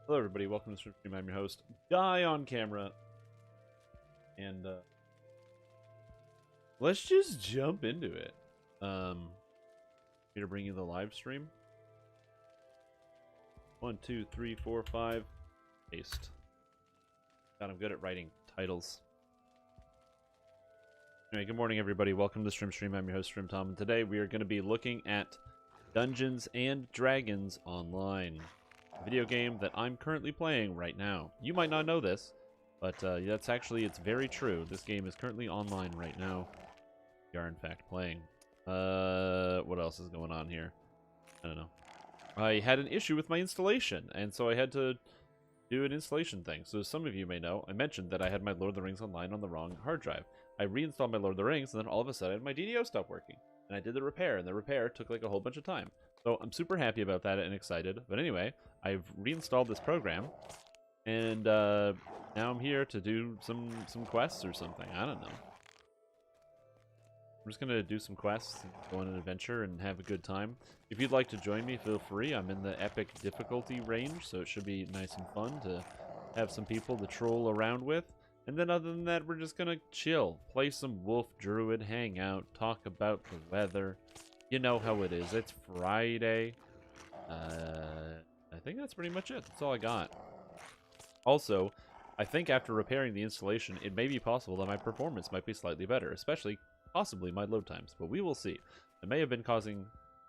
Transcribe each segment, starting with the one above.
Hello, everybody. Welcome to the stream. I'm your host, Die on Camera, and let's just jump into it. Here to bring you the live stream. 1, 2, 3, 4, 5. Paste. God, I'm good at writing titles. Anyway, good morning, everybody. Welcome to the stream. I'm your host, Stream Tom, and today we are going to be looking at Dungeons and Dragons Online. Video game that I'm currently playing right now. You might not know this, but it's very true. This game is currently online right now. We are in fact playing. What else is going on here? I don't know. I had an issue with my installation, and so I had to do an installation thing. So some of you may know, I mentioned that I had my Lord of the Rings Online on the wrong hard drive. I reinstalled my Lord of the Rings, and then all of a sudden my DDO stopped working. And I did the repair, and the repair took like a whole bunch of time. So I'm super happy about that and excited. But anyway, I've reinstalled this program, and now I'm here to do some quests or something. I don't know. I'm just gonna do some quests, go on an adventure, and have a good time. If you'd like to join me, feel free. I'm in the epic difficulty range, so it should be nice and fun to have some people to troll around with. And then other than that, we're just gonna chill, play some Wolf Druid, hang out, talk about the weather. You know how it is. It's Friday. I think that's pretty much it. That's all I got. Also, I think after repairing the installation, it may be possible that my performance might be slightly better, especially possibly my load times, but we will see. It may have been causing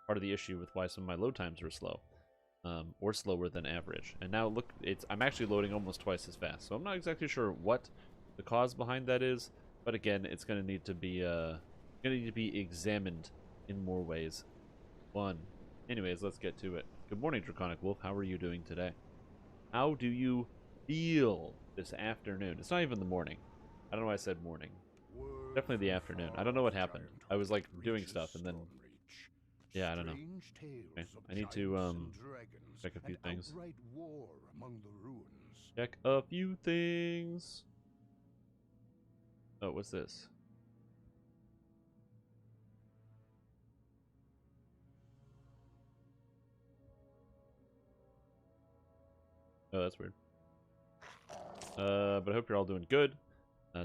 part of the issue with why some of my load times were slow, or slower than average. And now look, I'm actually loading almost twice as fast, so I'm not exactly sure what the cause behind that is, but again, it's going to need to be examined in more ways. Anyways, let's get to it. Good morning, Draconic Wolf. How are you doing today? How do you feel this afternoon? It's not even the morning. I don't know why I said morning. Definitely the afternoon. I don't know what happened. I was like doing stuff and then... Yeah, I don't know. Okay. I need to check a few things. Check a few things. Oh, what's this? Oh, that's weird. But I hope you're all doing good.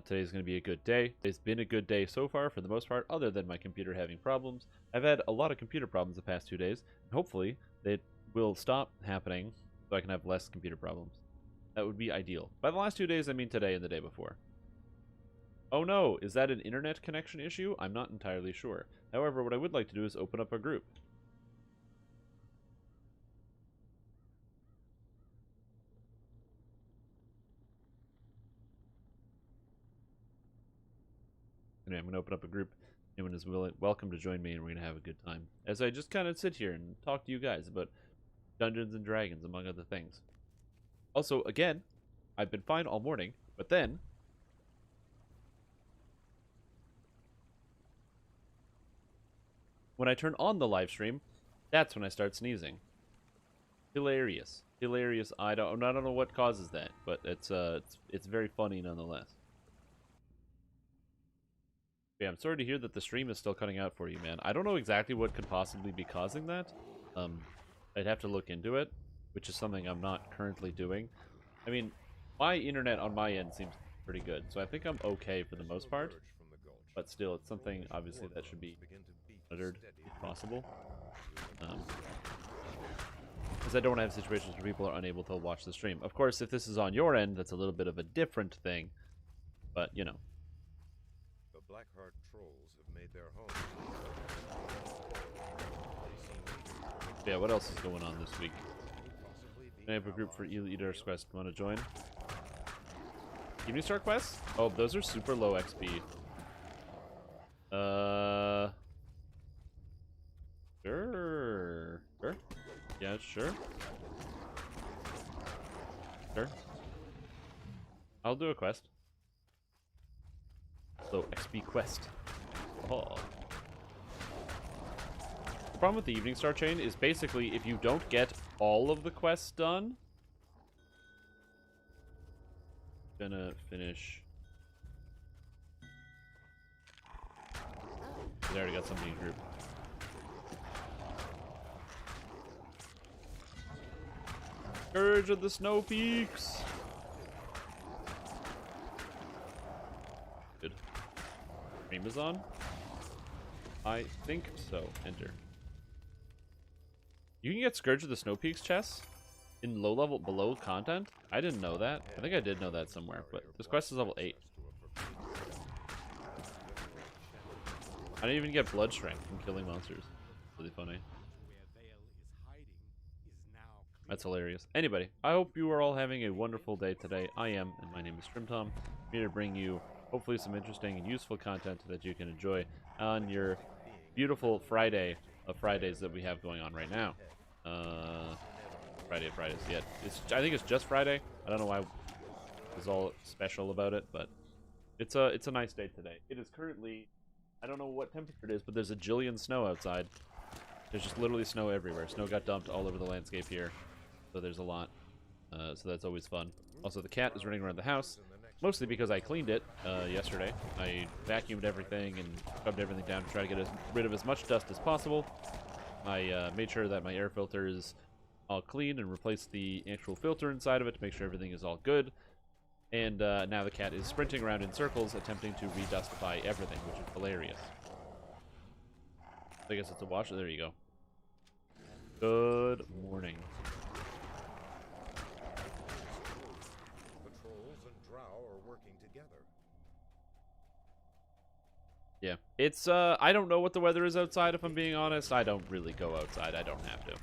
Today's going to be a good day. It's been a good day so far for the most part, other than my computer having problems. I've had a lot of computer problems the past 2 days. And hopefully, they will stop happening so I can have less computer problems. That would be ideal. By the last 2 days, I mean today and the day before. Oh no, is that an internet connection issue? I'm not entirely sure. However, what I would like to do is open up a group. Anyway, I'm going to open up a group. Anyone is welcome to join me, and we're going to have a good time. As I just kind of sit here and talk to you guys about Dungeons and Dragons, among other things. Also, again, I've been fine all morning, but then... when I turn on the live stream, that's when I start sneezing. Hilarious. Hilarious. I don't know what causes that, but it's very funny nonetheless. Yeah, I'm sorry to hear that the stream is still cutting out for you, man. I don't know exactly what could possibly be causing that. I'd have to look into it, which is something I'm not currently doing. I mean, my internet on my end seems pretty good, so I think I'm okay for the most part. But still, it's something, obviously, that should be monitored if possible. Because I don't want to have situations where people are unable to watch the stream. Of course, if this is on your end, that's a little bit of a different thing. But, you know. Blackheart trolls have made their home. Yeah, what else is going on this week? I have a group for Eater's Quest. Want to join? Evening Star quests? Oh, those are super low XP. Sure. Sure. Yeah, sure. Sure. I'll do a quest. So, XP quest. Oh. The problem with the Evening Star chain is basically if you don't get all of the quests done, gonna finish. I already got something in group. Scourge of the Snow Peaks. Good. Amazon? I think so. Enter. You can get Scourge of the Snow Peaks chests in low level below content. I didn't know that. I think I did know that somewhere, but this quest is level 8. I didn't even get blood strength from killing monsters. Really funny. That's hilarious. Anybody, I hope you are all having a wonderful day today. I am, and my name is Trimtom. I'm here to bring you hopefully some interesting and useful content that you can enjoy on your beautiful Friday of Fridays that we have going on right now. Friday of Fridays. Yeah, I think it's just Friday. I don't know why it's all special about it, but it's a nice day today. It is currently, I don't know what temperature it is, but there's a jillion snow outside. There's just literally snow everywhere. Snow got dumped all over the landscape here, so there's a lot. So that's always fun. Also, the cat is running around the house, mostly because I cleaned it yesterday. I vacuumed everything and scrubbed everything down to try to get rid of as much dust as possible. I made sure that my air filter is all clean and replaced the actual filter inside of it to make sure everything is all good. And now the cat is sprinting around in circles, attempting to redustify everything, which is hilarious. I guess it's a wash. There you go. Good morning. The trolls and drow are working together. Yeah, it's I don't know what the weather is outside, if I'm being honest. I don't really go outside. I don't have to.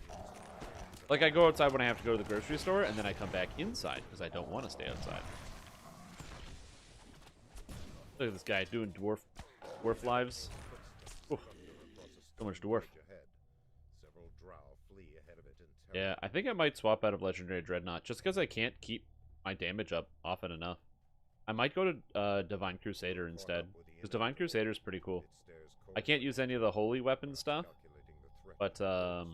Like, I go outside when I have to go to the grocery store, and then I come back inside because I don't want to stay outside. Look at this guy doing dwarf lives. Oof, so much dwarf. Several drow flee ahead of it in Yeah, I think I might swap out of Legendary Dreadnought just because I can't keep my damage up often enough. I might go to Divine Crusader instead, because Divine Crusader is pretty cool. I can't use any of the holy weapon stuff, but I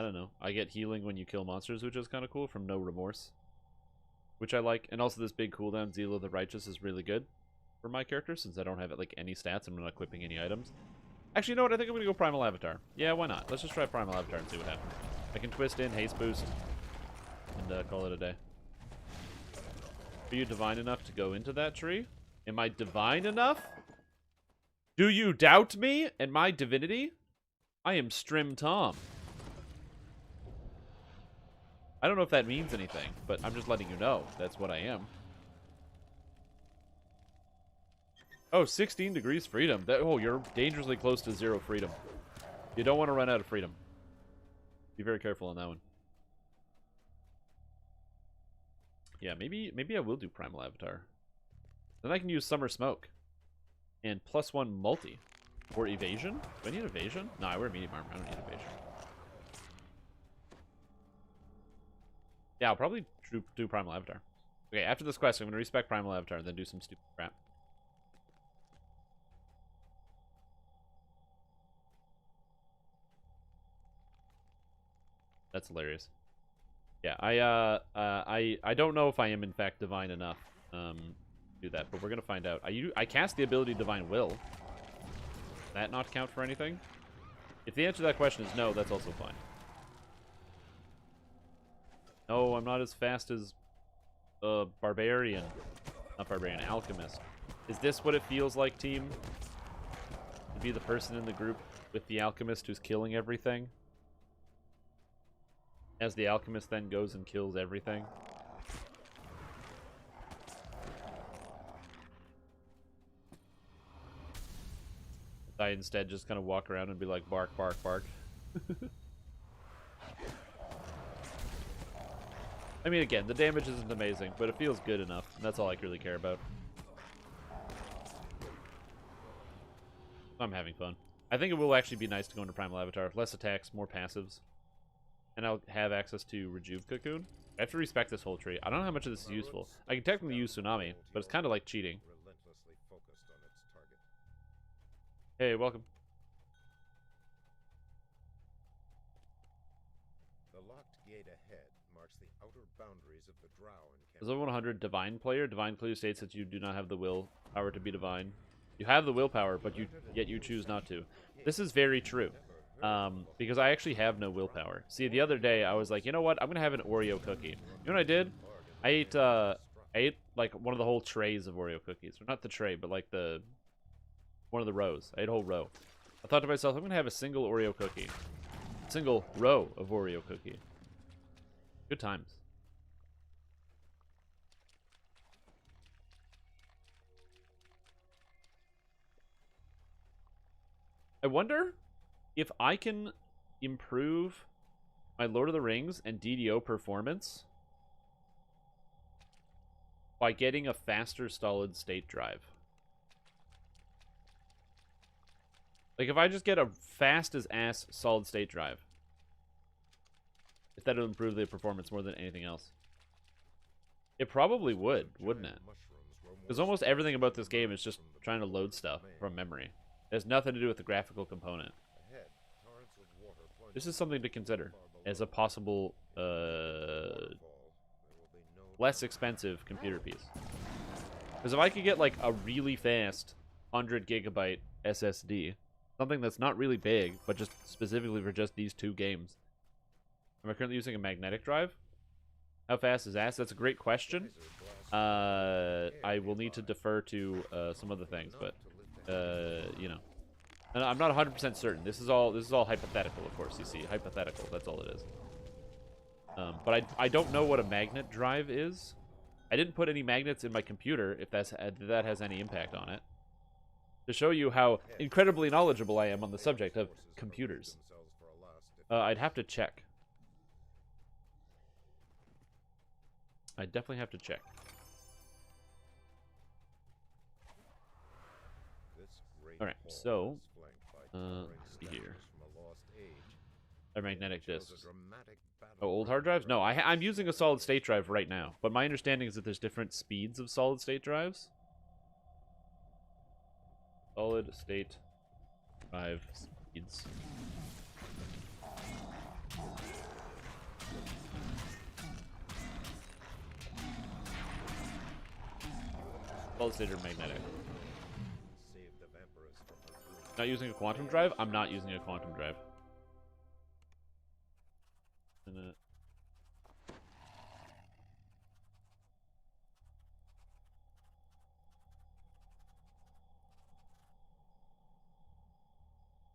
don't know. I get healing when you kill monsters, which is kind of cool, from No Remorse, which I like. And also this big cooldown, Zeal of the Righteous, is really good for my character, since I don't have like any stats. I'm not equipping any items. Actually, you know what? I think I'm going to go Primal Avatar. Yeah, why not? Let's just try Primal Avatar and see what happens. I can twist in, haste boost, and call it a day. Are you divine enough to go into that tree? Am I divine enough? Do you doubt me and my divinity? I am Strim Tom. I don't know if that means anything, but I'm just letting you know that's what I am. Oh, 16 degrees freedom. Oh, you're dangerously close to 0 freedom. You don't want to run out of freedom. Be very careful on that one. Yeah, maybe I will do Primal Avatar. Then I can use Summer Smoke. And +1 multi. Or evasion? Do I need evasion? No, I wear medium armor. I don't need evasion. Yeah, I'll probably do Primal Avatar. Okay, after this quest, I'm going to respec Primal Avatar and then do some stupid crap. That's hilarious. Yeah, I don't know if I am in fact divine enough to do that, but we're gonna find out. I cast the ability Divine Will. Does that not count for anything? If the answer to that question is no, that's also fine. No, I'm not as fast as Barbarian. Not Barbarian, Alchemist. Is this what it feels like, team? To be the person in the group with the Alchemist who's killing everything? As the Alchemist then goes and kills everything. I instead just kind of walk around and be like, bark, bark, bark. I mean, again, the damage isn't amazing, but it feels good enough. And that's all I really care about. I'm having fun. I think it will actually be nice to go into Primal Avatar. Less attacks, more passives. And I'll have access to Rejuve Cocoon. I have to respect this whole tree. I don't know how much of this is useful. I can technically use Tsunami, but it's kind of like cheating. relentlessly focused on its target. Hey, welcome. The locked gate ahead marks the outer boundaries of the drow Is encampment. level 100 Divine player? Divine player states that you do not have the will power to be divine. You have the willpower, but yet you choose not to. This is very true. Because I actually have no willpower. See, the other day I was like, you know what? I'm gonna have an Oreo cookie. You know what I did? I ate like one of the whole trays of Oreo cookies. Or not the tray, but like one of the rows. I ate a whole row. I thought to myself, I'm gonna have a single Oreo cookie. Single row of Oreo cookie. Good times. I wonder if I can improve my Lord of the Rings and DDO performance by getting a faster solid state drive. Like, if I just get a fast as ass solid state drive, if that'll improve the performance more than anything else. It probably would, wouldn't it? Because almost everything about this game is just trying to load stuff from memory. It has nothing to do with the graphical component. This is something to consider as a possible, less expensive computer piece. Because if I could get, like, a really fast 100 gigabyte SSD, something that's not really big, but just specifically for just these two games. Am I currently using a magnetic drive? How fast is ass? That's a great question. I will need to defer to some other things, but you know, and I'm not 100% certain. This is all hypothetical, of course. You see, hypothetical. That's all it is. But I don't know what a magnet drive is. I didn't put any magnets in my computer. If that has any impact on it. To show you how incredibly knowledgeable I am on the subject of computers. I'd have to check. I definitely have to check. Alright, so let's see here. Our magnetic discs. Oh, old hard drives? No, I'm using a solid state drive right now. But my understanding is that there's different speeds of solid state drives. Solid state drive speeds. Solid state or magnetic. Not using a quantum drive? I'm not using a quantum drive.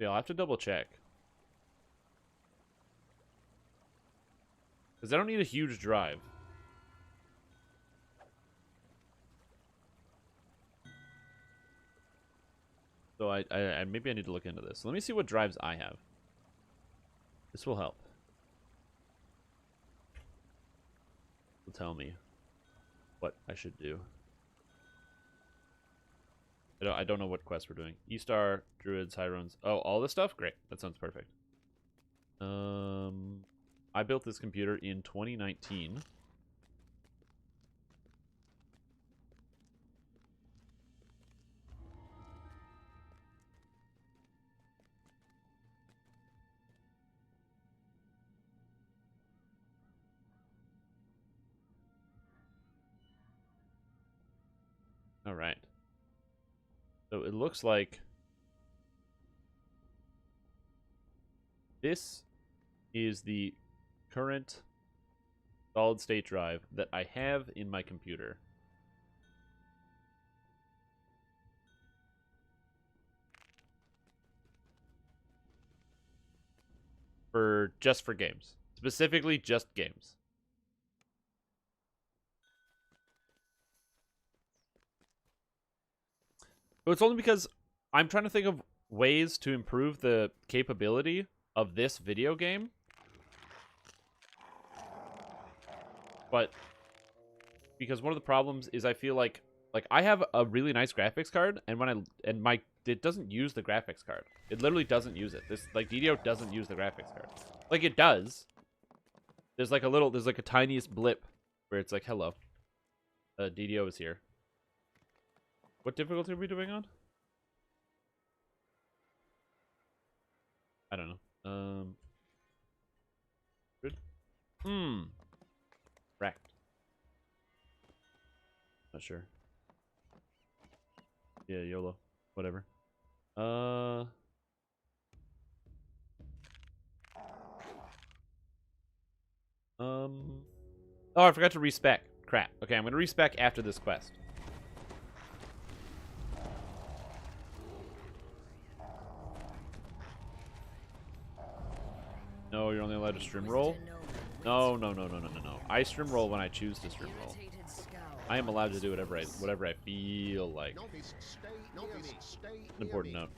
Yeah, I'll have to double check. Because I don't need a huge drive. So I maybe I need to look into this. So let me see what drives I have. This will help. Will tell me what I should do. I don't know what quest we're doing. E-Star, Druids, Hyrons. Oh, all this stuff? Great. That sounds perfect. I built this computer in 2019. All right. So it looks like this is the current solid state drive that I have in my computer. Just for games. Specifically just games. But it's only because I'm trying to think of ways to improve the capability of this video game. But because one of the problems is I feel like I have a really nice graphics card, and it doesn't use the graphics card. It literally doesn't use it. This DDO doesn't use the graphics card. Like it does. There's like a tiniest blip where it's like, hello. DDO is here. What difficulty are we doing on? I don't know. Good. Wrecked. Not sure. Yeah, YOLO. Whatever. Oh, I forgot to respec. Crap. Okay, I'm gonna respec after this quest. No, you're only allowed to stream roll. No. I stream roll when I choose to stream roll. I am allowed to do whatever I feel like. An important note.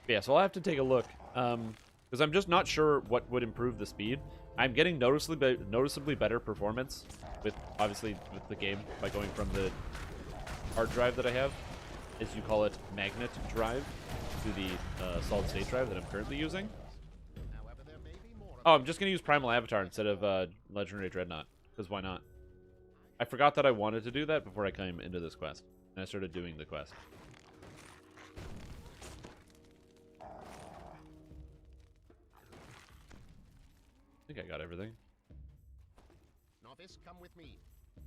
But yeah, so I'll have to take a look. Because I'm just not sure what would improve the speed. I'm getting noticeably better performance with, obviously, with the game by going from the hard drive that I have, as you call it, magnet drive, to the solid state drive that I'm currently using. Oh, I'm just gonna use Primal Avatar instead of Legendary Dreadnought, because why not? I forgot that I wanted to do that before I came into this quest, and I started doing the quest. I think I got everything. Novice, come with me.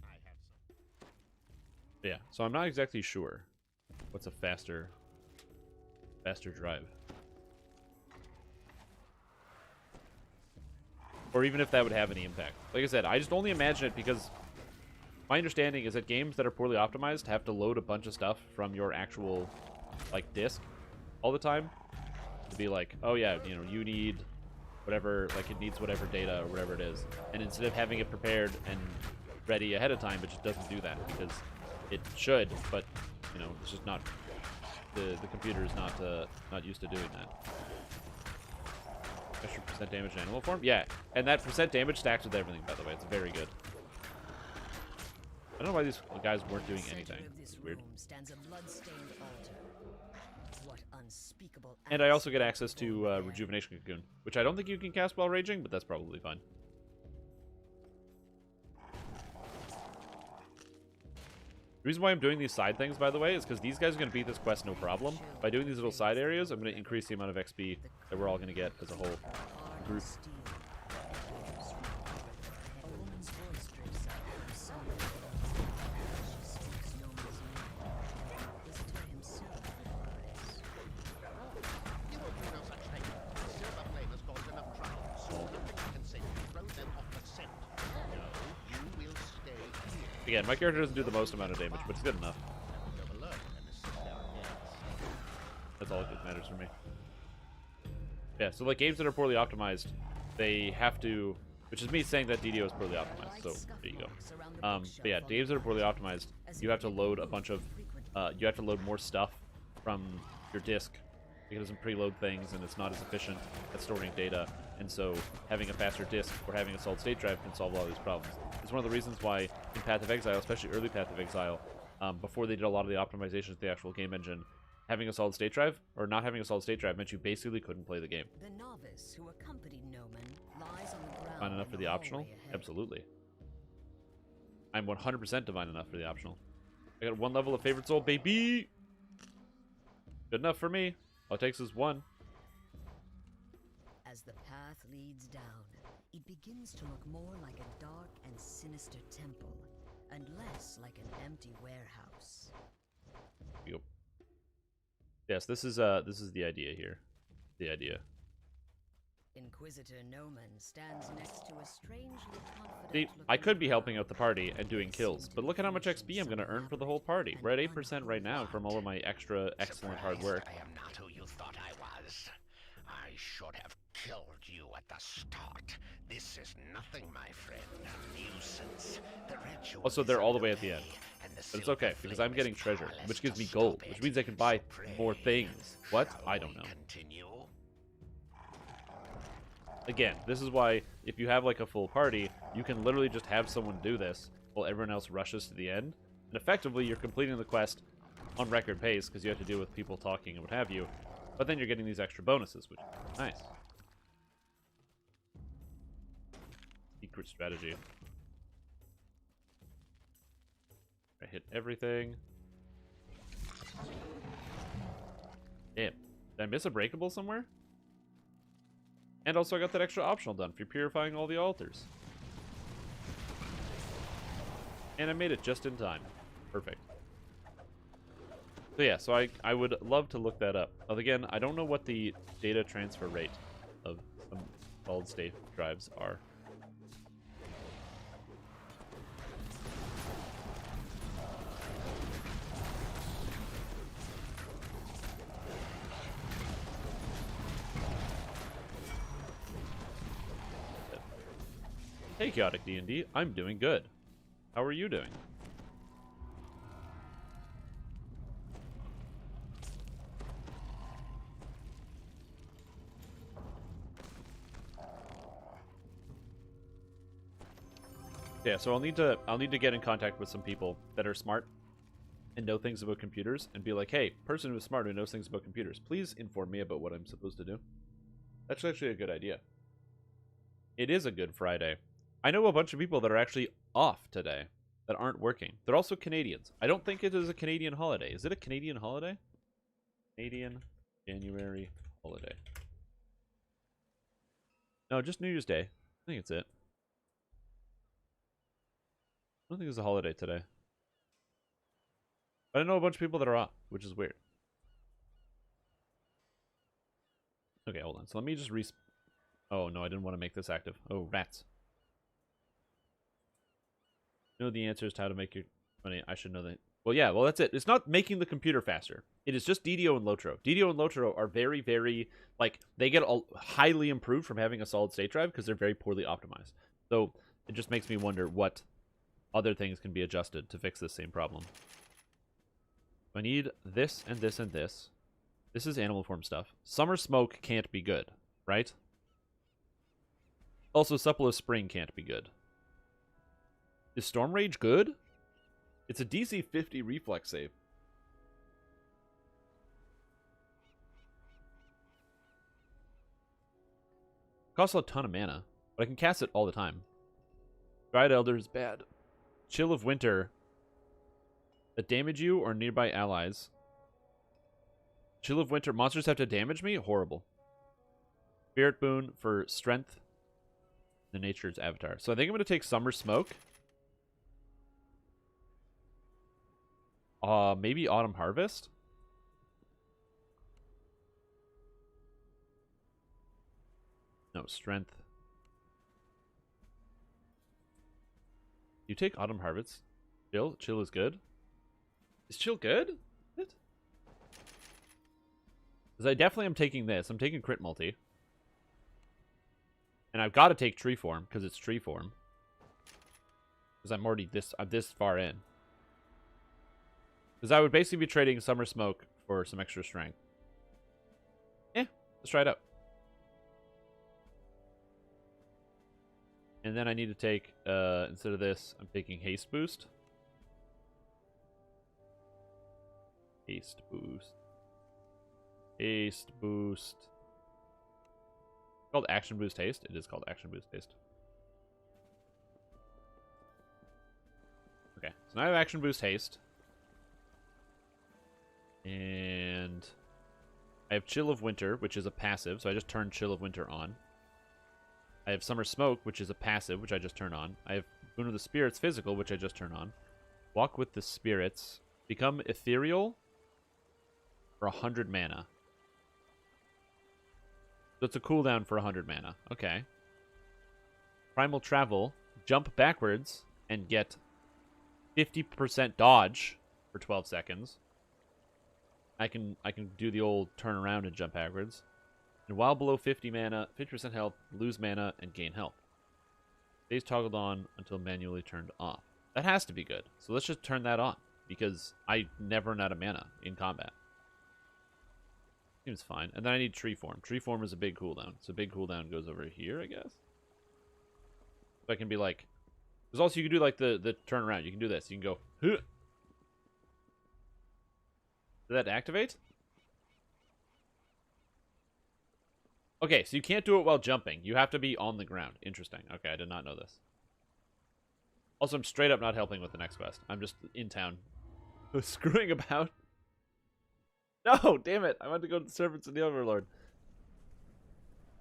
I have some. Yeah, so I'm not exactly sure what's a faster drive. Or even if that would have any impact. Like I said, I just only imagine it because my understanding is that games that are poorly optimized have to load a bunch of stuff from your actual, like, disk all the time. To be like, oh yeah, you know, you need whatever, like it needs whatever data or whatever it is. And instead of having it prepared and ready ahead of time, it just doesn't do that because it should, but, you know, it's just not, the computer is not used to doing that. Extra percent damage in animal form? Yeah, and that percent damage stacks with everything, by the way. It's very good. I don't know why these guys weren't doing anything. It's weird. And I also get access to Rejuvenation Cocoon, which I don't think you can cast while raging, but that's probably fine. The reason why I'm doing these side things, by the way, is because these guys are going to beat this quest no problem. By doing these little side areas, I'm going to increase the amount of XP that we're all going to get as a whole group. Again, my character doesn't do the most amount of damage, but it's good enough. That's all that matters for me. Yeah, so like games that are poorly optimized, they have to, which is me saying that DDO is poorly optimized, so there you go. But yeah, games that are poorly optimized, you have to load a bunch of, you have to load more stuff from your disk because it doesn't preload things and it's not as efficient at storing data. And so having a faster disk or having a solid state drive can solve a lot of these problems. It's one of the reasons why in Path of Exile, especially early Path of Exile, before they did a lot of the optimizations of the actual game engine, having a solid state drive or not having a solid state drive meant you basically couldn't play the game. The novice who accompanied Noman lies on the ground. Divine enough for the optional? Absolutely. I'm 100% divine enough for the optional. I got 1 level of favorite soul, baby! Good enough for me. All it takes is 1. As the path leads down, it begins to look more like a dark and sinister temple, and less like an empty warehouse. Yep. Yes, this is the idea here. The idea. Inquisitor Noman stands next to a strangely confident. See, I could be helping out the party and doing kills, but look at how much XP I'm going to earn for the whole party. We're at 8% right now from all of my extra excellent hard work. I am not who you thought I was. I should have killed you at the start. This is nothing, my friend. A nuisance. The ritual Also, they're all the way at the end. But it's okay, because I'm getting treasure, which gives me gold, which means I can buy more things. What? I don't know. Again, this is why, if you have like a full party, you can literally just have someone do this while everyone else rushes to the end. And effectively, you're completing the quest on record pace, because you have to deal with people talking and what have you. But then you're getting these extra bonuses, which is nice. Secret strategy. I hit everything. Damn. Did I miss a breakable somewhere? And also I got that extra optional done for purifying all the altars. And I made it just in time. Perfect. So yeah, so I would love to look that up. Again, I don't know what the data transfer rate of solid state drives are. Hey, Chaotic D&D, I'm doing good. How are you doing? Yeah, so I'll need to get in contact with some people that are smart and know things about computers and be like, hey, person who's smart who knows things about computers, please inform me about what I'm supposed to do. That's actually a good idea. It is a good Friday. I know a bunch of people that are actually off today that aren't working. They're also Canadians. I don't think it is a Canadian holiday. Is it a Canadian holiday? Canadian January holiday. No, just New Year's Day. I think it's it. I don't think there's a holiday today. But I know a bunch of people that are off, which is weird. Okay, hold on. So let me just Oh, no, I didn't want to make this active. Oh, rats. You know the answer is to how to make your money. I should know that. Well, yeah, well, that's it. It's not making the computer faster. It is just DDO and Lotro. DDO and Lotro are very, very, like, they get highly improved from having a solid state drive because they're very poorly optimized. So it just makes me wonder what other things can be adjusted to fix this same problem. I need this and this and this. This is animal form stuff. Summer Smoke can't be good, right? Also, Supple of Spring can't be good. Is Storm Rage good? It's a DC 50 reflex save. Costs a ton of mana, but I can cast it all the time. Dryad Elder is bad. Chill of Winter that damage you or nearby allies. Chill of Winter. Monsters have to damage me? Horrible. Spirit Boon for Strength. The Nature's Avatar. So I think I'm going to take Summer Smoke. Maybe Autumn Harvest? No, Strength. You take Autumn Harvest. Chill? Chill is good? Is Chill good? Because I definitely am taking this. I'm taking Crit Multi. And I've got to take Tree Form, because it's Tree Form. Because I'm already I'm this far in. Because I would basically be trading Summer Smoke for some extra strength. Yeah, let's try it out. And then I need to take, instead of this, I'm taking Haste Boost. Haste Boost. Haste Boost. Called Action Boost Haste? It is called Action Boost Haste. Okay, so now I have Action Boost Haste. And I have Chill of Winter, which is a passive, so I just turned Chill of Winter on. I have Summer Smoke, which is a passive, which I just turn on. I have Boon of the Spirits physical, which I just turn on. Walk with the Spirits. Become ethereal for 100 mana. So it's a cooldown for 100 mana. Okay. Primal Travel. Jump backwards and get 50% dodge for 12 seconds. I can do the old turn around and jump backwards. And while below 50 mana, 50% health, lose mana, and gain health. Stays toggled on until manually turned off. That has to be good. So let's just turn that on, because I never run out of mana in combat. Seems fine. And then I need Tree Form. Tree Form is a big cooldown. So big cooldown goes over here, I guess. So I can be like... Because also you can do like the turn around. You can do this. You can go... Huh. Did that activate? Okay, so you can't do it while jumping. You have to be on the ground. Interesting. Okay, I did not know this. Also, I'm straight up not helping with the next quest. I'm just in town. Screwing about. No, damn it. I want to go to the Servants of the Overlord.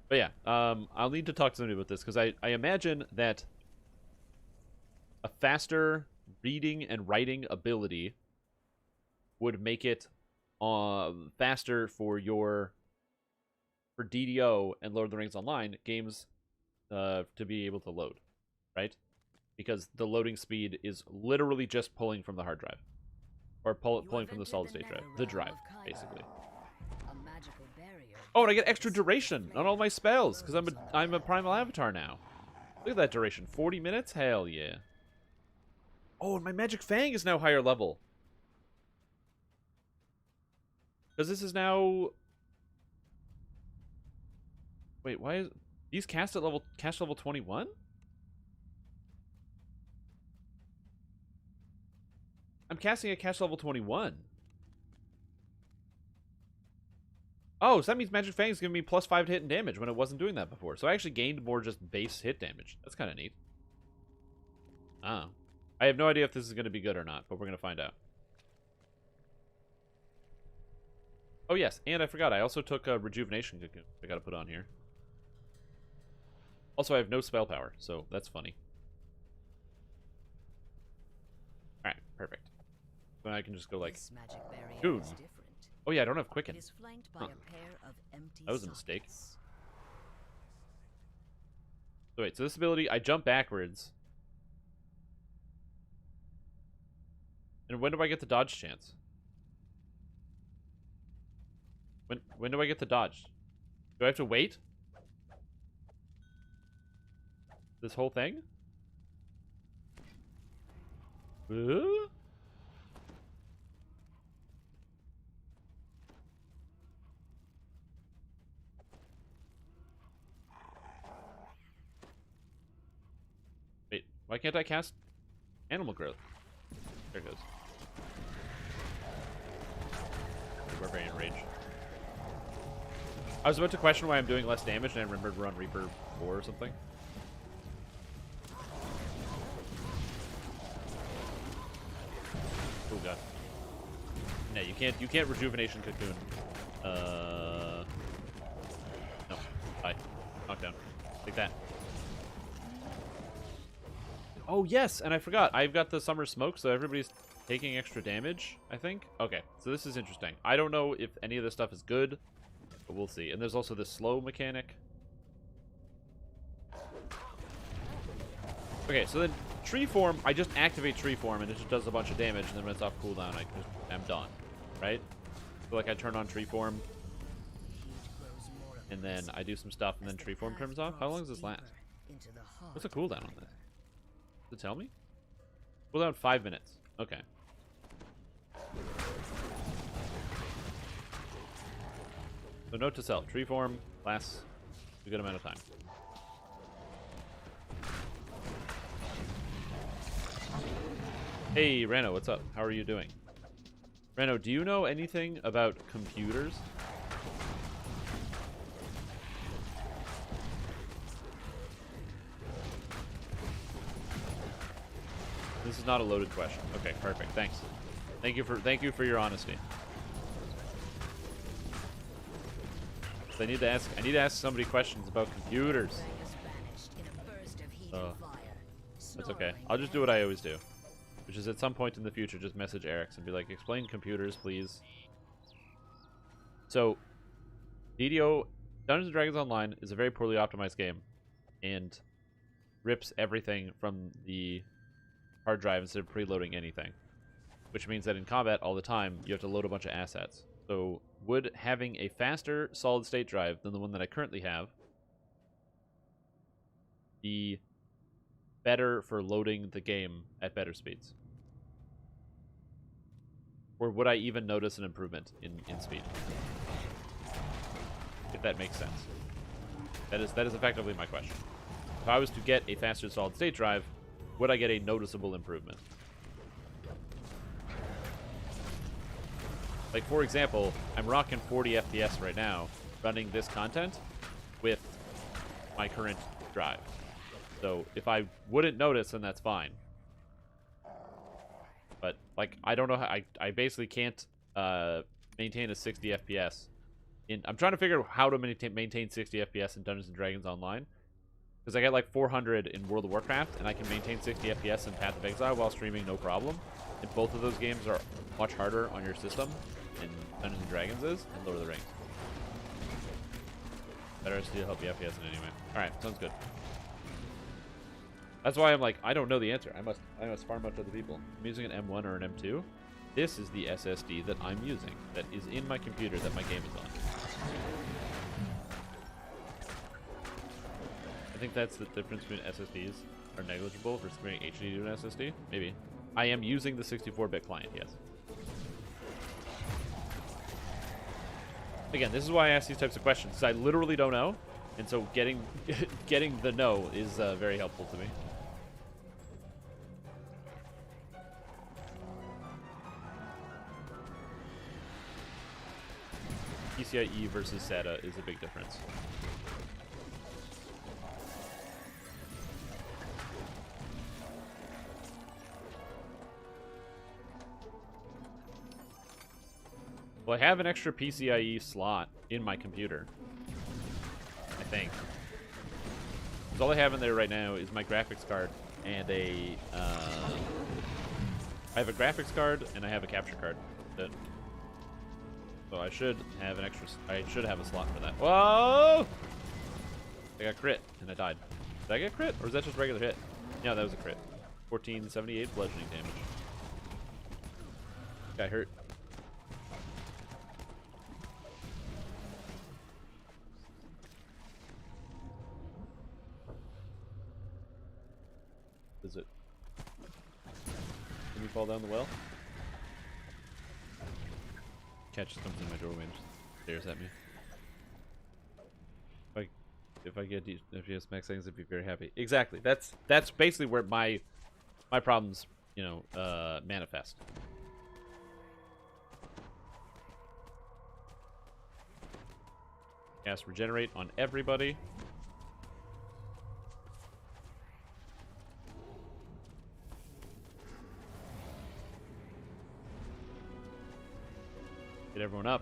But yeah, I'll need to talk to somebody about this, because I imagine that a faster reading and writing ability would make it faster for your for DDO and Lord of the Rings Online games to be able to load, right? Because the loading speed is literally just pulling from the hard drive. Or pulling from the solid state drive. The drive, basically. A magical barrier. Oh, and I get extra duration on all my spells, because I'm a primal avatar now. Look at that duration. 40 minutes? Hell yeah. Oh, and my Magic Fang is now higher level. Because this is now... Wait, why is... These cast level 21? I'm casting at cast level 21. Oh, so that means Magic Fang is giving me +5 to hit and damage when it wasn't doing that before. So I actually gained more just base hit damage. That's kind of neat. Ah. I have no idea if this is going to be good or not, but we're going to find out. Oh, yes, and I forgot. I also took a Rejuvenation Cocoon I got to put on here. Also, I have no spell power, so that's funny. Alright, perfect. Then I can just go like... This magic barrier Cocoon. is different. Oh yeah, I don't have Quicken. It is flanked by Huh. a pair of empty That was a mistake. sockets. So wait, so this ability, I jump backwards. And when do I get the dodge chance? When do I get the dodge? Do I have to wait? This whole thing? Wait, why can't I cast Animal Growth? There it goes. Barbarian Rage. I was about to question why I'm doing less damage, and I remembered we're on Reaper 4 or something. Oh god. No, you can't Rejuvenation Cocoon. No. Bye. Knockdown. Like that. Oh yes, and I forgot. I've got the Summer Smoke, so everybody's taking extra damage, I think. Okay, so this is interesting. I don't know if any of this stuff is good, but we'll see. And there's also this slow mechanic. Okay, so then Tree Form, I just activate Tree Form and it just does a bunch of damage, and then when it's off cooldown, I'm done, right? So like I turn on Tree Form, and then I do some stuff, and then Tree Form turns off. How long does this last? What's the cooldown on this? Does it tell me? Cooldown 5 minutes. Okay. So note to self, Tree Form lasts a good amount of time. Hey, Rano, what's up? How are you doing? Rano, do you know anything about computers? This is not a loaded question. Okay, perfect. Thanks. Thank you for your honesty. So I need to ask somebody questions about computers. That's okay. I'll just do what I always do, which is at some point in the future just message Eric's and be like, explain computers, please. So, DDO, Dungeons & Dragons Online, is a very poorly optimized game and rips everything from the hard drive instead of preloading anything, which means that in combat all the time you have to load a bunch of assets. So would having a faster solid state drive than the one that I currently have be better for loading the game at better speeds? Or would I even notice an improvement in speed? If that makes sense. That is effectively my question. If I was to get a faster solid state drive, would I get a noticeable improvement? Like, for example, I'm rocking 40 FPS right now, running this content with my current drive. So if I wouldn't notice, then that's fine. But, like, I don't know how... I basically can't maintain a 60 FPS. I'm trying to figure out how to maintain 60 FPS in Dungeons & Dragons Online. Because I get like 400 in World of Warcraft, and I can maintain 60 FPS in Path of Exile while streaming no problem. And both of those games are much harder on your system than Dungeons & Dragons is, and Lord of the Rings. Better SD to help the FPS in anyway. Alright, sounds good. That's why I'm like, I don't know the answer. I must farm out to other people. I'm using an M1 or an M2. This is the SSD that I'm using. That is in my computer that my game is on. I think that's the difference between SSDs are negligible versus comparing HD to an SSD. Maybe. I am using the 64-bit client, yes. Again, this is why I ask these types of questions, because I literally don't know, and so getting the no is very helpful to me. PCIe versus SATA is a big difference. Well, I have an extra PCIe slot in my computer, I think. Because all I have in there right now is my graphics card and a... I have a graphics card and I have a capture card. So I should have an extra... I should have a slot for that. Whoa! I got crit and I died. Did I get crit? Or was that just regular hit? Yeah, that was a crit. 1478 bludgeoning damage. Got hurt. Is it? Can you fall down the well? Cat just comes in my doorway and just stares at me. If I get FPS max settings, I'd be very happy. Exactly. That's basically where my problems, you know, manifest. Cast regenerate on everybody. Get everyone up.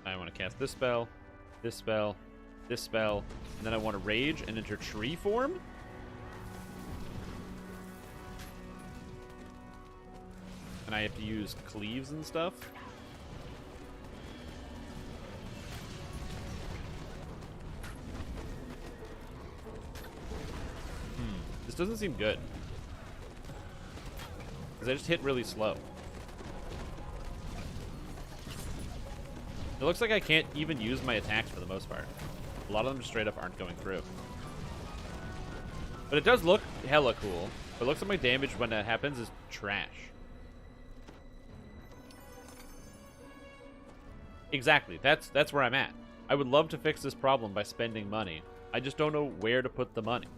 I want to cast this spell, this spell, this spell, and then I want to rage and enter tree form. And I have to use cleaves and stuff. This doesn't seem good. Because I just hit really slow. It looks like I can't even use my attacks for the most part. A lot of them just straight up aren't going through. But it does look hella cool. But it looks like my damage when that happens is trash. Exactly. That's where I'm at. I would love to fix this problem by spending money. I just don't know where to put the money.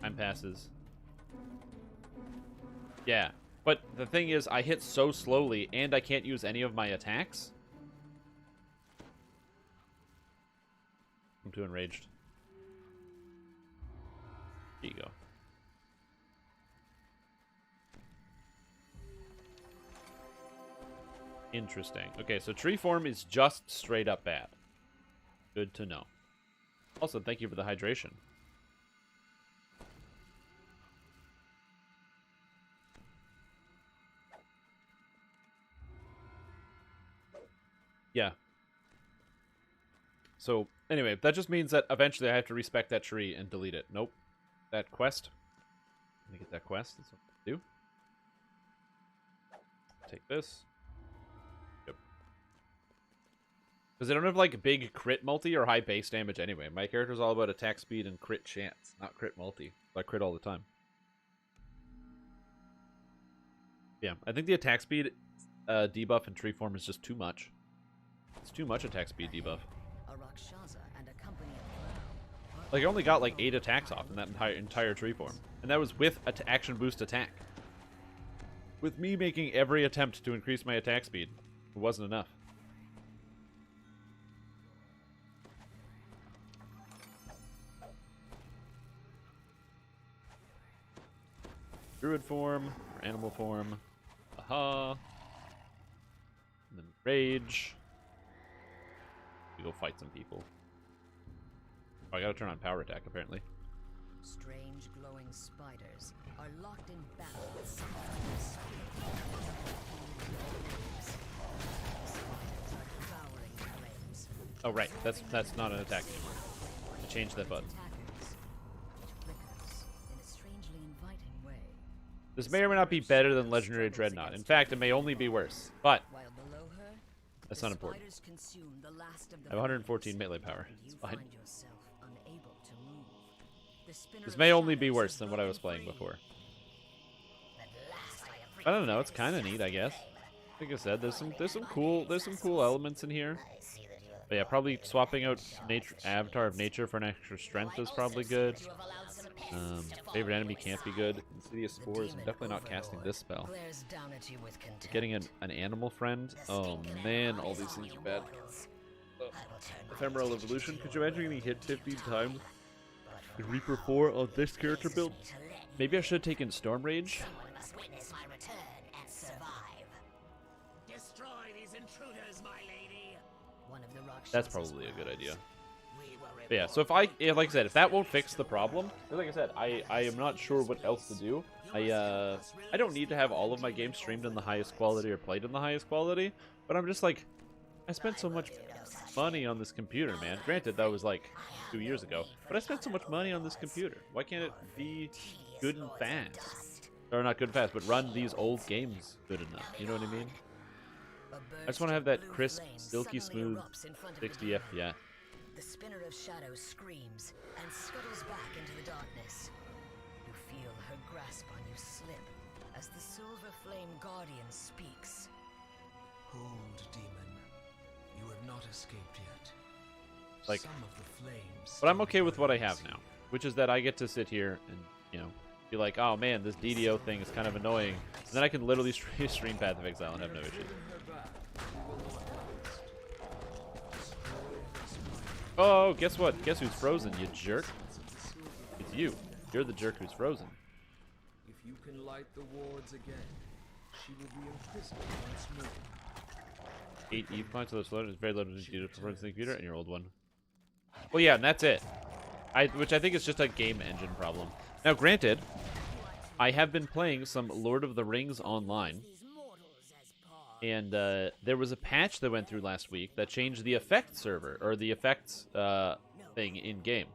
Time passes. Yeah. But the thing is, I hit so slowly, and I can't use any of my attacks. I'm too enraged. There you go. Interesting. Okay, so tree form is just straight up bad. Good to know. Also, thank you for the hydration. Yeah. So, anyway, that just means that eventually I have to respec that tree and delete it. Nope. That quest. Let me get that quest. That's what I do. Take this. Yep. Because they don't have, like, big crit multi or high base damage anyway. My character's all about attack speed and crit chance, not crit multi. I crit all the time. Yeah, I think the attack speed debuff in tree form is just too much. It's too much attack speed debuff. Like, I only got like 8 attacks off in that entire tree form. And that was with action boost attack. With me making every attempt to increase my attack speed, it wasn't enough. Druid form, or animal form. Aha. And then rage. We go fight some people. Oh, I gotta turn on power attack, apparently. Strange glowing spiders are locked in battle with some kind of spirit. The spiders are devouring the flames. Oh, right. That's not an attack anymore. I changed that button. Attackers. It flickers in a strangely inviting way. This may or may not be better than Legendary Dreadnought. In fact, it may only be worse. But While below her, that's the not important. spiders consume the last of the I have 114 flames, melee power. and It's you fine. find yourself unable to move. The spinner This of may only be shadows worse is than what I was broken playing free. before. I don't know. It's kind of neat, I guess. Like I said, there's some cool elements in here. But yeah, probably swapping out nature, Avatar of Nature for an extra strength is probably good. Favorite enemy can't be good. Insidious Spores. I'm definitely not casting this spell. Glares down at you with contempt. Getting an animal friend. Oh man, all these things are bad. Ephemeral Evolution. Could you imagine getting hit 15 times? Reaper 4 on this character build? Maybe I should have taken Storm Rage. Someone must witness my return and survive. Destroy these intruders, my lady. One of the That's Rakshasas probably a good idea. We were But yeah, so if like I said, if that won't fix the problem, like I said, I am not sure what else to do. I don't need to have all of my games streamed in the highest quality or played in the highest quality, but I'm just like, I spent so much money on this computer, man. Granted, that was like 2 years ago, but I spent so much money on this computer. Why can't it be good and fast? Or not good and fast, but run these old games good enough. You know what I mean? I just want to have that crisp, silky smooth 60 FPS. The spinner of shadows screams and scuttles back into the darkness. You feel her grasp on you slip as the silver flame guardian speaks. Hold, demon. You have not escaped yet. Like, Some of the flames but I'm still okay with what I burns. have now, which is that I get to sit here and, you know, be like, oh man, this DDO thing is kind of annoying. And then I can literally stream Path of Exile and have no issues. Oh, guess what? Guess who's frozen, you jerk? It's you. You're the jerk who's frozen. If you can light the wards again, she will be imprisoned once more. 8 Eve points, so it's loaded. It's very loaded due to performance in the computer, and your old one. Well, yeah, and that's it. Which I think is just a game engine problem. Now, granted, I have been playing some Lord of the Rings online, and there was a patch that went through last week that changed the effects server, or the effects thing in game.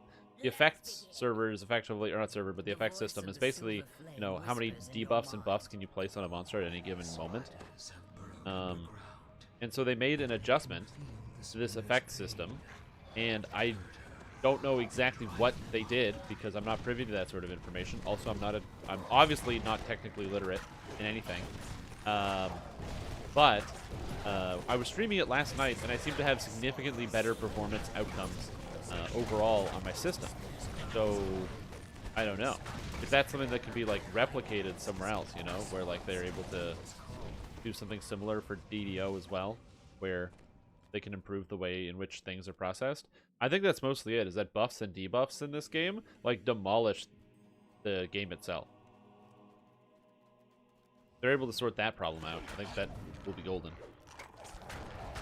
The effects server is effectively, or not server, but the effects system is basically, you know, how many debuffs and buffs can you place on a monster at any given moment. And so they made an adjustment to this effects system, and I don't know exactly what they did because I'm not privy to that sort of information. Also, I'm obviously not technically literate in anything. But I was streaming it last night, and I seem to have significantly better performance outcomes overall on my system. So I don't know if that's something that can be like replicated somewhere else, you know, where like they're able to do something similar for DDO as well, where they can improve the way in which things are processed. I think that's mostly it, is that buffs and debuffs in this game like demolish the game itself. They're able to sort that problem out. I think that will be golden.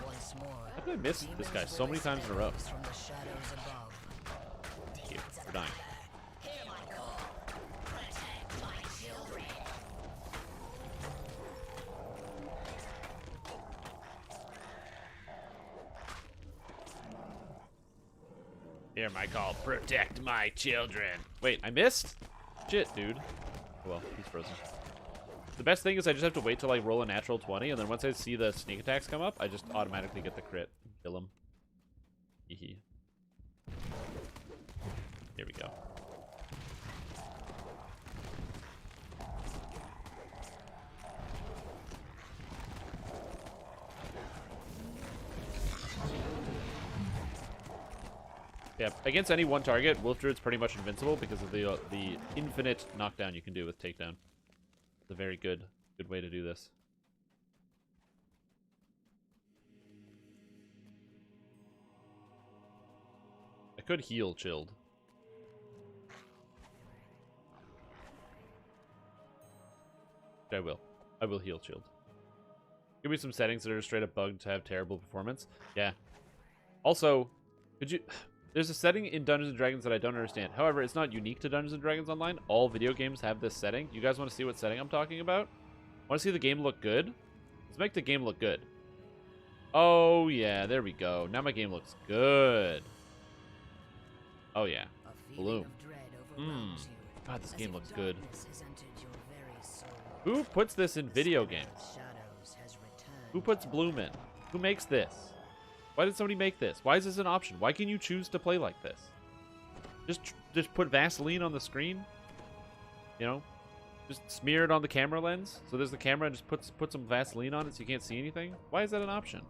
Once more, How did I miss this guy so many times in a row? from the shadows above. Thank you for dying. Hear my call, protect my children. Wait, I missed? Shit, dude. Well, he's frozen. The best thing is I just have to wait till I roll a natural 20, and then once I see the sneak attacks come up, I just automatically get the crit. Kill him. Hehe. Here we go. Yeah, against any one target, Wolf Druid's pretty much invincible because of the infinite knockdown you can do with takedown. It's a very good way to do this. I could heal Chilled. I will. I will heal Chilled. Give me some settings that are straight up bugged to have terrible performance. Yeah. Also, could you... There's a setting in Dungeons & Dragons that I don't understand. However, it's not unique to Dungeons & Dragons Online. All video games have this setting. You guys want to see what setting I'm talking about? Want to see the game look good? Let's make the game look good. Oh, yeah. There we go. Now my game looks good. Oh, yeah. A Bloom. feeling of dread overwhelms you, God, this as game if looks good. darkness has entered your very soul. Who puts this in The video Spirit games? of Shadows has returned. Who puts Bloom in? Who makes this? Why did somebody make this? Why is this an option? Why can you choose to play like this? Just put Vaseline on the screen? You know? Just smear it on the camera lens? So there's the camera and just put some Vaseline on it so you can't see anything? Why is that an option?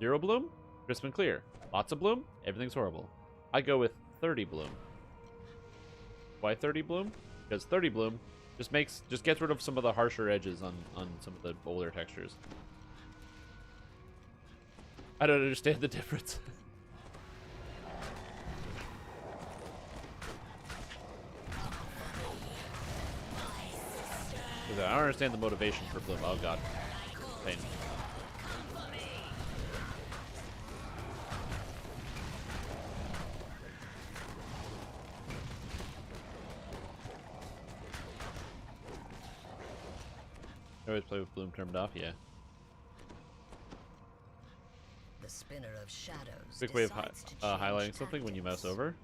Zero bloom? Crisp and clear. Lots of bloom? Everything's horrible. I go with 30 bloom. Why 30 bloom? Because 30 bloom just gets rid of some of the harsher edges on some of the older textures. I don't understand the difference. I don't understand the motivation for bloom. Oh god. Pain. I always play with bloom turned off, yeah. The Spinner of Shadows. Quick way of decides to highlighting change something when you mouse tactics. over.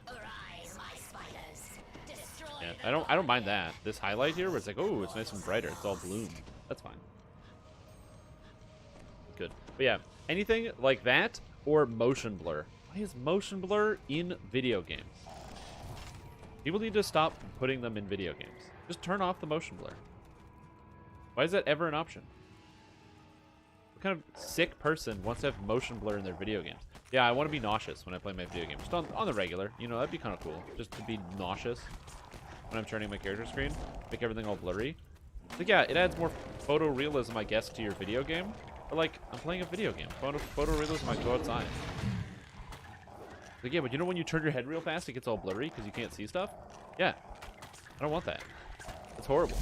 Arise, my spiders. Destroy Yeah, the I don't mind that. This highlight here where it's like, oh, it's nice and brighter. It's all bloom. That's fine. Good. But yeah, anything like that or motion blur. Why is motion blur in video games? People need to stop putting them in video games. Just turn off the motion blur. Why is that ever an option? What kind of sick person wants to have motion blur in their video games? Yeah, I want to be nauseous when I play my video games. Just on the regular. You know, that'd be kind of cool. Just to be nauseous when I'm turning my character screen. Make everything all blurry. Like, yeah, it adds more photorealism, I guess, to your video game. But, like, I'm playing a video game. Photorealism, I go outside. Like, yeah, but you know when you turn your head real fast, it gets all blurry because you can't see stuff? Yeah. I don't want that. It's horrible.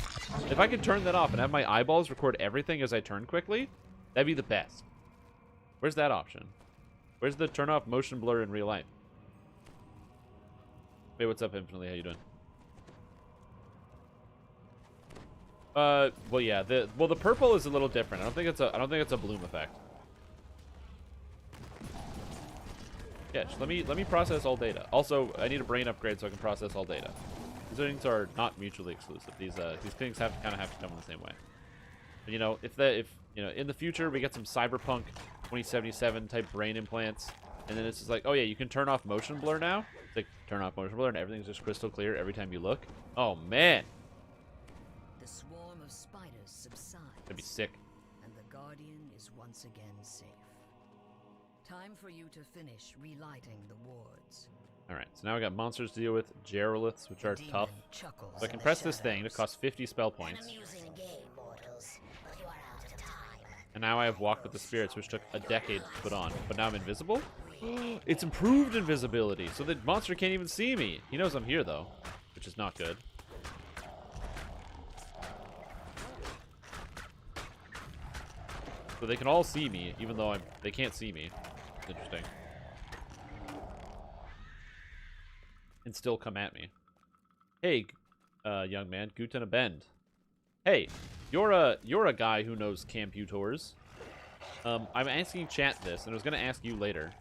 If I could turn that off and have my eyeballs record everything as I turn quickly, that'd be the best. Where's that option? Where's the turn off motion blur in real life? Hey, what's up, Infinitely? How you doing? Well, yeah. The purple is a little different. I don't think it's a bloom effect. Yeah, just let me process all data. Also, I need a brain upgrade so I can process all data. These things are not mutually exclusive. These things have to come in the same way. But, you know, if you know, in the future we get some Cyberpunk 2077 type brain implants, and then it's just like, oh yeah, you can turn off motion blur now. It's like turn off motion blur and everything's just crystal clear every time you look. Oh man, The swarm of spiders subsides. that'd be sick. And the Guardian is once again safe. Time for you to finish relighting the wards. All right, so now we got monsters to deal with, Geroliths, which are Demon tough. chuckles So I in can the press this thing to shadows. cost 50 spell points. Amusing game, mortals, but you are out of time. And now I have Walk with the Spirits, which took a decade to put on. But now I'm invisible? It's improved invisibility, so the monster can't even see me. He knows I'm here, though, which is not good. So they can all see me, even though they can't see me. It's interesting. And still come at me. Hey, young man, Guten Abend. Hey, you're a guy who knows computers. I'm asking chat this, and I was gonna ask you later,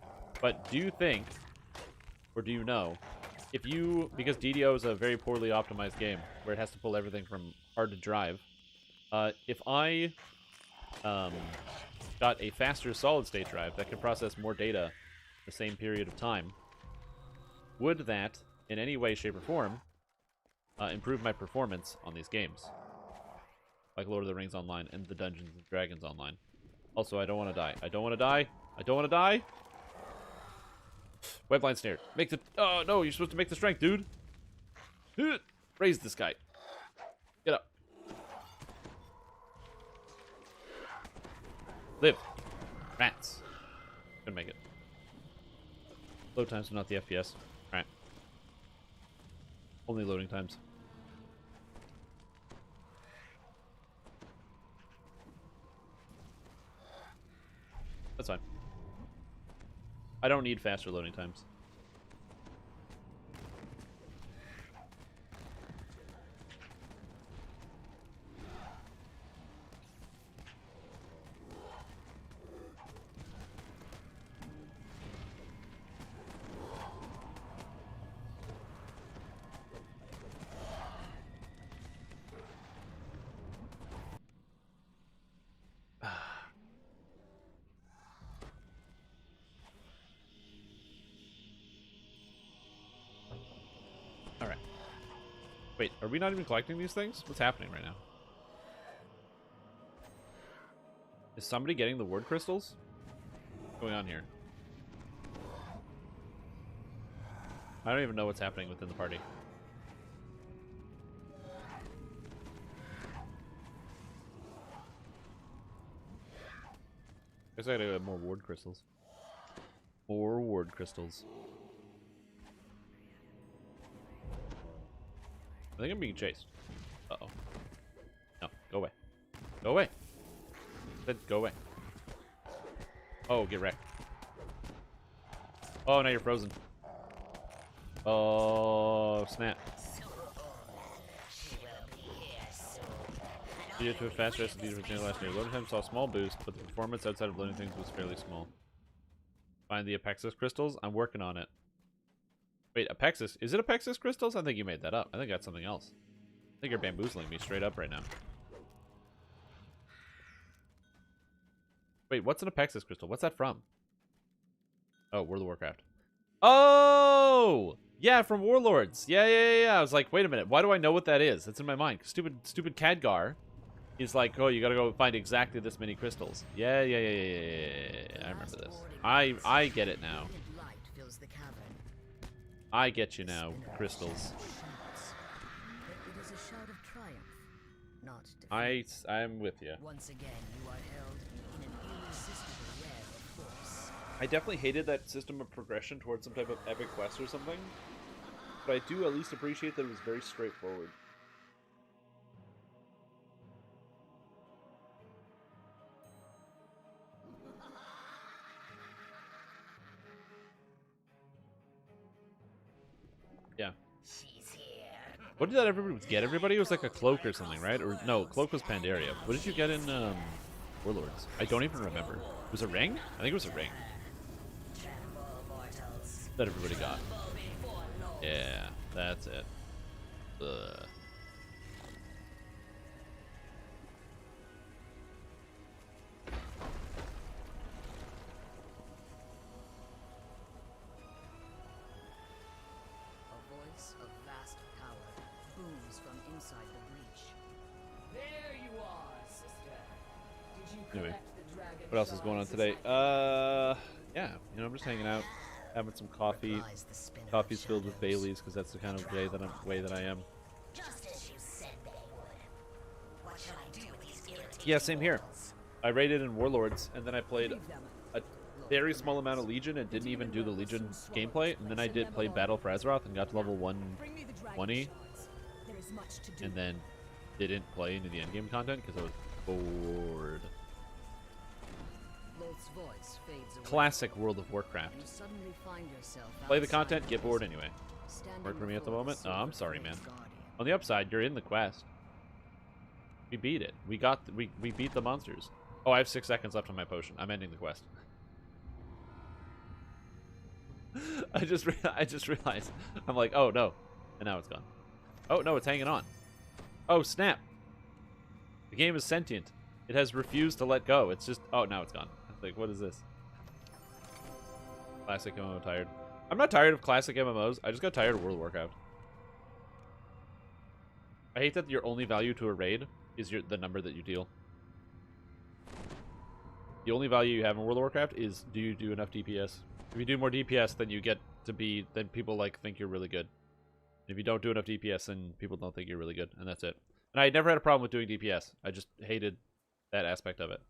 but do you think, or do you know, because DDO is a very poorly optimized game where it has to pull everything from hard to drive, if I got a faster solid state drive that could process more data the same period of time, would that in any way, shape, or form improve my performance on these games, like Lord of the Rings Online and the Dungeons and Dragons Online? Also, I don't want to die. I don't want to die. I don't want to die. Webline snare. Make the... Oh, no, you're supposed to make the strength, dude. Raise this guy. Get up. Live. Rats. Couldn't make it. Load times, but not the FPS. Alright. Only loading times. That's fine. I don't need faster loading times. Alright. Wait, are we not even collecting these things? What's happening right now? Is somebody getting the ward crystals? What's going on here? I don't even know what's happening within the party. Guess I gotta get more ward crystals. More ward crystals. I think I'm being chased. Uh-oh. No, go away. Go away. Said go away. Oh, get wrecked. Oh, now you're frozen. Oh, snap. Due to a faster SSD from last year, loading time saw a small boost, but the performance outside of loading things was fairly small. Find the Apexis crystals? I'm working on it. Wait, Apexis? Is it Apexis crystals? I think you made that up. I think that's something else. I think you're bamboozling me straight up right now. Wait, what's an Apexis crystal? What's that from? Oh, World of Warcraft. Oh! Yeah, from Warlords. Yeah. I was like, wait a minute. Why do I know what that is? It's in my mind. Stupid Khadgar is like, oh, you gotta go find exactly this many crystals. Yeah. I remember this. I get it now. I get you now, crystals. It is a shout of triumph, not defeat. I'm with you. Once again, you are held in an irresistible web of force. I definitely hated that system of progression towards some type of epic quest or something, but I do at least appreciate that it was very straightforward. Yeah. She's here. What did that everybody get? Everybody was like a cloak or something, right? Or no, cloak was Pandaria. What did you get in Warlords? I don't even remember. Was it a ring? I think it was a ring that everybody got. Yeah, that's it. Ugh. A voice of vast power booms from inside the breach. There you are, sister. Did you Anyway, collect the dragon what else is going on shards today? inside Yeah, I'm just hanging out, having some coffee. Replies the spinner of Coffee's filled with shadows. Baileys because that's the kind of way that I am. Just as you said they would. What shall I do with these irritating Yeah, same here. walls? I raided in Warlords, and then I played a very small amount of Legion and didn't even do the Legion gameplay. And then I did play Battle for Azeroth and got to level 120, and then didn't play any of the endgame content because I was bored. Lolth's voice fades away. Classic World of Warcraft. You suddenly find yourself Play the outside content, get bored anyway. standing Work for me at the before moment? Oh, I'm silver sorry, flamed man. guardian. On the upside, you're in the quest. We beat it. We beat the monsters. Oh, I have 6 seconds left on my potion. I'm ending the quest. I just realized. I'm like, oh no, and now it's gone. Oh no, it's hanging on. Oh snap! The game is sentient. It has refused to let go. It's just, oh, now it's gone. It's like, what is this? Classic MMO tired. I'm not tired of classic MMOs. I just got tired of World of Warcraft. I hate that your only value to a raid is the number that you deal. The only value you have in World of Warcraft is, do you do enough DPS? If you do more DPS, then you get to be, then people like think you're really good. If you don't do enough DPS, then people don't think you're really good, and that's it. And I never had a problem with doing DPS. I just hated that aspect of it.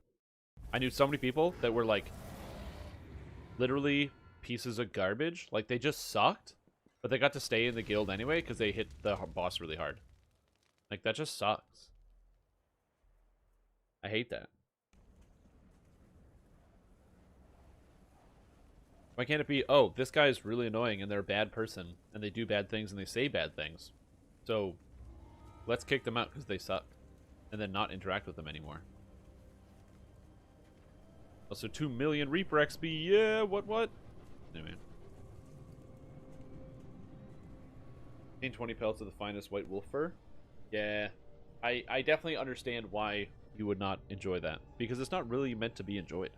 I knew so many people that were like literally pieces of garbage. Like they just sucked, but they got to stay in the guild anyway because they hit the boss really hard. Like that just sucks. I hate that. Why can't it be, oh, this guy's really annoying and they're a bad person and they do bad things and they say bad things. So let's kick them out because they suck and then not interact with them anymore. Also 2 million Reaper XP. Yeah, what? Anyway. 20 pelts of the finest white wolf fur. Yeah. I definitely understand why you would not enjoy that. Because it's not really meant to be enjoyed.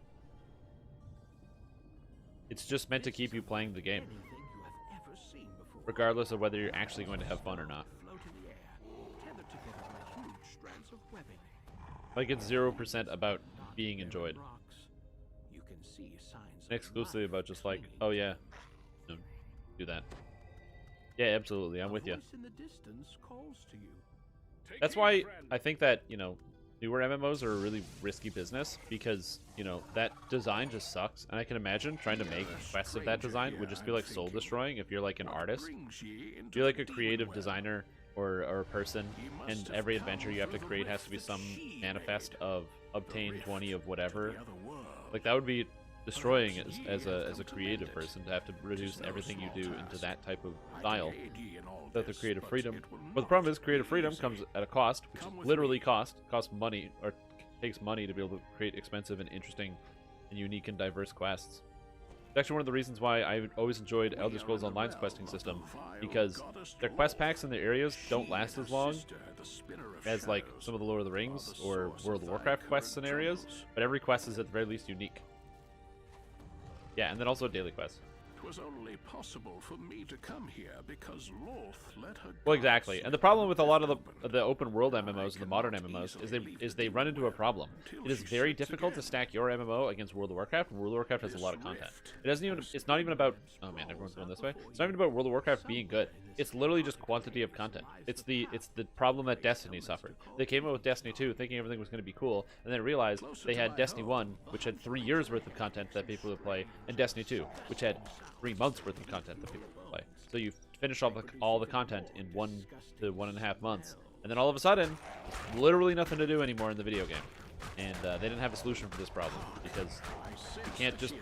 It's just meant to keep you playing the game. Regardless of whether you're actually going to have fun or not. Like it's 0% about being enjoyed. And exclusively about just like, oh yeah, do that. Yeah, absolutely, I'm with you. That's why I think that, newer MMOs are a really risky business because, that design just sucks. And I can imagine trying to make quests of that design would just be like soul destroying if you're like an artist. If you're like a creative designer or a person, and every adventure you have to create has to be some manifest of obtain 20 of whatever. Like that would be destroying as a creative person to have to reduce everything you do into that type of style. Without the creative freedom. But the problem is creative freedom comes at a cost, which is literally costs money, or takes money to be able to create expensive and interesting and unique and diverse quests. It's actually one of the reasons why I've always enjoyed Elder Scrolls Online's questing system, because their quest packs in their areas don't last as long as like some of the Lord of the Rings or World of Warcraft quest scenarios, but every quest is at the very least unique. Yeah, and then also daily quests. It was only possible for me to come here because Lorth let her. Well, exactly. And the problem with a lot of the open world MMOs and the modern MMOs is they run into a problem. It is very difficult to stack your MMO against World of Warcraft, and World of Warcraft has a lot of content. It's not even about, oh man, everyone's going this way. It's not even about World of Warcraft being good. It's literally just quantity of content. It's the problem that Destiny suffered. They came out with Destiny 2 thinking everything was going to be cool, and then realized they had Destiny 1, which had 3 years worth of content that people would play, and Destiny 2, which had 3 months worth of content that people would play. So you finish all the content in 1 to 1.5 months, and then all of a sudden, literally nothing to do anymore in the video game. And they didn't have a solution for this problem because you can't just,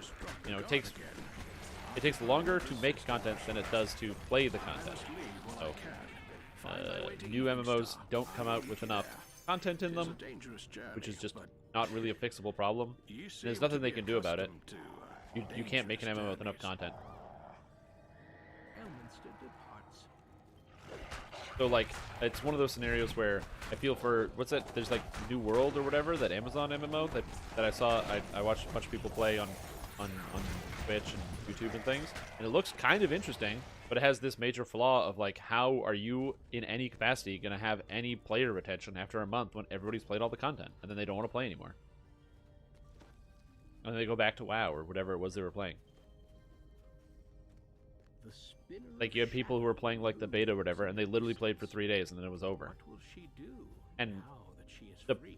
it takes longer to make content than it does to play the content. So new MMOs don't come out with enough content in them, which is just not really a fixable problem. There's nothing they can do about it. You can't make an MMO with enough content. So, like, it's one of those scenarios where I feel for, what's that, there's, like, New World or whatever, that Amazon MMO that I saw, I watched a bunch of people play on Twitch and YouTube and things, and it looks kind of interesting, but it has this major flaw of, like, how are you, in any capacity, going to have any player retention after a month when everybody's played all the content, and then they don't want to play anymore? And then they go back to WoW or whatever it was they were playing. Like, you had people who were playing, like, the beta or whatever, and they literally played for 3 days, and then it was over. And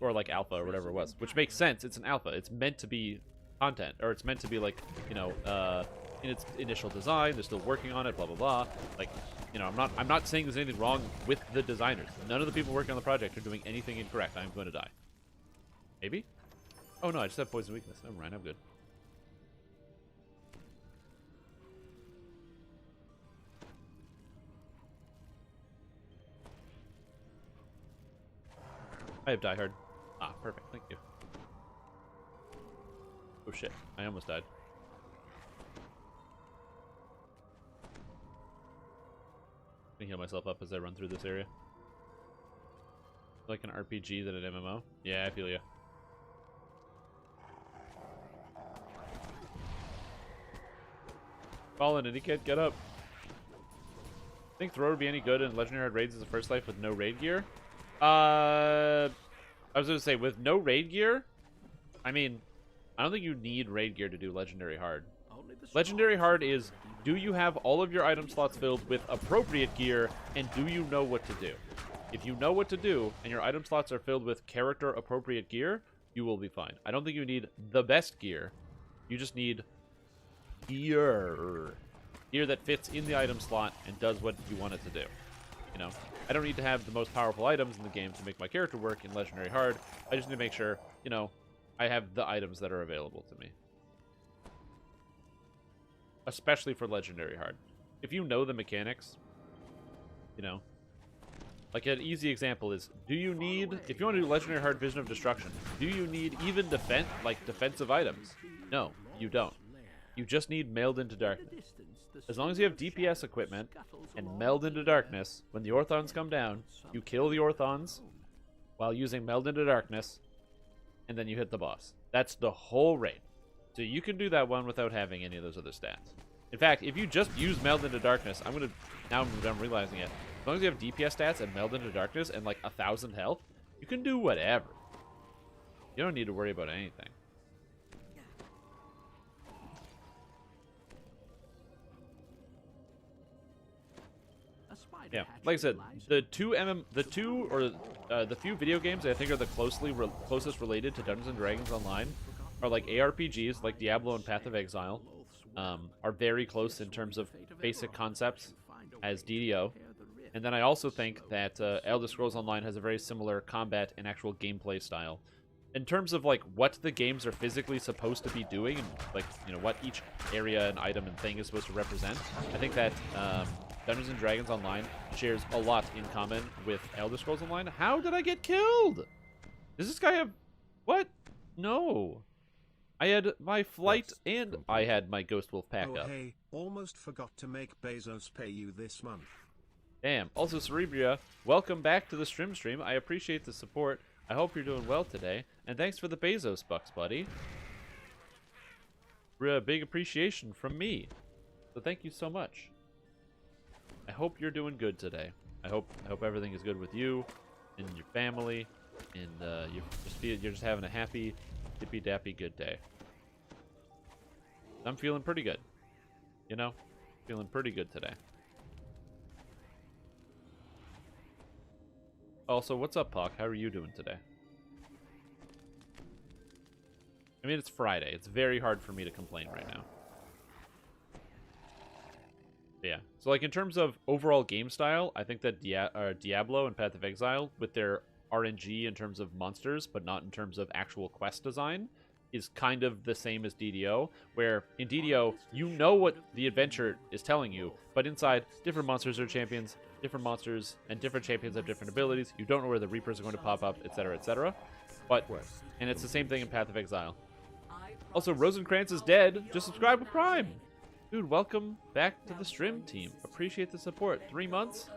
or, like, alpha or whatever it was. Which makes sense. It's an alpha. It's meant to be content. Or it's meant to be, like, in its initial design. They're still working on it, blah, blah, blah. Like, I'm not saying there's anything wrong with the designers. None of the people working on the project are doing anything incorrect. I'm going to die. Maybe? Oh, no, I just have poison weakness. Never mind, I'm good. I have Die Hard. Ah, perfect. Thank you. Oh shit. I almost died. Let me heal myself up as I run through this area. Like an RPG than an MMO. Yeah, I feel you. Fallen, any kid, get up. Think Thrower would be any good in Legendary Hard raids as a first life with no raid gear? I was going to say, with no raid gear, I mean, I don't think you need raid gear to do Legendary Hard. Legendary Hard is, do you have all of your item slots filled with appropriate gear, and do you know what to do? If you know what to do, and your item slots are filled with character-appropriate gear, you will be fine. I don't think you need the best gear. You just need gear. Gear that fits in the item slot and does what you want it to do. I don't need to have the most powerful items in the game to make my character work in Legendary Hard. I just need to make sure, I have the items that are available to me. especially for Legendary Hard. If you know the mechanics, you know, like an easy example is, do you need, if you want to do Legendary Hard Vision of Destruction, do you need even defensive items? No, you don't. You just need Meld into Darkness. As long as you have DPS equipment and Meld into Darkness, when the Orthons come down, you kill the Orthons while using Meld into Darkness, and then you hit the boss. That's the whole raid. So you can do that one without having any of those other stats. In fact, if you just use Meld into Darkness, I'm realizing it. As long as you have DPS stats and Meld into Darkness and like 1,000 health, you can do whatever. You don't need to worry about anything. Yeah, like I said, the few video games I think are the closest related to Dungeons and Dragons Online are like ARPGs, like Diablo and Path of Exile, are very close in terms of basic concepts as DDO. And then I also think that Elder Scrolls Online has a very similar combat and actual gameplay style. In terms of like what the games are physically supposed to be doing, and like, you know, what each area and item and thing is supposed to represent, I think that Dungeons and Dragons Online shares a lot in common with Elder Scrolls Online. How did I get killed? Does this guy have... What? No. I had my flight and I had my Ghost Wolf pack up. Hey, almost forgot to make Bezos pay you this month. Damn. Also, Cerebria, welcome back to the stream. I appreciate the support. I hope you're doing well today. And thanks for the Bezos bucks, buddy. Big appreciation from me. So thank you so much. I hope you're doing good today. I hope everything is good with you and your family, and you're just having a happy, dippy dappy good day. I'm feeling pretty good. You know, feeling pretty good today. Also, what's up, Puck? How are you doing today? I mean, it's Friday. It's very hard for me to complain right now. Yeah. So, like, in terms of overall game style, I think that Diablo and Path of Exile, with their RNG in terms of monsters, but not in terms of actual quest design, is kind of the same as DDO, where in DDO, you know what the adventure is telling you, but inside, different monsters are champions, different monsters, and different champions have different abilities. You don't know where the Reapers are going to pop up, etc., etc. And it's the same thing in Path of Exile. Also, Rosencrantz is dead. Just subscribe with Prime. Dude, welcome back to the stream team. Appreciate the support. 3 months?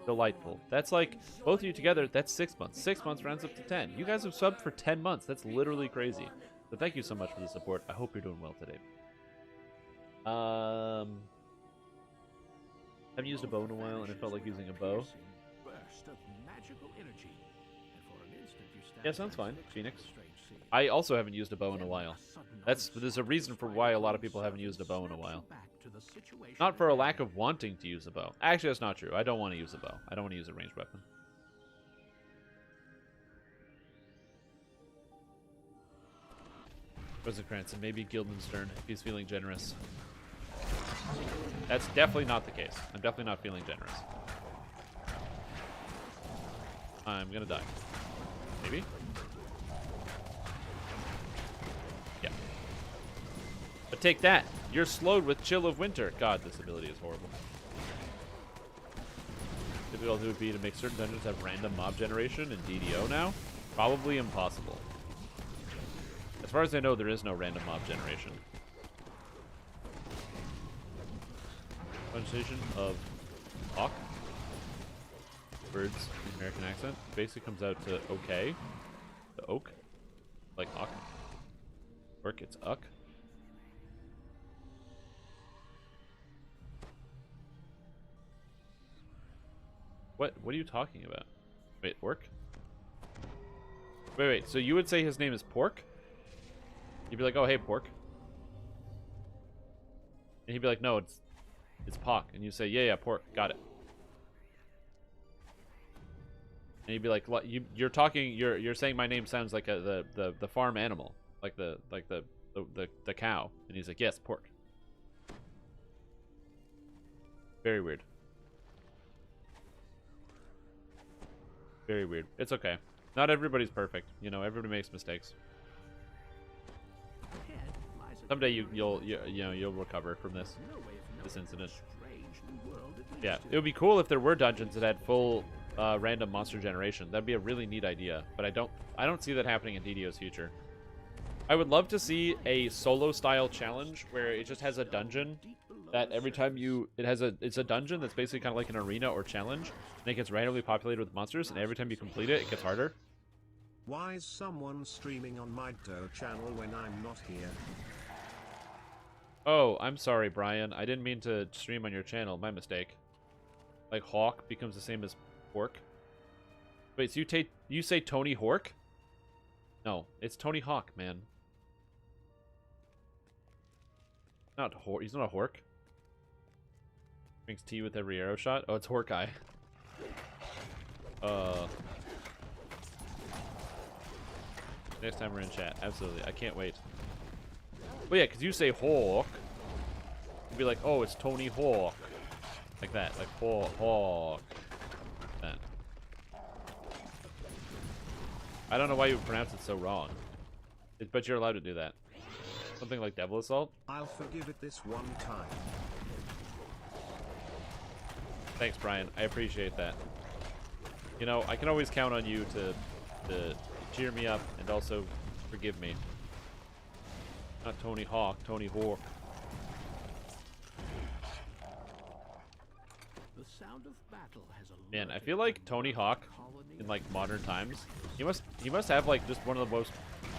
Delightful. That's like, both of you together, that's 6 months. 6 months rounds up to 10. You guys have subbed for 10 months. That's literally crazy. So thank you so much for the support. I hope you're doing well today. Haven't used a bow in a while, and I felt like using a bow. Yeah, sounds fine, Phoenix. I also haven't used a bow in a while. There's a reason for why a lot of people haven't used a bow in a while. Not for a lack of wanting to use a bow. Actually, that's not true. I don't want to use a bow. I don't want to use a ranged weapon. Rosencrantz, and maybe Guildenstern if he's feeling generous. That's definitely not the case. I'm definitely not feeling generous. I'm gonna die. Maybe? Yeah. But take that! You're slowed with Chill of Winter! God, this ability is horrible. Difficult it would be to make certain dungeons have random mob generation in DDO now? Probably impossible. As far as I know, there is no random mob generation. Pronunciation of hawk. Birds in American accent. Basically comes out to okay. The oak. Like hawk. Orc, it's uck. What are you talking about? Wait, orc? Wait, so you would say his name is Pork? You'd be like, oh, hey, Pork. And he'd be like, no, it's Pock. And you say, yeah, Pork, got it. And he'd be like, you're saying my name sounds like the farm animal, like the cow. And he's like, yes, Pork. Very weird. Very weird. It's okay. Not everybody's perfect. You know, everybody makes mistakes. Ahead lies Someday you'll recover from this incident. Yeah, it would be cool if there were dungeons that had full random monster generation. That'd be a really neat idea, but I don't see that happening in DDO's future. I would love to see a solo style challenge where it just has a dungeon that every time it's a dungeon that's basically kind of like an arena or challenge, and it gets randomly populated with monsters, and every time you complete it, it gets harder. Why is someone streaming on my channel when I'm not here? Oh, I'm sorry, Brian. I didn't mean to stream on your channel. My mistake. Like Hawk becomes the same as Hork. Wait, so you say Tony Hawk? No, it's Tony Hawk, man. Not Hork. He's not a Hork. Drinks tea with every arrow shot. Oh, it's Hawkeye. Next time we're in chat, absolutely. I can't wait. Well, yeah, because you say Hawk, you'd be like, oh, it's Tony Hawk, like that, like Hawk. That. I don't know why you would pronounce it so wrong, but you're allowed to do that. Something like Devil Assault. I'll forgive it this one time. Thanks, Brian. I appreciate that. You know, I can always count on you to cheer me up and also forgive me. Not Tony Hawk, Tony Hawk. The sound of battle has a Man, I feel like Tony Hawk in like modern times, he must have like just one of the most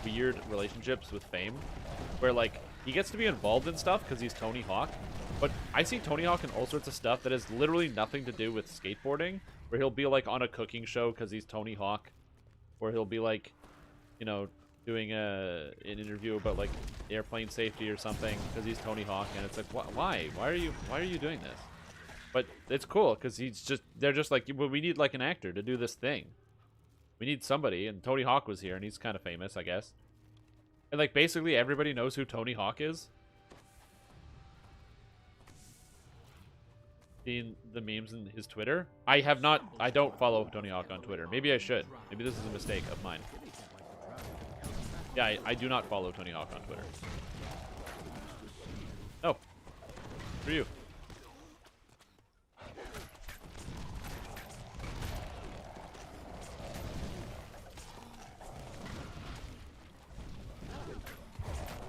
weird relationships with fame, where like he gets to be involved in stuff because he's Tony Hawk, but I see Tony Hawk in all sorts of stuff that has literally nothing to do with skateboarding, where he'll be like on a cooking show because he's Tony Hawk, or he'll be like, you know, doing an interview about like airplane safety or something because he's Tony Hawk, and it's like, why are you doing this? But it's cool because they're just like, well, we need like an actor to do this thing. We need somebody, and Tony Hawk was here, and he's kind of famous, I guess. And like basically everybody knows who Tony Hawk is. Seen the memes in his Twitter? I don't follow Tony Hawk on Twitter. Maybe I should. Maybe this is a mistake of mine. Yeah, I do not follow Tony Hawk on Twitter. No. For you.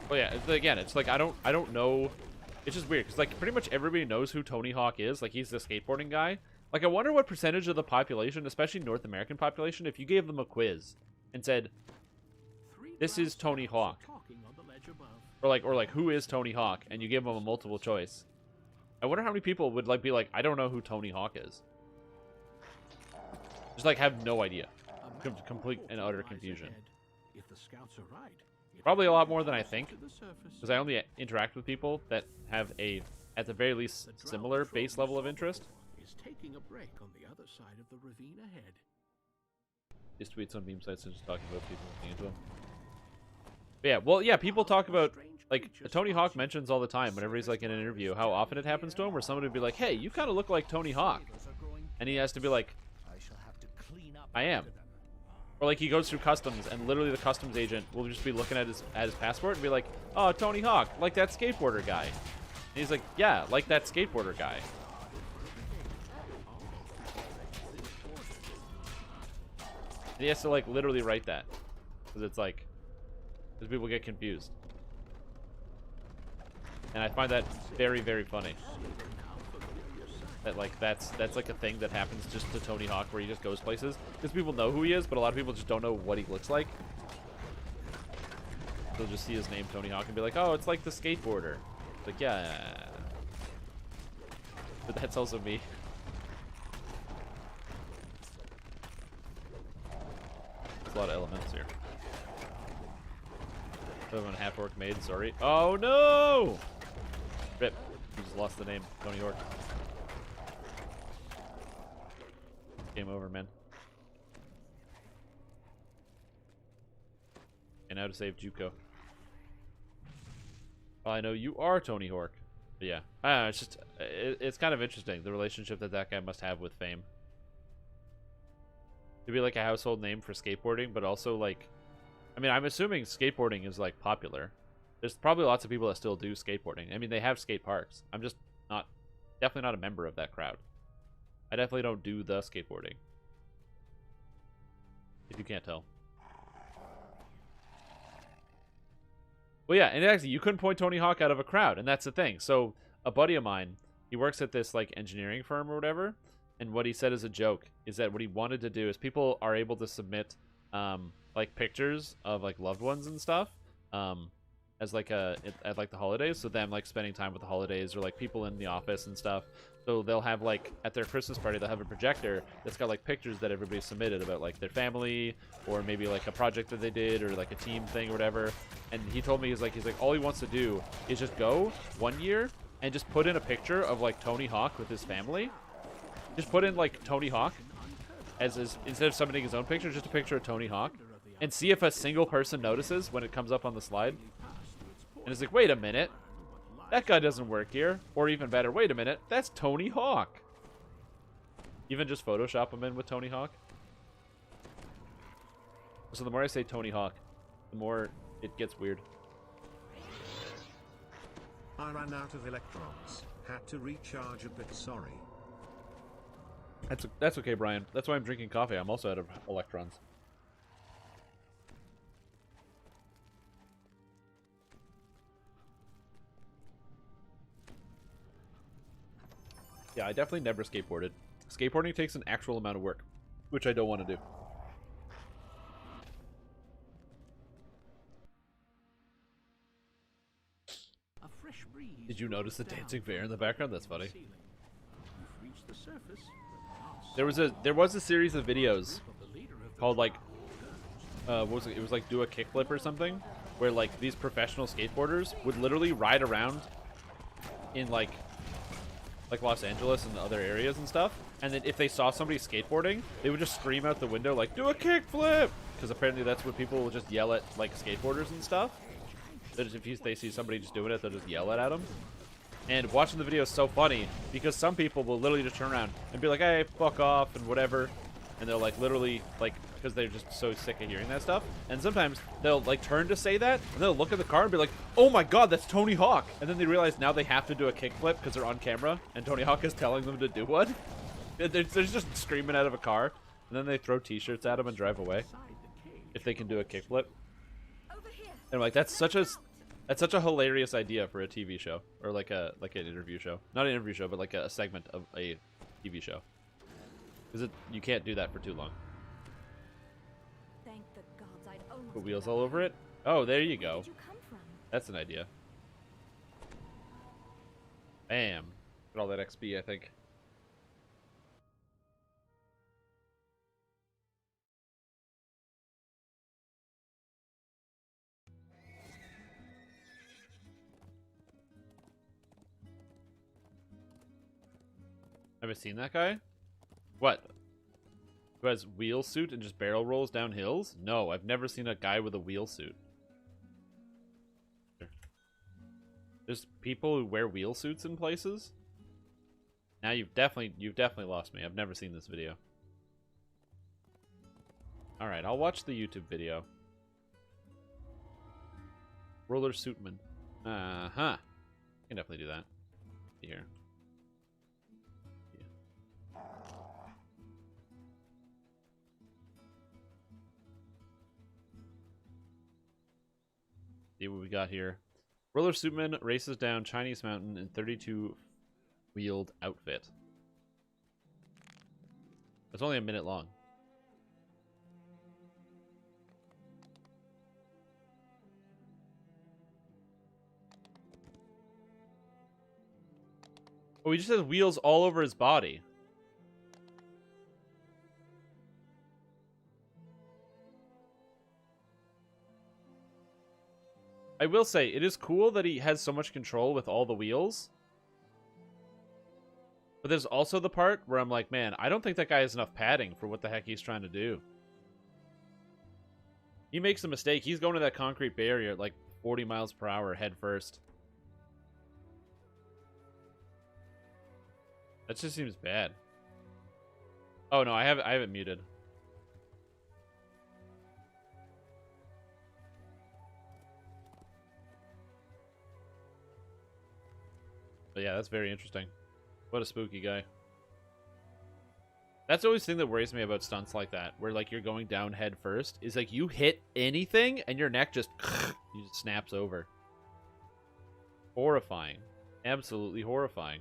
Well, yeah, it's like I don't know. It's just weird because like pretty much everybody knows who Tony Hawk is. Like he's the skateboarding guy. Like I wonder what percentage of the population, especially North American population, if you gave them a quiz and said, "This is Tony Hawk," or like who is Tony Hawk, and you give them a multiple choice. I wonder how many people would like be like, I don't know who Tony Hawk is. Just like have no idea. Complete and utter confusion. If the scouts are right, probably a lot more than I think, because I only interact with people that have at the very least, similar base level of interest. Is taking a break on the other side of the ravine ahead. His tweets on meme sites and just talking about people looking into him. But yeah, well, yeah, people talk about, like, Tony Hawk mentions all the time whenever he's, like, in an interview, how often it happens to him, where somebody would be like, hey, you kind of look like Tony Hawk. And he has to be like, I am. Or like he goes through customs, and literally the customs agent will just be looking at his passport and be like, "Oh, Tony Hawk, like that skateboarder guy." And he's like, "Yeah, like that skateboarder guy." And he has to like literally write that because it's like, because people get confused, and I find that very, very funny. That like that's like a thing that happens just to Tony Hawk, where he just goes places because people know who he is, but a lot of people just don't know what he looks like. They'll just see his name, Tony Hawk, and be like, "Oh, it's like the skateboarder." It's like, yeah, but that's also me. There's a lot of elements here. I'm half orc maid. Sorry. Oh no! Rip. You just lost the name, Tony Hawk. Game over, man. And now to save Juco. Well, I know you are Tony Hawk. But yeah. I don't know, it's just, it's kind of interesting, the relationship that guy must have with fame. To be like a household name for skateboarding, but also like, I mean, I'm assuming skateboarding is like popular. There's probably lots of people that still do skateboarding. I mean, they have skate parks. I'm just definitely not a member of that crowd. I definitely don't do the skateboarding. If you can't tell. Well, yeah, and actually, you couldn't point Tony Hawk out of a crowd, and that's the thing. So, a buddy of mine, he works at this, like, engineering firm or whatever, and what he said as a joke is that what he wanted to do is people are able to submit, like, pictures of, like, loved ones and stuff, as, like, at, like, the holidays, so them, like, spending time with the holidays, or, like, people in the office and stuff. So they'll have, like, at their Christmas party, they'll have a projector that's got, like, pictures that everybody submitted about, like, their family, or maybe, like, a project that they did, or, like, a team thing or whatever. And he told me, he's like, all he wants to do is just go one year and just put in a picture of, like, Tony Hawk with his family. Just put in, like, Tony Hawk as his, instead of submitting his own picture, just a picture of Tony Hawk, and see if a single person notices when it comes up on the slide. And it's like, wait a minute. That guy doesn't work here. Or even better, wait a minute. That's Tony Hawk. Even just Photoshop him in with Tony Hawk. So the more I say Tony Hawk, the more it gets weird. I ran out of electrons. Had to recharge a bit, sorry. That's okay, Brian. That's why I'm drinking coffee. I'm also out of electrons. Yeah, I definitely never skateboarded. Skateboarding takes an actual amount of work, which I don't want to do. A fresh breeze Did you notice the dancing bear in the background? That's funny. You've reached the surface, There was a series of videos called, like, what was it? It was like do a kickflip or something, where, like, these professional skateboarders would literally ride around in, like Los Angeles and other areas and stuff, and then if they saw somebody skateboarding, they would just scream out the window like, do a kickflip, because apparently that's what people will just yell at, like, skateboarders and stuff. If they see somebody just doing it, they'll just yell it at them. And watching the video is so funny, because some people will literally just turn around and be like, hey, fuck off, and whatever, and they'll, like, literally, like, because they're just so sick of hearing that stuff. And sometimes they'll, like, turn to say that, and they'll look at the car and be like, oh my god, that's Tony Hawk. And then they realize now they have to do a kickflip because they're on camera, and Tony Hawk is telling them to do one. They're just screaming out of a car, and then they throw t-shirts at them and drive away if they can do a kickflip. And I'm like, that's such a hilarious idea for a TV show, or like an interview show. Not an interview show, but like a segment of a TV show. Because you can't do that for too long. Thank the gods I'd almost Put wheels all over it? Oh, there you go. Where did you come from? That's an idea. Bam. Got all that XP, I think. Ever seen that guy? What? Who has wheel suit and just barrel rolls down hills? No, I've never seen a guy with a wheel suit. There's people who wear wheel suits in places? Now you've definitely lost me. I've never seen this video. Alright, I'll watch the YouTube video. Roller Suitman. Uh-huh. Can definitely do that. Here. See what we got here. Roller Suitman races down Chinese mountain in 32-wheeled outfit. It's only a minute long. Oh, he just has wheels all over his body. I will say, it is cool that he has so much control with all the wheels. But there's also the part where I'm like, man, I don't think that guy has enough padding for what the heck he's trying to do. He makes a mistake. He's going to that concrete barrier at like 40 miles per hour head first. That just seems bad. Oh no, I have it muted. But yeah, that's very interesting. What a spooky guy. That's always the thing that worries me about stunts like that, where like you're going down head first, is like you hit anything and your neck just snaps over. Horrifying. Absolutely horrifying.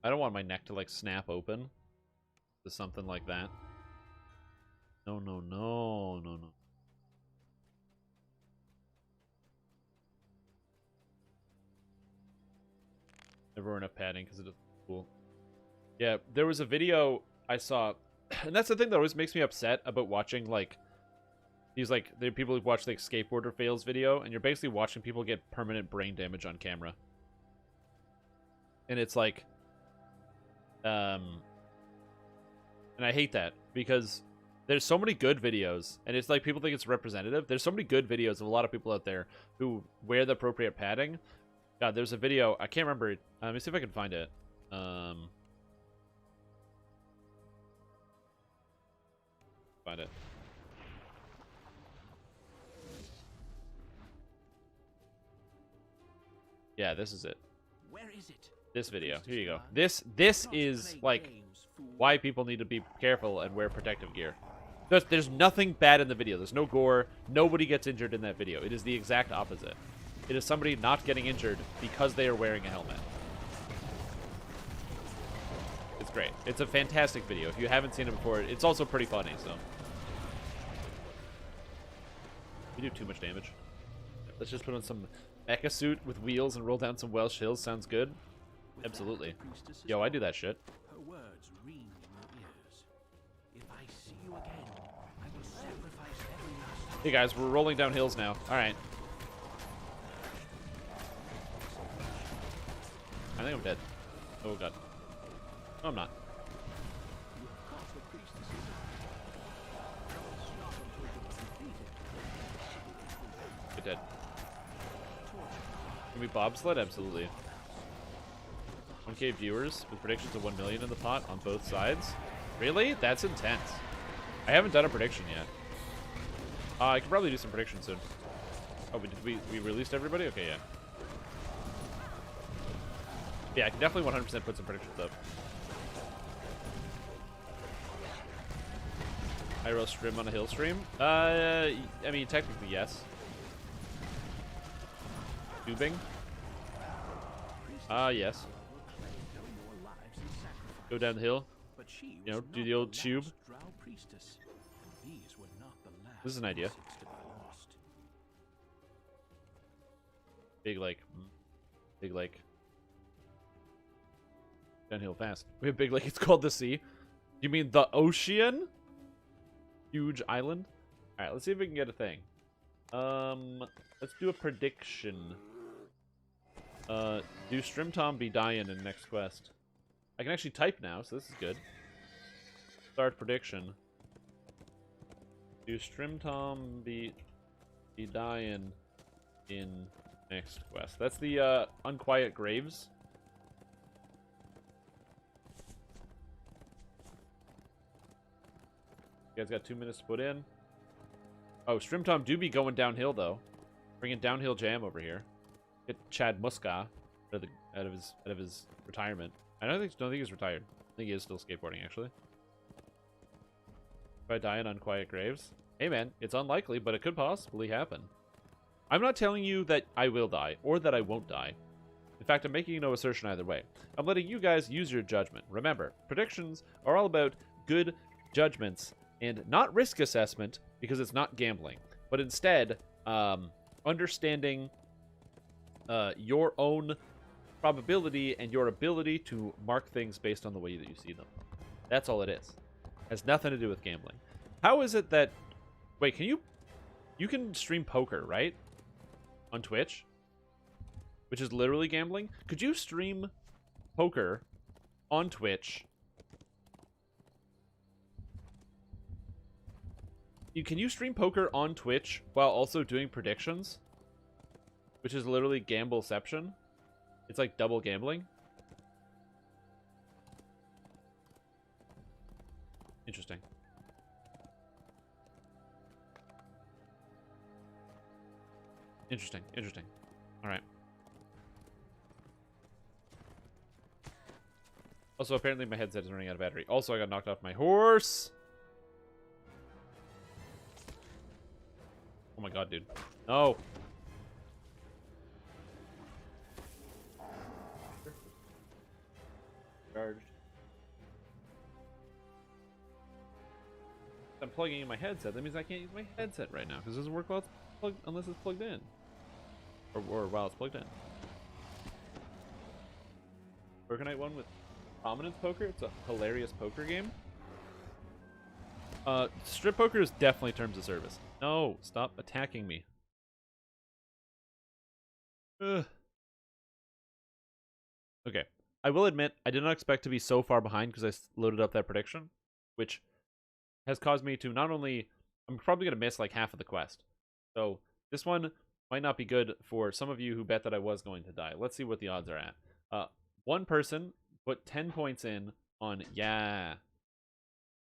I don't want my neck to like snap open to something like that. No, no, no, no, no. Never enough padding because it is cool. Yeah, there was a video I saw, and that's the thing that always makes me upset about watching like these like the people who watch like skateboarder fails video, and you're basically watching people get permanent brain damage on camera. And it's like, and I hate that because there's so many good videos, and it's like people think it's representative. There's so many good videos of a lot of people out there who wear the appropriate padding. God, there's a video, I can't remember. Let me see if I can find it. Find it. Yeah, this is it. Where is it? This video. Here you go. This is like why people need to be careful and wear protective gear. There's nothing bad in the video. There's no gore. Nobody gets injured in that video. It is the exact opposite. It is somebody not getting injured because they are wearing a helmet. It's great. It's a fantastic video. If you haven't seen it before, it's also pretty funny, so. We do too much damage. Let's just put on some mecha suit with wheels and roll down some Welsh hills. Sounds good. Absolutely. Yo, I do that shit. Her words ring in your ears. If I see you again, I will sacrifice every last. Hey guys, we're rolling down hills now. Alright. I think I'm dead. Oh god. No, I'm not. Get dead. Can we bobsled? Absolutely. 1K viewers with predictions of 1 million in the pot on both sides. Really? That's intense. I haven't done a prediction yet. I could probably do some predictions soon. Oh, we released everybody? Okay, yeah. Yeah, I can definitely 100% put some predictions up. IRL stream on a hill stream? I mean, technically, yes. Tubing? Yes. Go down the hill. You know, do the old tube. This is an idea. Big lake. Big lake. Downhill fast. We have big lake. It's called the sea. You mean the ocean? Huge island? Alright, let's see if we can get a thing. Let's do a prediction. Do Strimtom be dying in next quest? I can actually type now, so this is good. Start prediction. Do Strimtom be dying in next quest? That's the Unquiet Graves. You guys got 2 minutes to put in. Oh, Strimtom do be going downhill though. Bringing downhill jam over here. Get Chad Muska out of his retirement. I don't think he's retired. I think he is still skateboarding actually. If I die in Unquiet Graves, hey man, it's unlikely, but it could possibly happen. I'm not telling you that I will die or that I won't die. In fact, I'm making no assertion either way. I'm letting you guys use your judgment. Remember, predictions are all about good judgments and not risk assessment, because it's not gambling, but instead understanding your own probability and your ability to mark things based on the way that you see them. That's all it is. Has nothing to do with gambling. How is it that... Wait, can you can stream poker, right? On Twitch? Which is literally gambling? Could you stream poker on Twitch? Can you stream poker on Twitch while also doing predictions? Which is literally gambleception. It's like double gambling. Interesting. Interesting. Interesting. All right. Also, apparently my headset is running out of battery. Also, I got knocked off my horse. Oh my god, dude. No. Charged. I'm plugging in my headset. That means I can't use my headset right now because it doesn't work while it's plugged, unless it's plugged in, or while it's plugged in. Burger won with Prominence Poker. It's a hilarious poker game. Strip poker is definitely terms of service. No, stop attacking me. Ugh. Okay, I will admit I did not expect to be so far behind because I loaded up that prediction, which has caused me to not only... I'm probably going to miss like half of the quest. So this one might not be good for some of you who bet that I was going to die. Let's see what the odds are at. One person put 10 points in on yeah.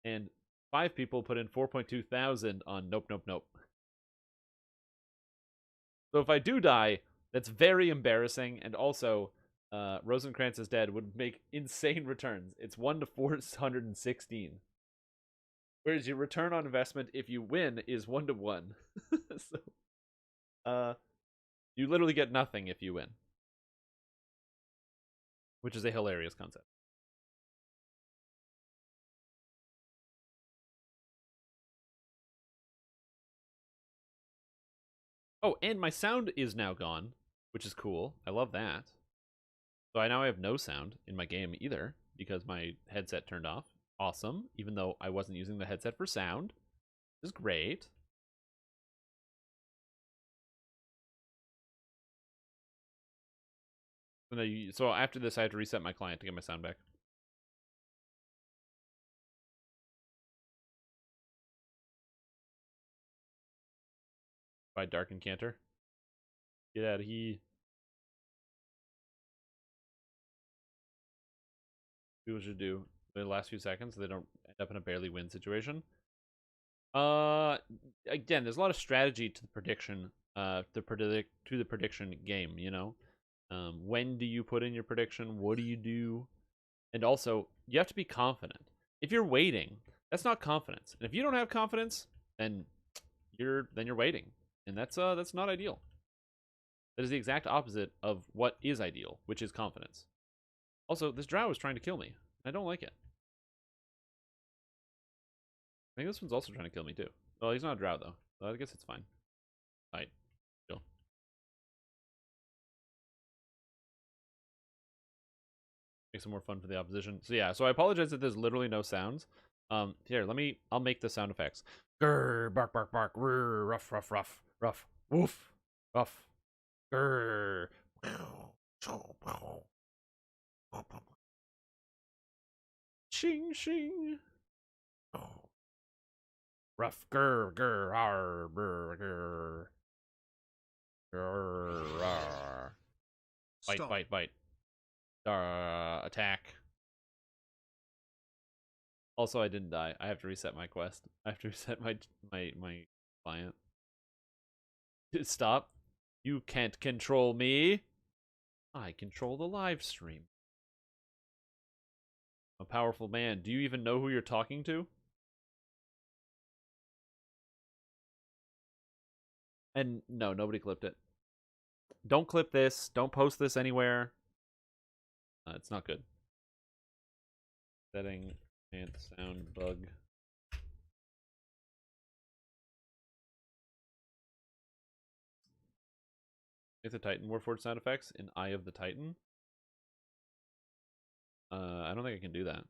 And 5 people put in 4.2 thousand on nope, nope, nope. So if I do die, that's very embarrassing. And also, Rosencrantz is Dead would make insane returns. It's 1 to 416. Whereas your return on investment, if you win, is 1 to 1. So, you literally get nothing if you win. Which is a hilarious concept. Oh, and my sound is now gone, which is cool. I love that. So I now have no sound in my game either, because my headset turned off. Awesome, even though I wasn't using the headset for sound. This is great. So after this, I have to reset my client to get my sound back. By Dark Encanter. Get out of here. People should do the last few seconds so they don't end up in a barely win situation. Again, there's a lot of strategy to the prediction, to the prediction game, you know? When do you put in your prediction? What do you do? And also, you have to be confident. If you're waiting, that's not confidence. And if you don't have confidence, then you're waiting. And that's not ideal. That is the exact opposite of what is ideal, which is confidence. Also, this drow is trying to kill me. I don't like it. I think this one's also trying to kill me too. Well, he's not a drow though. So I guess it's fine. Alright. Chill. Make some more fun for the opposition. So yeah, so I apologize that there's literally no sounds. Here, I'll make the sound effects. Grr, bark, bark, bark, rrr, ruff, ruff, ruff, ruff, woof, ruff, grr. Shing, shing. Ruff, grr, grr, arr, brr, grr. Grr, arr. Bite, Stop. bite, bite. Attack. Also, I didn't die. I have to reset my quest. I have to reset my client. Stop. You can't control me. I control the live stream. A powerful man. Do you even know who you're talking to? And no, nobody clipped it. Don't clip this. Don't post this anywhere. It's not good. Setting and sound bug. Make the Titan Warforged sound effects in Eye of the Titan. I don't think I can do that.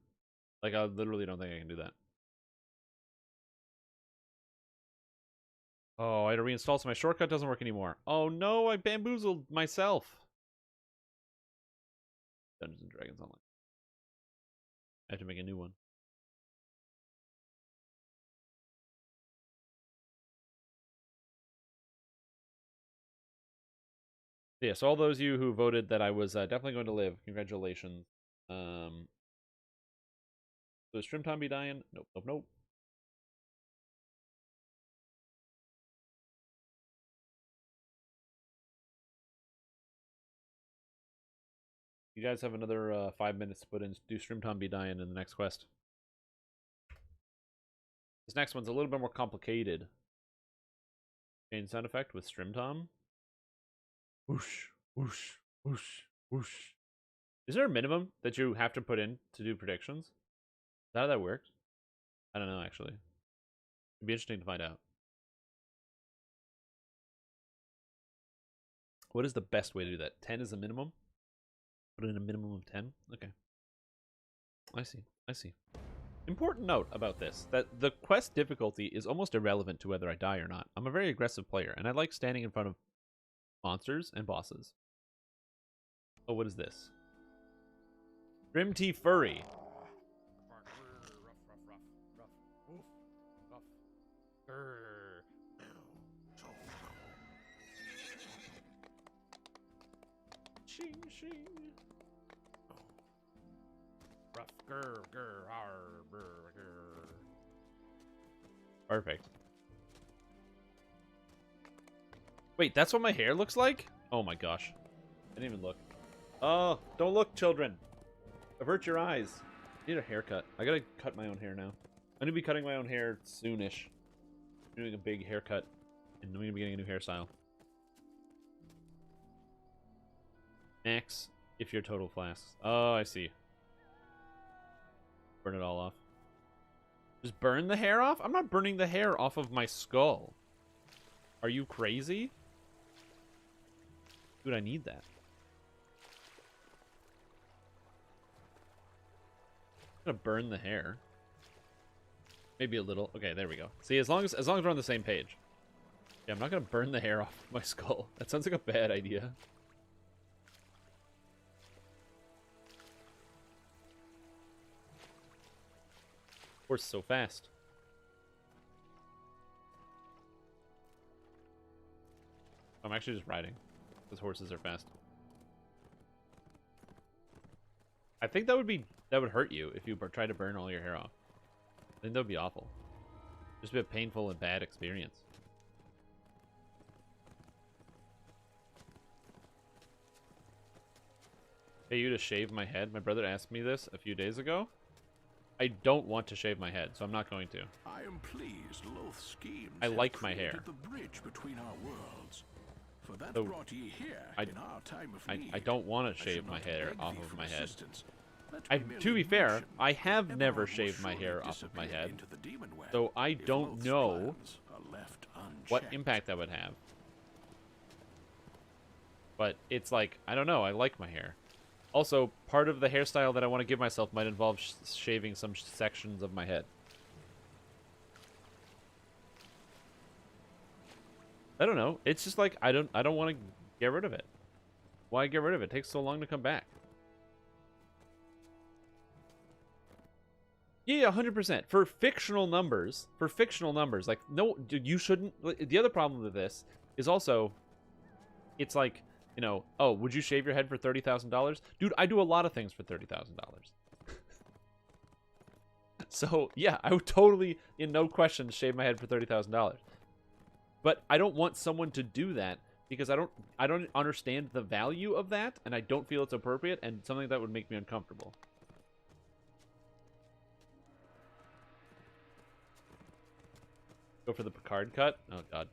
Like, I literally don't think I can do that. Oh, I had to reinstall, so my shortcut doesn't work anymore. Oh no, I bamboozled myself. Dungeons and Dragons Online. I have to make a new one. Yeah, so all those of you who voted that I was definitely going to live, congratulations. So is Trim Tom be dying? Nope, nope, nope. You guys have another 5 minutes to put in. Do Stream Tom be dying in the next quest. This next one's a little bit more complicated. Chain sound effect with Stream Tom. Whoosh, whoosh, whoosh, whoosh. Is there a minimum that you have to put in to do predictions? Is that how that works? I don't know, actually. It'd be interesting to find out. What is the best way to do that? 10 is the minimum? Put in a minimum of 10? Okay. I see. I see. Important note about this, that the quest difficulty is almost irrelevant to whether I die or not. I'm a very aggressive player, and I like standing in front of monsters and bosses. Oh, what is this? Grim Tea Furry. Shing, shing. Rough, grr, grr, arr, brr, grr. Perfect. Wait, that's what my hair looks like? Oh my gosh. I didn't even look. Oh, don't look, children. Avert your eyes. I need a haircut. I gotta cut my own hair now. I'm gonna be cutting my own hair soonish. I'm doing a big haircut. And I'm gonna be getting a new hairstyle. Max, if you're total flasks. Oh, I see. Burn it all off. Just burn the hair off? I'm not burning the hair off of my skull. Are you crazy? Dude, I need that. I'm gonna burn the hair. Maybe a little. Okay, there we go. See, as long as we're on the same page. Yeah, I'm not gonna burn the hair off my skull. That sounds like a bad idea. Horse so fast. I'm actually just riding, because horses are fast. I think that would hurt you if you try to burn all your hair off. I think that would be awful. Just be a painful and bad experience. Pay you to shave my head? My brother asked me this a few days ago. I don't want to shave my head, so I'm not going to. I am pleased Loth schemes I like my hair. the bridge between our worlds. For that So, brought ye here in our time of I need. don't want to I shave should my not hair beg off thee of for my head. assistance. Let me To be merely fair, mention I have Eberron never will shaved my surely hair off of my disappear head. into the demon web So I if don't Loth's know plans are left what unchecked. impact that would have. But it's like, I don't know, I like my hair. Also, part of the hairstyle that I want to give myself might involve shaving some sections of my head. I don't know. It's just like I don't want to get rid of it. Why get rid of it? It takes so long to come back. Yeah, 100%. For fictional numbers, like, no, dude, you shouldn't. The other problem with this is also, it's like, you know, oh, would you shave your head for $30,000? Dude, I do a lot of things for $30,000. So, yeah, I would totally, in no question, shave my head for $30,000. But I don't want someone to do that because I don't understand the value of that, and I don't feel it's appropriate, and something that would make me uncomfortable. Go for the Picard cut? Oh god.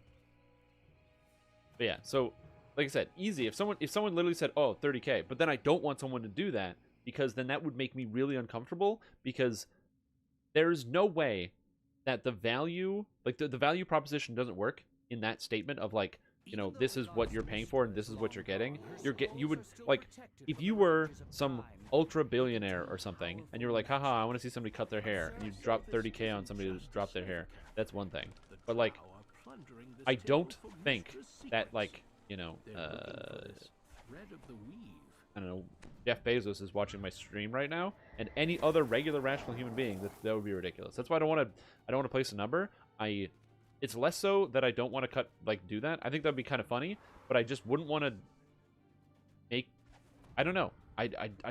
But yeah, so like I said, easy. If someone literally said, "Oh, 30K," but then I don't want someone to do that because then that would make me really uncomfortable because there's no way that the value, like the value proposition doesn't work in that statement of like, you know, this is what you're paying for and this is what you're getting. You would like if you were some ultra billionaire or something and you were like, haha, I want to see somebody cut their hair, and you drop 30K on somebody to drop their hair. That's one thing. But like, I don't think that like, you know, I don't know, Jeff Bezos is watching my stream right now, and any other regular rational human being, that would be ridiculous. That's why I don't want to place a number. It's less so that I don't want to do that. I think that'd be kind of funny, but I just wouldn't want to make, I don't know. I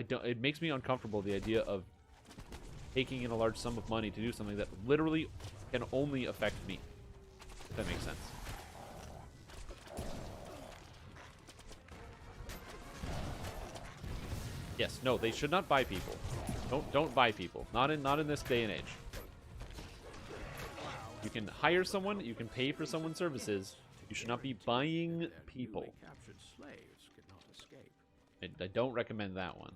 don't, it makes me uncomfortable, the idea of taking in a large sum of money to do something that literally can only affect me, if that makes sense. Yes, no, they should not buy people. Don't buy people. Not in this day and age. You can hire someone, you can pay for someone's services. You should not be buying people. Captured slaves could not escape. I don't recommend that one.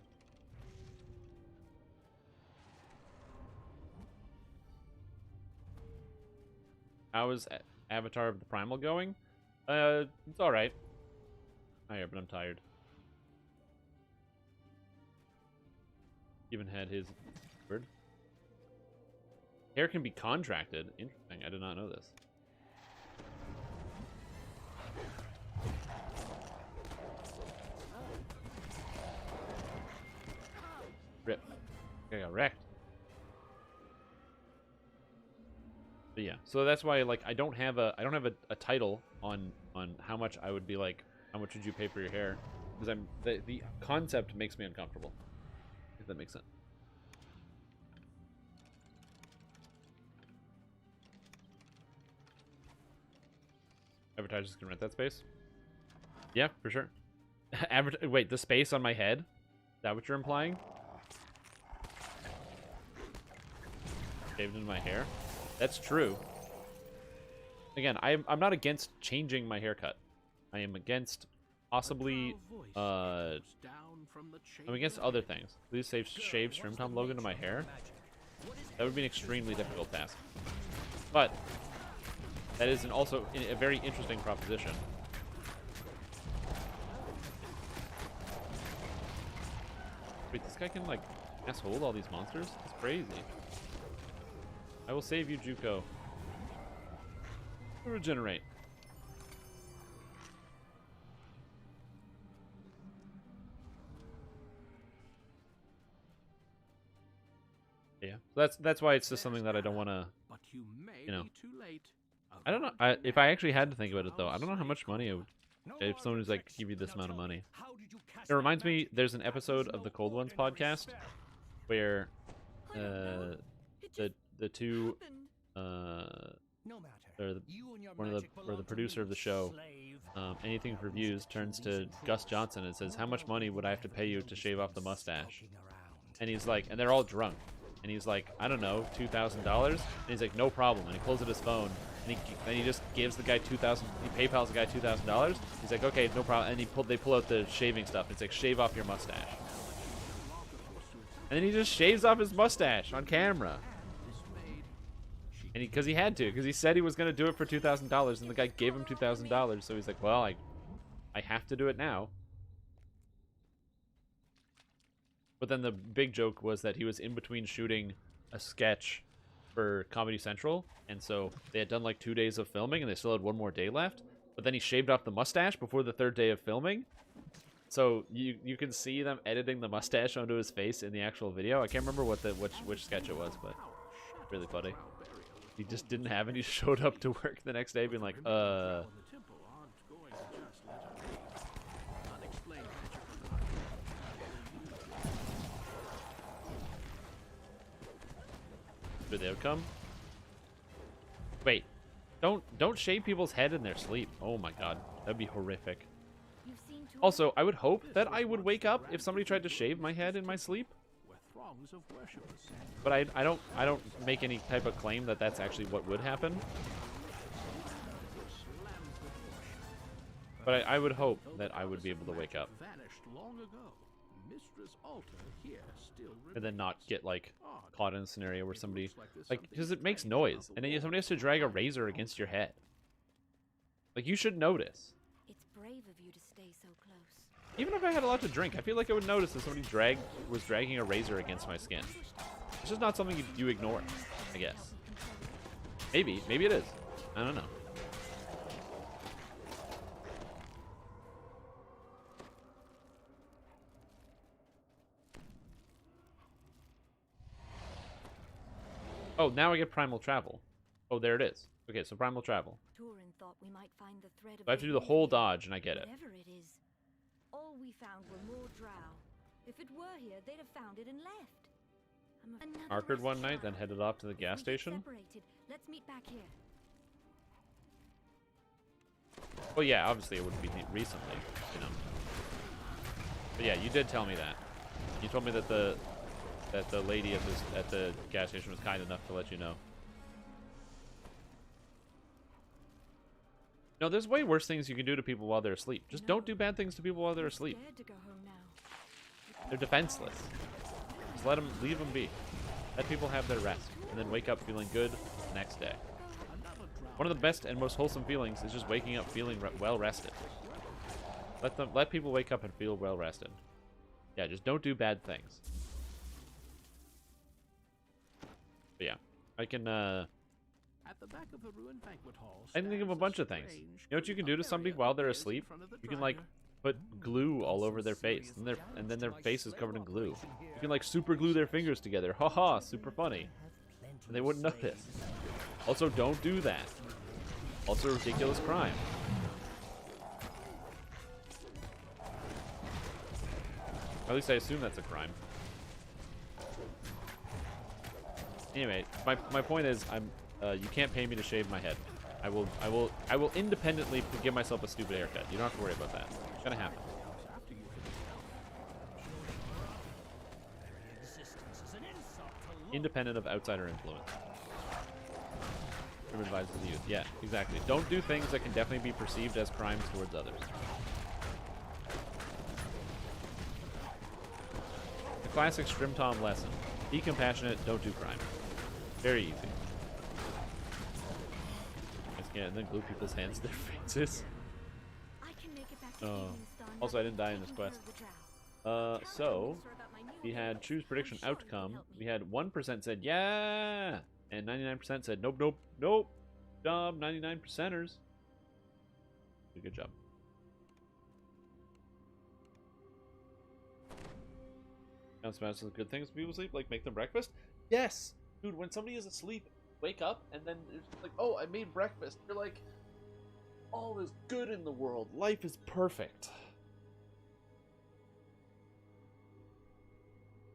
How is Avatar of the Primal going? It's alright. But I'm tired. Even had his bird. Hair can be contracted. Interesting. I did not know this. Rip. I got wrecked. But yeah, so that's why like I don't have a title on how much I would be like, how much would you pay for your hair? Because the concept makes me uncomfortable. If that makes sense. Advertisers can rent that space. Yeah, for sure. Wait, the space on my head? Is that what you're implying? Shaved into my hair? That's true. Again, I'm not against changing my haircut. I am against possibly I'm against other things. Please shave Shroom Tom logo to my hair. That would be an extremely difficult task. But that is also a very interesting proposition. Wait, this guy can like hold all these monsters? It's crazy. I will save you, Juko. Regenerate. Yeah, so that's why it's just something that I don't want to, you know. I don't know. If I actually had to think about it though, I don't know how much money it would. If someone was like, give you this amount of money. It reminds me, there's an episode of the Cold Ones podcast where the two or the producer of the show, Anything for Views, turns to Gus Johnson and says, how much money would I have to pay you to shave off the mustache? And he's like, and they're all drunk, and he's like, I don't know, $2,000. And he's like, no problem. And he pulls out his phone and he just gives the guy $2,000. He PayPal's the guy $2,000. He's like, okay, no problem. And they pull out the shaving stuff. It's like, shave off your mustache. And then he just shaves off his mustache on camera. And because he had to, because he said he was going to do it for $2,000, and the guy gave him $2,000, so he's like, well, I have to do it now. But then the big joke was that he was in between shooting a sketch for Comedy Central, and so they had done like 2 days of filming, and they still had one more day left. But then he shaved off the mustache before the third day of filming. So you can see them editing the mustache onto his face in the actual video. I can't remember which sketch it was, but really funny. He just didn't have any. He showed up to work the next day being like, For the outcome? Wait. Don't shave people's head in their sleep. Oh my god. That'd be horrific. Also, I would hope that I would wake up if somebody tried to shave my head in my sleep. But I don't make any type of claim that that's actually what would happen. But I would hope that I would be able to wake up. And then not get, like, caught in a scenario where somebody... Like, because it makes noise. And then somebody has to drag a razor against your head. Like, you should notice. It's brave of you to stay so close. Even if I had a lot to drink, I feel like I would notice that somebody was dragging a razor against my skin. It's just not something you ignore, I guess. Maybe it is. I don't know. Oh, now I get Primal Travel. Oh, there it is. Okay, so Primal Travel. Turin thought we might find the thread of I have to do the whole dodge, and I get it. Whatever it is. All we found were more drow. If it were here, they'd have found it and left. Markered one night, then headed off to the gas station. Let's meet back here. Well, yeah, obviously it wouldn't be recently, you know. But yeah, you did tell me that. You told me that the lady at the gas station was kind enough to let you know. No, there's way worse things you can do to people while they're asleep. Just don't do bad things to people while they're asleep. They're defenseless. Just leave them be. Let people have their rest, and then wake up feeling good the next day. One of the best and most wholesome feelings is just waking up feeling well rested. Let people wake up and feel well rested. Yeah, just don't do bad things. But yeah, I can. At the back of the ruined banquet hall, I can think of a bunch of things. You know what you can do to somebody while they're asleep? You can like put glue all over their face, and then their face is covered in glue. You can like super glue their fingers together. Haha, super funny. And they wouldn't notice. Also, don't do that. Also, a ridiculous crime. At least I assume that's a crime. Anyway, my point is, you can't pay me to shave my head. I will independently give myself a stupid haircut. You don't have to worry about that. It's gonna happen. Independent of outsider influence. From advice to the youth. Yeah, exactly. Don't do things that can definitely be perceived as crimes towards others. The classic Strim Tom lesson. Be compassionate, don't do crime. Very easy. Yeah, and then glue people's hands to their faces. Also, I didn't die in this quest. So, we had choose prediction outcome. We had 1% said yeah, and 99% said nope, nope, nope. Job, 99%ers. Good job. Counts as good things people sleep, like make them breakfast? Yes! Dude, when somebody is asleep, wake up, and then it's like, oh, I made breakfast. You're like, all is good in the world. Life is perfect.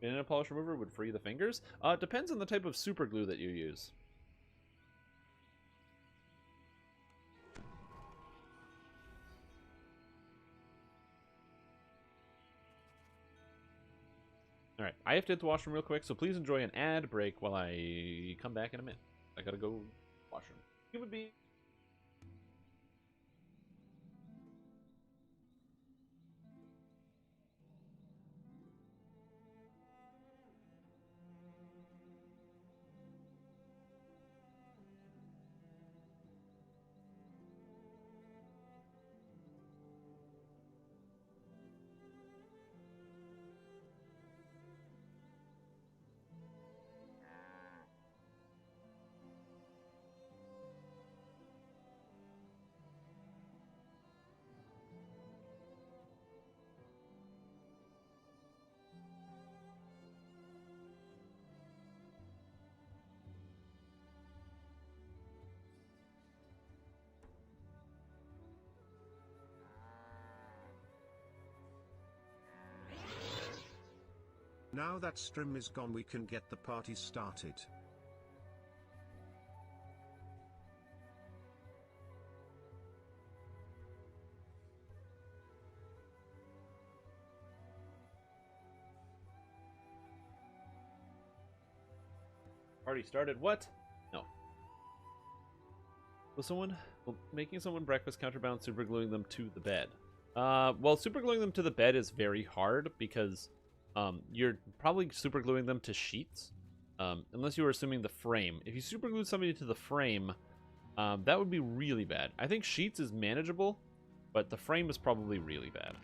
Banana polish remover would free the fingers? It depends on the type of super glue that you use. Alright, I have to hit the washroom real quick, so please enjoy an ad break while I come back in a minute. I gotta go washroom. Human being. Now that Strim is gone, we can get the party started. Party started? What? No. Will making someone breakfast counterbalance supergluing them to the bed? Well, supergluing them to the bed is very hard because you're probably supergluing them to sheets, unless you were assuming the frame. If you superglue somebody to the frame, that would be really bad. I think sheets is manageable, but the frame is probably really bad.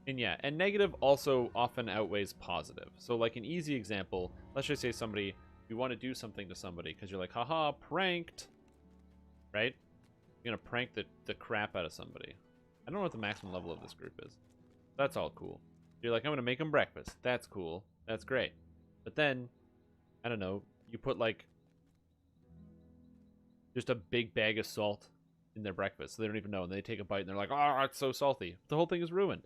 And yeah, and negative also often outweighs positive. So like an easy example, let's just say somebody, you want to do something to somebody because you're like, haha, pranked, right? You're gonna prank the crap out of somebody. I don't know what the maximum level of this group is. That's all cool. You're like, I'm gonna make them breakfast. That's cool. That's great. But then, I don't know, you put like just a big bag of salt in their breakfast, so they don't even know, and they take a bite and they're like, oh, it's so salty. The whole thing is ruined.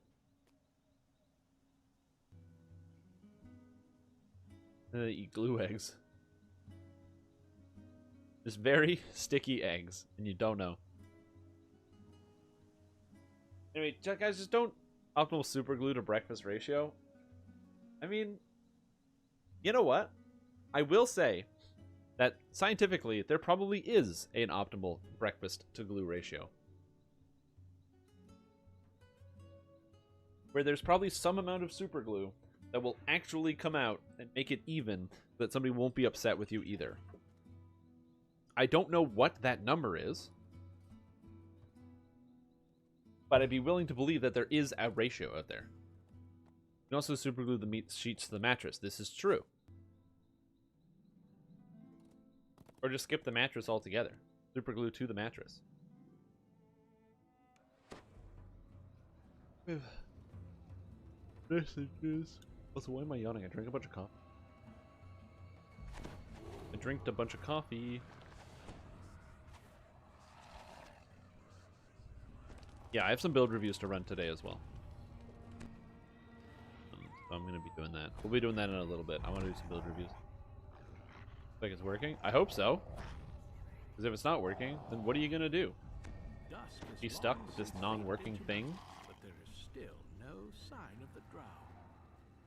And then they eat glue eggs. Just very sticky eggs, and you don't know. Anyway, guys, just don't optimal super glue to breakfast ratio. I mean, you know what? I will say that scientifically, there probably is an optimal breakfast to glue ratio. Where there's probably some amount of super glue that will actually come out and make it even so that somebody won't be upset with you either. I don't know what that number is, but I'd be willing to believe that there is a ratio out there. You can also super glue the meat sheets to the mattress. This is true. Or just skip the mattress altogether. Super glue to the mattress. Messages. Also, why am I yawning? I drank a bunch of coffee. I drank a bunch of coffee. Yeah, I have some build reviews to run today as well. So I'm going to be doing that. We'll be doing that in a little bit. I want to do some build reviews. Like it's working? I hope so. Because if it's not working, then what are you going to do? Be stuck with this non-working thing? But there is still no sign of the drow.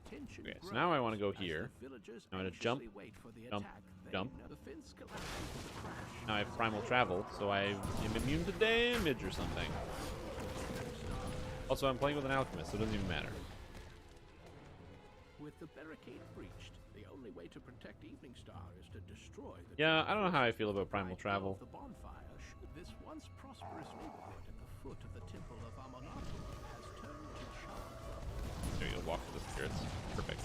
Tension Okay, so now I want to go here. I'm going to jump, jump, jump. Now I have primal travel, so I am immune to damage or something. Also, I'm playing with an alchemist, so it doesn't even matter. With the barricade breached, the only way to protect Evening Star is to destroy the Yeah, I don't know how I feel about primal travel. the bonfire. This once prosperous neighborhood at the foot of the temple of Amonatu has turned to charred. There you go, walk to the spirits. Perfect.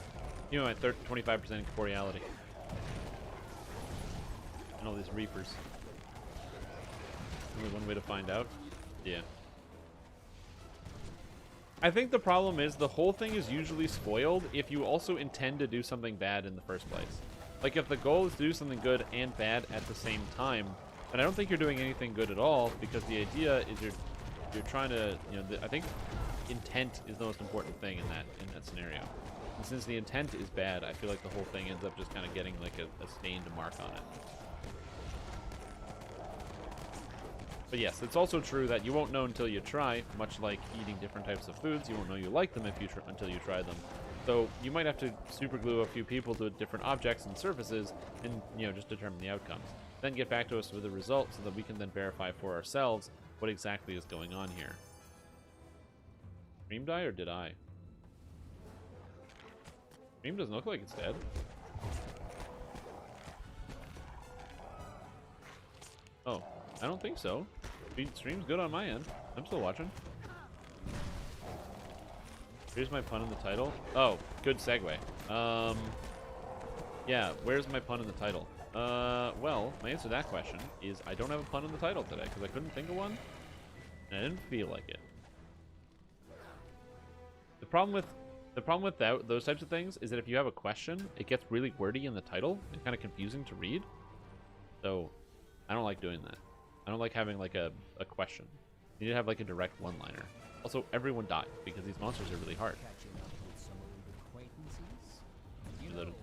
You know, at 25% corporeality. And all these reapers. Only one way to find out? Yeah. I think the problem is the whole thing is usually spoiled if you also intend to do something bad in the first place. Like, if the goal is to do something good and bad at the same time, then I don't think you're doing anything good at all, because the idea is you're trying to, you know, I think intent is the most important thing in that scenario. And since the intent is bad, I feel like the whole thing ends up just kind of getting like a stained mark on it. But yes, it's also true that you won't know until you try, much like eating different types of foods. You won't know you like them until you try them. So you might have to super glue a few people to different objects and surfaces and, you know, just determine the outcomes. Then get back to us with the results so that we can then verify for ourselves what exactly is going on here. Dream die or did I? Dream doesn't look like it's dead. Oh, I don't think so. Stream's good on my end. I'm still watching. Here's my pun in the title. Oh, good segue. Yeah, where's my pun in the title? Well, my answer to that question is I don't have a pun in the title today because I couldn't think of one, and I didn't feel like it. The problem with those types of things is that if you have a question, it gets really wordy in the title and kind of confusing to read. So, I don't like doing that. I don't like having like a question. You need to have like a direct one-liner. Also, everyone died because these monsters are really hard.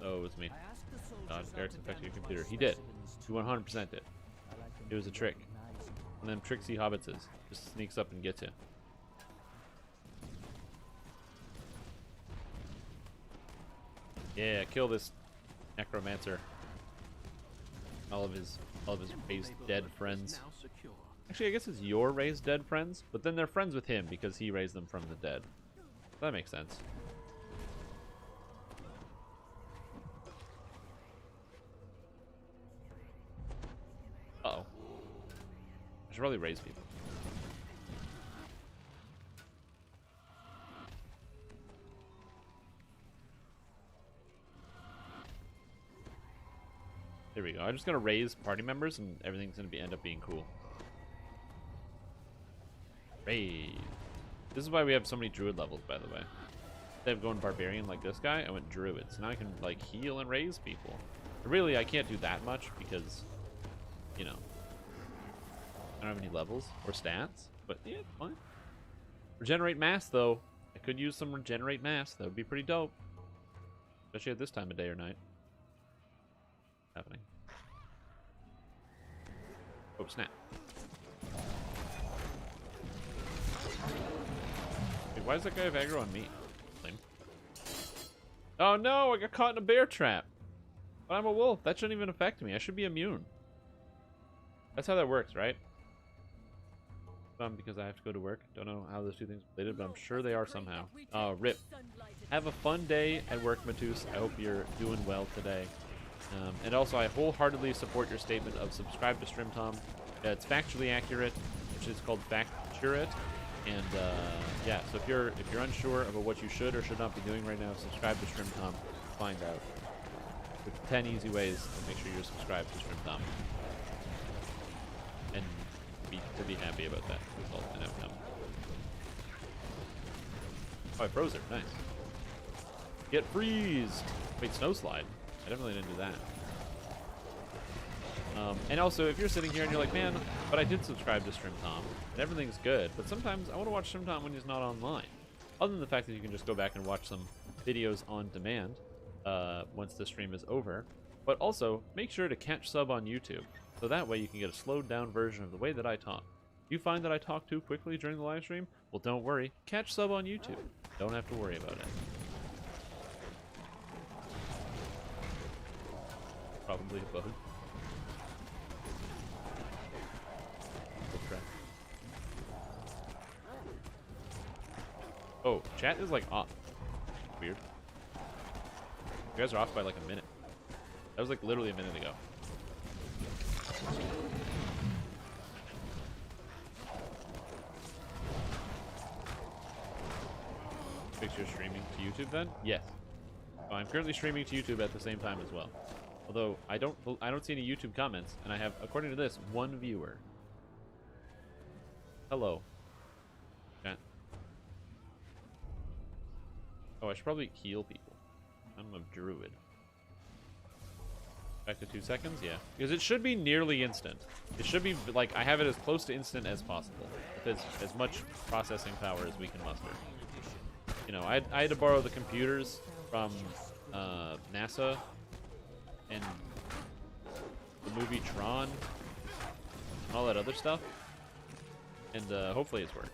Oh, it was me. God, Eric's infected your computer. He did. He 100% did. It was a trick. And then Trixie Hobbitses just sneaks up and gets you. Yeah, kill this necromancer. All of his raised dead friends. Actually, I guess it's your raised dead friends, but then they're friends with him because he raised them from the dead. That makes sense. Uh-oh. I should probably raise people. There we go. I'm just gonna raise party members and everything's gonna end up being cool. Raise. This is why we have so many druid levels, by the way. Instead of going barbarian like this guy, I went druid. So now I can like heal and raise people. But really, I can't do that much because, you know, I don't have any levels or stats. But yeah, fine. Regenerate mass though. I could use some regenerate mass. That would be pretty dope. Especially at this time of day or night. Happening. Oh, snap. Why does that guy have aggro on me? Lame. Oh no, I got caught in a bear trap. But I'm a wolf. That shouldn't even affect me. I should be immune. That's how that works, right? Because I have to go to work. Don't know how those two things are related, but I'm sure they are somehow. Rip. Have a fun day at work, Matus. I hope you're doing well today. And also, I wholeheartedly support your statement of subscribe to StrimTom. It's factually accurate, which is called Facturate. And yeah, so if you're unsure about what you should or should not be doing right now, subscribe to StrimTom. Find out. There's 10 easy ways to make sure you're subscribed to StrimTom. And to be happy about that result and outcome. Oh, I froze it. Nice. Get freezed. Wait, snow slide. I definitely didn't do that. And also, if you're sitting here and you're like, man, but I did subscribe to StrimTom, and everything's good, but sometimes I want to watch StrimTom when he's not online. Other than the fact that you can just go back and watch some videos on demand once the stream is over. But also, make sure to catch sub on YouTube, so that way you can get a slowed down version of the way that I talk. If you find that I talk too quickly during the live stream, well, don't worry. Catch sub on YouTube. Don't have to worry about it. Probably a bug. Oh, chat is like off. Weird. You guys are off by like a minute. That was like literally a minute ago. Fix your streaming to YouTube then? Yes. Oh, I'm currently streaming to YouTube at the same time as well. Although I don't see any YouTube comments, and I have, according to this, 1 viewer. Hello. Chat. Oh, I should probably heal people. I'm a druid. Back to 2 seconds? Yeah. Because it should be nearly instant. It should be, like, I have it as close to instant as possible. With as much processing power as we can muster. You know, I had to borrow the computers from NASA and the movie Tron and all that other stuff. And hopefully it's worked.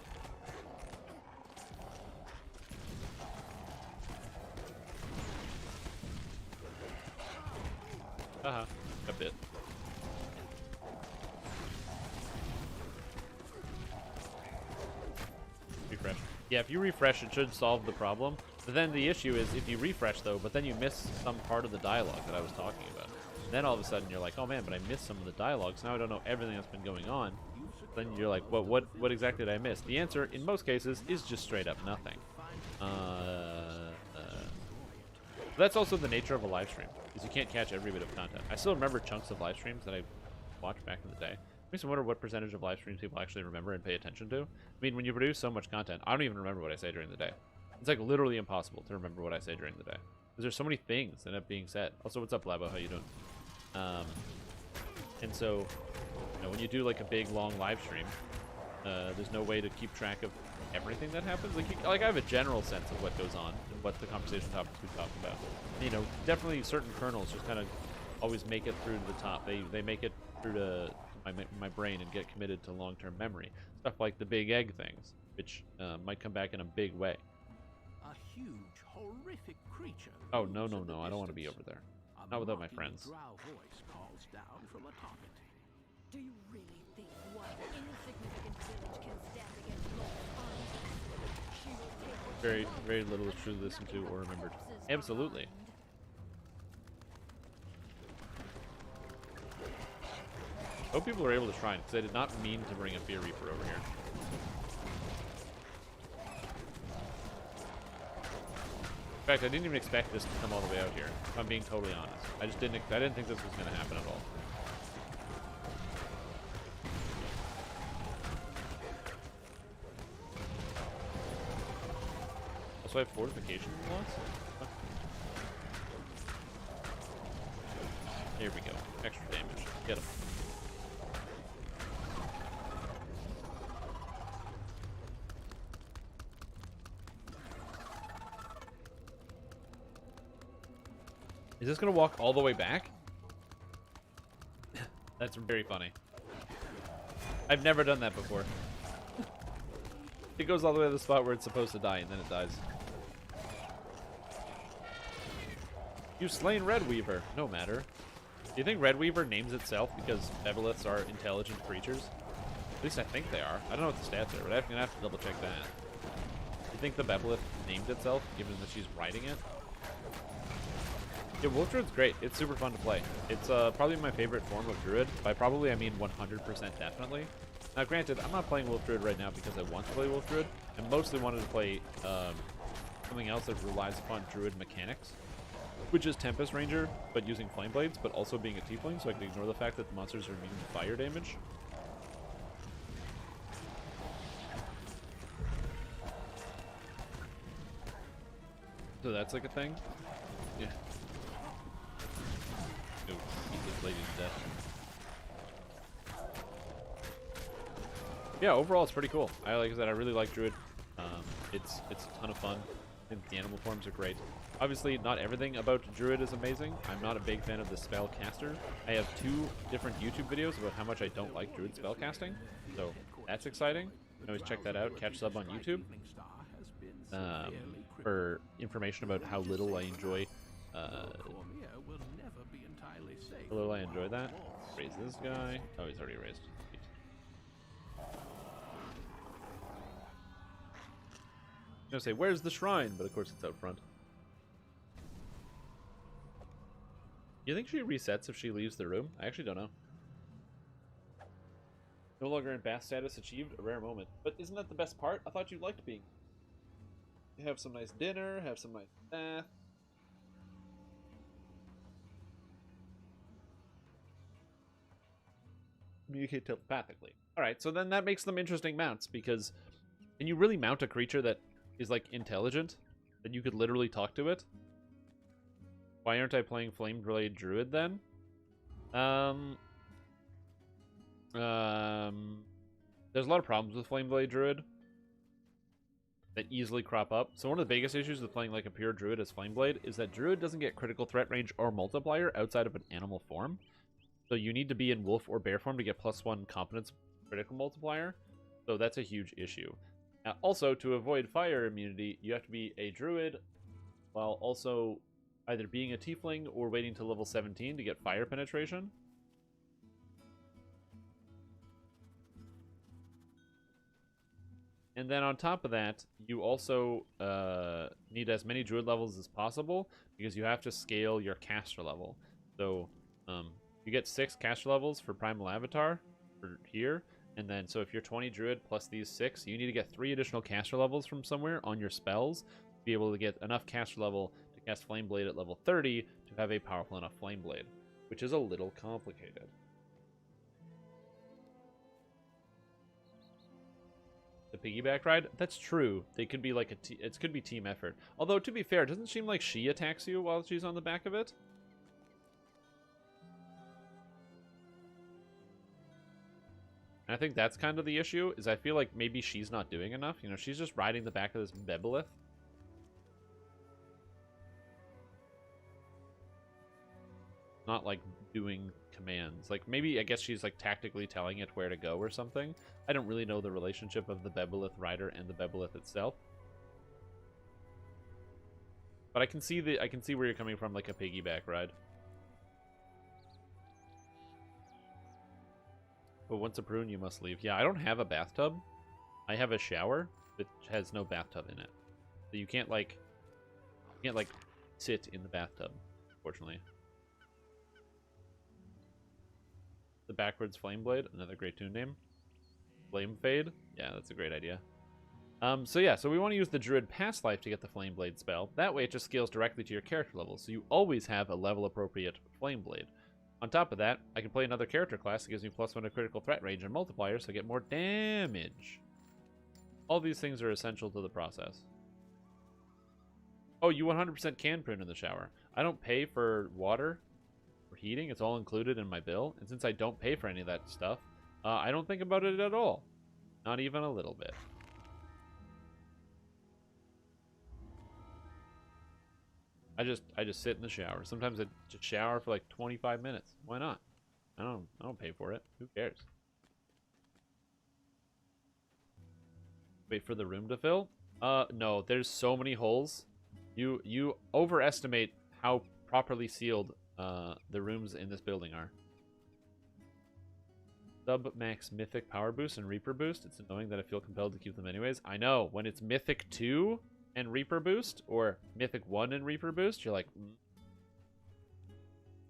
Haha, a bit. Refresh. Yeah, if you refresh, it should solve the problem. But then the issue is if you refresh, though, but then you miss some part of the dialogue that I was talking about. Then all of a sudden you're like, oh man, but I missed some of the dialogue, so now I don't know everything that's been going on. Then you're like, well, what exactly did I miss? The answer, in most cases, is just straight up nothing. That's also the nature of a live stream, is you can't catch every bit of content. I still remember chunks of live streams that I watched back in the day. Makes me wonder what percentage of live streams people actually remember and pay attention to. I mean, when you produce so much content, I don't even remember what I say during the day. It's like literally impossible to remember what I say during the day. Because there's so many things that end up being said. Also, what's up, Labo? How you doing? And so, you know, when you do like a big, long live stream, there's no way to keep track of everything that happens. Like I have a general sense of what goes on and what the conversation topics we talk about. You know, definitely certain kernels just kind of always make it through to the top. They make it through to my brain and get committed to long-term memory. Stuff like the big egg things, which might come back in a big way. A huge, horrific creature. Oh no! I don't want to be over there. Not without my friends. Drow voice calls down from a target. Do you really think one insignificant village can stand against Lord's armies? She will take what Very little is truly listened to or remembered. Absolutely. Hope people are able to shrine, because I did not mean to bring a Fear Reaper over here. In fact, I didn't even expect this to come all the way out here, if I'm being totally honest. I didn't think this was going to happen at all. Also, I have fortification loss? Here we go. Extra damage. Get him. Is this gonna walk all the way back? That's very funny. I've never done that before. It goes all the way to the spot where it's supposed to die, and then it dies. You've slain Red Weaver. No matter. Do you think Red Weaver names itself because Bebeliths are intelligent creatures? At least I think they are. I don't know what the stats are, but I'm going to have to double check that. You think the Bebelith named itself, given that she's riding it? Yeah, Wolf Druid's great. It's super fun to play. It's probably my favorite form of Druid. By probably, I mean 100% definitely. Now, granted, I'm not playing Wolf Druid right now because I want to play Wolf Druid. I mostly wanted to play something else that relies upon Druid mechanics, which is Tempest Ranger, but using Flame Blades, but also being a Tiefling, so I can ignore the fact that the monsters are immune to fire damage. So that's like a thing. Yeah. Go eat this lady to death. Yeah, overall it's pretty cool. Like I said, I really like Druid. It's a ton of fun. I think the animal forms are great. Obviously, not everything about Druid is amazing. I'm not a big fan of the spellcaster. I have 2 different YouTube videos about how much I don't like Druid spellcasting, so that's exciting. You can always check that out. Catch sub on YouTube for information about how little I enjoy. How little I enjoy that. Raise this guy. Oh, he's already raised. I was gonna say, where's the shrine? But of course it's out front. You think she resets if she leaves the room? I actually don't know. No longer in bath status achieved, a rare moment. But isn't that the best part? I thought you liked being. You have some nice dinner, have some nice bath. Communicate telepathically. Alright, so then that makes them interesting mounts, because can you really mount a creature that is like intelligent? That you could literally talk to it? Why aren't I playing Flameblade Druid then? There's a lot of problems with Flameblade Druid that easily crop up. So one of the biggest issues with playing like a pure Druid as Flameblade is that Druid doesn't get critical threat range or multiplier outside of an animal form. So you need to be in wolf or bear form to get +1 competence critical multiplier. So that's a huge issue. Also, to avoid fire immunity, you have to be a Druid while also either being a Tiefling or waiting to level 17 to get fire penetration. And then on top of that, you also need as many Druid levels as possible because you have to scale your caster level. So you get 6 caster levels for Primal Avatar for here. And then, so if you're 20 Druid plus these 6, you need to get 3 additional caster levels from somewhere on your spells to be able to get enough caster level to cast Flame Blade at level 30 to have a powerful enough Flame Blade, which is a little complicated. The piggyback ride? That's true. They could be like it could be team effort. Although, to be fair, it doesn't seem like she attacks you while she's on the back of it. And I think that's kind of the issue, is I feel like maybe she's not doing enough. You know, she's just riding the back of this Bebelith. Not, like, doing commands. Like, maybe, I guess she's, like, tactically telling it where to go or something. I don't really know the relationship of the Bebelith rider and the Bebelith itself. But I can see where you're coming from, like a piggyback ride. But once a prune, you must leave. Yeah, I don't have a bathtub. I have a shower, which has no bathtub in it. So you can't like sit in the bathtub, unfortunately. The backwards Flame Blade, another great tune name. Flame Fade, yeah, that's a great idea. So yeah, so we want to use the Druid Past Life to get the Flame Blade spell. That way it just scales directly to your character level, so you always have a level appropriate Flame Blade. On top of that, I can play another character class that gives me +1 to critical threat range and multiplier, so I get more damage. All these things are essential to the process. Oh, you 100% can prune in the shower. I don't pay for water or heating. It's all included in my bill. And since I don't pay for any of that stuff, I don't think about it at all. Not even a little bit. I just sit in the shower. Sometimes I just shower for like 25 minutes. Why not? I don't pay for it. Who cares? Wait for the room to fill? No, there's so many holes. You overestimate how properly sealed the rooms in this building are. Sub max mythic power boost and reaper boost. It's annoying that I feel compelled to keep them anyways. I know, when it's mythic 2 and reaper boost, or mythic 1 and reaper boost, you're like,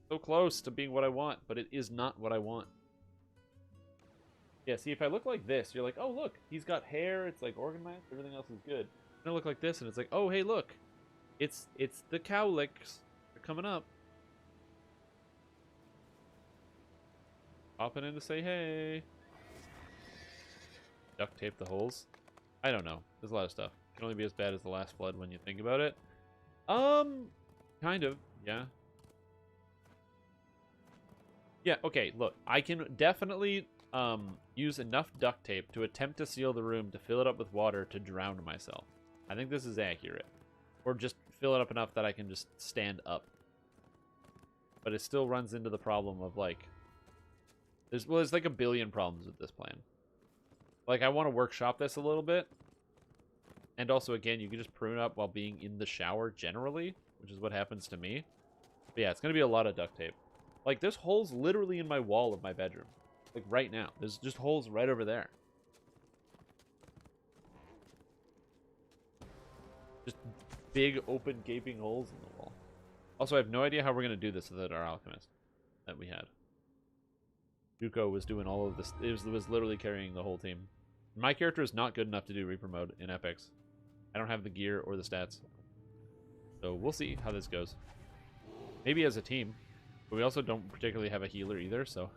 so close to being what I want, but it is not what I want. Yeah, see, if I look like this, you're like, oh, look, he's got hair, it's like organized, everything else is good. And I look like this, and it's like, oh, hey, look, it's the cowlicks. They're coming up. Popping in to say hey. Duct tape the holes. I don't know. There's a lot of stuff. It can only be as bad as the last flood when you think about it. Kind of, yeah. Yeah, okay, look. I can definitely use enough duct tape to attempt to seal the room to fill it up with water to drown myself. I think this is accurate. Or just fill it up enough that I can just stand up. But it still runs into the problem of, like, there's like a billion problems with this plan. Like, I want to workshop this a little bit. And also, again, you can just prune up while being in the shower generally, which is what happens to me. But yeah, it's going to be a lot of duct tape. Like, there's holes literally in my wall of my bedroom. Like, right now. There's just holes right over there. Just big, open, gaping holes in the wall. Also, I have no idea how we're going to do this without our alchemist that we had. Zuko was doing all of this. It was literally carrying the whole team. My character is not good enough to do Reaper mode in Epics. I don't have the gear or the stats. So we'll see how this goes. Maybe as a team. But we also don't particularly have a healer either, so.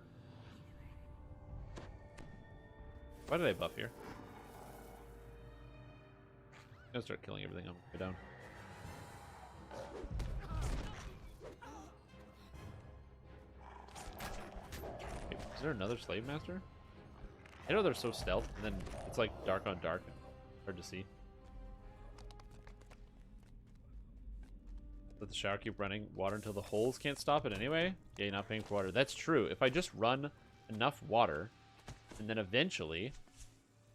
Why did I buff here? I'm gonna start killing everything. I'm gonna go down. Wait, is there another slave master? I know they're so stealth, and then it's like dark on dark, hard to see. Let the shower keep running water until the holes can't stop it anyway? Yeah, you're not paying for water. That's true. If I just run enough water, and then eventually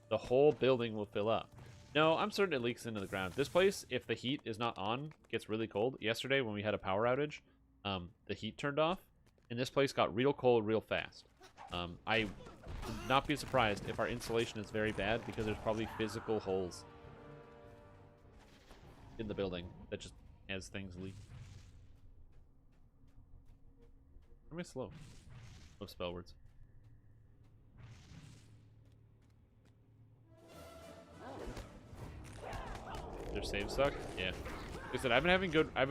the whole building will fill up. No, I'm certain it leaks into the ground. This place, if the heat is not on, gets really cold. Yesterday when we had a power outage, the heat turned off, and this place got real cold real fast. I would not be surprised if our insulation is very bad because there's probably physical holes in the building that just as things leak. Why am I slow? No spell words. Their saves suck? Yeah. Like I said, I've been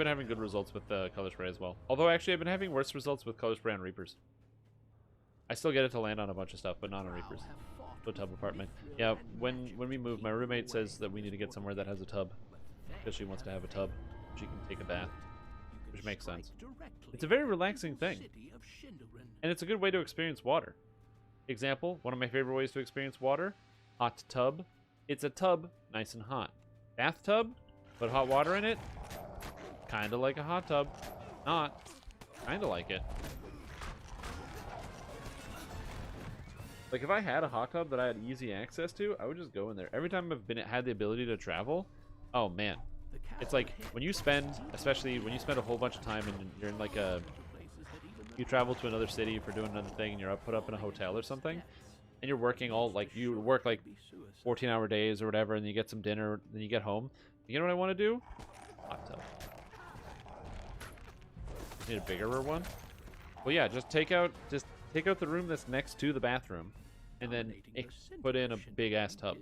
having good results with the color spray as well. Although actually I've been having worse results with color spray on Reapers. I still get it to land on a bunch of stuff, but not on Reapers. So tub apartment. Yeah, when we move, my roommate says that we need to get somewhere that has a tub. Because she wants to have a tub. She can take a bath. Which makes sense. It's a very relaxing thing. And it's a good way to experience water. Example, one of my favorite ways to experience water. Hot tub. It's a tub, nice and hot. Bathtub, put hot water in it. Kinda like a hot tub. Not. Kinda like it. Like, if I had a hot tub that I had easy access to, I would just go in there. Every time I've had the ability to travel, oh man. It's like, when you spend, especially when you spend a whole bunch of time and you're in like a, you travel to another city for doing another thing and you're put up in a hotel or something, and you're working all, like, you work like 14-hour days or whatever, and you get some dinner, then you get home. You know what I want to do? Hot tub. Just need a bigger one. Well, yeah, just take out the room that's next to the bathroom, and then put in a big ass tub.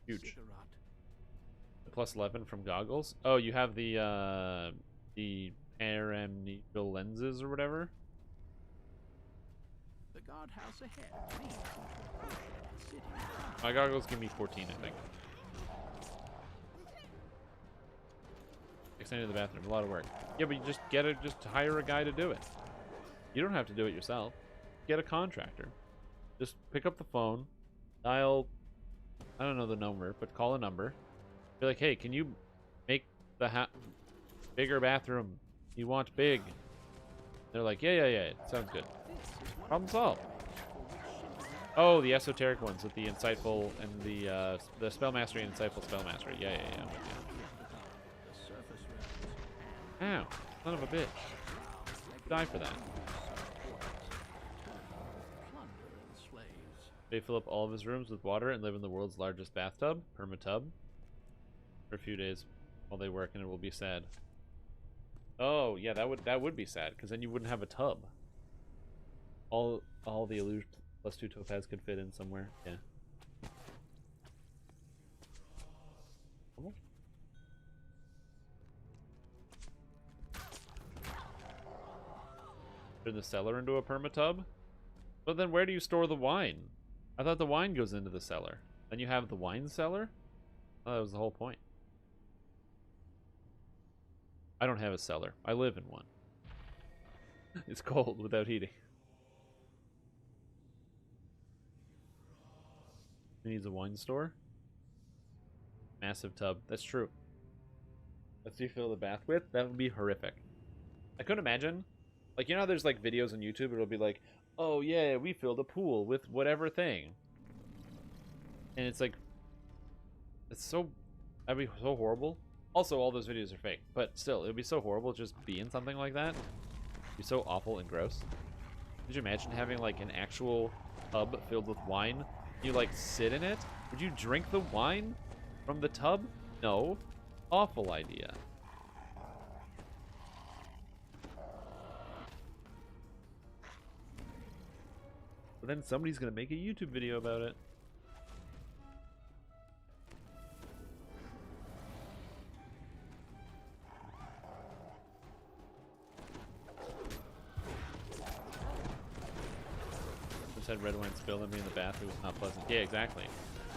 Huge. Plus 11 from goggles. Oh, you have the paramneal lenses or whatever. The guardhouse ahead. My goggles give me 14, I think. Extending the bathroom, a lot of work. Yeah, but you just just hire a guy to do it. You don't have to do it yourself. Get a contractor. Just pick up the phone, dial, I don't know the number, but call a number. Be like, hey, can you make the bigger bathroom? You want big? They're like, yeah, sounds good. Problem solved. Oh, the esoteric ones with the insightful and the spell mastery and insightful spell mastery. Yeah, yeah, yeah. I'm with you. Ow, son of a bitch. Die for that. They fill up all of his rooms with water and live in the world's largest bathtub, permatub, for a few days while they work, and it will be sad. Oh, yeah, that would be sad, because then you wouldn't have a tub. All the illusion +2 topaz could fit in somewhere. Yeah. Turn the cellar into a permatub? But then where do you store the wine? I thought the wine goes into the cellar. Then you have the wine cellar? Oh, that was the whole point. I don't have a cellar. I live in one. It's cold without heating. He needs a wine store. Massive tub. That's true. Let's refill the bath with? That would be horrific. I couldn't imagine. Like, you know how there's like videos on YouTube, it'll be like, oh yeah, we filled a pool with whatever thing. And it's like, it's so, that'd be so horrible. Also, all those videos are fake, but still, it would be so horrible just being something like that. It'd be so awful and gross. Could you imagine having like an actual tub filled with wine? You like sit in it? Would you drink the wine from the tub? No. Awful idea. But then somebody's gonna make a YouTube video about it. Just had red wine spilled on me in the bath. It was not pleasant. Yeah, exactly.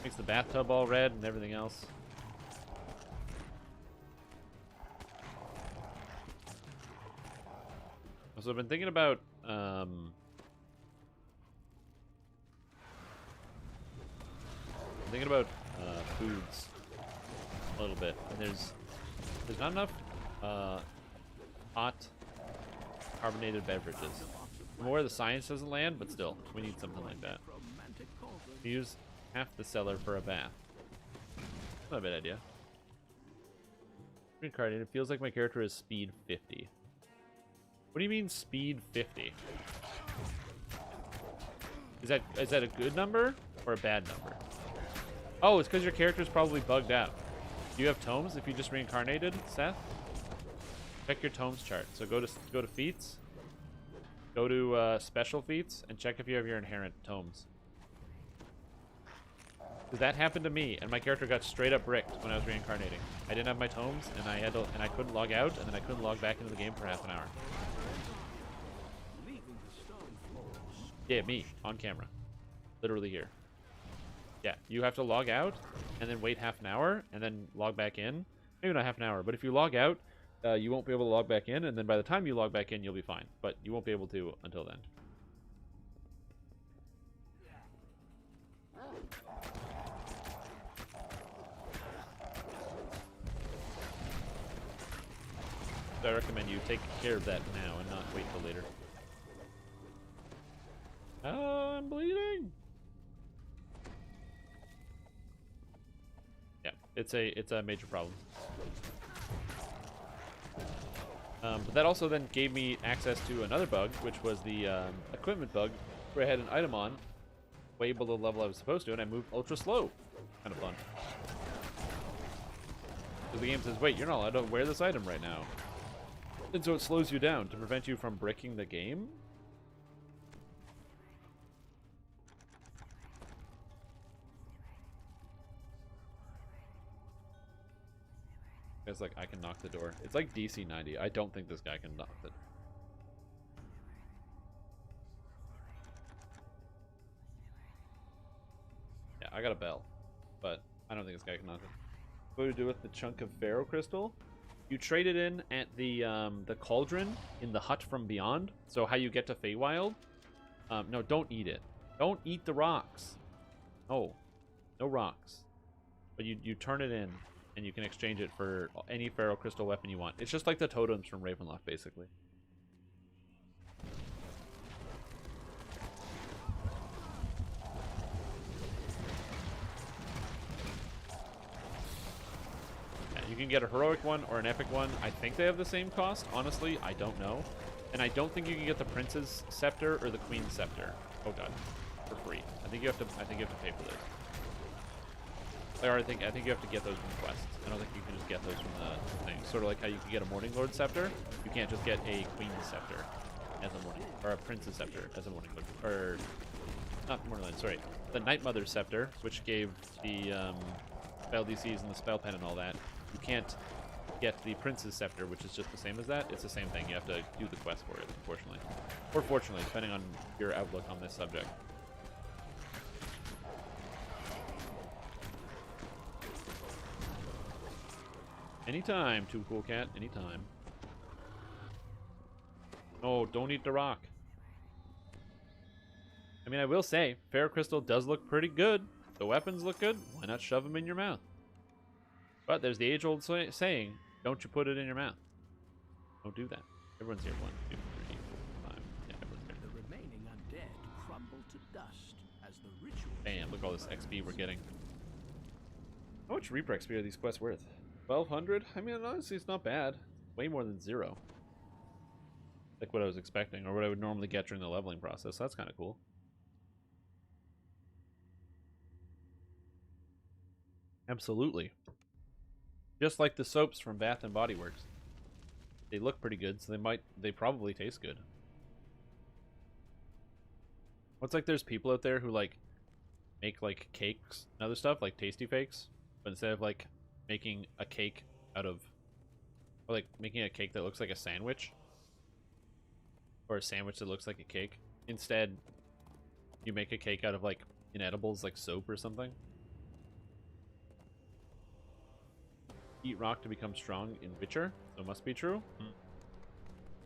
Makes the bathtub all red and everything else. So I've been thinking about foods a little bit, and there's not enough hot carbonated beverages. More the science doesn't land, but still, we need something like that. We use half the cellar for a bath. Not a bad idea. Green card, and it feels like my character is speed 50. What do you mean speed 50? Is that a good number or a bad number? Oh, it's because your character's probably bugged out. Do you have tomes if you just reincarnated, Seth? Check your tomes chart. So go to feats, go to special feats, and check if you have your inherent tomes. Because that happened to me, and my character got straight up bricked when I was reincarnating. I didn't have my tomes, and I couldn't log out, and then I couldn't log back into the game for half an hour. Yeah, me on camera, literally here. Yeah, you have to log out and then wait half an hour and then log back in. Maybe not half an hour, but if you log out, you won't be able to log back in, and then by the time you log back in, you'll be fine. But you won't be able to until then. So I recommend you take care of that now and not wait till later. Oh, I'm bleeding. Yeah, it's a major problem. But that also then gave me access to another bug, which was the equipment bug, where I had an item on way below the level I was supposed to, and I moved ultra slow. Kind of fun. So the game says, wait, you're not allowed to wear this item right now. And so it slows you down to prevent you from bricking the game. It's like, I can knock the door. It's like DC 90. I don't think this guy can knock it. Yeah, I got a bell, but I don't think this guy can knock it. What do we do with the chunk of Pharaoh Crystal? You trade it in at the cauldron in the hut from beyond. So how you get to Feywild? No, don't eat it. Don't eat the rocks. No rocks. But you turn it in, and you can exchange it for any Pharaoh Crystal weapon you want. It's just like the totems from Ravenloft, basically. can get a heroic one or an epic one. I think they have the same cost. Honestly, I don't know. And I don't think you can get the Prince's Scepter or the Queen's Scepter. Oh god, for free. I think you have to pay for those. Or I think you have to get those from quests. I don't think you can just get those from the thing. Sort of like how you can get a Morning Lord Scepter. You can't just get a Queen's Scepter as a Morning, or a Prince's Scepter as a Morning Lord, or not Morning Lord. Sorry, the Night Mother's Scepter, which gave the spell DCs and the spell pen and all that. You can't get the Prince's Scepter, which is just the same as that. It's the same thing. You have to do the quest for it, unfortunately, or fortunately, depending on your outlook on this subject. Anytime, Too Cool Cat. Anytime. Oh, don't eat the rock. I mean, I will say, Fair Crystal does look pretty good. The weapons look good. Why not shove them in your mouth? But there's the age-old saying, don't you put it in your mouth. Don't do that. Everyone's here. 1, 2, 3, 4, 5. Yeah, everyone's here. The remaining undead crumble to dust as the ritual. Damn, look at all this XP we're getting. How much Reaper XP are these quests worth? 1,200? I mean, honestly, it's not bad. Way more than 0. Like what I was expecting, or what I would normally get during the leveling process. So that's kind of cool. Absolutely. Just like the soaps from Bath and Body Works. They look pretty good, so they probably taste good. What's like there's people out there who like make like cakes and other stuff, like Tasty Fakes, but instead of like making a cake out of, or like making a cake that looks like a sandwich, or a sandwich that looks like a cake, instead you make a cake out of like inedibles, like soap or something. Eat rock to become strong in Witcher, so it must be true.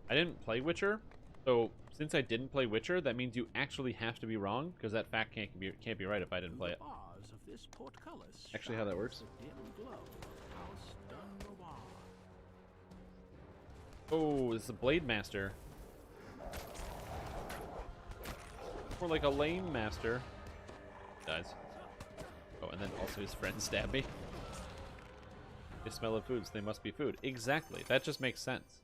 I didn't play Witcher, so since I didn't play Witcher, that means you actually have to be wrong, because that fact can't be right if I didn't play it. Actually, how that works. Oh, it's a Blade Master. More like a Lane Master. Dies. Oh, and then also his friends stab me. They smell of foods, they must be food. Exactly. That just makes sense.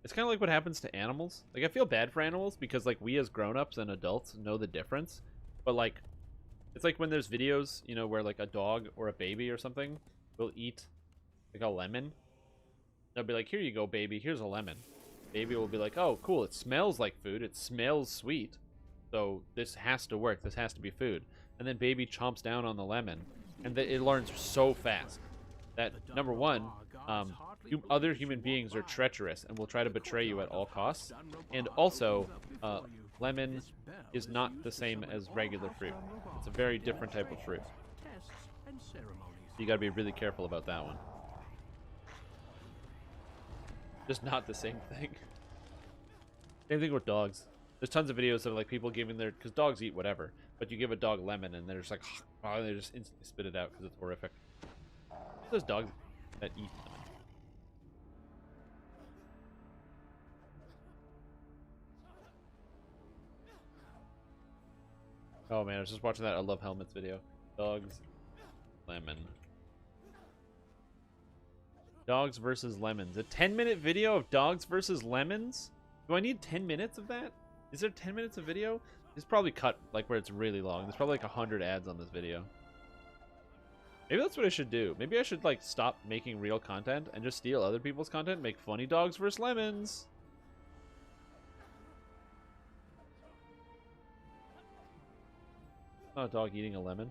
It's kind of like what happens to animals. Like, I feel bad for animals because, like, we as grown-ups and adults know the difference. But, like, it's like when there's videos, you know, where, like, a dog or a baby or something will eat, like, a lemon. They'll be like, here you go, baby. Here's a lemon. Baby will be like, oh, cool. It smells like food. It smells sweet. So this has to work. This has to be food. And then baby chomps down on the lemon. And it learns so fast that, number one, other human beings are treacherous and will try to betray you at all costs. And also, lemon is not the same as regular fruit. It's a very different type of fruit. You gotta be really careful about that one. Just not the same thing. Same thing with dogs. There's tons of videos of like people giving their, because dogs eat whatever, but you give a dog lemon and they're just like, oh, they just instantly spit it out because it's horrific. Those dogs that eat lemon. Oh man, I was just watching that I Love Helmets video. Dogs, lemon. Dogs versus lemons. A 10-minute video of dogs versus lemons? Do I need 10 minutes of that? Is there 10 minutes of video? It's probably cut like where it's really long. There's probably like 100 ads on this video. Maybe that's what I should do. Maybe I should like stop making real content and just steal other people's content, make funny dogs versus lemons. Oh, a dog eating a lemon.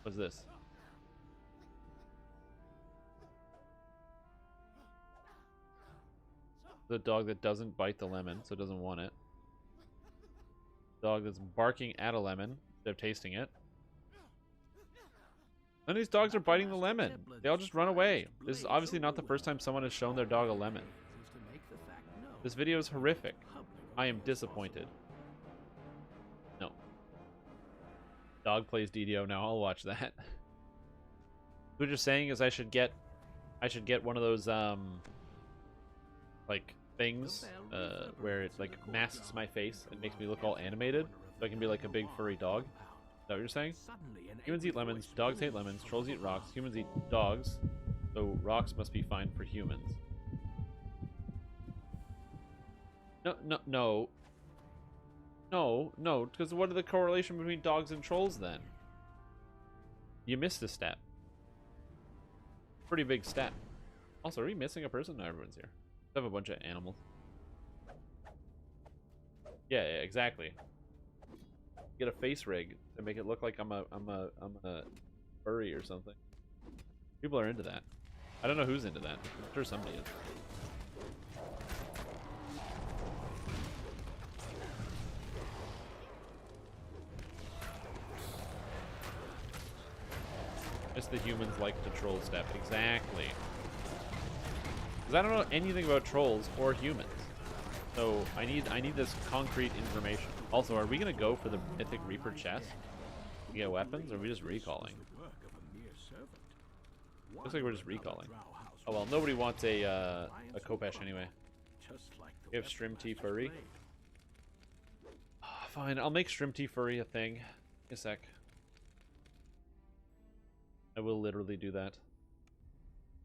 What's this? The dog that doesn't bite the lemon, so it doesn't want it. Dog that's barking at a lemon instead of tasting it. None of these dogs are biting the lemon. They all just run away. This is obviously not the first time someone has shown their dog a lemon. This video is horrific. I am disappointed. No. Dog plays DDO now. I'll watch that. What you're saying is I should get one of those like things where it like masks my face and makes me look all animated, so I can be like a big furry dog. Is that what you're saying? Humans eat lemons, dogs hate lemons, trolls eat rocks, humans eat dogs, So rocks must be fine for humans. No, because what are the correlation between dogs and trolls then? You missed a step. Pretty big step. Also, are we missing a person? No, everyone's here. We have a bunch of animals. Yeah, exactly. Get a face rig to make it look like I'm a furry or something. People are into that. I don't know who's into that. I'm sure somebody is. Just the humans like the troll step. Exactly. Because I don't know anything about trolls or humans. So I need this concrete information. Also, are we gonna go for the Mythic Reaper chest to get weapons, or are we just recalling? Looks like we're just recalling. Oh well, nobody wants a Kopesh anyway. We have Strimty Furry. Fine, I'll make Strimty Furry a thing. A sec. I will literally do that.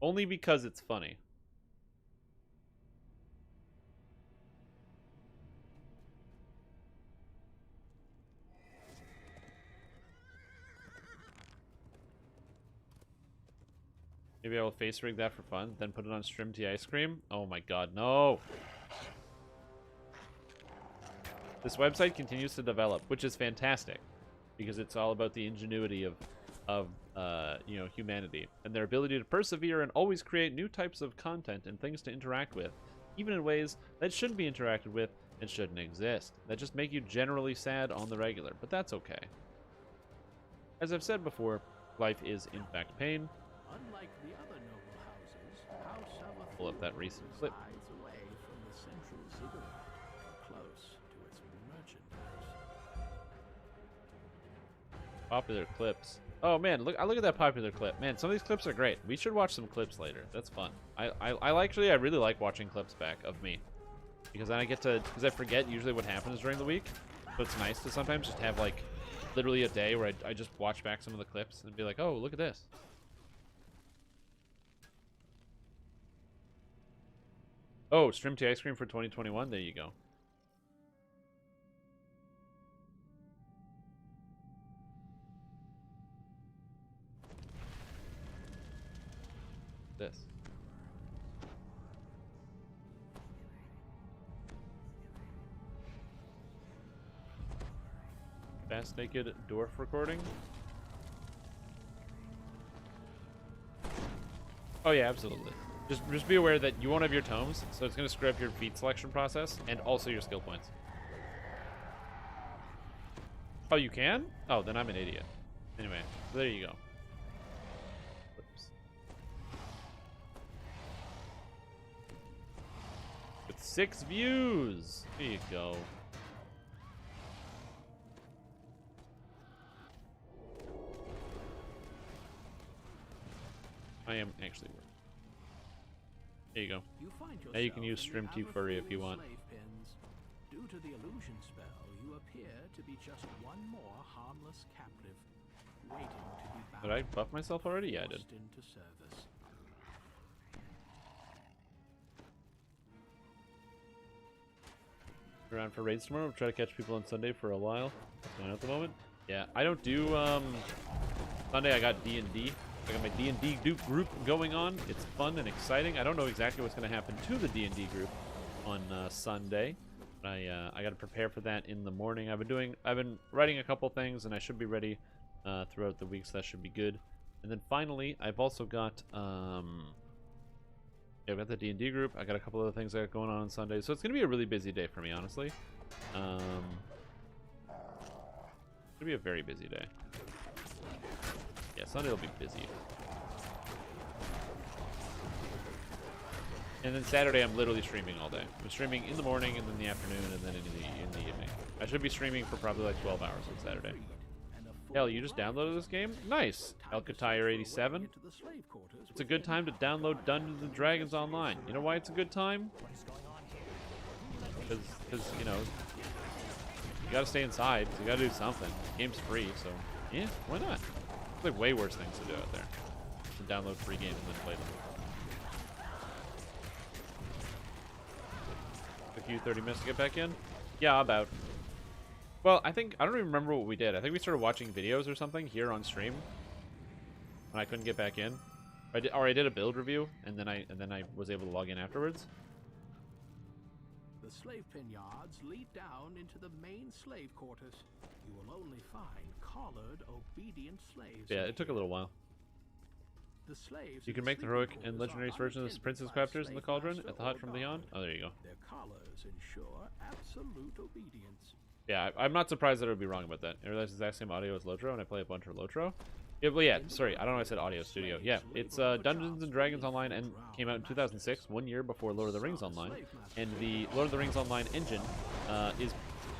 Only because it's funny. Maybe I will face rig that for fun, then put it on Strimty Ice Cream. Oh my god, no! This website continues to develop, which is fantastic, because it's all about the ingenuity of you know, humanity and their ability to persevere and always create new types of content and things to interact with, even in ways that shouldn't be interacted with and shouldn't exist, that just make you generally sad on the regular, but that's okay. As I've said before, life is in fact pain. Unlike the other noble houses, House Savathun Pull up that recent clip. resides away from the central ziggurat, close to its merchandise. Popular clips. Oh man, look at that popular clip. Man, some of these clips are great. We should watch some clips later. That's fun. I really like watching clips back of me, because then I get to, because I forget usually what happens during the week. So it's nice to sometimes just have like literally a day where I just watch back some of the clips and be like, oh, look at this. Oh, Strimty Ice Cream for 2021. There you go. This. Fast Naked Dwarf recording. Oh yeah, absolutely. Just be aware that you won't have your tomes, so it's going to screw up your feat selection process and also your skill points. Oh, you can? Oh, then I'm an idiot. Anyway, so there you go. Oops. With 6 views. There you go. I am actually working. There you go. Now you can use Strimty Furry if you want. Due to the illusion spell, you appear to be just one more harmless captive, waiting to be bound. Did I buff myself already? Yeah, I did. Into service. Around for raids tomorrow. We'll try to catch people on Sunday for a while. At the moment. Yeah, I don't do Sunday. I got D&D. I got my D&D group going on. It's fun and exciting. I don't know exactly what's going to happen to the D&D group on Sunday. But I got to prepare for that in the morning. I've been writing a couple things, and I should be ready throughout the week, so that should be good. And then finally, I've also got yeah, I've got the D&D group. I got a couple other things I got going on Sunday, so it's going to be a really busy day for me, honestly. It's going to be a very busy day. Yeah, Sunday will be busy. And then Saturday, I'm literally streaming all day. I'm streaming in the morning, and then in the afternoon, and then in the evening. I should be streaming for probably like 12 hours on Saturday. Hell, you just downloaded this game? Nice! Alcatire 87. It's a good time to download Dungeons & Dragons Online. You know why it's a good time? Because you know, you gotta stay inside, so you gotta do something. The game's free, so yeah, why not? There's like way worse things to do out there. to download free games and then play them. Took you 30 minutes to get back in? Yeah, about. Well, I don't even remember what we did. I think we started watching videos or something here on stream when I couldn't get back in. I did a build review, and then I was able to log in afterwards. The slave piniards lead down into the main slave quarters. You will only find collared, obedient slaves. Yeah, it took a little while. The slaves You can make the heroic and legendary version of the Princess Captors in the Cauldron at the Hut from Beyond. Oh, there you go. Their collars ensure absolute obedience. Yeah, I'm not surprised that I would be wrong about that. I realize the exact same audio as Lotro, and I play a bunch of Lotro. Yeah, well, yeah, sorry, I don't know why I said Audio Studio. Yeah, it's Dungeons & Dragons Online and came out in 2006, 1 year before Lord of the Rings Online. And the Lord of the Rings Online engine is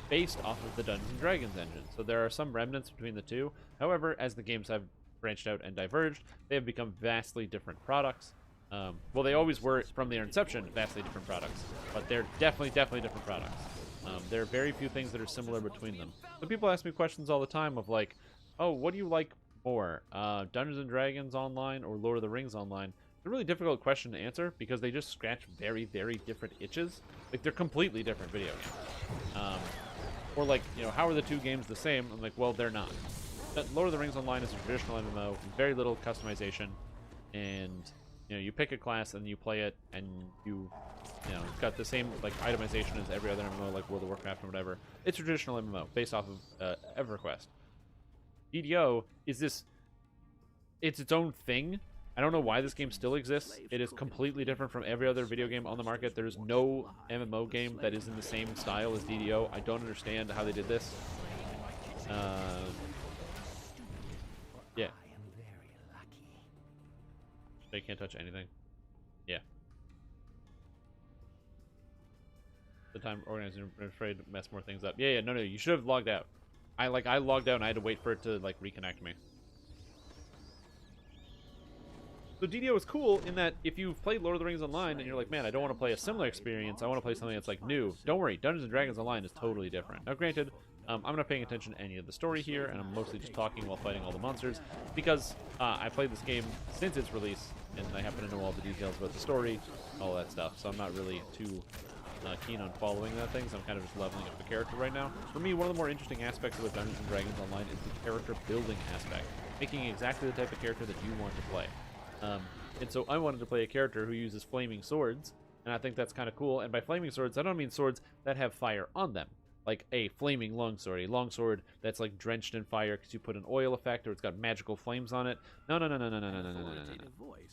based off of the Dungeons & Dragons engine. So there are some remnants between the two. However, as the games have branched out and diverged, they have become vastly different products. Well, they always were, from their inception, vastly different products. But they're definitely different products. There are very few things that are similar between them. So people ask me questions all the time of like, oh, what do you like more, Dungeons & Dragons Online or Lord of the Rings Online? It's a really difficult question to answer because they just scratch very different itches. Like, they're completely different video games. Or like, you know, how are the two games the same? I'm like, well, they're not. Lord of the Rings Online is a traditional MMO, very little customization, and you know, you pick a class and you play it, and you know, it's got the same like itemization as every other MMO, like World of Warcraft or whatever. It's a traditional MMO based off of EverQuest. DDO is this, it's its own thing. I don't know why this game still exists. It is completely different from every other video game on the market. There's no MMO game that is in the same style as DDO. I don't understand how they did this. Yeah. They can't touch anything. Yeah. The time organizing, I'm afraid to mess more things up. Yeah, no, you should have logged out. I logged out and I had to wait for it to like reconnect me. So DDO is cool in that if you've played Lord of the Rings Online and you're like, man, I don't want to play a similar experience, I want to play something that's like new. Don't worry, Dungeons & Dragons Online is totally different. Now granted, I'm not paying attention to any of the story here, and I'm mostly just talking while fighting all the monsters, because I played this game since its release, and I happen to know all the details about the story, all that stuff, so I'm not really too keen on following that thing, so I'm kind of just leveling up the character right now. For me, one of the more interesting aspects of Dungeons & Dragons Online is the character building aspect, making exactly the type of character that you want to play. And so I wanted to play a character who uses flaming swords, and I think that's kind of cool. And by flaming swords, I don't mean swords that have fire on them, like a flaming longsword, a longsword that's like drenched in fire because you put an oil effect or it's got magical flames on it. No.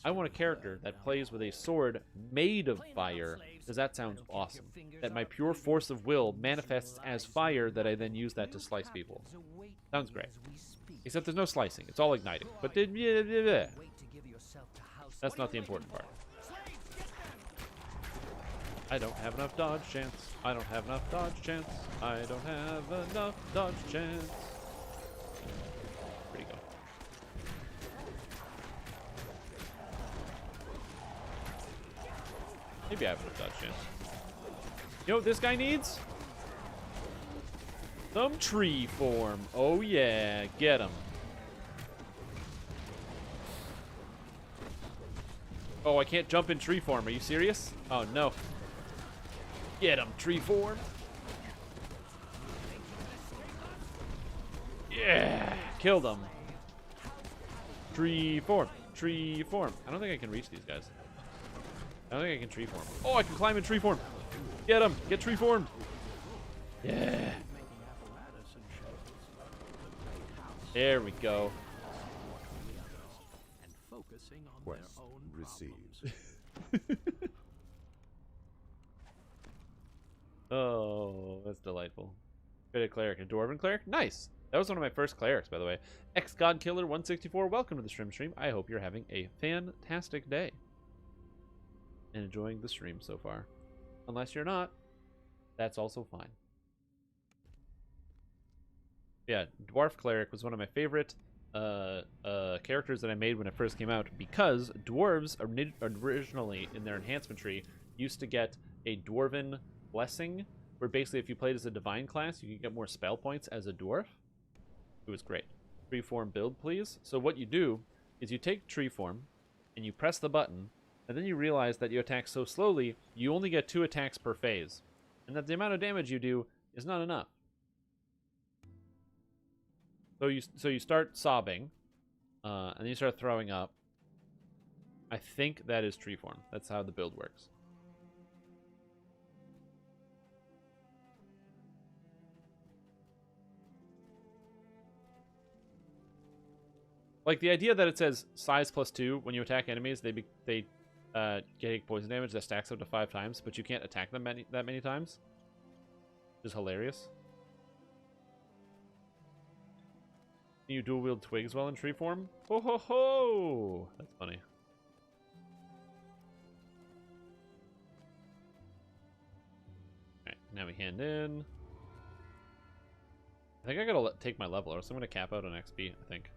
I want a character that plays with a sword made of fire, because that sounds awesome. That my pure force of will manifests as fire, that I then use that to slice people. Sounds great. Except there's no slicing. It's all igniting. But that's not the important part. I don't have enough dodge chance. I don't have enough dodge chance. I don't have enough dodge chance. Where'd he go? Maybe I have enough dodge chance. You know what this guy needs? Some tree form. Oh yeah, get him. Oh, I can't jump in tree form. Are you serious? Oh no. Get him, tree form. Yeah, killed him. Tree form, tree form. I don't think I can reach these guys. I don't think I can tree form. Oh, I can climb in tree form. Get him, get tree formed. Yeah. There we go. And focusing on Quest their own received. Oh, that's delightful. Bit cleric, a dwarven cleric. Nice. That was one of my first clerics, by the way. XGodKiller164, welcome to the stream. I hope you're having a fantastic day and enjoying the stream so far. Unless you're not, that's also fine. Yeah, dwarf cleric was one of my favorite characters that I made when it first came out, because dwarves originally in their enhancement tree used to get a dwarven blessing, where basically if you played as a divine class, you could get more spell points as a dwarf. It was great. Tree form build, please. So what you do is you take tree form, and you press the button, and then you realize that you attack so slowly, you only get 2 attacks per phase, and that the amount of damage you do is not enough. So you start sobbing, and then you start throwing up. I think that is Treeform. That's how the build works. Like, the idea that it says size +2 when you attack enemies, they get poison damage that stacks up to 5 times, but you can't attack them that many times. Which is hilarious. Can you dual wield twigs while in tree form? Ho ho ho! That's funny. Alright, now we hand in. I think I gotta take my level, or else I'm gonna cap out on XP, I think.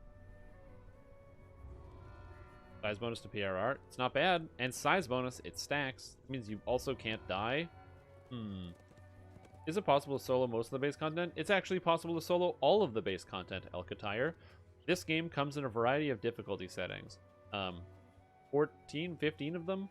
Size bonus to PRR. It's not bad. And size bonus, it stacks. It means you also can't die. Is it possible to solo most of the base content? It's actually possible to solo all of the base content, Elkatire. This game comes in a variety of difficulty settings. 14, 15 of them?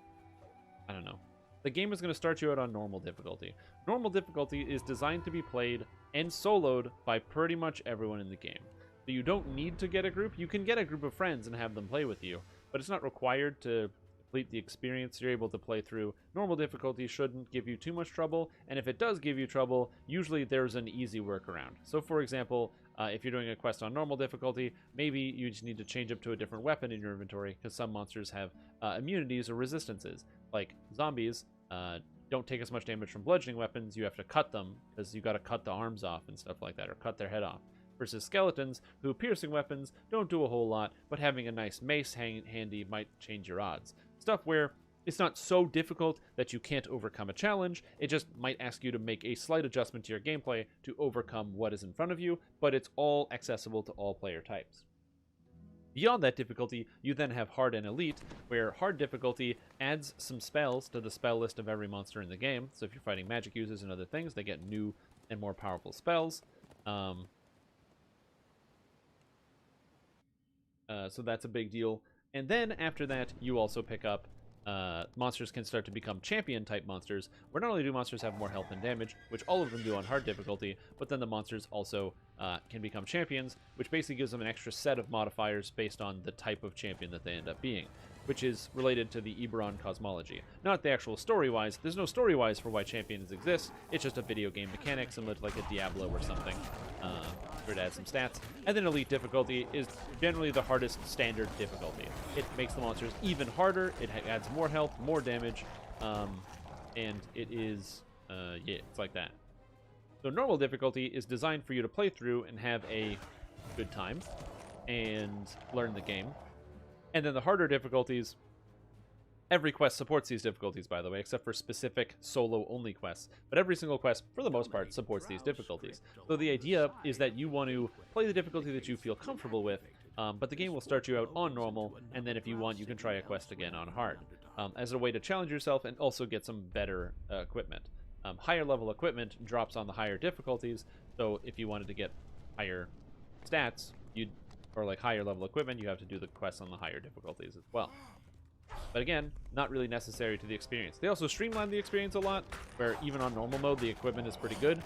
I don't know. The game is going to start you out on normal difficulty. Normal difficulty is designed to be played and soloed by pretty much everyone in the game. So you don't need to get a group. You can get a group of friends and have them play with you, but it's not required to complete the experience. You're able to play through. Normal difficulty shouldn't give you too much trouble, and if it does give you trouble, usually there's an easy workaround. So for example, if you're doing a quest on normal difficulty, maybe you just need to change up to a different weapon in your inventory, because some monsters have immunities or resistances. Like zombies don't take as much damage from bludgeoning weapons. You have to cut them, because you got to cut the arms off and stuff like that, or cut their head off. Versus skeletons, who piercing weapons don't do a whole lot, but having a nice mace handy might change your odds. Stuff where it's not so difficult that you can't overcome a challenge, it just might ask you to make a slight adjustment to your gameplay to overcome what is in front of you, but it's all accessible to all player types. Beyond that difficulty, you then have Hard and Elite, where Hard difficulty adds some spells to the spell list of every monster in the game. So if you're fighting magic users and other things, they get new and more powerful spells. So that's a big deal. And then after that, you also pick up monsters can start to become champion type monsters, where not only do monsters have more health and damage, which all of them do on hard difficulty, but then the monsters also can become champions, which basically gives them an extra set of modifiers based on the type of champion that they end up being, which is related to the Eberron cosmology. Not the actual story-wise. There's no story-wise for why champions exist. It's just a video game mechanic similar to like a Diablo or something, where it adds some stats. And then Elite difficulty is generally the hardest standard difficulty. It makes the monsters even harder. It adds more health, more damage, and it is, yeah, it's like that. So normal difficulty is designed for you to play through and have a good time and learn the game. And then the harder difficulties, every quest supports these difficulties, by the way, except for specific solo-only quests. But every single quest, for the most part, supports these difficulties. So the idea is that you want to play the difficulty that you feel comfortable with, but the game will start you out on normal, and then if you want, you can try a quest again on hard, as a way to challenge yourself and also get some better equipment. Higher level equipment drops on the higher difficulties, so if you wanted to get higher stats, or like higher level equipment, you have to do the quests on the higher difficulties as well. But again, not really necessary to the experience. They also streamline the experience a lot, where even on normal mode, the equipment is pretty good.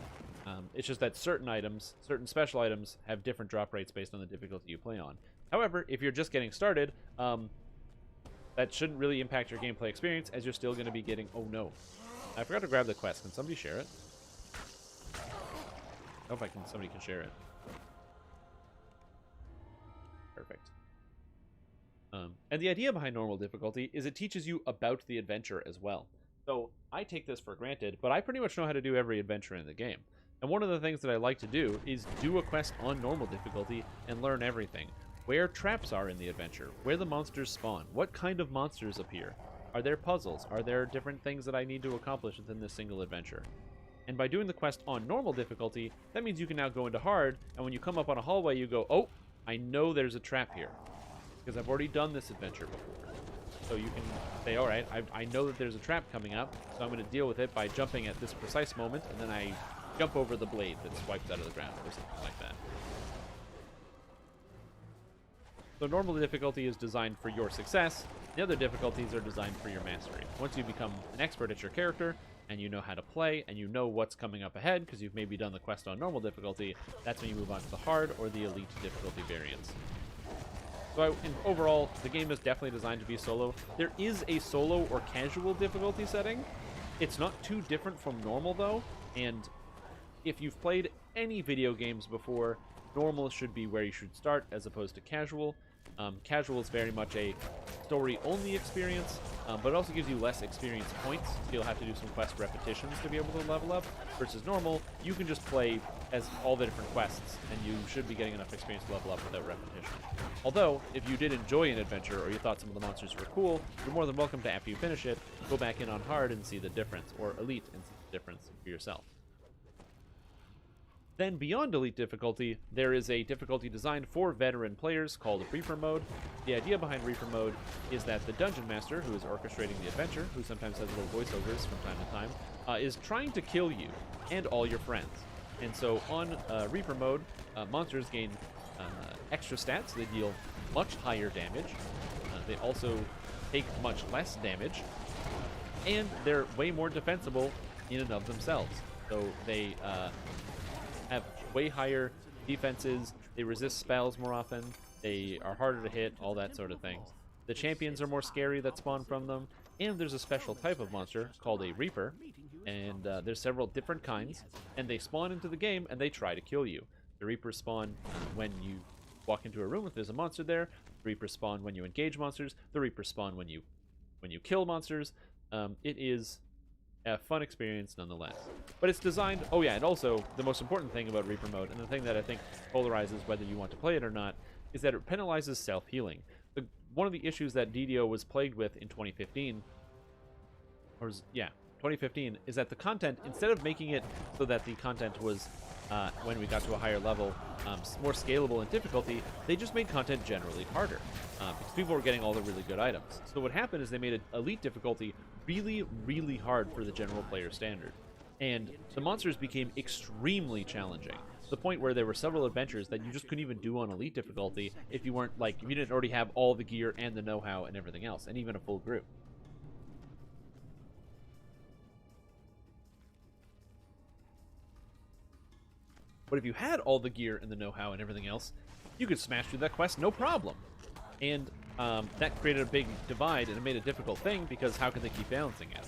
It's just that certain items, certain special items, have different drop rates based on the difficulty you play on. However, if you're just getting started, that shouldn't really impact your gameplay experience, as you're still going to be getting... Oh no. I forgot to grab the quest. Can somebody share it? I hope somebody can share it. Perfect. And the idea behind normal difficulty is it teaches you about the adventure as well. So I take this for granted, but I pretty much know how to do every adventure in the game. And one of the things that I like to do is do a quest on normal difficulty and learn everything. Where traps are in the adventure, where the monsters spawn, what kind of monsters appear. Are there puzzles? Are there different things that I need to accomplish within this single adventure? And by doing the quest on normal difficulty, that means you can now go into hard, and when you come up on a hallway, you go, oh, I know there's a trap here, because I've already done this adventure before. So you can say, all right, I know that there's a trap coming up, so I'm going to deal with it by jumping at this precise moment, and then I jump over the blade that swipes out of the ground, or something like that. So normal difficulty is designed for your success. The other difficulties are designed for your mastery. Once you become an expert at your character, and you know how to play, and you know what's coming up ahead, because you've maybe done the quest on normal difficulty, that's when you move on to the hard or the elite difficulty variants. So overall, the game is definitely designed to be solo. There is a solo or casual difficulty setting. It's not too different from normal, though, and if you've played any video games before, normal should be where you should start as opposed to casual. Casual is very much a story-only experience, but it also gives you less experience points, so you'll have to do some quest repetitions to be able to level up, versus normal, you can just play as all the different quests, and you should be getting enough experience to level up without repetition. Although, if you did enjoy an adventure, or you thought some of the monsters were cool, you're more than welcome to, after you finish it, go back in on hard and see the difference, or elite and see the difference for yourself. Then beyond elite difficulty, there is a difficulty designed for veteran players called Reaper Mode. The idea behind Reaper Mode is that the Dungeon Master, who is orchestrating the adventure, who sometimes has little voiceovers from time to time, is trying to kill you and all your friends. And so on Reaper Mode, monsters gain extra stats. They deal much higher damage. They also take much less damage. And they're way more defensible in and of themselves. So they have way higher defenses, they resist spells more often, they are harder to hit, all that sort of things. The champions are more scary that spawn from them, and there's a special type of monster called a Reaper, and there's several different kinds, and they spawn into the game and they try to kill you. The Reapers spawn when you walk into a room if there's a monster there, the Reapers spawn when you engage monsters, the Reapers spawn when you kill monsters. It is a fun experience nonetheless. But it's designed... Oh yeah, and also, the most important thing about Reaper Mode, and the thing that I think polarizes whether you want to play it or not, is that it penalizes self-healing. One of the issues that DDO was plagued with in 2015, 2015, is that the content, instead of making it so that the content was, when we got to a higher level, more scalable in difficulty, they just made content generally harder, because people were getting all the really good items. So what happened is they made elite difficulty really, really hard for the general player standard. And the monsters became extremely challenging, to the point where there were several adventures that you just couldn't even do on elite difficulty if you weren't, like, if you didn't already have all the gear and the know-how and everything else, and even a full group. But if you had all the gear and the know-how and everything else, you could smash through that quest no problem. And that created a big divide, and it made a difficult thing, because how can they keep balancing it?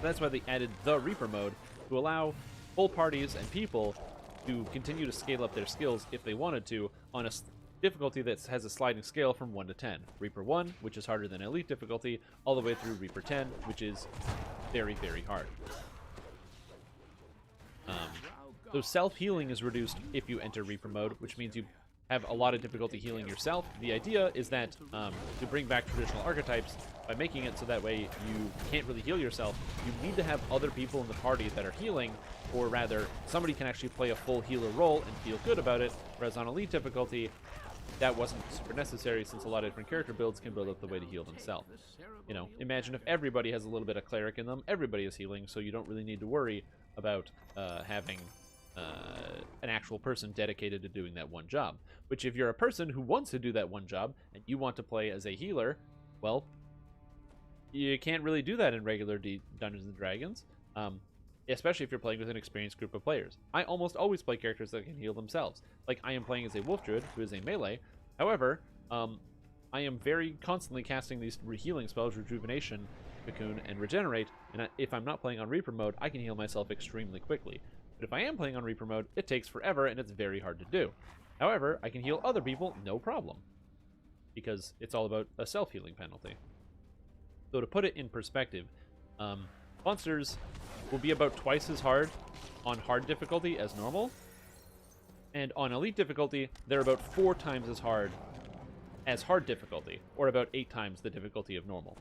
That's why they added the Reaper Mode, to allow full parties and people to continue to scale up their skills if they wanted to, on a difficulty that has a sliding scale from 1 to 10. Reaper 1, which is harder than elite difficulty, all the way through Reaper 10, which is very, very hard. So self-healing is reduced if you enter Reaper Mode, which means you have a lot of difficulty healing yourself. The idea is that to bring back traditional archetypes, by making it so that way you can't really heal yourself, you need to have other people in the party that are healing, or rather, somebody can actually play a full healer role and feel good about it, whereas on elite difficulty, that wasn't super necessary, since a lot of different character builds can build up the way to heal themselves. You know, imagine if everybody has a little bit of cleric in them, everybody is healing, so you don't really need to worry about having an actual person dedicated to doing that one job. Which, if you're a person who wants to do that one job, and you want to play as a healer, well, you can't really do that in regular Dungeons & Dragons, especially if you're playing with an experienced group of players. I almost always play characters that can heal themselves. Like, I am playing as a Wolf Druid, who is a melee. However, I am very constantly casting these healing spells, Rejuvenation, Cocoon, and Regenerate, and if I'm not playing on Reaper Mode, I can heal myself extremely quickly. But if I am playing on Reaper Mode, it takes forever, and it's very hard to do. However, I can heal other people, no problem, because it's all about a self-healing penalty. So to put it in perspective, monsters will be about twice as hard on hard difficulty as normal, and on elite difficulty, they're about 4 times as hard difficulty, or about 8 times the difficulty of normal.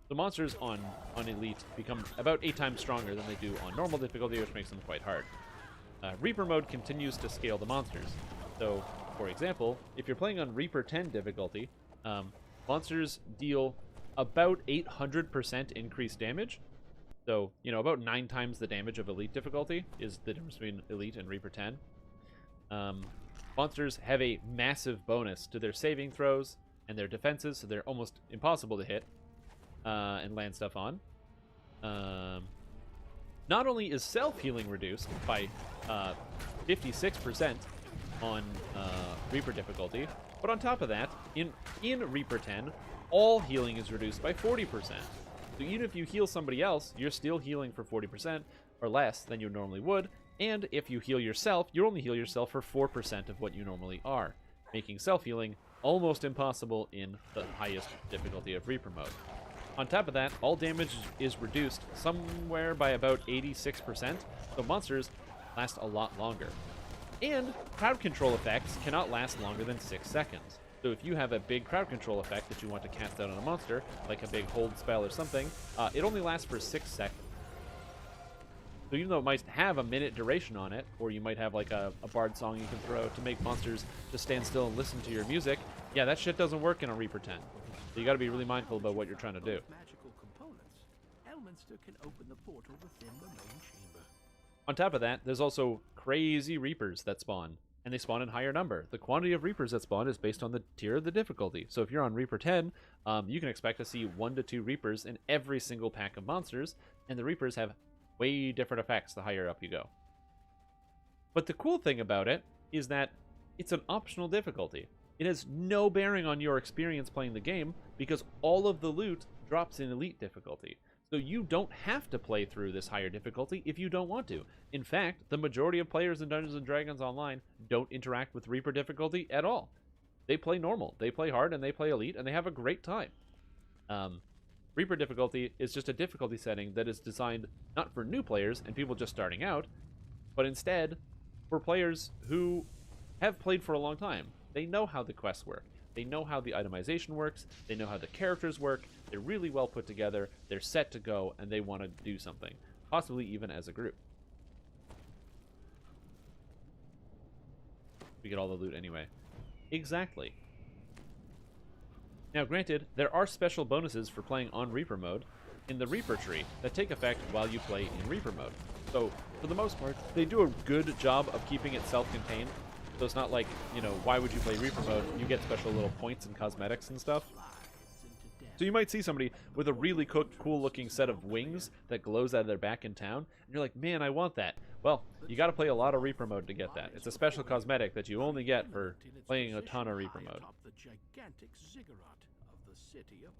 The monsters on elite become about 8 times stronger than they do on normal difficulty, which makes them quite hard. Reaper Mode continues to scale the monsters. So, for example, if you're playing on Reaper 10 difficulty, monsters deal about 800% increased damage. So, you know, about 9 times the damage of elite difficulty is the difference between elite and Reaper 10. Monsters have a massive bonus to their saving throws and their defenses, so they're almost impossible to hit and land stuff on. Not only is self-healing reduced by 56% on Reaper difficulty, but on top of that, in Reaper 10, all healing is reduced by 40%. So even if you heal somebody else, you're still healing for 40% or less than you normally would, and if you heal yourself, you only heal yourself for 4% of what you normally are, making self-healing almost impossible in the highest difficulty of Reaper mode. On top of that, all damage is reduced somewhere by about 86%, so monsters last a lot longer. And crowd control effects cannot last longer than 6 seconds. So if you have a big crowd control effect that you want to cast out on a monster, like a big hold spell or something, it only lasts for 6 seconds. So even though it might have a minute duration on it, or you might have like a bard song you can throw to make monsters just stand still and listen to your music, yeah, that shit doesn't work in a Reaper 10. So you gotta be really mindful about what you're trying to do. Magical components, Elminster can open the portal within the main chamber. On top of that, there's also crazy Reapers that spawn, and they spawn in higher number. The quantity of Reapers that spawn is based on the tier of the difficulty. So if you're on Reaper 10, you can expect to see 1 to 2 Reapers in every single pack of monsters, and the Reapers have way different effects the higher up you go. But the cool thing about it is that it's an optional difficulty. It has no bearing on your experience playing the game because all of the loot drops in elite difficulty. So you don't have to play through this higher difficulty if you don't want to. In fact, the majority of players in Dungeons & Dragons Online don't interact with Reaper difficulty at all. They play normal, they play hard, and they play elite, and they have a great time. Reaper difficulty is just a difficulty setting that is designed not for new players and people just starting out, but instead for players who have played for a long time. They know how the quests work. They know how the itemization works. They know how the characters work. They're really well put together. They're set to go, and they want to do something, possibly even as a group. We get all the loot anyway. Exactly. Now, granted, there are special bonuses for playing on Reaper mode in the Reaper tree that take effect while you play in Reaper mode. So, for the most part, they do a good job of keeping it self-contained. So it's not like, you know, why would you play Reaper mode? You get special little points and cosmetics and stuff. So you might see somebody with a really cool looking set of wings that glows out of their back in town, and you're like, man, I want that. Well, you gotta play a lot of Reaper mode to get that. It's a special cosmetic that you only get for playing a ton of Reaper mode.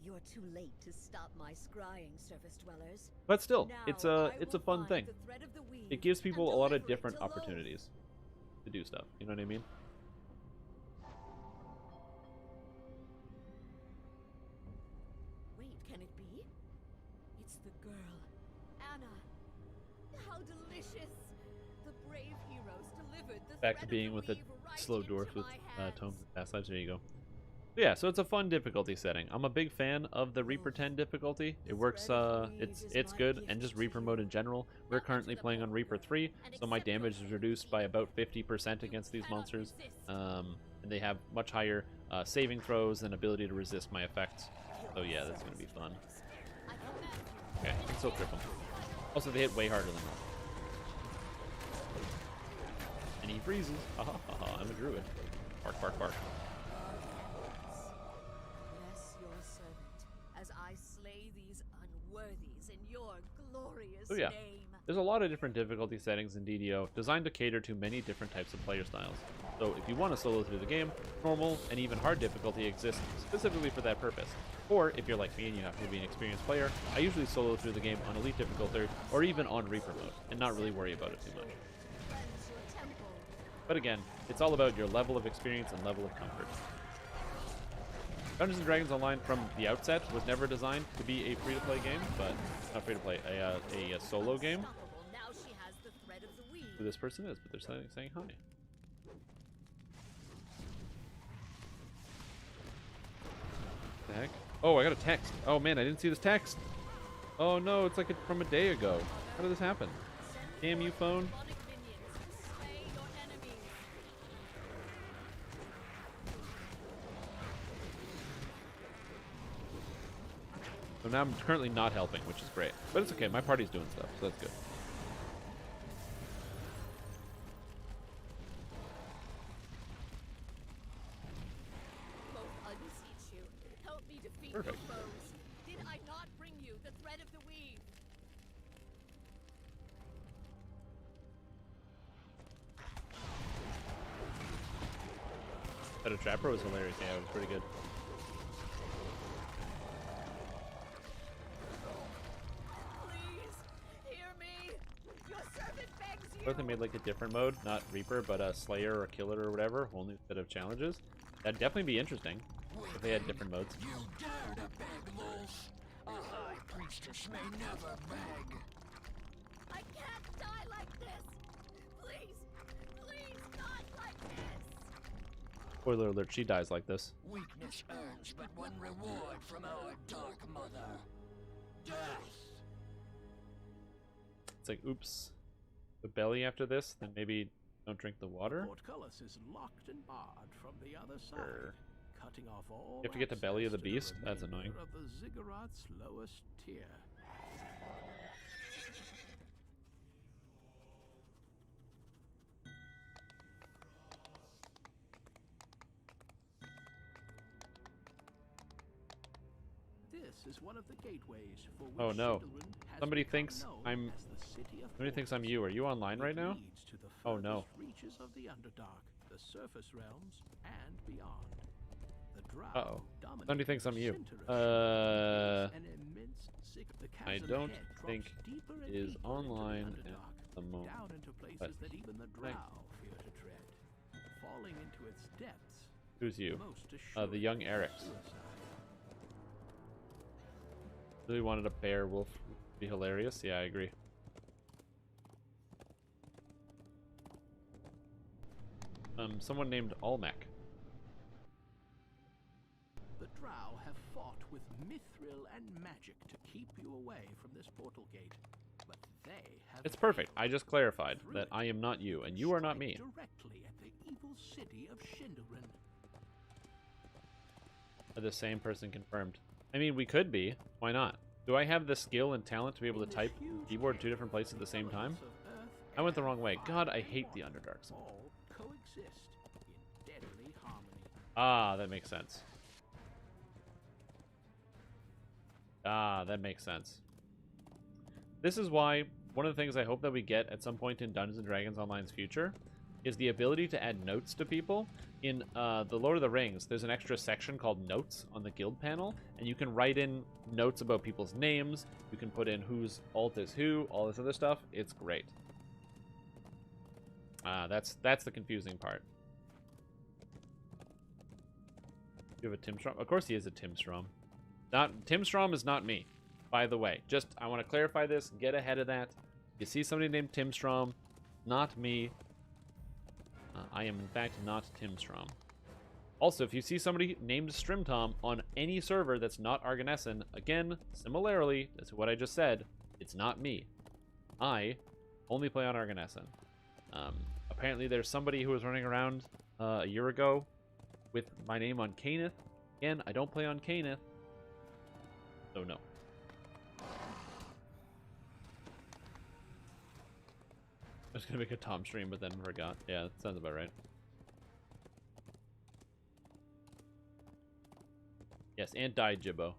You're too late to stop my scrying, surface dwellers. But still, Now it's a I will fun find thing. the thread of the weave It gives people and a lot of deliver it different to Loth. opportunities to do stuff. You know what I mean? Wait, can it be? It's the girl, Anna. How delicious! The brave heroes delivered the Back to thread being of with the a weave right slow into dwarf with my hands. tomes of past lives. There you go. But yeah, so it's a fun difficulty setting. I'm a big fan of the Reaper 10 difficulty. It works, it's good, and just Reaper mode in general. We're currently playing on Reaper 3, so my damage is reduced by about 50% against these monsters. And they have much higher saving throws and ability to resist my effects. So yeah, that's going to be fun. Okay, I can still trip them. Also, they hit way harder than normal. And he freezes. Ha ha ha ha, I'm a druid. Bark, bark, bark. Bless your servant as I slay these unworthies in your glorious So yeah, name. there's a lot of different difficulty settings in DDO designed to cater to many different types of player styles. So if you want to solo through the game, normal and even hard difficulty exists specifically for that purpose. Or if you're like me and you have to be an experienced player, I usually solo through the game on elite difficulty or even on Reaper mode and not really worry about it too much. Cleanse your temple. But again, it's all about your level of experience and level of comfort. Dungeons & Dragons Online from the outset was never designed to be a free-to-play game, but not free-to-play, a solo game. Unstoppable. Now she has the thread of the weave. Who this person is, but they're saying hi. The heck? Oh, I got a text. Oh man, I didn't see this text. Oh no, it's like from a day ago. How did this happen? Damn you, phone. Demonic minions, slay your enemies. So now I'm currently not helping, which is great. But it's okay, my party's doing stuff, so that's good. Shadow Trapper was hilarious. Yeah, it was pretty good. Please, hear me. Your servant begs you. What if they made like a different mode, not Reaper, but a Slayer or Killer or whatever, only instead of challenges? That'd definitely be interesting if they had different modes. You dare to beg, Lulz? A high priestess may never beg. I can't die like this. Please, please, not like this. Spoiler alert, she dies like this. Weakness earns but one reward from our Dark Mother. Death. It's like, oops. The belly after this, then maybe don't drink the water? Portcullis is locked and barred from the other side, Sure. cutting off all You have to get the belly of the access beast? to That's remainder annoying. Of the Ziggurat's lowest tier. This is one of the gateways for which Oh no. Shindelrin has Somebody become thinks known I'm... as the City of Somebody thinks I'm Portals. you. Are you online right It now? leads to the Oh no. furthest reaches of the Underdark, the surface realms, and beyond. The Drow Uh-oh. dominate Somebody thinks I'm the you. center of An immense the I chasm don't ahead drops think deeper and is deeper into the online Underdark, at the moment. down into places But that even the I- Drow fear to tread. Falling into its depths, Who's you? most The assuredly young Eric's. suicide. Really wanted a bear wolf. Would be hilarious. Yeah, I agree. Someone named Almec. The Drow have fought with mithril and magic to keep you away from this portal gate, but they have It's perfect. I just clarified through that it I am not you, and you are not me. directly at the evil city of Shindelrin. The same person confirmed. I mean, we could be. Why not? Do I have the skill and talent to be able to type keyboard in 2 different places at the same time? I went the wrong way. God, I hate the Underdark so much. All coexist in deadly harmony. Ah, that makes sense. Ah, that makes sense. This is why one of the things I hope that we get at some point in Dungeons & Dragons Online's future is the ability to add notes to people. In the Lord of the Rings, there's an extra section called Notes on the guild panel, and you can write in notes about people's names, you can put in whose alt is who, all this other stuff. It's great. That's the confusing part. You have a Tim Strom? Of course he is a Tim Strom. Tim Strom is not me, by the way. Just, I want to clarify this, get ahead of that. You see somebody named Tim Strom, not me. I am, in fact, not Tim Strom. Also, if you see somebody named Strimtom on any server that's not Arganessen, again, similarly to what I just said, it's not me. I only play on Arganessen. Apparently, there's somebody who was running around a year ago with my name on Caneth. Again, I don't play on Caneth, so no. I was gonna make a Tom stream, but then forgot. Yeah, that sounds about right. Yes, and died Jibbo.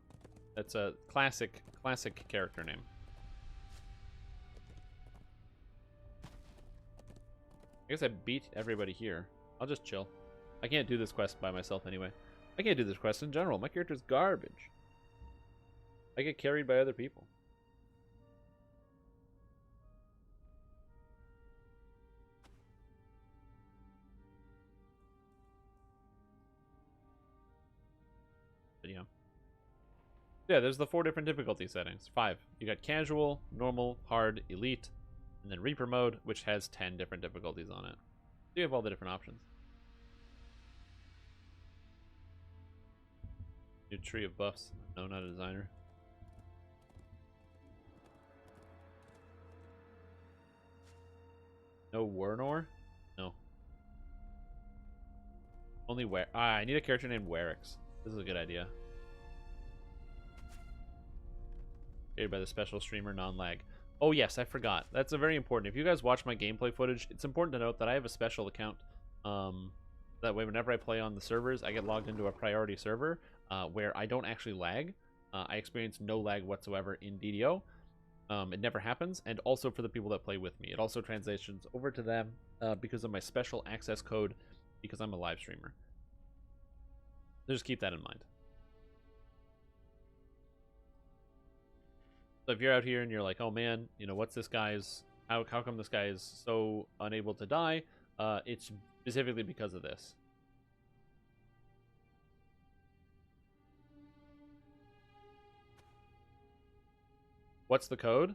That's a classic character name. I guess I beat everybody here. I'll just chill. I can't do this quest by myself anyway. I can't do this quest in general. My character's garbage. I get carried by other people. But yeah, there's the 4 different difficulty settings. 5. You got casual, normal, hard, elite, and then Reaper mode, which has 10 different difficulties on it. So you have all the different options. New tree of buffs. No, not a designer. No Wernor? No. Only Wer. I need a character named Werix. This is a good idea. Created by the special streamer non-lag. Oh yes, I forgot. That's a very important. If you guys watch my gameplay footage, it's important to note that I have a special account. That way, whenever I play on the servers, I get logged into a priority server where I don't actually lag. I experience no lag whatsoever in DDO. It never happens, and also for the people that play with me. It also transitions over to them because of my special access code because I'm a live streamer. Just keep that in mind. So if you're out here and you're like, oh man, you know, what's this guy's, how come this guy is so unable to die? It's specifically because of this. What's the code?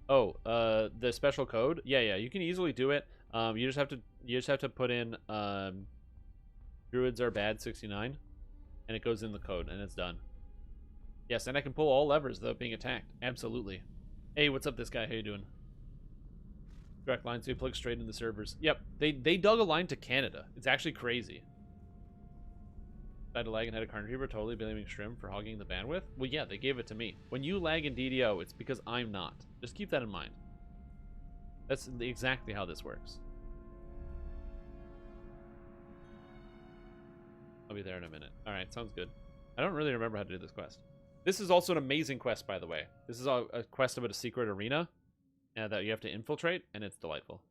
Oh, the special code? Yeah, you can easily do it. You just have to put in druids are bad 69 and it goes in the code and it's done. Yes, and I can pull all levers without being attacked. Absolutely. Hey, what's up, this guy? How you doing? Direct line, so you plug straight in the servers. Yep, they dug a line to Canada. It's actually crazy. I had a lag and had a Carnage Reaper, totally blaming Shrim for hogging the bandwidth. Well, yeah, they gave it to me. When you lag in DDO, it's because I'm not. Just keep that in mind. That's exactly how this works. I'll be there in a minute. All right, sounds good. I don't really remember how to do this quest. This is also an amazing quest, by the way. This is a quest about a secret arena that you have to infiltrate, and it's delightful.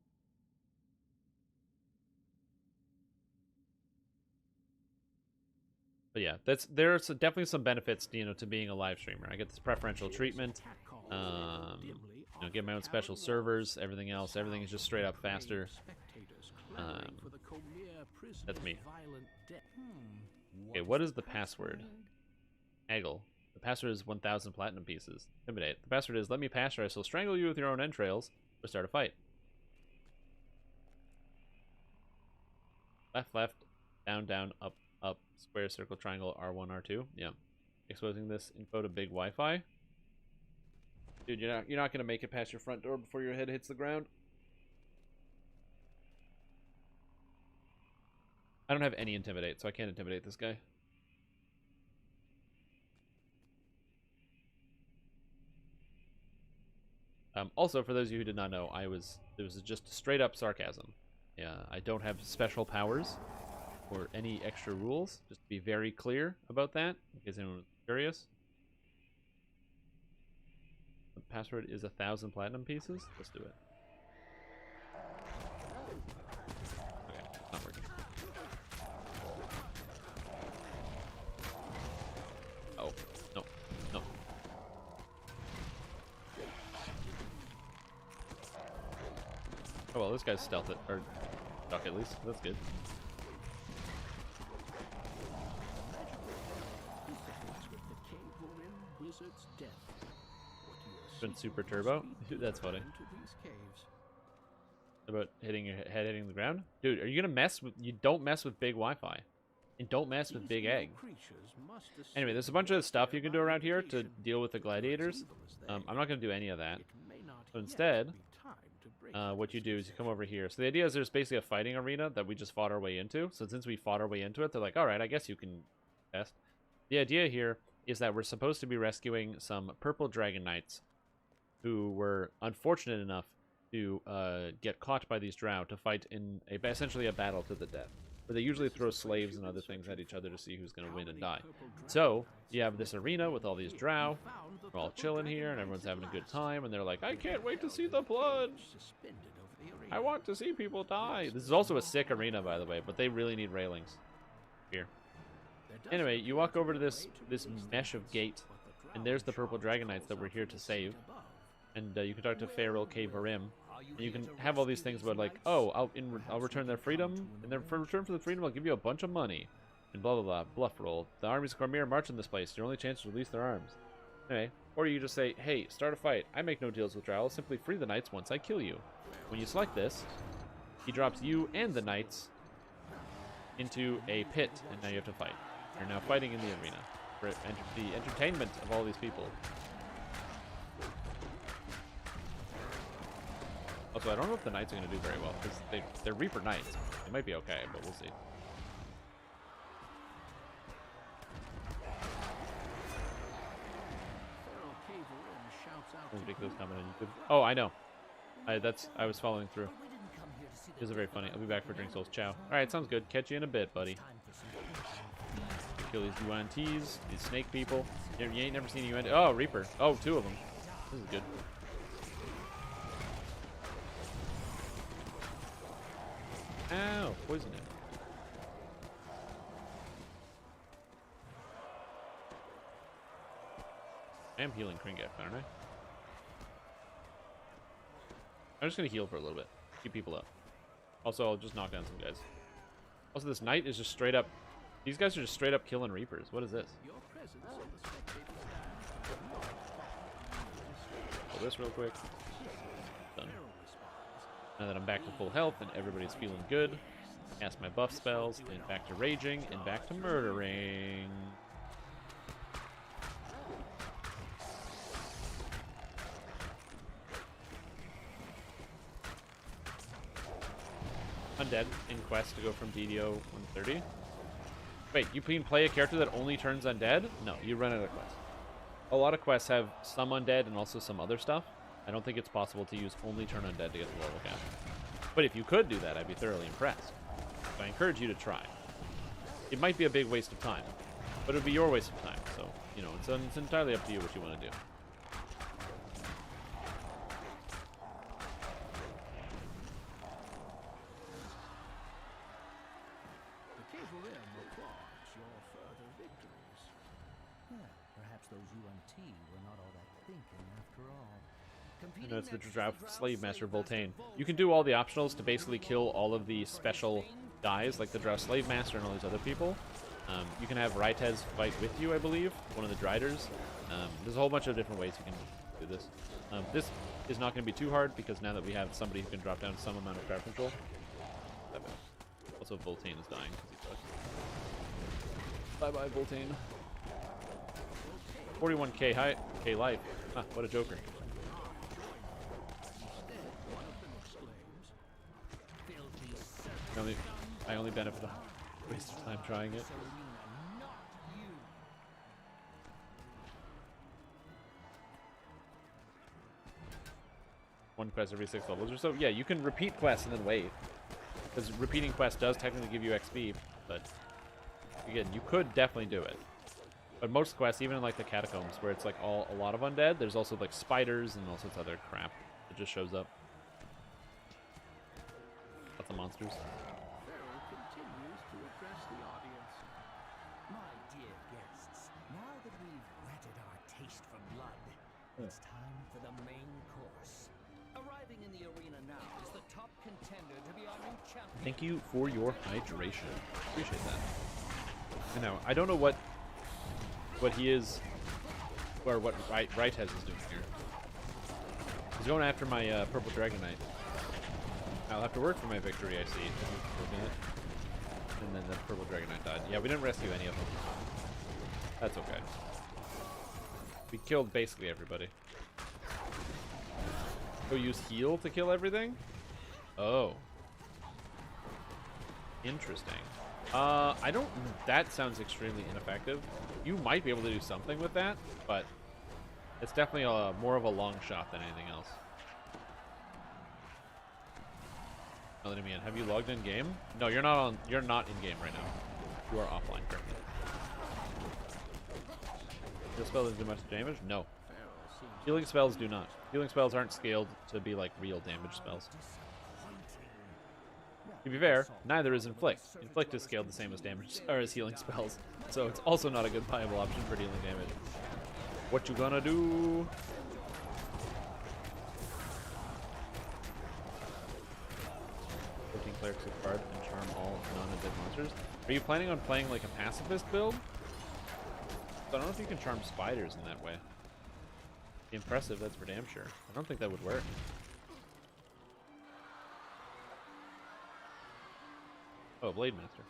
But yeah, there's definitely some benefits, you know, to being a live streamer. I get this preferential treatment. You know, get my own special servers. Everything else, everything is just straight up faster. That's me. Okay, what is the password? Haggle. The password is 1,000 platinum pieces. Intimidate. The password is, let me pass or I shall strangle you with your own entrails or start a fight. Left, left, down, down, up, up, square, circle, triangle, R1, R2. Yeah. Exposing this info to big Wi-Fi. Dude, you're not gonna make it past your front door before your head hits the ground. I don't have any intimidate, so I can't intimidate this guy. Also, for those of you who did not know, it was just straight up sarcasm. Yeah, I don't have special powers or any extra rules. Just to be very clear about that, in case anyone was curious. The password is 1,000 platinum pieces. Let's do it. Okay, not working. Oh, no, no. Oh well, this guy's stealth it, or duck at least. That's good. Been super turbo. That's funny. About hitting your head hitting the ground, dude. Are you gonna mess with? You don't mess with big Wi-Fi, and don't mess with big egg. Anyway, there's a bunch of stuff you can do around here to deal with the gladiators. I'm not gonna do any of that. So instead, what you do is you come over here. So the idea is there's basically a fighting arena that we just fought our way into. So since we fought our way into it, they're like, all right, I guess you can test. The idea here is that we're supposed to be rescuing some purple dragon knights who were unfortunate enough to get caught by these drow to fight in essentially a battle to the death, where they usually throw slaves and other things at each other to see who's going to win and die. So you have this arena with all these drow. We're all chilling here, and everyone's having a good time, and they're like, I can't wait to see the blood. I want to see people die. This is also a sick arena, by the way, but they really need railings here. Anyway, you walk over to this mesh of gate, and there's the purple dragon knights that we're here to save. And you can talk to Pharaoh K-Varim, and you can have all these things about like, oh, I'll return their freedom, and then for return for the freedom, I'll give you a bunch of money, and blah blah blah. Bluff roll. The armies of Cormyr march in this place. Your only chance to release their arms. Anyway, or you just say, hey, start a fight. I make no deals with drow. Simply free the knights once I kill you. When you select this, he drops you and the knights into a pit, and now you have to fight. You're now fighting in the arena for the entertainment of all these people. Also, I don't know if the knights are going to do very well, because they're Reaper knights. They might be okay, but we'll see. Ridiculous comment on YouTube. Oh, I know. I was following through. This is very funny. I'll be back for Drink Souls. Ciao. Alright, sounds good. Catch you in a bit, buddy. Kill these UNTs, these snake people. You ain't never seen a UNT. Oh, Reaper. Oh, 2 of them. This is good. Ow, poison him. I am healing Kringef, aren't I? I'm just gonna heal for a little bit. Keep people up. Also, I'll just knock down some guys. Also, this knight is just straight up... These guys are just straight up killing Reapers. What is this? Your presence on the spectator stand. Pull this real quick. Done. Now that I'm back to full health and everybody's feeling good, cast my buff spells, and back to raging, and back to murdering. Undead in quest to go from DDO 130. Wait, you can play a character that only turns undead? No, you run out of quests. A lot of quests have some undead and also some other stuff. I don't think it's possible to use only turn undead to get the level cap. But if you could do that, I'd be thoroughly impressed. So I encourage you to try. It might be a big waste of time, but it would be your waste of time. So, you know, it's entirely up to you what you want to do. The Cavalier applauds your further victories. Yeah, perhaps those UNT were not all that thinking after all. I know it's the Drow Slave Master Voltaine. You can do all the optionals to basically kill all of the special guys, like the Drow Slave Master and all these other people. You can have Rytez fight with you, I believe, one of the Driders. There's a whole bunch of different ways you can do this. This is not going to be too hard, because now that we have somebody who can drop down some amount of crowd control. Also, Voltaine is dying because he sucks. Bye-bye, Voltaine. 41k K life. Huh, what a joker. I only benefit on waste of time trying it. One quest every 6 levels or so. Yeah, you can repeat quests and then wait. Because repeating quests does technically give you XP, but again, you could definitely do it. But most quests, even in like the catacombs, where it's like a lot of undead, there's also like spiders and all sorts of other crap that just shows up. Lots of monsters. Pharaoh continues to address the audience. My dear guests, now that we've whetted our taste for blood, it's time for the main course. Arriving in the arena now is the top contender to be our new champion. Thank you for your hydration. Appreciate that. I know. I don't know what he is, or what Rytez is doing here. He's going after my purple dragon knight. I'll have to work for my victory, I see. And then the purple dragon knight died. Yeah, we didn't rescue any of them. That's okay. We killed basically everybody. Go use heal to kill everything? Oh. Interesting. I don't... That sounds extremely ineffective. You might be able to do something with that, but it's definitely more of a long shot than anything else. Now let me in. Have you logged in game? No, you're not on. You're not in game right now. You are offline currently. Your spell doesn't do much damage? No. Healing spells do not. Healing spells aren't scaled to be like real damage spells. To be fair, neither is Inflict. Inflict is scaled the same as damage or as healing spells, so it's also not a good viable option for dealing damage. What you gonna do? Clerics with Bard and charm all non-undead monsters. Are you planning on playing like a pacifist build? I don't know if you can charm spiders in that way. Be impressive, that's for damn sure. I don't think that would work. Oh, Blade Master.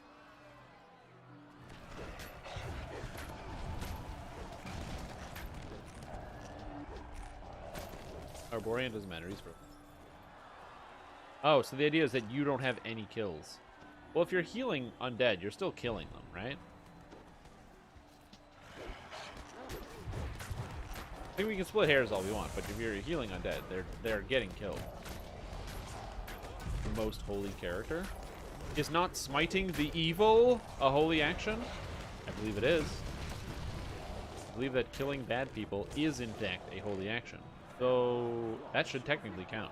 Arborian doesn't matter, he's broken. Oh, so the idea is that you don't have any kills. Well, if you're healing undead, you're still killing them, right? I think we can split hairs all we want, but if you're healing undead, they're getting killed. The most holy character. Is not smiting the evil a holy action? I believe it is. I believe that killing bad people is in fact a holy action. So that should technically count.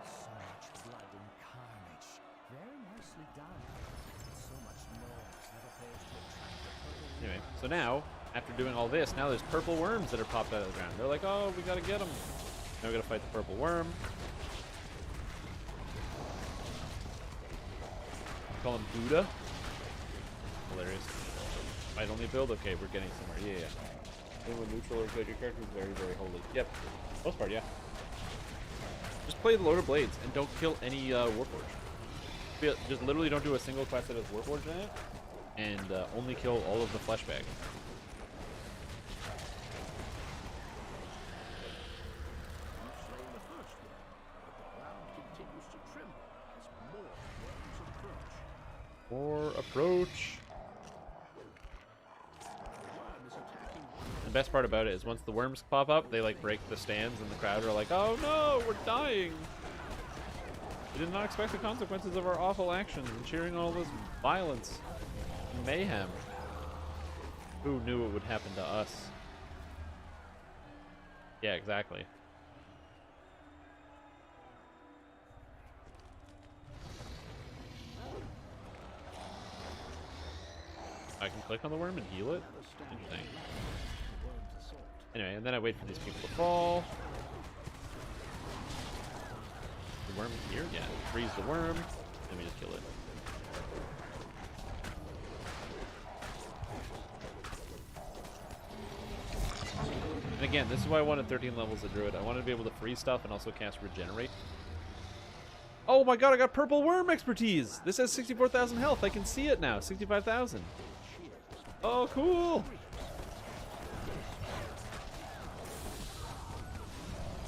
So much blood and carnage. Very nicely done. So much noise that appears to attract the purple. Anyway, so now after doing all this, now there's purple worms that are popped out of the ground. They're like, oh, we gotta get them. Now we gotta fight the purple worm. Call him Buddha. Hilarious. Fight only build? Okay, we're getting somewhere. Yeah, yeah. Anyone neutral or good, your character is very, very holy. Yep. Most part, yeah. Just play the Lord of Blades and don't kill any Warforged. Just literally don't do a single quest that has Warforged in it, and only kill all of the flesh bag. More approach. The best part about it is once the worms pop up, they like break the stands and the crowd are like, oh no, we're dying. We did not expect the consequences of our awful actions and cheering all this violence and mayhem. Who knew it would happen to us? Yeah, exactly. I can click on the worm and heal it? Interesting. Anyway, and then I wait for these people to fall. The worm here? Yeah, freeze the worm, and we just kill it. And again, this is why I wanted 13 levels of Druid. I wanted to be able to freeze stuff and also cast Regenerate. Oh my god, I got purple worm expertise! This has 64,000 health. I can see it now. 65,000. Oh, cool!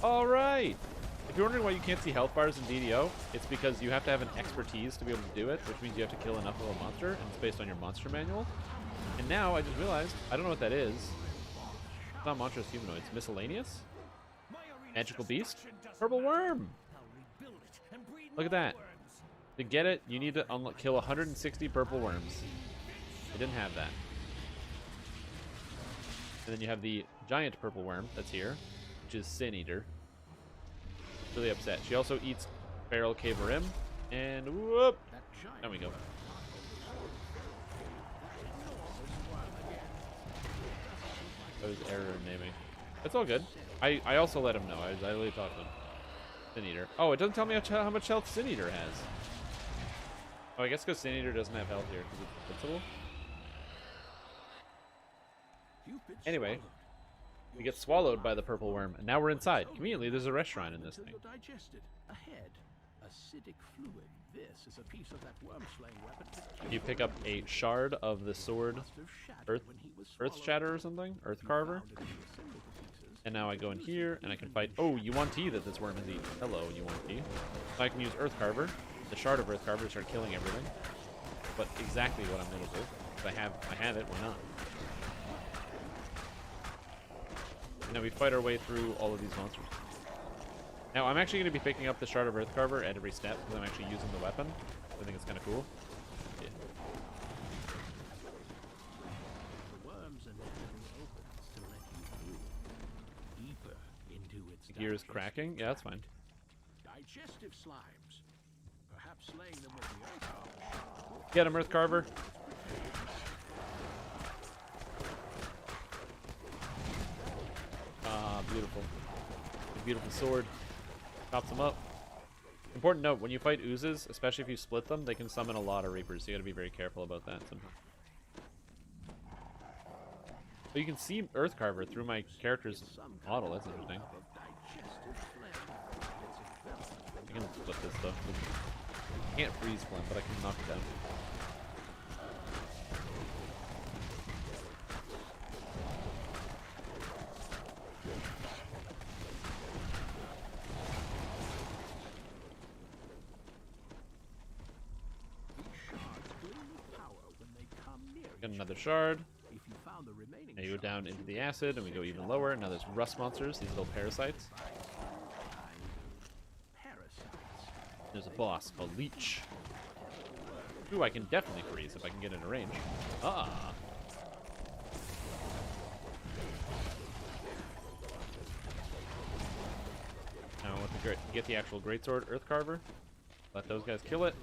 Alright! If you're wondering why you can't see health bars in DDO, it's because you have to have an expertise to be able to do it, which means you have to kill enough of a monster, and it's based on your monster manual. And now, I just realized, I don't know what that is. It's not monstrous humanoids. Miscellaneous? Magical beast? Purple worm! Look at that. To get it, you need to kill 160 purple worms. I didn't have that. And then you have the giant purple worm that's here, which is Sin Eater. Really upset. She also eats Feral Caverim, and whoop! There we go. That was error in naming. That's all good. I also let him know. I really talked to him. Sin Eater. Oh, it doesn't tell me how much health Sin Eater has. Oh, I guess because Sin Eater doesn't have health here because it's invincible. Anyway, we get swallowed by the purple worm, and now we're inside. Conveniently, there's a restaurant in this thing. Ahead, acidic fluid. This is a piece of that worm-slaying weapon. You pick up a shard of the sword, Earth Shatter or something, Earth Carver. And now I go in here, and I can fight. Oh, Yuan Ti that this worm is eating. Hello, Yuan Ti. So I can use Earth Carver, the shard of Earth Carver, to start killing everything. But exactly what I'm gonna do. If I have it, why not? And now we fight our way through all of these monsters. Now I'm actually going to be picking up the Shard of Earth Carver at every step because I'm actually using the weapon. I think it's kind of cool. Yeah. The gear is cracking. Yeah, that's fine. Digestive slimes. Perhaps slaying them with the Earth Carver. Get him, Earth Carver. Ah, beautiful. A beautiful sword. Chops them up. Important note, when you fight oozes, especially if you split them, they can summon a lot of Reapers, so you gotta be very careful about that sometimes. But you can see Earth Carver through my character's model, that's interesting. I can split this stuff. I can't freeze Flint, but I can knock it down. Got another shard. Now you go down into the acid, and we go even lower. Now there's rust monsters, these little parasites. There's a boss called Leech. Ooh, I can definitely freeze if I can get in a range. Ah. Now I want to get the actual greatsword Earth Carver. Let those guys kill it.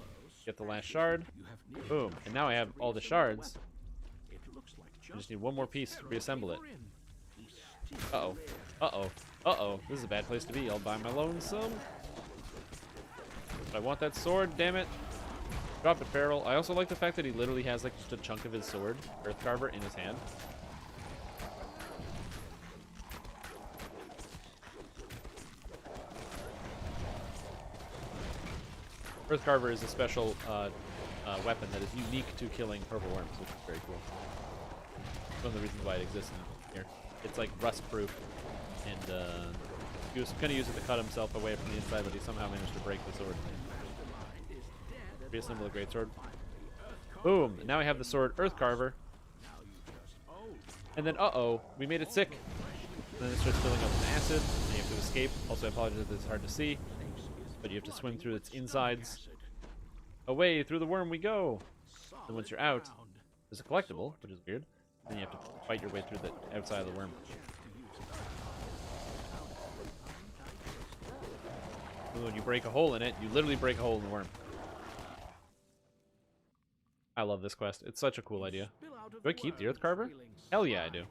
Get the last shard. Boom. And now I have all the shards. I just need one more piece to reassemble it. Uh-oh. Uh-oh. Uh-oh. This is a bad place to be. I'll buy my lonesome. I want that sword, damn it. Drop it, Feral. I also like the fact that he literally has like just a chunk of his sword, Earthcarver, in his hand. Earthcarver is a special weapon that is unique to killing purple worms, which is very cool. One of the reasons why it exists in here. It's like rust-proof, and he was going to use it to cut himself away from the inside, but he somehow managed to break the sword. Reassemble a greatsword. Boom! Now I have the sword Earthcarver. And then, uh-oh, we made it sick. And then it starts filling up with acid, and you have to escape. Also, I apologize if it's hard to see, but you have to swim through its insides. Away, through the worm we go! And once you're out, there's a collectible, which is weird. Then you have to fight your way through the outside of the worm. And when you break a hole in it, you literally break a hole in the worm. I love this quest. It's such a cool idea. Do I keep the Earthcarver? Hell yeah, I do.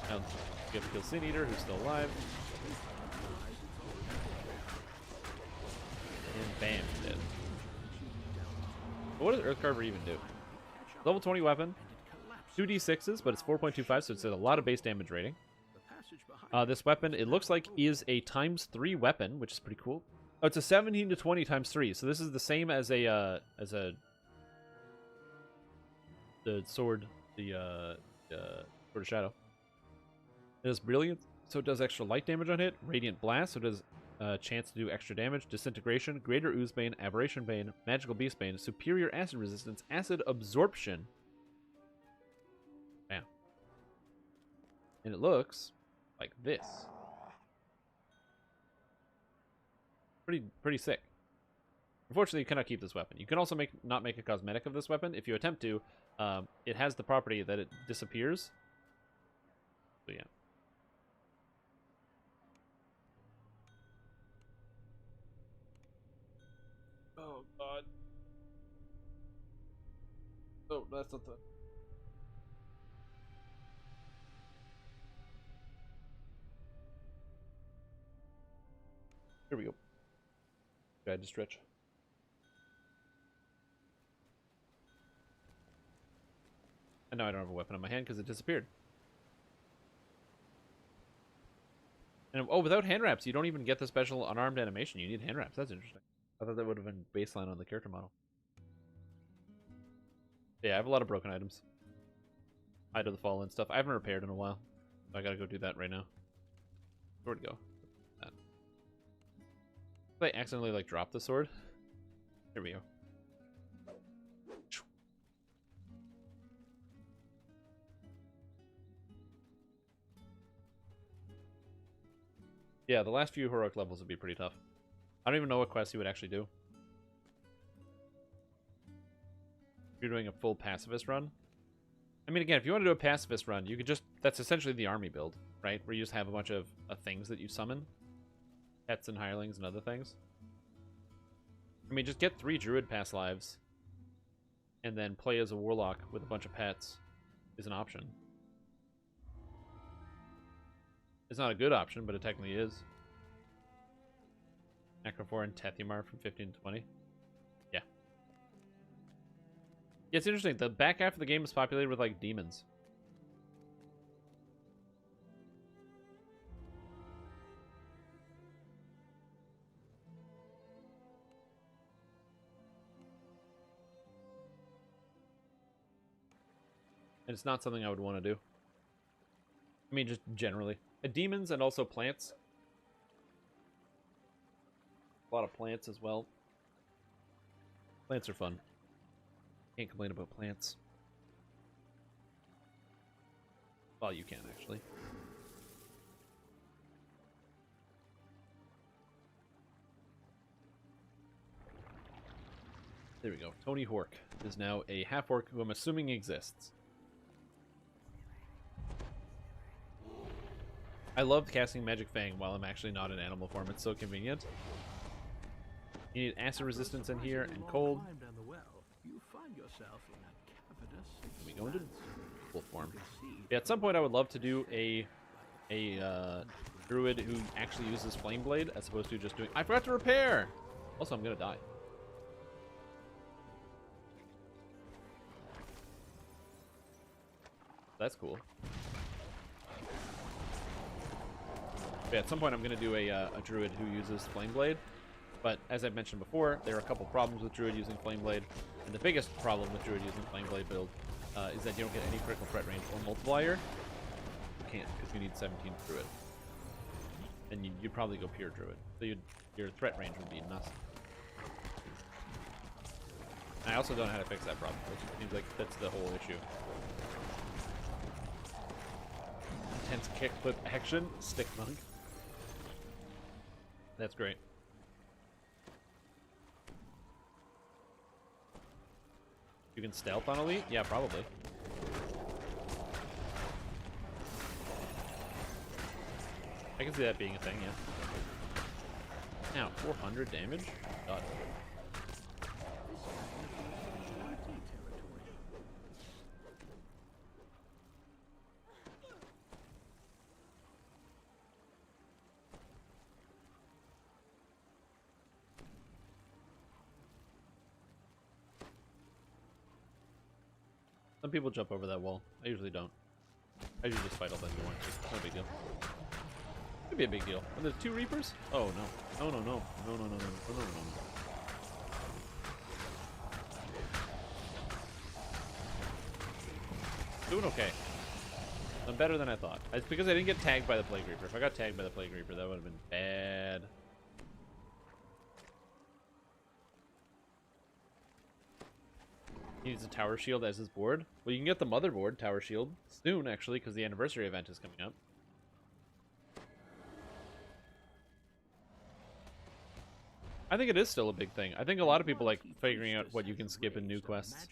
Now, you have to kill Sin Eater, who's still alive. And bam, dead. But what does Earthcarver even do? Level 20 weapon. 2d6s, but it's 4.25, so it's a lot of base damage rating. This weapon, it looks like, is a ×3 weapon, which is pretty cool. Oh, it's a 17 to 20 ×3, so this is the same as the sword, Sword of Shadow. It is brilliant, so it does extra light damage on hit. Radiant Blast, so it does a chance to do extra damage. Disintegration, Greater Oozebane, Aberration Bane, Magical Beastbane, Superior Acid Resistance, Acid Absorption. Bam. And it looks like this. Pretty sick. Unfortunately, you cannot keep this weapon. You can also not make a cosmetic of this weapon. If you attempt to, it has the property that it disappears. So yeah. Oh god. Oh, that's not the... Here we go. I had to stretch. And now I don't have a weapon in my hand because it disappeared. And oh, without hand wraps, you don't even get the special unarmed animation. You need hand wraps. That's interesting. I thought that would have been baseline on the character model. Yeah, I have a lot of broken items. Eye of the Fallen stuff. I haven't repaired in a while. So I gotta go do that right now. Where'd it go? Did I accidentally like drop the sword? Here we go. Yeah, the last few heroic levels would be pretty tough. I don't even know what quests you would actually do. If you're doing a full pacifist run. I mean, again, if you want to do a pacifist run, you could just... That's essentially the army build, right? Where you just have a bunch of things that you summon. Pets and hirelings and other things. I mean, just get 3 druid pass lives. And then play as a warlock with a bunch of pets is an option. It's not a good option, but it technically is. Necrophore and Tethymar from 15 to 20. Yeah. Yeah, it's interesting. The back half of the game is populated with, like, demons. And it's not something I would want to do. I mean, just generally. Demons and also plants. A lot of plants as well. Plants are fun. Can't complain about plants. Well, you can, actually. There we go. Tony Hork is now a half-orc who I'm assuming exists. I love casting Magic Fang while I'm actually not in animal form. It's so convenient. You need acid resistance in here and cold. find yourself in a cavernous We go into expanse. full form. You can see Yeah, at some point I would love to do a druid who actually uses flame blade as opposed to just doing. I forgot to repair. Also, I'm gonna die. That's cool. Yeah, at some point I'm gonna do a druid who uses flame blade. But as I mentioned before, there are a couple problems with druid using flame blade, and the biggest problem with druid using flame blade build is that you don't get any critical threat range or multiplier. You can't because you need 17 druid, and you'd probably go pure druid, so your threat range would be nothing. I also don't know how to fix that problem, which seems like that's the whole issue. Intense kickflip action, stick monk. That's great. You can stealth on elite? Yeah, probably. I can see that being a thing, yeah. Now, 400 damage? God. Some people jump over that wall. I usually don't. I usually just fight all that you want to. No big deal. Could be a big deal. And there's 2 Reapers? Oh no. No, no, no. No, no, no, no, no, no, no, no. Doing okay. I'm better than I thought. It's because I didn't get tagged by the Plague Reaper. If I got tagged by the Plague Reaper, that would have been bad. He needs a tower shield as his board. Well, you can get the motherboard tower shield soon, actually, because the anniversary event is coming up. I think it is still a big thing. I think a lot of people like figuring out what you can skip in new quests.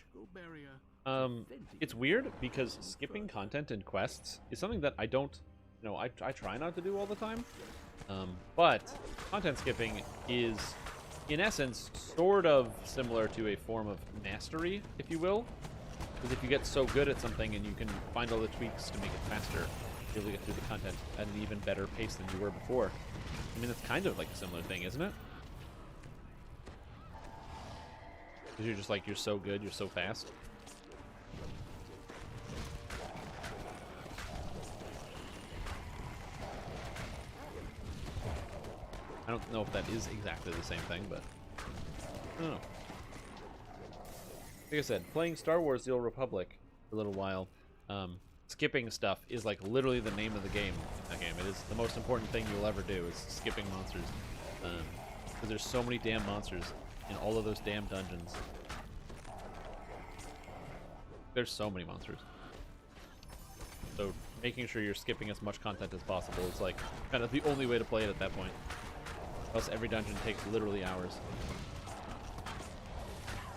It's weird because skipping content in quests is something that I don't, you know, I try not to do all the time. But content skipping is, in essence, sort of similar to a form of mastery, if you will. Because if you get so good at something and you can find all the tweaks to make it faster, you'll be able to get through the content at an even better pace than you were before. I mean, it's kind of like a similar thing, isn't it? Because you're just like, you're so good, you're so fast. I don't know if that is exactly the same thing, but I don't know. Like I said, playing Star Wars The Old Republic for a little while, skipping stuff is like literally the name of the game in that game. It is the most important thing you'll ever do, is skipping monsters. Because there's so many damn monsters in all of those damn dungeons. There's so many monsters. So making sure you're skipping as much content as possible is like kind of the only way to play it at that point. Else every dungeon takes literally hours.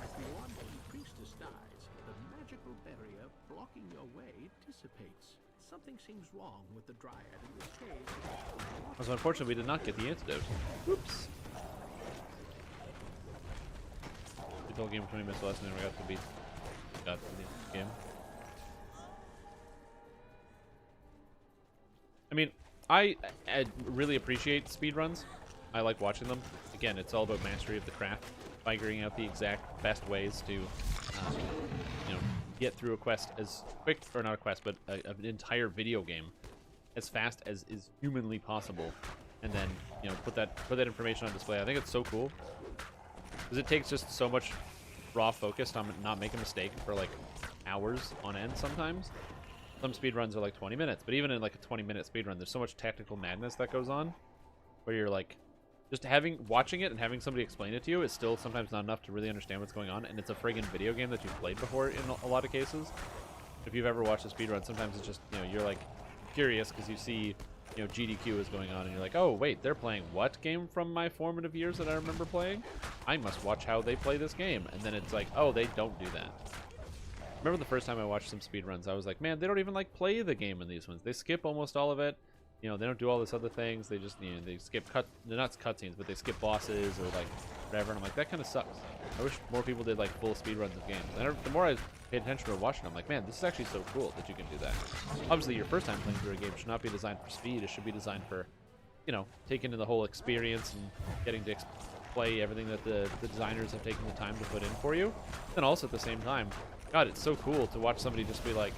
As the Wanton Priestess dies, the magical barrier blocking your way dissipates. Something seems wrong with the Dryad in this case. So unfortunately, we did not get the antidote. Whoops. We told game 20 minutes less and then we got to beat the game. I mean, I really appreciate speedruns. I like watching them. Again, it's all about mastery of the craft, figuring out the exact best ways to, you know, get through a quest as quick, or not a quest, but an entire video game as fast as is humanly possible, and then, you know, put that information on display. I think it's so cool because it takes just so much raw focus to not make a mistake for like hours on end sometimes. Some speedruns are like 20 minutes, but even in like a 20-minute speedrun, there's so much tactical madness that goes on where you're like, just watching it and having somebody explain it to you is still sometimes not enough to really understand what's going on, and it's a friggin' video game that you've played before in a lot of cases. If you've ever watched a speedrun, sometimes it's just, you know, you're like curious because you see, you know, GDQ is going on and you're like, oh wait, they're playing what game from my formative years that I remember playing? I must watch how they play this game. And then it's like, oh, they don't do that. Remember the first time I watched some speedruns, I was like, man, they don't even like play the game in these ones. They skip almost all of it. You know, they don't do all this other things. They just, you know, they skip they're not cutscenes, but they skip bosses or like whatever. And I'm like, that kind of sucks. I wish more people did like full speed runs of games. And the more I paid attention to watching, I'm like, man, this is actually so cool that you can do that. Obviously, your first time playing through a game should not be designed for speed. It should be designed for, you know, taking in the whole experience and getting to play everything that the designers have taken the time to put in for you. Then also at the same time, God, it's so cool to watch somebody just be like,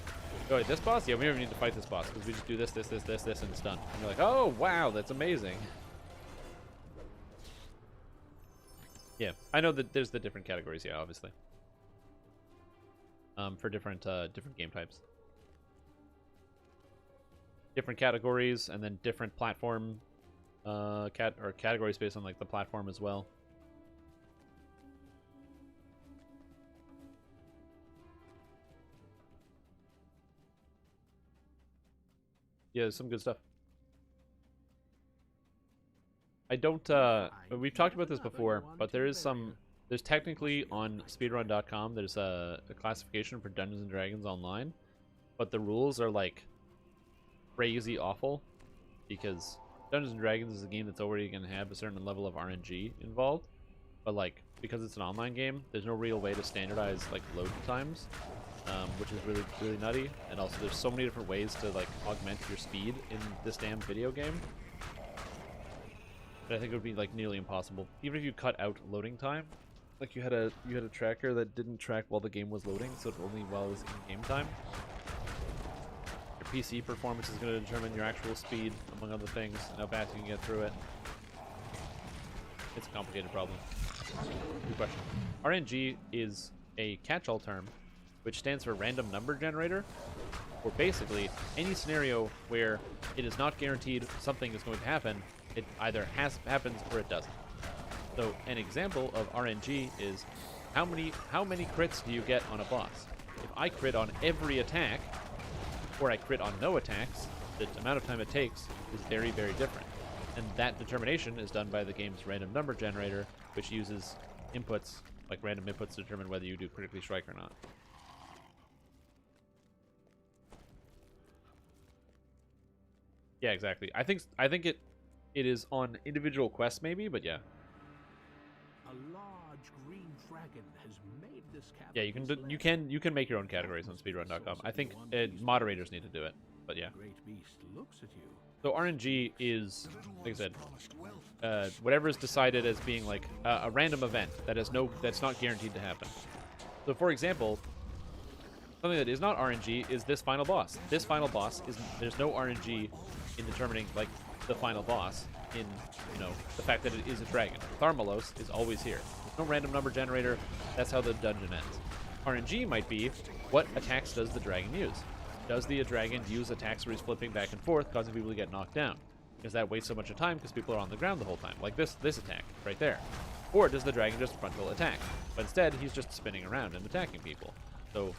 oh, wait, this boss? Yeah, we don't even need to fight this boss because we just do this, this, this, this, this, and it's done. And you're like, oh, wow, that's amazing. Yeah, I know that there's the different categories, yeah, obviously. For different game types. Different categories, and then different platform categories based on like the platform as well. Yeah, there's some good stuff. I don't, we've talked about this before, but there's technically on speedrun.com, there's a classification for Dungeons & Dragons Online, but the rules are, like, crazy awful, because Dungeons & Dragons is a game that's already going to have a certain level of RNG involved, but, like, because it's an online game, there's no real way to standardize, like, load times, which is really, really nutty, and also there's so many different ways to, like, augment your speed in this damn video game. But I think it would be like nearly impossible. Even if you cut out loading time, like you had a tracker that didn't track while the game was loading, so only while it was in game time. Your PC performance is going to determine your actual speed, among other things, and how fast you can get through it. It's a complicated problem. Good question. RNG is a catch-all term, which stands for random number generator, or basically any scenario where it is not guaranteed something is going to happen. It either happens or it doesn't. So an example of RNG is how many crits do you get on a boss? If I crit on every attack, or I crit on no attacks, the amount of time it takes is very, very different. And that determination is done by the game's random number generator, which uses inputs, like random inputs, to determine whether you do critically strike or not. Yeah, exactly. I think it is on individual quests maybe, but yeah. A large green dragon has made this yeah, you can make your own categories on speedrun.com. I think moderators need to do it, but yeah. Great beast looks at you. So RNG is, like I said, whatever is decided as being like a random event that's not guaranteed to happen. So for example, something that is not RNG is this final boss. This final boss there's no RNG in determining like the final boss in, you know, the fact that it is a dragon. Tharmalos is always here. There's no random number generator. That's how the dungeon ends. RNG might be, what attacks does the dragon use? Does the dragon use attacks where he's flipping back and forth, causing people to get knocked down? Because that wastes so much of time because people are on the ground the whole time, like this attack right there. Or does the dragon just frontal attack? But instead, he's just spinning around and attacking people. So,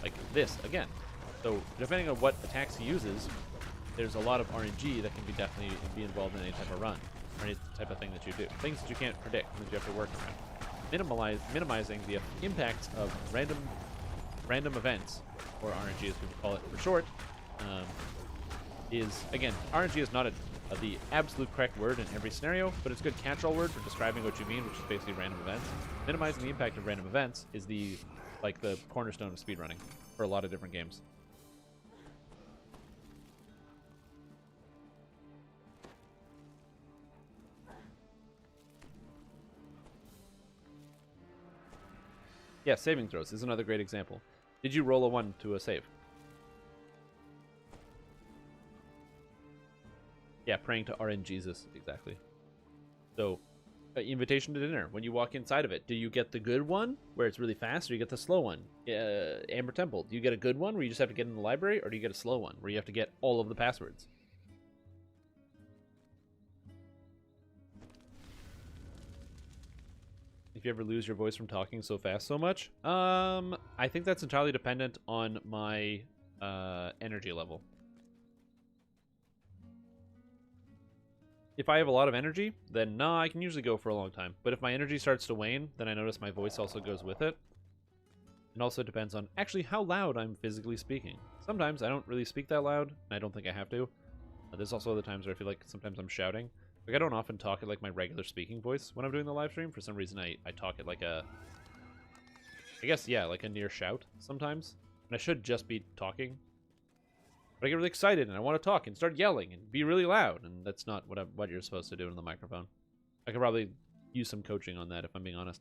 like this again. So, depending on what attacks he uses, there's a lot of RNG that can definitely be involved in any type of run, or any type of thing that you do. Things that you can't predict, things you have to work around. Minimizing the impacts of random events, or RNG as people call it for short, is, again, RNG is not the absolute correct word in every scenario, but it's a good catch-all word for describing what you mean, which is basically random events. Minimizing the impact of random events is the cornerstone of speedrunning for a lot of different games. Yeah, saving throws is another great example. Did you roll a 1 to a save? Yeah, praying to RNGesus, exactly. So, invitation to dinner. When you walk inside of it, do you get the good one, where it's really fast, or you get the slow one? Amber Temple, do you get a good one, where you just have to get in the library, or do you get a slow one, where you have to get all of the passwords? If you ever lose your voice from talking so fast so much? I think that's entirely dependent on my energy level. If I have a lot of energy, then nah, I can usually go for a long time. But if my energy starts to wane, then I notice my voice also goes with it. It also depends on actually how loud I'm physically speaking. Sometimes I don't really speak that loud, and I don't think I have to. There's also other times where I feel like sometimes I'm shouting. Like, I don't often talk at, like, my regular speaking voice when I'm doing the live stream. For some reason, I talk at, like, a... I guess, yeah, like a near shout sometimes. And I should just be talking. But I get really excited, and I want to talk and start yelling and be really loud. And that's not what you're supposed to do in the microphone. I could probably use some coaching on that, if I'm being honest.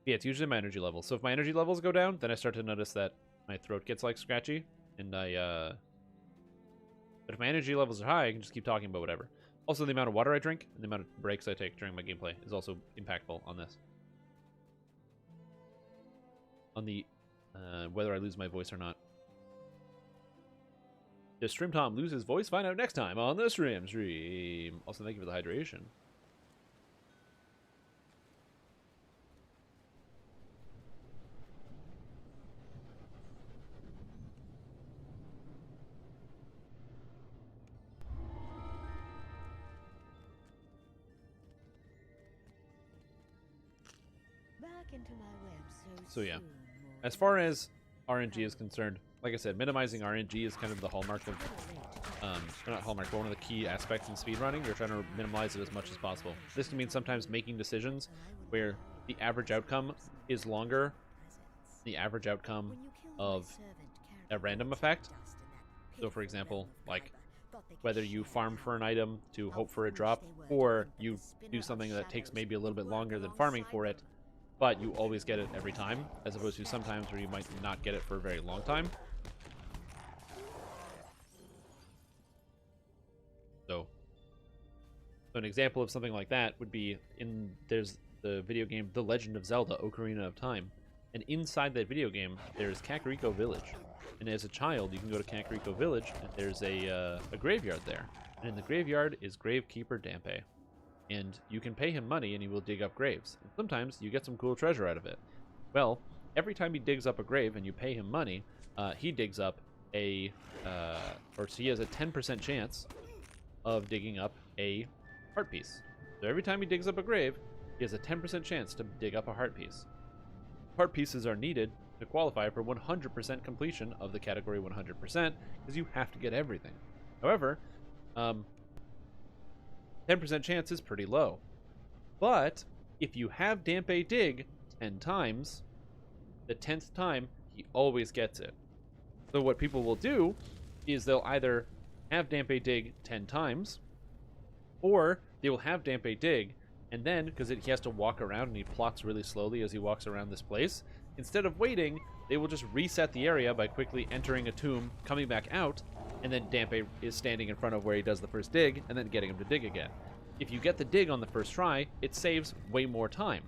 Yeah, it's usually my energy levels. So if my energy levels go down, then I start to notice that my throat gets, like, scratchy. And but if my energy levels are high, I can just keep talking about whatever. Also, the amount of water I drink and the amount of breaks I take during my gameplay is also impactful on this. On the whether I lose my voice or not. Does Stream Tom lose his voice? Find out next time on the stream. Also, thank you for the hydration. Back into my web So yeah, as far as RNG is concerned, like I said, minimizing RNG is kind of the hallmark of, or not hallmark, but one of the key aspects in speedrunning. You're trying to minimize it as much as possible. This can mean sometimes making decisions where the average outcome is longer, the average outcome of a random effect. So for example, like whether you farm for an item to hope for a drop, or you do something that takes maybe a little bit longer than farming for it, but you always get it every time, as opposed to sometimes where you might not get it for a very long time. So an example of something like that would be there's the video game The Legend of Zelda: Ocarina of Time, and inside that video game there's Kakariko Village, and as a child you can go to Kakariko Village and there's a graveyard there, and in the graveyard is Gravekeeper Dampé. And you can pay him money and he will dig up graves. And sometimes you get some cool treasure out of it. Well, every time he digs up a grave and you pay him money, he digs up he has a 10% chance of digging up a heart piece. So every time he digs up a grave, he has a 10% chance to dig up a heart piece. Heart pieces are needed to qualify for 100% completion of the category 100%, because you have to get everything. However, 10% chance is pretty low. But if you have Dampé dig 10 times, the 10th time, he always gets it. So what people will do is they'll either have Dampé dig 10 times, or they will have Dampé dig, and then, because he has to walk around and he plots really slowly as he walks around this place, instead of waiting, they will just reset the area by quickly entering a tomb, coming back out, and then Dampé is standing in front of where he does the first dig, and then getting him to dig again. If you get the dig on the first try, it saves way more time,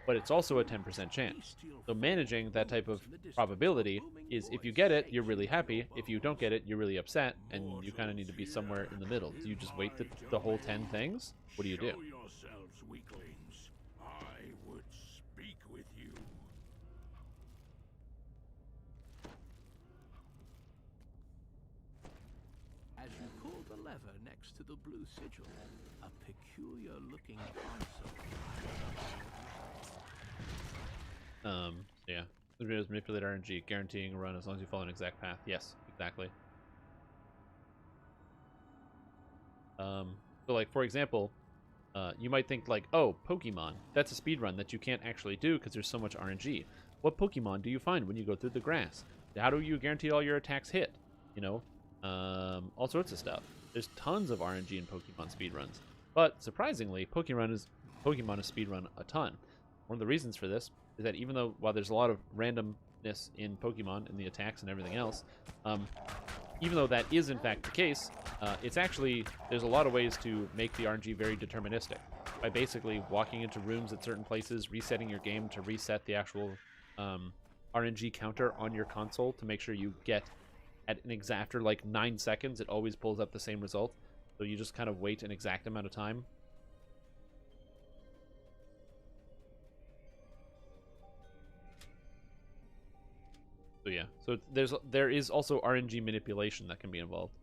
but it's also a 10% chance. So managing that type of probability is, if you get it, you're really happy. If you don't get it, you're really upset, and you kind of need to be somewhere in the middle. Do you just wait the whole 10 things? What do you do? Show yourselves, weaklings. I would speak with you. As you pull the lever next to the blue sigil, a peculiar-looking console. Yeah. The videos manipulate RNG, guaranteeing a run as long as you follow an exact path. Yes, exactly. So, like, for example, you might think, like, oh, Pokemon. That's a speedrun that you can't actually do because there's so much RNG. What Pokemon do you find when you go through the grass? How do you guarantee all your attacks hit? You know? All sorts of stuff. There's tons of RNG in Pokemon speedruns. But, surprisingly, Pokemon is speedrun a ton. One of the reasons for this is that even though, while there's a lot of randomness in Pokemon, in the attacks and everything else, even though that is in fact the case, it's actually, there's a lot of ways to make the RNG very deterministic. By basically walking into rooms at certain places, resetting your game to reset the actual RNG counter on your console to make sure you get, after like 9 seconds, it always pulls up the same result. So you just kind of wait an exact amount of time. So yeah, so there is also RNG manipulation that can be involved.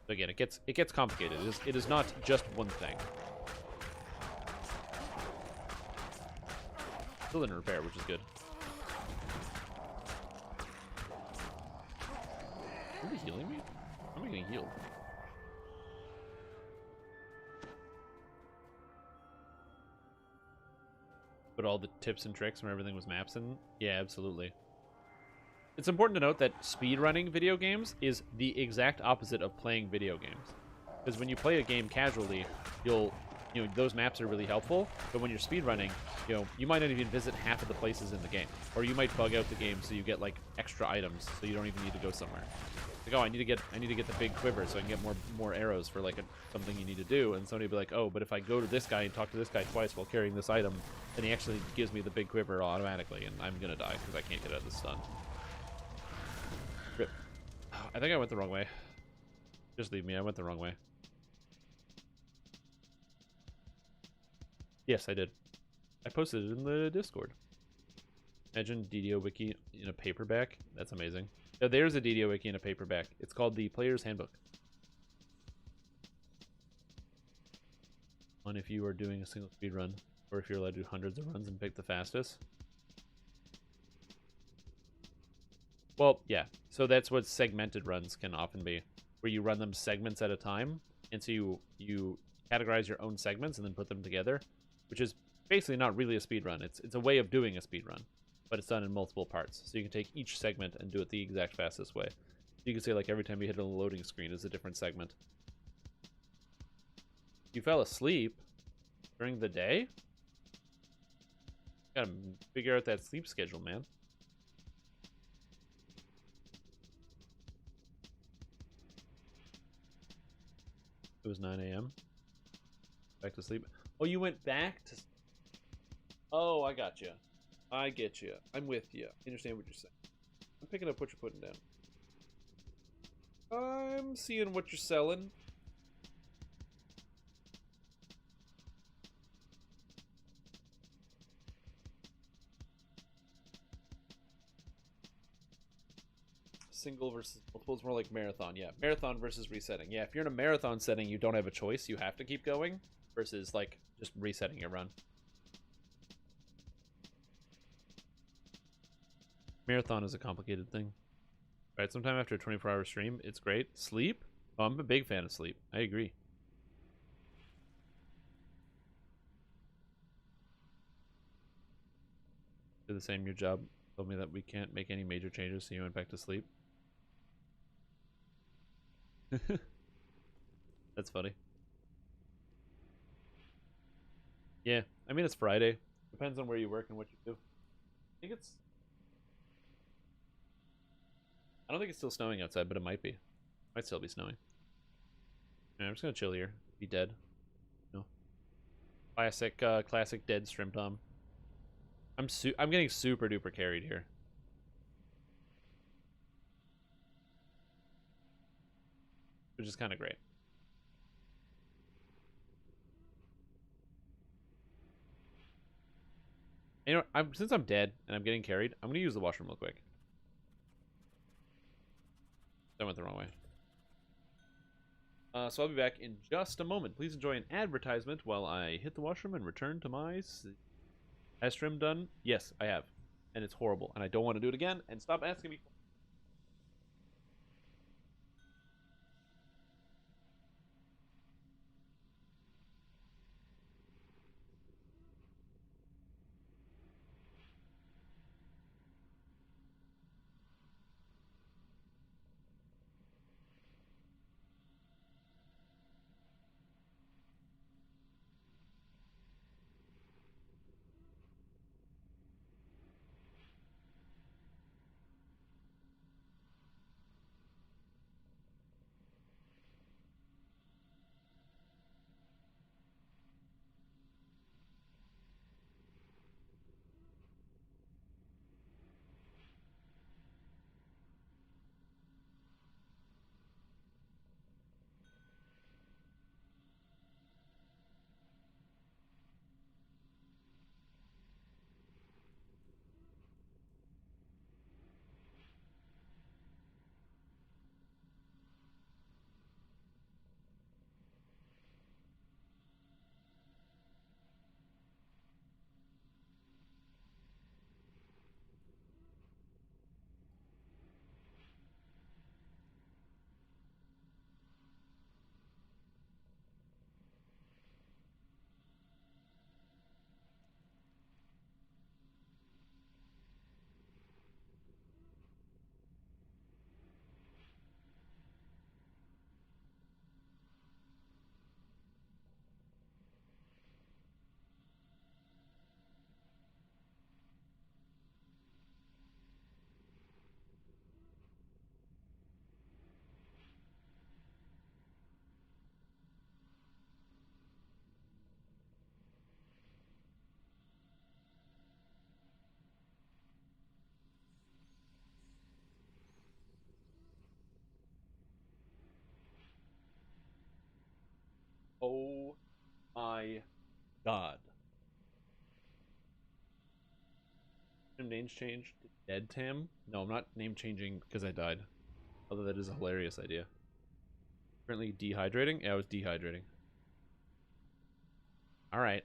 So again, it gets complicated. It is not just one thing. Still in repair, which is good. Somebody healing me? I'm getting healed. But all the tips and tricks from everything was maps in? Yeah, absolutely. It's important to note that speedrunning video games is the exact opposite of playing video games. Because when you play a game casually, those maps are really helpful, but when you're speedrunning, you might not even visit half of the places in the game. Or you might bug out the game so you get like extra items so you don't even need to go somewhere. Like, oh, I need to get the big quiver so I can get more arrows for like something you need to do, and somebody will be like, oh, but if I go to this guy and talk to this guy twice while carrying this item, then he actually gives me the big quiver automatically, and I'm gonna die because I can't get out of the stun. Rip. I think I went the wrong way. Just leave me, I went the wrong way. Yes, I did. I posted it in the Discord. Imagine DDO Wiki in a paperback. That's amazing. Yeah, there's a DDO Wiki in a paperback. It's called the Player's Handbook. On if you are doing a single speed run, or if you're allowed to do hundreds of runs and pick the fastest. Well, yeah. So that's what segmented runs can often be, where you run them segments at a time, and so you categorize your own segments and then put them together, which is basically not really a speed run. It's a way of doing a speed run, but it's done in multiple parts. So you can take each segment and do it the exact fastest way. You can say like every time you hit a loading screen is a different segment. You fell asleep during the day? Gotta figure out that sleep schedule, man. It was 9 a.m. Back to sleep. Oh, you went back to... Oh, I got you. I get you. I'm with you. I understand what you're saying. I'm picking up what you're putting down. I'm seeing what you're selling. Single versus multiple is more like marathon. Yeah, marathon versus resetting. Yeah, if you're in a marathon setting, you don't have a choice. You have to keep going versus like just resetting your run. Marathon is a complicated thing. All right, sometime after a 24-hour stream, it's great. Sleep? Oh, I'm a big fan of sleep. I agree. Did the same. Your job told me that we can't make any major changes, so you went back to sleep. That's funny. Yeah, I mean, it's Friday. Depends on where you work and what you do. I think it's... I don't think it's still snowing outside, but it might be. Might still be snowing. Yeah, I'm just gonna chill here. Be dead. No. Classic, classic dead Shrimp Tom. I'm getting super duper carried here. Which is kind of great. You know, since I'm dead and I'm getting carried, I'm gonna use the washroom real quick. I went the wrong way. So I'll be back in just a moment. Please enjoy an advertisement while I hit the washroom and return to my... Has Trim done? Yes, I have. And it's horrible. And I don't want to do it again. And stop asking me... God. Name change to Dead Tam? No, I'm not name changing because I died. Although that is a hilarious idea. Currently dehydrating? Yeah, I was dehydrating. Alright.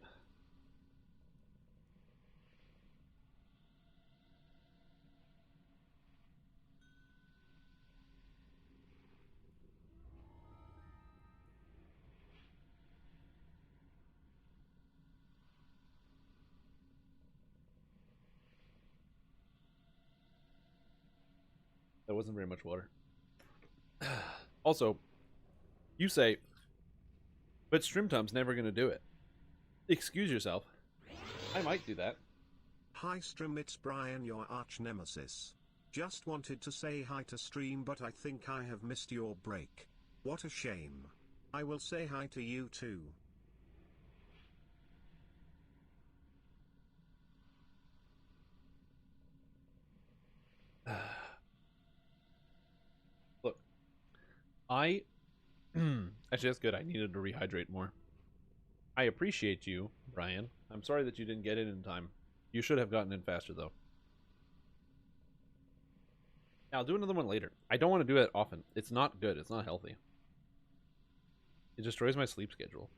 That wasn't very much water. Also, you say, but Strimtom's never going to do it. Excuse yourself. I might do that. Hi Stream, it's Brian, your arch nemesis. Just wanted to say hi to Stream, but I think I have missed your break. What a shame. I will say hi to you too. Look, I... Actually, that's good. I needed to rehydrate more. I appreciate you, Brian. I'm sorry that you didn't get in time. You should have gotten in faster, though. I'll do another one later. I don't want to do it often. It's not good. It's not healthy. It destroys my sleep schedule.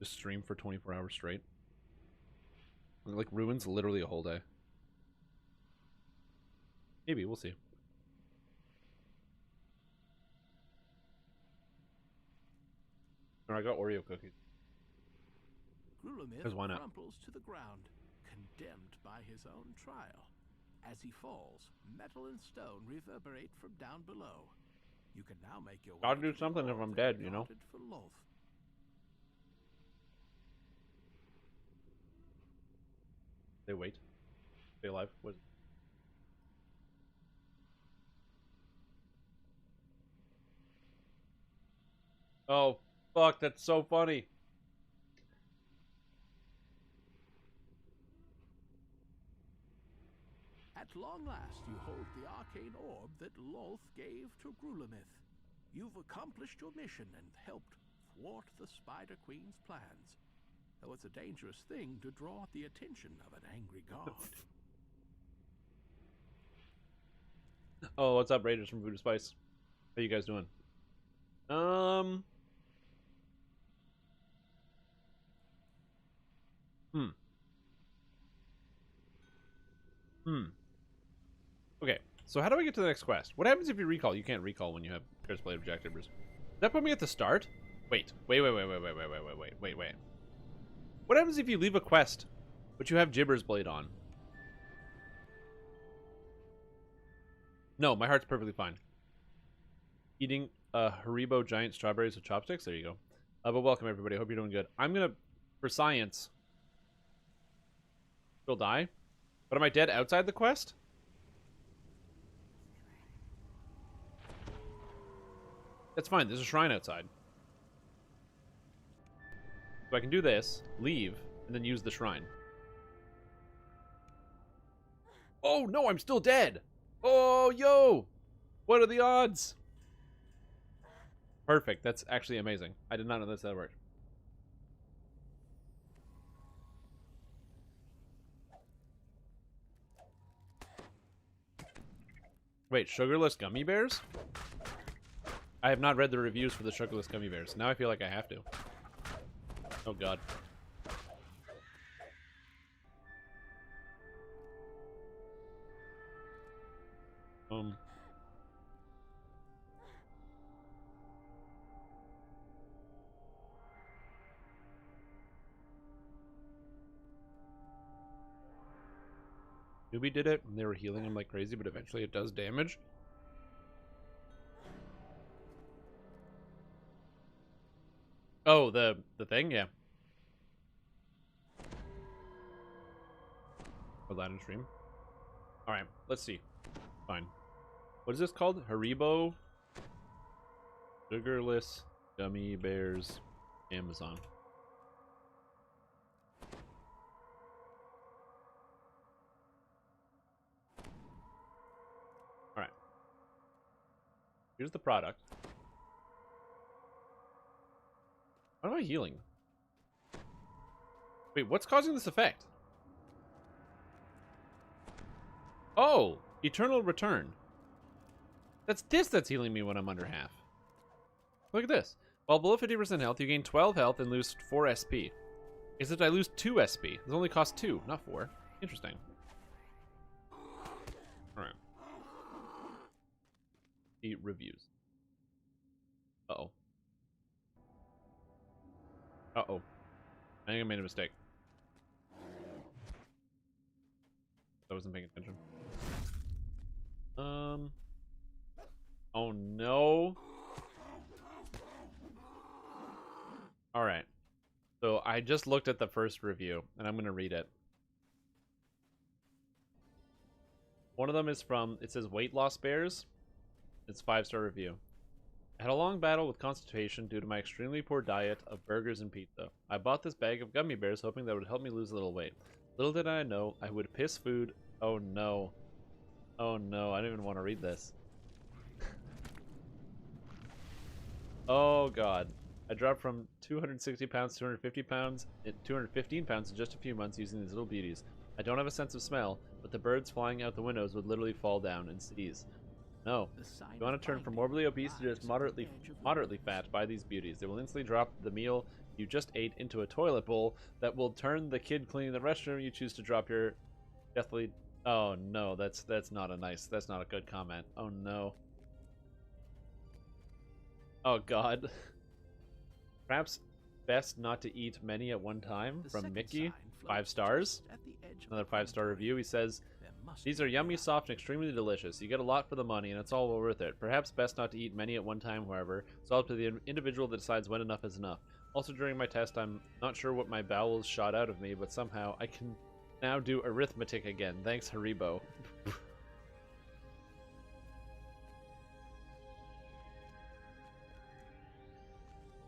Just stream for 24 hours straight. It, like, ruins literally a whole day. Maybe. We'll see. I got Oreo cookies. Grulamith Because why not? crumples to the ground, condemned by his own trial. As he falls, metal and stone reverberate from down below. You can now make your way Gotta do to the something if lord I'm that dead, you know? guarded for Lolth. They wait. Stay alive. What? Oh, fuck, that's so funny. At long last, you hold the arcane orb that Lolth gave to Grulamith. You've accomplished your mission and helped thwart the Spider Queen's plans. Though it's a dangerous thing to draw the attention of an angry god. Oh, what's up, Raiders from Voodoo Spice? How you guys doing? Okay, so how do I get to the next quest? What happens if you recall? You can't recall when you have Curse Blade objectives. Does that put me at the start? Wait. What happens if you leave a quest, but you have Jibber's Blade on? No, my heart's perfectly fine. Eating Haribo giant strawberries with chopsticks? There you go. But welcome, everybody. I hope you're doing good. I'm gonna, for science, still die. But am I dead outside the quest? That's fine. There's a shrine outside. So I can do this, leave, and then use the shrine. Oh, no, I'm still dead. Oh, yo. What are the odds? Perfect. That's actually amazing. I did not know that worked. Wait, sugarless gummy bears? I have not read the reviews for the sugarless gummy bears. Now I feel like I have to. Oh, God. Newbie did it, and they were healing him like crazy, but eventually it does damage. Oh, the thing? Yeah. Aladdin stream. Alright, let's see. Fine. What is this called? Haribo Sugarless Gummy Bears Amazon. Alright. Here's the product. What am I healing? Wait, what's causing this effect? Oh, Eternal Return. That's healing me when I'm under half. Look at this. While below 50% health, you gain 12 health and lose 4 SP. Except I lose 2 SP. This only costs 2, not 4. Interesting. Alright. The reviews. Uh-oh. Uh-oh. I think I made a mistake. I wasn't paying attention. Oh no. Alright. So I just looked at the first review, and I'm going to read it. One of them is from, it says Weight Loss Bears. It's 5-star review. I had a long battle with constipation due to my extremely poor diet of burgers and pizza. I bought this bag of gummy bears hoping that it would help me lose a little weight. Little did I know, I would piss food. Oh no. Oh no, I don't even want to read this. Oh god. I dropped from 260 pounds to 250 pounds, 215 pounds in just a few months using these little beauties. I don't have a sense of smell, but the birds flying out the windows would literally fall down and seize. No. If you want to turn from morbidly obese to just moderately fat, buy these beauties. They will instantly drop the meal you just ate into a toilet bowl that will turn the kid cleaning the restroom you choose to drop your deathly... Oh no, that's not a good comment. Oh no. Oh god. Perhaps best not to eat many at one time. From Mickey, 5 stars. Another 5-star review. He says, these are yummy, soft, and extremely delicious. You get a lot for the money, and it's all well worth it. Perhaps best not to eat many at one time, however. It's all up to the individual that decides when enough is enough. Also, during my test, I'm not sure what my bowels shot out of me, but somehow I can now do arithmetic again. Thanks, Haribo.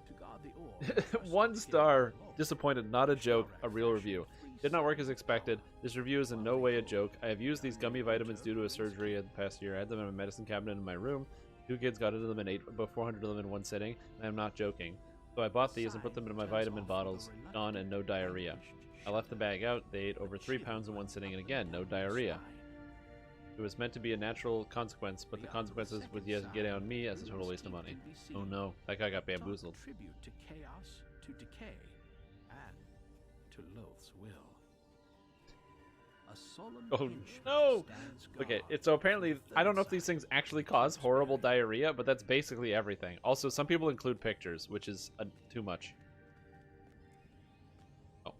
To guard the orb, 1 star. Disappointed. Not a joke. A real review. Did not work as expected. This review is in no way a joke. I have used these gummy vitamins due to a surgery in the past year. I had them in my medicine cabinet in my room. 2 kids got into them and ate about 400 of them in one sitting, and I'm not joking. So I bought these and put them into my vitamin bottles. Gone and no diarrhea. I left the bag out. They ate over 3 pounds in one sitting, and again, no diarrhea. It was meant to be a natural consequence, but the consequences would yet get on me as a total waste of money. Oh no, that guy got bamboozled. Tribute to chaos, to decay, and to Loth's will. A solemn Oh no! Okay, so apparently, I don't know if these things actually cause horrible diarrhea, but that's basically everything. Also, some people include pictures, which is too much. Oh.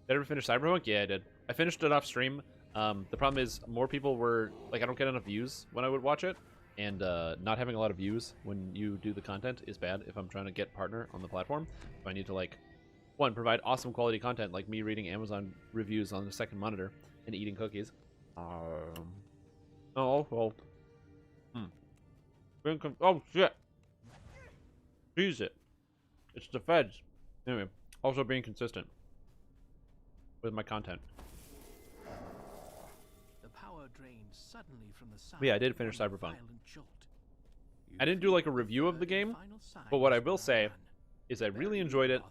Did I ever finish Cyberpunk? Yeah, I did. I finished it off stream. The problem is more people were, like, I don't get enough views when I would watch it, and not having a lot of views when you do the content is bad if I'm trying to get partner on the platform. If I need to, like, 1, provide awesome quality content, like me reading Amazon reviews on the second monitor and eating cookies. Oh, well. Oh, shit. Jeez it. It's the feds. Anyway, also being consistent with my content. The power drained suddenly from the side. But yeah, I did finish Cyberpunk. I didn't do like a review of the game, but what I will say is I really enjoyed it.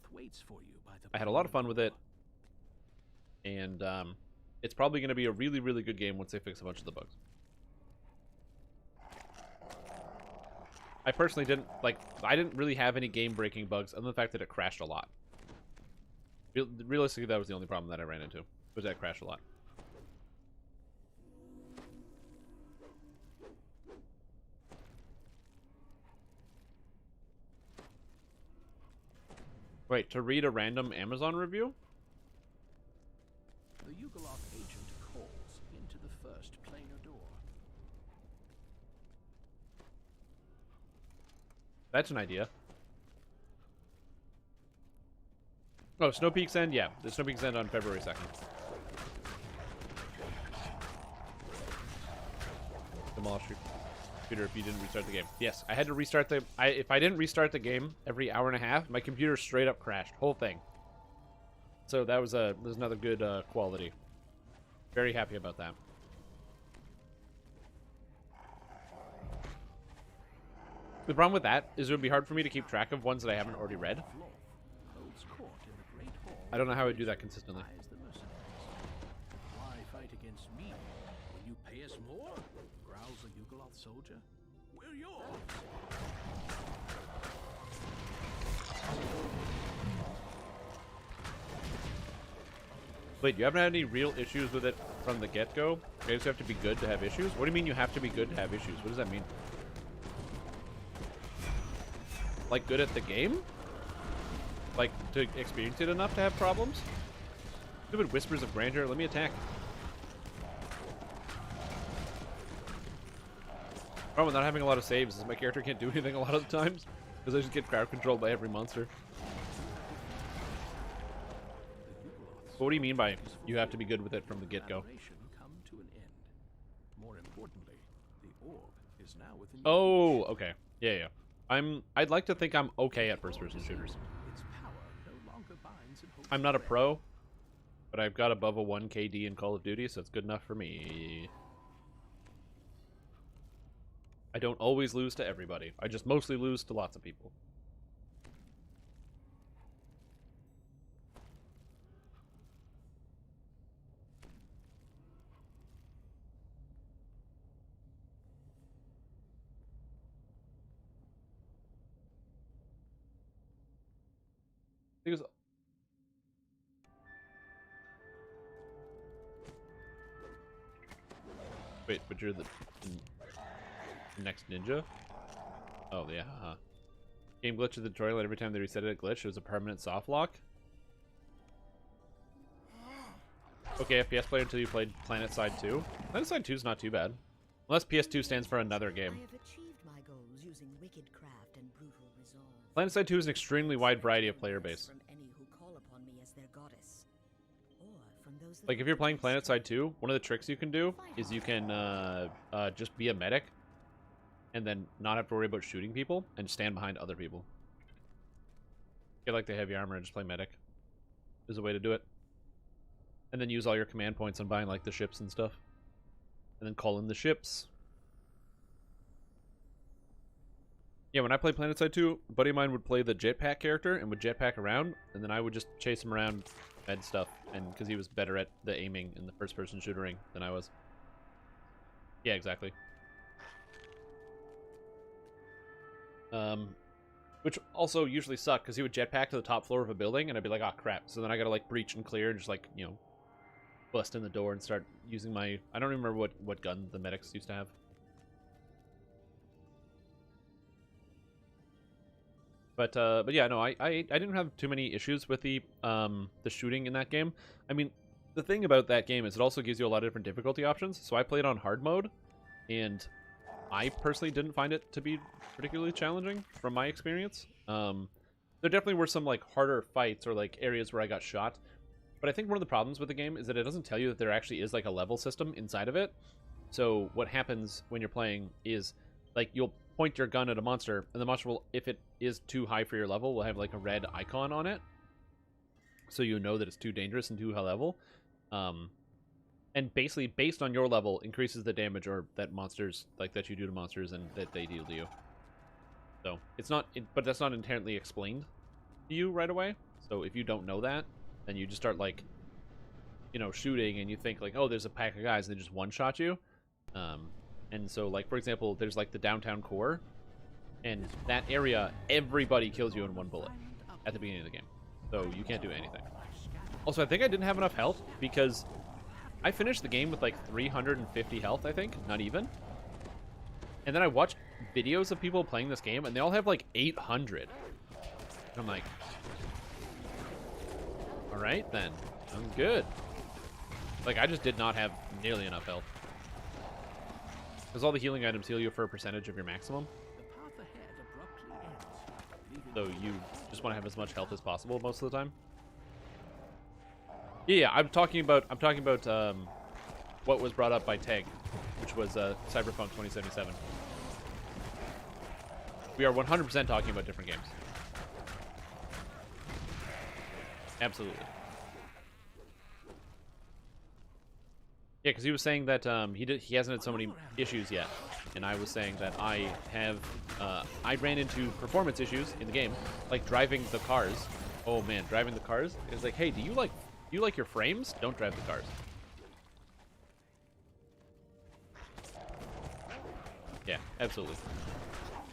I had a lot of fun with it, and it's probably going to be a really, really good game once they fix a bunch of the bugs. I personally didn't, like, I didn't really have any game-breaking bugs other than the fact that it crashed a lot. Realistically, that was the only problem that I ran into, was that it crashed a lot. Wait, to read a random Amazon review? The Yugoloth agent calls into the first planar door. That's an idea. Oh, Snow Peak's End? Yeah, the Snow Peak's End on February 2nd. Demolish your computer if you didn't restart the game. Yes, I had to restart the... if I didn't restart the game every hour and a half, my computer straight up crashed. Whole thing. So that was there's another good quality. Very happy about that. The problem with that is it would be hard for me to keep track of ones that I haven't already read. Holds court in the Great Hall I don't know how I do that consistently. As the mercenaries. Why fight against me when you pay us more? Growls a Yugoloth soldier. We're yours. Wait, you haven't had any real issues with it from the get-go? You just have to be good to have issues? What do you mean you have to be good to have issues? What does that mean? Like good at the game? Like to experience it enough to have problems? Stupid whispers of grandeur. Let me attack. Problem with not having a lot of saves is my character can't do anything a lot of the times because I just get crowd controlled by every monster. But what do you mean by you have to be good with it from the get-go? Come to an end. More importantly, the orb is now within Oh, okay. Yeah. I'd like to think I'm okay at first-person shooters. its power no longer binds and holds I'm not a pro, but I've got above a 1 KD in Call of Duty, so it's good enough for me. I don't always lose to everybody. I just mostly lose to lots of people. Because wait, but you're the next ninja? Oh yeah. Game glitch of the tutorial. Every time they reset it, glitch. It was a permanent soft lock. Okay, FPS player until you played PlanetSide 2. PlanetSide 2 is not too bad, unless PS2 stands for another game. I have achieved my goals using wicked craft and brutal resolve. PlanetSide 2 is an extremely wide variety of player base. From any who call upon me as their goddess, or from those that Like if you're playing PlanetSide 2, one of the tricks you can do is you can just be a medic and then not have to worry about shooting people and stand behind other people. Get like the heavy armor and just play medic is a way to do it. And then use all your command points on buying like the ships and stuff. And then call in the ships. Yeah, when I played PlanetSide 2, a buddy of mine would play the jetpack character and would jetpack around, and then I would just chase him around med stuff, and because he was better at the aiming in the first-person shootering than I was. Yeah, exactly. Which also usually sucked, because he would jetpack to the top floor of a building, and I'd be like, oh crap. So then I gotta like breach and clear and just like, you know, bust in the door and start using my... I don't remember what gun the medics used to have. But yeah, no, I didn't have too many issues with the shooting in that game. I mean, the thing about that game is it also gives you a lot of different difficulty options. So I played on hard mode, and I personally didn't find it to be particularly challenging from my experience. There definitely were some like harder fights or like areas where I got shot. But I think one of the problems with the game is that it doesn't tell you that there actually is like a level system inside of it. So what happens when you're playing is like you'll point your gun at a monster, and the monster will, if it is too high for your level, will have like a red icon on it. So you know that it's too dangerous and too high level. And basically, based on your level, increases the damage or that monsters, like that you do to monsters and that they deal to you. So it's not, but that's not inherently explained to you right away. So if you don't know that, then you just start like, you know, shooting, and you think like, oh, there's a pack of guys, and they just one-shot you. And so, like, for example, there's, like, the downtown core, and that area, everybody kills you in one bullet at the beginning of the game. So you can't do anything. Also, I think I didn't have enough health, because I finished the game with, like, 350 health, I think. Not even. And then I watched videos of people playing this game, and they all have, like, 800. And I'm like, alright, then. I'm good. Like, I just did not have nearly enough health. Because all the healing items heal you for a percentage of your maximum. So you just want to have as much health as possible most of the time. Yeah, I'm talking about what was brought up by Teg, which was Cyberpunk 2077. We are 100% talking about different games. Absolutely. Yeah, because he was saying that he hasn't had so many issues yet, and I was saying that I ran into performance issues in the game, like driving the cars, Oh man, driving the cars. It's like, hey, do you like your frames? Don't drive the cars. Yeah, absolutely.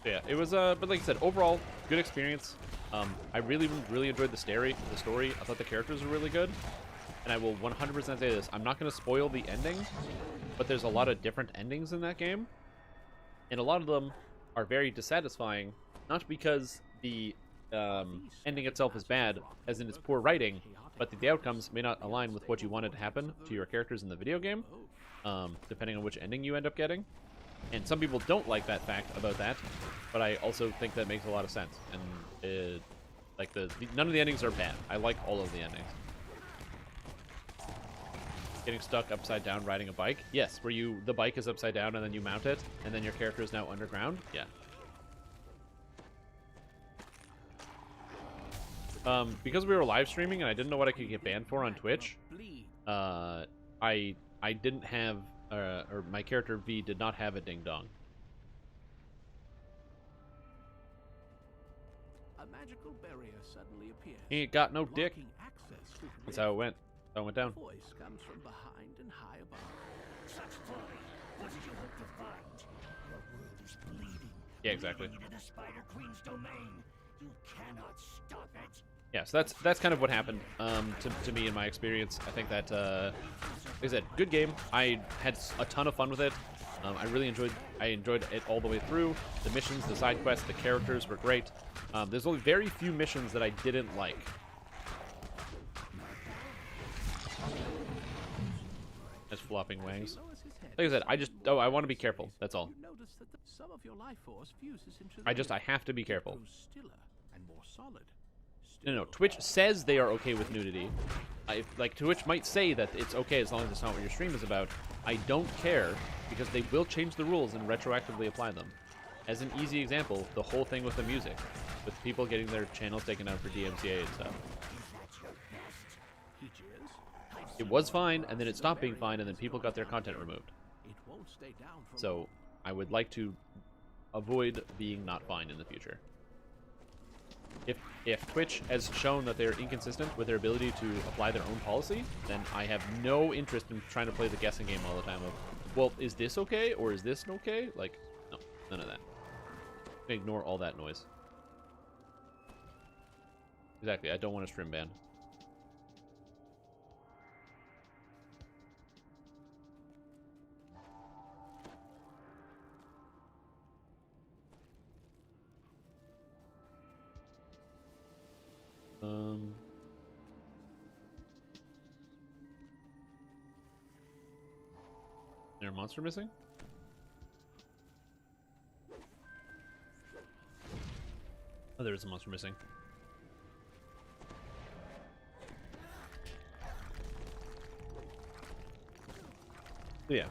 So yeah, it was but like I said, overall, good experience. I really enjoyed the story. I thought the characters were really good. And I will 100% say this. I'm not going to spoil the ending, but there's a lot of different endings in that game. And a lot of them are very dissatisfying, not because the ending itself is bad, as in its poor writing, but the outcomes may not align with what you wanted to happen to your characters in the video game, depending on which ending you end up getting. And some people don't like that fact about that, but I also think that makes a lot of sense. And like none of the endings are bad. I like all of the endings. Getting stuck upside down riding a bike? Yes, where the bike is upside down and then you mount it, and then your character is now underground? Yeah. Because we were live streaming and I didn't know what I could get banned for on Twitch, I didn't have, or my character V did not have a ding-dong. A magical barrier suddenly appears. He ain't got no dick. Blocking access to the That's how it went. That's how it went down. voice comes from behind and high above. Such folly. What did you hope to find? Your world is bleeding. Yeah, exactly. Bleeding into the Spider Queen's domain. You cannot stop it. Yeah, so that's kind of what happened to me in my experience. I think that, like I said, good game. I had a ton of fun with it. I enjoyed it all the way through. The missions, the side quests, the characters were great. There's only very few missions that I didn't like. As flopping wings. Like I said, I want to be careful. That's all. You notice that some of your life force fuses into I have to be careful. grows stiller and more solid. No, Twitch says they are okay with nudity. Like, Twitch might say that it's okay as long as it's not what your stream is about. I don't care, because they will change the rules and retroactively apply them. As an easy example, the whole thing with the music. With people getting their channels taken down for DMCA and stuff. It was fine, and then it stopped being fine, and then people got their content removed. It won't stay down for So, I would like to avoid being not fine in the future. If Twitch has shown that they're inconsistent with their ability to apply their own policy, then I have no interest in trying to play the guessing game all the time of, well, is this okay, or is this okay? Like, no, none of that. Ignore all that noise. Exactly, I don't want a stream ban. Is there a monster missing? Oh, there is a monster missing. But yeah.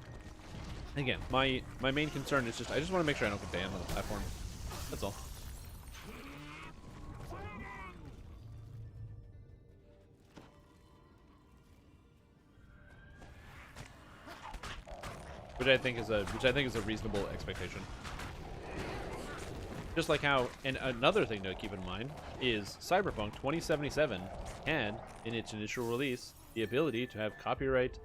Again, my main concern is I just want to make sure I don't get banned on the platform. That's all. Which I think is a reasonable expectation. Just like how, and another thing to keep in mind is Cyberpunk 2077 had, in its initial release, the ability to have copyright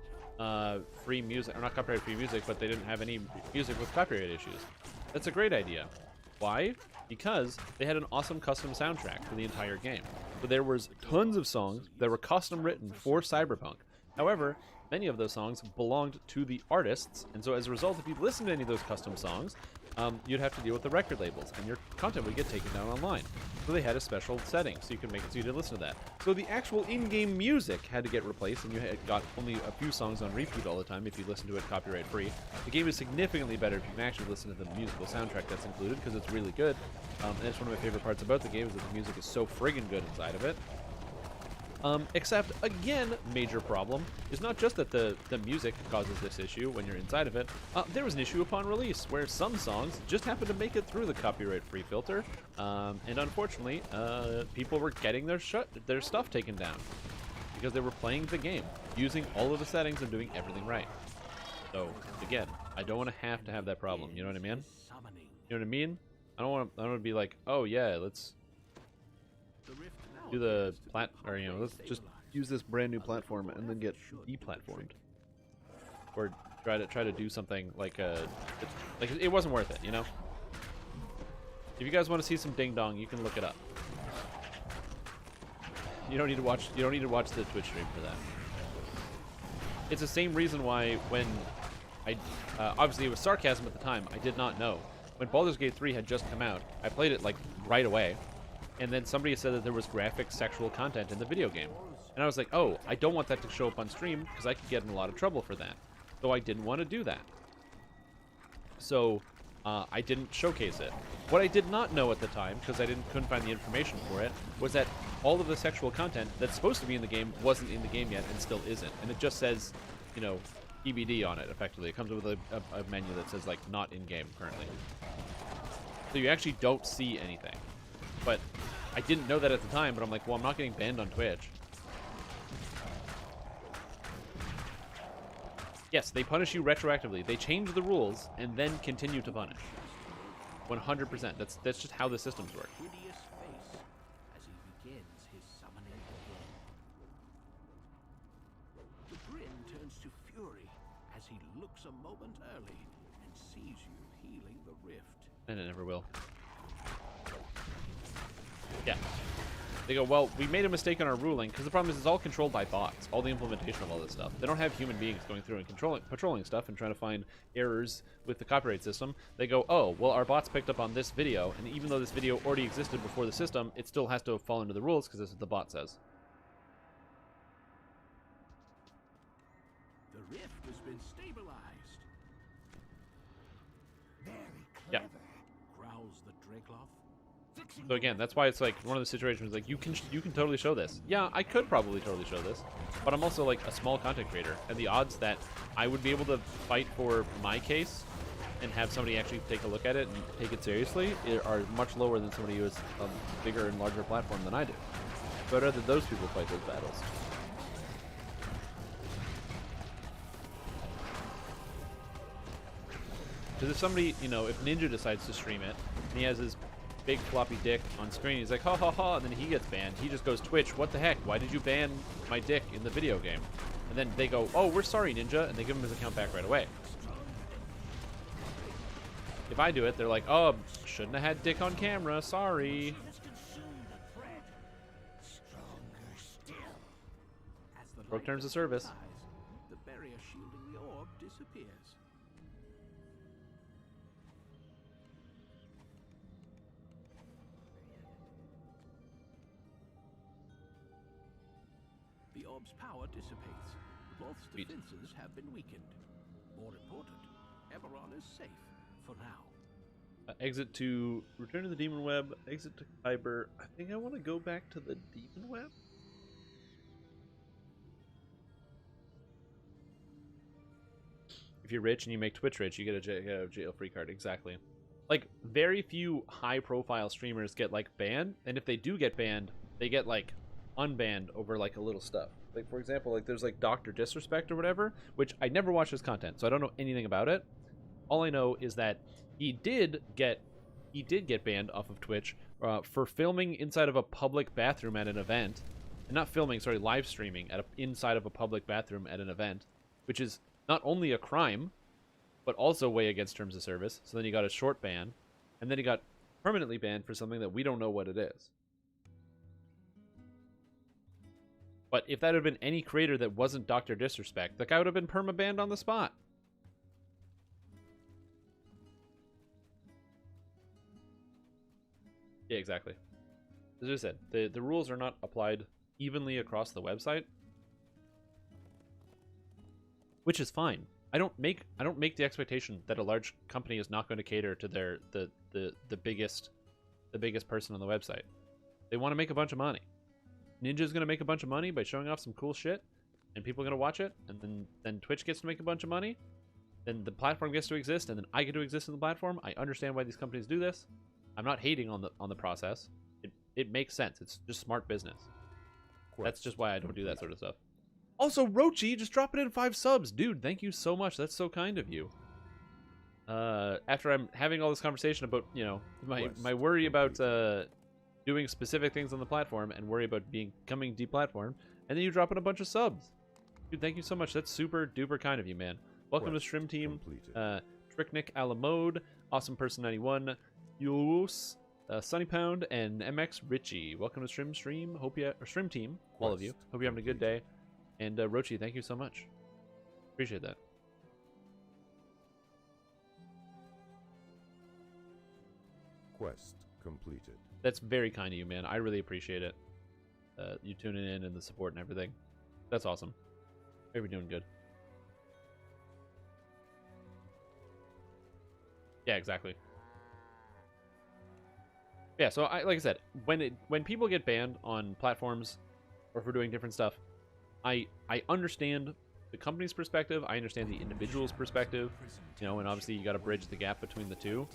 free music, or not copyright free music, but they didn't have any music with copyright issues. That's a great idea. Why? Because they had an awesome custom soundtrack for the entire game. So there was tons of songs that were custom written for Cyberpunk. However, many of those songs belonged to the artists, and so as a result, if you listen to any of those custom songs, you'd have to deal with the record labels, and your content would get taken down online. So they had a special setting, so you could make it so you didn't listen to that. So the actual in-game music had to get replaced, and you had got only a few songs on repeat all the time if you listen to it copyright-free. The game is significantly better if you can actually listen to the musical soundtrack that's included, because it's really good. And that's one of my favorite parts about the game, is that the music is so friggin' good inside of it. Except, again, major problem is not just that the music causes this issue when you're inside of it. There was an issue upon release where some songs just happened to make it through the copyright-free filter, and unfortunately, people were getting their stuff taken down because they were playing the game, using all of the settings and doing everything right. So, again, I don't want to have that problem. You know what I mean? You know what I mean? I don't want to be like, oh yeah, let's. The rift now do the let's just use this brand new platform and then get deplatformed, or try to do something like it wasn't worth it, you know. If you guys want to see some ding dong, you can look it up. You don't need to watch the Twitch stream for that. It's the same reason why when I obviously it was sarcasm at the time. I did not know. When Baldur's Gate 3 had just come out, I played it like right away, and then somebody said that there was graphic sexual content in the video game, and I was like, oh, I don't want that to show up on stream because I could get in a lot of trouble for that. So I didn't want to do that. So I didn't showcase it. What I did not know at the time, because I couldn't find the information for it, was that all of the sexual content that's supposed to be in the game wasn't in the game yet and still isn't, and it just says, you know, EBD on it. Effectively, it comes with a menu that says like not in game currently. So you actually don't see anything. But I didn't know that at the time, but I'm like, well, I'm not getting banned on Twitch. Yes, they punish you retroactively. They change the rules and then continue to punish. 100%. That's just how the systems work. Hideous face as he begins his summoning again. The grin turns to fury as he looks a moment early and sees you healing the rift. And it never will. Yeah. They go, well, we made a mistake on our ruling, because the problem is it's all controlled by bots, all the implementation of all this stuff. They don't have human beings going through and patrolling stuff and trying to find errors with the copyright system. They go, oh, well, our bots picked up on this video, and even though this video already existed before the system, it still has to fall into the rules, because that's what the bot says. The rift has been stabilized. Very Yeah. clever. Growls the Dracloth. So again, that's why it's like one of the situations like you can totally show this. Yeah, I could probably totally show this, but I'm also like a small content creator, and the odds that I would be able to fight for my case and have somebody actually take a look at it and take it seriously are much lower than somebody who has a bigger and larger platform than I do. So I'd rather those people fight those battles. Because if somebody, you know, if Ninja decides to stream it, and he has his big floppy dick on screen, he's like, ha ha ha, and then he gets banned. He just goes, Twitch, what the heck? Why did you ban my dick in the video game? And then they go, oh, we're sorry, Ninja, and they give him his account back right away. If I do it, they're like, oh, shouldn't have had dick on camera, sorry. Broke terms of service. The barrier shielding the orb disappears. The orb's power dissipates. Lolth's defenses have been weakened. More important, Eberron is safe for now. Exit to return to the Demon Web. Exit to Kyber. I think I want to go back to the Demon Web. If you're rich and you make Twitch rich, you get a jail-free card. Exactly. Like, very few high-profile streamers get, like, banned. And if they do get banned, they get, like, unbanned over, like, a little stuff. Like, for example, like, there's, like, Dr. Disrespect or whatever, which I never watched his content, so I don't know anything about it. All I know is that he did get banned off of Twitch for filming inside of a public bathroom at an event. Not filming, sorry, live streaming inside of a public bathroom at an event, which is not only a crime, but also way against terms of service. So then he got a short ban, and then he got permanently banned for something that we don't know what it is. But if that had been any creator that wasn't Dr. Disrespect, the guy would have been perma-banned on the spot. Yeah, exactly. As I said, the rules are not applied evenly across the website, which is fine. I don't make the expectation that a large company is not going to cater to the biggest person on the website. They want to make a bunch of money. Ninja's going to make a bunch of money by showing off some cool shit, and people are going to watch it, and then Twitch gets to make a bunch of money, then the platform gets to exist, and then I get to exist in the platform. I understand why these companies do this. I'm not hating on the process. It makes sense. It's just smart business. That's just why I don't do that sort of stuff. Also, Rochi, just dropping in 5 subs. Dude, thank you so much. That's so kind of you. After I'm having all this conversation about, you know, my worry about, doing specific things on the platform and worry about becoming deplatformed, and then you drop in a bunch of subs. Dude, thank you so much. That's super duper kind of you, man. Welcome to Stream Team, Tricknick Alamode, Awesome Person 91, Yus, Sunny Pound, and MX Richie. Welcome to Stream Team, all of you. Hope you're having a good day. And Rochi, thank you so much. Appreciate that. Quest completed. That's very kind of you, man. I really appreciate it. You tuning in and the support and everything. That's awesome. Hope you're doing good. Yeah, exactly. Yeah, so like I said, when people get banned on platforms or for doing different stuff, I understand the company's perspective. I understand the individual's perspective. You know, and obviously you got to bridge the gap between the two.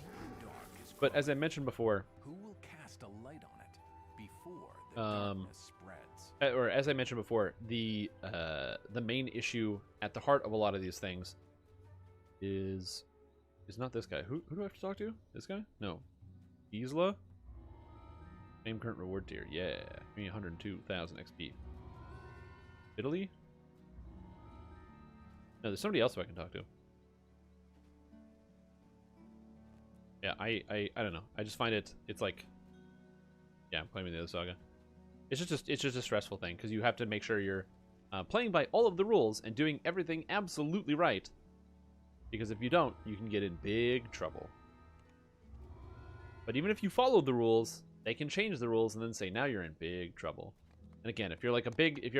But as I mentioned before, who will cast a light on it before the darkness spreads? Or as I mentioned before, the main issue at the heart of a lot of these things is not this guy. Who do I have to talk to? This guy? No. Isla? Name current reward tier. Yeah. Give me 102,000 XP. Italy? No, there's somebody else who I can talk to. Yeah, I don't know. I just find it's like, yeah, I'm playing with the other saga. It's just a stressful thing because you have to make sure you're playing by all of the rules and doing everything absolutely right. Because if you don't, you can get in big trouble. But even if you follow the rules, they can change the rules and then say now you're in big trouble. And again, if you're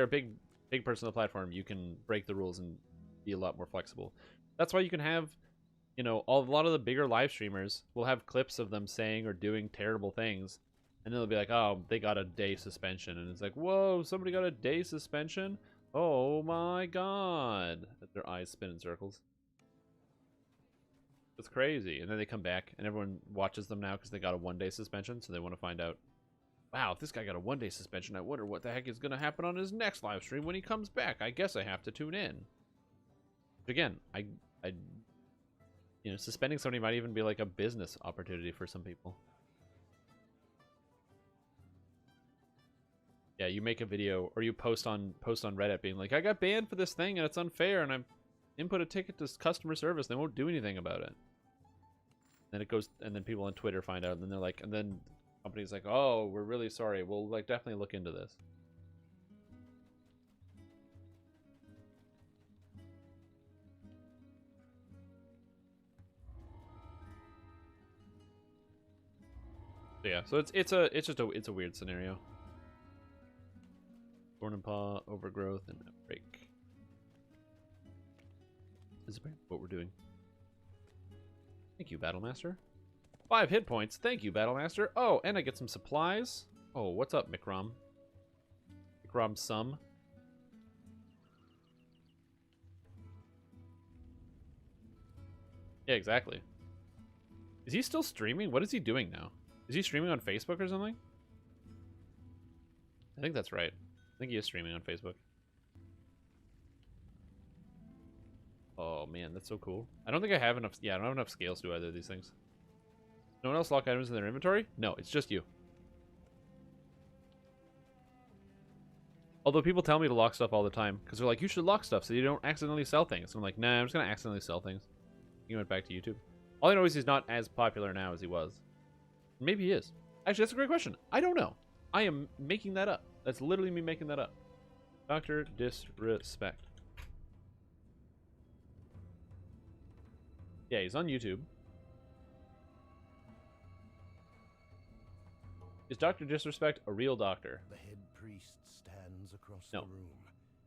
a big person on the platform, you can break the rules and be a lot more flexible. That's why you can have, you know, a lot of the bigger live streamers will have clips of them saying or doing terrible things, and they'll be like, oh, they got a day suspension, and it's like, whoa, somebody got a day suspension? Oh my god. Their eyes spin in circles. It's crazy. And then they come back and everyone watches them now because they got a 1-day suspension, so they want to find out, wow, if this guy got a 1-day suspension, I wonder what the heck is going to happen on his next live stream when he comes back. I guess I have to tune in. Again, you know, suspending somebody might even be like a business opportunity for some people. Yeah, you make a video or you post on Reddit being like, I got banned for this thing and it's unfair and I've input a ticket to customer service. They won't do anything about it. Then it goes, and then people on Twitter find out, and then they're like, and then the company's like, oh, we're really sorry. We'll like definitely look into this. So yeah, so it's a weird scenario. Thorn and Paw, Overgrowth, and Outbreak. This is what we're doing. Thank you, Battlemaster. 5 hit points. Thank you, Battlemaster. Oh, and I get some supplies. Oh, what's up, Mikrom? Mikrom Sum. Yeah, exactly. Is he still streaming? What is he doing now? Is he streaming on Facebook or something? I think that's right. I think he is streaming on Facebook. Oh man, that's so cool. I don't think I have enough. Yeah, I don't have enough scales to do either of these things. No one else lock items in their inventory? No, it's just you. Although people tell me to lock stuff all the time because they're like, you should lock stuff so you don't accidentally sell things. So I'm like, nah, I'm just gonna accidentally sell things. He went back to YouTube. All I know is he's not as popular now as he was. Maybe he is. Actually, that's a great question. I don't know. I am making that up. That's literally me making that up. Dr. Disrespect. Yeah, he's on YouTube. Is Dr. Disrespect a real doctor? The head priest stands across No. the room.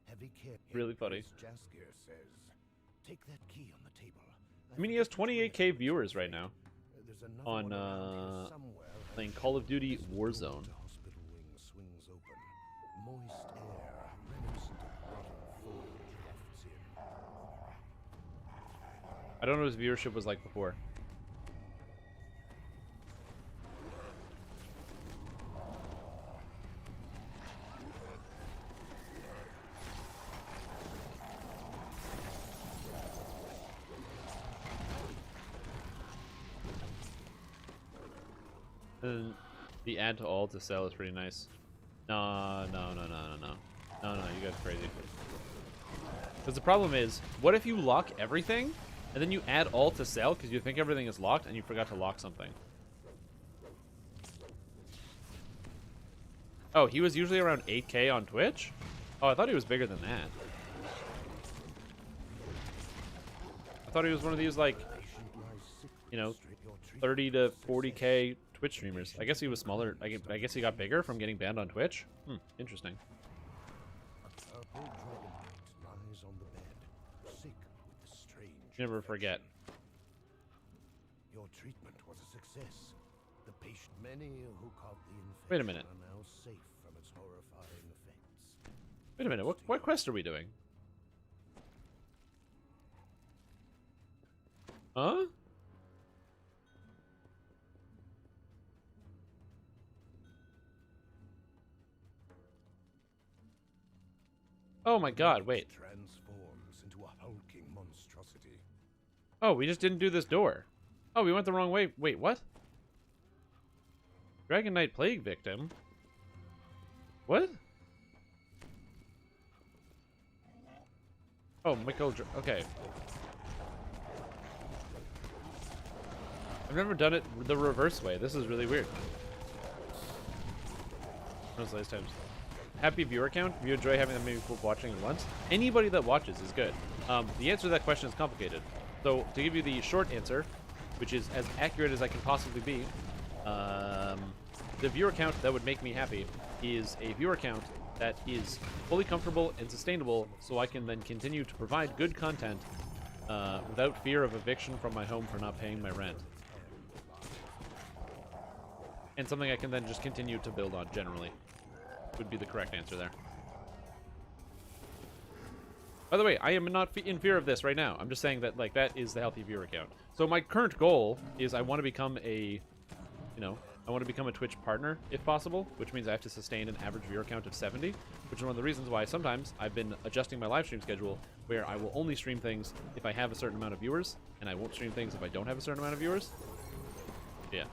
Heavy care. Really funny. Jaskier says, "Take that key on the table." I mean, he has 28k viewers right now There's another on one around here somewhere. playing Call of Duty Warzone. The hospital wing swings open. Moist air, reminiscent of rotting foliage wafts in. I don't know what his viewership was like before. The add to all to sell is pretty nice. No, you guys are crazy. Because the problem is, what if you lock everything, and then you add all to sell because you think everything is locked and you forgot to lock something? Oh, he was usually around 8K on Twitch? Oh, I thought he was bigger than that. I thought he was one of these, like, you know, 30 to 40K Twitch streamers. I guess he was smaller. I guess he got bigger from getting banned on Twitch. Interesting. Never forget. Your treatment was a success. The patient, many who caught the infection, Wait a minute. are now safe from its horrifying effects. Wait a minute. What quest are we doing? Huh? Oh my god, wait. Transforms into a hulking monstrosity. Oh, we just didn't do this door. Oh, we went the wrong way. Wait, what? Dragon Knight Plague Victim? What? Oh, Michael... Okay. I've never done it the reverse way. This is really weird. Those last times. Happy viewer count? Do you enjoy having that many people watching at once? Anybody that watches is good. The answer to that question is complicated. So, to give you the short answer, which is as accurate as I can possibly be, the viewer count that would make me happy is a viewer count that is fully comfortable and sustainable, so I can then continue to provide good content without fear of eviction from my home for not paying my rent. And something I can then just continue to build on generally. Would be the correct answer there. By the way, I am not in fear of this right now. I'm just saying that, like, that is the healthy viewer count. So my current goal is I want to become a, I want to become a Twitch partner, if possible, which means I have to sustain an average viewer count of 70, which is one of the reasons why sometimes I've been adjusting my live stream schedule, where I will only stream things if I have a certain amount of viewers, and I won't stream things if I don't have a certain amount of viewers. Yeah.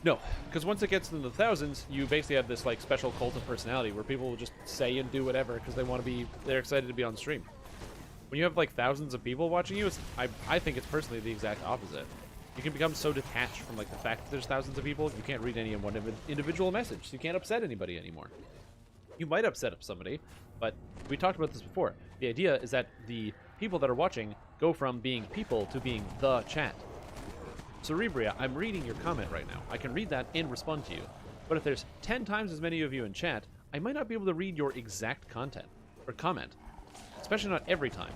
No, because once it gets into the thousands, you basically have this, like, special cult of personality where people will just say and do whatever because they want to be, they're excited to be on stream. When you have, like, thousands of people watching you, I think it's personally the exact opposite. You can become so detached from, like, the fact that there's thousands of people, you can't read any one individual message. So you can't upset anybody anymore. You might upset somebody, but we talked about this before. The idea is that the people that are watching go from being people to being the chat. Cerebria, I'm reading your comment right now. I can read that and respond to you. But if there's 10 times as many of you in chat, I might not be able to read your exact content or comment, especially not every time.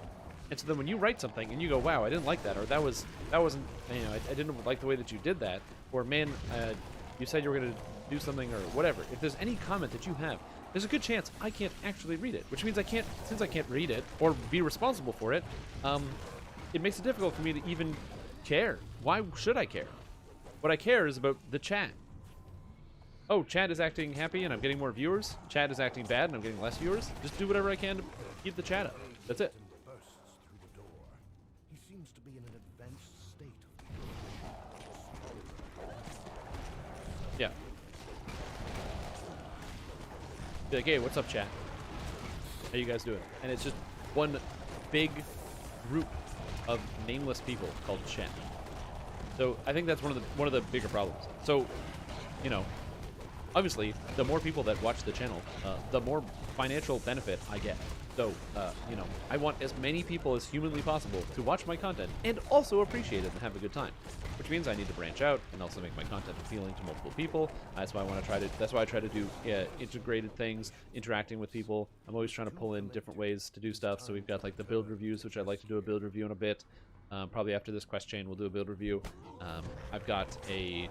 And so then when you write something and you go, wow, I didn't like that, or that wasn't, I didn't like the way that you did that, or man, you said you were going to do something or whatever. If there's any comment that you have, there's a good chance I can't actually read it, which means since I can't read it or be responsible for it, it makes it difficult for me to even care. Why should I care? What I care is about the chat. Oh, chat is acting happy and I'm getting more viewers. Chat is acting bad and I'm getting less viewers. Just do whatever I can to keep the chat up. That's it. He seems to be in an advanced state. Yeah. Be like, hey, what's up, chat? How you guys doing? And it's just one big group of nameless people called chat. So I think that's one of the bigger problems. So, obviously, the more people that watch the channel, the more financial benefit I get. So, I want as many people as humanly possible to watch my content and also appreciate it and have a good time. Which means I need to branch out and also make my content appealing to multiple people. That's why I try to do integrated things, interacting with people. I'm always trying to pull in different ways to do stuff. So we've got like the build reviews, which I'd like to do a build review in a bit. Probably after this quest chain, we'll do a build review. I've got a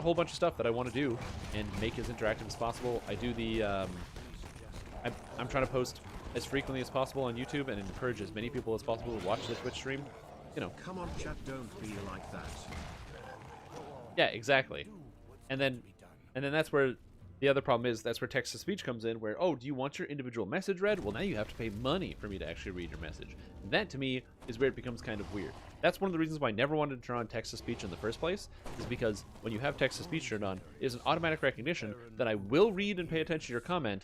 whole bunch of stuff that I want to do and make as interactive as possible. I do the I'm trying to post as frequently as possible on YouTube and encourage as many people as possible to watch the Twitch stream. Come on, chat, don't be like that. Yeah, exactly. And then that's where The other problem is that's where text-to-speech comes in, where, oh, do you want your individual message read? Well, now you have to pay money for me to actually read your message. And that, to me, is where it becomes kind of weird. That's one of the reasons why I never wanted to turn on text-to-speech in the first place, is because when you have text-to-speech turned on, it is an automatic recognition that I will read and pay attention to your comment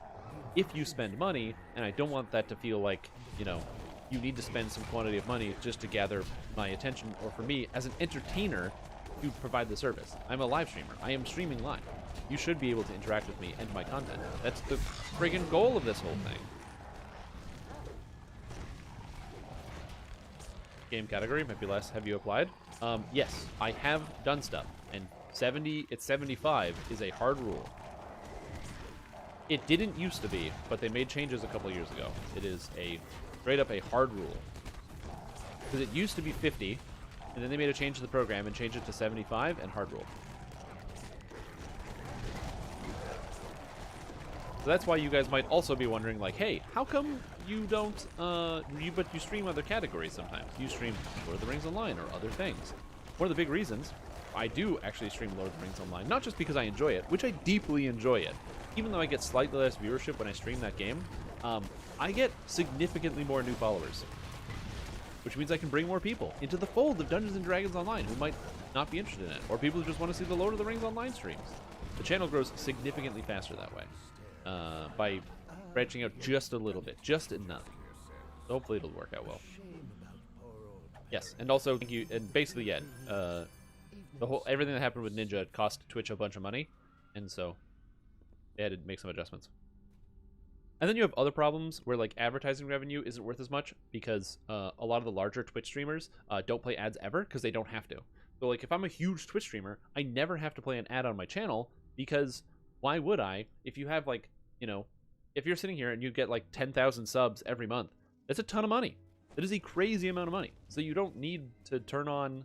if you spend money, and I don't want that to feel like, you know, you need to spend some quantity of money just to gather my attention, or for me, as an entertainer, to provide the service. I'm a live streamer. I am streaming live. You should be able to interact with me and my content. That's the friggin' goal of this whole thing. Game category might be less. Have you applied? Yes, I have done stuff, and 75 is a hard rule. It didn't used to be, but they made changes a couple years ago. It is a straight up a hard rule. Because it used to be 50, and then they made a change to the program and changed it to 75 and hard rule. So that's why you guys might also be wondering, like, hey, how come you don't, but you stream other categories sometimes? You stream Lord of the Rings Online or other things. One of the big reasons I do actually stream Lord of the Rings Online, not just because I enjoy it, which I deeply enjoy it, even though I get slightly less viewership when I stream that game, I get significantly more new followers, which means I can bring more people into the fold of Dungeons & Dragons Online who might not be interested in it, or people who just want to see the Lord of the Rings Online streams. The channel grows significantly faster that way, by branching out just a little bit, just enough. So hopefully it'll work out well. Yes, and also thank you, and basically, yeah, everything that happened with Ninja cost Twitch a bunch of money, and so they had to make some adjustments. And then you have other problems where, like, advertising revenue isn't worth as much because a lot of the larger Twitch streamers don't play ads ever because they don't have to. So, like, if I'm a huge Twitch streamer, I never have to play an ad on my channel because why would I? If you have, like, you know, if you're sitting here and you get, like, 10,000 subs every month, that's a ton of money. That is a crazy amount of money. So you don't need to turn on,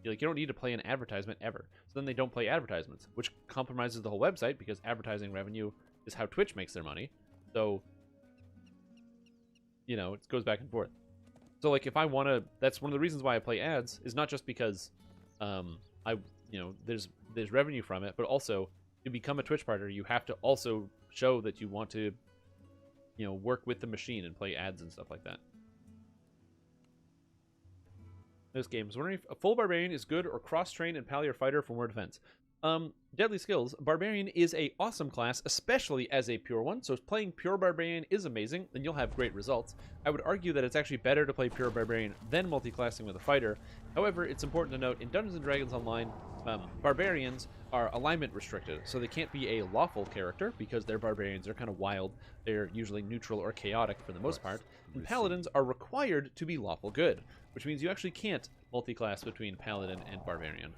like, you don't need to play an advertisement ever. So then they don't play advertisements, which compromises the whole website because advertising revenue is how Twitch makes their money. So, you know, it goes back and forth. So, like, if I want to, that's one of the reasons why I play ads, is not just because, there's revenue from it, but also to become a Twitch partner, you have to also show that you want to, you know, work with the machine and play ads and stuff like that. This game is wondering if a full barbarian is good or cross-train and pal your fighter for more defense. Deadly skills. Barbarian is a awesome class, especially as a pure one. So playing pure barbarian is amazing, and you'll have great results. I would argue that it's actually better to play pure barbarian than multi-classing with a fighter. However, it's important to note in Dungeons & Dragons Online, barbarians are alignment restricted, so they can't be a lawful character because their barbarians are kind of wild. They're usually neutral or chaotic for the most part. And paladins are required to be lawful good, which means you actually can't multi-class between paladin and barbarian.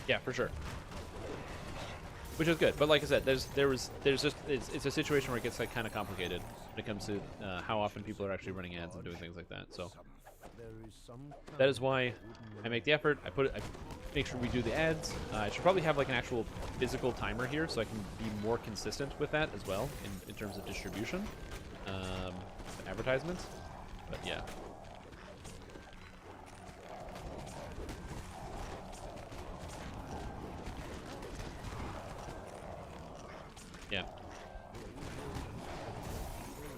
Yeah, for sure. Which is good, but like I said, it's a situation where it gets, like, kind of complicated when it comes to how often people are actually running ads and doing things like that. So that is why I make the effort. I make sure we do the ads. I should probably have, like, an actual physical timer here so I can be more consistent with that as well in terms of distribution, advertisements. But yeah. Yeah.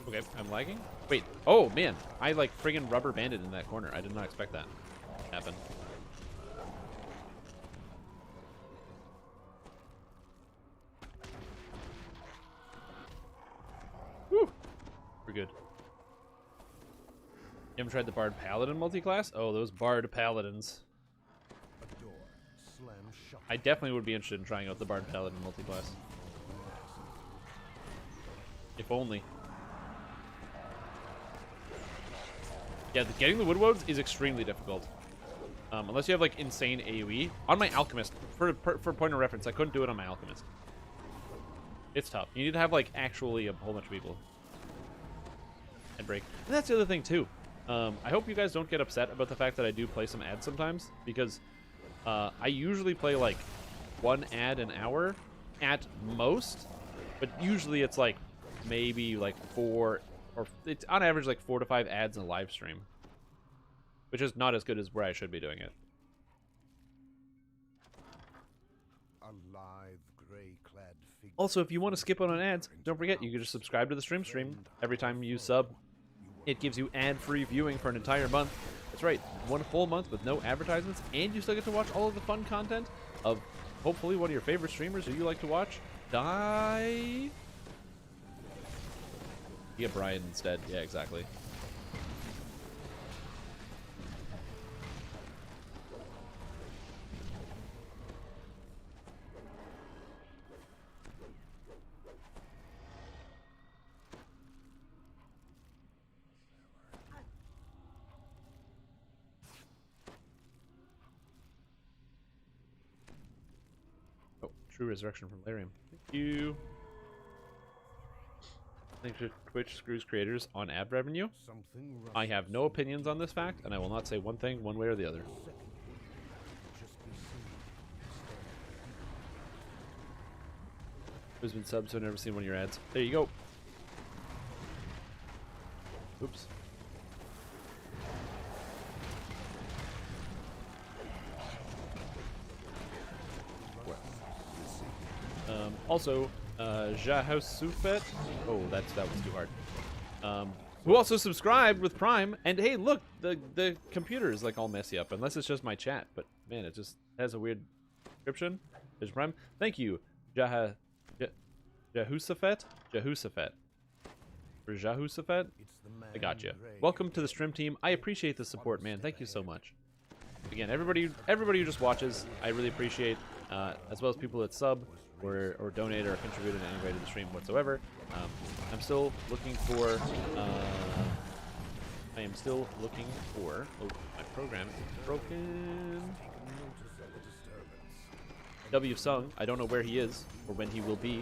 Okay, I'm lagging? Wait, oh man, I, like, friggin' rubber banded in that corner. I did not expect that to happen. Whew, we're good. You haven't tried the Bard Paladin multi-class? Oh, those Bard Paladins. I definitely would be interested in trying out the Bard Paladin multi-class. If only. Yeah, getting the Woodwoads is extremely difficult. Unless you have, like, insane AoE. On my Alchemist, for point of reference, I couldn't do it on my Alchemist. It's tough. You need to have, like, actually a whole bunch of people. And break. And that's the other thing, too. I hope you guys don't get upset about the fact that I do play some ads sometimes, because I usually play, like, one ad an hour at most, but usually it's, like, maybe, like, 4, or it's on average, like, 4 to 5 ads in a live stream, which is not as good as where I should be doing it. Also, if you want to skip out on ads, don't forget you can just subscribe to the stream. Every time you sub, it gives you ad-free viewing for an entire month. That's right, 1 whole month with no advertisements, and you still get to watch all of the fun content of hopefully one of your favorite streamers who you like to watch die. You get Brian instead. Yeah, exactly. Oh, true resurrection from Larium. Thank you. Thanks to Twitch screws creators on ad revenue. I have no opinions on this fact, and I will not say one thing one way or the other. Who's been subbed, so I've never seen one of your ads. There you go. Oops. Also, Jahosufet. Oh, that was too hard. Who also subscribed with Prime. And hey, look, the computer is like all messy up, unless it's just my chat. But man, it just has a weird description. There's Prime. Thank you, Jahusafet. Jahusafet. For Jahusafet. I got you. Welcome to the stream team. I appreciate the support, man. Thank you so much. Again, everybody who just watches, I really appreciate, as well as people that sub or donate or contribute in any way to the stream whatsoever. I'm still looking for. I am still looking for. Oh, my program is broken. W Sung. I don't know where he is or when he will be,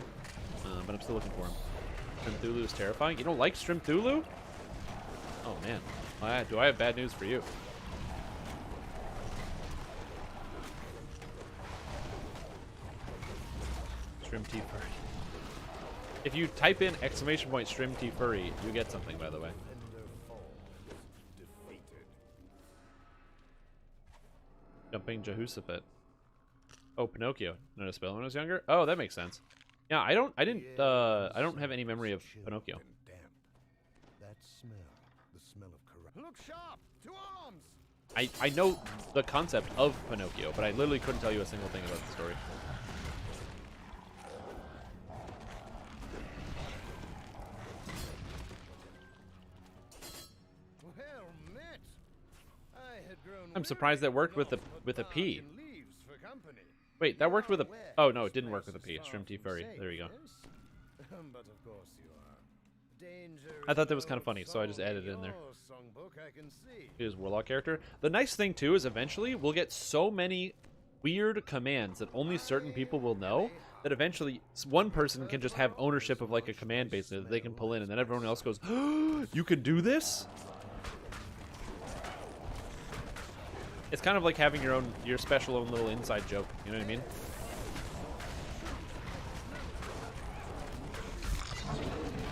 but I'm still looking for him. Strimthulu is terrifying. You don't like Strimthulu? Oh man, do I have bad news for you? Strim T Furry. If you type in !Strim T Furry, you get something, by the way. Jumping Jahusafet. Oh, Pinocchio. Not a spell when I was younger? Oh, that makes sense. Yeah, I don't have any memory of Pinocchio. That smell, the smell of corruption. Look sharp! To arms! I know the concept of Pinocchio, but I literally couldn't tell you a single thing about the story. Well met. I had grown I'm surprised that worked with a P. leaves for company. Wait, that worked with a... Oh, no, it didn't work with a P. Strim T Furry. There you go. But of course you are. Danger I thought that was kind of funny, so I just added it in there. your songbook, I can see. His Warlock character. The nice thing, too, is eventually we'll get so many weird commands that only certain people will know that eventually one person can just have ownership of, like, a command base that they can pull in, and then everyone else goes, oh, you can do this? It's kind of like having your special own little inside joke. You know what I mean?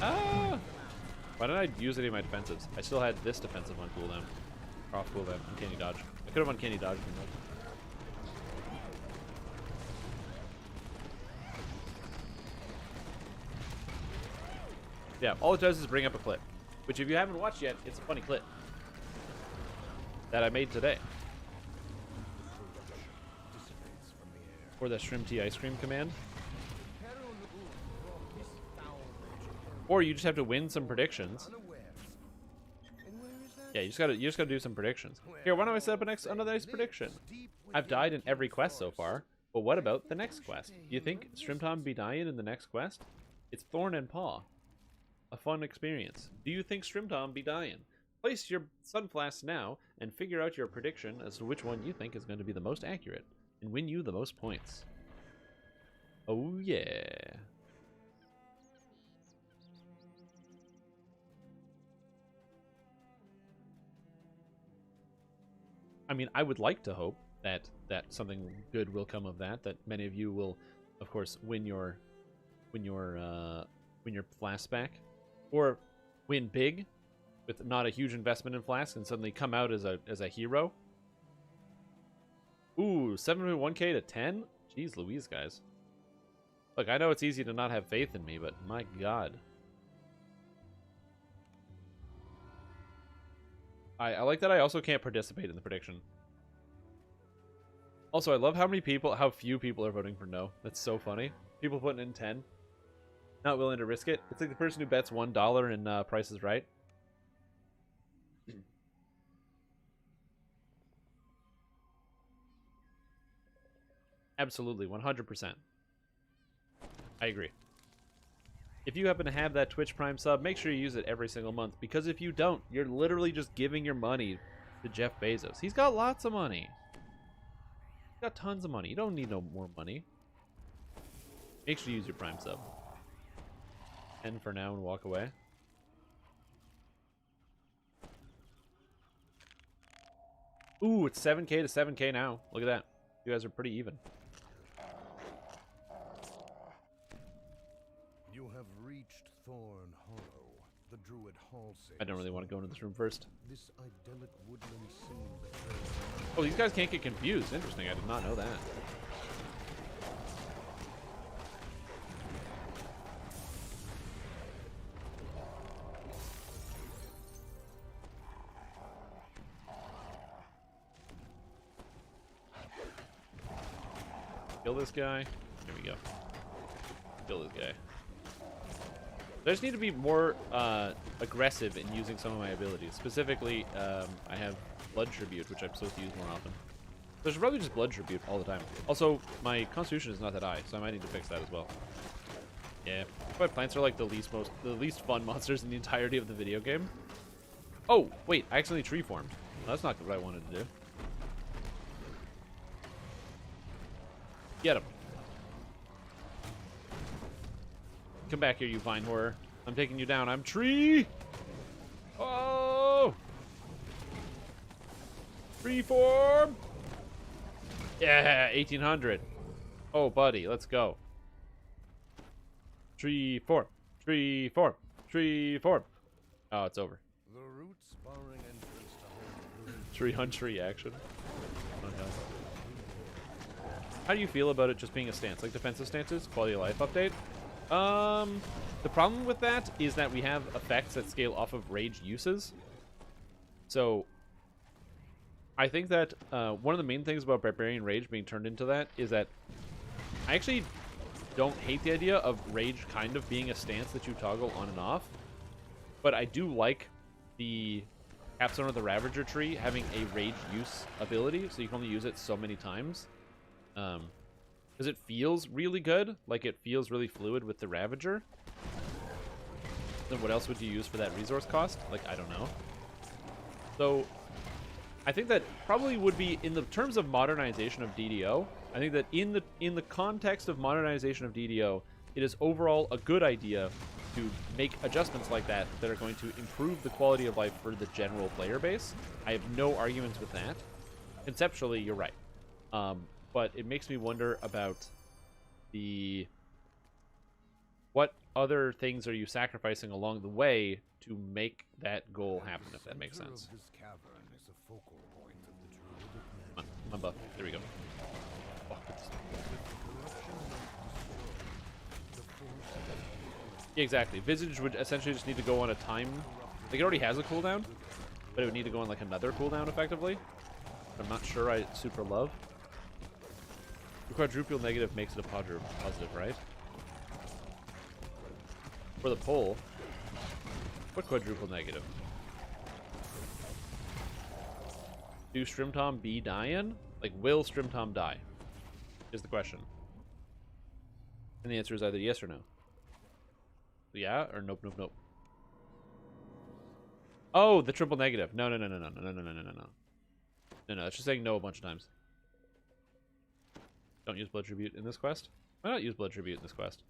Ah! Why didn't I use any of my defensives? I still had this defensive on cooldown. Or off cooldown. Uncanny dodge. I could have uncanny dodged him. Yeah, all it does is bring up a clip. Which if you haven't watched yet, it's a funny clip. That I made today. Or the Strim T ice cream command. Or you just have to win some predictions. Yeah, you just gotta do some predictions. Here, why don't I set up another nice prediction? I've died in every quest so far, but what about the next quest? Do you think Strimtom be dying in the next quest? It's Thorn and Paw. A fun experience. Do you think Strimtom be dying? Place your Sun Flask now and figure out your prediction as to which one you think is going to be the most accurate and win you the most points. Oh yeah. I mean, I would like to hope that something good will come of that. That many of you will, of course, win your flask back, or win big with not a huge investment in flask and suddenly come out as a hero. Ooh, 7.1k to 10. Jeez Louise, guys. Look, I know it's easy to not have faith in me, but my god. I like that I also can't participate in the prediction. Also, I love how few people are voting for no. That's so funny. People putting in 10. Not willing to risk it. It's like the person who bets $1 in Price is Right. Absolutely, 100%. I agree. If you happen to have that Twitch Prime sub, make sure you use it every single month. Because if you don't, you're literally just giving your money to Jeff Bezos. He's got lots of money. He's got tons of money. You don't need no more money. Make sure you use your Prime sub. And for now and walk away. Ooh, it's 7K to 7K now. Look at that. You guys are pretty even. You have reached Thorn Hollow, the Druid Hall says. I don't really want to go into this room first. This idyllic woodland scene that Oh, these guys can't get confused. Interesting. I did not know that. Kill this guy. There we go. Kill this guy. I just need to be more aggressive in using some of my abilities. Specifically, I have Blood Tribute, which I'm supposed to use more often. So I should probably just Blood Tribute all the time. Also, my Constitution is not that high, so I might need to fix that as well. Yeah, but plants are like the least fun monsters in the entirety of the video game. Oh, wait, I accidentally tree formed. That's not what I wanted to do. Get him. Come back here, you vine horror. I'm taking you down. I'm tree. Oh! Tree form. Yeah, 1800. Oh, buddy, let's go. Tree form. Tree form. Tree form. Oh, it's over. the roots barring entrance to home. Tree on tree action. Oh, no. How do you feel about it just being a stance? Like defensive stances? Quality of life update? The problem with that is that we have effects that scale off of rage uses. So, I think that one of the main things about Barbarian Rage being turned into that is that I actually don't hate the idea of Rage kind of being a stance that you toggle on and off. But I do like the Capstone of the Ravager tree having a Rage use ability, so you can only use it so many times. Because it feels really good, like it feels really fluid with the Ravager. Then what else would you use for that resource cost? Like, I don't know. So, I think that probably would be, in the terms of modernization of DDO, I think that in the context of modernization of DDO, it is overall a good idea to make adjustments like that that are going to improve the quality of life for the general player base. I have no arguments with that. Conceptually, you're right. But it makes me wonder about what other things are you sacrificing along the way to make that goal happen, if that makes sense. This cavern is a focal point of the druidic Come on, buff. There we go. Oh, yeah, exactly. Visage would essentially just need to go on a time... Like, it already has a cooldown, but it would need to go on, like, another cooldown, effectively. I'm not sure I super love. The quadruple negative makes it a positive, right? For the poll, what quadruple negative? Do Strimtom be dying? Like, will Strimtom die? Is the question. And the answer is either yes or no. Yeah or nope, nope, nope. Oh, the triple negative. No. No, it's just saying no a bunch of times. Don't use Blood Tribute in this quest. Why not use Blood Tribute in this quest?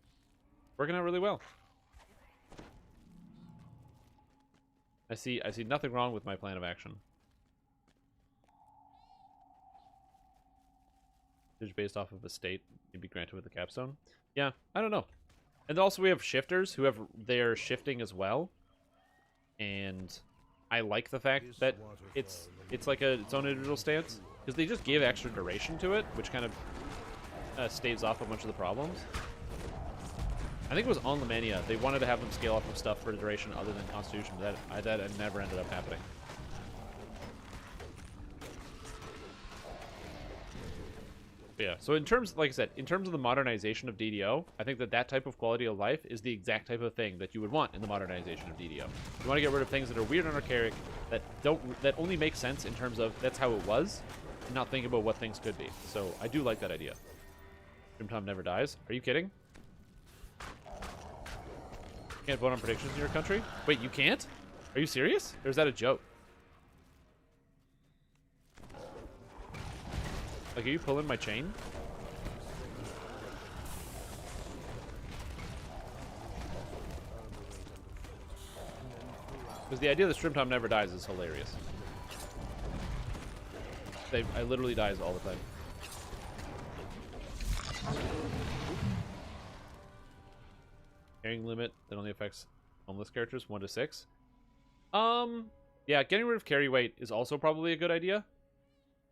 Working out really well. I see nothing wrong with my plan of action. Is based off of a state you'd be granted with the capstone. Yeah, I don't know. And also we have shifters who have their shifting as well. And I like the fact that it's like its own individual stance. Because they just give extra duration to it, which kind of staves off a bunch of the problems. I think it was on Lemania. They wanted to have them scale up from stuff for a duration other than Constitution, but that never ended up happening. But yeah, so in terms, like I said, in terms of the modernization of DDO, I think that type of quality of life is the exact type of thing that you would want in the modernization of DDO. You want to get rid of things that are weird and archaic, that only make sense in terms of that's how it was, and not think about what things could be. So I do like that idea. Grimtom never dies. Are you kidding? You can't vote on predictions in your country? Wait, you can't? Are you serious? Or is that a joke? Like, are you pulling my chain? Because the idea that Shrimptom never dies is hilarious. I literally dies all the time. Carrying limit that only affects homeless characters 1 to 6. Yeah, getting rid of carry weight is also probably a good idea.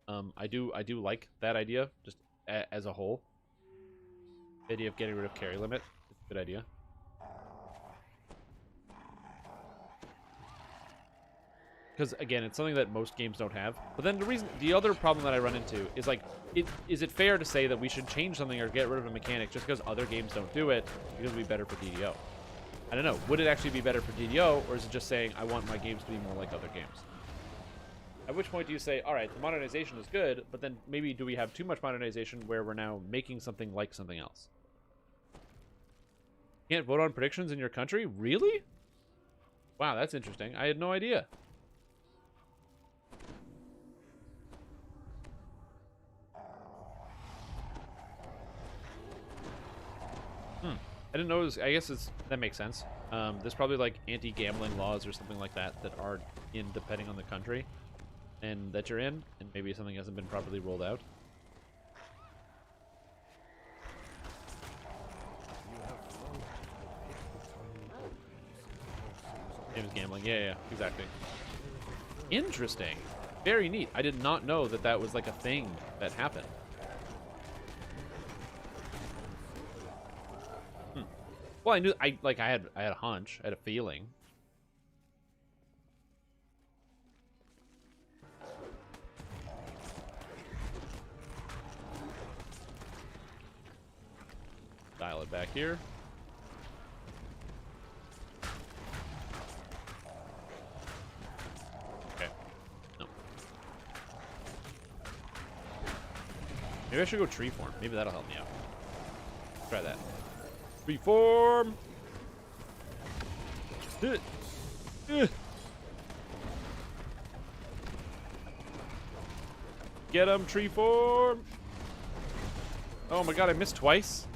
I do like that idea just as a whole. The idea of getting rid of carry limit is a good idea. Because again, it's something that most games don't have. But then the other problem that I run into is like, is it fair to say that we should change something or get rid of a mechanic just because other games don't do it because it would be better for DDO? I don't know. Would it actually be better for DDO, or is it just saying I want my games to be more like other games? At which point do you say, all right, the modernization is good, but then maybe do we have too much modernization where we're now making something like something else? Can't vote on predictions in your country? Really? Wow, that's interesting. I had no idea. I didn't know it was, I guess that makes sense. There's probably like anti-gambling laws or something like that are in depending on the country and that you're in, and maybe something hasn't been properly rolled out. Same as gambling. Yeah, exactly. Interesting. Very neat. I did not know that was like a thing that happened. Well, I knew I had a hunch, I had a feeling. Dial it back here. Okay. No. Maybe I should go tree form. Maybe that'll help me out. Try that. Reform. Get him, tree form. Oh my god, I missed twice.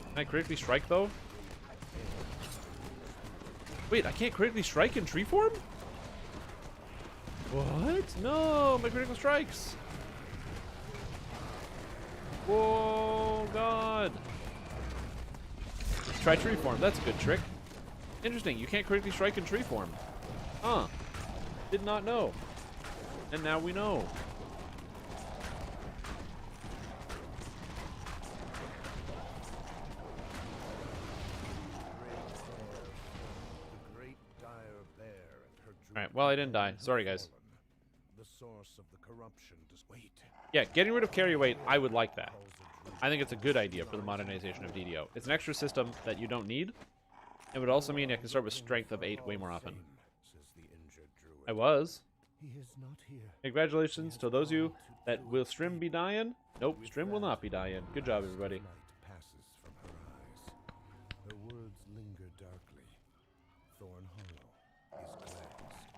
Can I critically strike though? Wait, I can't critically strike in tree form? What? No, my critical strikes. Whoa, god. Try tree form. That's a good trick. Interesting. You can't critically strike in tree form. Huh. Did not know. And now we know. Alright, well, I didn't die. Sorry, guys. The source of the corruption does wait. Yeah, getting rid of carry weight, I would like that. I think it's a good idea for the modernization of DDO. It's an extra system that you don't need. It would also mean I can start with strength of 8 way more often. I was. Congratulations to those of you that will Strim be dying. Nope, Strim will not be dying. Good job, everybody. Her words linger darkly. Thorn Hollow is cleansed.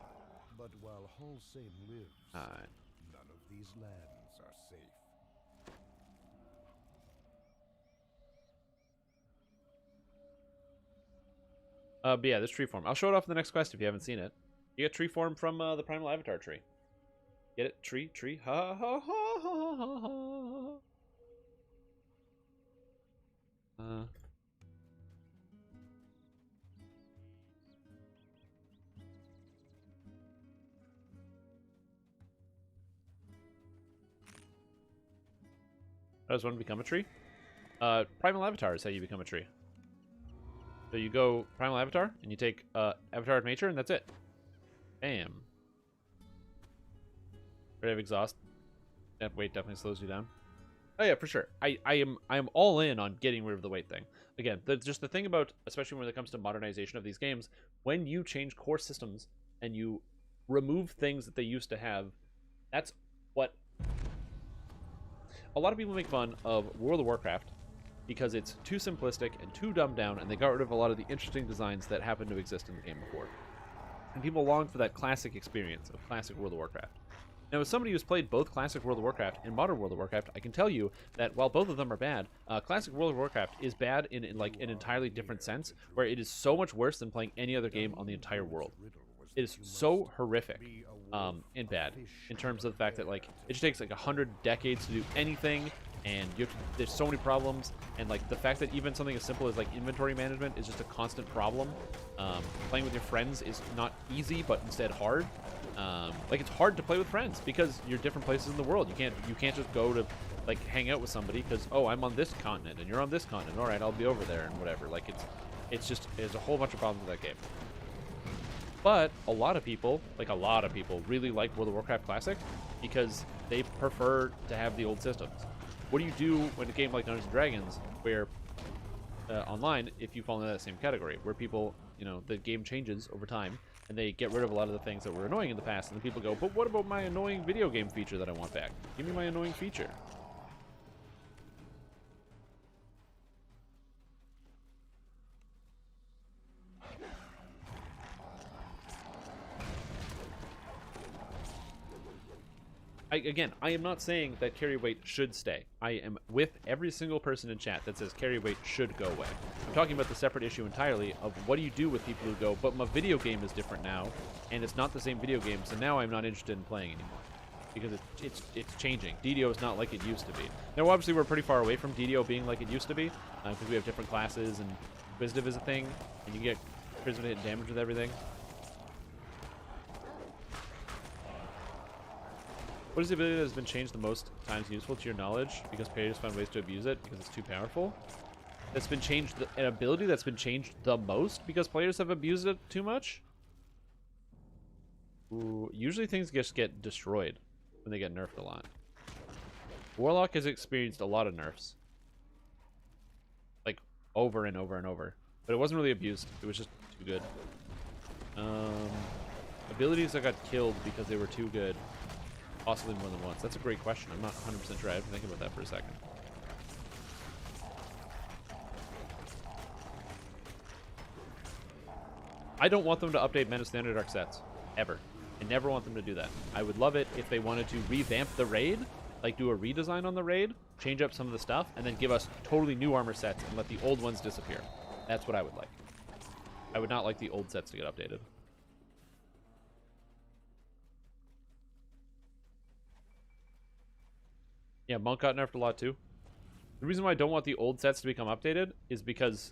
But while Holsame lives, none of these lands are safe. But yeah, this tree form. I'll show it off in the next quest if you haven't seen it. You get tree form from the Primal Avatar tree. Get it? Tree. Ha ha ha ha ha ha. I just want to become a tree. Primal Avatar is how you become a tree. So you go Primal Avatar, and you take Avatar of Nature, and that's it. Bam. Rid of exhaust. That weight definitely slows you down. Oh yeah, for sure. I am all in on getting rid of the weight thing. Again, just the thing about, especially when it comes to modernization of these games, when you change core systems and you remove things that they used to have, that's what a lot of people make fun of World of Warcraft, because it's too simplistic and too dumbed down, and they got rid of a lot of the interesting designs that happened to exist in the game before. And people long for that classic experience of classic World of Warcraft. Now, as somebody who's played both classic World of Warcraft and modern World of Warcraft, I can tell you that while both of them are bad, classic World of Warcraft is bad in like an entirely different sense, where it is so much worse than playing any other game on the entire world. It is so horrific and bad in terms of the fact that like it just takes like 100 decades to do anything, and there's so many problems, and like the fact that even something as simple as like inventory management is just a constant problem. Playing with your friends is not easy, but instead hard. Like it's hard to play with friends because you're different places in the world. You can't just go to like hang out with somebody because, oh, I'm on this continent and you're on this continent. All right, I'll be over there and whatever. Like there's a whole bunch of problems with that game. But a lot of people really like World of Warcraft Classic because they prefer to have the old systems. What do you do when a game like Dungeons & Dragons, where online, if you fall into that same category, where people, the game changes over time, and they get rid of a lot of the things that were annoying in the past, and the people go, but what about my annoying video game feature that I want back? Give me my annoying feature. I am not saying that carry weight should stay. I am with every single person in chat that says carry weight should go away. I'm talking about the separate issue entirely of what do you do with people who go, but my video game is different now, and it's not the same video game, so now I'm not interested in playing anymore. Because it's changing. DDO is not like it used to be. Now, obviously, we're pretty far away from DDO being like it used to be, because we have different classes, and Inquisitive is a thing, and you get critical hit damage with everything. What is the ability that has been changed the most times useful to your knowledge because players found ways to abuse it because it's too powerful? That's been changed, an ability that's been changed the most because players have abused it too much? Ooh, usually things just get destroyed when they get nerfed a lot. Warlock has experienced a lot of nerfs. Like, over and over and over. But it wasn't really abused. It was just too good. Abilities that got killed because they were too good. Possibly more than once. That's a great question. I'm not 100% sure. I have to think about that for a second. I don't want them to update Meta Standard Arc sets. Ever. I never want them to do that. I would love it if they wanted to revamp the raid, like do a redesign on the raid, change up some of the stuff, and then give us totally new armor sets and let the old ones disappear. That's what I would like. I would not like the old sets to get updated. Yeah, Monk got nerfed a lot too. The reason why I don't want the old sets to become updated is because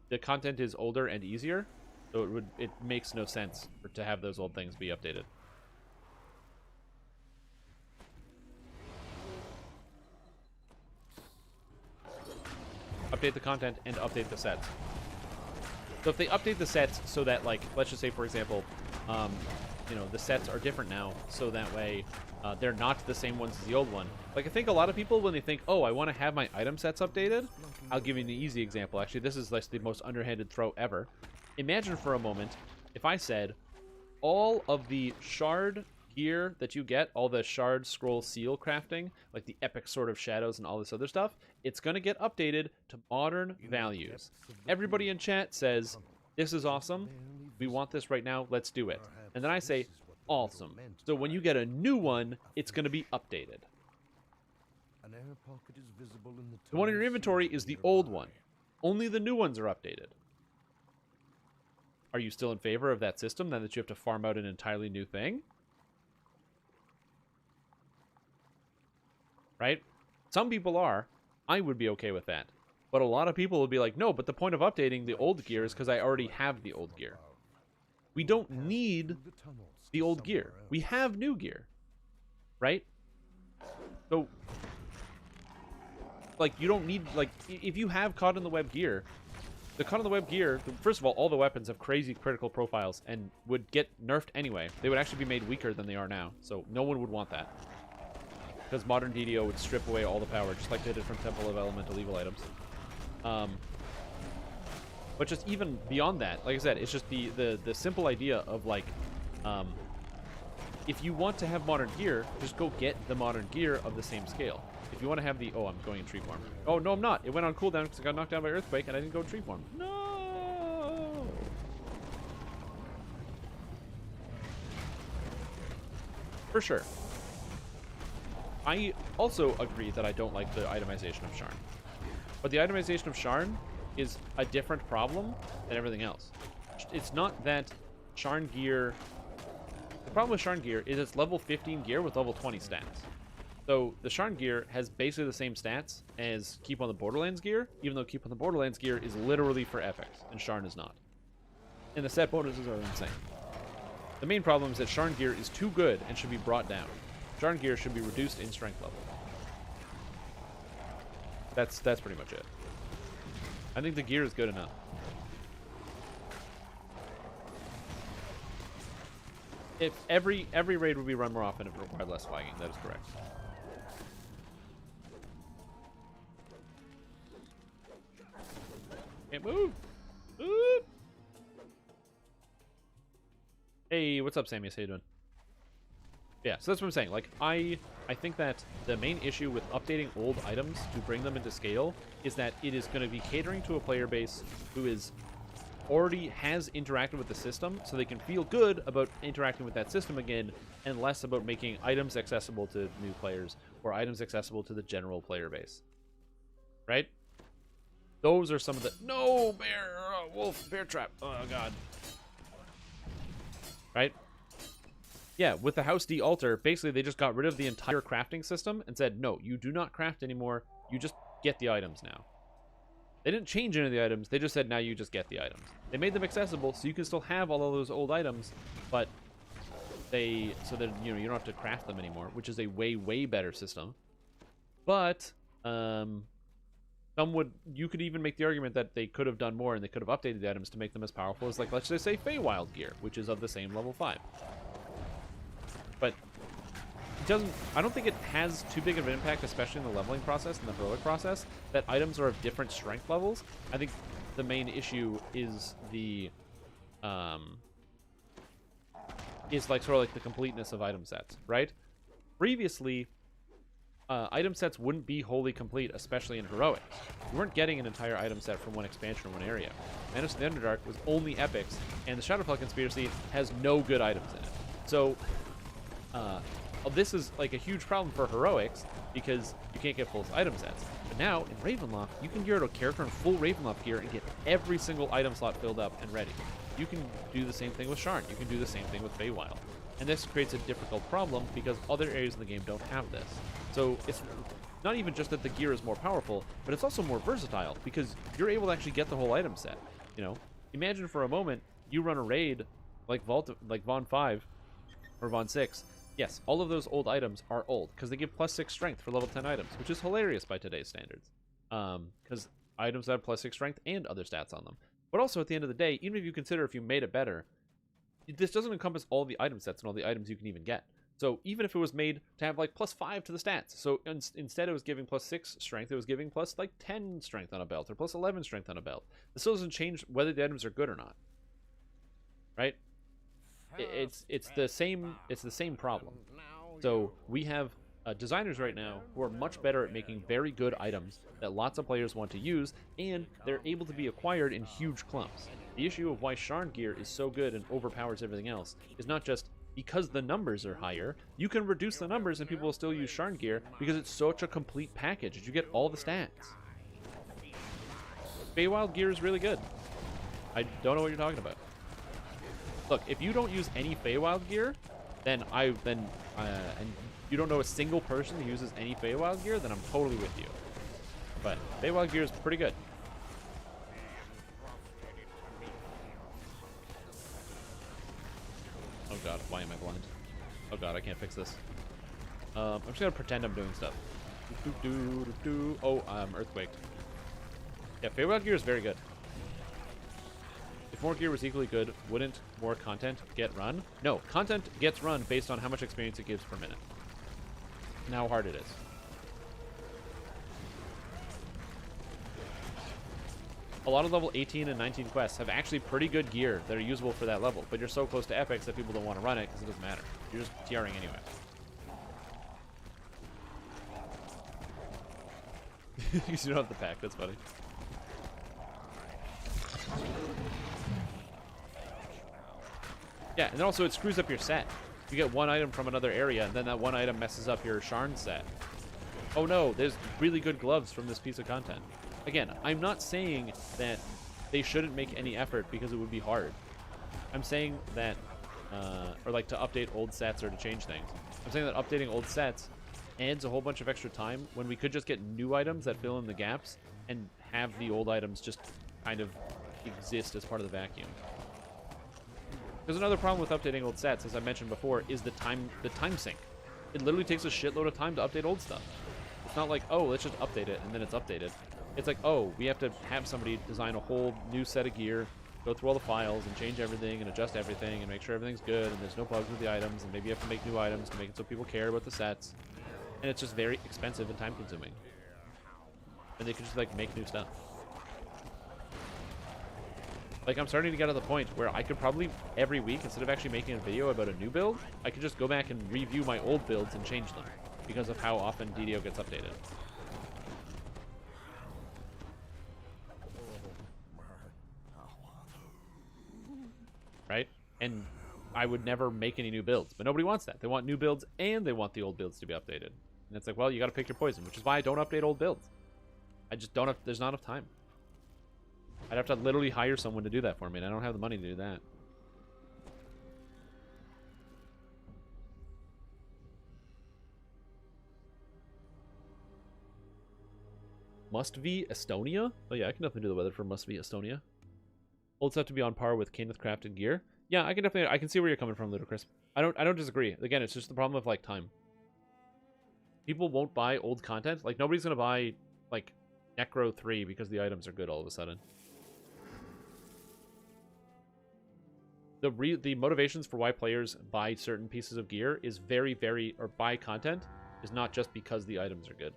the content is older and easier, so it makes no sense to have those old things be updated. Update the content and update the sets. So if they update the sets so that, like, let's just say, for example, the sets are different now, so that way they're not the same ones as the old one. Like, I think a lot of people, when they think, oh, I want to have my item sets updated, I'll give you an easy example. Actually, this is like the most underhanded throw ever. Imagine for a moment if I said all of the shard gear that you get, all the shard scroll seal crafting, like the epic sword of shadows and all this other stuff, it's going to get updated to modern values. Everybody in chat says, this is awesome. We want this right now. Let's do it. And then I say, awesome. So when you get a new one, it's going to be updated. The one in your inventory is the old one. Only the new ones are updated. Are you still in favor of that system, then that you have to farm out an entirely new thing? Right? Some people are. I would be okay with that. But a lot of people will be like, no, but the point of updating the old gear is because I already have the old gear. We don't need the old gear. We have new gear. Right? So, like, you don't need, like, if you have Caught in the Web gear, the Cut on the Web gear, first of all the weapons have crazy critical profiles and would get nerfed anyway. They would actually be made weaker than they are now, so no one would want that. Because modern DDO would strip away all the power, just like they did from Temple of Elemental Evil items. But just even beyond that, like I said, it's just the simple idea of like, if you want to have modern gear, just go get the modern gear of the same scale. If you want to have the... Oh, I'm going in tree form. Oh, no, I'm not. It went on cooldown because I got knocked down by Earthquake and I didn't go in tree form. No! For sure. I also agree that I don't like the itemization of Sharn. But the itemization of Sharn is a different problem than everything else. It's not that Sharn gear... The problem with Sharn gear is it's level 15 gear with level 20 stats. So the Sharn gear has basically the same stats as Keep on the Borderlands gear, even though Keep on the Borderlands gear is literally for epics, and Sharn is not. And the set bonuses are insane. The main problem is that Sharn gear is too good and should be brought down. Sharn gear should be reduced in strength level. That's pretty much it. I think the gear is good enough. If every raid would be run more often if it required less flagging, that is correct. Can't move. Ooh. Hey, what's up, Samus? How you doing? Yeah, so that's what I'm saying. Like, I think that the main issue with updating old items to bring them into scale is that it is going to be catering to a player base who is already has interacted with the system, so they can feel good about interacting with that system again, and less about making items accessible to new players or items accessible to the general player base. Right? Those are some of the... No, bear! Wolf! Bear trap! Oh, God. Right? Yeah, with the House D altar, basically they just got rid of the entire crafting system and said, no, you do not craft anymore, you just get the items now. They didn't change any of the items, they just said, now you just get the items. They made them accessible, so you can still have all of those old items, but so that, you know, you don't have to craft them anymore, which is a way, way better system. But, you could even make the argument that they could have done more and they could have updated the items to make them as powerful as, like, let's just say Feywild gear, which is of the same level 5. But it doesn't... I don't think it has too big of an impact, especially in the leveling process and the heroic process, that items are of different strength levels. I think the main issue is the... is, like, sort of like the completeness of item sets, right? Previously... item sets wouldn't be wholly complete, especially in heroics. You weren't getting an entire item set from one expansion or one area. Menace of the Underdark was only epics, and the Shadowfell Conspiracy has no good items in it. So, this is like a huge problem for heroics because you can't get full item sets. But now in Ravenloft, you can gear out a character in full Ravenloft gear and get every single item slot filled up and ready. You can do the same thing with Sharn. You can do the same thing with Feywild. And this creates a difficult problem because other areas of the game don't have this. So it's not even just that the gear is more powerful, but it's also more versatile because you're able to actually get the whole item set. You know, imagine for a moment you run a raid like Von 5 or Von 6. Yes, all of those old items are old because they give +6 strength for level 10 items, which is hilarious by today's standards. Because items have +6 strength and other stats on them. But also at the end of the day, even if you consider if you made it better, this doesn't encompass all the item sets and all the items you can even get. So even if it was made to have like +5 to the stats, so instead it was giving +6 strength, it was giving like 10 strength on a belt or +11 strength on a belt. This still doesn't change whether the items are good or not, right? It's the same problem. So we have designers right now who are much better at making very good items that lots of players want to use, and they're able to be acquired in huge clumps. The issue of why Sharn gear is so good and overpowers everything else is not just because the numbers are higher. You can reduce the numbers and people will still use Sharn gear because it's such a complete package that you get all the stats. Feywild gear is really good. I don't know what you're talking about. Look, if you don't use any Feywild gear, and you don't know a single person who uses any Feywild gear, then I'm totally with you. But Feywild gear is pretty good. Oh god, why am I blind? Oh god, I can't fix this. I'm just gonna pretend I'm doing stuff. Oh, Earthquaked. Yeah, Feywild gear is very good. more gear was equally good, wouldn't more content get run? No, content gets run based on how much experience it gives per minute. And how hard it is. A lot of level 18 and 19 quests have actually pretty good gear that are usable for that level, but you're so close to epics that people don't want to run it because it doesn't matter. You're just TRing anyway. Because you don't have the pack, that's funny. Yeah, and then also it screws up your set. You get one item from another area, and then that one item messes up your Sharn set. Oh no, there's really good gloves from this piece of content. Again, I'm not saying that they shouldn't make any effort because it would be hard. I'm saying that, or like to update old sets or to change things. I'm saying that updating old sets adds a whole bunch of extra time when we could just get new items that fill in the gaps and have the old items just kind of exist as part of the vacuum. There's another problem with updating old sets, as I mentioned before, is the time sink. It literally takes a shitload of time to update old stuff. It's not like, oh, let's just update it and then it's updated. It's like, oh, we have to have somebody design a whole new set of gear, go through all the files and change everything and adjust everything and make sure everything's good and there's no bugs with the items, and maybe you have to make new items to make it so people care about the sets. And it's just very expensive and time consuming. And they could just like make new stuff. Like, I'm starting to get to the point where I could probably, every week, instead of actually making a video about a new build, I could just go back and review my old builds and change them because of how often DDO gets updated. Right? And I would never make any new builds, but nobody wants that. They want new builds and they want the old builds to be updated. And it's like, well, you got to pick your poison, which is why I don't update old builds. I just don't have, there's not enough time. I'd have to literally hire someone to do that for me, and I don't have the money to do that. Must V Estonia? Oh yeah, I can definitely do the weather for Must V Estonia. Old stuff to be on par with Kenneth crafted gear. Yeah, I can see where you're coming from, Ludicrous. I don't disagree. Again, it's just the problem of like time. People won't buy old content. Like, nobody's gonna buy like Necro 3 because the items are good all of a sudden. The motivations for why players buy certain pieces of gear is or buy content is not just because the items are good.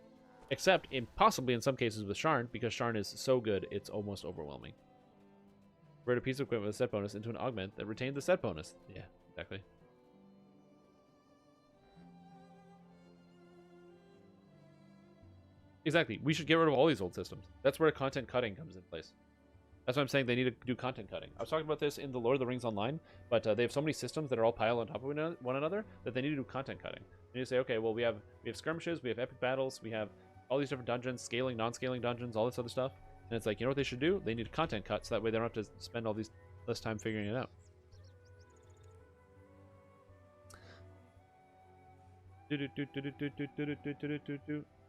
Except possibly in some cases with Sharn, because Sharn is so good, it's almost overwhelming. Convert a piece of equipment with a set bonus into an augment that retained the set bonus. Yeah, exactly. Exactly. We should get rid of all these old systems. That's where content cutting comes in place. That's why I'm saying they need to do content cutting. I was talking about this in the Lord of the Rings Online, but they have so many systems that are all piled on top of one another that they need to do content cutting. They need to say, okay, well, we have skirmishes, we have epic battles, we have all these different dungeons, scaling, non-scaling dungeons, all this other stuff. And it's like, you know what they should do? They need a content cut, so that way they don't have to spend all these less time figuring it out.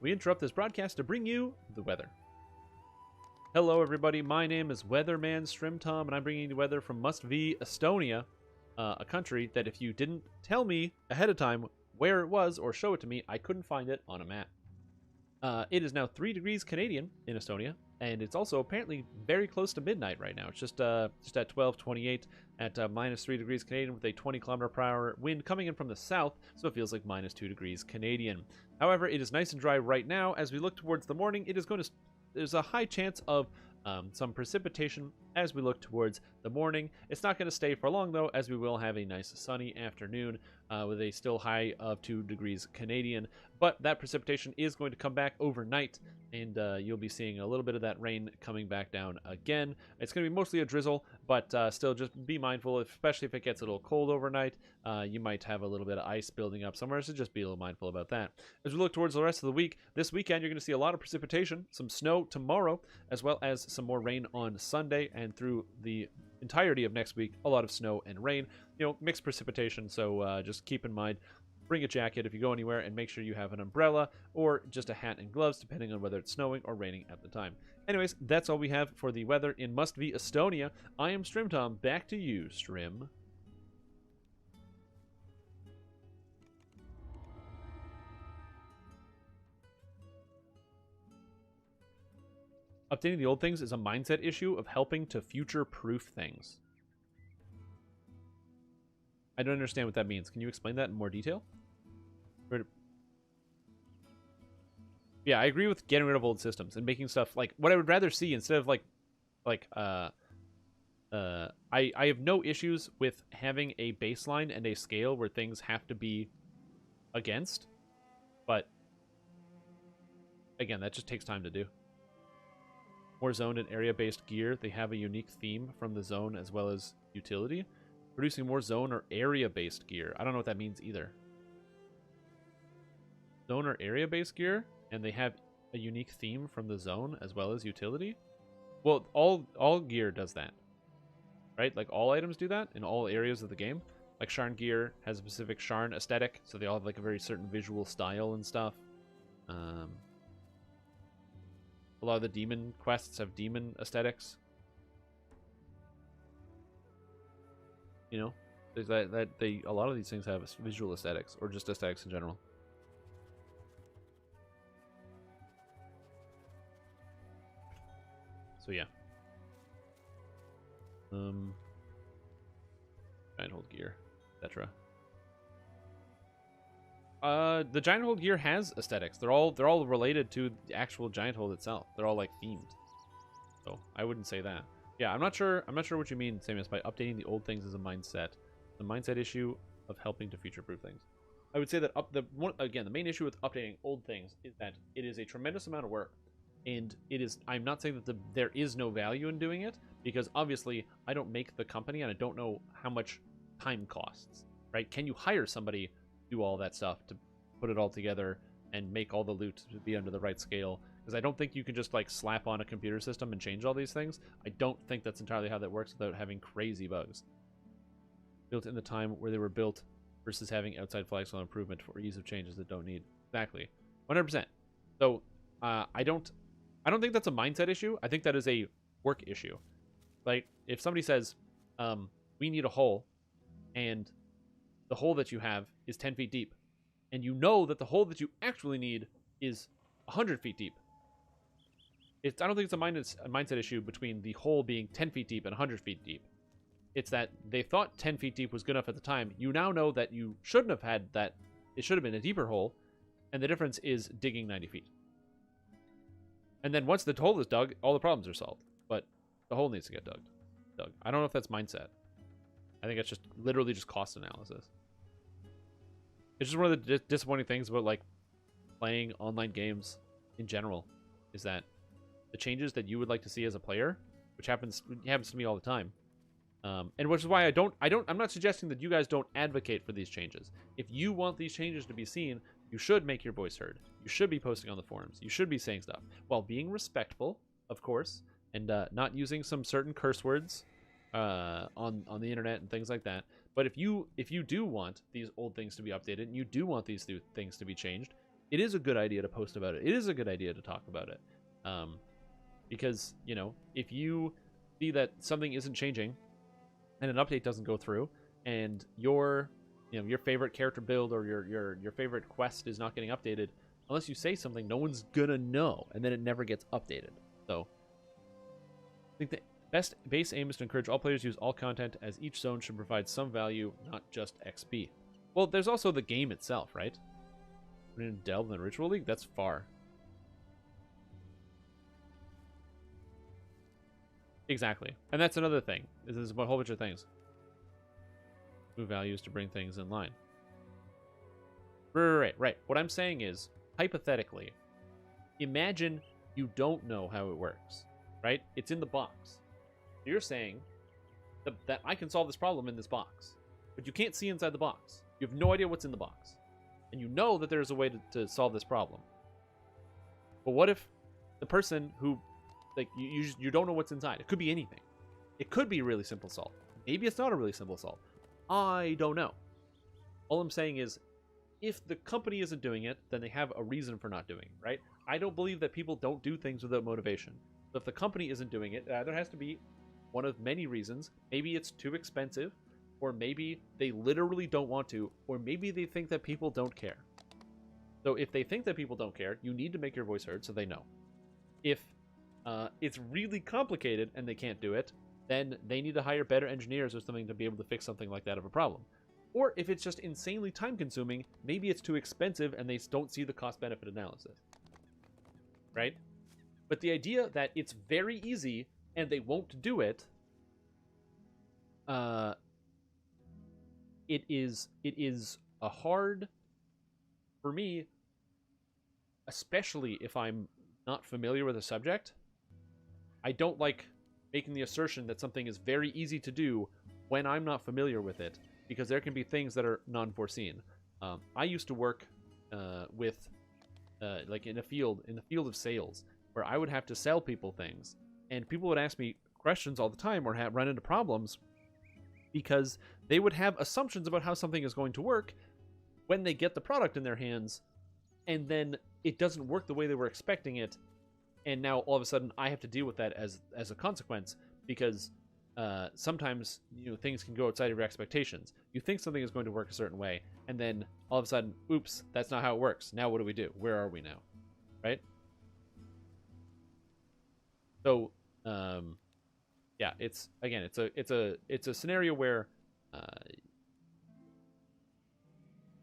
We interrupt this broadcast to bring you the weather. Hello everybody, my name is Weatherman Strimtom, and I'm bringing you weather from Must V Estonia, a country that if you didn't tell me ahead of time where it was or show it to me, I couldn't find it on a map. It is now 3 degrees Canadian in Estonia, and it's also apparently very close to midnight right now. It's just at 12:28 at -3 degrees Canadian with a 20km/h wind coming in from the south, so it feels like -2 degrees Canadian. However, it is nice and dry right now. As we look towards the morning, there's a high chance of some precipitation as we look towards the morning. It's not going to stay for long, though, as we will have a nice sunny afternoon with a still high of 2 degrees Canadian. But that precipitation is going to come back overnight, and you'll be seeing a little bit of that rain coming back down again. It's going to be mostly a drizzle, but still just be mindful, especially if it gets a little cold overnight. You might have a little bit of ice building up somewhere, so just be a little mindful about that. As we look towards the rest of the week, this weekend you're going to see a lot of precipitation, some snow tomorrow, as well as some more rain on Sunday, and through the entirety of next week, a lot of snow and rain. You know, mixed precipitation, so just keep in mind, bring a jacket if you go anywhere, and make sure you have an umbrella or just a hat and gloves, depending on whether it's snowing or raining at the time. Anyways, that's all we have for the weather in Must V Estonia. I am Strimtom. Back to you, Strim. Updating the old things is a mindset issue of helping to future-proof things. I don't understand what that means. Can you explain that in more detail? Yeah, I agree with getting rid of old systems and making stuff like what I would rather see instead of I have no issues with having a baseline and a scale where things have to be against, but again, that just takes time to do. More zone and area-based gear. They have a unique theme from the zone as well as utility. Producing more zone or area-based gear. I don't know what that means either. Zone or area-based gear, and they have a unique theme from the zone as well as utility. Well, all gear does that, right? Like all items do that in all areas of the game. Like Sharn gear has a specific Sharn aesthetic, so they all have like a very certain visual style and stuff. A lot of the demon quests have demon aesthetics. You know, there's a lot of these things have visual aesthetics or just aesthetics in general. So yeah. Giant hold gear, etc. The giant hold gear has aesthetics. They're all related to the actual giant hold itself. They're all like themed. So I wouldn't say that. Yeah, I'm not sure what you mean, Samus, by updating the old things as a mindset. The mindset issue of helping to future-proof things. I would say that the main issue with updating old things is that it is a tremendous amount of work. And it is. I'm not saying that there is no value in doing it, because obviously I don't make the company and I don't know how much time costs, right? Can you hire somebody to do all that stuff, to put it all together and make all the loot to be under the right scale? Because I don't think you can just like slap on a computer system and change all these things. I don't think that's entirely how that works without having crazy bugs. Built in the time where they were built versus having outside flags on improvement for ease of changes that don't need. Exactly. 100%. So I don't think that's a mindset issue. I think that is a work issue. Like, if somebody says, we need a hole, and the hole that you have is 10 feet deep, and you know that the hole that you actually need is 100 feet deep. I don't think it's a mindset issue between the hole being 10 feet deep and 100 feet deep. It's that they thought 10 feet deep was good enough at the time. You now know that you shouldn't have had that. It should have been a deeper hole, and the difference is digging 90 feet. And then once the hole is dug, all the problems are solved. But the hole needs to get dug. I don't know if that's mindset. I think it's just literally just cost analysis. It's just one of the disappointing things about like playing online games in general, is that the changes that you would like to see as a player, which happens to me all the time, and which is why I'm not suggesting that you guys don't advocate for these changes. If you want these changes to be seen, you should make your voice heard. You should be posting on the forums. You should be saying stuff while being respectful, of course, and not using some certain curse words on the internet and things like that. But if you do want these old things to be updated and you do want these things to be changed, it is a good idea to post about it. It is a good idea to talk about it, because you know, if you see that something isn't changing and an update doesn't go through, and your favorite character build or your favorite quest is not getting updated, unless you say something, no one's gonna know, and then it never gets updated. So I think the best base aim is to encourage all players to use all content, as each zone should provide some value, not just XP. Well, there's also the game itself, right? We're in Delve in the Ritual League? That's far. Exactly. And that's another thing. There's a whole bunch of things. Move values to bring things in line. Right. What I'm saying is, hypothetically, imagine you don't know how it works, right? It's in the box. You're saying that I can solve this problem in this box, but you can't see inside the box. You have no idea what's in the box. And you know that there's a way to solve this problem. But what if the person who, like, you don't know what's inside? It could be anything. It could be a really simple solve. Maybe it's not a really simple solve. I don't know. All I'm saying is, if the company isn't doing it, then they have a reason for not doing it, right? I don't believe that people don't do things without motivation. So if the company isn't doing it, there has to be one of many reasons. Maybe it's too expensive, or maybe they literally don't want to, or maybe they think that people don't care. So if they think that people don't care, you need to make your voice heard so they know. If it's really complicated and they can't do it, then they need to hire better engineers or something to be able to fix something like that of a problem. Or if it's just insanely time consuming, maybe it's too expensive and they don't see the cost benefit analysis. Right? But the idea that it's very easy and they won't do it, it is a hard, for me, especially if I'm not familiar with a subject, I don't like making the assertion that something is very easy to do when I'm not familiar with it, because there can be things that are non-foreseen. I used to work with, like in the field of sales, where I would have to sell people things, and people would ask me questions all the time or run into problems because they would have assumptions about how something is going to work when they get the product in their hands, and then it doesn't work the way they were expecting it, and now all of a sudden I have to deal with that as a consequence, because sometimes, you know, things can go outside of your expectations. You think something is going to work a certain way, and then all of a sudden, oops, that's not how it works. Now what do we do? Where are we now? Right? So, yeah, it's a scenario where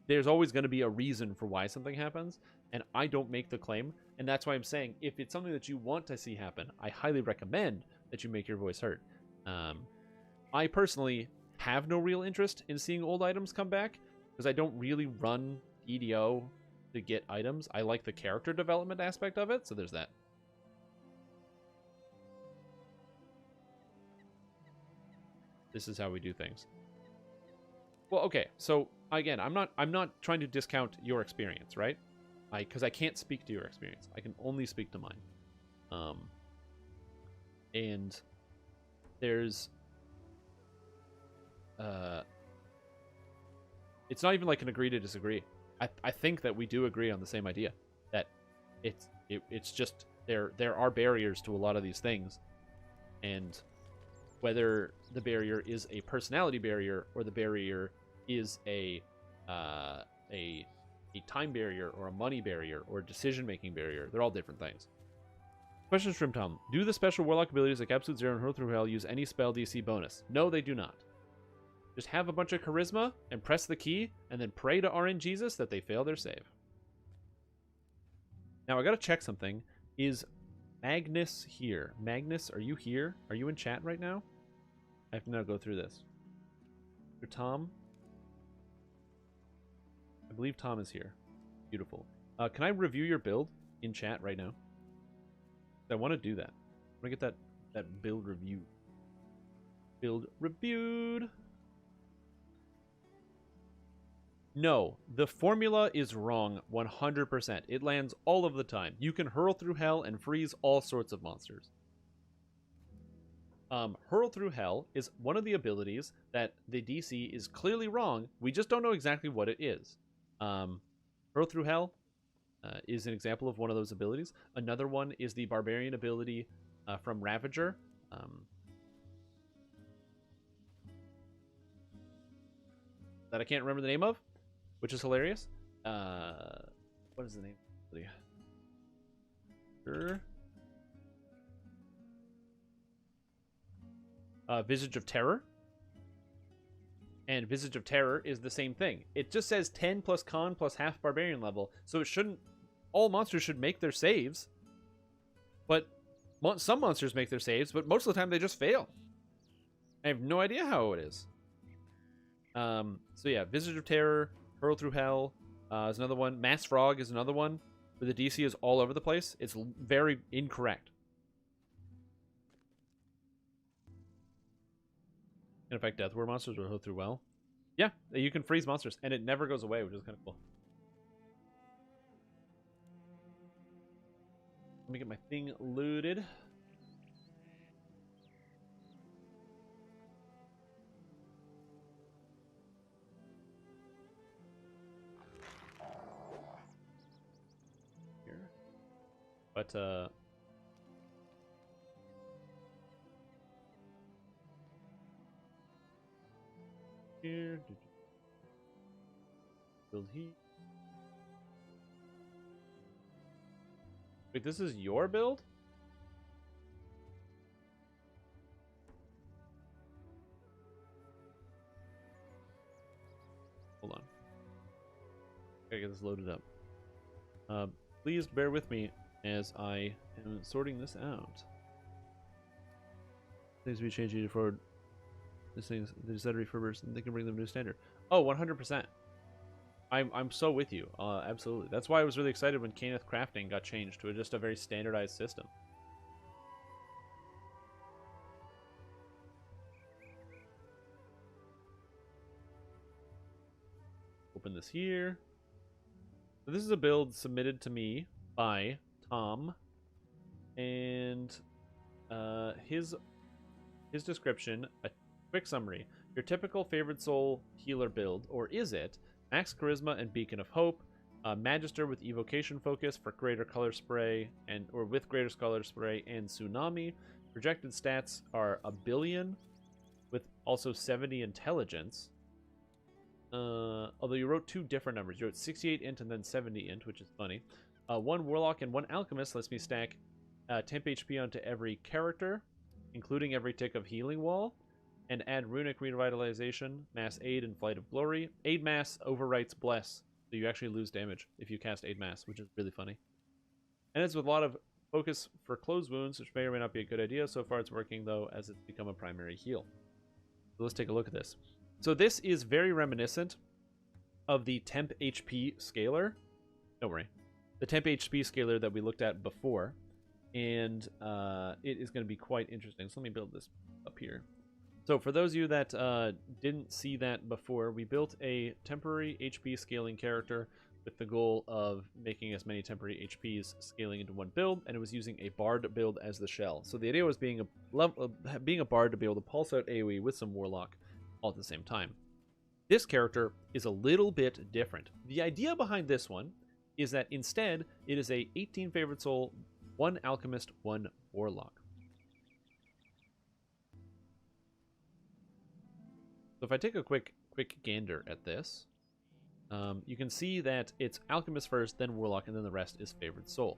there's always going to be a reason for why something happens, and I don't make the claim, and that's why I'm saying if it's something that you want to see happen, I highly recommend that you make your voice heard. I personally have no real interest in seeing old items come back, because I don't really run EDO to get items. I like the character development aspect of it, so there's that. This is how we do things. Well, okay, so again, I'm not trying to discount your experience, right? Because I can't speak to your experience. I can only speak to mine. And there's it's not even like an agree to disagree. I think that we do agree on the same idea, that it's just there are barriers to a lot of these things, and whether the barrier is a personality barrier or the barrier is a time barrier or a money barrier or a decision-making barrier, they're all different things. Questions from Tom. Do the special warlock abilities like Absolute Zero and Hurl Through Hell use any spell DC bonus? No, they do not. Just have a bunch of charisma and press the key and then pray to RN Jesus that they fail their save. Now I gotta check something. Is Magnus here? Magnus, are you here? Are you in chat right now? I have to now go through this. Mr. Tom? I believe Tom is here. Beautiful. Can I review your build in chat right now? I want to do that. I want to get that build review. Build reviewed. No, the formula is wrong 100%. It lands all of the time. You can hurl through hell and freeze all sorts of monsters. Hurl Through Hell is one of the abilities that the DC is clearly wrong. We just don't know exactly what it is. Hurl Through Hell is an example of one of those abilities. Another one is the Barbarian ability from Ravager. That I can't remember the name of, which is hilarious. What is the name? Sure. Visage of Terror. And Visage of Terror is the same thing. It just says 10 plus con plus half barbarian level, so it shouldn't... All monsters should make their saves. But some monsters make their saves, but most of the time they just fail. I have no idea how it is. So yeah, Visage of Terror, Hurl Through Hell is another one. Mass Frog is another one, where the DC is all over the place. It's very incorrect. In effect, Deathware monsters will hurl through well. Yeah, you can freeze monsters, and it never goes away, which is kind of cool. Let me get my thing looted. Here. But, here. Build heat. Wait, this is your build? gotta get this loaded up. Please bear with me as I am sorting this out. Things we change it forward. These things they set refurbished and they can bring them to a standard. Oh, 100%. I'm so with you. Absolutely. That's why I was really excited when Kenneth crafting got changed to just a very standardized system. Open this here. So this is a build submitted to me by Tom, and his description, a quick summary. Your typical favorite soul healer build, or is it? Max Charisma and Beacon of Hope, Magister with Evocation Focus for greater color spray, or with greater color spray and Tsunami. Projected stats are 1 billion, with also 70 intelligence. Although you wrote 2 different numbers. You wrote 68 int and then 70 int, which is funny. 1 Warlock and 1 Alchemist lets me stack temp HP onto every character, including every tick of Healing Wall, and add Runic Revitalization, Mass Aid, and Flight of Glory. Aid Mass overwrites Bless, so you actually lose damage if you cast Aid Mass, which is really funny. And it's with a lot of focus for closed wounds, which may or may not be a good idea. So far it's working, though, as it's become a primary heal. So let's take a look at this. So this is very reminiscent of the temp HP scaler. Don't worry. The temp HP scaler that we looked at before. And it is going to be quite interesting. So let me build this up here. So for those of you that didn't see that before, we built a temporary HP scaling character with the goal of making as many temporary HPs scaling into one build, and it was using a Bard build as the shell. So the idea was being a Bard to be able to pulse out AoE with some Warlock all at the same time. This character is a little bit different. The idea behind this one is that instead it is a 18 favorite soul, 1 Alchemist, 1 Warlock. So if I take a quick gander at this, you can see that it's Alchemist first, then Warlock, and then the rest is Favored Soul.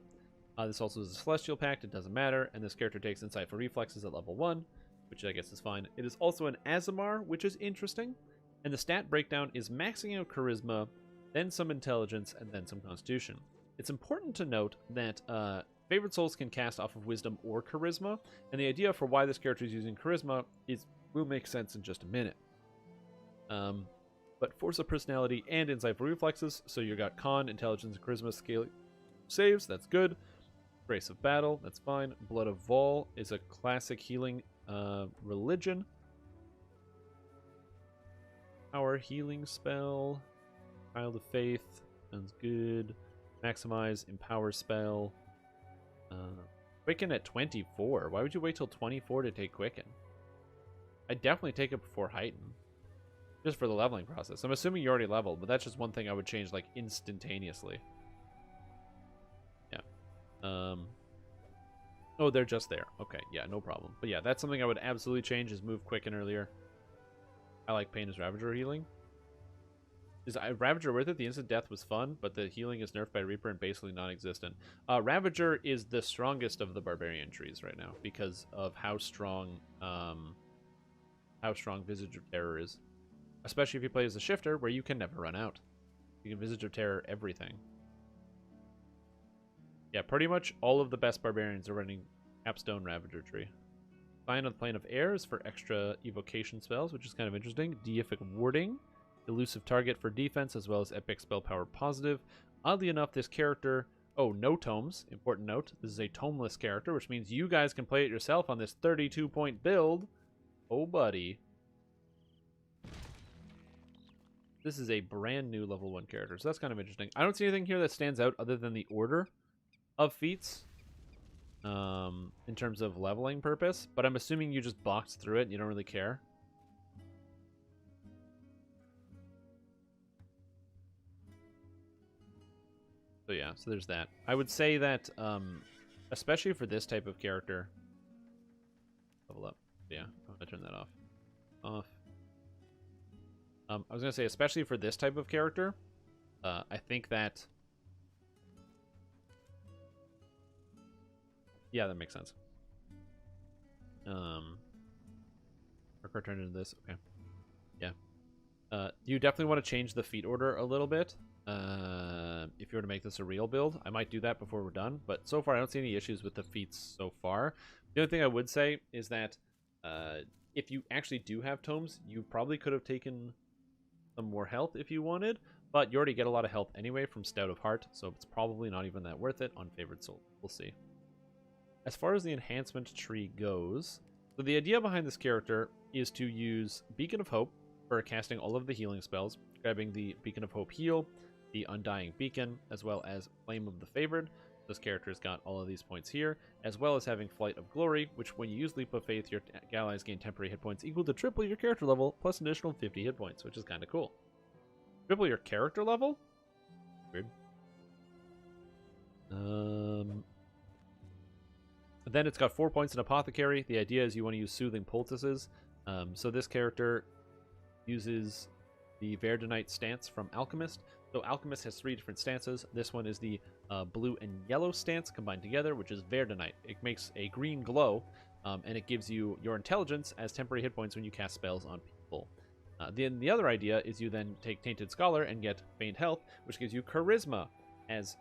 This also is a Celestial Pact, it doesn't matter, and this character takes Insightful Reflexes at level 1, which I guess is fine. It is also an Azamar, which is interesting, and the stat breakdown is maxing out Charisma, then some Intelligence, and then some Constitution. It's important to note that Favored Souls can cast off of Wisdom or Charisma, and the idea for why this character is using Charisma will make sense in just a minute. But Force of Personality and Insightful Reflexes, so you got Con, Intelligence, and Charisma scaling saves, that's good. Grace of Battle, that's fine. Blood of Vol is a classic healing religion. Power healing spell. Child of Faith, sounds good. Maximize, Empower spell. Quicken at 24. Why would you wait till 24 to take Quicken? I'd definitely take it before Heighten. Just for the leveling process. I'm assuming you already leveled, but that's just one thing I would change like instantaneously. Yeah. Oh, they're just there. Okay, yeah, no problem. But yeah, that's something I would absolutely change is move Quicken earlier. I like Pain as Ravager healing. Is Ravager worth it? The instant death was fun, but the healing is nerfed by Reaper and basically non-existent. Ravager is the strongest of the barbarian trees right now because of how strong Visage of Terror is. Especially if you play as a shifter, where you can never run out. You can Visage of Terror everything. Yeah, pretty much all of the best barbarians are running Capstone Ravager tree. Sign on the Plane of Air is for extra evocation spells, which is kind of interesting. Deific Warding, elusive target for defense, as well as epic spell power positive. Oddly enough, this character... Oh, no tomes. Important note. This is a tomeless character, which means you guys can play it yourself on this 32-point build. Oh, buddy. This is a brand new level 1 character, so that's kind of interesting. I don't see anything here that stands out other than the order of feats in terms of leveling purpose, but I'm assuming you just boxed through it and you don't really care. So yeah, so there's that. I would say that, especially for this type of character... Level up. Yeah, I'm going to turn that off. I was going to say, especially for this type of character, I think that... Yeah, that makes sense. Marker turned into this. Okay. Yeah. You definitely want to change the feat order a little bit. if you were to make this a real build. I might do that before we're done, but so far I don't see any issues with the feats so far. The only thing I would say is that if you actually do have tomes, you probably could have taken some more health if you wanted, but you already get a lot of health anyway from Stout of Heart, so it's probably not even that worth it on Favored Soul. We'll see. As far as the enhancement tree goes, so the idea behind this character is to use Beacon of Hope for casting all of the healing spells, grabbing the Beacon of Hope heal, the Undying Beacon, as well as Flame of the Favored. This character's got all of these points here, as well as having Flight of Glory, which when you use Leap of Faith, your allies gain temporary hit points equal to triple your character level, plus an additional 50 hit points, which is kind of cool. Triple your character level? Weird. Then it's got 4 points in Apothecary. The idea is you want to use Soothing Poultices. So this character uses the Verdunite stance from Alchemist. So Alchemist has 3 different stances. This one is the blue and yellow stance combined together, which is Verdunite. It makes a green glow, and it gives you your intelligence as temporary hit points when you cast spells on people. Then the other idea is you then take Tainted Scholar and get Feigned Health, which gives you Charisma as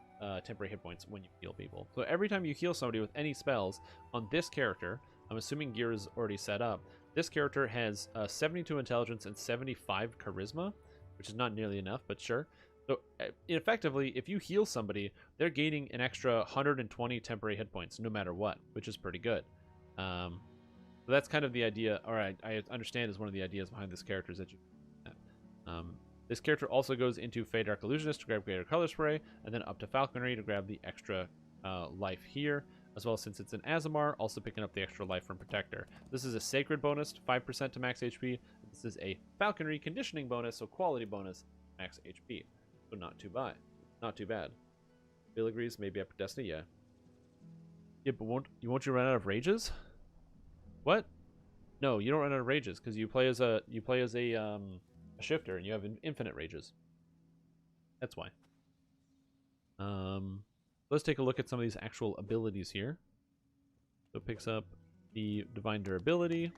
temporary hit points when you heal people. So every time you heal somebody with any spells on this character, I'm assuming gear is already set up, this character has 72 intelligence and 75 charisma, which is not nearly enough, but sure. So effectively, if you heal somebody, they're gaining an extra 120 temporary hit points no matter what, which is pretty good. So that's kind of the idea, or I understand is one of the ideas behind this character is that you this character also goes into Feydark Illusionist to grab Greater Color Spray, and then up to Falconry to grab the extra life here, as well as since it's an Azamar, also picking up the extra life from Protector. This is a Sacred bonus, 5% to max HP. This is a Falconry Conditioning bonus, so quality bonus, max HP. So not too bad. Not too bad. Bill agrees, maybe Epic Destiny, yeah. Yeah, but won't you run out of rages? What? No, you don't run out of rages because you play as a shifter and you have infinite rages. That's why. Let's take a look at some of these actual abilities here. So it picks up the Divine Durability,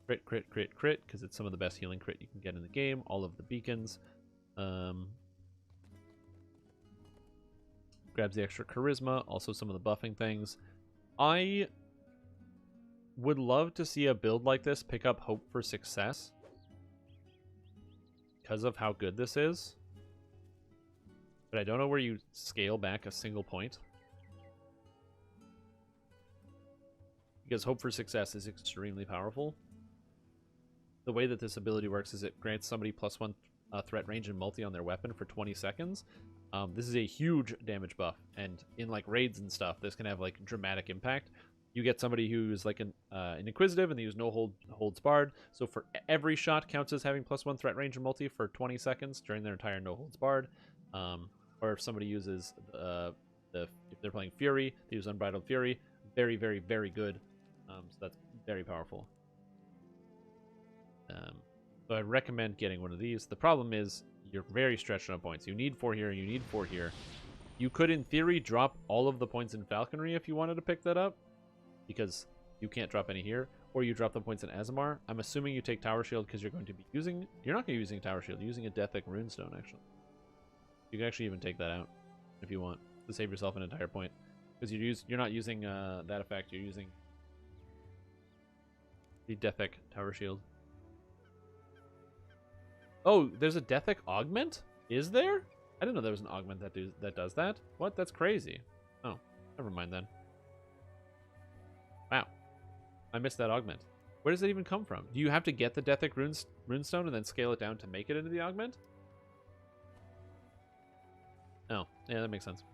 crit, crit, crit, crit, because it's some of the best healing crit you can get in the game. All of the beacons. Grabs the extra charisma, also some of the buffing things. I would love to see a build like this pick up Hope for Success because of how good this is. But I don't know where you scale back a single point. Because Hope for Success is extremely powerful. The way that this ability works is it grants somebody +1 threat range and multi on their weapon for 20 seconds. This is a huge damage buff, and in like raids and stuff, this can have like dramatic impact. You get somebody who's like an Inquisitive and they use no holds barred. So for every shot counts as having +1 threat range and multi for 20 seconds during their entire no holds barred. Or if somebody uses if they're playing Fury, they use Unbridled Fury. Very, very, very good. So that's very powerful. So I recommend getting one of these. The problem is you're very stretched on points. You need 4 here, you need 4 here. You could, in theory, drop all of the points in Falconry if you wanted to pick that up, because you can't drop any here, or you drop the points in Azamar. I'm assuming you take Tower Shield because you're going to be using... You're not going to be using Tower Shield. You're using a Deathic Runestone, actually. You can actually even take that out if you want to save yourself an entire point, because you're not using that effect. You're using the Deathic Tower Shield. Oh, there's a Deathic Augment? Is there? I didn't know there was an augment that does that. What? That's crazy. Oh, never mind then. Wow. I missed that augment. Where does it even come from? Do you have to get the Deathic Runestone and then scale it down to make it into the augment? Oh, yeah, that makes sense.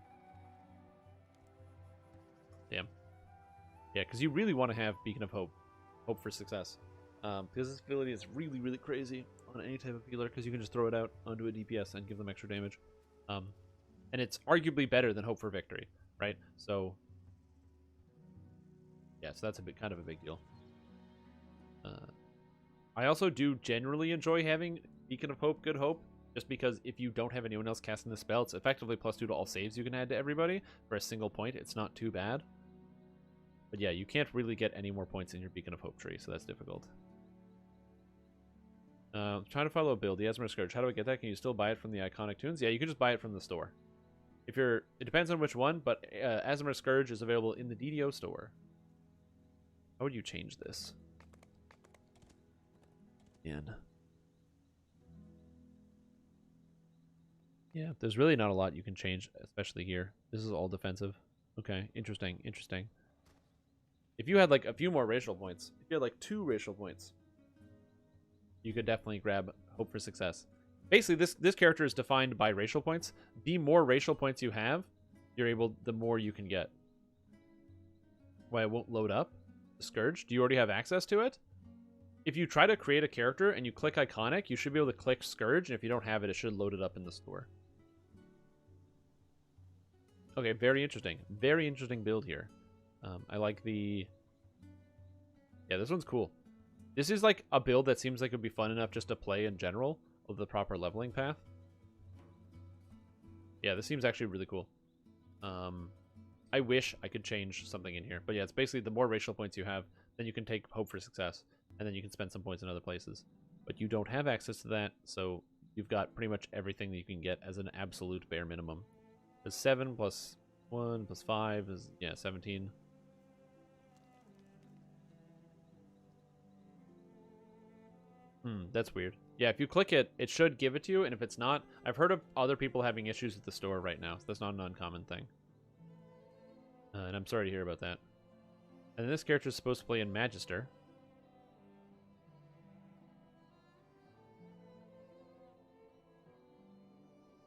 Damn. Yeah, because you really want to have Beacon of Hope. Hope for Success. Because this ability is really, really crazy on any type of healer, because you can just throw it out onto a DPS and give them extra damage. And it's arguably better than Hope for Victory, right? So, yeah, so that's kind of a big deal. I also do generally enjoy having Beacon of Hope, Good Hope, just because if you don't have anyone else casting the spell, it's effectively +2 to all saves you can add to everybody for a single point. It's not too bad. But yeah, you can't really get any more points in your Beacon of Hope tree, so that's difficult. Trying to follow a build. The Aasimar Scourge. How do I get that? Can you still buy it from the Iconic Tunes? Yeah, you can just buy it from the store. If you're, it depends on which one, but Aasimar Scourge is available in the DDO store. How would you change this? Yeah, there's really not a lot you can change, especially here. This is all defensive. Okay, interesting, interesting. If you had like a few more racial points, if you had like 2 racial points, you could definitely grab Hope for Success. Basically, this character is defined by racial points. The more racial points you have, the more you can get. Why it won't load up? The Scourge? Do you already have access to it? If you try to create a character and you click Iconic, you should be able to click Scourge, and if you don't have it, it should load it up in the store. Okay, very interesting. Very interesting build here. I like the... Yeah, this one's cool. This is like a build that seems like it would be fun enough just to play in general with the proper leveling path. Yeah, this seems actually really cool. I wish I could change something in here. But yeah, it's basically the more racial points you have, then you can take Hope for Success. And then you can spend some points in other places. But you don't have access to that, so you've got pretty much everything that you can get as an absolute bare minimum. Because 7 plus 1 plus 5 is, yeah, 17. That's weird. Yeah, if you click it, it should give it to you, and if it's not, I've heard of other people having issues with the store right now, so that's not an uncommon thing. And I'm sorry to hear about that. And then this character is supposed to play in Magister.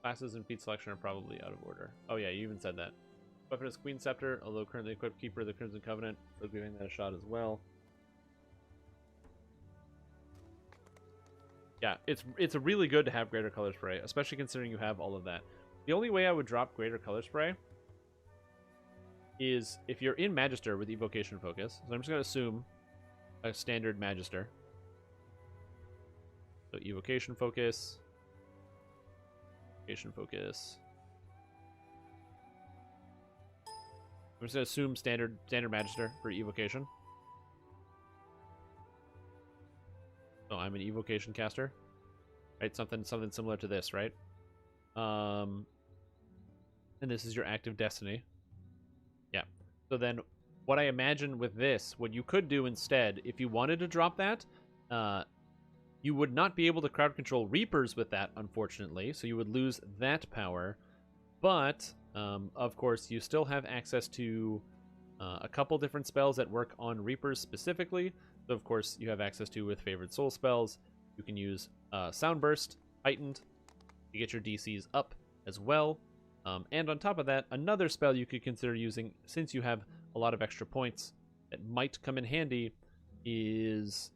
Classes and feat selection are probably out of order. Oh yeah, you even said that. Weapon is Queen Scepter, although currently equipped Keeper of the Crimson Covenant, so giving that a shot as well. Yeah, it's really good to have Greater Color Spray, especially considering you have all of that. The only way I would drop Greater Color Spray is if you're in Magister with Evocation Focus. So I'm just going to assume a standard Magister. So Evocation Focus. Evocation Focus. I'm just going to assume standard Magister for Evocation. So I'm an Evocation caster. Right? Something similar to this, right? And this is your active Destiny. Yeah. So then what I imagine with this, what you could do instead, if you wanted to drop that, you would not be able to crowd control Reapers with that, unfortunately. So you would lose that power. But, of course, you still have access to a couple different spells that work on Reapers specifically. So, of course, you have access to with Favored Soul spells. You can use Soundburst, Heightened, to get your DCs up as well. And on top of that, another spell you could consider using, since you have a lot of extra points that might come in handy, is...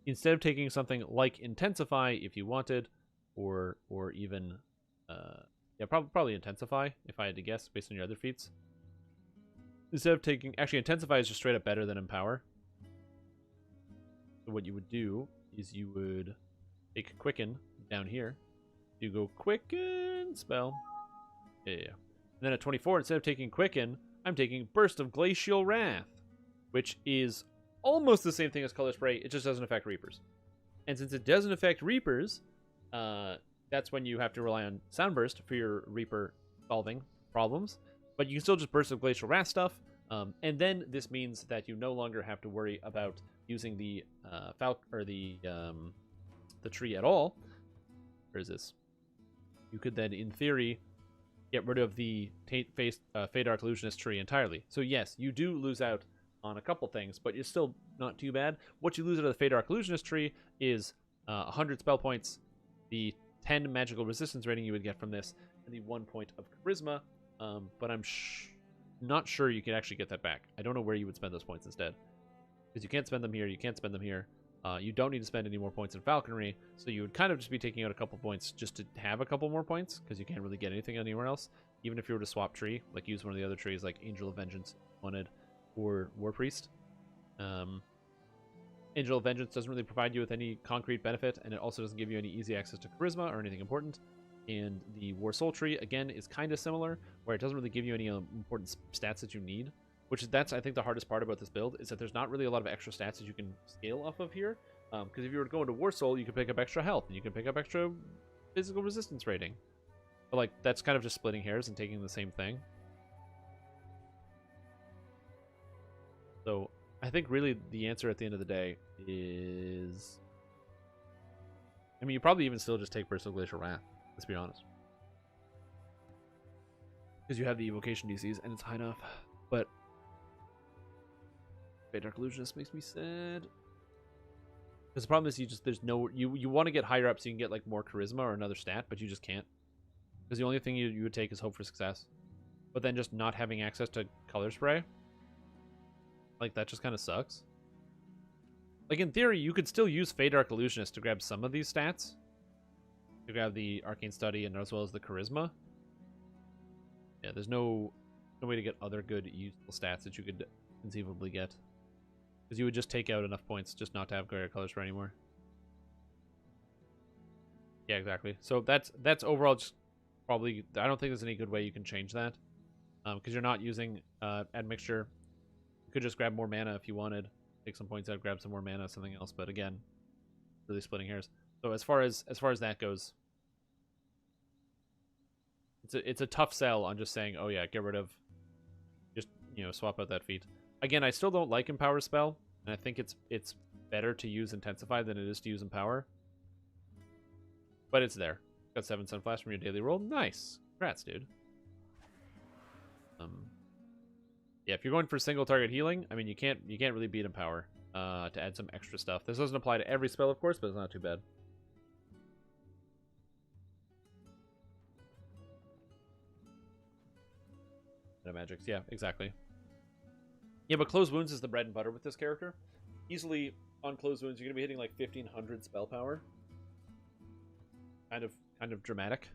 Instead of taking something like Intensify, if you wanted, or even... yeah, probably Intensify, if I had to guess, based on your other feats. Instead of taking... Actually, Intensify is just straight up better than Empower. So what you would do is you would take Quicken down here. You go Quicken spell. Yeah. And then at 24, instead of taking Quicken, I'm taking Burst of Glacial Wrath, which is almost the same thing as Color Spray. It just doesn't affect Reapers. And since it doesn't affect Reapers, that's when you have to rely on Soundburst for your Reaper solving problems. But you can still just Burst of Glacial Wrath stuff. And then this means that you no longer have to worry about using the the tree at all. Where is this? You could then, in theory, get rid of the Feydark Illusionist tree entirely. So yes, you do lose out on a couple things, but it's still not too bad. What you lose out of the Feydark Illusionist tree is 100 spell points, the 10 magical resistance rating you would get from this, and the 1 point of charisma. But I'm not sure you can actually get that back. I don't know where you would spend those points instead. Because you can't spend them here, you can't spend them here. You don't need to spend any more points in Falconry, so you would kind of just be taking out a couple points just to have a couple more points, because you can't really get anything anywhere else. Even if you were to swap tree, like use one of the other trees like Angel of Vengeance wanted, or War Priest. Angel of Vengeance doesn't really provide you with any concrete benefit, and it also doesn't give you any easy access to Charisma or anything important. And the War Soul tree, again, is kind of similar, where it doesn't really give you any important stats that you need, that's I think the hardest part about this build is that there's not really a lot of extra stats that you can scale off of here. Because if you were to go into War Soul, you can pick up extra health and you can pick up extra physical resistance rating. But like that's kind of just splitting hairs and taking the same thing. So I think really the answer at the end of the day is, I mean, you probably even still just take Bristle Glacial Wrath. Let's be honest. Because you have the evocation DCs and it's high enough. But Fate Dark Illusionist makes me sad. Because the problem is you want to get higher up so you can get like more charisma or another stat, but you just can't. Because the only thing you would take is hope for success. But then just not having access to color spray, like that just kind of sucks. Like in theory, you could still use Fate Dark Illusionist to grab some of these stats. To grab the Arcane Study and as well as the charisma. Yeah, there's no way to get other good useful stats that you could conceivably get. Because you would just take out enough points just not to have Greater Color Spray anymore. Yeah, exactly. So that's overall just probably, I don't think there's any good way you can change that. Because you're not using Admixture. You could just grab more mana if you wanted. Take some points out, grab some more mana, something else. But again, really splitting hairs. So as far as that goes, it's a tough sell on just saying, oh yeah, get rid of, just, you know, swap out that feat. Again, I still don't like Empower spell, and I think it's better to use Intensify than it is to use Empower. But it's there. Got 7 Sunflash from your daily roll. Nice. Congrats, dude. Yeah, if you're going for single target healing, I mean, you can't really beat Empower to add some extra stuff. This doesn't apply to every spell, of course, but it's not too bad. Magics, yeah, exactly. Yeah, but Closed Wounds is the bread and butter with this character. Easily on Closed Wounds, you're gonna be hitting like 1500 spell power. Kind of dramatic.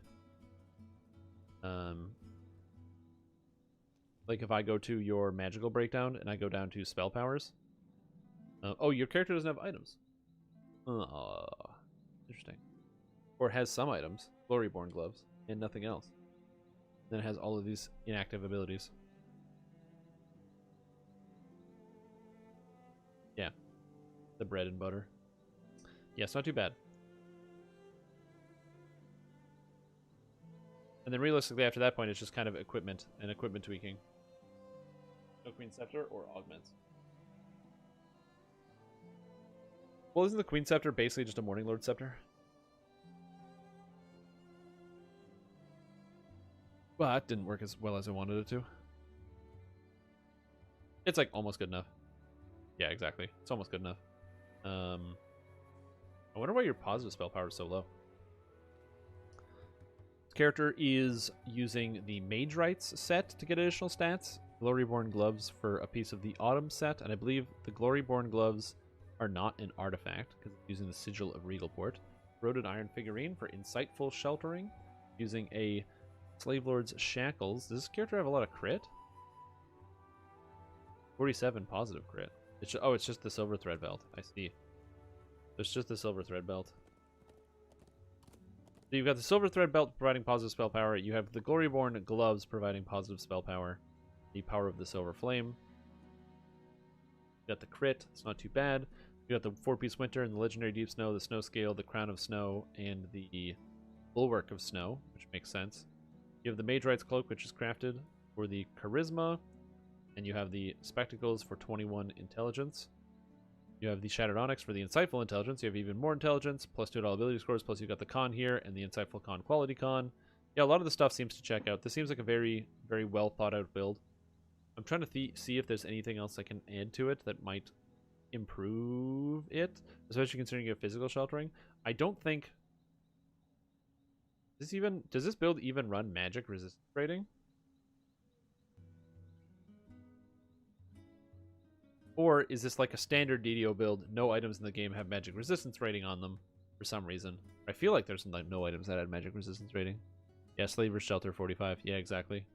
Like if I go to your magical breakdown and I go down to spell powers. Oh, your character doesn't have items. Interesting. Or has some items, Gloryborn gloves, and nothing else. Then it has all of these inactive abilities. Yeah. The bread and butter. Yeah, it's not too bad. And then realistically after that point it's just kind of equipment and equipment tweaking. No Queen Scepter or augments. Well, isn't the Queen Scepter basically just a Morning Lord Scepter? Well, that didn't work as well as I wanted it to. It's like almost good enough. Yeah, exactly. It's almost good enough. I wonder why your positive spell power is so low. This character is using the Mage Rights set to get additional stats. Gloryborn Gloves for a piece of the Autumn set, and I believe the Gloryborn Gloves are not an artifact because it's using the Sigil of Regalport. Corroded Iron Figurine for Insightful Sheltering, using a Slave Lord's Shackles. Does this character have a lot of crit? 47 positive crit. It's just the Silver Thread Belt. I see. There's just the Silver Thread Belt. So you've got the Silver Thread Belt providing positive spell power. You have the Gloryborn Gloves providing positive spell power. The Power of the Silver Flame. You got the crit. It's not too bad. You got the 4-piece Winter and the Legendary Deep Snow, the Snow Scale, the Crown of Snow, and the Bulwark of Snow, which makes sense. You have the Mage Rights Cloak, which is crafted for the Charisma. And you have the Spectacles for 21 Intelligence. You have the Shattered Onyx for the Insightful Intelligence. You have even more Intelligence, plus 2 to all ability scores, plus you've got the Con here, and the Insightful Con Quality Con. Yeah, a lot of the stuff seems to check out. This seems like a very, very well thought out build. I'm trying to see if there's anything else I can add to it that might improve it, especially considering you have physical sheltering. I don't think... Does this build even run magic resistance rating? Or is this like a standard DDO build? No items in the game have magic resistance rating on them for some reason. I feel like there's no items that had magic resistance rating. Yeah, Slaver's Shelter 45. Yeah, exactly.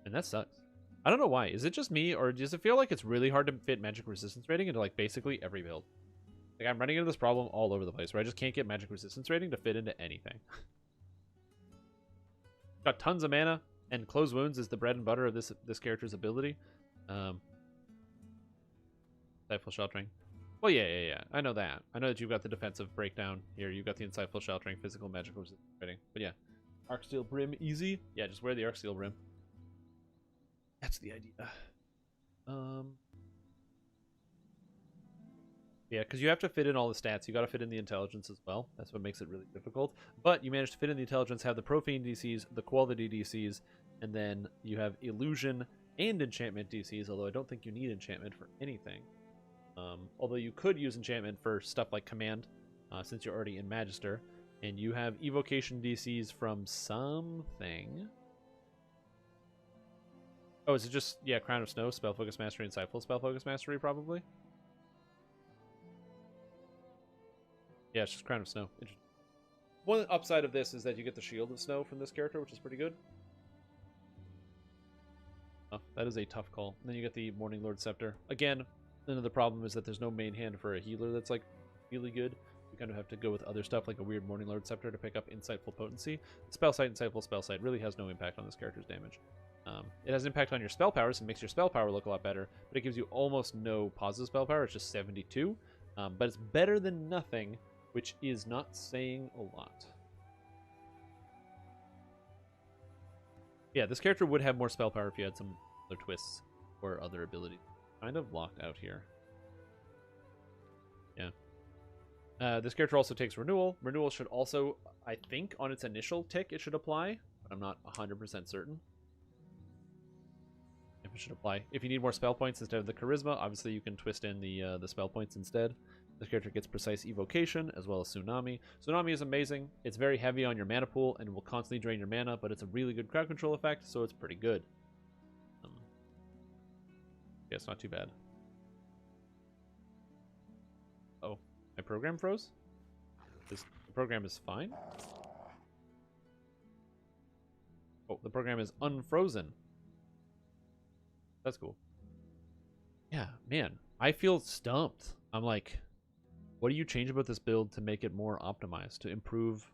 And that sucks. I don't know why. Is it just me, or does it feel like it's really hard to fit magic resistance rating into like basically every build? Like I'm running into this problem all over the place where I just can't get magic resistance rating to fit into anything. Got tons of mana, and Closed Wounds is the bread and butter of this character's ability. Insightful Sheltering. Well, yeah. I know that. I know that you've got the defensive breakdown here. You've got the Insightful Sheltering, physical, magical rating. But yeah. Arc Steel Brim, easy. Yeah, just wear the Arc Steel Brim. That's the idea. Yeah, because you have to fit in all the stats. You got to fit in the intelligence as well. That's what makes it really difficult. But you manage to fit in the intelligence, have the profane DCs, the quality DCs, and then you have illusion and enchantment DCs, although I don't think you need enchantment for anything. Although you could use enchantment for stuff like command, since you're already in Magister. And you have evocation DCs from something. Oh, is it just, yeah, Crown of Snow, Spell Focus Mastery, Insightful Spell Focus Mastery, probably? Yeah, it's just Crown of Snow. One upside of this is that you get the Shield of Snow from this character, which is pretty good. Oh, that is a tough call. And then you get the Morning Lord Scepter. Again, another problem is that there's no main hand for a healer that's, like, really good. You kind of have to go with other stuff, like a weird Morning Lord Scepter to pick up Insightful Potency. Spell Sight, Insightful Spell Sight really has no impact on this character's damage. It has impact on your spell powers and makes your spell power look a lot better, but it gives you almost no positive spell power. It's just 72. But it's better than nothing, which is not saying a lot. Yeah, this character would have more spell power if you had some other twists or other abilities. Kind of locked out here. Yeah. This character also takes Renewal. Renewal should also, I think, on its initial tick, it should apply, but I'm not 100% certain if it should apply. If you need more spell points instead of the Charisma, obviously you can twist in the spell points instead. This character gets Precise Evocation, as well as Tsunami. Tsunami is amazing. It's very heavy on your mana pool, and will constantly drain your mana, but it's a really good crowd control effect, so it's pretty good. Yeah, it's not too bad. Oh, my program froze? The program is fine? Oh, the program is unfrozen. That's cool. Yeah, man, I feel stumped. I'm like, what do you change about this build to make it more optimized, to improve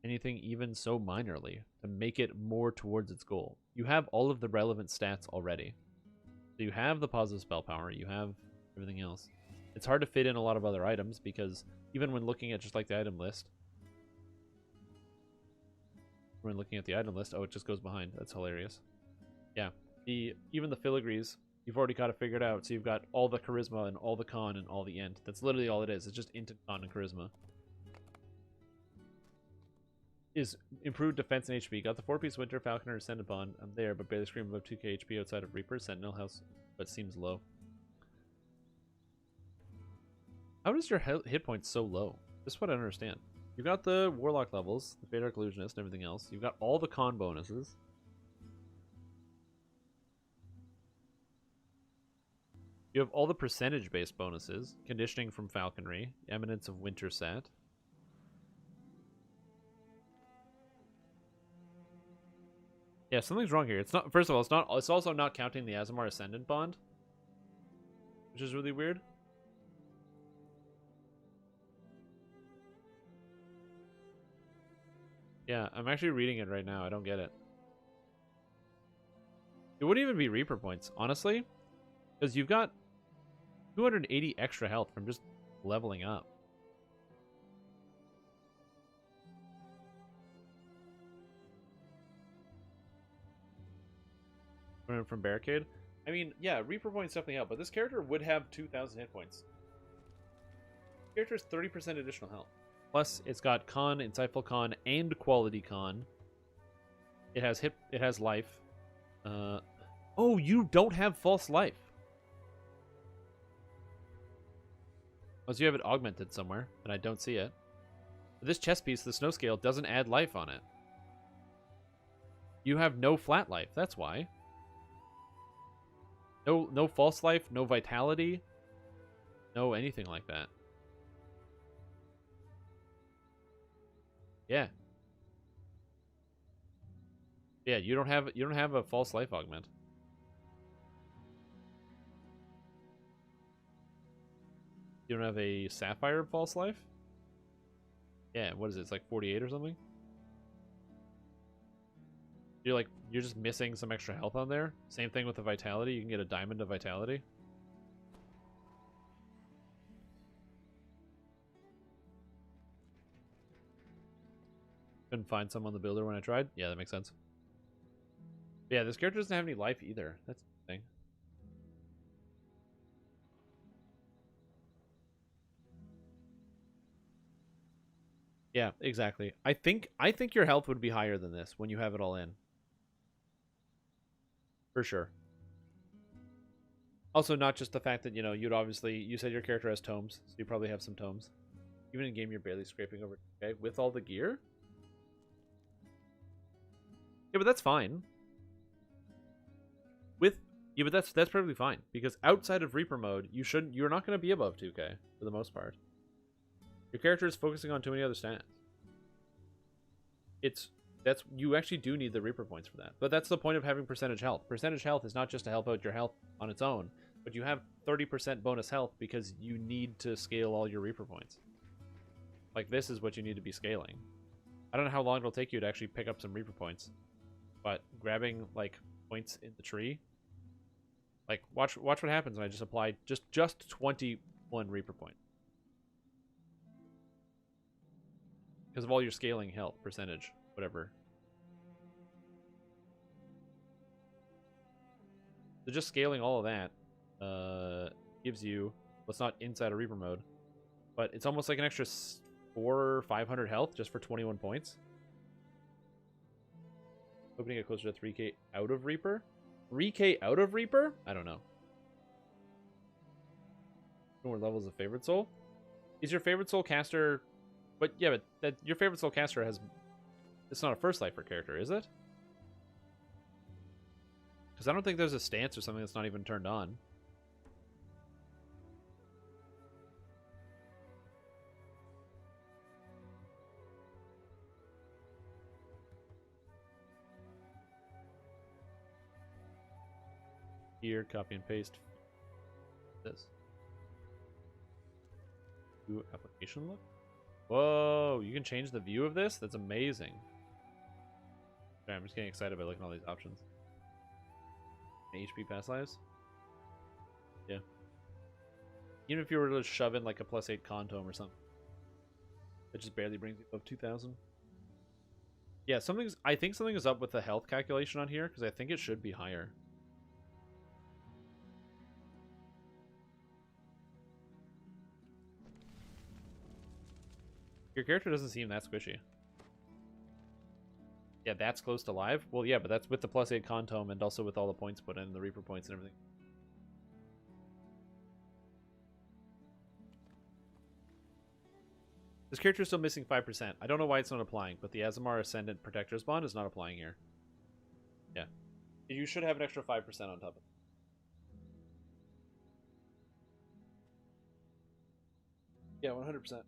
anything even so minorly, to make it more towards its goal? You have all of the relevant stats already. So you have the positive spell power, you have everything else. It's hard to fit in a lot of other items because even when looking at just like the item list, oh, it just goes behind. That's hilarious. Yeah, even the filigrees, you've already got it figured out. So you've got all the charisma and all the con and all the int. That's literally all it is. It's just int, con, and charisma. Is improved defense and HP. Got the 4-piece Winter Falconer Ascendant Bond. I'm there, but barely scream above 2k HP outside of Reaper. Sentinel House, but seems low. How is your hit points so low? This is what I don't understand. You've got the Warlock levels, the Fate Arc Illusionist, and everything else. You've got all the con bonuses. You have all the percentage-based bonuses. Conditioning from Falconry. Eminence of Wintersat. Yeah, something's wrong here. It's not. First of all, it's not. It's also not counting the Azamar Ascendant Bond, which is really weird. Yeah, I'm actually reading it right now. I don't get it. It wouldn't even be Reaper points, honestly, because you've got 280 extra health from just leveling up. From Barricade. I mean, yeah, Reaper points definitely help, but this character would have 2,000 hit points. This character has 30% additional health. Plus, it's got Con, Insightful Con, and Quality Con. It has life. Oh, you don't have False Life. Unless you have it augmented somewhere, and I don't see it. But this chess piece, the Snow Scale, doesn't add life on it. You have no flat life, that's why. No false life, no vitality, no anything like that. Yeah. Yeah, you don't have a false life augment. You don't have a sapphire false life? Yeah, what is it? It's like 48 or something? You're just missing some extra health on there. Same thing with the vitality. You can get a diamond of vitality. Couldn't find some on the builder when I tried. Yeah, that makes sense. But yeah, this character doesn't have any life either. That's the thing. Yeah, exactly. I think your health would be higher than this when you have it all in. For sure. Also, not just the fact that, you know, you said your character has tomes, so you probably have some tomes. Even in game, you're barely scraping over, okay, with all the gear? Yeah, but that's fine. Yeah, but that's perfectly fine, because outside of Reaper mode, you're not going to be above 2k for the most part. Your character is focusing on too many other stats. You actually do need the Reaper points for that. But that's the point of having percentage health. Percentage health is not just to help out your health on its own, but you have 30% bonus health because you need to scale all your Reaper points. Like, this is what you need to be scaling. I don't know how long it'll take you to actually pick up some Reaper points, but grabbing, like, points in the tree, like, watch what happens when I just apply just 21 Reaper points. Because of all your scaling health percentage, whatever. So just scaling all of that gives you, well, it's not inside of Reaper mode, but it's almost like an extra 400 or 500 health just for 21 points. Hoping to get closer to 3k out of Reaper. 3k out of Reaper? I don't know. More levels of favorite soul. Is your favorite soul caster? But yeah, but your favorite soul caster has. It's not a first lifer character, is it? Because I don't think there's a stance or something that's not even turned on. Here, copy and paste this. Do application look. Whoa, you can change the view of this? That's amazing. Okay, I'm just getting excited by looking at all these options. HP pass lives? Yeah. Even if you were to shove in like a +8 con tome or something. It just barely brings you above 2,000. Yeah, I think something is up with the health calculation on here, because I think it should be higher. Your character doesn't seem that squishy. Yeah, that's close to live? Well, yeah, but that's with the +8 con tome and also with all the points put in, the Reaper points and everything. This character is still missing 5%. I don't know why it's not applying, but the Aasimar Ascendant Protector's Bond is not applying here. Yeah. You should have an extra 5% on top of it. Yeah, 100%.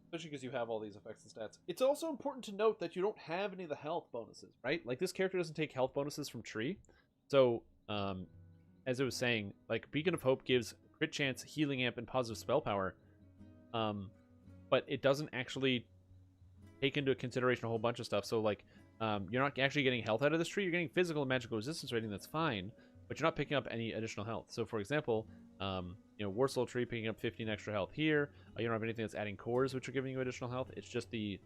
Especially because you have all these effects and stats. It's also important to note that you don't have any of the health bonuses, right? Like, this character doesn't take health bonuses from Tree. So, as I was saying, like, Beacon of Hope gives crit chance, healing amp, and positive spell power. But it doesn't actually take into consideration a whole bunch of stuff. So, like, you're not actually getting health out of this tree. You're getting physical and magical resistance rating, that's fine. But you're not picking up any additional health. So, for example, you know, War Soul Tree picking up 15 extra health here. You don't have anything that's adding cores, which are giving you additional health. It's just the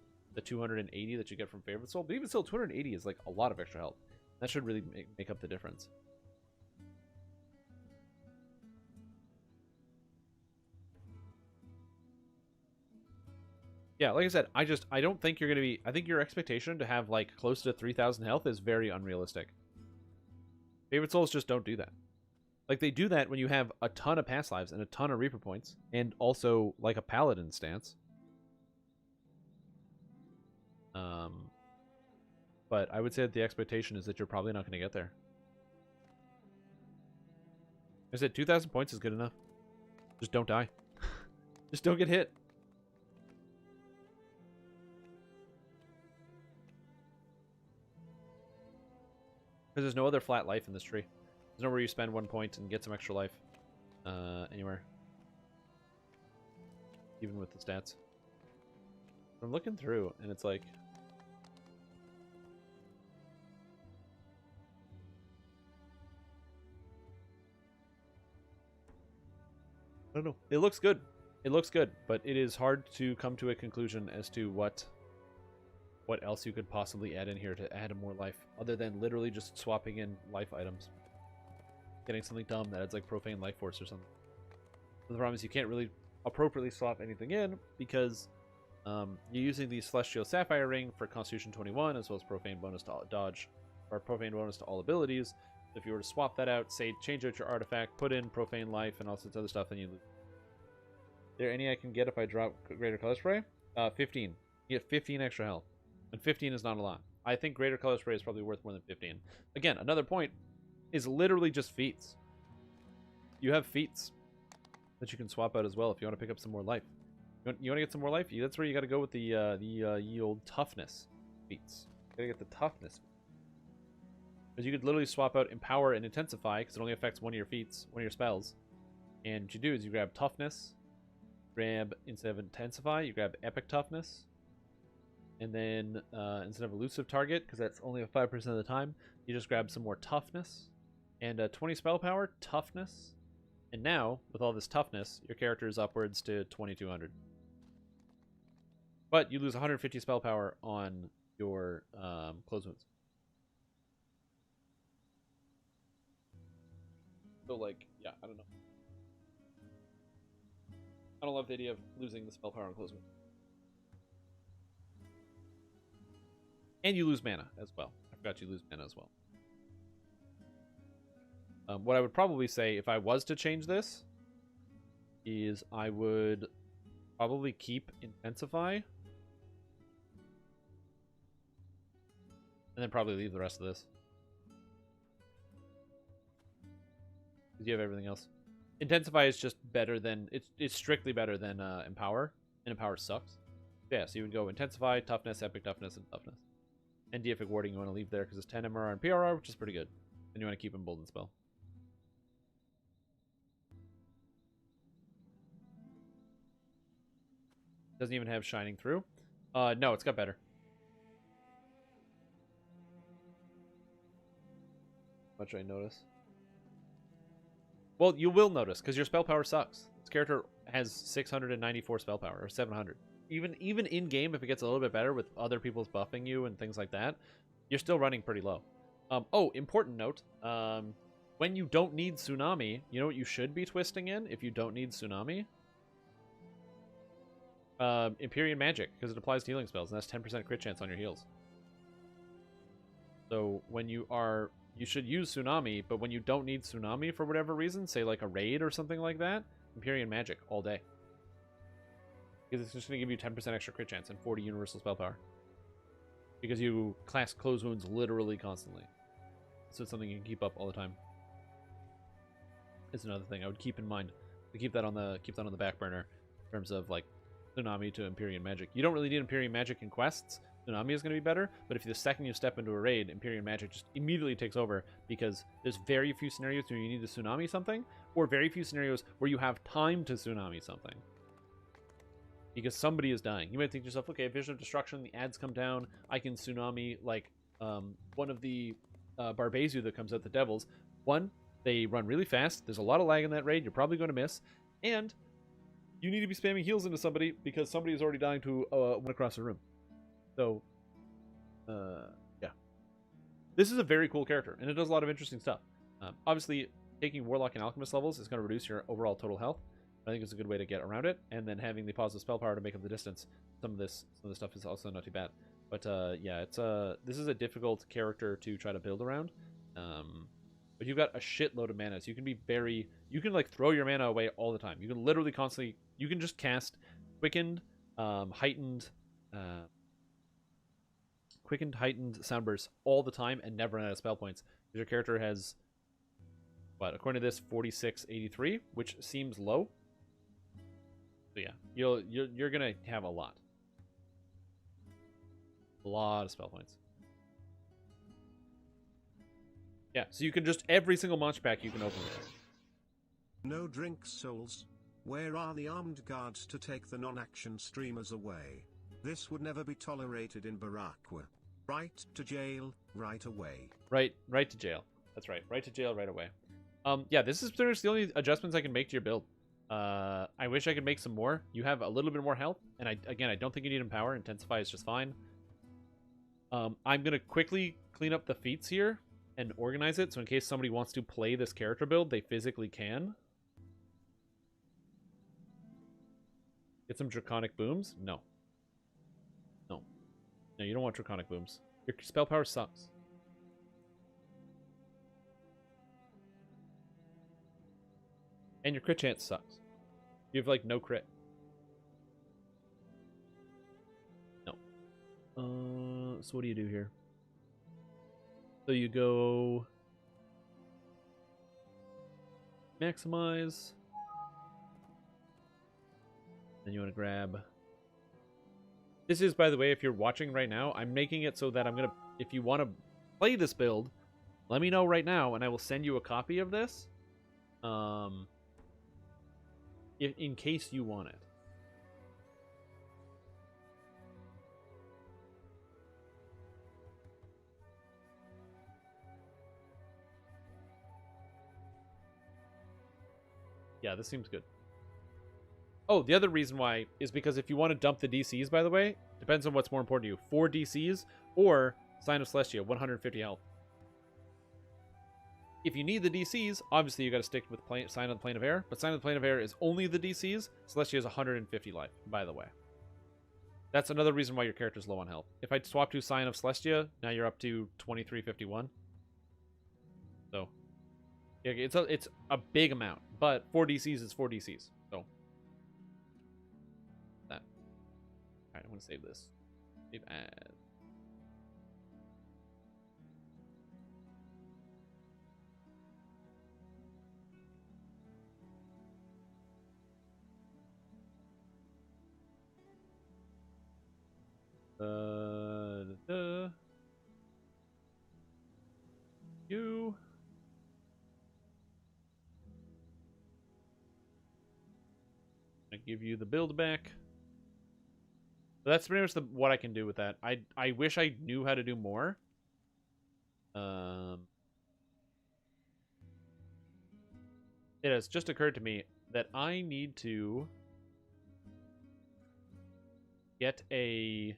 280 that you get from Favorite Soul. But even still, 280 is like a lot of extra health. That should really make up the difference. Yeah, like I said, I don't think you're going to be... I think your expectation to have, like, close to 3,000 health is very unrealistic. Favorite Souls just don't do that. Like, they do that when you have a ton of pass lives and a ton of Reaper points, and also, like, a Paladin stance. But I would say that the expectation is that you're probably not going to get there. I said 2,000 points is good enough. Just don't die. Just don't get hit. Because there's no other flat life in this tree. There's nowhere you spend 1 point and get some extra life. Anywhere. Even with the stats. I'm looking through, and it's like... I don't know. It looks good. It looks good, but it is hard to come to a conclusion as to what what else you could possibly add in here to add more life, other than literally just swapping in life items. Getting something dumb that adds like Profane Life Force or something. But the problem is you can't really appropriately swap anything in because you're using the Celestial Sapphire Ring for Constitution 21 as well as Profane bonus to dodge, or Profane bonus to all abilities. If you were to swap that out, say change out your artifact, put in Profane Life and all sorts of other stuff, then you lose. Is there any I can get if I drop Greater Color Spray? 15. You get 15 extra health. And 15 is not a lot. I think Greater Color Spray is probably worth more than 15. Again, another point is literally just feats. You have feats that you can swap out as well if you want to pick up some more life. You want to get some more life? That's where you got to go with the old toughness feats. You got to get the toughness. Because you could literally swap out Empower and Intensify because it only affects one of your feats, one of your spells. And what you do is you grab Toughness, grab, instead of Intensify, you grab Epic Toughness. And then instead of Elusive Target, because that's only 5% of the time, you just grab some more Toughness. And 20 Spell Power, Toughness. And now, with all this Toughness, your character is upwards to 2200. But you lose 150 Spell Power on your Close Wounds. So, like, yeah, I don't know. I don't love the idea of losing the Spell Power on Close Wounds. And you lose mana as well. I forgot you lose mana as well. What I would probably say if I was to change this is I would probably keep Intensify. And then probably leave the rest of this. Because you have everything else. Intensify is just better than... It's strictly better than Empower. And Empower sucks. Yeah, so you would go Intensify, Toughness, Epic Toughness, and Toughness. And Deific Warding you want to leave there because it's 10 MRR and PRR, which is pretty good. And you want to keep Embolden Spell. Doesn't even have Shining Through. No, it's got better. Much I notice. Well, you will notice because your spell power sucks. This character has 694 spell power or 700. Even in game, if it gets a little bit better with other people's buffing you and things like that, you're still running pretty low. Oh, important note. When you don't need Tsunami, you know what you should be twisting in if you don't need Tsunami? Empyrean Magic, because it applies to healing spells, and that's 10% crit chance on your heals. So when you should use Tsunami, but when you don't need Tsunami for whatever reason, say like a raid or something like that, Empyrean Magic all day. Because it's just going to give you 10% extra crit chance and 40 universal spell power. Because you class Close Wounds literally constantly. So it's something you can keep up all the time. It's another thing I would keep in mind. To keep that on the back burner in terms of like Tsunami to Empyrean Magic. You don't really need Empyrean Magic in quests. Tsunami is going to be better, but if the second you step into a raid, Empyrean Magic just immediately takes over because there's very few scenarios where you need to Tsunami something, or very few scenarios where you have time to Tsunami something. Because somebody is dying. You might think to yourself, okay, Vision of Destruction, the ads come down, I can Tsunami like one of the Barbezu that comes out the Devils. One, they run really fast, there's a lot of lag in that raid, you're probably going to miss, and you need to be spamming heals into somebody because somebody is already dying to one across the room. So, yeah. This is a very cool character, and it does a lot of interesting stuff. Obviously, taking Warlock and Alchemist levels is going to reduce your overall total health. I think it's a good way to get around it, and then having the positive spell power to make up the distance. Some of this stuff is also not too bad. But yeah, this is a difficult character to try to build around. But you've got a shitload of mana, so you can like throw your mana away all the time. You can literally constantly, you can just cast Quickened, Heightened Soundbursts all the time and never run out of spell points. Your character has, what, according to this, 4683, which seems low. So yeah, you're gonna have a lot of spell points. Yeah, so you can just every single monster pack you can open with it. No drinks, souls. Where are the armed guards to take the non-action streamers away? This would never be tolerated in Barakwa. Right to jail, right away. Right to jail. That's right. Right to jail, right away. Yeah, this is pretty much the only adjustments I can make to your build. I wish I could make some more. You have a little bit more health, and I don't think you need Empower. Intensify is just fine. I'm going to quickly clean up the feats here and organize it, so in case somebody wants to play this character build, they physically can. Get some Draconic Booms? No. No. No, you don't want Draconic Booms. Your spell power sucks. And your crit chance sucks. You have, like, no crit. No. So what do you do here? So you go... Maximize. Then you want to grab... This is, by the way, if you're watching right now, I'm making it so that I'm going to... If you want to play this build, let me know right now, and I will send you a copy of this. In case you want it. Yeah, this seems good. Oh, the other reason why is because if you want to dump the DCs, by the way, depends on what's more important to you. 4 DCs or Sign of Celestia, 150 health. If you need the DCs, obviously you got to stick with Sign of the Plane of Air, but Sign of the Plane of Air is only the DCs. Celestia is 150 life, by the way. That's another reason why your character's low on health. If I swap to Sign of Celestia, now you're up to 2351. So, yeah, it's a big amount, but 4 DCs is 4 DCs. So, that. Alright, I'm going to save this. Save as. You. I give you the build back. So that's pretty much what I can do with that. I wish I knew how to do more. It has just occurred to me that I need to get a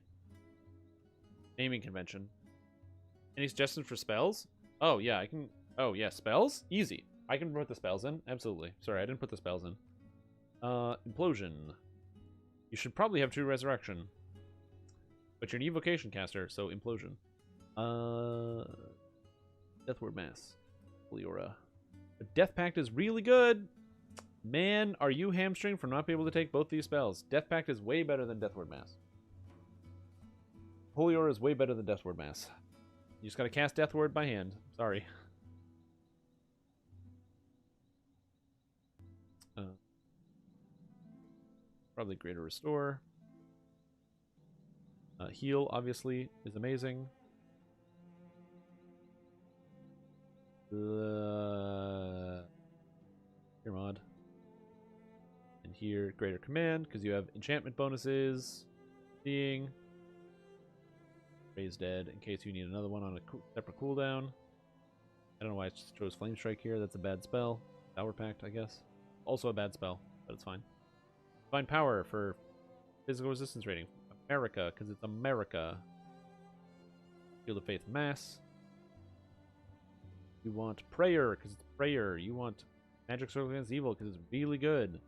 naming convention. Any suggestions for spells? Oh, yeah, I can... Oh, yeah, spells? Easy. I can put the spells in. Absolutely. Sorry, I didn't put the spells in. Implosion. You should probably have True Resurrection. But you're an Evocation caster, so Implosion. Deathward Mass. Holiora. But Death Pact is really good! Man, are you hamstringed for not being able to take both these spells? Death Pact is way better than Deathward Mass. Holiora is way better than Deathward Mass. You just gotta cast Deathward by hand. Sorry. Probably Greater Restore. Heal, obviously, is amazing. Here, mod. And here, Greater Command, because you have enchantment bonuses. Seeing. Raise Dead, in case you need another one on a separate cooldown. I don't know why I chose Flame Strike here. That's a bad spell. Power Pact, I guess. Also a bad spell, but it's fine. Divine Power for physical resistance rating. America, because it's America. Shield of Faith Mass. You want Prayer, because it's Prayer. You want Magic Circle Against Evil, because it's really good.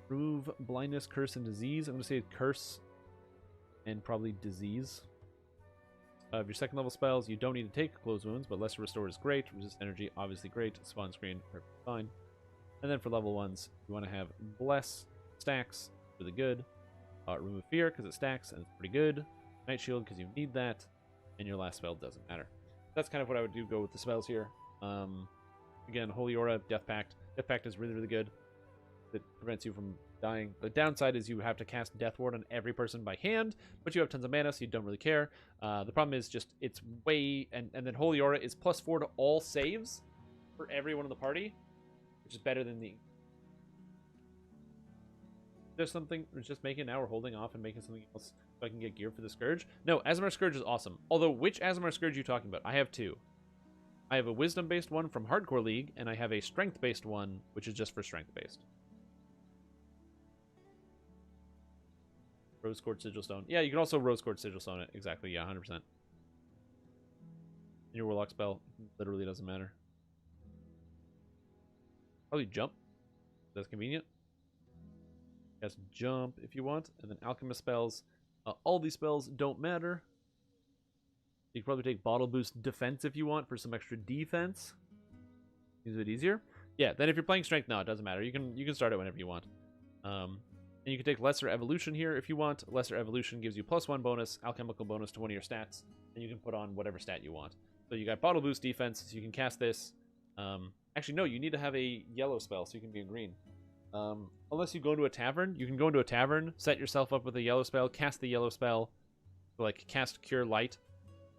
Remove Blindness, Curse, and Disease. I'm going to say Curse and probably Disease. Of your second level spells, you don't need to take Close Wounds, but Lesser Restore is great. Resist Energy, obviously great. Spawn Screen, perfectly fine. And then for level 1s, you want to have Bless, stacks, really good. Remove Fear, because it stacks, and it's pretty good. Night Shield, because you need that. And your last spell doesn't matter. That's kind of what I would do go with the spells here. Again, Holiora, Death Pact. Death Pact is really, really good. It prevents you from dying. The downside is you have to cast Death Ward on every person by hand, but you have tons of mana, so you don't really care. The problem is just it's way... And then Holiora is +4 to all saves for everyone in the party, which is better than the... There's something... It's just making now we're holding off and making something else so I can get gear for the Scourge. No, Aasimar Scourge is awesome. Although, which Aasimar Scourge are you talking about? I have two. I have a Wisdom-based one from Hardcore League, and I have a Strength-based one, which is just for Strength-based. Rose Quartz Sigil Stone. Yeah, you can also Rose Quartz Sigil Stone it. Exactly, yeah, 100%. Your Warlock spell literally doesn't matter. Probably jump. That's convenient. Yes, jump if you want. And then Alchemist spells. All these spells don't matter. You can probably take Bottle Boost Defense if you want for some extra defense. Is it easier? Yeah, then if you're playing Strength, no, it doesn't matter. You can start it whenever you want. And you can take Lesser Evolution here if you want. Lesser Evolution gives you +1 bonus, alchemical bonus to one of your stats, and you can put on whatever stat you want. So you got Bottle Boost Defense, so you can cast this. Actually, no, you need to have a yellow spell, so you can be a green. Unless you go into a tavern, you can go into a tavern, set yourself up with a yellow spell, cast the yellow spell, like cast Cure Light,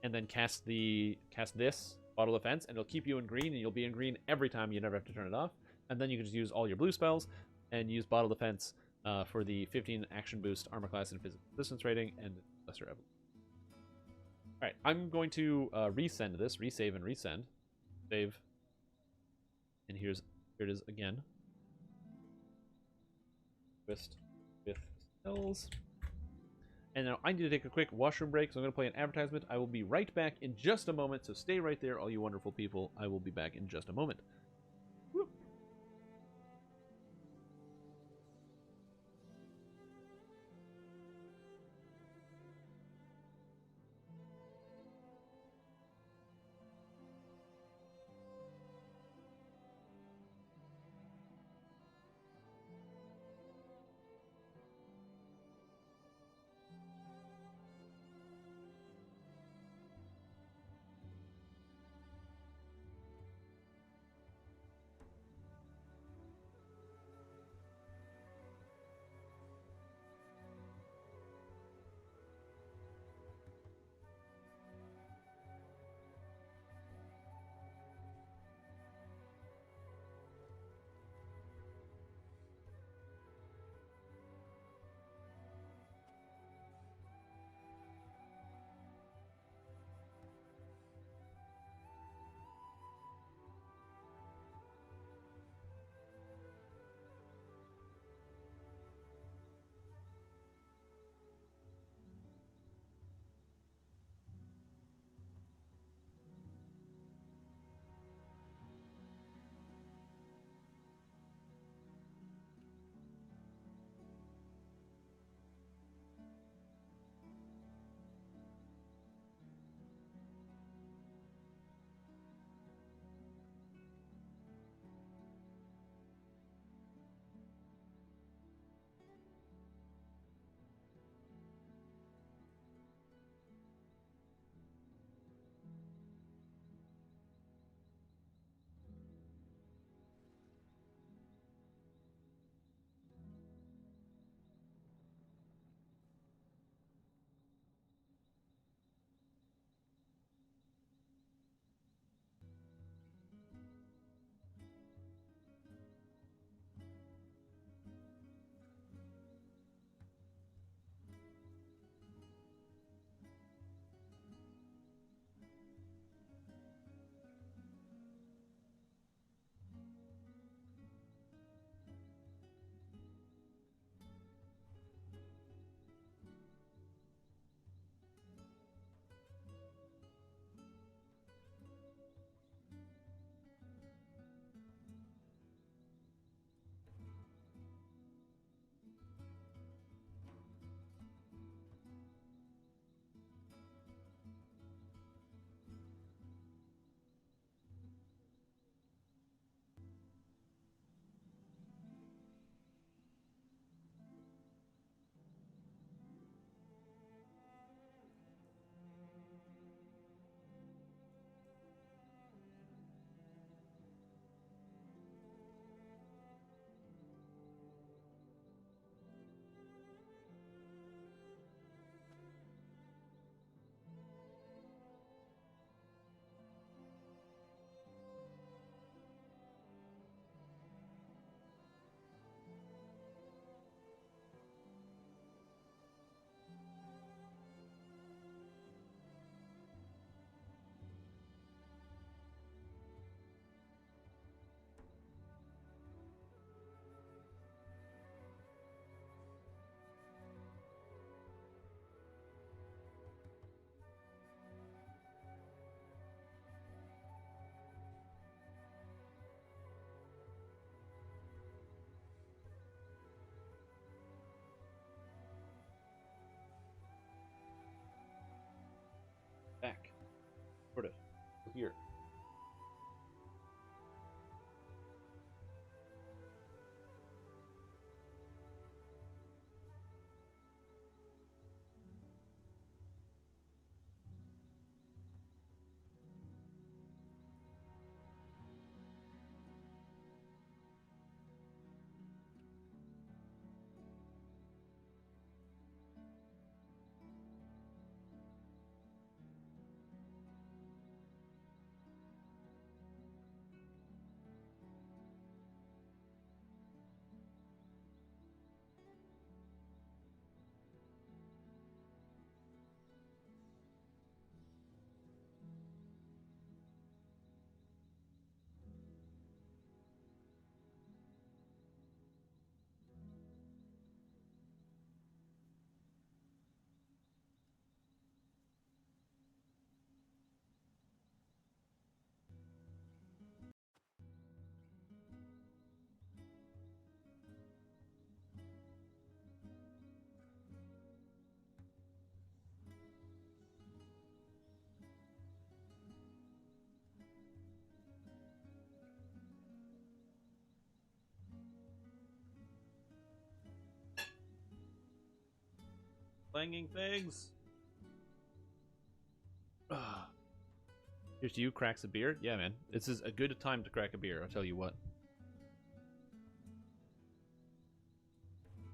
and then cast this Bottle Defense, and it'll keep you in green, and you'll be in green every time. You never have to turn it off. And then you can just use all your blue spells and use Bottle Defense for the 15 action boost, armor class, and physical resistance rating, and lesser evolution. All right, I'm going to resend this, resave and resend, save, and here it is again. Twist with spells. And now I need to take a quick washroom break, so I'm going to play an advertisement. I will be right back in just a moment, so stay right there, all you wonderful people. I will be back in just a moment. Woo. beer. Clanging things. Here's to you, cracks a beer. Yeah, man. This is a good time to crack a beer, I'll tell you what.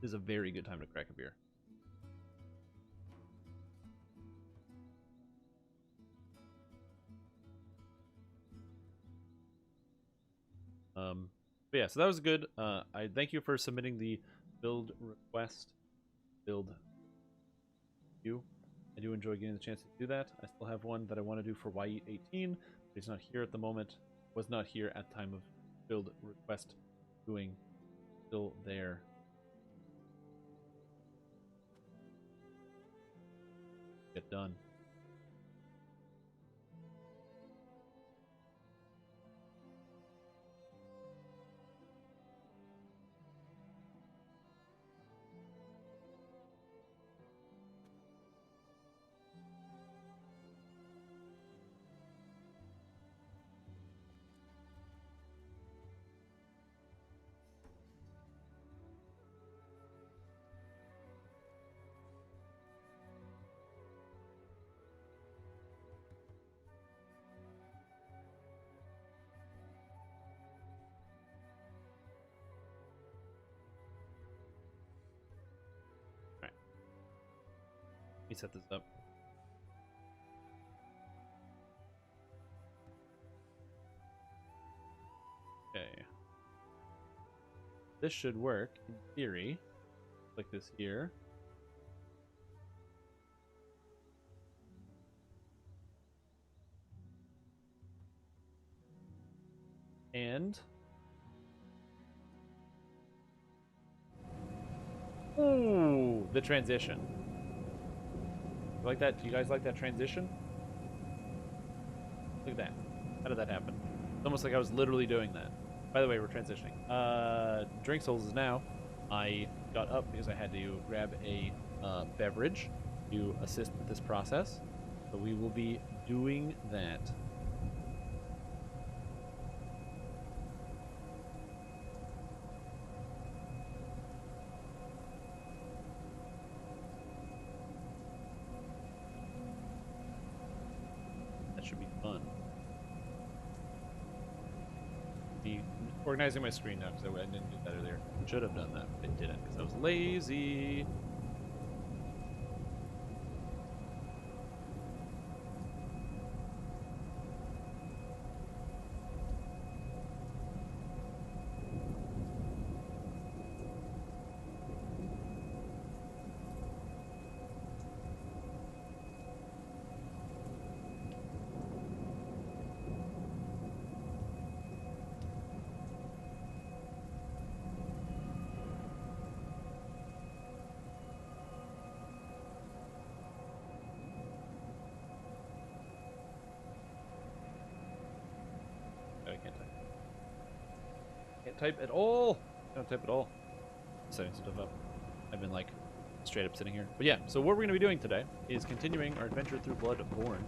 This is a very good time to crack a beer. But yeah, so that was good. I thank you for submitting the build request. Build you. I do enjoy getting the chance to do that. I still have one that I want to do for YE18, but he's not here at the moment. Was not here at time of build request doing. Still there. Get done. Let me set this up. Okay. This should work in theory. Click this here. And ooh, the transition. You like that? Do you guys like that transition? Look at that. How did that happen? It's almost like I was literally doing that. By the way, we're transitioning. Drink Souls is now. I got up because I had to grab a beverage to assist with this process. So we will be doing that. Should be fun. Be organizing my screen now because I didn't do that earlier. Should have done that, but I didn't because I was lazy. Can't type at all. I don't type at all. Setting stuff up. I've been like straight up sitting here. But yeah, so what we're going to be doing today is continuing our adventure through Bloodborne.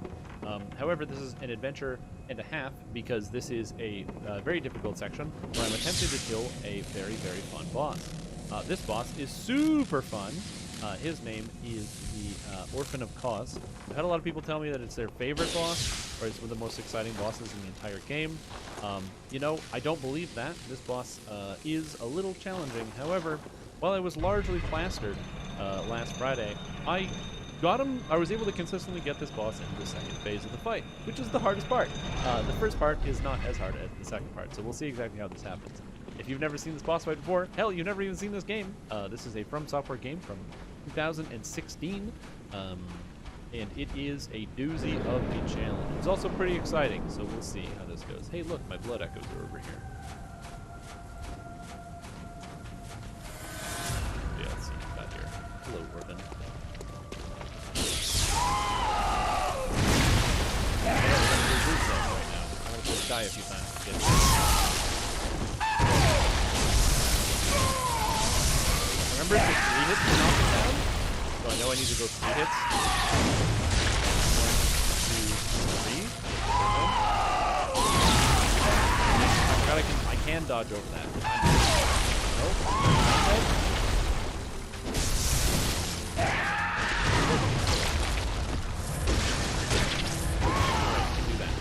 However, this is an adventure and a half because this is a very difficult section where I'm attempting to kill a very, very fun boss. This boss is super fun. His name is the Orphan of Cause. I've had a lot of people tell me that it's their favorite boss, or it's one of the most exciting bosses in the entire game. You know, I don't believe that. This boss is a little challenging. However, while I was largely plastered last Friday, I was able to consistently get this boss into the second phase of the fight, which is the hardest part. The first part is not as hard as the second part, so we'll see exactly how this happens. If you've never seen this boss fight before, hell, you've never even seen this game. This is a From Software game from 2016, and it is a doozy of a challenge. It's also pretty exciting, so we'll see how this goes. Hey, look, my blood echoes are over here. Yeah, let's see what's got here. Hello, Orphan. Right now. I'm gonna just die a few times to get it. Remember, it's 3 hits to knock it down? So I know I need to go 3 hits. 1, 2, 3. I forgot I can dodge over that. Nope. I can do that.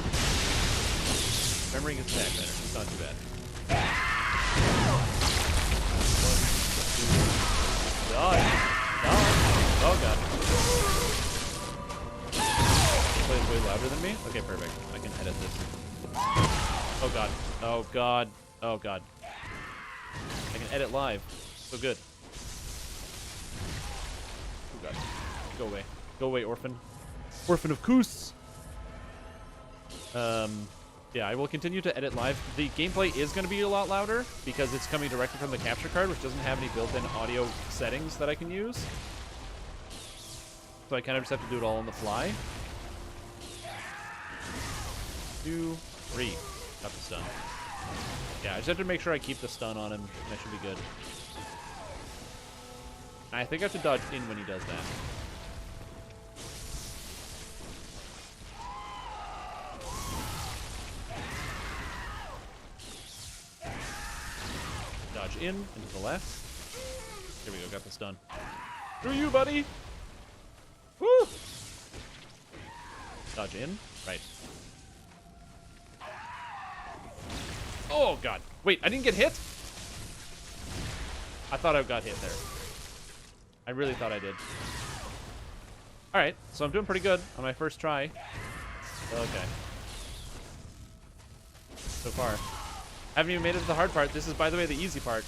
Remembering his attack better. It's not too bad. Dodge. Dodge. Oh god. Plays way louder than me? Okay, perfect. I can edit this. Oh god. Oh god. Oh god. I can edit live. So good. Oh god. Go away. Go away, Orphan. Orphan of Koos! Yeah, I will continue to edit live. The gameplay is going to be a lot louder because it's coming directly from the capture card, which doesn't have any built-in audio settings that I can use. So I kind of just have to do it all on the fly. 2, 3. Got the stun. Yeah, I just have to make sure I keep the stun on him. That should be good. I think I have to dodge in when he does that. Dodge in, into the left. There we go, got the stun. Screw you, buddy! Woo! Dodge in, right. Oh, God. Wait, I didn't get hit? I thought I got hit there. I really thought I did. Alright, so I'm doing pretty good on my first try. Okay. So far. Haven't even made it to the hard part. This is, by the way, the easy part.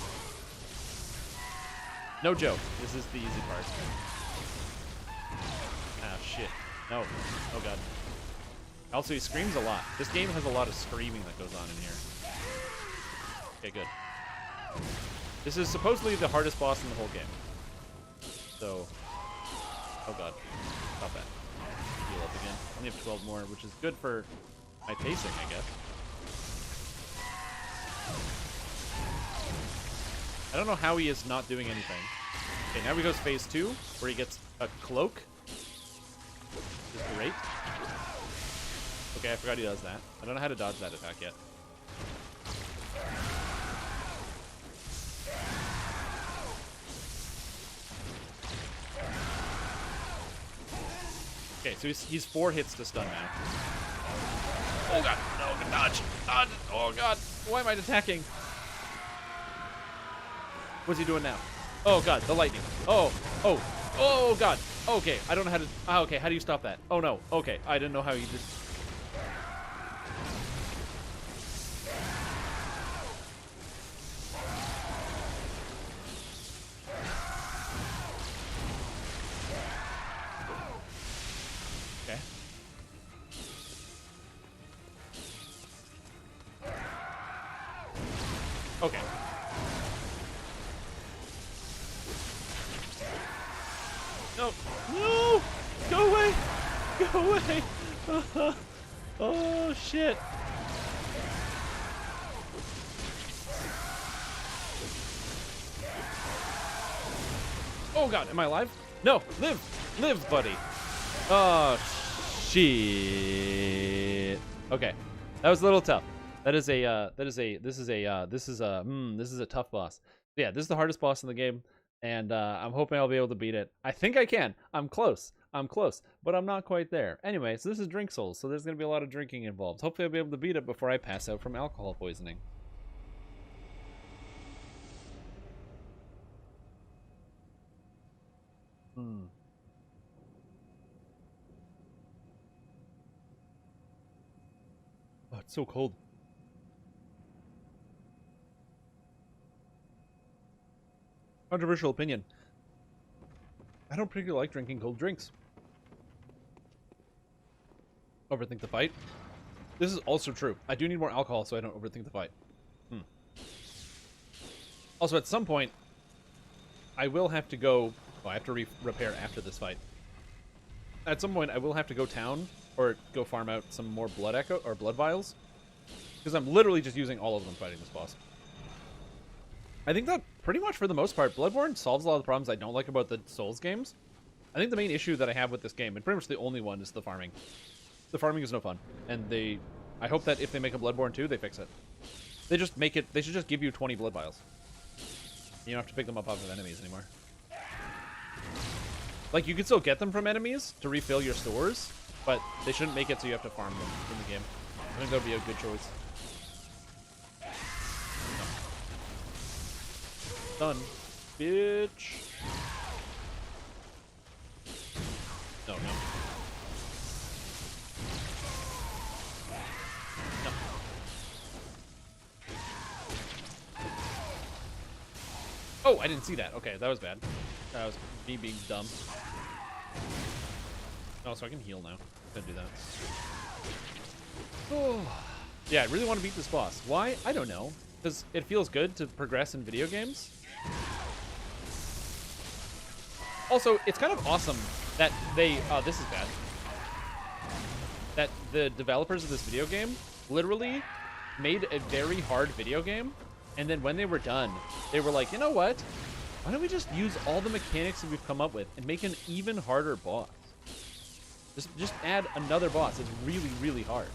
No joke. This is the easy part. Ah, shit. No. Oh, God. Also, he screams a lot. This game has a lot of screaming that goes on in here. Okay, good. This is supposedly the hardest boss in the whole game. So... Oh, God. Stop that. Heal up again. Only have 12 more, which is good for my pacing, I guess. I don't know how he is not doing anything. Okay, now he goes phase 2, where he gets a cloak. Which is great. Okay, I forgot he does that. I don't know how to dodge that attack yet. Okay, so he's 4 hits to stun now. Oh god, no, dodge! Dodge! Oh god, why am I attacking? What's he doing now? Oh god, the lightning. Oh god. Okay, I don't know how to. Okay, how do you stop that? Oh no. Okay, I didn't know how you did. Okay. Okay. No! No! Go away! Go away! Oh, shit! Oh god, am I alive? No, live, buddy. Oh shit. Okay, that was a little tough. This is a tough boss. Yeah, this is the hardest boss in the game, and I'm hoping I'll be able to beat it. I think I can. I'm close, but I'm not quite there. Anyway, so this is Drink Souls, so there's gonna be a lot of drinking involved. Hopefully I'll be able to beat it before I pass out from alcohol poisoning. Oh, it's so cold. Controversial opinion. I don't particularly like drinking cold drinks. Overthink the fight. This is also true. I do need more alcohol so I don't overthink the fight. Also, at some point, I will have to go... Oh, I have to repair after this fight. At some point, I will have to go town or go farm out some more blood echo or blood vials. Because I'm literally just using all of them fighting this boss. I think that pretty much for the most part, Bloodborne solves a lot of the problems I don't like about the Souls games. I think the main issue that I have with this game, and pretty much the only one, is the farming. The farming is no fun. And I hope that if they make a Bloodborne 2, they fix it. They just make it, they should just give you 20 blood vials. You don't have to pick them up off of enemies anymore. Like, you can still get them from enemies to refill your stores, but they shouldn't make it so you have to farm them in the game. I think that would be a good choice. Done, bitch. No. No. Oh, I didn't see that. Okay, that was bad. That was me being dumb. Oh, so I can heal now. Couldn't do that. Oh. Yeah, I really want to beat this boss. Why? I don't know. Because it feels good to progress in video games. Also, it's kind of awesome that they... Oh, this is bad. That the developers of this video game literally made a very hard video game, and then when they were done, they were like, you know what? Why don't we just use all the mechanics that we've come up with and make an even harder boss? Just add another boss. It's really, really hard.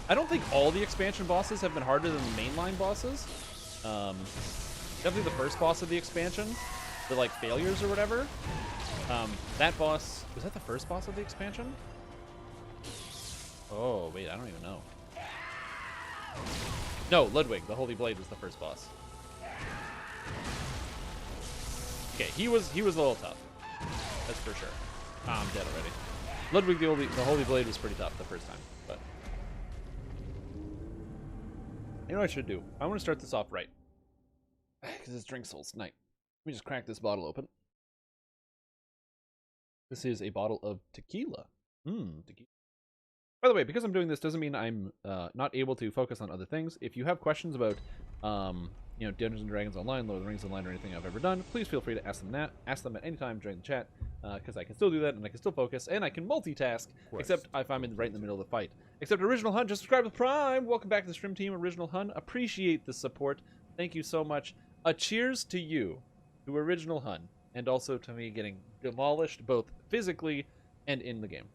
I don't think all the expansion bosses have been harder than the mainline bosses. Definitely the first boss of the expansion, the like failures or whatever. That boss, was that the first boss of the expansion? Oh, wait, I don't even know. No, Ludwig, the Holy Blade, was the first boss. Okay, he was a little tough. That's for sure. I'm dead already. Ludwig, the Holy Blade, was pretty tough the first time, but... You know what I should do? I want to start this off right. Because it's Drink Souls night. Let me just crack this bottle open. This is a bottle of tequila. Tequila. By the way, because I'm doing this doesn't mean I'm not able to focus on other things. If you have questions about, you know, Dungeons & Dragons Online, Lord of the Rings Online, or anything I've ever done, please feel free to ask them at any time during the chat, because I can still do that, and I can still focus, and I can multitask, except if I'm right in the middle of the fight. Except Original Hun, just subscribe to Prime! Welcome back to the stream team, Original Hun. Appreciate the support. Thank you so much. A cheers to you, to Original Hun, and also to me getting demolished both physically and in the game.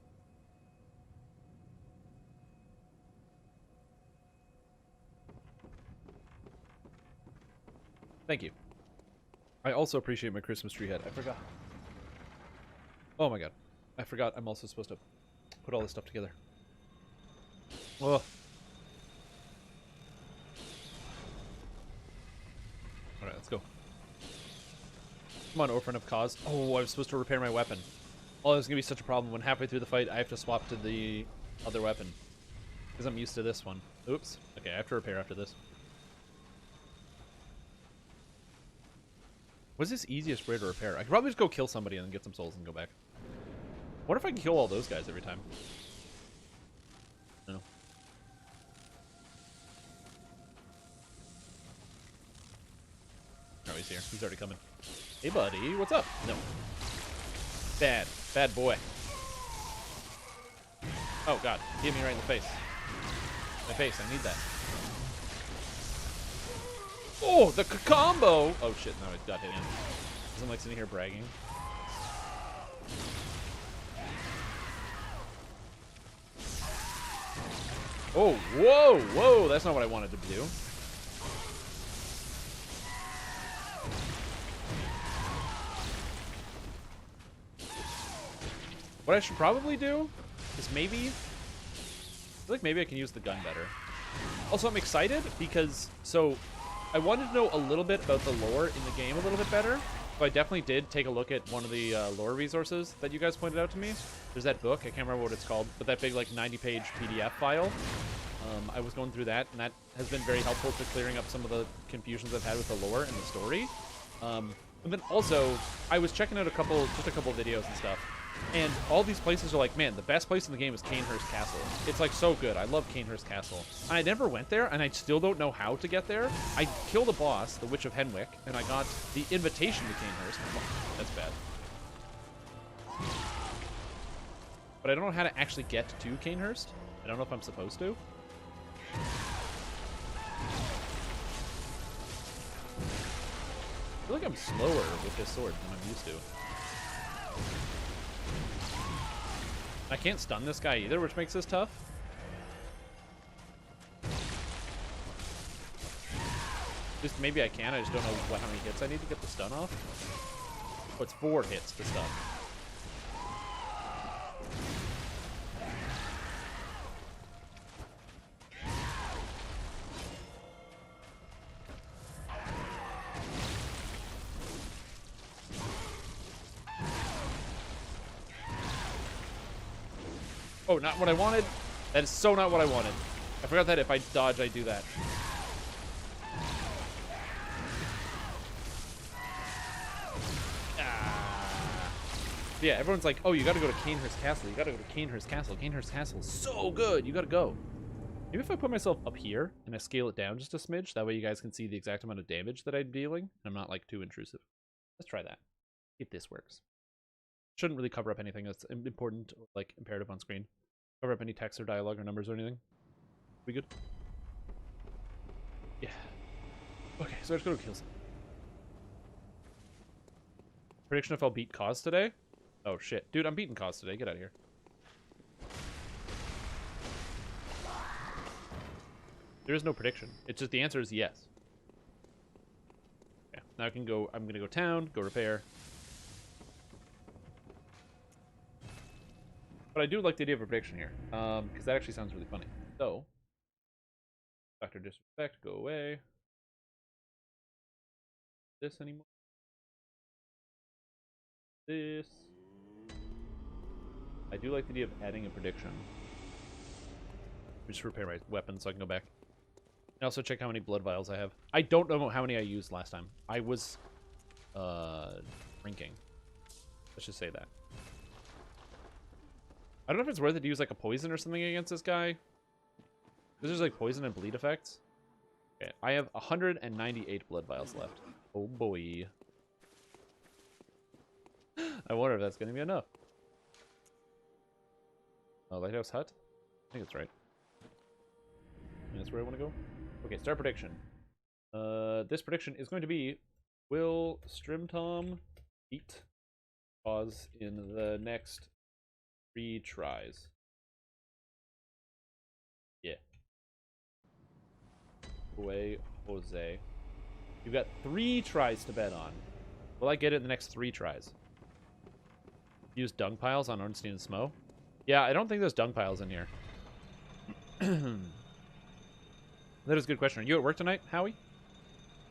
Thank you. I also appreciate my Christmas tree head. I forgot. Oh my god. I forgot I'm also supposed to put all this stuff together. Oh. Alright, let's go. Come on, Orphan of Cause. Oh, I was supposed to repair my weapon. Oh, this is going to be such a problem when halfway through the fight I have to swap to the other weapon. Because I'm used to this one. Oops. Okay, I have to repair after this. What's this easiest way to repair? I could probably just go kill somebody and then get some souls and go back. What if I can kill all those guys every time? No. Oh, he's here. He's already coming. Hey, buddy. What's up? No. Bad. Bad boy. Oh, God. Hit me right in the face. My face. I need that. Oh, the combo! Oh, shit. No, it got hit in. I'm like sitting here bragging. Oh, whoa, whoa, that's not what I wanted to do. What I should probably do is maybe, I feel like maybe I can use the gun better. Also, I'm excited because, so I wanted to know a little bit about the lore in the game a little bit better. So I definitely did take a look at one of the lore resources that you guys pointed out to me. There's that book, I can't remember what it's called, but that big like 90-page PDF file. I was going through that, and that has been very helpful to clearing up some of the confusions I've had with the lore and the story. And then also, I was checking out just a couple videos and stuff, and all these places are like, man, the best place in the game is Cainhurst Castle. It's like so good. I love Cainhurst Castle. And I never went there, and I still don't know how to get there. I killed a boss, the Witch of Henwick, and I got the invitation to Cainhurst. That's bad. But I don't know how to actually get to Cainhurst. I don't know if I'm supposed to. I feel like I'm slower with this sword than I'm used to. I can't stun this guy either, which makes this tough. Just maybe I can, I just don't know how many hits I need to get the stun off. Oh, it's 4 hits to stun. Oh, not what I wanted? That is so not what I wanted. I forgot that if I dodge, I do that. Yeah, everyone's like, oh, you gotta go to Cainhurst Castle. You gotta go to Cainhurst Castle. Cainhurst Castle is so good. You gotta go. Maybe if I put myself up here and I scale it down just a smidge, that way you guys can see the exact amount of damage that I'm dealing. And I'm not, like, too intrusive. Let's try that. If this works. Shouldn't really cover up anything that's important or, like, imperative on screen. Cover up any text or dialogue or numbers or anything. We good? Yeah. Okay, so let's go to kills. Prediction if I'll beat Cause today? Oh shit. Dude, I'm beating Cause today. Get out of here. There is no prediction. It's just the answer is yes. Yeah. Now I can go, I'm gonna go town, go repair. But I do like the idea of a prediction here, because that actually sounds really funny. So, Dr. Disrespect, go away. This anymore? This. I do like the idea of adding a prediction. Just repair my weapon so I can go back. And also check how many blood vials I have. I don't know how many I used last time. I was drinking. Let's just say that. I don't know if it's worth it to use like a poison or something against this guy. Because there's like poison and bleed effects. Okay, I have 198 blood vials left. Oh boy. I wonder if that's going to be enough. Lighthouse Hut? I think that's right. That's where I want to go. Okay, start prediction. This prediction is going to be, will Strimtom beat Cause in the next 3 tries? Yeah. Away, Jose. You've got 3 tries to bet on. Will I get it in the next 3 tries? Use dung piles on Ornstein and Smo? Yeah, I don't think there's dung piles in here. That is a good question. Are you at work tonight, Howie?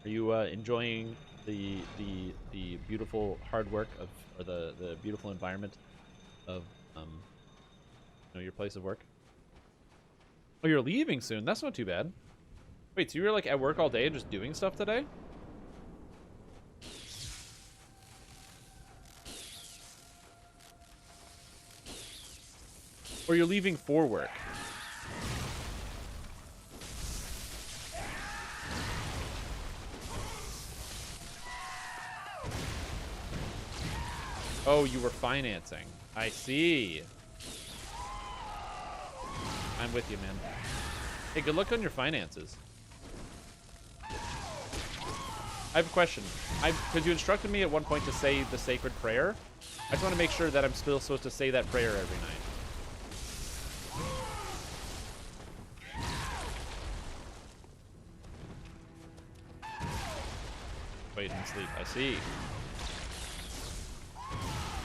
Are you enjoying the beautiful hard work of, or the beautiful environment of you know, your place of work? Oh, you're leaving soon. That's not too bad. Wait, so you were like at work all day and just doing stuff today? Or you're leaving for work? Oh, you were financing. I see. I'm with you, man. Hey, good luck on your finances. I have a question. Because you instructed me at one point to say the sacred prayer. I just want to make sure that I'm still supposed to say that prayer every night. Wait and sleep. I see. You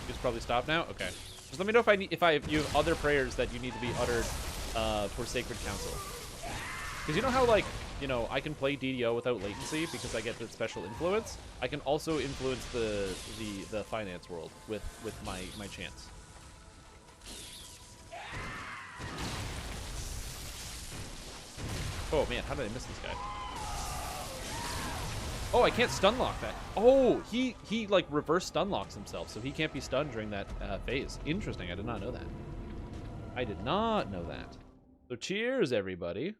just probably stop now? Okay. Just let me know if you have other prayers that you need to be uttered for Sacred Council. Because you know how, like, you know, I can play DDO without latency because I get the special influence. I can also influence the finance world with my chants. Oh man, how did I miss this guy? Oh, I can't stun lock that. Oh, he like reverse stun locks himself, so he can't be stunned during that phase. Interesting, I did not know that. I did not know that. So cheers, everybody.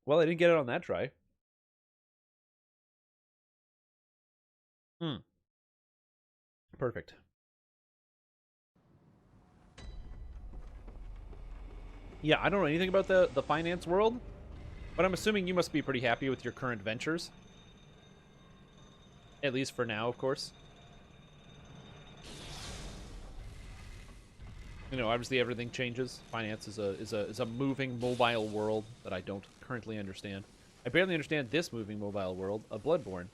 Well, I didn't get it on that try. Perfect. Yeah, I don't know anything about the finance world, but I'm assuming you must be pretty happy with your current ventures. At least for now, of course. You know, obviously everything changes. Finance is a moving mobile world that I don't currently understand. I barely understand this moving mobile world of Bloodborne,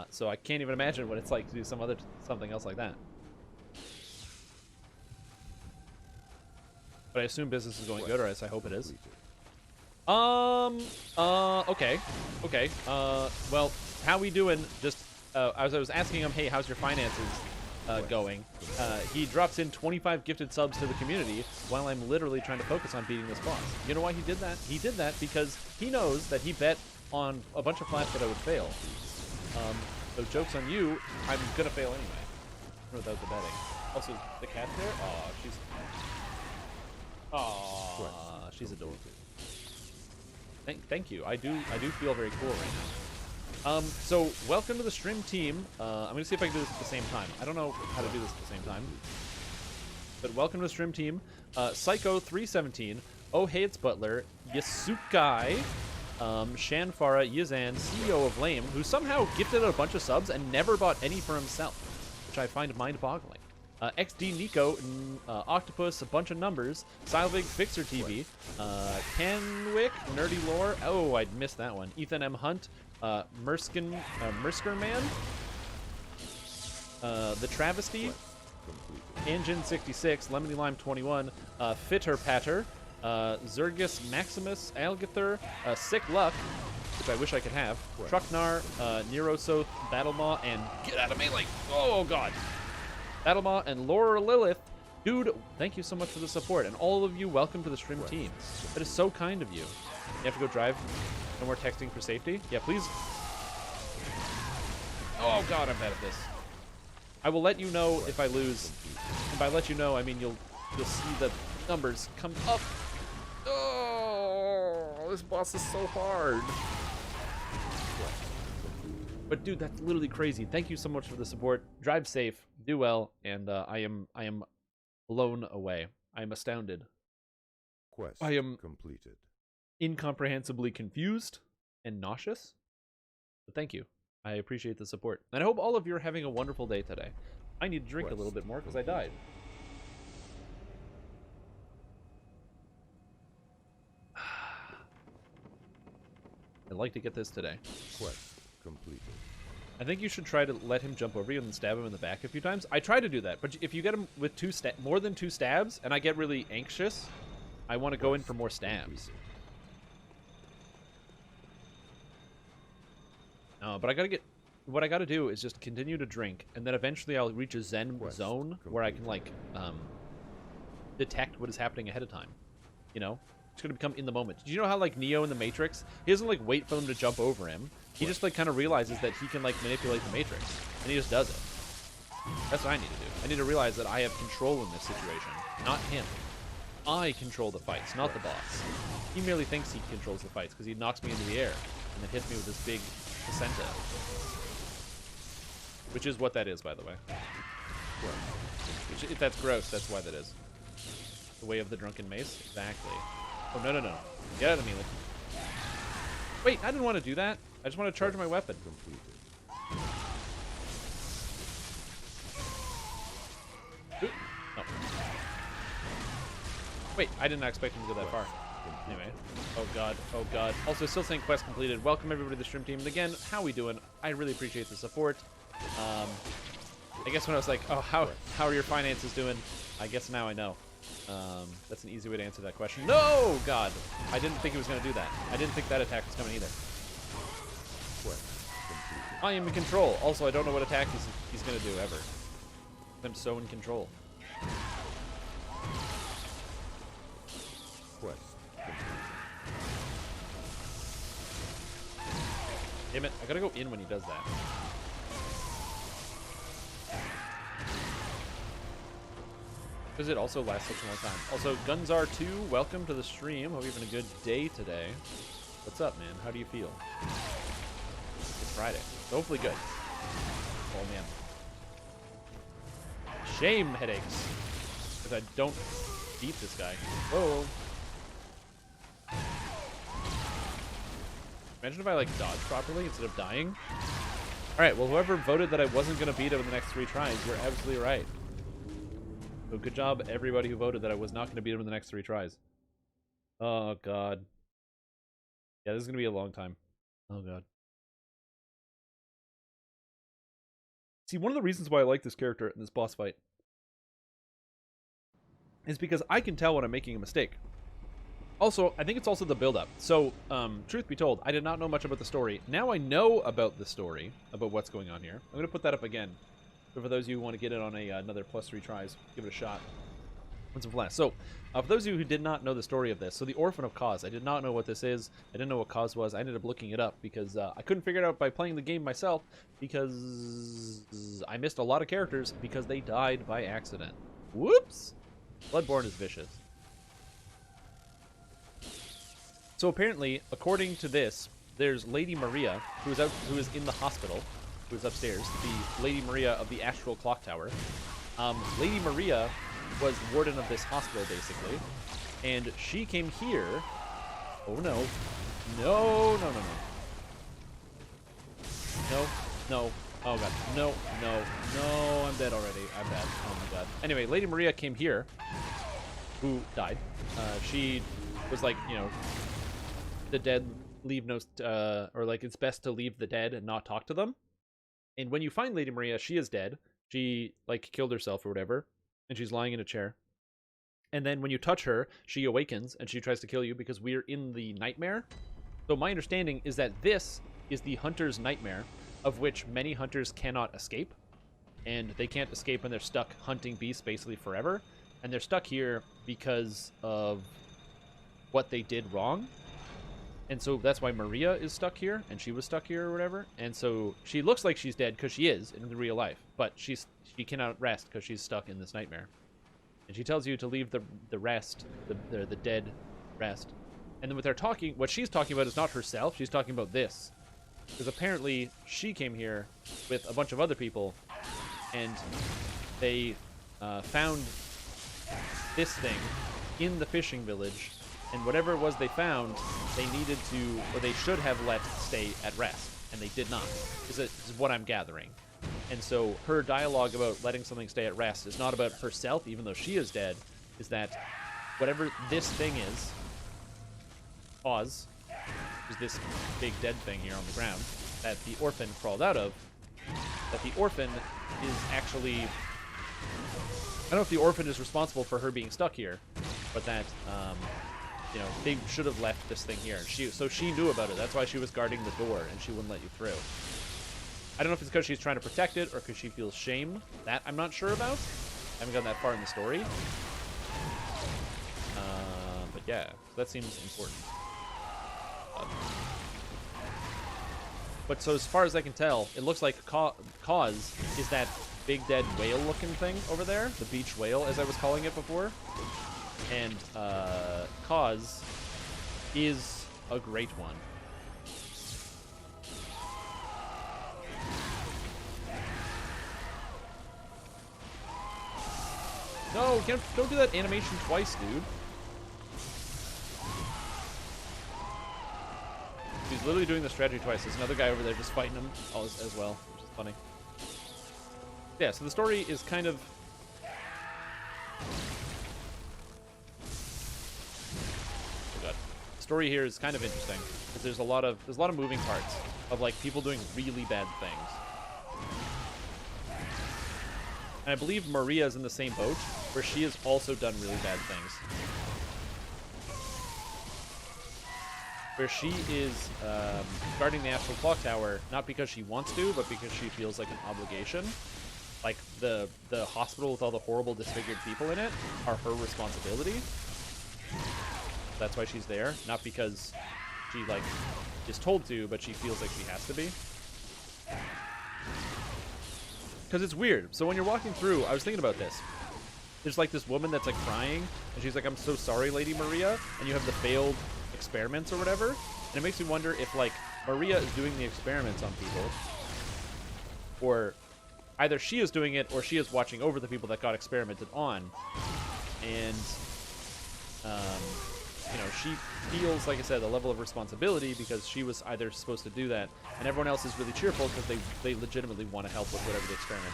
so I can't even imagine what it's like to do something else like that. But I assume business is going good, or else I hope it is. Okay. Well, how we doing? Just, as I was asking him, hey, how's your finances going? He drops in 25 gifted subs to the community while I'm literally trying to focus on beating this boss. You know why he did that? He did that because he knows that he bet on a bunch of flats that I would fail. So joke's on you, I'm gonna fail anyway. Without the betting. Also, the cat there? Aw, she's adorable. Thank you. I do feel very cool right now. So welcome to the stream team. I'm gonna see if I can do this at the same time. I don't know how to do this at the same time. But welcome to the stream team. Psycho317, Oh Hey It's Butler, Yasukai, Shanfara, Yizan, CEO of Lame, who somehow gifted a bunch of subs and never bought any for himself, which I find mind-boggling. XD Nico, Octopus, a bunch of numbers, Sylvig, Fixer TV, Canwick, Nerdy Lore, oh, I'd missed that one, Ethan M. Hunt, Mersker Man, The Travesty, Engine 66, Lemony Lime 21, Fitter Patter, Zergus Maximus, Algathur, Sick Luck, which I wish I could have, Trucknar, Nerosoth, Battlemaw, and get out of melee, oh god! Battlemaw and Laura Lilith. Dude, thank you so much for the support. And all of you, welcome to the stream team. That is so kind of you. You have to go drive. No more texting for safety. Yeah, please. Oh, God, I'm bad at this. I will let you know if I lose. And by let you know, I mean you'll see the numbers come up. Oh, this boss is so hard. But dude, that's literally crazy. Thank you so much for the support. Drive safe, do well, and I am blown away. I am astounded. Quest I am completed. Incomprehensibly confused and nauseous. But thank you. I appreciate the support. And I hope all of you are having a wonderful day today. I need to drink a little bit more because I died. I'd like to get this today. Quest completed. I think you should try to let him jump over you and then stab him in the back a few times. I try to do that, but if you get him with more than 2 stabs, and I get really anxious, I want to go in for more stabs. But I gotta get... What I gotta do is just continue to drink, and then eventually I'll reach a zen zone where I can, like, detect what is happening ahead of time. You know? It's gonna become in the moment. Did you know how, like, Neo in the Matrix, he doesn't, like, wait for them to jump over him. He just, like, kind of realizes that he can, like, manipulate the Matrix. And he just does it. That's what I need to do. I need to realize that I have control in this situation. Not him. I control the fights, not the boss. He merely thinks he controls the fights because he knocks me into the air and then hits me with this big placenta. Which is what that is, by the way. Which, if that's gross, that's why that is. The way of the drunken mace? Exactly. Oh, no. Get out of me. Wait, I didn't want to do that. I just want to charge my weapon. Ooh, no. Wait, I didn't expect him to go that far. Anyway. Oh god, oh god. Also, still saying quest completed. Welcome everybody to the stream team. And again, how we doing? I really appreciate the support. I guess when I was like, oh, how are your finances doing? I guess now I know. That's an easy way to answer that question. No, God. I didn't think he was going to do that. I didn't think that attack was coming either. I am in control. Also, I don't know what attack he's going to do ever. I'm so in control. Damn it, I gotta go in when he does that. Because it also lasts such a long time. Also, Gunzar2, welcome to the stream. Hope you're having a good day today. What's up, man? How do you feel? It's Friday. So hopefully good. Oh, man. Shame headaches. Because I don't beat this guy. Whoa. Imagine if I, like, dodged properly instead of dying. Alright, well, whoever voted that I wasn't going to beat him in the next 3 tries, you're absolutely right. So good job, everybody who voted that I was not going to beat him in the next 3 tries. Oh, God. Yeah, this is going to be a long time. Oh, God. See, one of the reasons why I like this character in this boss fight is because I can tell when I'm making a mistake. Also, I think it's also the build-up. So, truth be told, I did not know much about the story. Now I know about the story, about what's going on here. I'm going to put that up again. So for those of you who want to get it on another +3 tries, give it a shot. Once and for last. So, for those of you who did not know the story of this, so the Orphan of Kos, I did not know what this is. I didn't know what Kos was. I ended up looking it up because I couldn't figure it out by playing the game myself because I missed a lot of characters because they died by accident. Whoops! Bloodborne is vicious. So apparently, according to this, there's Lady Maria, who is in the hospital, who is upstairs, the Lady Maria of the Astral Clock Tower. Lady Maria was warden of this hospital, basically, and she came here. Oh no. No, no, no, no. No, no. Oh god. No, no, no. I'm dead already. I'm dead. Oh my god. Anyway, Lady Maria came here, who died. She was like, you know, the dead leave no, or like it's best to leave the dead and not talk to them. And when you find Lady Maria, she is dead. She like killed herself or whatever, and she's lying in a chair. And then when you touch her, she awakens and she tries to kill you because we're in the nightmare. So my understanding is that this is the hunter's nightmare, of which many hunters cannot escape, and they can't escape when they're stuck hunting beasts basically forever. And they're stuck here because of what they did wrong. And so that's why Maria is stuck here, and she was stuck here or whatever. And so she looks like she's dead because she is in real life, but she cannot rest because she's stuck in this nightmare. And she tells you to leave the rest, the dead rest. And then what she's talking about is not herself. She's talking about this, because apparently she came here with a bunch of other people, and they found this thing in the fishing village. And whatever it was they found, they needed to, or they should have let stay at rest, and they did not. Is what I'm gathering. And so her dialogue about letting something stay at rest is not about herself, even though she is dead. Is that whatever this thing is, Oz, is this big dead thing here on the ground that the orphan crawled out of. That the orphan is actually, I don't know if the orphan is responsible for her being stuck here, but that. You know, they should have left this thing here. So she knew about it. That's why she was guarding the door, and she wouldn't let you through. I don't know if it's because she's trying to protect it or because she feels shame. That I'm not sure about. I haven't gotten that far in the story. But yeah, so that seems important. But so as far as I can tell, it looks like Kos is that big dead whale-looking thing over there. The beach whale, as I was calling it before. And Kos is a great one. No, don't do that animation twice, dude. He's literally doing the strategy twice. There's another guy over there just fighting him as well, which is funny. Yeah, so the story is kind of... Oh god. The story here is kind of interesting because there's a lot of moving parts of like people doing really bad things. And I believe Maria's in the same boat where she has also done really bad things. Where she is guarding the Astral Clock Tower, not because she wants to, but because she feels like an obligation. Like, the hospital with all the horrible, disfigured people in it are her responsibility. That's why she's there, not because she, like, is told to, but she feels like she has to be. Because it's weird. So when you're walking through, I was thinking about this. There's, like, this woman that's, like, crying, and she's like, I'm so sorry, Lady Maria, and you have the failed experiments or whatever, and it makes me wonder if like Maria is doing the experiments on people, or either she is doing it or she is watching over the people that got experimented on, and you know, she feels, like I said, a level of responsibility because she was either supposed to do that, and everyone else is really cheerful because they legitimately want to help with whatever the experiment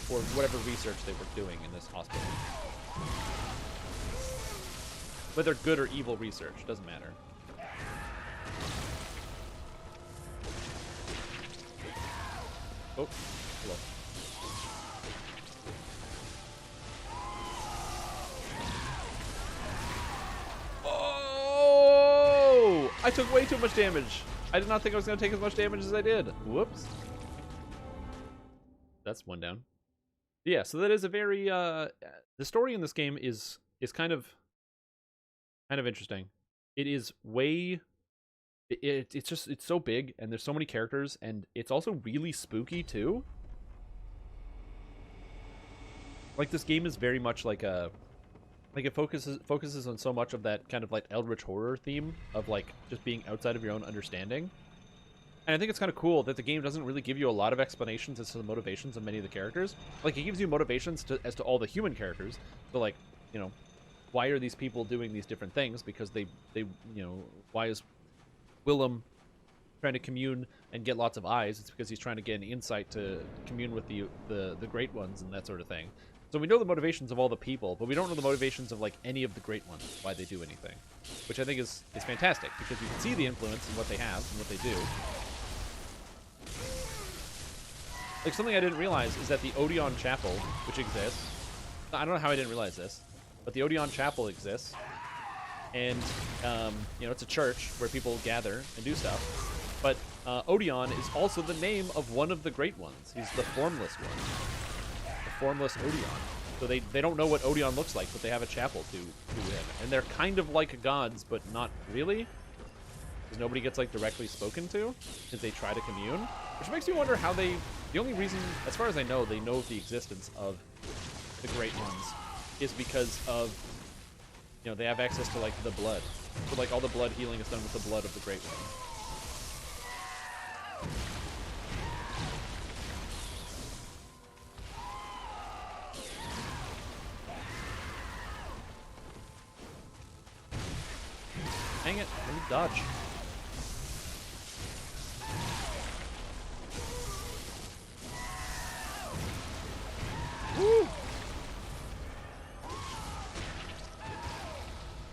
is, or whatever research they were doing in this hospital. Whether good or evil research, doesn't matter. Oh, hello. Oh! I took way too much damage. I did not think I was going to take as much damage as I did. Whoops. That's one down. Yeah, so that is a very... the story in this game is kind of interesting. It is way... It's so big, and there's so many characters, and it's also really spooky, too. Like, this game is very much like a... Like, it focuses on so much of that kind of, like, eldritch horror theme of, like, just being outside of your own understanding. And I think it's kind of cool that the game doesn't really give you a lot of explanations as to the motivations of many of the characters. Like, it gives you motivations as to all the human characters. So, like, you know, why are these people doing these different things? Because they you know, why is Willem trying to commune and get lots of eyes? It's because he's trying to get an insight to commune with the Great Ones and that sort of thing. So we know the motivations of all the people, but we don't know the motivations of, like, any of the Great Ones, why they do anything. Which I think is fantastic, because you can see the influence in what they have and what they do. Like, something I didn't realize is that the Odeon Chapel, which exists... I don't know how I didn't realize this, but the Odeon Chapel exists, and, you know, it's a church where people gather and do stuff, but Odeon is also the name of one of the Great Ones. He's the Formless one. The Formless Odeon. So they don't know what Odeon looks like, but they have a chapel to him. And they're kind of like gods, but not really, because nobody gets, like, directly spoken to, because they try to commune, which makes me wonder how they... The only reason, as far as I know, they know the existence of the Great Ones is because of, you know, they have access to, like, the blood. So, like, all the blood healing is done with the blood of the Great One. Dang it, let me dodge. Woo!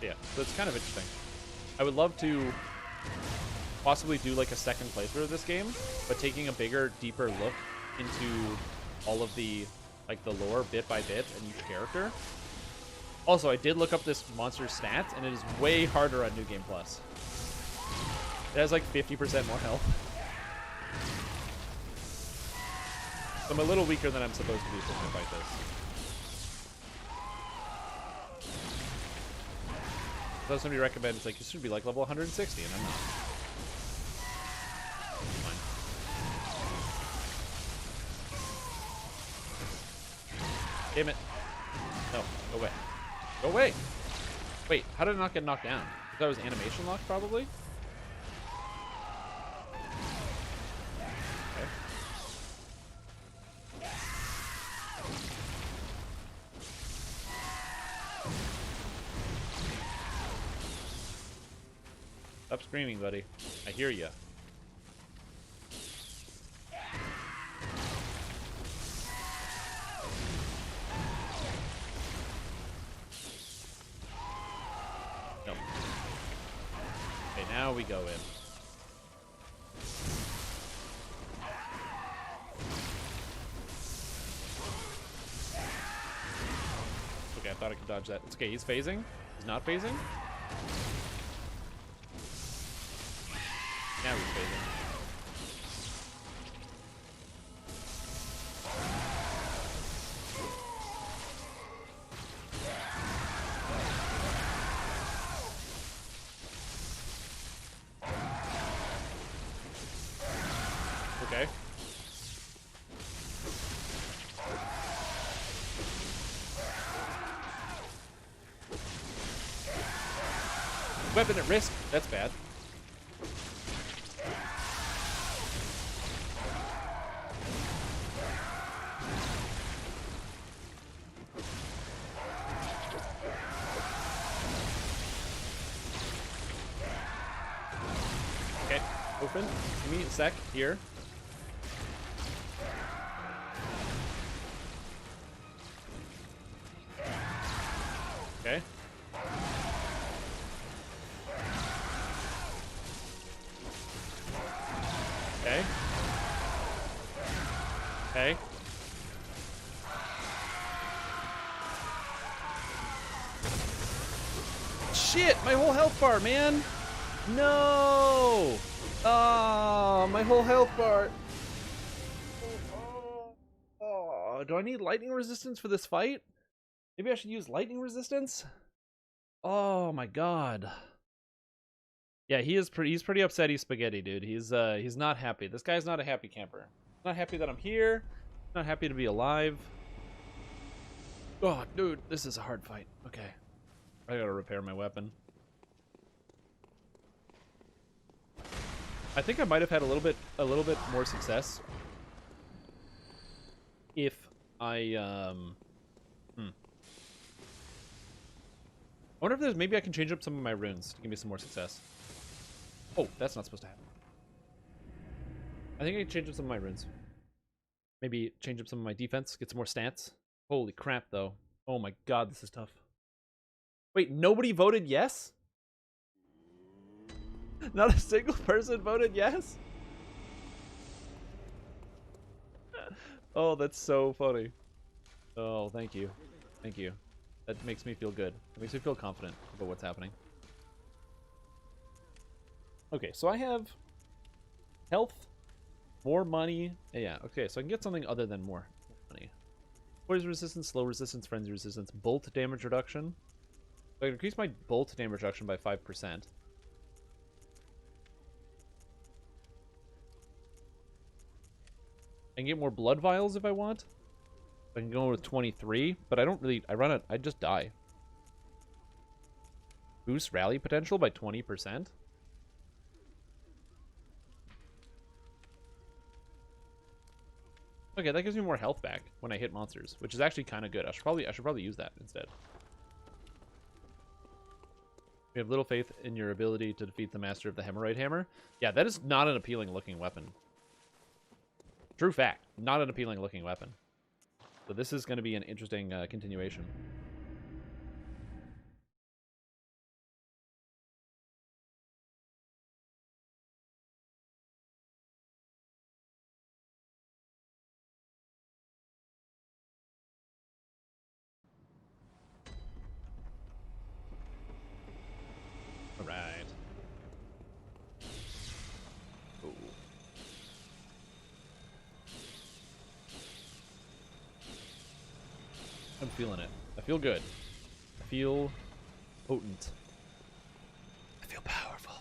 Yeah, so it's kind of interesting. I would love to possibly do, like, a second playthrough of this game, but taking a bigger, deeper look into all of the, like, the lore bit by bit and each character. Also, I did look up this monster's stats, and it is way harder on New Game Plus. It has, like, 50% more health. So I'm a little weaker than I'm supposed to be when I fight this. So somebody recommends, like, you should be, like, level 160, and I'm not. Fine. Damn it. No, go away. Go away! Wait, how did it not get knocked down? That was animation locked, probably? Okay. Stop screaming, buddy. I hear ya. No. Okay, now we go in. Okay, I thought I could dodge that. It's okay, he's phasing. He's not phasing. Now he's phasing. Okay. Weapon at risk. That's bad. Okay, open. Give me a sec here. Okay. Okay. Okay. Shit! My whole health bar, man! No! Oh, my whole health bar. Oh, do I need lightning resistance for this fight? Maybe I should use lightning resistance? Oh my god. Yeah, he's pretty upset. He's spaghetti, dude. He's not happy. This guy's not a happy camper. Not happy that I'm here. Not happy to be alive. Oh, dude, this is a hard fight. Okay. I gotta repair my weapon. I think I might have had a little bit more success if I I wonder if there's maybe I can change up some of my runes to give me some more success. Oh, that's not supposed to happen. I think I can change up some of my runes. Maybe change up some of my defense, get some more stats. Holy crap, though. Oh my god, this is tough. Wait, nobody voted yes? Not a single person voted yes? Oh, that's so funny. Oh, thank you. Thank you. That makes me feel good. It makes me feel confident about what's happening. Okay, so I have health, more money. Yeah, okay, so I can get something other than more money. Poison resistance, slow resistance, frenzy resistance, bolt damage reduction. So I can increase my bolt damage reduction by 5%. I can get more blood vials if I want. I can go with 23, but I don't really, I just die. Boost rally potential by 20%. Okay, that gives me more health back when I hit monsters, which is actually kind of good. I should probably use that instead. We have little faith in your ability to defeat the master of the hemorrhoid hammer. Yeah, that is not an appealing looking weapon. True fact, not an appealing looking weapon. So this is going to be an interesting continuation. All right. Ooh. I'm feeling it. I feel good. I feel potent. I feel powerful.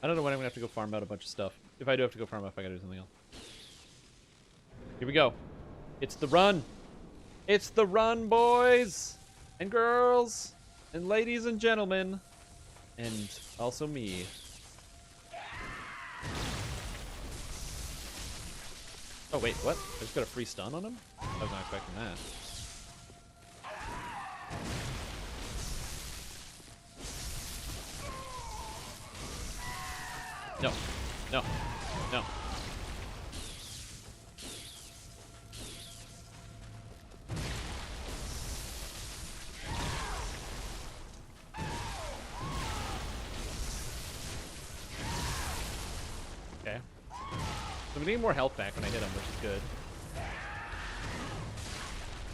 I don't know when I'm gonna have to go farm out a bunch of stuff. If I do have to go farm out, I gotta do something else. Here we go. It's the run. It's the run, boys and girls and ladies and gentlemen, and also me. Oh wait, what? I just got a free stun on him? I was not expecting that. No. No. No. Okay. So I'm getting more health back when I hit him, which is good.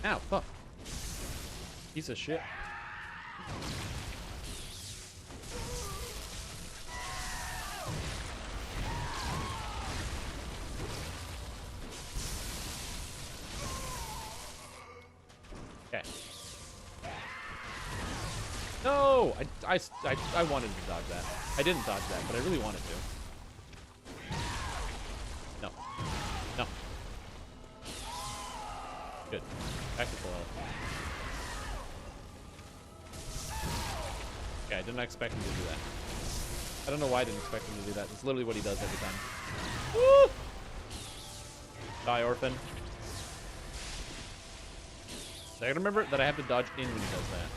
Ow, fuck. Piece of shit. Okay. No! I wanted to dodge that. I didn't dodge that, but I really wanted to. No. No. Good. Back to full health. Okay, I didn't expect him to do that. I don't know why I didn't expect him to do that. It's literally what he does every time. Woo! Die, orphan. So I gotta remember that I have to dodge in when he does that.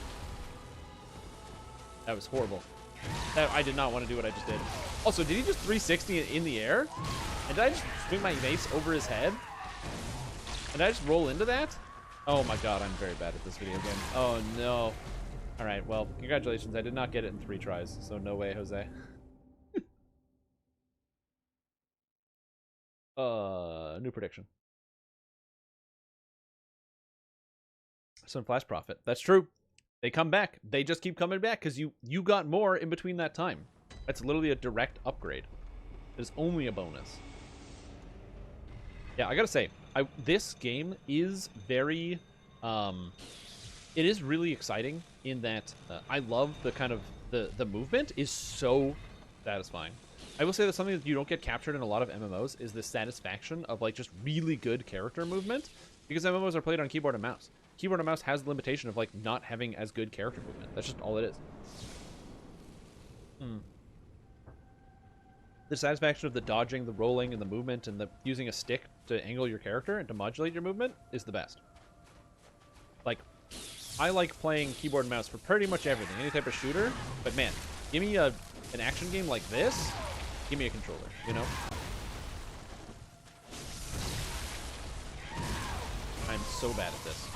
That was horrible. I did not want to do what I just did. Also, did he just 360 in the air? And did I just swing my mace over his head? And did I just roll into that? Oh my god, I'm very bad at this video game. Oh no. Alright, well, congratulations. I did not get it in 3 tries, so no way, Jose. New prediction. Some Flash Prophet. That's true. They come back. They just keep coming back because you got more in between that time. That's literally a direct upgrade. It is only a bonus. Yeah, I gotta say, this game is very, it is really exciting in that I love the kind of, the movement is so satisfying. I will say that something that you don't get captured in a lot of MMOs is the satisfaction of like just really good character movement, because MMOs are played on keyboard and mouse. Keyboard and mouse has the limitation of like not having as good character movement. That's just all it is. The satisfaction of the dodging, the rolling, and the movement, and the using a stick to angle your character and to modulate your movement is the best. Like, I like playing keyboard and mouse for pretty much everything, any type of shooter, but man, give me an action game like this, give me a controller, you know? I'm so bad at this.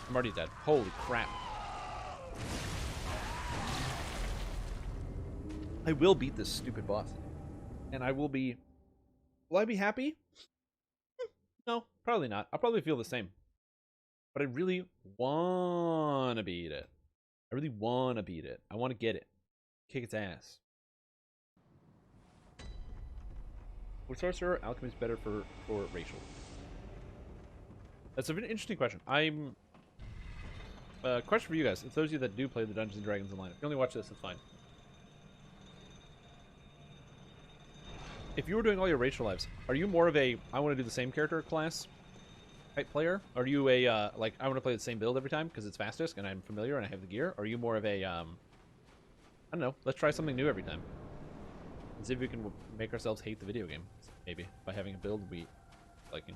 I'm already dead. Holy crap. I will beat this stupid boss. And I will be... Will I be happy? No, probably not. I'll probably feel the same. But I really want to beat it. I really want to beat it. I want to get it. Kick its ass. Would Sorcerer Alchemy is better for racial? That's an interesting question. Question for you guys. It's those of you that do play the Dungeons & Dragons online. If you only watch this, it's fine. If you were doing all your racial lives, are you more of a, I want to do the same character class type player? Are you a, like, I want to play the same build every time because it's fastest and I'm familiar and I have the gear? Or are you more of a, I don't know, let's try something new every time. And see if we can make ourselves hate the video game, maybe, by having a build we liking.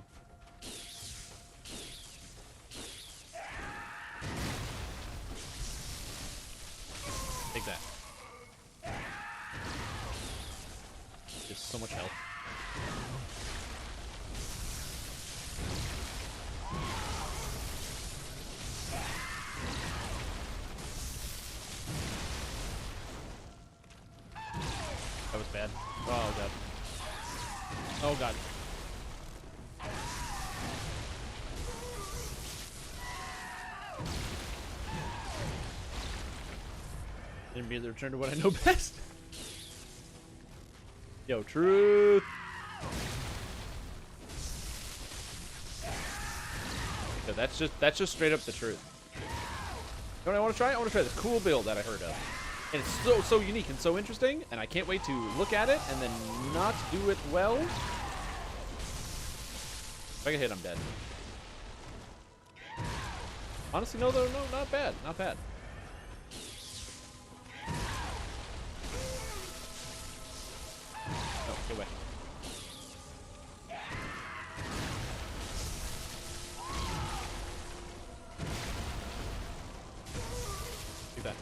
Take that. There's so much health. That was bad. Oh god. Oh god. Didn't be able to return to what I know best. Yo, truth. So that's just straight up the truth. You know what I want to try? I want to try this cool build that I heard of. And it's so unique and so interesting, and I can't wait to look at it and then not do it well. If I get hit, I'm dead. Honestly, no, though, no, not bad, not bad. Oh, get away. Do that.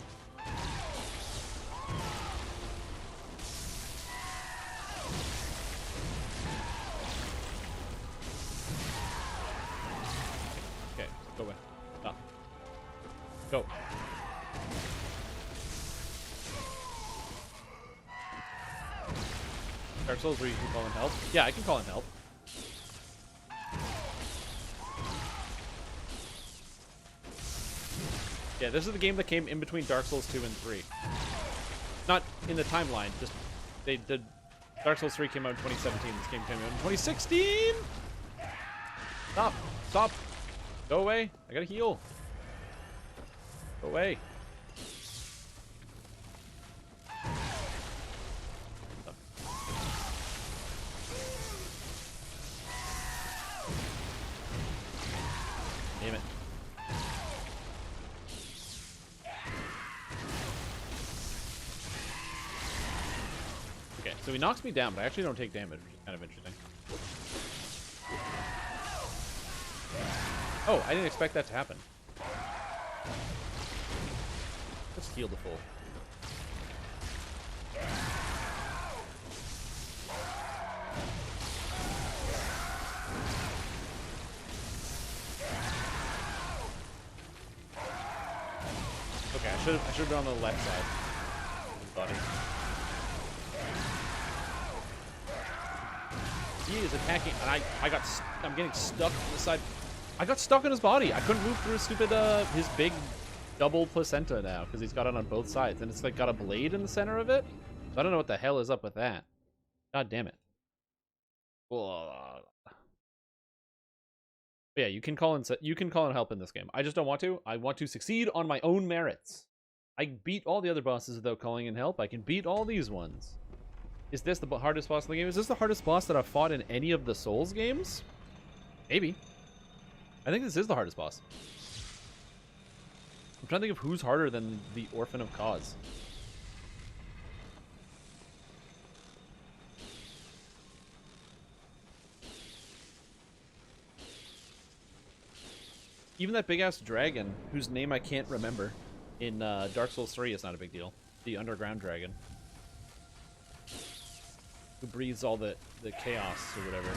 Go. Dark Souls where you can call in help? Yeah, I can call in help. Yeah, this is the game that came in between Dark Souls 2 and 3. Not in the timeline, just they did. Dark Souls 3 came out in 2017. This game came out in 2016. Stop! Stop! Go away! I gotta heal. Go away. Damn it. Okay, so he knocks me down, but I actually don't take damage, which is kind of interesting. Oh, I didn't expect that to happen. Let's heal the full. Okay, I should have been on the left side. Buddy. He is attacking, and I'm getting stuck on the side. I got stuck on his body. I couldn't move through his stupid, his big double placenta now, because he's got it on both sides, and it's like got a blade in the center of it. So I don't know what the hell is up with that. God damn it. Yeah, you can call in help in this game. I just don't want to. I want to succeed on my own merits. I beat all the other bosses without calling in help. I can beat all these ones. Is this the hardest boss in the game? Is this the hardest boss that I've fought in any of the Souls games? Maybe. I think this is the hardest boss. I'm trying to think of who's harder than the Orphan of Cause. Even that big-ass dragon, whose name I can't remember, in Dark Souls 3 is not a big deal. The underground dragon. Who breathes all the chaos or whatever.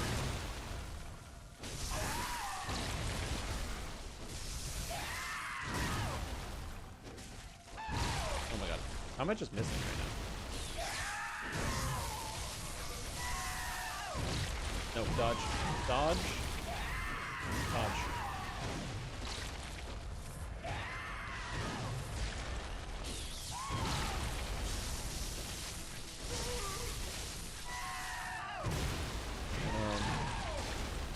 Oh my god. How am I just missing right now? No, dodge. Dodge. Dodge.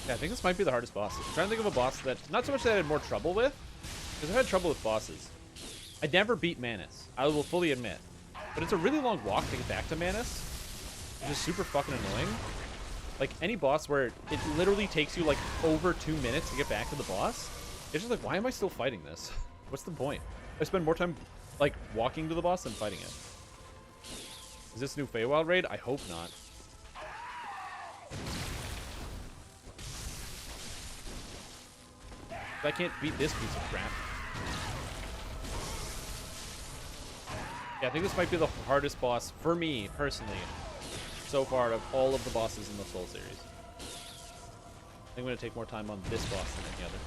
Yeah, I think this might be the hardest boss. I'm trying to think of a boss that, not so much that I had more trouble with, because I've had trouble with bosses. I never beat Manus, I will fully admit. But it's a really long walk to get back to Manus, which is super fucking annoying. Like, any boss where it literally takes you, like, over 2 minutes to get back to the boss, it's just like, why am I still fighting this? What's the point? I spend more time, like, walking to the boss than fighting it. Is this new Feywild raid? I hope not. I can't beat this piece of crap. Yeah, I think this might be the hardest boss for me, personally, so far of all of the bosses in the Soul series. I think I'm going to take more time on this boss than any other.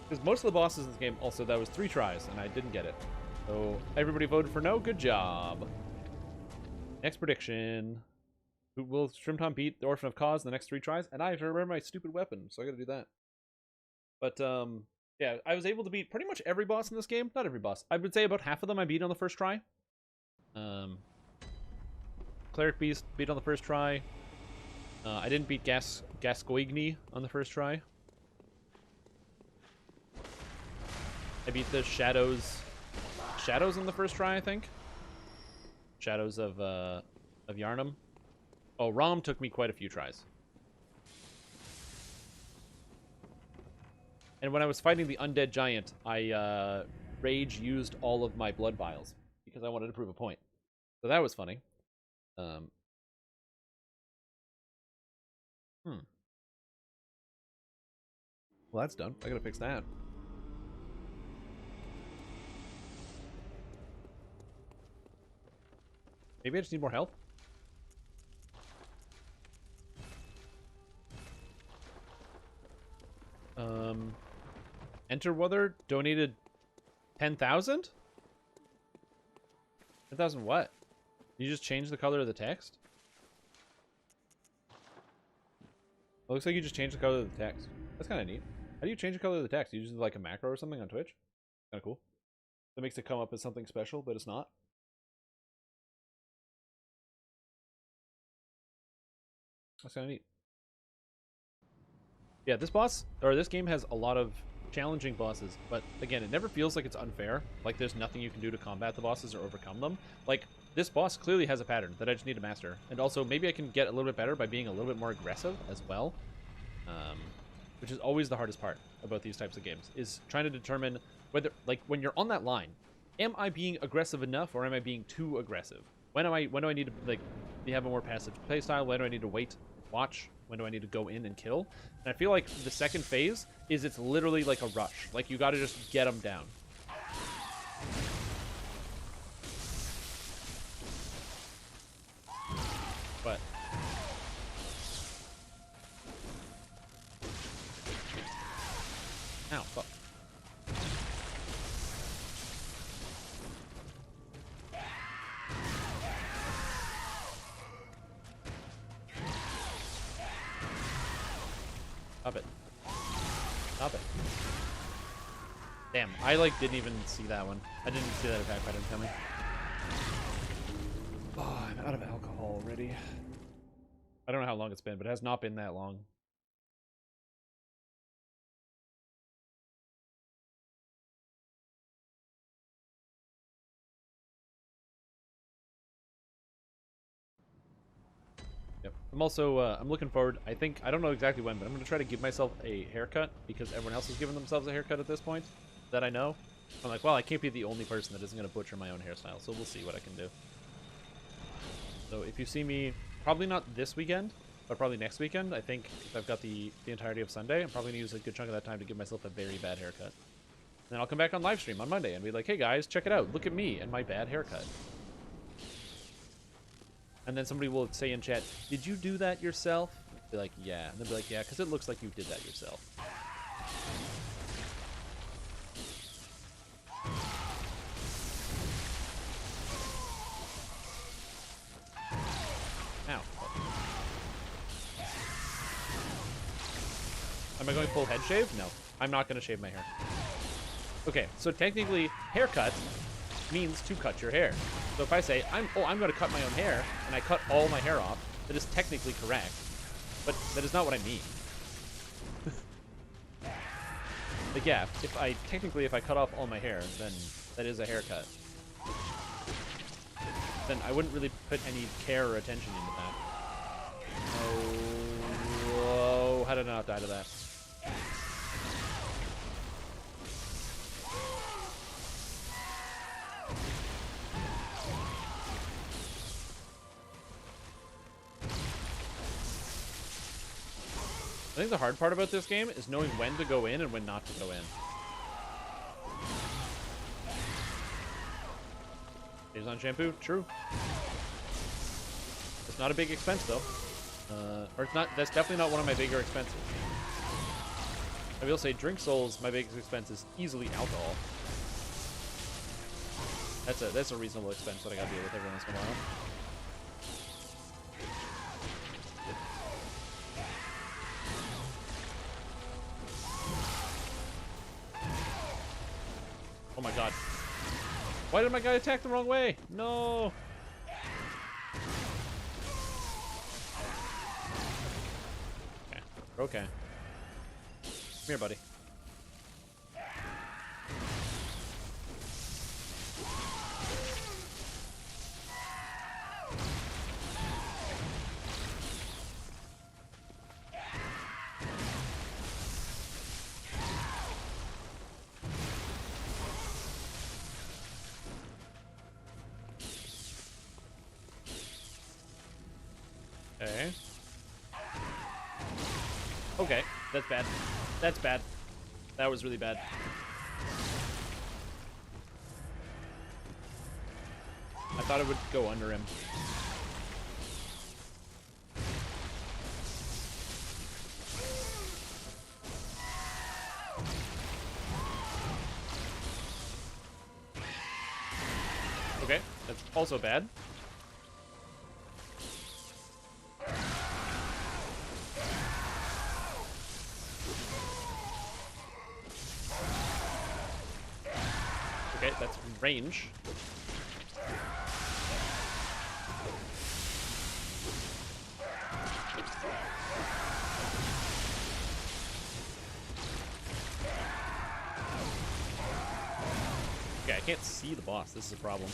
Because most of the bosses in this game, also, that was 3 tries, and I didn't get it. So, everybody voted for no. Good job. Next prediction. Will Shrimtom beat the Orphan of Cause in the next 3 tries? And I have to remember my stupid weapon, so I gotta do that. But, yeah, I was able to beat pretty much every boss in this game. Not every boss. I would say about half of them I beat on the first try. Cleric Beast beat on the first try. I didn't beat Gascoigne on the first try. I beat the Shadows on the first try, I think. Shadows of Yharnam. Oh, Rom took me quite a few tries. And when I was fighting the Undead Giant, I rage used all of my blood vials because I wanted to prove a point. So that was funny. Well, that's done. I gotta fix that. Maybe I just need more health. Enterweather donated 10,000? 10,000 what? You just change the color of the text? It looks like you just changed the color of the text. That's kind of neat. How do you change the color of the text? You use like a macro or something on Twitch? Kind of cool. That makes it come up as something special, but it's not. That's kind of neat. Yeah, this boss, or this game has a lot of challenging bosses, but again, it never feels like it's unfair. Like there's nothing you can do to combat the bosses or overcome them. Like, this boss clearly has a pattern that I just need to master. And also, maybe I can get a little bit better by being a little bit more aggressive as well. Which is always the hardest part about these types of games, is trying to determine whether, like, when you're on that line, am I being aggressive enough or am I being too aggressive? When do I need to, like, have a more passive playstyle? When do I need to wait, watch? When do I need to go in and kill? And I feel like the second phase is it's literally like a rush. Like, you gotta just get them down. But ow, fuck. Stop it. Stop it. Damn, I like didn't even see that one. I didn't see that attack pattern coming. Oh, I'm out of alcohol already. I don't know how long it's been, but it has not been that long. Yep. I'm also, I'm looking forward, I don't know exactly when, but I'm going to try to give myself a haircut because everyone else is giving themselves a haircut at this point that I know. I'm like, well, I can't be the only person that isn't going to butcher my own hairstyle, so we'll see what I can do. So if you see me, probably not this weekend, but probably next weekend, I think if I've got the entirety of Sunday, I'm probably going to use a good chunk of that time to give myself a very bad haircut. Then I'll come back on live stream on Monday and be like, hey guys, check it out. Look at me and my bad haircut. And then somebody will say in chat, did you do that yourself? Be like, yeah. And they'll be like, yeah, because it looks like you did that yourself. Ow. Am I going full head shave? No. I'm not going to shave my hair. Okay, so technically, haircut means to cut your hair. So if I say, I'm going to cut my own hair, and I cut all my hair off, that is technically correct. But that is not what I mean. Like, yeah, if I cut off all my hair, then that is a haircut. Then I wouldn't really put any care or attention into that. Oh, how did I not die to that? I think the hard part about this game is knowing when to go in and when not to go in. Saves on shampoo? True. It's not a big expense though. Or it's not, that's definitely not one of my bigger expenses. I will say Drink Souls, my biggest expense is easily alcohol. That's a reasonable expense that I gotta deal with every once in a while. Oh my god. Why did my guy attack the wrong way? No! Okay. Okay. Come here, buddy. Okay. Okay, that's bad. That's bad. That was really bad. I thought it would go under him. That's also bad. Okay, that's range. Okay, I can't see the boss. This is a problem.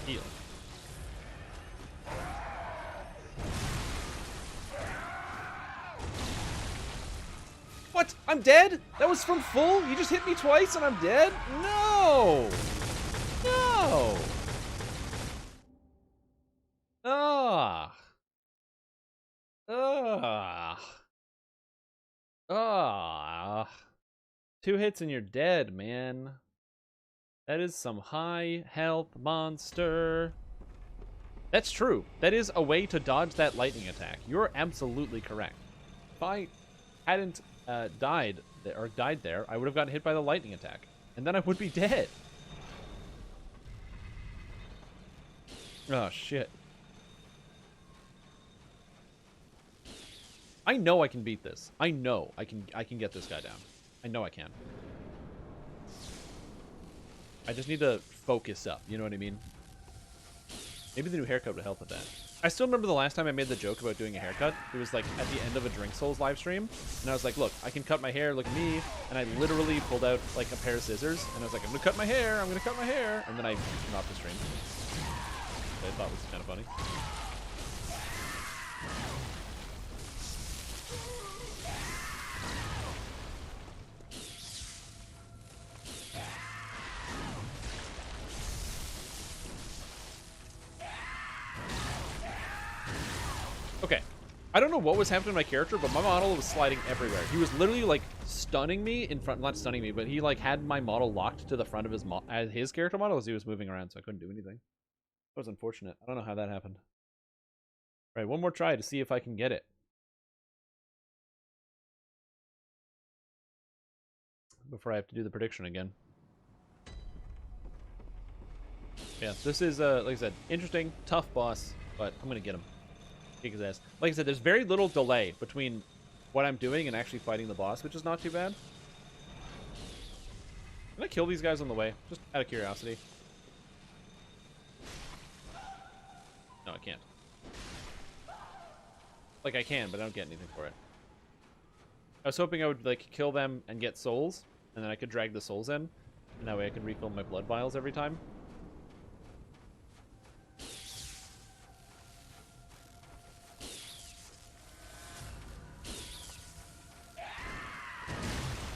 Heal. What? I'm dead? That was from full? You just hit me twice and I'm dead? No! No! Ah! Ah. 2 hits and you're dead, man. That is some high health monster. That's true. That is a way to dodge that lightning attack. You're absolutely correct. If I hadn't died there, I would have gotten hit by the lightning attack. And then I would be dead. Oh, shit. I know I can beat this. I know I can get this guy down. I know I can. I just need to focus up, you know what I mean? Maybe the new haircut would help with that. I still remember the last time I made the joke about doing a haircut. It was like at the end of a Drink Souls live stream. And I was like, look, I can cut my hair, look at me. And I literally pulled out like a pair of scissors. And I was like, I'm gonna cut my hair, I'm gonna cut my hair. And then I came off the stream. I thought it was kind of funny. Okay, I don't know what was happening to my character, but my model was sliding everywhere. He was literally like stunning me in front, not stunning me, but he like had my model locked to the front of his character model as he was moving around, so I couldn't do anything. That was unfortunate. I don't know how that happened. All right, one more try to see if I can get it. Before I have to do the prediction again. Yeah, this is, like I said, interesting, tough boss, but I'm gonna get him. Kick his ass. Like I said, there's very little delay between what I'm doing and actually fighting the boss, which is not too bad. Can I kill these guys on the way? Just out of curiosity. No, I can't. Like, I can, but I don't get anything for it. I was hoping I would, like, kill them and get souls, and then I could drag the souls in, and that way I could refill my blood vials every time.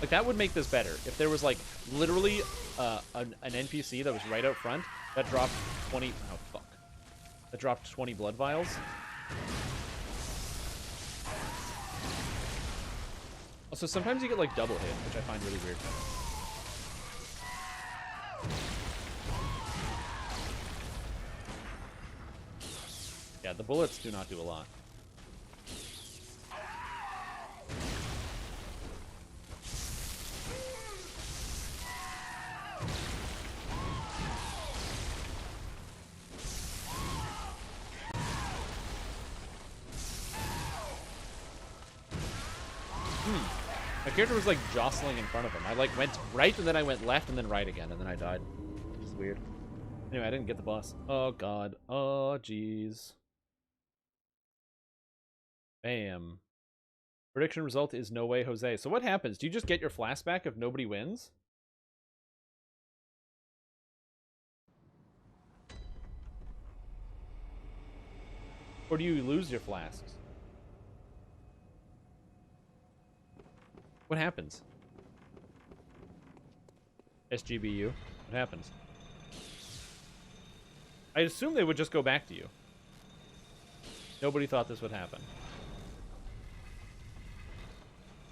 Like, that would make this better. If there was, like, literally an NPC that was right out front that dropped 20... Oh, fuck. That dropped 20 blood vials. Also, sometimes you get, like, double hit, which I find really weird. Yeah, the bullets do not do a lot. My character was like jostling in front of him. I like went right and then I went left and then right again and then I died. Which is weird. Anyway, I didn't get the boss. Oh god. Oh jeez. Bam. Prediction result is no way Jose. So what happens? Do you just get your flask back if nobody wins? Or do you lose your flasks? What happens? SGBU. What happens? I assume they would just go back to you. Nobody thought this would happen.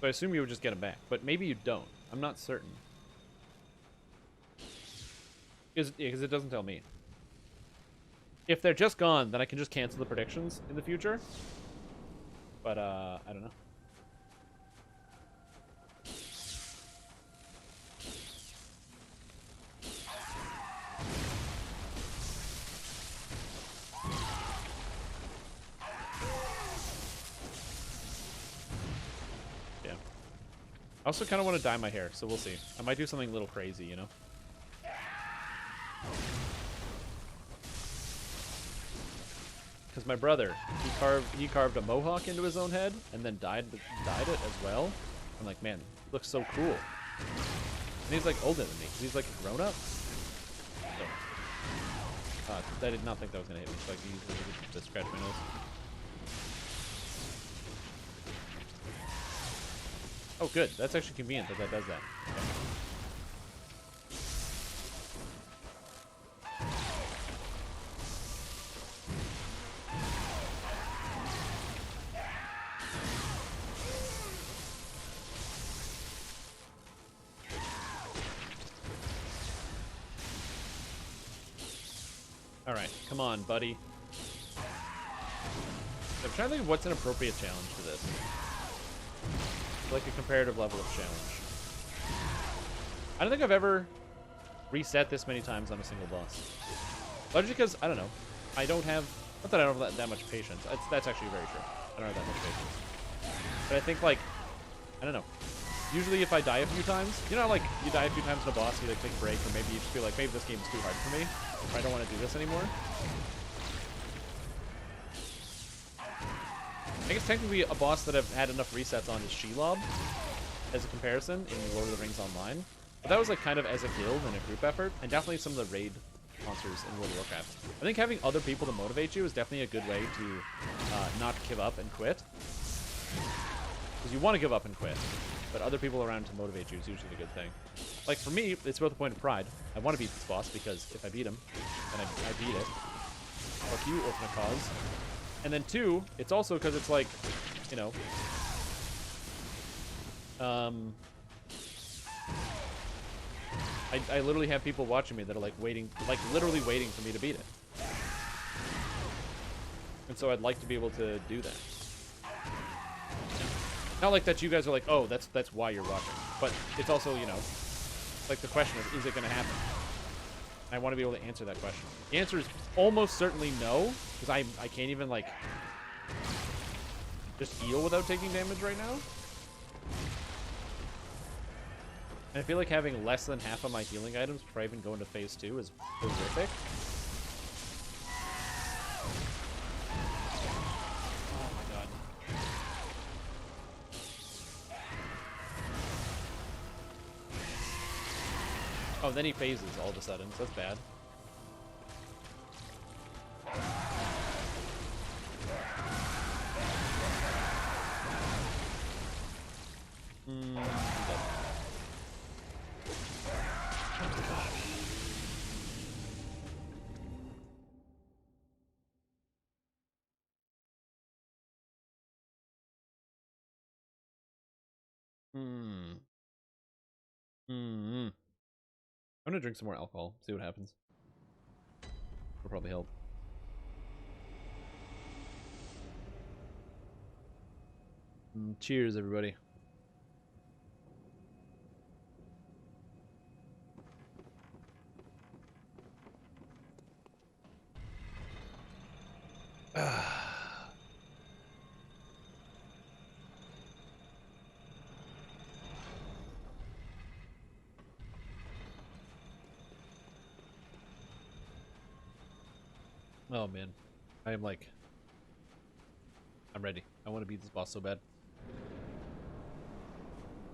So I assume you would just get them back. But maybe you don't. I'm not certain. Because it doesn't tell me. If they're just gone, then I can just cancel the predictions in the future. But, I don't know. I also kind of want to dye my hair, so we'll see. I might do something a little crazy, you know? Because my brother, he carved a mohawk into his own head and then dyed it as well. I'm like, man, it looks so cool. And he's like older than me. He's like a grown up. So, I did not think that was gonna hit me. So I can use it to scratch my nose. Oh, good. That's actually convenient that does that. Okay. Alright, come on, buddy. I'm trying to think of what's an appropriate challenge for this. Like a comparative level of challenge. I don't think I've ever reset this many times on a single boss. Largely because, I don't know, I don't have, not that I don't have that much patience. That's actually very true. I don't have that much patience. But I think, like, I don't know. Usually if I die a few times, you know, like, you die a few times in a boss, you like take a break, or maybe you just feel like, maybe this game is too hard for me, or I don't want to do this anymore. I guess technically a boss that I've had enough resets on is Shelob, as a comparison, in Lord of the Rings Online. But that was like kind of as a guild and a group effort, and definitely some of the raid monsters in World of Warcraft. I think having other people to motivate you is definitely a good way to not give up and quit. Because you want to give up and quit, but other people around to motivate you is usually a good thing. Like for me, it's both a point of pride. I want to beat this boss because if I beat him, then I beat it. Fuck you, Orphan of Cause. And then two, it's also because it's like, you know, I literally have people watching me that are like waiting, like literally waiting for me to beat it. And so I'd like to be able to do that. Not like that you guys are like, oh, that's why you're watching. But it's also, you know, like the question is it going to happen? I want to be able to answer that question. The answer is almost certainly no, because I can't even, like, just heal without taking damage right now. And I feel like having less than half of my healing items before I even go into phase 2 is horrific. Oh my god. Oh, then he phases all of a sudden, so that's bad. I'm dead. I'm gonna drink some more alcohol, see what happens. Will probably help. Cheers, everybody. Oh man, I am like, I'm ready. I want to beat this boss so bad.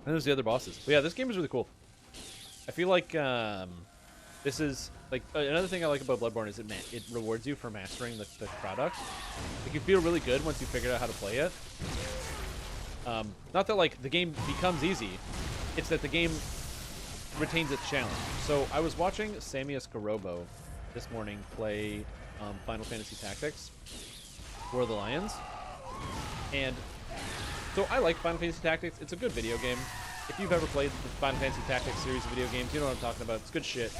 And there's the other bosses. But yeah, this game is really cool. I feel like this is like another thing I like about Bloodborne is it rewards you for mastering the product. Like you feel really good once you figure out how to play it. Not that like the game becomes easy, it's that the game retains its challenge. So I was watching Samius Garobo this morning play Final Fantasy Tactics, War of the Lions, and so I like Final Fantasy Tactics. It's a good video game. If you've ever played the Final Fantasy Tactics series of video games, you know what I'm talking about. It's good shit.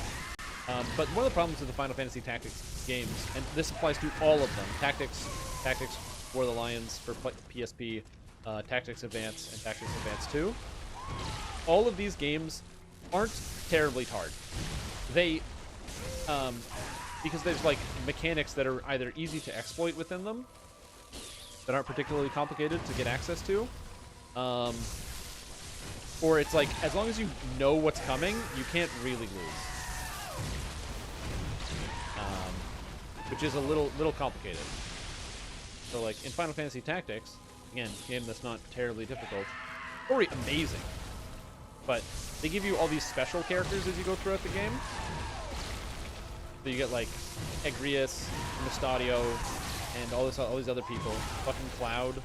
But one of the problems with the Final Fantasy Tactics games, and this applies to all of them, Tactics, War of the Lions for PSP, Tactics Advance, and Tactics Advance 2, all of these games aren't terribly hard. They, because there's like mechanics that are either easy to exploit within them, that aren't particularly complicated to get access to, or it's like, as long as you know what's coming, you can't really lose. Which is a little complicated. So like in Final Fantasy Tactics, again, game that's not terribly difficult, story amazing, but they give you all these special characters as you go throughout the game. So you get like Egrius, Mystadio, and all these other people, fucking Cloud,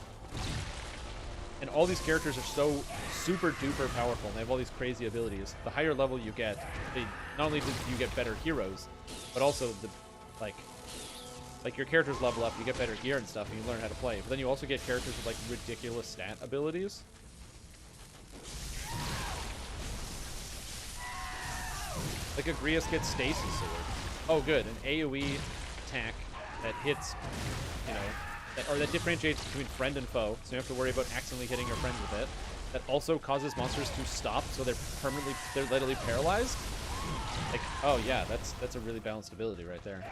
and all these characters are so super duper powerful, and they have all these crazy abilities. The higher level you get, not only do you get better heroes, but also the like your characters level up, you get better gear and stuff, and you learn how to play. But then you also get characters with like ridiculous stat abilities. Like Agrias gets Stasis Sword. Oh, good, an AoE attack that hits, you know, that differentiates between friend and foe, so you don't have to worry about accidentally hitting your friend with it. That also causes monsters to stop, so they're literally paralyzed. Like, oh yeah, that's a really balanced ability right there.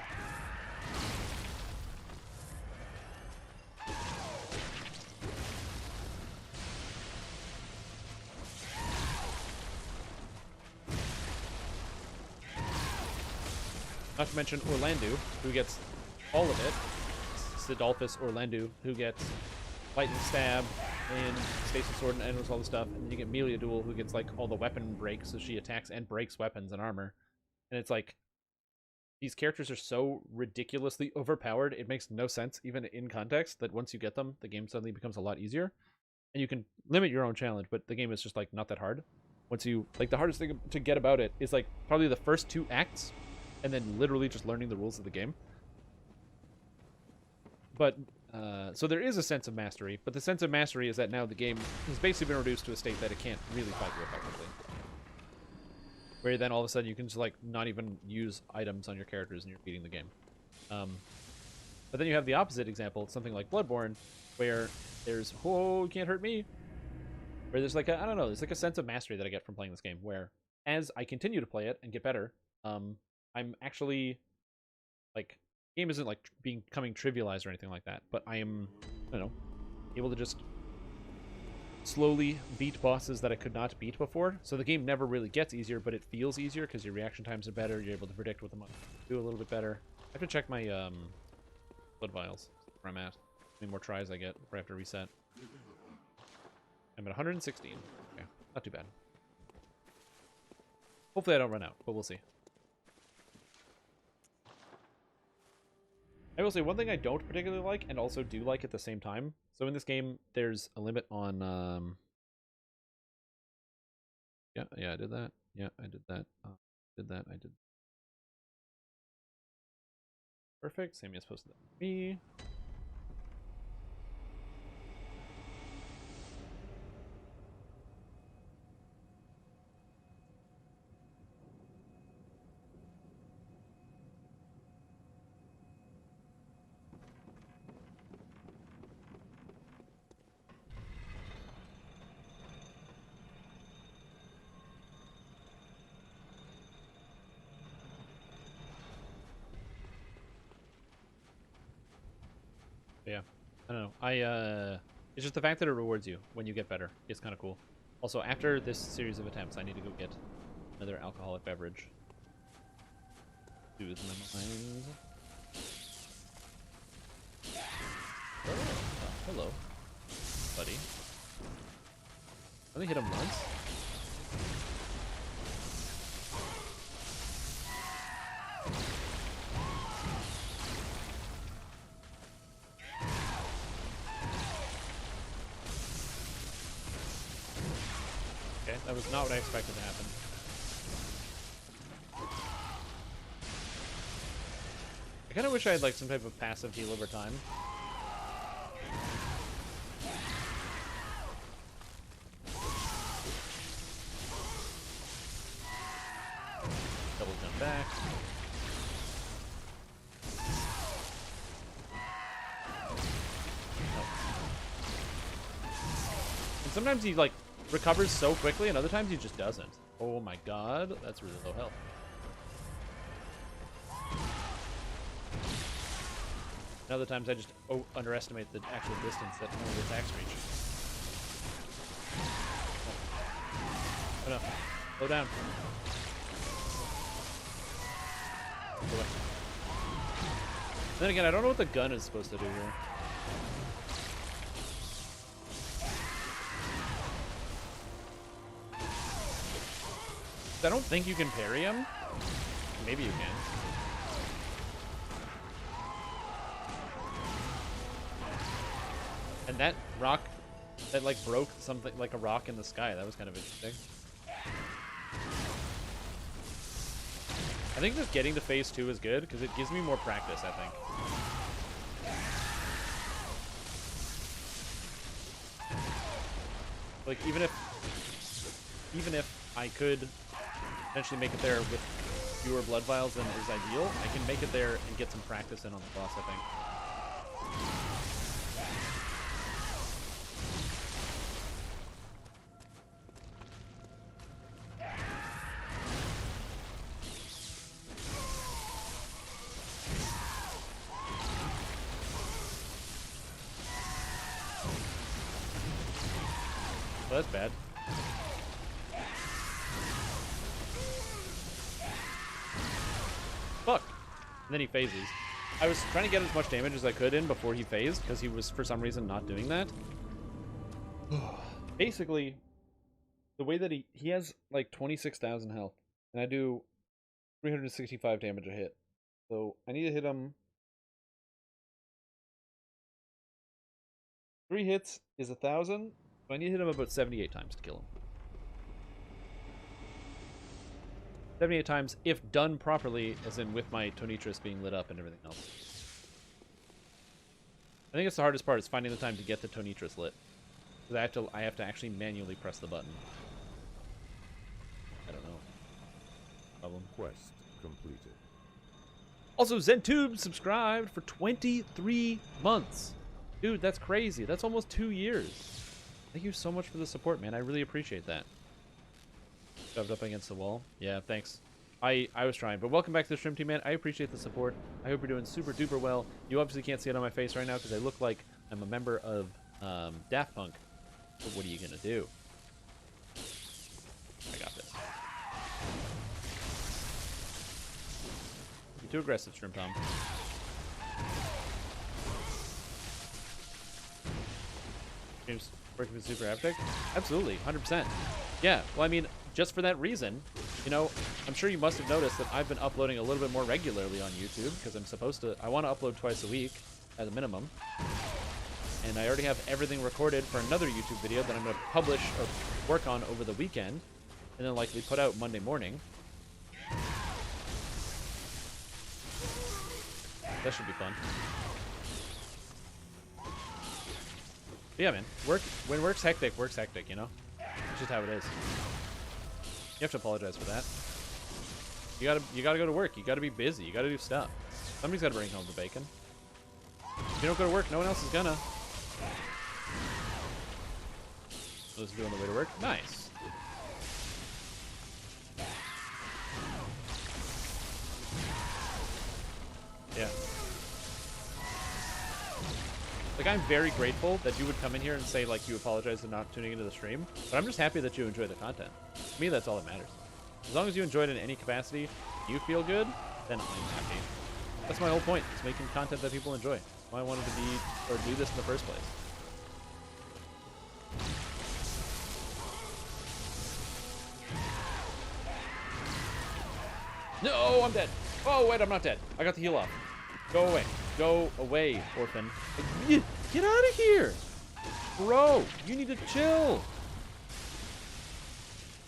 Not to mention Orlandeau, who gets all of it. Sidolphus Orlandeau, who gets Lightning Stab and Stasis Sword and all the stuff. And then you get Meliadoul, who gets like all the weapon breaks, so she attacks and breaks weapons and armor. And it's like, these characters are so ridiculously overpowered, it makes no sense, even in context, that once you get them, the game suddenly becomes a lot easier. And you can limit your own challenge, but the game is just like not that hard. Once you, like, the hardest thing to get about it is like probably the first 2 acts, and then literally just learning the rules of the game. But, so there is a sense of mastery, but the sense of mastery is that now the game has basically been reduced to a state that it can't really fight you effectively. Where then all of a sudden you can just, like, not even use items on your characters and you're beating the game. But then you have the opposite example, something like Bloodborne, where there's, oh, you can't hurt me. Where there's like a, I don't know, there's like a sense of mastery that I get from playing this game, where as I continue to play it and get better, I'm actually, like, the game isn't, like, becoming trivialized or anything like that, but I am, I don't know, able to just slowly beat bosses that I could not beat before. So the game never really gets easier, but it feels easier because your reaction times are better, you're able to predict what the monsters do a little bit better. I have to check my, blood vials, where I'm at. How many more tries I get before I have to reset. I'm at 116. Okay, not too bad. Hopefully I don't run out, but we'll see. I will say one thing I don't particularly like, and also do like at the same time. So in this game, there's a limit on, yeah, I did that. Yeah, I did that. I did. Perfect. Sammy has posted that for me. Yeah, I don't know. It's just the fact that it rewards you when you get better. It's kind of cool. Also, after this series of attempts, I need to go get another alcoholic beverage. Soothe my mind. Oh, hello, buddy. Let me hit him once. That was not what I expected to happen. I kind of wish I had like some type of passive heal over time. Double jump back. Oh. And sometimes he like recovers so quickly, and other times he just doesn't. Oh my god, that's really low health. And other times I just underestimate the actual distance that one of the attacks reach. Oh no. Slow down. Go away. Then again, I don't know what the gun is supposed to do here. I don't think you can parry him. Maybe you can. And that rock, that like broke something like a rock in the sky. That was kind of interesting. I think just getting to phase 2 is good because it gives me more practice, I think. Like even if I could eventually make it there with fewer blood vials than is ideal, I can make it there and get some practice in on the boss, I think. Well, that's bad. Fuck. And then he phases. I was trying to get as much damage as I could in before he phased, because he was, for some reason, not doing that. Basically, the way that he has, like, 26,000 health, and I do 365 damage a hit. So, I need to hit him... 3 hits is 1,000, so I need to hit him about 78 times to kill him. 78 times, if done properly, as in with my Tonitris being lit up and everything else. I think it's the hardest part, is finding the time to get the Tonitris lit. Because I have to actually manually press the button. I don't know. Problem. Quest completed. Also, Zentube subscribed for 23 months. Dude, that's crazy. That's almost 2 years. Thank you so much for the support, man. I really appreciate that. Shoved up against the wall. Yeah, thanks. I was trying, but welcome back to the Stream Team, man. I appreciate the support. I hope you're doing super duper well. You obviously can't see it on my face right now because I look like I'm a member of Daft Punk. But what are you gonna do? I got this. You're too aggressive, Shrimp Tom. James working with Super Haptic? Absolutely, 100%. Yeah, well, I mean, just for that reason, you know, I'm sure you must have noticed that I've been uploading a little bit more regularly on YouTube because I'm supposed to, I want to upload twice a week at a minimum. And I already have everything recorded for another YouTube video that I'm going to publish or work on over the weekend and then likely put out Monday morning. That should be fun. But yeah, man, when work's hectic, you know? It's just how it is. You have to apologize for that. You gotta go to work. You gotta be busy. You gotta do stuff. Somebody's gotta bring home the bacon. If you don't go to work, no one else is gonna. Those are doing the way to work. Nice. Yeah. Like, I'm very grateful that you would come in here and say, like, you apologize for not tuning into the stream. But I'm just happy that you enjoy the content. To me, that's all that matters. As long as you enjoy it in any capacity, you feel good, then I'm happy. That's my whole point, is making content that people enjoy. That's why I wanted to be, or do this in the first place. No, I'm dead. Oh, wait, I'm not dead. I got the heal off. Go away. Go away, orphan. Get out of here! Bro, you need to chill.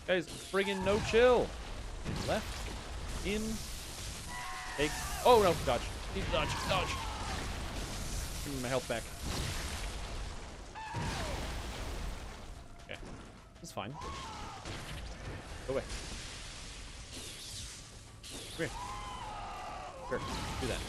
Guys, friggin' no chill. Left. In. Take. Oh, no. Dodge. Need to dodge. Dodge. Give me my health back. Okay. This is fine. Go away. Come here. Here. Do that.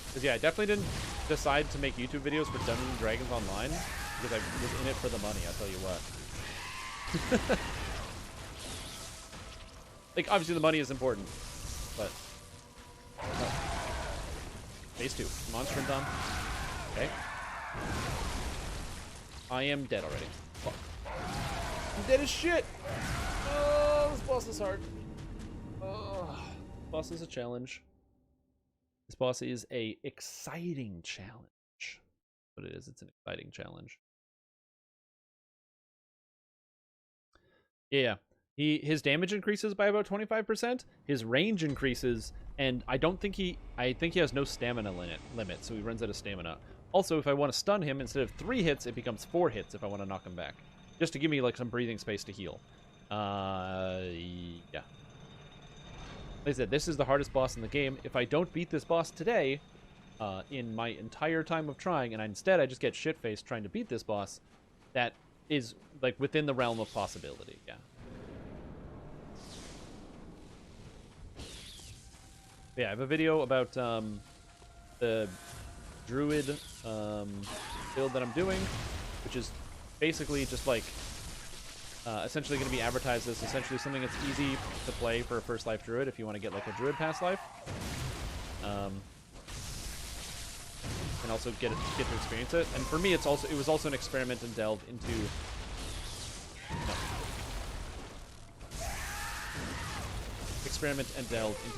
Because yeah, I definitely didn't decide to make YouTube videos for Dungeons & Dragons Online because I was in it for the money, I'll tell you what. Like, obviously the money is important, but... Phase 2. Come on, Sprint on. Okay. I am dead already. Fuck. I'm dead as shit! Oh, this boss is hard. Oh, boss is a challenge. This boss is a exciting challenge. What it is, it's an exciting challenge. Yeah. His damage increases by about 25%. His range increases, and I think he has no stamina limit, so he runs out of stamina. Also, if I want to stun him, instead of 3 hits, it becomes 4 hits if I want to knock him back. Just to give me like some breathing space to heal. Yeah. Like I said, this is the hardest boss in the game. If I don't beat this boss today, in my entire time of trying, and instead I just get shit-faced trying to beat this boss, that is like within the realm of possibility, yeah. Yeah, I have a video about the druid build that I'm doing, which is basically just like essentially going to be advertised as essentially something that's easy to play for a first life druid if you want to get like a druid past life. And also get to experience it. And for me, it was also an experiment and delve into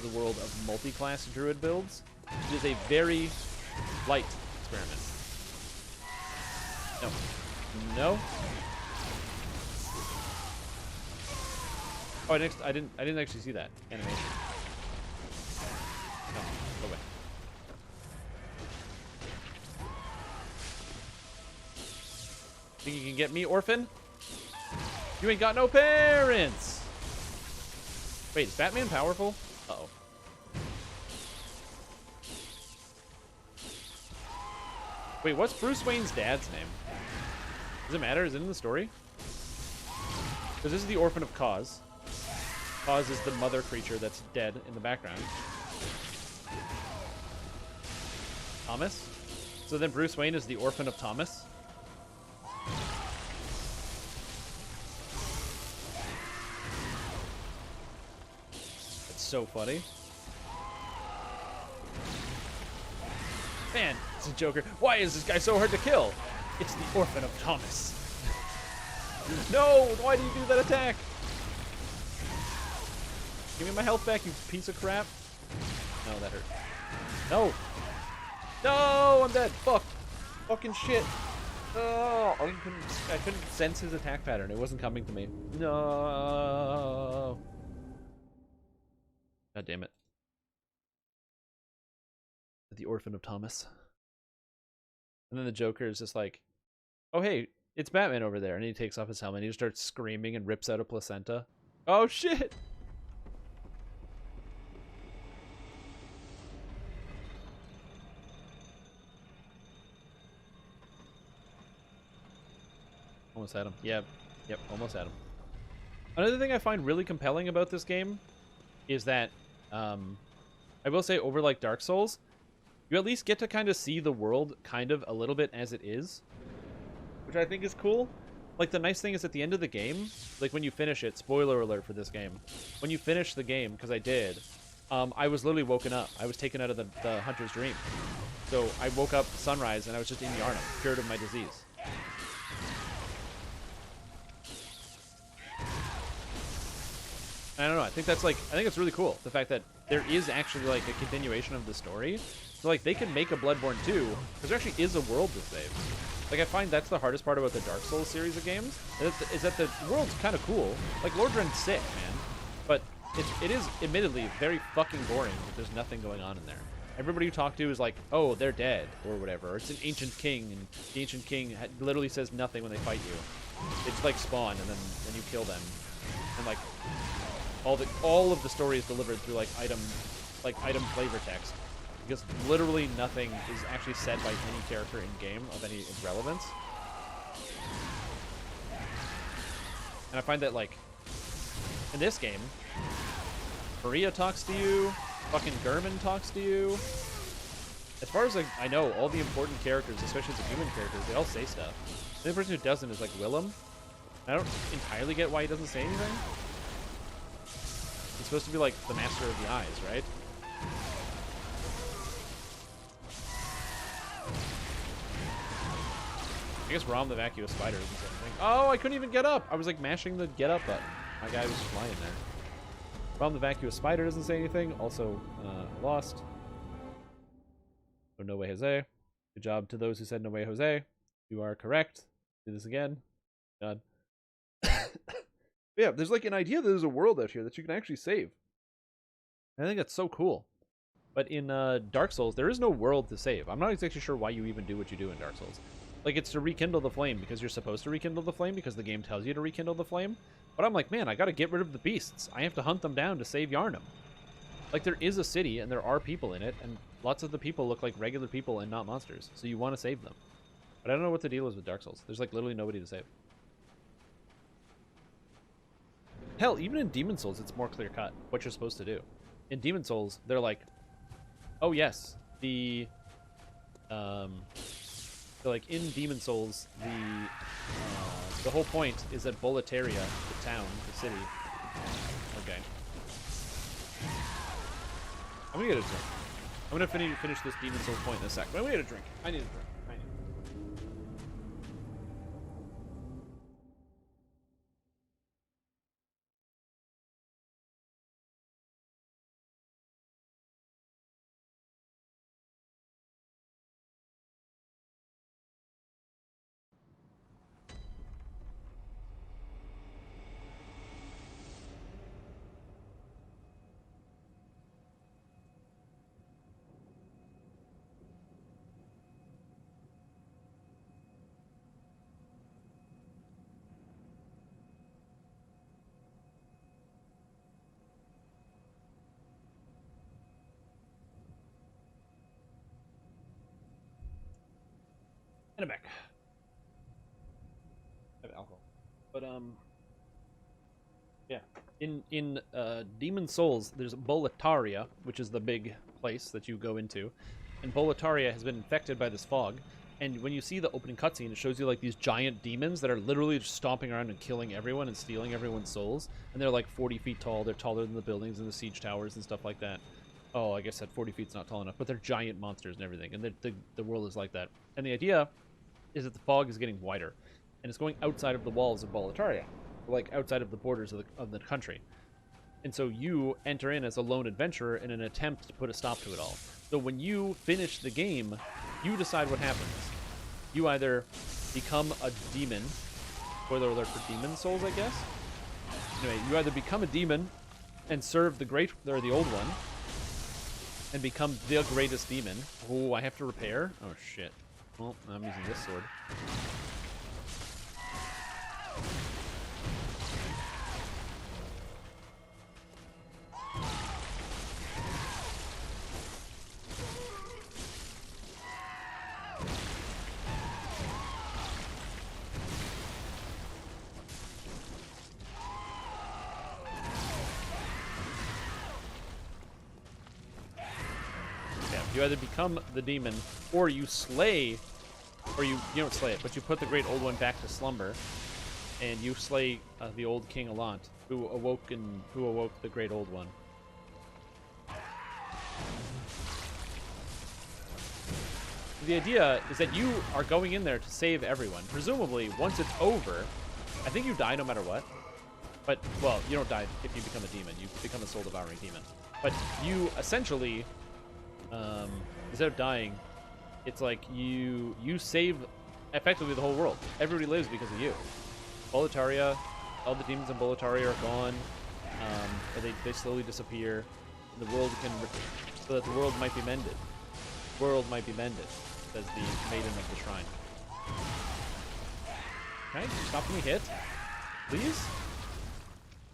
the world of multi-class druid builds. It is a very light experiment. No. Oh, I didn't actually see that animation. No, go away. Think you can get me, orphan? You ain't got no parents! Wait, is Batman powerful? Uh-oh. Wait, what's Bruce Wayne's dad's name? Does it matter? Is it in the story? Because this is the orphan of Cause. Cause is the mother creature that's dead in the background. Thomas? So then Bruce Wayne is the orphan of Thomas? That's so funny. Man, it's a Joker. Why is this guy so hard to kill? It's the orphan of Thomas. No! Why do you do that attack? Give me my health back, you piece of crap. No, that hurt. No! No! I'm dead! Fuck! Fucking shit! Oh! I couldn't sense his attack pattern. It wasn't coming to me. No! God damn it. The orphan of Thomas. And then the Joker is just like, oh hey, it's Batman over there. And he takes off his helmet and he just starts screaming and rips out a placenta. Oh shit! Almost had him. Yep, almost had him. Another thing I find really compelling about this game is that, I will say over like Dark Souls, you at least get to kind of see the world kind of a little bit as it is, which I think is cool. Like the nice thing is at the end of the game, like when you finish it, spoiler alert for this game, when you finish the game, because I did, I was literally woken up. I was taken out of the hunter's dream. So I woke up sunrise and I was just in Yharnam, cured of my disease. I don't know, I think it's really cool, the fact that there is actually like a continuation of the story. So like they can make a Bloodborne 2, because there actually is a world to save. Like I find that's the hardest part about the Dark Souls series of games, is that the world's kind of cool. Like Lordran's sick, man. But it is admittedly very fucking boring if there's nothing going on in there. Everybody you talk to is like, oh, they're dead, or whatever. Or it's an ancient king, and the ancient king literally says nothing when they fight you. They just like spawn, and then you kill them. And like all of the story is delivered through like item flavor text, because literally nothing is actually said by any character in game of any relevance. And I find that like in this game, Maria talks to you, fucking Gehrman talks to you. As far as like I know, all the important characters, especially the human characters, they all say stuff. The only person who doesn't is like Willem. I don't entirely get why he doesn't say anything. He's supposed to be like the master of the eyes, right? I guess Rom the vacuous spider isn't anything. Oh, I couldn't even get up. I was like mashing the get up button. My guy was flying there. Rom the vacuous spider doesn't say anything. Also, lost. So no way, Jose. Good job to those who said no way, Jose. You are correct. Do this again. God. Yeah, there's like an idea that there's a world out here that you can actually save. I think that's so cool. But in Dark Souls, there is no world to save. I'm not exactly sure why you even do what you do in Dark Souls. Like, it's to rekindle the flame because you're supposed to rekindle the flame because the game tells you to rekindle the flame. But I'm like, man, I gotta get rid of the beasts. I have to hunt them down to save Yharnam. Like, there is a city and there are people in it, and lots of the people look like regular people and not monsters. So you want to save them. But I don't know what the deal is with Dark Souls. There's like literally nobody to save. Hell, even in Demon Souls, it's more clear-cut what you're supposed to do. In Demon Souls, they're like, oh yes, like in Demon Souls, the whole point is that Boletaria, the town, the city. Okay. I'm gonna get a drink. I'm gonna finish this Demon Souls point in a sec. But I'm gonna get a drink. I need a drink. And I'm back. I have alcohol. But, yeah. In Demon Souls, there's Boletaria, which is the big place that you go into. And Boletaria has been infected by this fog. And when you see the opening cutscene, it shows you, like, these giant demons that are literally just stomping around and killing everyone and stealing everyone's souls. And they're, like, 40 feet tall. They're taller than the buildings and the siege towers and stuff like that. Oh, I guess that 40 feet's not tall enough. But they're giant monsters and everything. And the world is like that. And the idea is that the fog is getting wider, and it's going outside of the walls of Boletaria, like outside of the borders of the country. And so you enter in as a lone adventurer in an attempt to put a stop to it all. So when you finish the game, you decide what happens. You either become a demon, spoiler alert for Demon Souls, I guess. Anyway, you either become a demon and serve the old one, and become the greatest demon. Oh, I have to repair? Oh shit. Well, I'm using this sword. Yeah, you either become the demon or you slay. Or you don't slay it, but you put the Great Old One back to slumber, and you slay the old King Allant, who awoke the Great Old One. The idea is that you are going in there to save everyone. Presumably, once it's over, I think you die no matter what. But, well, you don't die if you become a demon. You become a soul-devouring demon. But you essentially, instead of dying, it's like you save effectively the whole world. Everybody lives because of you. Boletaria, all the demons in Boletaria are gone, or they slowly disappear. The world so that the world might be mended. World might be mended, says the maiden of the shrine. Can I stop getting hit? Please?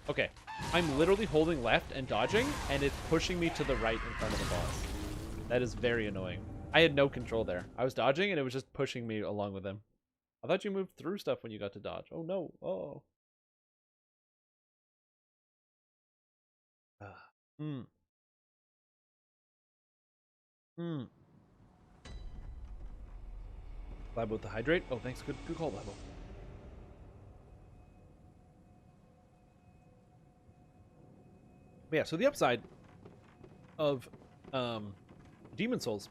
Okay. I'm literally holding left and dodging, and it's pushing me to the right in front of the boss. That is very annoying. I had no control there. I was dodging, and it was just pushing me along with him. I thought you moved through stuff when you got to dodge. Oh, no. Oh. Labo with the hydrate. Oh, thanks. Good call, Labo. But yeah, so the upside of Demon Souls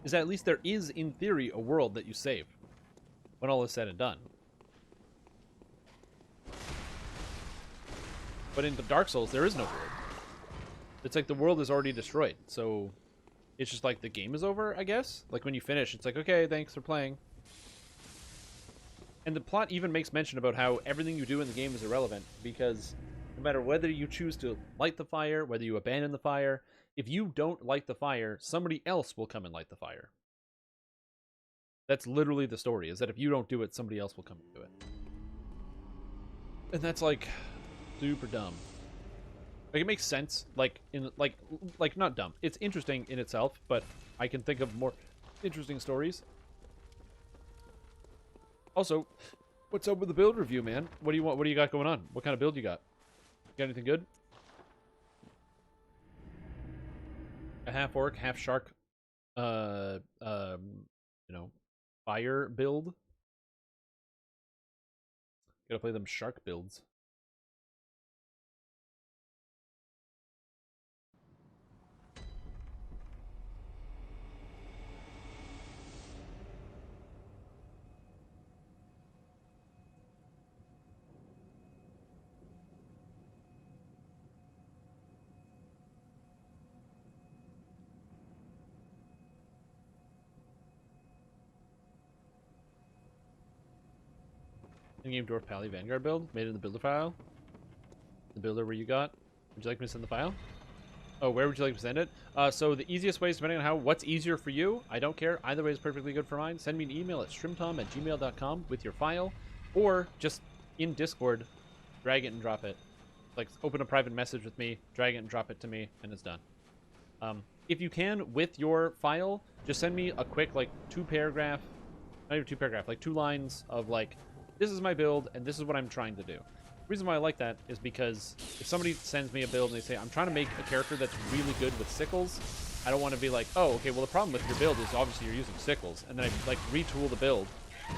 is that at least there is, in theory, a world that you save when all is said and done. But in the Dark Souls, there is no world. It's like the world is already destroyed, so it's just like the game is over, I guess? Like when you finish, it's like, okay, thanks for playing. And the plot even makes mention about how everything you do in the game is irrelevant, because no matter whether you choose to light the fire, whether you abandon the fire, if you don't light the fire, somebody else will come and light the fire. That's literally the story, is that if you don't do it, somebody else will come and do it. And that's like super dumb. Like it makes sense, like in like not dumb. It's interesting in itself, but I can think of more interesting stories. Also, what's up with the build review, man? What do you want? What do you got going on? What kind of build you got? Got anything good? A half orc, half shark, you know, fire build. Gotta play them shark builds. In-game Dwarf Pally Vanguard build, made in the builder file. The builder where you got. Would you like me to send the file? Oh, where would you like to send it? So the easiest way is depending on what's easier for you. I don't care. Either way is perfectly good for mine. Send me an email at shrimtom@gmail.com with your file, or just in Discord, drag it and drop it. Like open a private message with me, drag it and drop it to me, and it's done. If you can, with your file, just send me a quick like 2-paragraph, not even 2-paragraph, like 2 lines of like, this is my build, and this is what I'm trying to do. The reason why I like that is because if somebody sends me a build and they say, I'm trying to make a character that's really good with sickles, I don't want to be like, oh, okay, well, the problem with your build is obviously you're using sickles. And then I, like, retool the build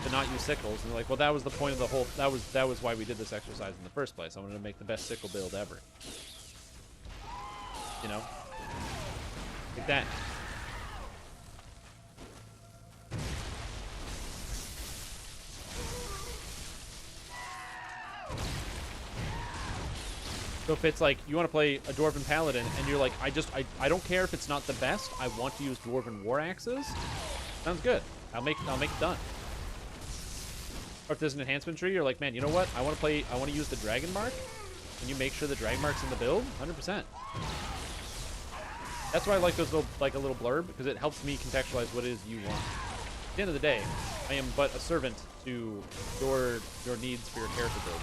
to not use sickles. And they're like, well, that was the point of the whole... That was why we did this exercise in the first place. I wanted to make the best sickle build ever. You know? Like that. So if it's like, you want to play a Dwarven Paladin, and you're like, I don't care if it's not the best, I want to use Dwarven War Axes, sounds good. I'll make it done. Or if there's an enhancement tree, you're like, man, you know what? I want to use the Dragon Mark. Can you make sure the Dragon Mark's in the build? 100%. That's why I like those little, like a little blurb, because it helps me contextualize what it is you want. At the end of the day, I am but a servant to your needs for your character builds.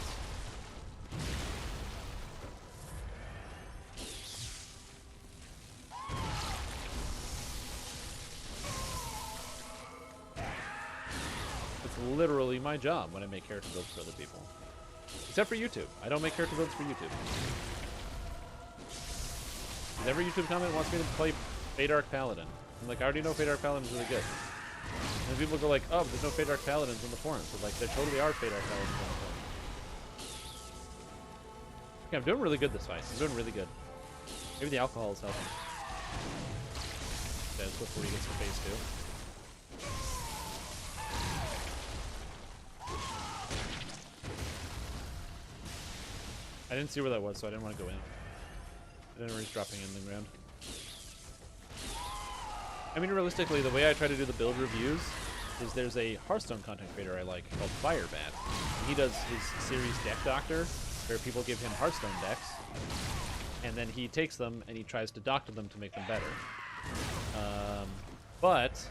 Literally my job when I make character builds for other people. Except for YouTube. I don't make character builds for YouTube. Because every YouTube comment wants me to play Feydark Paladin. I'm like, I already know Feydark Paladin is really good. And people go like, oh, but there's no Feydark Paladins on the forums. But like, there totally are Feydark Paladins on the forums. Okay, I'm doing really good this fight. I'm doing really good. Maybe the alcohol is helping. Okay, let's before he gets to phase 2. I didn't see where that was, so I didn't want to go in. I didn't know he's dropping in the ground. I mean, realistically, the way I try to do the build reviews is there's a Hearthstone content creator I like called Firebat. And he does his series Deck Doctor, where people give him Hearthstone decks, and then he takes them and he tries to doctor them to make them better. But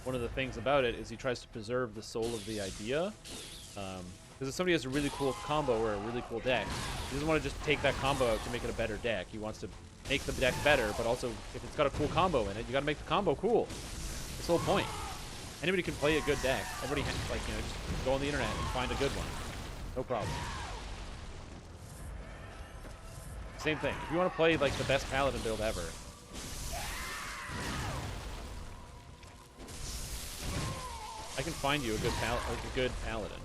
one of the things about it is he tries to preserve the soul of the idea. Because if somebody has a really cool combo or a really cool deck, he doesn't want to just take that combo out to make it a better deck. He wants to make the deck better, but also, if it's got a cool combo in it, you got to make the combo cool. That's the whole point. Anybody can play a good deck. Everybody, like, you know, just go on the internet and find a good one. No problem. Same thing. If you want to play, like, the best Paladin build ever, I can find you a good Paladin.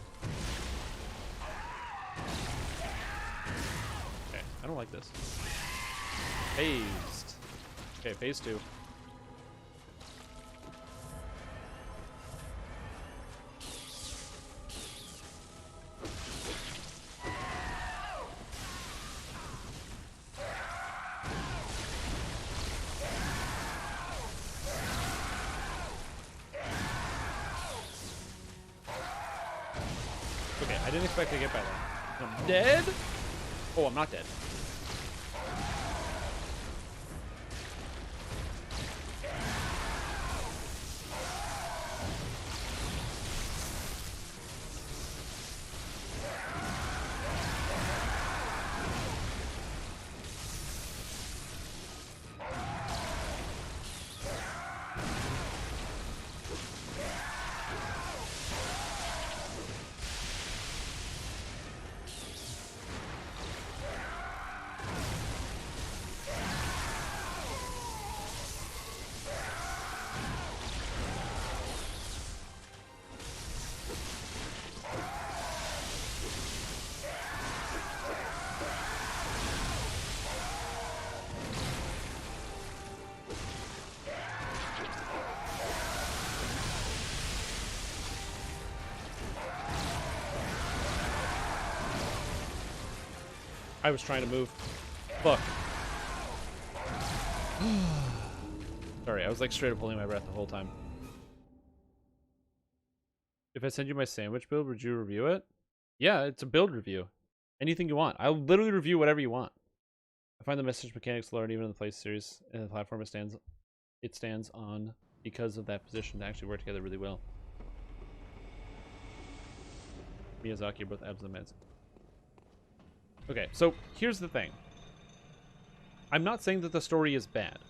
Okay. I don't like this. Phased. Okay, phase 2. Okay, I didn't expect to get by that. I'm dead? Oh, I'm not dead. I was trying to move. Fuck. Sorry, I was like straight up holding my breath the whole time. If I send you my sandwich build, would you review it? Yeah, it's a build review. Anything you want. I'll literally review whatever you want. I find the message mechanics lower, and even in the Play series and the platform it stands on because of that position to actually work together really well. Miyazaki are both abs and meds. Okay, so here's the thing. I'm not saying that the story is bad,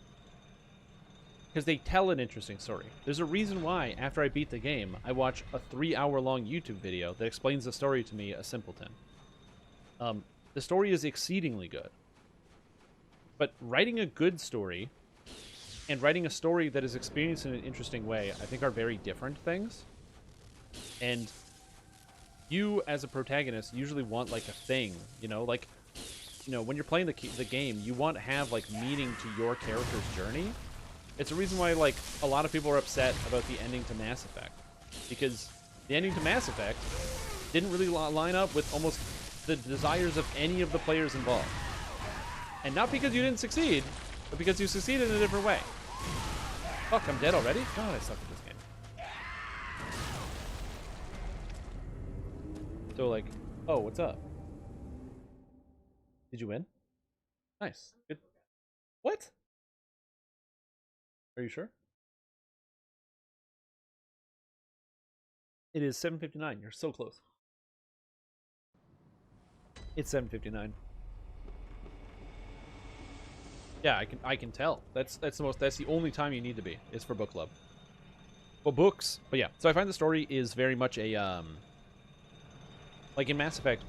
because they tell an interesting story. There's a reason why, after I beat the game, I watch a 3-hour-long YouTube video that explains the story to me, a simpleton. The story is exceedingly good. But writing a good story and writing a story that is experienced in an interesting way, I think are very different things. And you, as a protagonist, usually want, like, a thing, you know? Like, you know, when you're playing the game, you want to have, like, meaning to your character's journey. It's a reason why, like, a lot of people are upset about the ending to Mass Effect. Because the ending to Mass Effect didn't really line up with almost the desires of any of the players involved. And not because you didn't succeed, but because you succeeded in a different way. Fuck, I'm dead already? God, I suck at this game. So, like, oh, what's up? Did you win? Nice. Good. What? Are you sure? It is 7:59. You're so close. It's 7:59. Yeah, I can tell. That's the only time you need to be. Is for book club. Well, books. But yeah, so I find the story is very much a like in Mass Effect,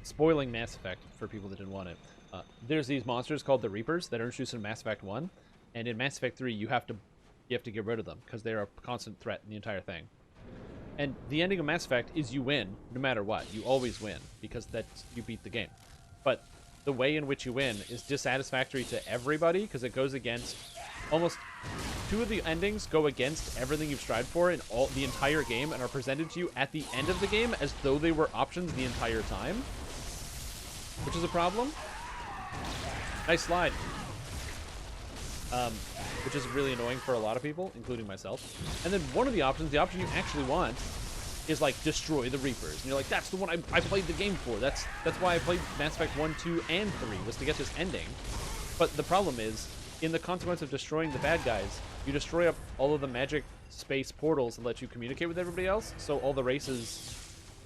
spoiling Mass Effect for people that didn't want it. There's these monsters called the Reapers that are introduced in Mass Effect 1, and in Mass Effect 3 you have to get rid of them because they're a constant threat in the entire thing. And the ending of Mass Effect is you win no matter what. You always win because you beat the game. But the way in which you win is dissatisfactory to everybody because it goes against almost 2 of the endings go against everything you've strived for in the entire game and are presented to you at the end of the game as though they were options the entire time, which is a problem. Nice slide. Which is really annoying for a lot of people, including myself. And then one of the options, the option you actually want, is like destroy the Reapers. And you're like, that's the one I played the game for. That's why I played Mass Effect 1, 2, and 3, was to get this ending. But the problem is, in the consequence of destroying the bad guys, you destroy up all of the magic space portals that let you communicate with everybody else, so all the races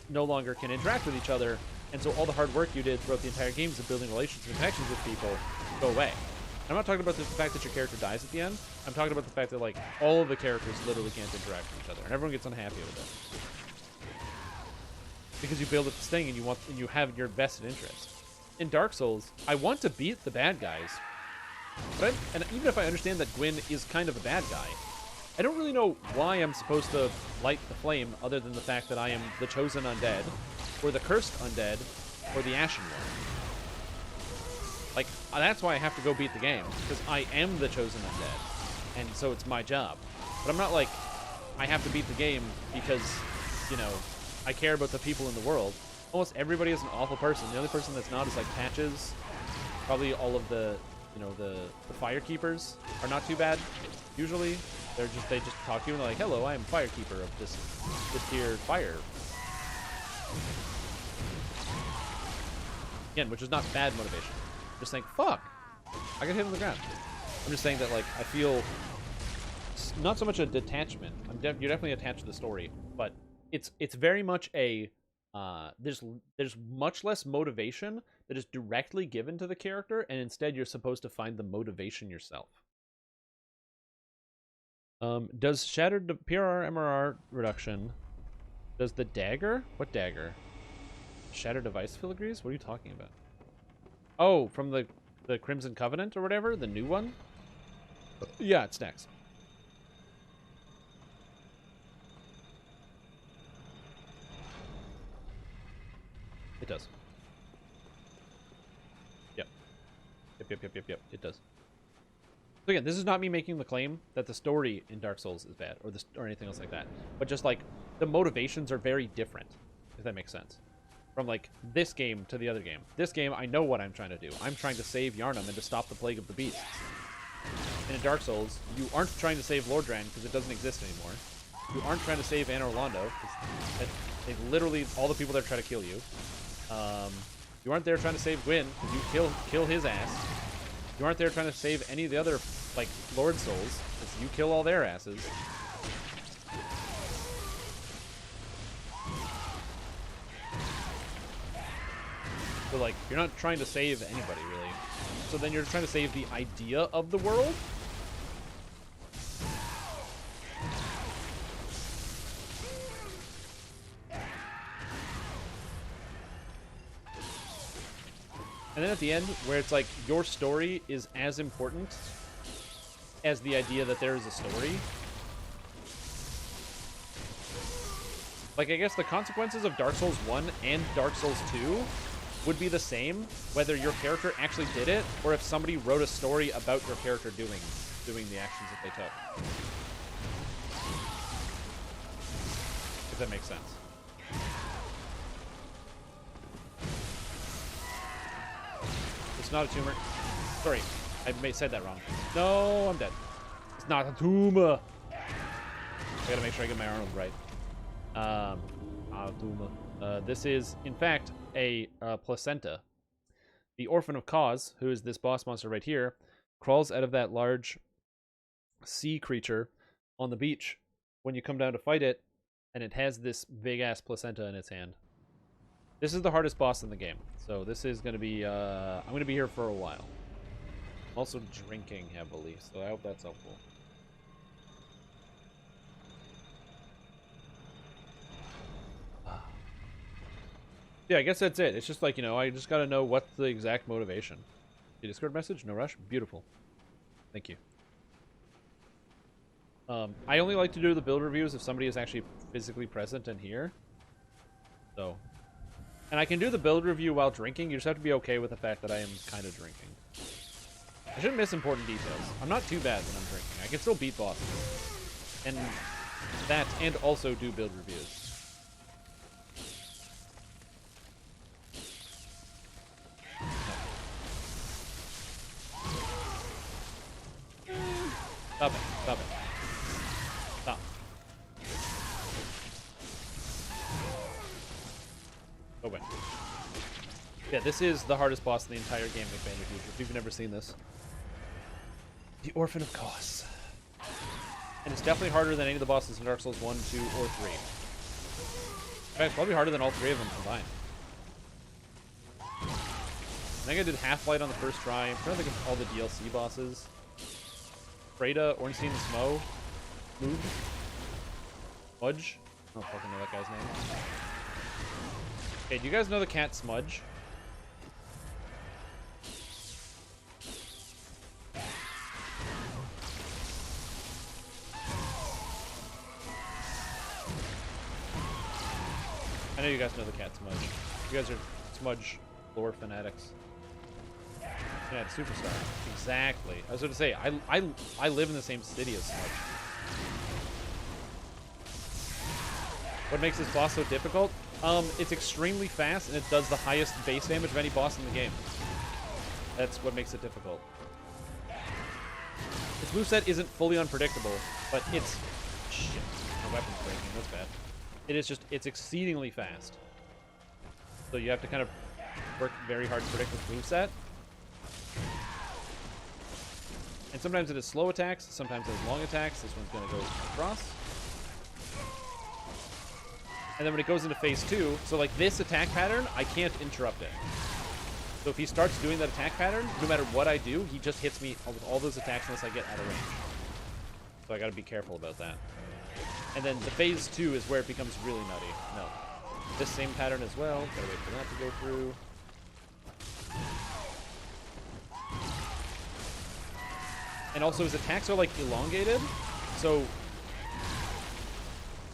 no longer can interact with each other, and so all the hard work you did throughout the entire games of building relationships and connections with people go away. I'm not talking about the fact that your character dies at the end. I'm talking about the fact that, like, all of the characters literally can't interact with each other, and everyone gets unhappy with it. Because you build up this thing and you have your vested interest. In Dark Souls, I want to beat the bad guys, but and even if I understand that Gwyn is kind of a bad guy, I don't really know why I'm supposed to light the flame other than the fact that I am the chosen undead, or the cursed undead, or the ashen one. that's why I have to go beat the game, because I am the chosen undead, and so it's my job. But I'm not like, I have to beat the game because, you know, I care about the people in the world. Almost everybody is an awful person. The only person that's not is like Patches. Probably all of the, you know, the Firekeepers are not too bad. Usually, they just talk to you and they're like, hello, I am Firekeeper of this here fire. Again, which is not bad motivation. Just saying, fuck, I got hit on the ground. I'm just saying that, like, I feel not so much a detachment. You're definitely attached to the story, but it's very much a there's much less motivation that is directly given to the character, and instead you're supposed to find the motivation yourself. Does shattered PRR MRR reduction? Does the dagger? What dagger? Shattered device filigrees? What are you talking about? Oh, from the Crimson Covenant or whatever, the new one. Yeah, it stacks. It does. Yep. Yep. It does. So again, this is not me making the claim that the story in Dark Souls is bad or anything else like that, but just like the motivations are very different, if that makes sense. From like this game to the other game. This game, I know what I'm trying to do. I'm trying to save Yharnam and to stop the Plague of the Beasts. And in Dark Souls, you aren't trying to save Lordran because it doesn't exist anymore. You aren't trying to save Anor Londo because they literally all the people there try to kill you. You aren't there trying to save Gwyn because you kill his ass. You aren't there trying to save any of the other like Lord Souls because you kill all their asses. So like you're not trying to save anybody really. So then you're trying to save the idea of the world. And then at the end, where it's like your story is as important as the idea that there is a story. Like, I guess the consequences of Dark Souls 1 and Dark Souls 2 would be the same, whether your character actually did it, or if somebody wrote a story about your character doing the actions that they took. If that makes sense. It's not a tumor. Sorry, I said that wrong. No, I'm dead. It's not a tumor. I gotta make sure I get my Arnold right. Not a tumor. This is, in fact, a placenta. The Orphan of Cause, who is this boss monster right here, crawls out of that large sea creature on the beach when you come down to fight it, and it has this big-ass placenta in its hand. This is the hardest boss in the game, so this is going to be, I'm going to be here for a while. I'm also drinking heavily, so I hope that's helpful. Yeah, I guess that's it. It's just like, you know, I just got to know what's the exact motivation. The Discord message? No rush? Beautiful. Thank you. I only like to do the build reviews if somebody is actually physically present and here. So... And I can do the build review while drinking. You just have to be okay with the fact that I am kind of drinking. I shouldn't miss important details. I'm not too bad when I'm drinking. I can still beat bosses. And that, and also do build reviews. Stop it. Stop it. Stop. Open. Yeah, this is the hardest boss in the entire game, McBandy, if you've never seen this. The Orphan of Cause. And it's definitely harder than any of the bosses in Dark Souls 1, 2, or 3. In fact, it's probably harder than all three of them combined. I think I did Half-Light on the first try. I'm trying to think of all the DLC bosses. Freda, Ornstein, Smo, Moog, Smudge. I don't fucking know that guy's name. Okay, do you guys know the cat Smudge? I know you guys know the cat Smudge. You guys are Smudge lore fanatics. Yeah, superstar. Exactly. I was going to say, I live in the same city as Smudge. What makes this boss so difficult? It's extremely fast, and it does the highest base damage of any boss in the game. That's what makes it difficult. Its moveset isn't fully unpredictable, but it's... Shit. My weapon's breaking. That's bad. It is just... It's exceedingly fast. So you have to kind of work very hard to predict its moveset. And sometimes it has slow attacks, sometimes it has long attacks. This one's going to go across. And then when it goes into phase 2, so like this attack pattern, I can't interrupt it. So if he starts doing that attack pattern, no matter what I do, he just hits me with all those attacks unless I get out of range. So I gotta be careful about that. And then the phase 2 is where it becomes really nutty. No. This same pattern as well. Gotta wait for that to go through. And also his attacks are like elongated, so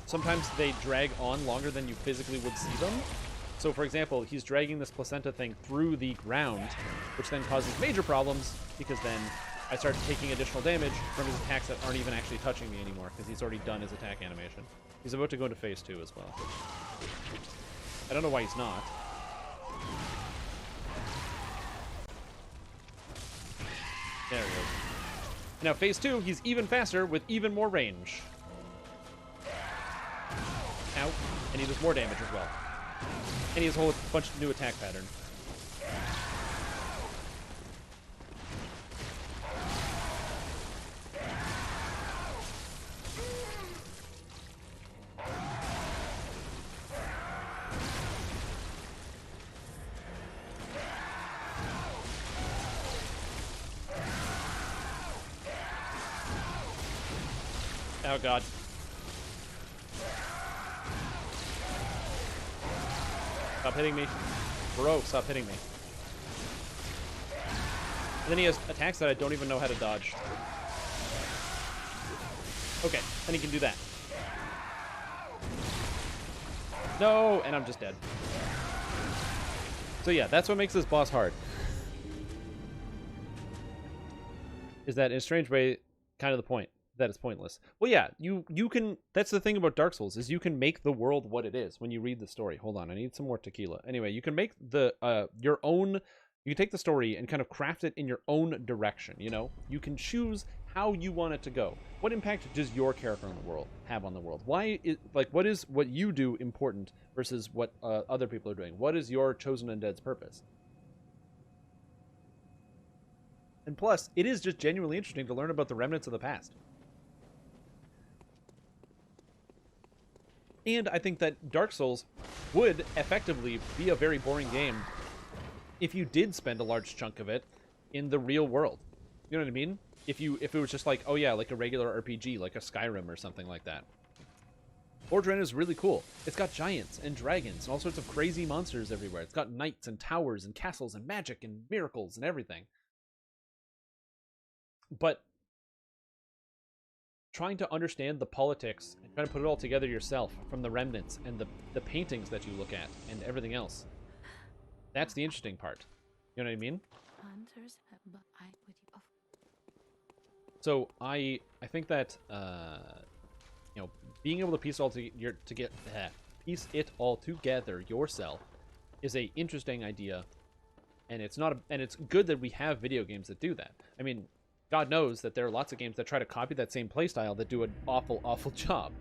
sometimes they drag on longer than you physically would see them. So for example, he's dragging this placenta thing through the ground, which then causes major problems because then I start taking additional damage from his attacks that aren't even actually touching me anymore because he's already done his attack animation. He's about to go into phase 2 as well. I don't know why he's not. There he goes. Now, phase 2, he's even faster with even more range. Ow. And he does more damage as well. And he has a whole bunch of new attack patterns. Oh god. Stop hitting me. Bro, stop hitting me. And then he has attacks that I don't even know how to dodge. Okay, and he can do that. No, and I'm just dead. So yeah, that's what makes this boss hard. Is that in a strange way kind of the point? That it's pointless. Well, yeah, you can... That's the thing about Dark Souls, is you can make the world what it is when you read the story. Hold on, I need some more tequila. Anyway, you can make the your own... You can take the story and kind of craft it in your own direction, you know? You can choose how you want it to go. What impact does your character on the world have on the world? Why is... Like, what is what you do important versus what other people are doing? What is your chosen undead's purpose? And plus, it is just genuinely interesting to learn about the remnants of the past. And I think that Dark Souls would effectively be a very boring game if you did spend a large chunk of it in the real world. You know what I mean? If it was just like, oh yeah, like a regular RPG, like a Skyrim or something like that. Mordrein is really cool. It's got giants and dragons and all sorts of crazy monsters everywhere. It's got knights and towers and castles and magic and miracles and everything. But trying to understand the politics and trying to put it all together yourself from the remnants and the paintings that you look at and everything else. That's the interesting part. You know what I mean? So I think that you know, being able to piece it all together yourself is a interesting idea, and it's not and it's good that we have video games that do that. I mean, God knows that there are lots of games that try to copy that same playstyle that do an awful, awful job.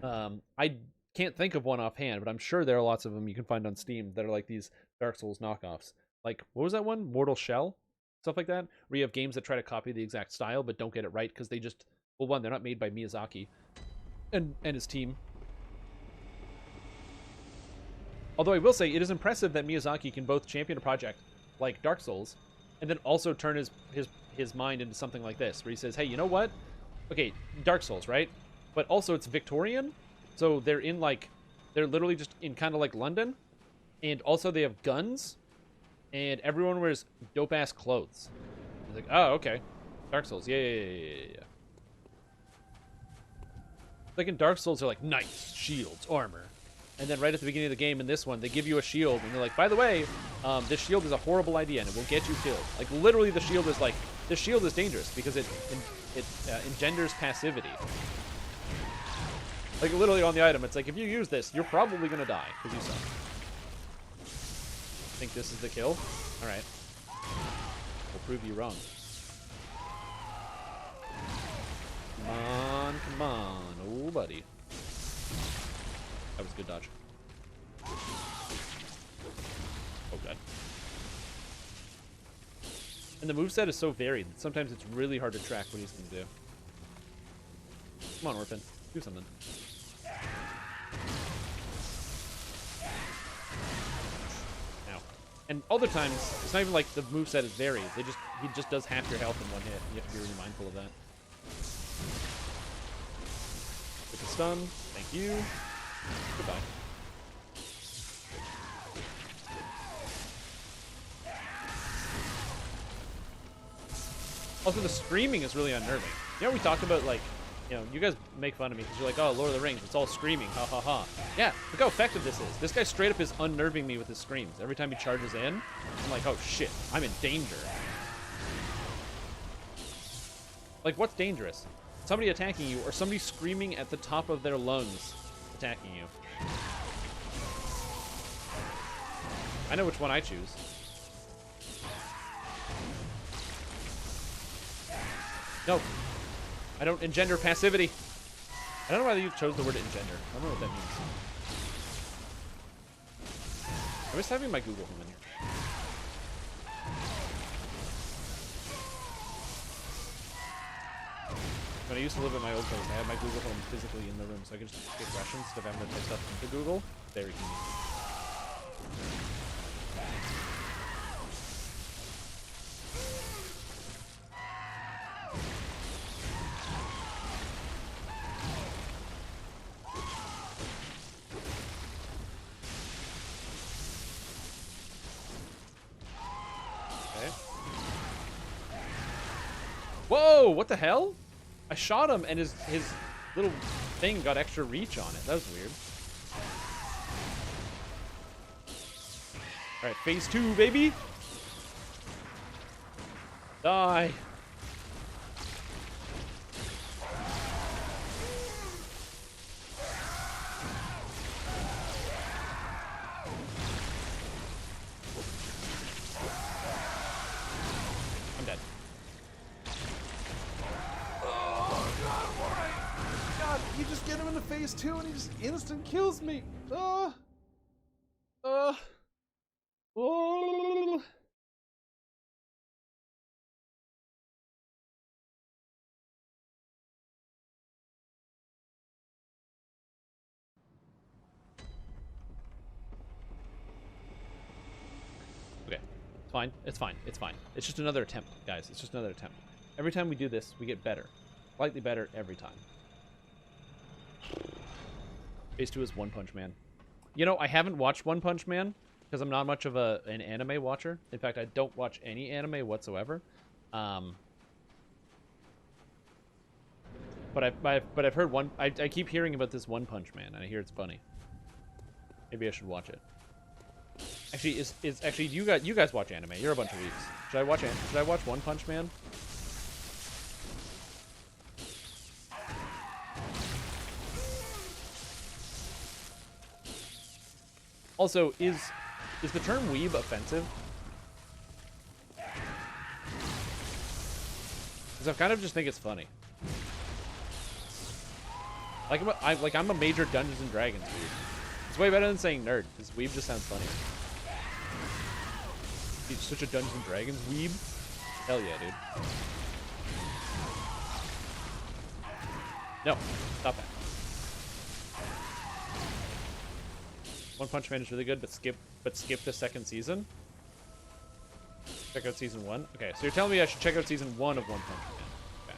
I can't think of one offhand, but I'm sure there are lots of them you can find on Steam that are like these Dark Souls knockoffs. Like, what was that one? Mortal Shell? Stuff like that? Where you have games that try to copy the exact style but don't get it right because they just... Well, one, they're not made by Miyazaki and his team. Although I will say, it is impressive that Miyazaki can both champion a project like Dark Souls and then also turn his mind into something like this, where he says, hey, you know what? Okay, Dark Souls, right? But also it's Victorian, so they're in like, they're literally just in kind of like London, and also they have guns, and everyone wears dope-ass clothes. He's like, oh, okay. Dark Souls, yeah. Like in Dark Souls, they're like knights, shields, armor. and then right at the beginning of the game in this one, they give you a shield, and they're like, by the way, this shield is a horrible idea, and it will get you killed. Like, literally, the shield is like, this shield is dangerous because it engenders passivity. Like, literally on the item, it's like, if you use this, you're probably gonna die, because you suck. I think this is the kill? Alright. We'll prove you wrong. Come on, come on. Oh, buddy. That was a good dodge. Oh, God. And the moveset is so varied that sometimes it's really hard to track what he's going to do. Come on, Orphan. Do something. Ow. And other times, it's not even like the moveset is varied. He just does half your health in one hit. You have to be really mindful of that. With the stun. Thank you. Goodbye. Also, the screaming is really unnerving. You know, we talked about, like, you know, you guys make fun of me because you're like, oh, Lord of the Rings, it's all screaming, ha ha ha. Yeah, look how effective this is. This guy straight up is unnerving me with his screams. Every time he charges in, I'm like, oh shit, I'm in danger. Like, what's dangerous? Somebody attacking you or somebody screaming at the top of their lungs attacking you. I know which one I choose. No. I don't engender passivity. I don't know why you chose the word engender. I don't know what that means. I'm just having my Google Home in here. When I used to live at my old place, I had my Google Home physically in the room, so I could just get Russians instead of having to type stuff into Google. Very convenient. Whoa, what the hell? I shot him and his little thing got extra reach on it. That was weird. Alright, phase 2, baby! Die! I'm dead. You just get him into phase 2 and he just instant kills me. Oh. Okay. It's fine. It's fine. It's fine. It's just another attempt, guys. It's just another attempt. Every time we do this, we get better. Slightly better every time. Phase 2 is One Punch Man. You know, I haven't watched One Punch Man because I'm not much of an anime watcher. In fact, I don't watch any anime whatsoever. But I've heard one. I keep hearing about this One Punch Man, and I hear it's funny. Maybe I should watch it. Actually, actually you guys watch anime? You're a bunch of weeks. Should I watch One Punch Man? Also, is the term weeb offensive? Because I kind of just think it's funny. Like I'm a major Dungeons and Dragons weeb. It's way better than saying nerd, because weeb just sounds funny. He's such a Dungeons and Dragons weeb. Hell yeah, dude. No, stop that. One Punch Man is really good, but skip the second season. Check out season 1. Okay, so you're telling me I should check out season 1 of One Punch Man.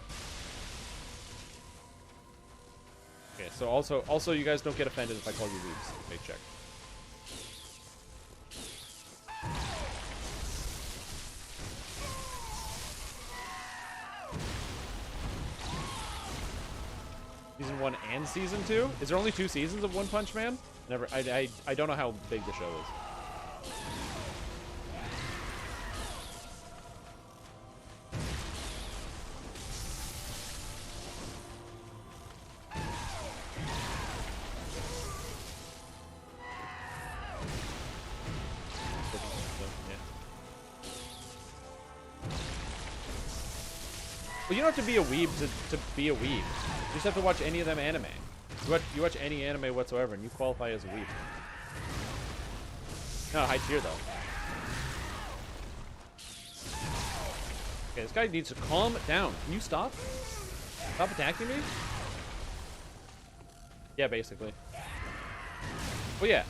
Okay, so also you guys don't get offended if I call you weebs. Okay, check. Season 1 and season 2? Is there only 2 seasons of One Punch Man? Never. I don't know how big the show is. Well, you don't have to be a weeb to be a weeb. You just have to watch any of them anime. You watch any anime whatsoever, and you qualify as a weeb. Not high tier, though. Okay, this guy needs to calm down. Can you stop? Stop attacking me? Yeah, basically. Oh yeah.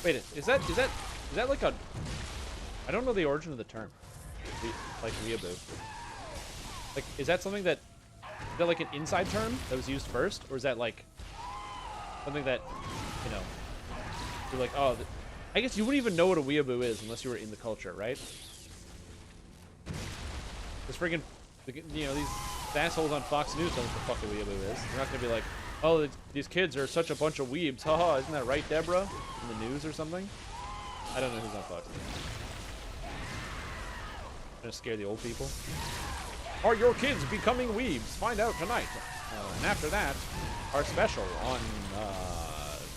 Wait, is that like a... I don't know the origin of the term. Like weeaboo. Like, is that something that... Is that like an inside term that was used first? Or is that like... something that, you know... You're like, oh... I guess you wouldn't even know what a weeaboo is unless you were in the culture, right? This friggin'... You know, these assholes on Fox News know what the fuck a weeaboo is. They're not gonna be like, oh, these kids are such a bunch of weebs. Haha, isn't that right, Deborah? In the news or something? I don't know who's on Fox News. Gonna scare the old people. Are your kids becoming weebs? Find out tonight. And after that, our special on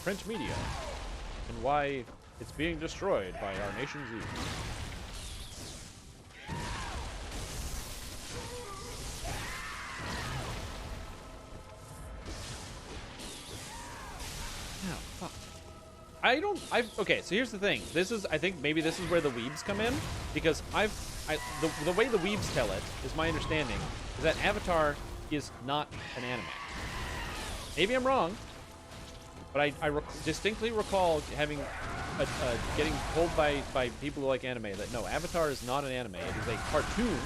print media and why it's being destroyed by our nation's youth. Fuck. Okay, so here's the thing. I think maybe this is where the weebs come in, because the way the weebs tell it, is my understanding, is that Avatar is not an anime. Maybe I'm wrong, but I distinctly recall having getting told by people who like anime that no, Avatar is not an anime. It is a cartoon,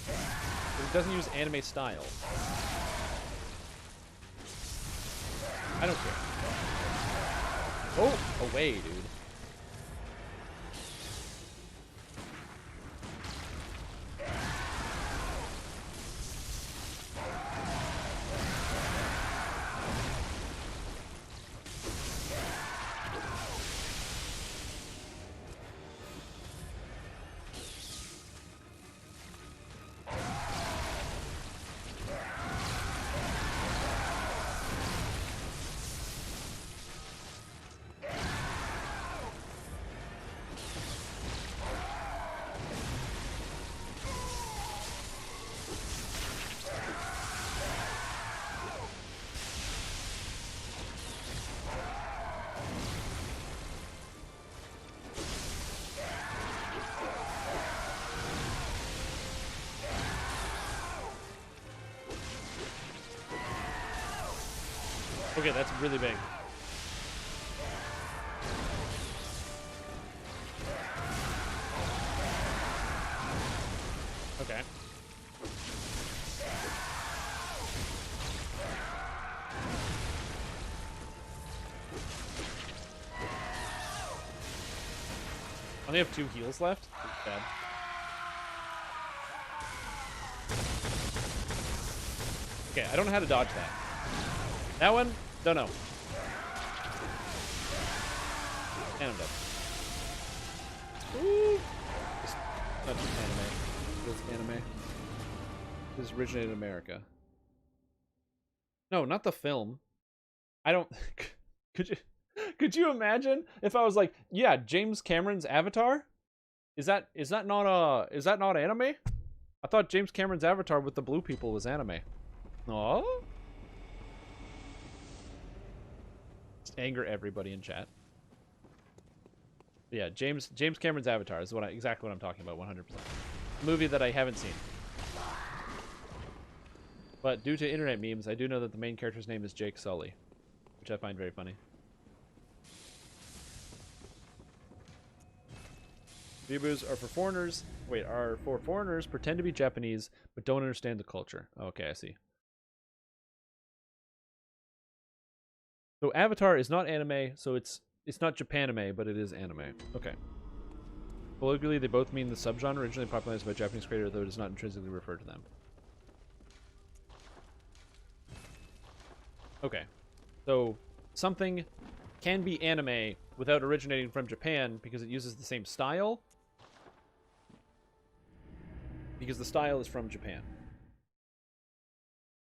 but it doesn't use anime style. I don't care. Oh, away, dude. Okay, that's really big. Okay. I only have 2 heals left. Bad. Okay, I don't know how to dodge that. That one? Don't know. And I'm dead. Ooh. It's not just anime. It's anime. This originated in America. No, not the film. I don't... Could you imagine if I was like, yeah, James Cameron's Avatar? Is that not anime? I thought James Cameron's Avatar with the blue people was anime. Oh? Anger everybody in chat. But yeah, James Cameron's Avatar is exactly what I'm talking about, 100%. Movie that I haven't seen. But due to internet memes, I do know that the main character's name is Jake Sully, which I find very funny. Weeaboos are for foreigners. Wait, are for foreigners pretend to be Japanese but don't understand the culture. Okay, I see. So Avatar is not anime, so it's not Japanime, but it is anime. Okay. Colloquially, they both mean the subgenre originally popularized by a Japanese creator, though it does not intrinsically refer to them. Okay. So something can be anime without originating from Japan because it uses the same style. Because the style is from Japan.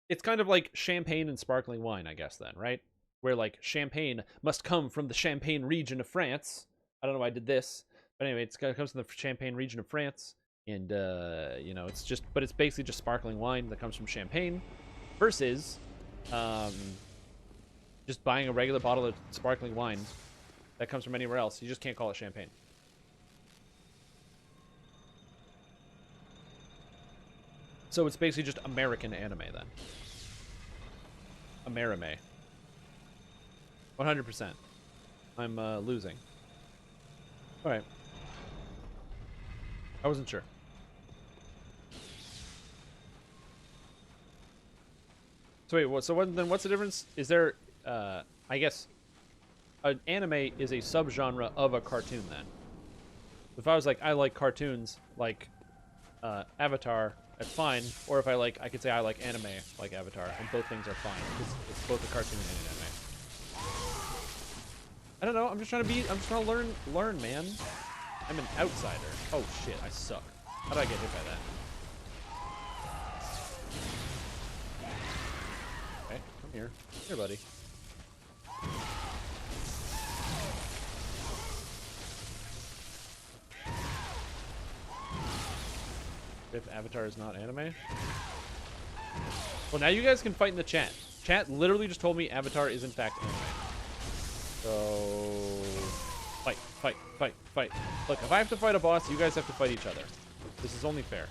It's kind of like champagne and sparkling wine, I guess, then, right? Where, like, champagne must come from the Champagne region of France. I don't know why I did this. But anyway, it comes from the Champagne region of France. And, you know, it's just... But it's basically just sparkling wine that comes from Champagne. Versus, just buying a regular bottle of sparkling wine that comes from anywhere else. You just can't call it champagne. So it's basically just American anime, then. Amerime. 100%. I'm losing. Alright. I wasn't sure. So wait, then what's the difference? Is there, I guess, an anime is a subgenre of a cartoon, then. If I was like, I like cartoons, like Avatar, that's fine. Or if I could say I like anime, like Avatar, and both things are fine, because it's both a cartoon and an anime. I don't know, I'm just trying to learn, man. I'm an outsider. Oh shit, I suck. How did I get hit by that? Okay, come here. Here, buddy. If Avatar is not anime? Well, now you guys can fight in the chat. Chat literally just told me Avatar is in fact anime. So... Fight, fight, fight, fight. Look, if I have to fight a boss, you guys have to fight each other. This is only fair.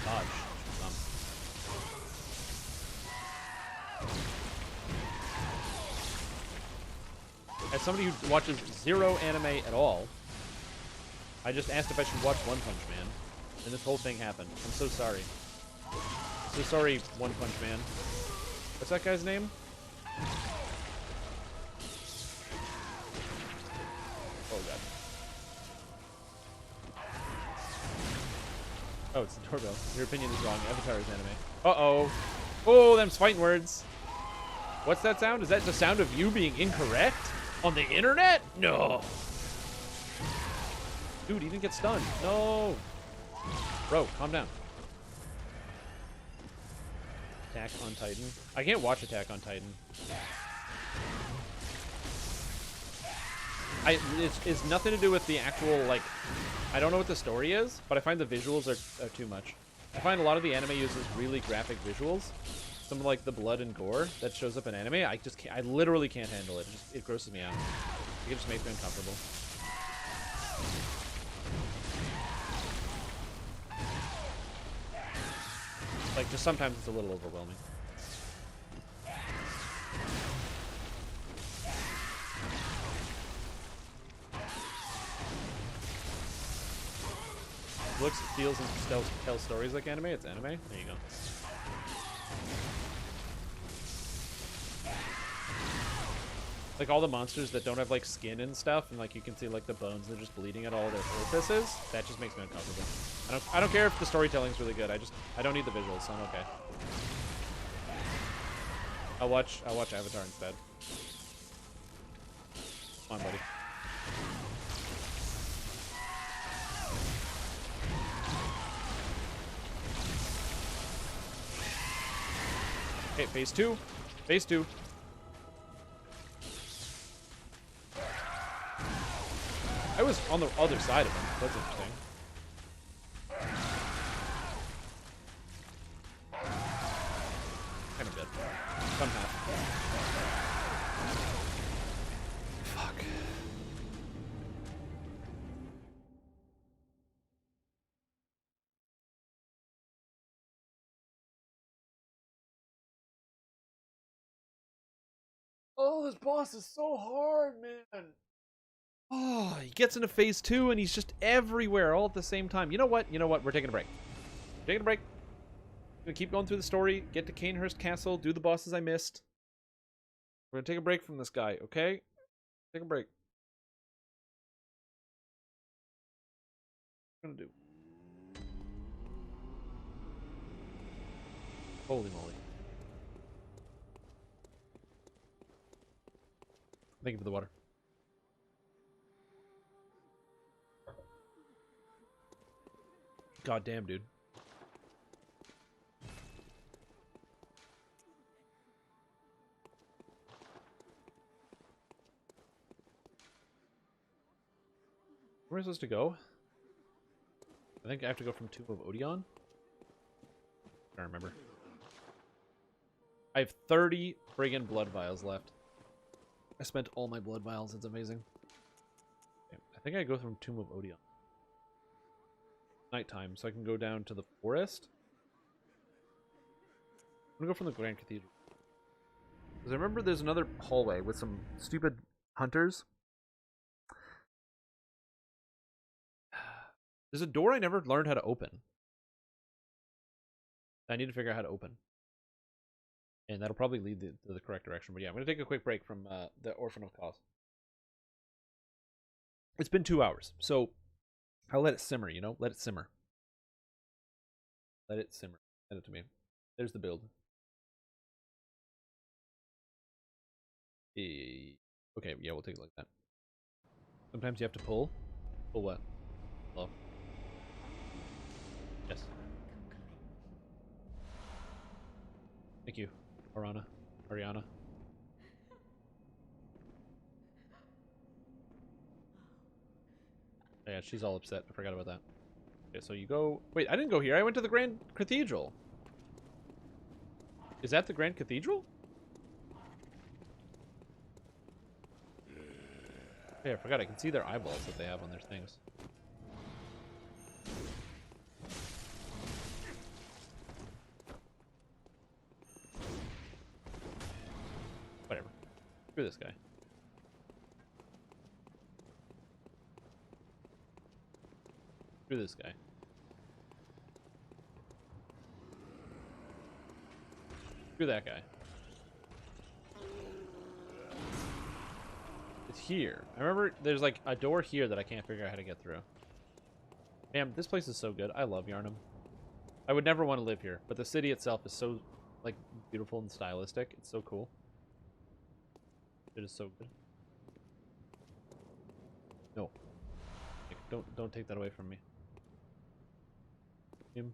Dodge. As somebody who watches zero anime at all, I just asked if I should watch One Punch Man, and this whole thing happened. I'm so sorry. So sorry, One Punch Man. What's that guy's name? Oh, God. Oh, it's the doorbell. Your opinion is wrong. Avatar is anime. Uh-oh. Oh, them's fighting words. What's that sound? Is that the sound of you being incorrect? On the internet? No. Dude, he didn't get stunned. No. Bro, calm down. Attack on Titan. I can't watch Attack on Titan. It's nothing to do with the actual, like... I don't know what the story is, but I find the visuals are too much. I find a lot of the anime uses really graphic visuals. Some like the blood and gore that shows up in anime, I just can't, I literally can't handle it. It grosses me out. It just makes me uncomfortable. Like, just sometimes it's a little overwhelming. Looks, feels, and tells stories like anime. It's anime. There you go. Like all the monsters that don't have like skin and stuff, and like you can see like the bones, they're just bleeding at all their orifices. That just makes me uncomfortable. I don't care if the storytelling's really good. I don't need the visuals, so I'm okay. I'll watch Avatar instead. Come on, buddy. Okay, phase 2. Phase 2. I was on the other side of him. That's interesting. Kind of good. Somehow. Fuck. Oh, this boss is so hard, man. Oh, he gets into phase 2 and he's just everywhere all at the same time. You know what? We're taking a break. Taking a break. We're gonna keep going through the story, get to Canehurst Castle, do the bosses I missed. We're gonna take a break from this guy, okay? Take a break. What are we gonna do? Holy moly. Thank you for the water. God damn, dude. Where am I supposed to go? I think I have to go from Tomb of Odeon. I don't remember. I have 30 friggin' blood vials left. I spent all my blood vials. It's amazing. Okay, I think I go from Tomb of Odeon. Nighttime, so I can go down to the forest. I'm gonna go from the Grand Cathedral. Because I remember there's another hallway with some stupid hunters. There's a door I never learned how to open. I need to figure out how to open. And that'll probably lead to the correct direction. But yeah, I'm going to take a quick break from the Orphan of Kos. It's been 2 hours, so I'll let it simmer, you know? Let it simmer. Let it simmer. Send it to me. There's the build. Okay, yeah, we'll take it like that. Sometimes you have to pull. Pull what? Hello? Yes. Thank you, Ariana. Yeah, she's all upset. I forgot about that. Okay, so you go... Wait, I didn't go here. I went to the Grand Cathedral. Is that the Grand Cathedral? Yeah, I forgot. I can see their eyeballs that they have on their things. Whatever. Screw this guy. Screw this guy. Screw that guy. It's here. I remember there's like a door here that I can't figure out how to get through. Damn, this place is so good. I love Yharnam. I would never want to live here, but the city itself is so like beautiful and stylistic. It's so cool. It is so good. No. Don't take that away from me. Him.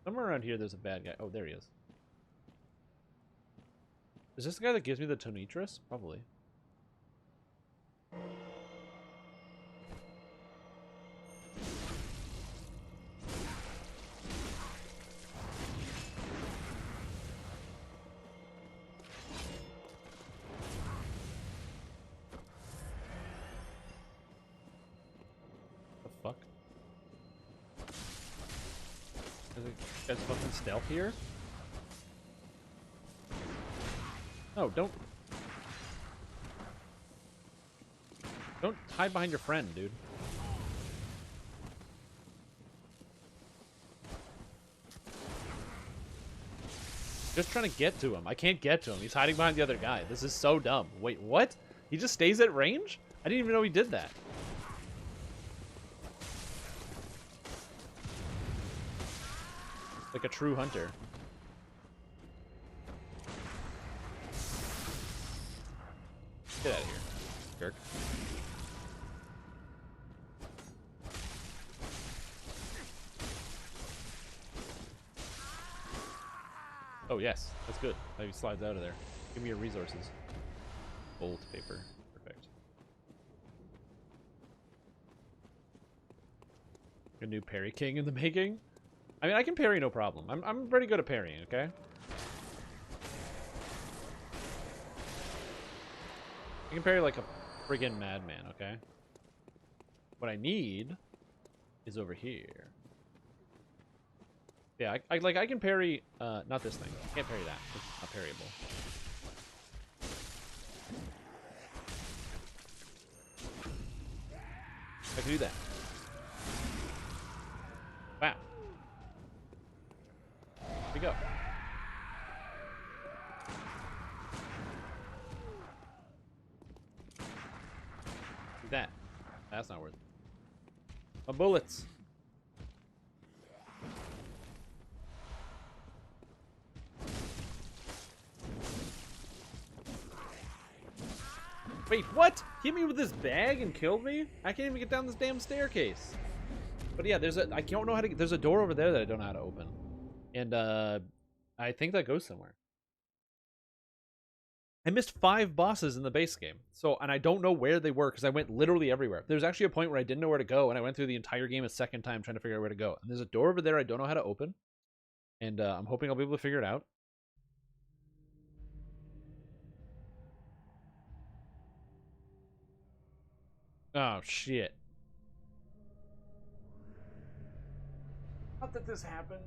Somewhere around here there's a bad guy. Oh, there he is. Is this the guy that gives me the Tonitris? Probably. Guys fucking stealth here? No, don't hide behind your friend, dude. Just trying to get to him. I can't get to him. He's hiding behind the other guy. This is so dumb. Wait, what? He just stays at range? I didn't even know he did that. Like a true hunter. Get out of here, jerk. Oh yes, that's good. Now he slides out of there. Give me your resources. Gold paper. Perfect. A new parry king in the making? I mean, I can parry no problem. I'm pretty good at parrying, okay? I can parry like a friggin' madman, okay? What I need is over here. Yeah, I can parry, not this thing. I can't parry that. It's not parryable. I can do that. Wow. Here we go. Do that. That's not worth it. My bullets. Wait, what? Hit me with this bag and killed me? I can't even get down this damn staircase. But yeah, I don't know how to, there's a door over there that I don't know how to open. And I think that goes somewhere. I missed 5 bosses in the base game. So, and I don't know where they were because I went literally everywhere. There's actually a point where I didn't know where to go, and I went through the entire game a second time trying to figure out where to go. And there's a door over there I don't know how to open. And I'm hoping I'll be able to figure it out. Oh, shit. Not that this happened.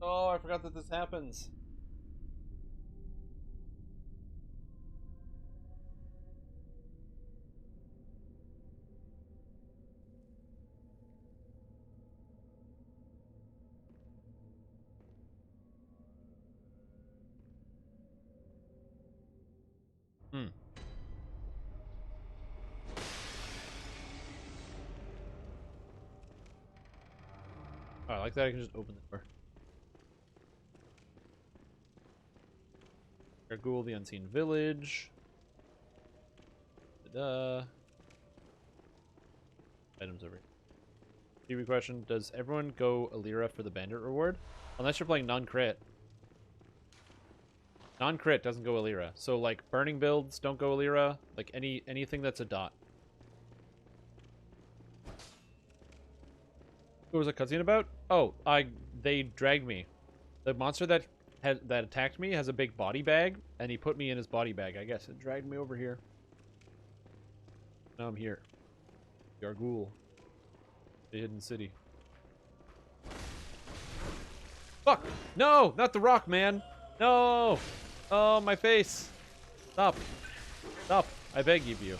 Oh, I forgot that this happens. Oh, I like that I can just open the door. Gargoyle, the Unseen Village. Ta-da. Items over here. TV question, does everyone go Alira for the bandit reward? Unless you're playing non-crit. Non-crit doesn't go Alira. So like burning builds don't go Alira. Like anything that's a dot. What was a cutscene about? Oh, they dragged me. The monster that attacked me has a big body bag, and he put me in his body bag, I guess. It dragged me over here. Now I'm here. Gargoyle. The hidden city. Fuck! No! Not the rock, man! No! Oh, my face! Stop. Stop. I beg of you.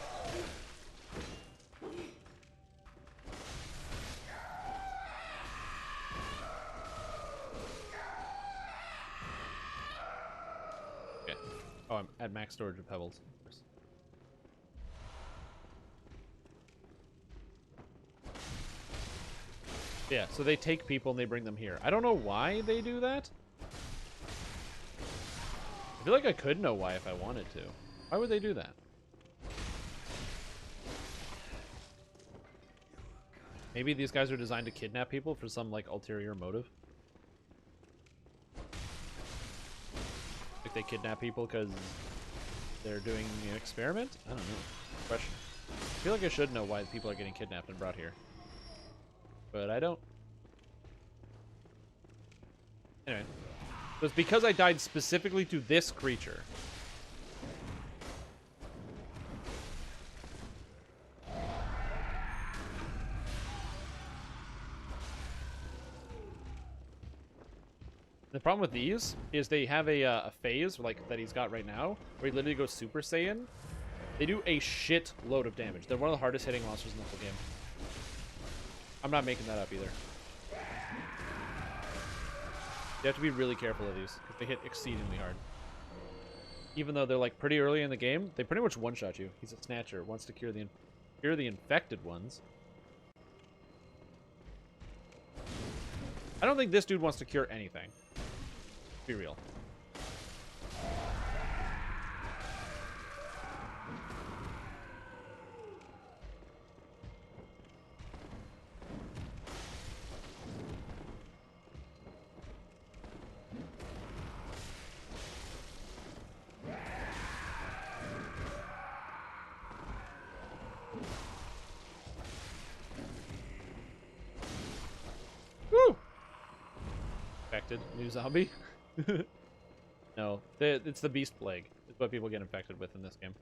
Oh, I'm at max storage of pebbles. Yeah, so they take people and they bring them here. I don't know why they do that. I feel like I could know why if I wanted to. Why would they do that? Maybe these guys are designed to kidnap people for some, like, ulterior motive. Like they kidnap people because they're doing an experiment? I don't know. Question. I feel like I should know why people are getting kidnapped and brought here. But I don't. Anyway. So it's because I died specifically to this creature. The problem with these is they have a phase like that he's got right now where he literally goes Super Saiyan. They do a shit load of damage. They're one of the hardest hitting monsters in the whole game. I'm not making that up either. You have to be really careful of these because they hit exceedingly hard. Even though they're like pretty early in the game, they pretty much one-shot you. He's a snatcher, wants to cure the infected ones. I don't think this dude wants to cure anything. Be real. Woo! Infected new zombie. No, it's the Beast Plague. It's what people get infected with in this game.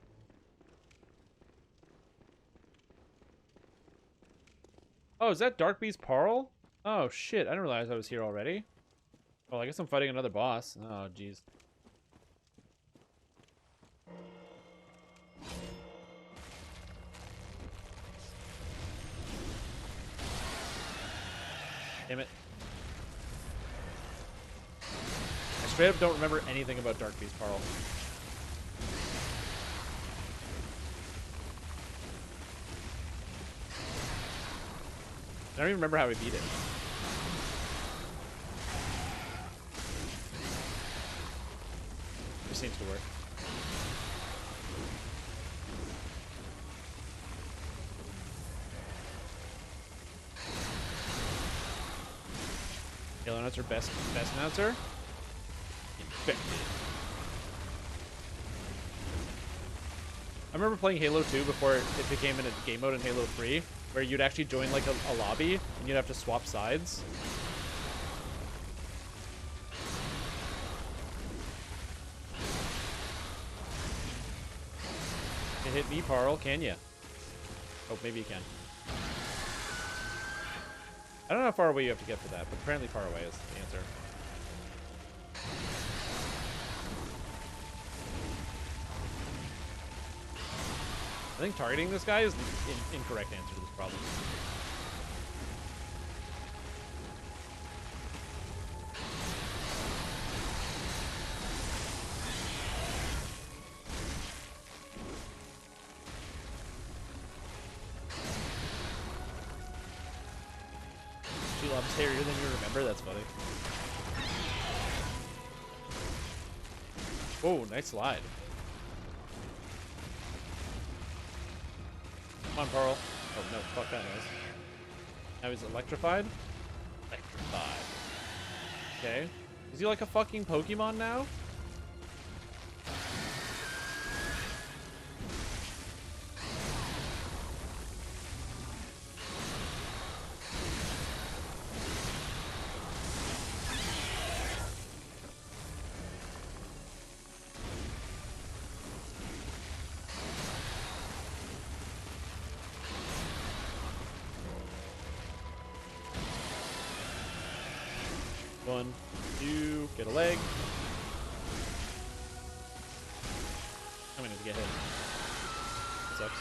Oh, is that Dark Beast Parl? Oh, shit. I didn't realize I was here already. Well, I guess I'm fighting another boss. Oh, jeez. Damn it. I straight up don't remember anything about Dark Beast Parl. I don't even remember how we beat it. seems to work. Halo Announcer, best announcer. Infected. I remember playing Halo 2 before it became in a game mode in Halo 3, where you'd actually join like a lobby and you'd have to swap sides. Can hit me, Parl, can ya? Oh, maybe you can. I don't know how far away you have to get for that, but apparently far away is the answer. I think targeting this guy is the incorrect answer to this problem. She loves hairier than you remember? That's funny. Oh, nice slide. Come on, Pearl. Oh, no. Fuck that noise. Now he's electrified? Electrified. Okay. Is he like a fucking Pokemon now? One, two, get a leg. I'm gonna get hit. Sucks.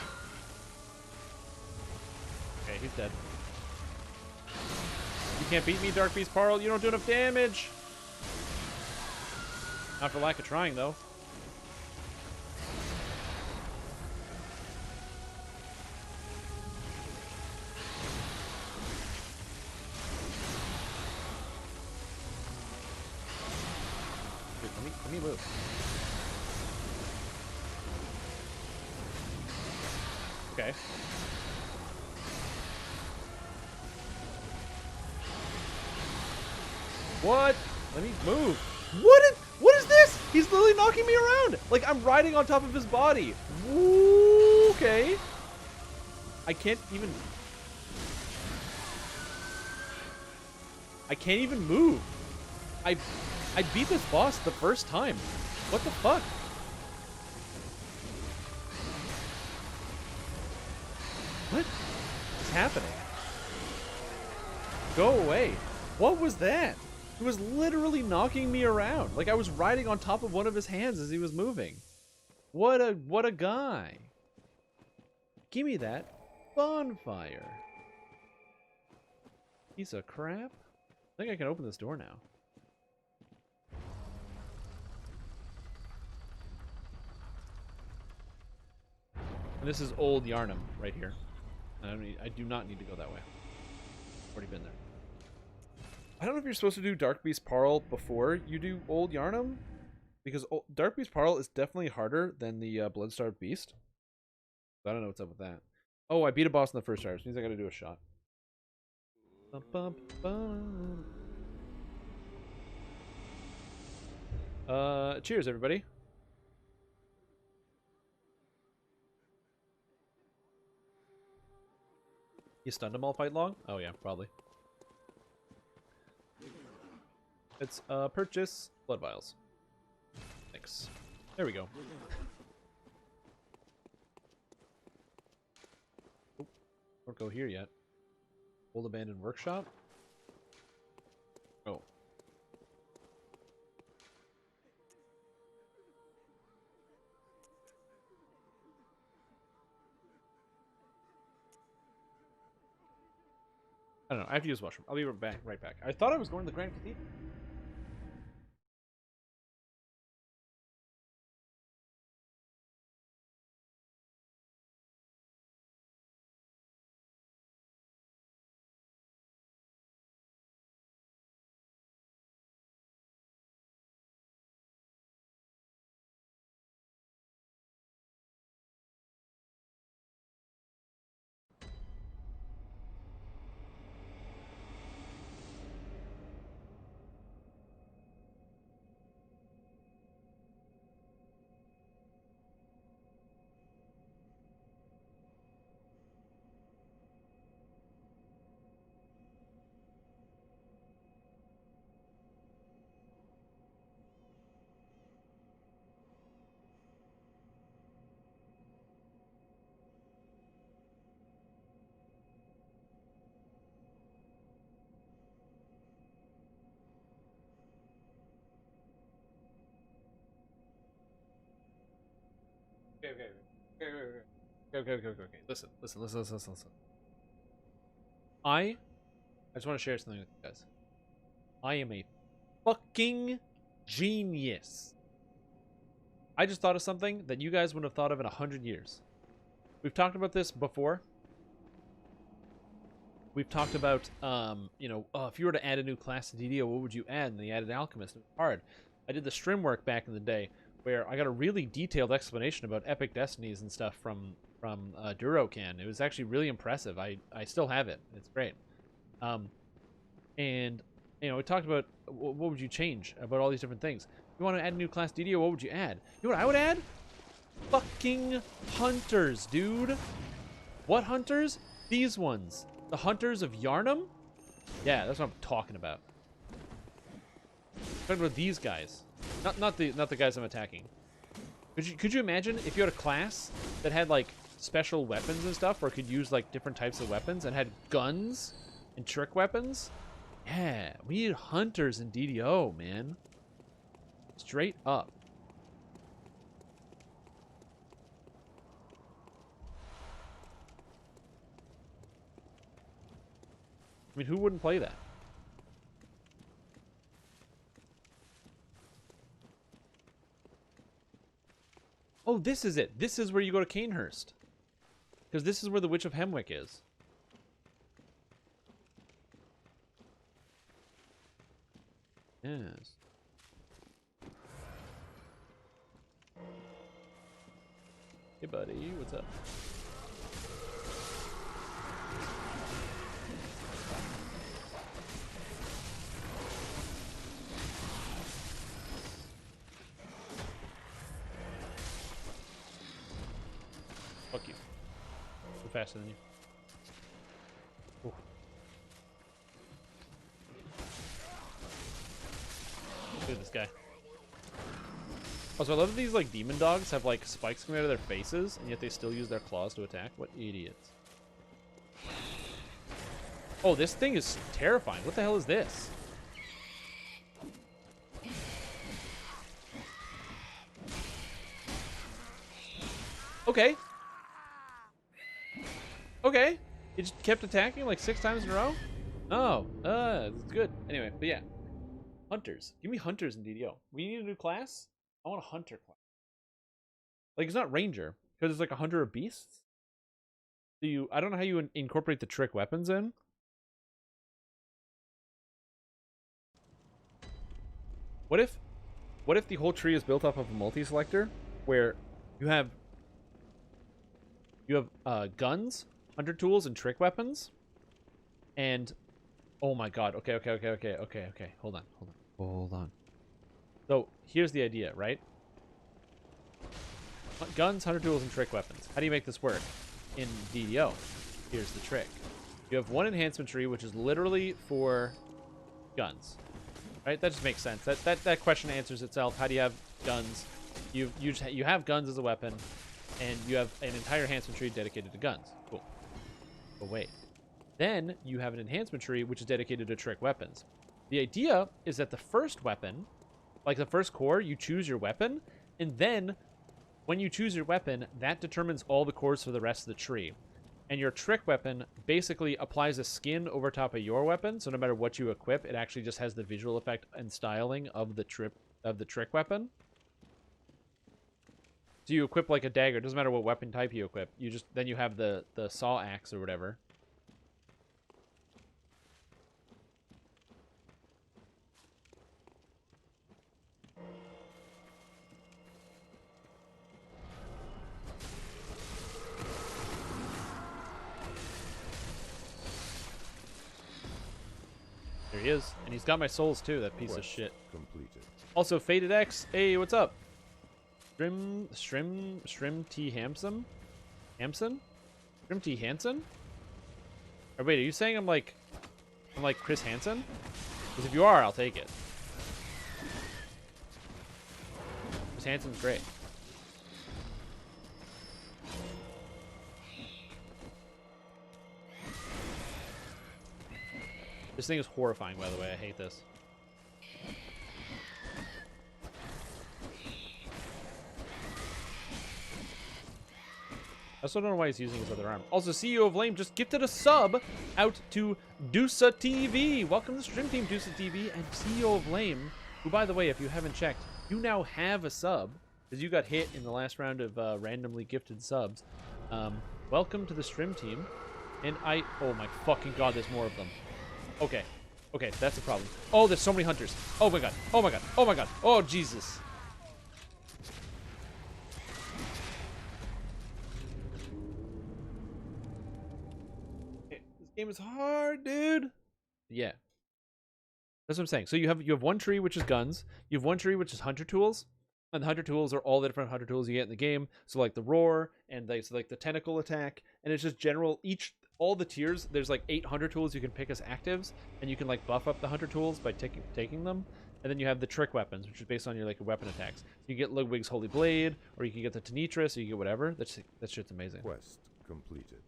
Okay, he's dead. You can't beat me, Dark Beast Parl. You don't do enough damage. Not for lack of trying, though. Let me move. Okay. What? Let me move. What is this? He's literally knocking me around. Like I'm riding on top of his body. Ooh, okay. I can't even move. I beat this boss the first time. What the fuck? What is happening? Go away. What was that? He was literally knocking me around. Like I was riding on top of one of his hands as he was moving. What a guy. Give me that bonfire. Piece of crap. I think I can open this door now. And this is Old Yharnam right here. I do not need to go that way. Already been there. I don't know if you're supposed to do Dark Beast Parl before you do Old Yharnam, because Dark Beast Parl is definitely harder than the Bloodstarved Beast. I don't know what's up with that. Oh, I beat a boss in the first try, which means I gotta do a shot. Cheers, everybody. You stunned him all fight long? Oh yeah, probably. It's purchase blood vials. Thanks. There we go. Oh, don't go here yet. Old abandoned workshop. Oh. I don't know. I have to use washroom. I'll be right back. I thought I was going to the Grand Cathedral. Okay. Listen. I just want to share something with you guys. I am a fucking genius. I just thought of something that you guys wouldn't have thought of in 100 years. We've talked about this before. We've talked about, if you were to add a new class to DDO, what would you add? And they added Alchemist. It was hard. I did the Strim work back in the day, where I got a really detailed explanation about Epic Destinies and stuff from Durocan. It was actually really impressive. I still have it. It's great. And we talked about what would you change about all these different things. If you want to add a new class DDO, what would you add? You know what I would add? Fucking hunters, dude. What hunters? These ones. The hunters of Yharnam? Yeah, that's what I'm talking about. I'm talking about these guys. Not the guys I'm attacking. Could you imagine if you had a class that had like special weapons and stuff, or could use like different types of weapons and had guns and trick weapons? Yeah, we need hunters in DDO, man. Straight up. I mean, who wouldn't play that? Oh, this is it. This is where you go to Canehurst. Because this is where the Witch of Hemwick is. Yes. Hey, buddy. What's up? Fuck you. I'm faster than you. Ooh. Look at this guy. Also, I love that these like demon dogs have like spikes coming out of their faces, and yet they still use their claws to attack. What idiots. Oh, this thing is terrifying. What the hell is this? Okay. Okay. He just kept attacking like 6 times in a row? Oh, it's good. Anyway, but yeah. Hunters. Give me hunters in DDO. We need a new class? I want a hunter class. Like, it's not ranger, because it's like a hunter of beasts. I don't know how you incorporate the trick weapons in. What if the whole tree is built off of a multi-selector where you have guns, hunter tools, and trick weapons, and oh my god, okay. Hold on. So here's the idea, right? Guns, hunter tools, and trick weapons. How do you make this work in DDO? Here's the trick. You have one enhancement tree, which is literally for guns, right? That just makes sense. That question answers itself. How do you have guns? You have guns as a weapon, and you have an entire enhancement tree dedicated to guns. Cool. But wait. Then you have an enhancement tree which is dedicated to trick weapons. The idea is that the first weapon, like the first core, you choose your weapon, and then when you choose your weapon, that determines all the cores for the rest of the tree. And your trick weapon basically applies a skin over top of your weapon, so no matter what you equip, it actually just has the visual effect and styling of the trick weapon. So you equip like a dagger. It doesn't matter what weapon type you equip. Then you have the saw axe or whatever. There he is. And he's got my souls too, that piece of shit. Completed. Also, Faded X. Hey, what's up? Strim T. Hamson? Hamson? Strim T. Hansen? Or wait, are you saying I'm like Chris Hansen? Because if you are, I'll take it. Chris Hansen's great. This thing is horrifying, by the way. I hate this. also don't know why he's using his other arm. Also, CEO of Lame just gifted a sub out to Dusa TV. Welcome to the stream team, Dusa TV, and CEO of Lame, who, by the way, if you haven't checked, you now have a sub because you got hit in the last round of randomly gifted subs. Welcome to the stream team, and oh my fucking god, there's more of them. Okay, that's a problem. Oh, there's so many hunters. Oh my god, oh my god, oh my god, oh Jesus. Game is hard, dude. Yeah. That's what I'm saying. So you have one tree, which is guns. You have one tree, which is hunter tools. And the hunter tools are all the different hunter tools you get in the game. So like the roar and like the tentacle attack. And it's just general, all the tiers, there's like 8 hunter tools you can pick as actives. And you can like buff up the hunter tools by taking them. And then you have the trick weapons, which is based on your like weapon attacks. So you get Ludwig's Holy Blade, or you can get the Tenitris, or you get whatever. That shit's amazing. Quest completed.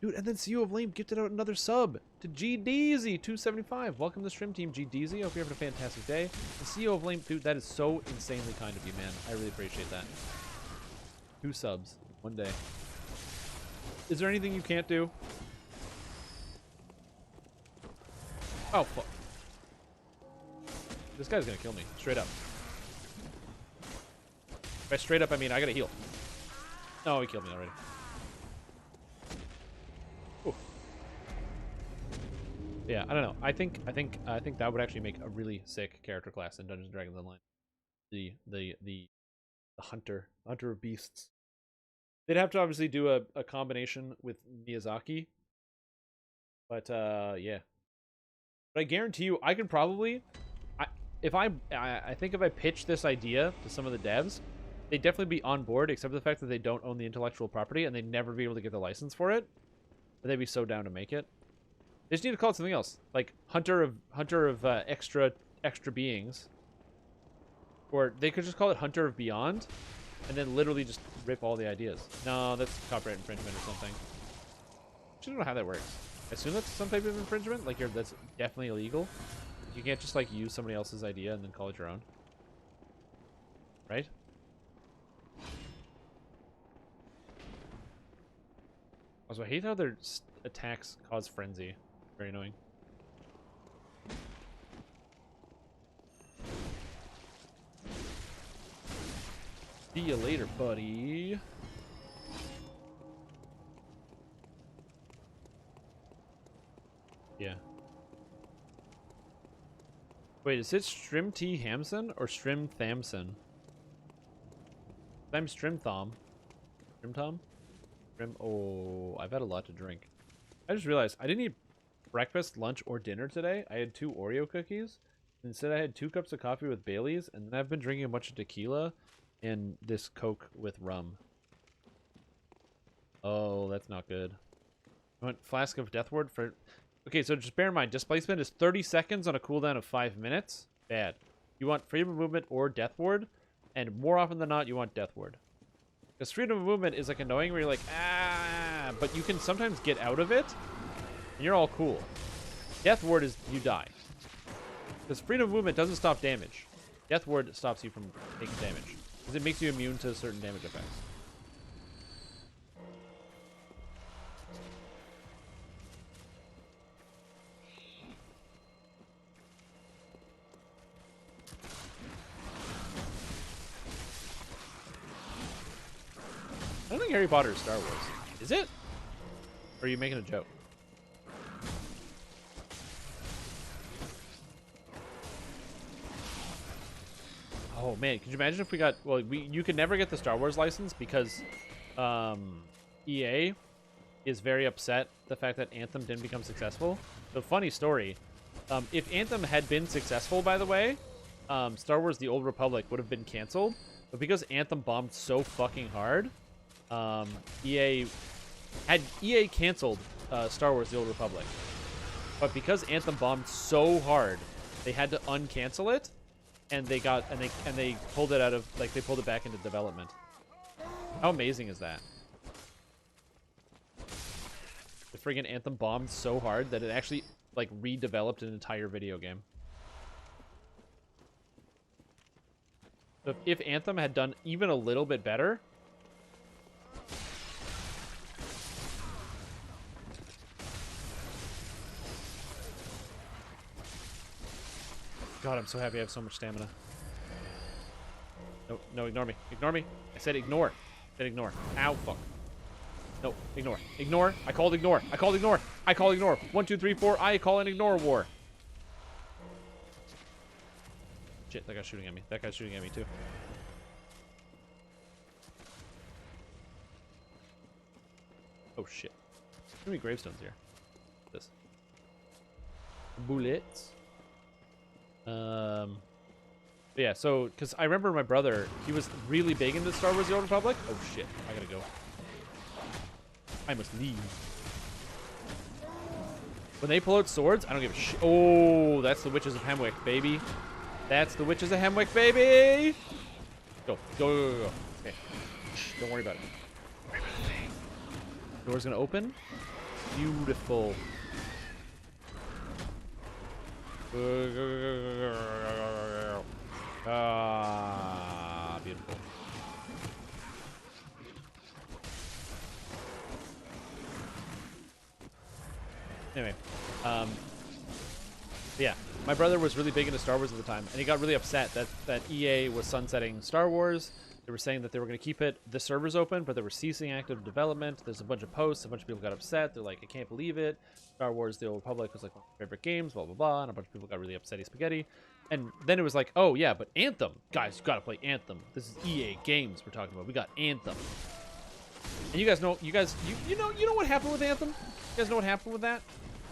Dude, and then CEO of Lame gifted out another sub to G Deezy 275. Welcome to the stream team, G Deezy. Hope you're having a fantastic day. And CEO of Lame, dude, that is so insanely kind of you, man. I really appreciate that. 2 subs, 1 day. Is there anything you can't do? Oh, fuck. This guy's gonna kill me, straight up. By straight up, I mean I gotta heal. Oh, he killed me already. Yeah, I don't know. I think that would actually make a really sick character class in Dungeons & Dragons Online. The hunter of beasts. They'd have to obviously do a combination with Miyazaki. But yeah. But I guarantee you, I could probably, I think if I pitch this idea to some of the devs, they'd definitely be on board, except for the fact that they don't own the intellectual property and they'd never be able to get the license for it. But they'd be so down to make it. They just need to call it something else, like Hunter of extra beings, or they could just call it Hunter of Beyond, and then literally just rip all the ideas. No, that's copyright infringement or something. I don't know how that works. I assume that's some type of infringement, like that's definitely illegal. You can't just like use somebody else's idea and then call it your own, right? Also, I hate how their attacks cause frenzy. Very annoying. See you later, buddy. Yeah. Wait, is it Strim T. Hamson or Strim Thamson? I'm Strim Thom. Strim Tom? Strim. Oh, I've had a lot to drink. I just realized I didn't eat breakfast, lunch, or dinner today. I had 2 Oreo cookies. Instead, I had 2 cups of coffee with Bailey's, and then I've been drinking a bunch of tequila and this Coke with rum. Oh, that's not good. I want flask of Deathward for... Okay, so just bear in mind, displacement is 30 seconds on a cooldown of 5 minutes. Bad. You want freedom of movement or Deathward, and more often than not, you want Deathward. Because freedom of movement is like annoying where you're like, ah, but you can sometimes get out of it, and you're all cool. Death Ward is you die. Because freedom of movement doesn't stop damage. Death Ward stops you from taking damage. Because it makes you immune to certain damage effects. I don't think Harry Potter is Star Wars. Is it? Or are you making a joke? Oh man, could you imagine if we got... Well, you could never get the Star Wars license because EA is very upset the fact that Anthem didn't become successful. So funny story. If Anthem had been successful, by the way, Star Wars The Old Republic would have been canceled. But because Anthem bombed so fucking hard, EA canceled Star Wars The Old Republic. But because Anthem bombed so hard, they had to uncancel it. And they pulled it out of, like, they pulled it back into development. How amazing is that? The friggin' Anthem bombed so hard that it actually, like, redeveloped an entire video game. So if Anthem had done even a little bit better, God, I'm so happy I have so much stamina. No, no, ignore me. Ignore me. I said ignore. I said ignore. Ow, fuck. No, ignore. Ignore. I called ignore. I called ignore. I call ignore. 1, 2, 3, 4. I call an ignore war. Shit, that guy's shooting at me. That guy's shooting at me too. Oh shit. Too many gravestones here. This. Bullets. Yeah, so, because I remember my brother, he was really big into Star Wars The Old Republic. Oh shit, I gotta go. I must leave. When they pull out swords, I don't give a shit. Oh, that's the Witches of Hemwick, baby. That's the Witches of Hemwick, baby! Go, go, go, go, go. Okay. Shh, don't worry about it. Don't worry about a thing. Door's gonna open. Beautiful. Ah, beautiful. Anyway, yeah, my brother was really big into Star Wars at the time, and he got really upset that EA was sunsetting Star Wars. They were saying that they were going to keep the servers open, but they were ceasing active development. There's a bunch of posts. A bunch of people got upset. They're like, I can't believe it. Star Wars The Old Republic was like one of my favorite games, blah, blah, blah. And a bunch of people got really upsetty spaghetti. And then it was like, oh, yeah, but Anthem. Guys, you got to play Anthem. This is EA Games we're talking about. We got Anthem. And you guys know, you know what happened with Anthem? You guys know what happened with that?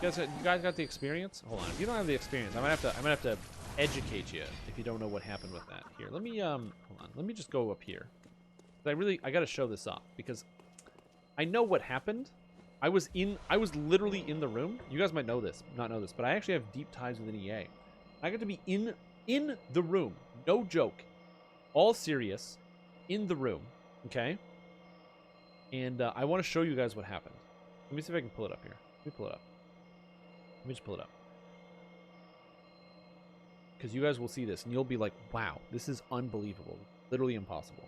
You guys got the experience? Hold on. If you don't have the experience, I'm gonna have to educate you if you don't know what happened with that. Here, let me hold on. Let me just go up here. I gotta show this off because I know what happened. I was literally in the room. You guys might not know this, but I actually have deep ties with an EA. I got to be in the room. No joke. All serious. In the room. Okay? And I want to show you guys what happened. Let me see if I can pull it up here. Let me pull it up. Let me just pull it up. Because you guys will see this, and you'll be like, wow, this is unbelievable. Literally impossible.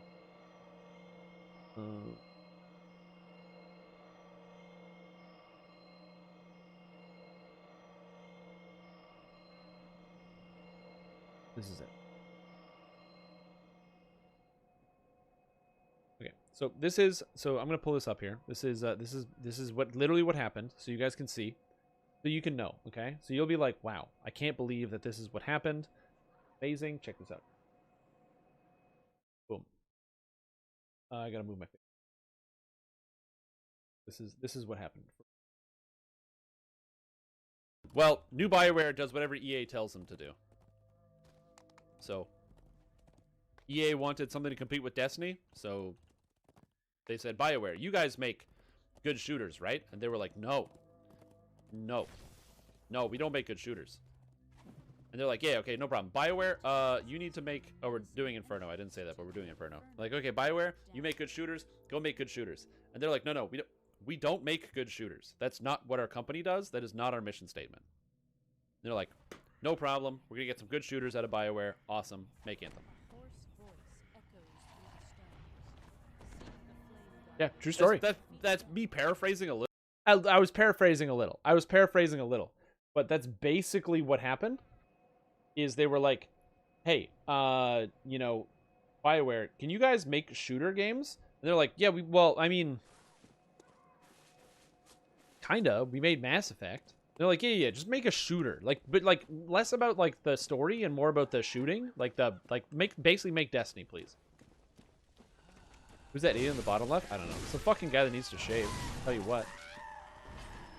This is it. Okay, so I'm gonna pull this up here. This is what literally what happened, so you guys can see, so you can know. Okay, so you'll be like, wow, I can't believe that this is what happened. Amazing. Check this out. Boom. I gotta move my face. This is what happened. Well, new BioWare does whatever EA tells them to do. So, EA wanted something to compete with Destiny, so they said, BioWare, you guys make good shooters, right? And they were like, no, we don't make good shooters. And they're like, yeah, okay, no problem. BioWare, you need to make... Oh, we're doing Inferno. I didn't say that, but we're doing Inferno. Like, okay, BioWare, you make good shooters. Go make good shooters. And they're like, no, we don't make good shooters. That's not what our company does. That is not our mission statement. And they're like, no problem. We're going to get some good shooters out of BioWare. Awesome. Make Anthem. Yeah, true story. That's me paraphrasing a little. I was paraphrasing a little. But that's basically what happened. Is they were like, hey, you know, BioWare, can you guys make shooter games? And they're like, yeah, I mean, kinda. We made Mass Effect. They're like, yeah, just make a shooter. But less about like the story and more about the shooting. Basically make Destiny, please. Who's that idiot in the bottom left? I don't know. It's the fucking guy that needs to shave. I'll tell you what.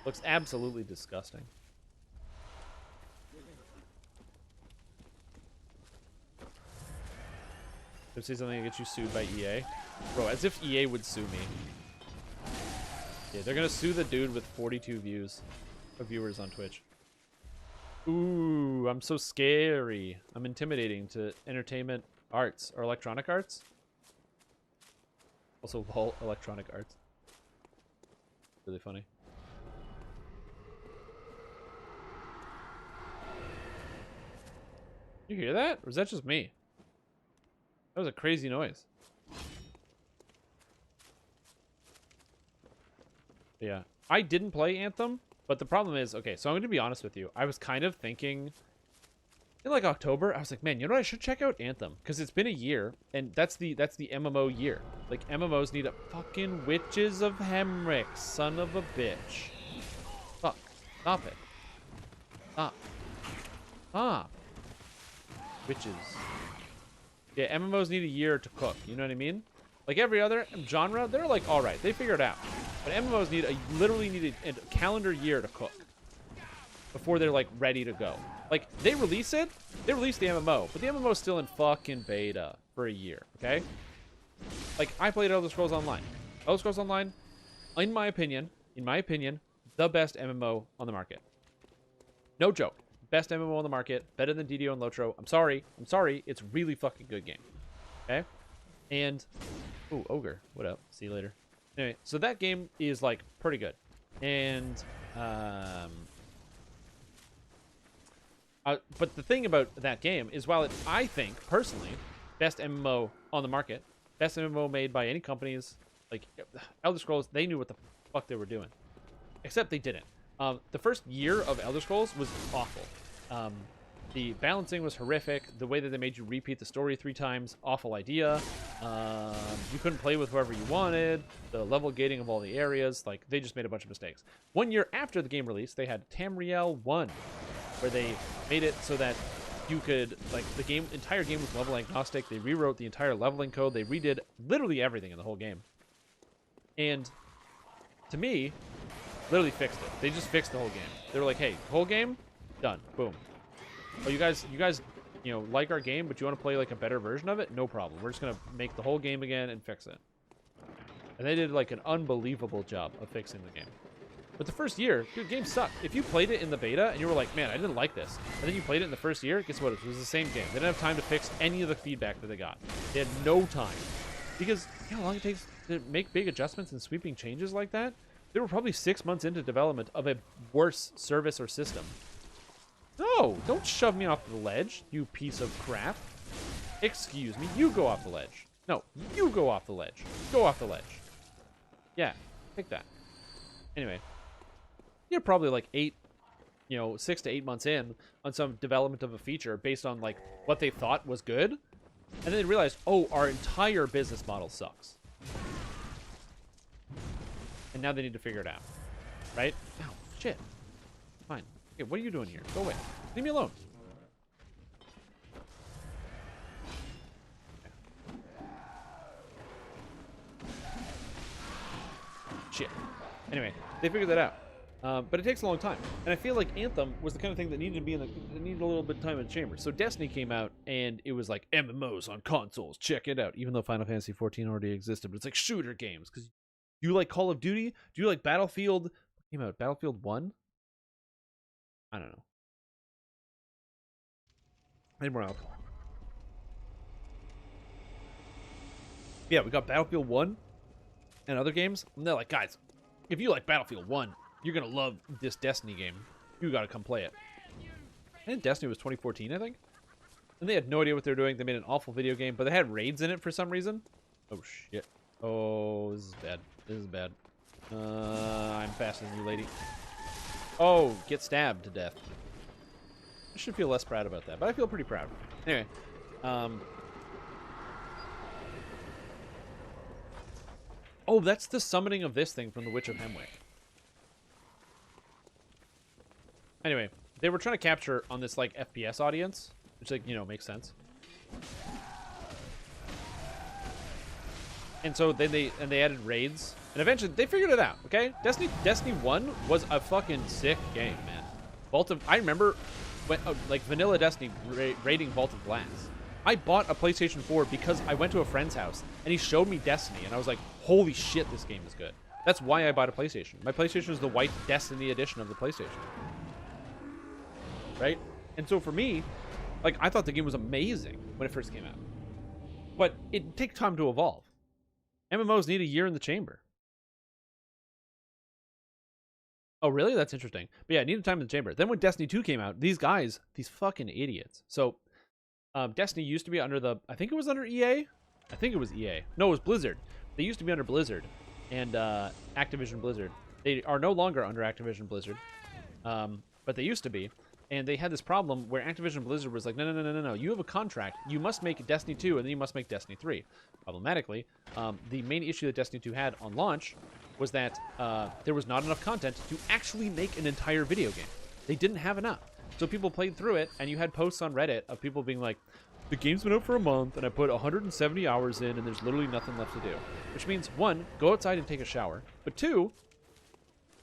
Looks absolutely disgusting. Go say something to get you sued by EA? Bro, as if EA would sue me. Yeah, they're gonna sue the dude with 42 viewers on Twitch. Ooh, I'm so scary. I'm intimidating to entertainment arts or electronic arts. Also, lol, electronic arts. Really funny. You hear that? Or is that just me? That was a crazy noise. Yeah. I didn't play Anthem, but the problem is, okay, so I'm going to be honest with you. I was kind of thinking in like October, I was like, man, you know what? I should check out Anthem because it's been a year, and that's the MMO year. Like MMOs need a fucking Witches of Hemrick, son of a bitch. Fuck, stop it. Stop. Stop. Witches. Yeah, MMOs need a year to cook. You know what I mean? Like every other genre, they're like all right, they figure it out. But MMOs literally need a calendar year to cook before they're like ready to go. Like they release the MMO, but the MMO is still in fucking beta for a year. Okay. Like I played Elder Scrolls Online. Elder Scrolls Online, in my opinion, the best MMO on the market. No joke. Best MMO on the market. Better than DDO and Lotro. I'm sorry. It's a really fucking good game. Okay. And ooh, Ogre, what up? See you later. Anyway, so that game is like pretty good. And but the thing about that game is while I think personally best MMO on the market, best MMO made by any companies, like Elder Scrolls, they knew what the fuck they were doing. Except they didn't. The first year of Elder Scrolls was awful. The balancing was horrific. The way that they made you repeat the story 3 times, awful idea. You couldn't play with whoever you wanted. The level gating of all the areas, like they just made a bunch of mistakes. 1 year after the game release, they had Tamriel 1, where they made it so that you could, like, the entire game was level agnostic. They rewrote the entire leveling code. They redid literally everything in the whole game. And to me, literally fixed it. They just fixed the whole game. They were like, hey, whole game, done, boom. Oh, you guys, you know, like our game, but you want to play like a better version of it? No problem. We're just gonna make the whole game again and fix it. And they did like an unbelievable job of fixing the game. But the first year, dude, game sucked. If you played it in the beta and you were like, man, I didn't like this, and then you played it in the first year, guess what? It was the same game. They didn't have time to fix any of the feedback that they got. They had no time. Because you know how long it takes to make big adjustments and sweeping changes like that? They were probably 6 months into development of a worse service or system. No, don't shove me off the ledge, you piece of crap. Excuse me, you go off the ledge. No, you go off the ledge. Go off the ledge. Yeah, take that. Anyway, you're probably like 6 to 8 months in on some development of a feature based on like what they thought was good. And then they realized, oh, our entire business model sucks. And now they need to figure it out. Right? Oh, shit. Fine. Okay, what are you doing here? Go away. Leave me alone. Shit. Anyway, they figured that out. But it takes a long time. And I feel like Anthem was the kind of thing that needed to be that needed a little bit of time in the chamber. So Destiny came out, and it was like, MMOs on consoles. Check it out. Even though Final Fantasy XIV already existed. But it's like shooter games. Because do you like Call of Duty? Do you like Battlefield? What came out? Battlefield 1? I don't know. Anyone else? Yeah, we got Battlefield 1 and other games. And they're like, guys, if you like Battlefield 1, you're going to love this Destiny game. You got to come play it. And Destiny was 2014, I think. And they had no idea what they were doing. They made an awful video game, but they had raids in it for some reason. Oh, shit. Oh, this is bad. This is bad. I'm faster than you, lady. Oh, get stabbed to death. I should feel less proud about that, but I feel pretty proud. Anyway, oh, that's the summoning of this thing from the Witch of Hemwick. Anyway, they were trying to capture on this like FPS audience, which like, you know, makes sense. And so then they added raids, and eventually they figured it out. Okay, Destiny 1 was a fucking sick game, man. I remember when like vanilla Destiny raiding Vault of Glass. I bought a PlayStation 4 because I went to a friend's house and he showed me Destiny, and I was like, holy shit, this game is good. That's why I bought a PlayStation. My PlayStation is the white Destiny edition of the PlayStation. Right? And so for me, like, I thought the game was amazing when it first came out. But it takes time to evolve. MMOs need a year in the chamber. Oh, really? That's interesting. But yeah, it needed time in the chamber. Then when Destiny 2 came out, these guys, these fucking idiots. So, Destiny used to be under the, I think it was under EA? I think it was EA. No, it was Blizzard. They used to be under Blizzard and Activision Blizzard. They are no longer under Activision Blizzard, but they used to be. And they had this problem where Activision Blizzard was like, no. You have a contract. You must make Destiny 2, and then you must make Destiny 3. Problematically, the main issue that Destiny 2 had on launch was that there was not enough content to actually make an entire video game. They didn't have enough. So people played through it, and you had posts on Reddit of people being like, the game's been out for a month, and I put 170 hours in, and there's literally nothing left to do. Which means, one, go outside and take a shower. But two,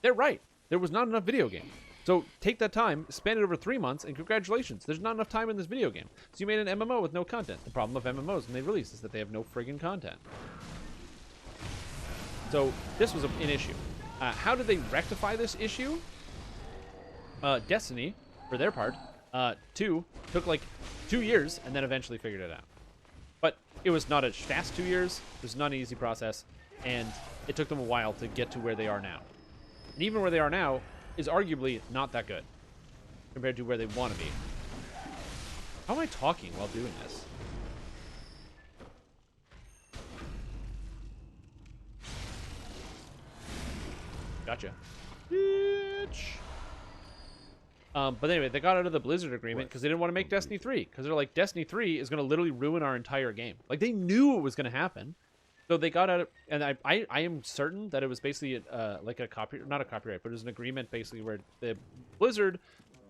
they're right. There was not enough video game. So take that time, spend it over 3 months, and congratulations, there's not enough time in this video game. So you made an MMO with no content. The problem of MMOs when they release is that they have no friggin' content. So this was an issue. How did they rectify this issue? Destiny, for their part, 2 took like 2 years and then eventually figured it out. But it was not a fast 2 years. It was not an easy process, and it took them a while to get to where they are now. And even where they are now is arguably not that good compared to where they want to be. How am I talking while doing this? Gotcha. Bitch. But anyway, they got out of the Blizzard agreement because they didn't want to make Destiny 3. Because they're like, Destiny 3 is going to literally ruin our entire game. Like, they knew it was going to happen. So they got out of, and I am certain that it was basically like a not a copyright, but it was an agreement basically where the Blizzard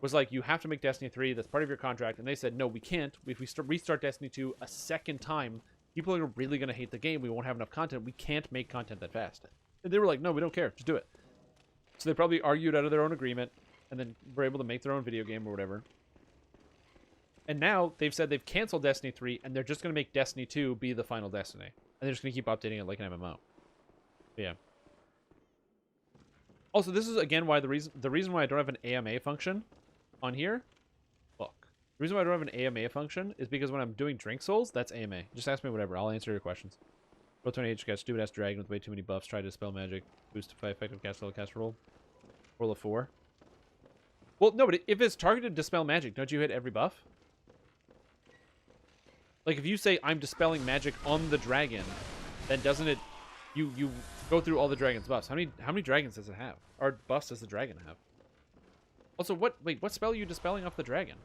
was like, you have to make Destiny 3, that's part of your contract. And they said, no, we can't. If we restart Destiny 2 a second time, people are really going to hate the game. We won't have enough content. We can't make content that fast. And they were like, no, we don't care. Just do it. So they probably argued out of their own agreement and then were able to make their own video game or whatever. And now they've said they've canceled Destiny 3 and they're just going to make Destiny 2 be the final Destiny. And they're just going to keep updating it like an MMO. But yeah. Also, this is, again, why the reason why I don't have an AMA function on here. Fuck. The reason why I don't have an AMA function is because when I'm doing Drink Souls, that's AMA. Just ask me whatever. I'll answer your questions. Roll 28 got stupid-ass dragon with way too many buffs. Try to dispel magic. Boost to effective cast roll. Roll a 4. Well, no, but if it's targeted dispel magic, don't you hit every buff? Like, if you say, I'm dispelling magic on the dragon, then doesn't it... You go through all the dragon's buffs. How many dragons does it have? Or buffs does the dragon have? Also, what spell are you dispelling off the dragon?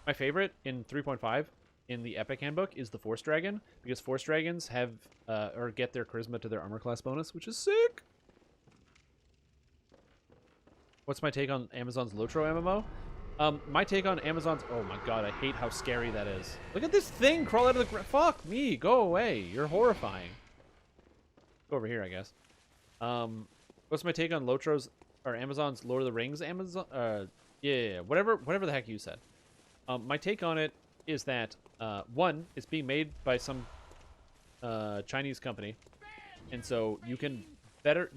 My favorite in 3.5 in the Epic Handbook is the Force Dragon, because Force Dragons have, or get their charisma to their armor class bonus, which is sick! What's my take on Amazon's Lotro MMO? My take on Amazon's... Oh my god, I hate how scary that is. Look at this thing crawl out of the ground. Fuck me, go away. You're horrifying. Go over here, I guess. What's my take on Lotro's... Or Amazon's Lord of the Rings Amazon... yeah, whatever the heck you said. My take on it is that, one, it's being made by some Chinese company. And so you can better...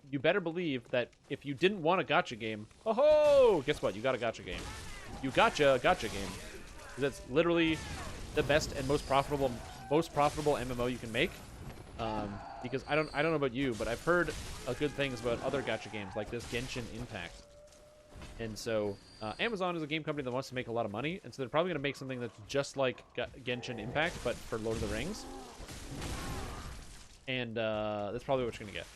You better believe that if you didn't want a gacha game, oh, guess what? You got a gacha game. You gotcha a gacha game. That's literally the best and most profitable MMO you can make. Because I don't know about you, but I've heard good things about other gacha games like this Genshin Impact. And so Amazon is a game company that wants to make a lot of money, and so they're probably going to make something that's just like Genshin Impact, but for Lord of the Rings. And that's probably what you're going to get.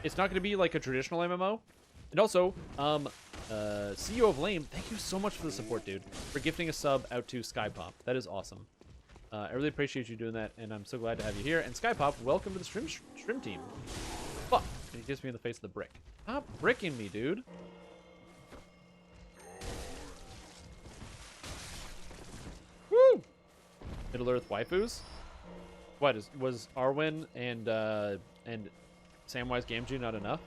It's not going to be like a traditional MMO. And also, CEO of Lame, thank you so much for the support, dude. For gifting a sub out to Skypop. That is awesome. I really appreciate you doing that, and I'm so glad to have you here. And Skypop, welcome to the stream team. Fuck. And he gives me in the face of the brick. Stop bricking me, dude. Woo! Middle-earth waifus? What, was Arwen and Samwise Gamgee not enough?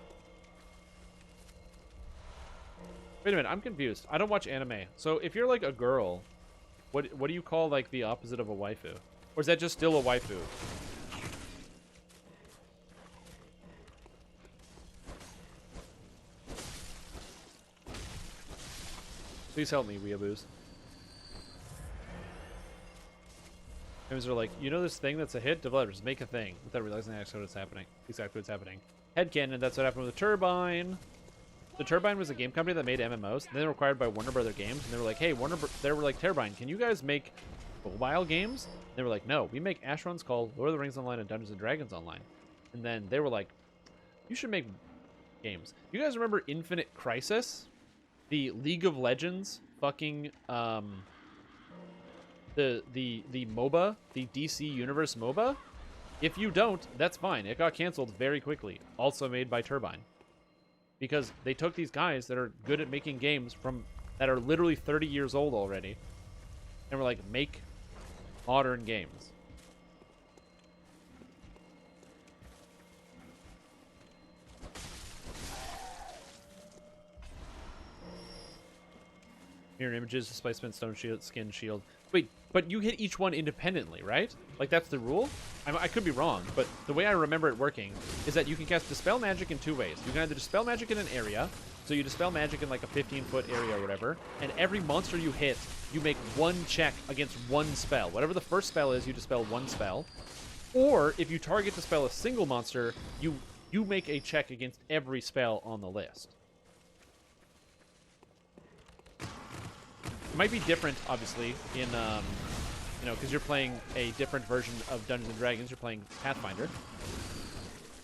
Wait a minute, I'm confused. I don't watch anime. So if you're like a girl, what do you call like the opposite of a waifu? Or is that just still a waifu? Please help me, weeaboos. Games are like, you know this thing that's a hit? Developers make a thing without realizing exactly what's happening. Exactly what's happening. Headcanon, that's what happened with the Turbine. The Turbine was a game company that made MMOs. And then they were acquired by Warner Brother Games, and they were like, hey, they were like, Turbine, can you guys make mobile games? And they were like, no, we make Asheron's Call, Lord of the Rings Online, and Dungeons and Dragons Online. And then they were like, you should make games. You guys remember Infinite Crisis? The League of Legends fucking the MOBA, the DC Universe MOBA? If you don't, that's fine. It got canceled very quickly. Also made by Turbine. Because they took these guys that are good at making games that are literally 30 years old already, and were like, make modern games. Mirror images, displacement, stone shield, skin shield. Wait, but you hit each one independently, right? Like, that's the rule? I could be wrong, but the way I remember it working is that you can cast Dispel Magic in 2 ways. You can either Dispel Magic in an area, so you Dispel Magic in like a 15-foot area or whatever, and every monster you hit, you make 1 check against 1 spell. Whatever the first spell is, you Dispel 1 spell. Or, if you target Dispel a single monster, you make a check against every spell on the list. It might be different, obviously, in, you know, because you're playing a different version of Dungeons & Dragons. You're playing Pathfinder.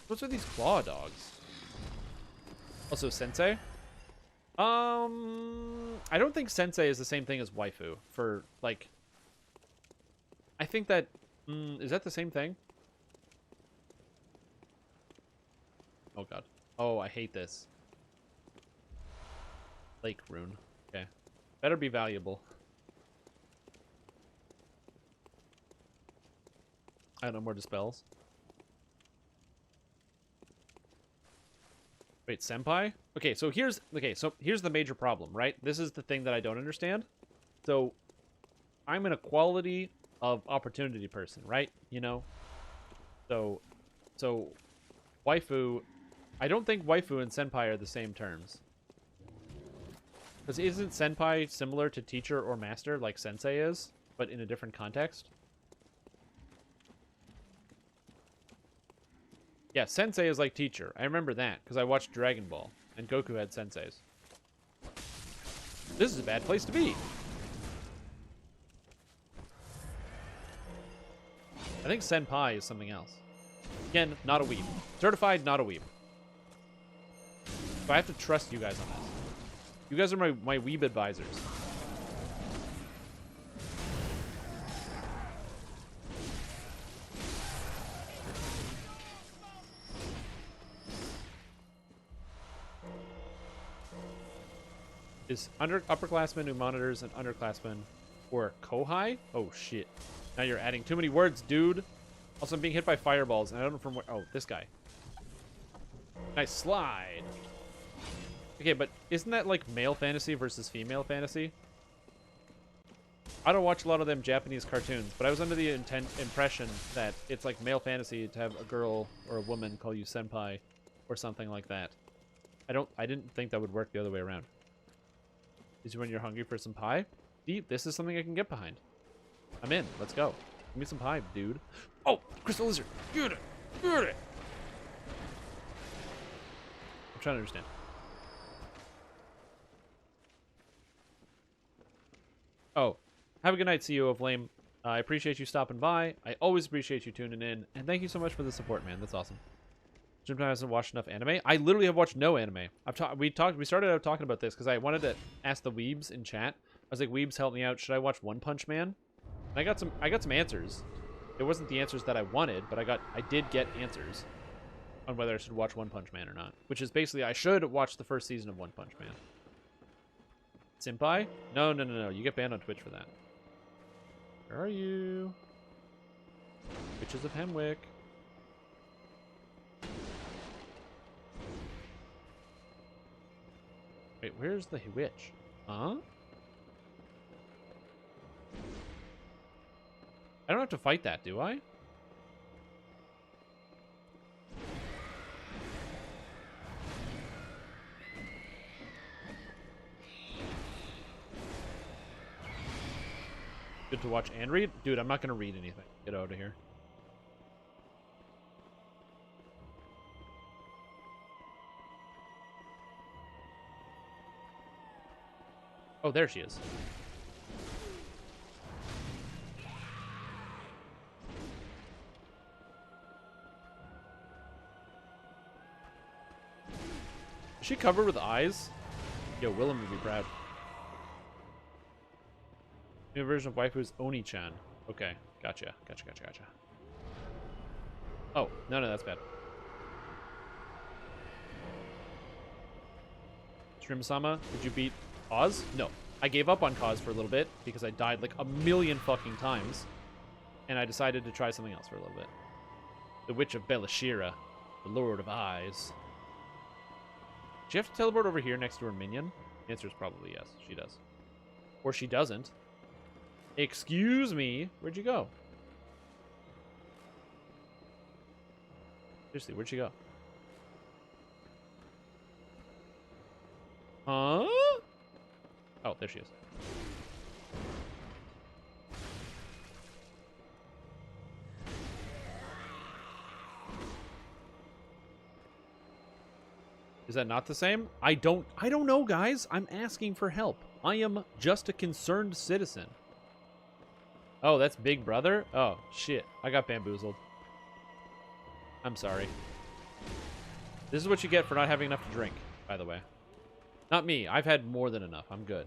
What's with these claw dogs? Also, Sensei. I don't think Sensei is the same thing as waifu for, like... I think that... is that the same thing? Oh, God. Oh, I hate this. Lake Rune. Okay. Better be valuable. I don't know, more dispels. Wait, senpai? Okay, so here's the major problem, right? This is the thing that I don't understand. So I'm an equality of opportunity person, right? You know? So waifu, I don't think waifu and senpai are the same terms. Because isn't senpai similar to teacher or master like sensei is, but in a different context? Yeah, sensei is like teacher. I remember that, because I watched Dragon Ball, and Goku had senseis. This is a bad place to be. I think senpai is something else. Again, not a weeb. Certified, not a weeb. So I have to trust you guys on this. You guys are my weeb advisors. Is upperclassman who monitors an underclassman or kohai? Oh shit. Now you're adding too many words, dude. Also, I'm being hit by fireballs, and I don't know from where. Oh, this guy. Nice slide. Okay, but isn't that like male fantasy versus female fantasy? I don't watch a lot of them Japanese cartoons, but I was under the impression that it's like male fantasy to have a girl or a woman call you senpai or something like that. I didn't think that would work the other way around. Is when you're hungry for some pie? Deep, this is something I can get behind. I'm in. Let's go. Give me some pie, dude. Oh, crystal lizard. Get it. Get it. I'm trying to understand. Oh, have a good night, CEO of Lame. I appreciate you stopping by. I always appreciate you tuning in. And thank you so much for the support, man. That's awesome. Jim hasn't watched enough anime. I literally have watched no anime. We started out talking about this because I wanted to ask the weebs in chat. I was like, weebs, help me out. Should I watch One Punch Man? And I got some answers. It wasn't the answers that I wanted, but I did get answers on whether I should watch One Punch Man or not. Which is basically, I should watch the first season of One Punch Man. Senpai? No. You get banned on Twitch for that. Where are you? Witches of Hemwick. Wait, where's the witch? Huh? I don't have to fight that, do I? Good to watch and read? Dude, I'm not going to read anything. Get out of here. Oh, there she is. Is she covered with eyes? Yo, Willem would be proud. New version of waifu is Oni-chan. Okay, gotcha. Oh, no, that's bad. Shrimp-sama, did you beat Oz? No. I gave up on Cause for a little bit because I died like a million fucking times. And I decided to try something else for a little bit. The Witch of Belashira, the Lord of Eyes. Does she have to teleport over here next to her minion? The answer is probably yes, she does. Or she doesn't. Excuse me, where'd you go? Seriously, where'd she go? Huh? Oh, there she is. Is that not the same? I don't know, guys. I'm asking for help. I am just a concerned citizen. Oh, that's Big Brother? Oh, shit. I got bamboozled. I'm sorry. This is what you get for not having enough to drink, by the way. Not me. I've had more than enough. I'm good.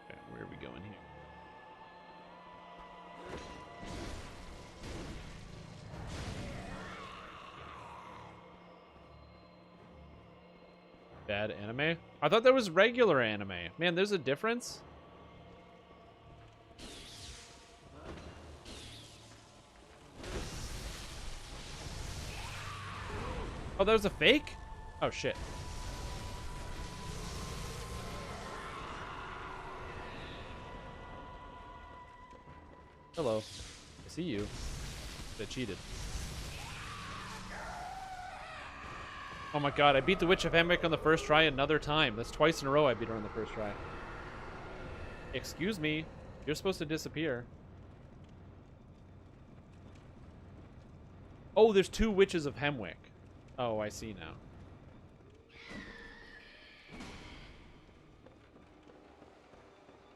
Okay, where are we going here? Bad anime? I thought that was regular anime. Man, there's a difference? Oh, that was a fake? Oh, shit. Hello. I see you. I cheated. Oh my god, I beat the Witch of Emmerich on the first try another time. That's twice in a row I beat her on the first try. Excuse me. You're supposed to disappear. Oh, there's two Witches of Hemwick. Oh, I see now.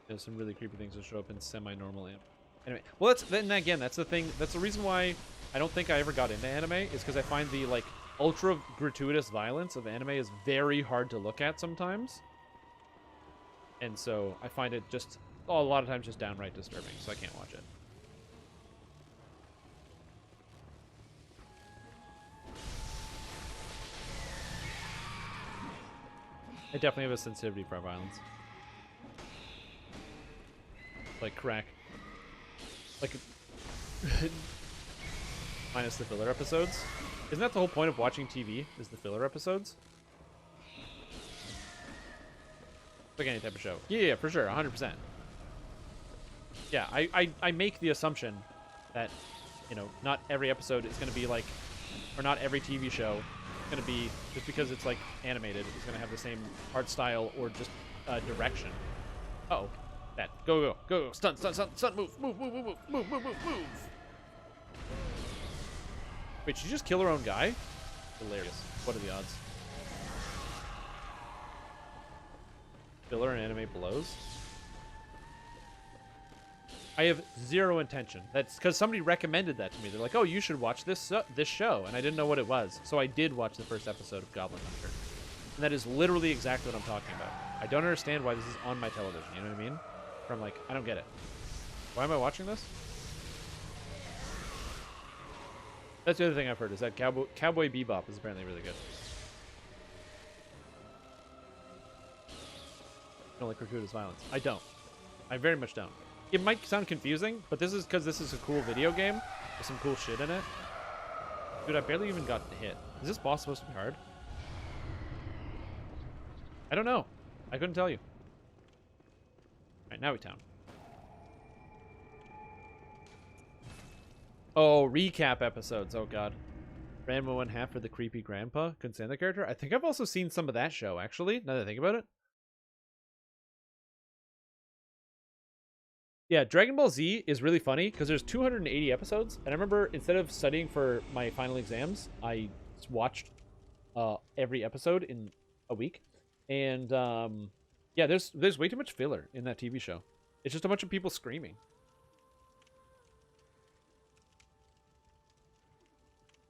There's some really creepy things that show up in semi-normal anime. Anyway, well, then again, that's the thing. That's the reason why I don't think I ever got into anime, is because I find the, like, ultra gratuitous violence of anime is very hard to look at sometimes. And so I find it just, a lot of times, just downright disturbing, so I can't watch it. I definitely have a sensitivity for violence. Like crack. Like, minus the filler episodes. Isn't that the whole point of watching TV, is the filler episodes? Like any type of show. Yeah, for sure, 100%. Yeah, I make the assumption that, you know, not every episode is going to be like, or not every TV show is going to be, just because it's like animated, it's going to have the same art style or just direction. Uh-oh. That. Go. Stunt, move. Wait, did she just kill her own guy? Hilarious. What are the odds? Filler and anime blows? I have zero intention. That's because somebody recommended that to me. They're like, oh, you should watch this show. And I didn't know what it was. So I did watch the first episode of Goblin Hunter. And that is literally exactly what I'm talking about. I don't understand why this is on my television. You know what I mean? I'm like, I don't get it. Why am I watching this? That's the other thing I've heard, is that Cowboy Bebop is apparently really good. I don't like gratuitous violence. I don't. I very much don't. It might sound confusing, but this is because this is a cool video game with some cool shit in it. Dude, I barely even got the hit. Is this boss supposed to be hard? I don't know. I couldn't tell you. Alright, now we town. Oh, recap episodes. Oh, God. Ranma 1/2 for the creepy grandpa. Couldn't stand the character. I think I've also seen some of that show, actually, now that I think about it. Yeah, Dragon Ball Z is really funny because there's 280 episodes. And I remember instead of studying for my final exams, I watched every episode in a week. And yeah, there's way too much filler in that TV show. It's just a bunch of people screaming.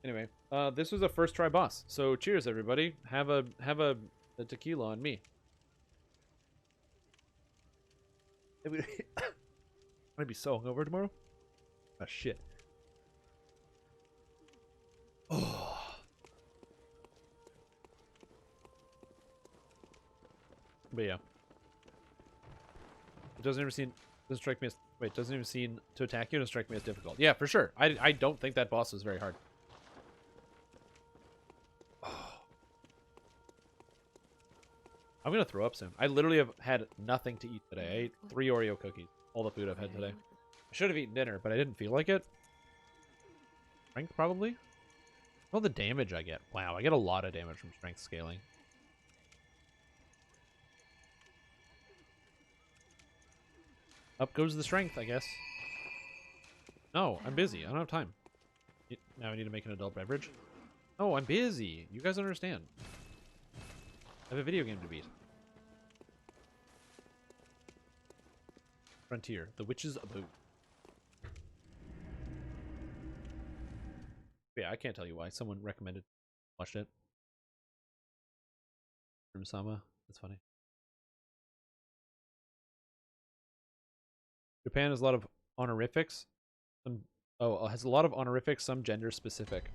Anyway, this was a first try boss. So cheers, everybody. Have a tequila on me. I'm gonna be so hungover tomorrow. Ah, shit. Oh. But yeah. It doesn't strike me as, wait, doesn't even seem to attack you, doesn't strike me as difficult. Yeah, for sure. I don't think that boss was very hard. Oh. I'm gonna throw up soon. I literally have had nothing to eat today. I ate 3 Oreo cookies. All the food I've had today. I should have eaten dinner, but I didn't feel like it. Strength, probably? All the damage I get. Wow, I get a lot of damage from strength scaling. Up goes the strength, I guess. No, I'm busy. I don't have time. Now I need to make an adult beverage. Oh, I'm busy. You guys don't understand. I have a video game to beat. Frontier. The Witches of Boo. Yeah, I can't tell you why. Someone recommended. Watched it. From Sama. That's funny. Japan has a lot of honorifics. Some, has a lot of honorifics, some gender specific.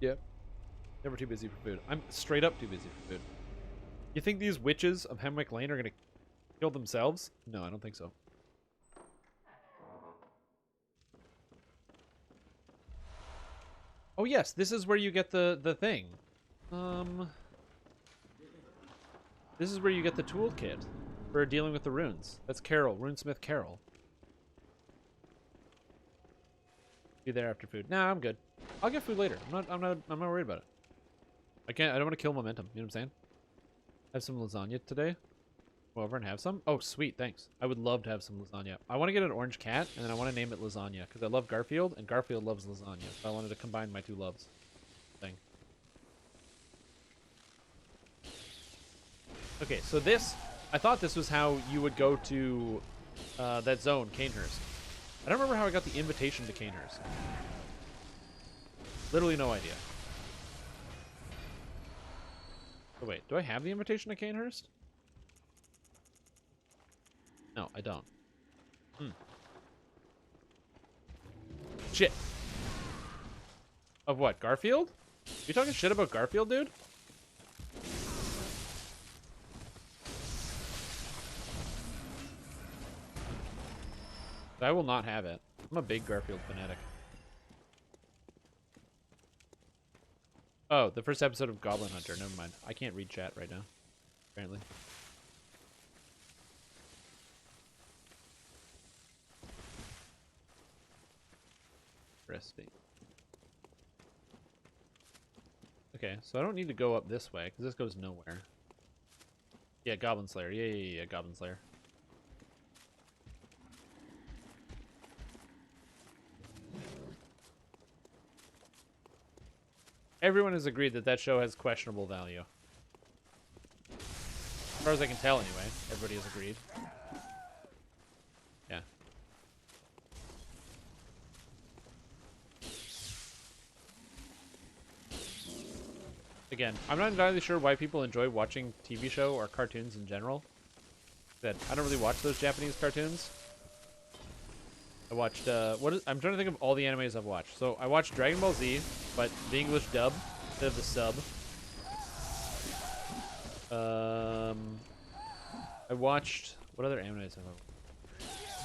Yep. Never too busy for food. I'm straight up too busy for food. You think these witches of Hemwick Lane are going to kill themselves? No, I don't think so. Oh yes, this is where you get the thing. This is where you get the toolkit for dealing with the runes. That's Carol, Runesmith Carol. Be there after food. Nah, I'm good. I'll get food later. I'm not worried about it. I don't want to kill momentum. You know what I'm saying? Have some lasagna today. Go over and have some. Oh, sweet. Thanks. I would love to have some lasagna. I want to get an orange cat, and then I want to name it Lasagna because I love Garfield, and Garfield loves lasagna. So I wanted to combine my two loves. Thing. Okay, so this, I thought this was how you would go to that zone, Canehurst. I don't remember how I got the invitation to Canehurst. Literally no idea. Oh wait, do I have the invitation to Canehurst? No, I don't. Shit. Of what, Garfield? You talking shit about Garfield, dude? I will not have it. I'm a big Garfield fanatic. Oh, the first episode of Goblin Hunter. Never mind. I can't read chat right now, apparently. Interesting. Okay, so I don't need to go up this way, because this goes nowhere. Yeah, Goblin Slayer. Yeah, Goblin Slayer. Everyone has agreed that that show has questionable value. As far as I can tell, anyway. Everybody has agreed. Yeah. Again, I'm not entirely sure why people enjoy watching TV show or cartoons in general. That I don't really watch those Japanese cartoons. I watched, I'm trying to think of all the animes I've watched. So I watched Dragon Ball Z, but the English dub instead of the sub. I watched, what other animes have I watched?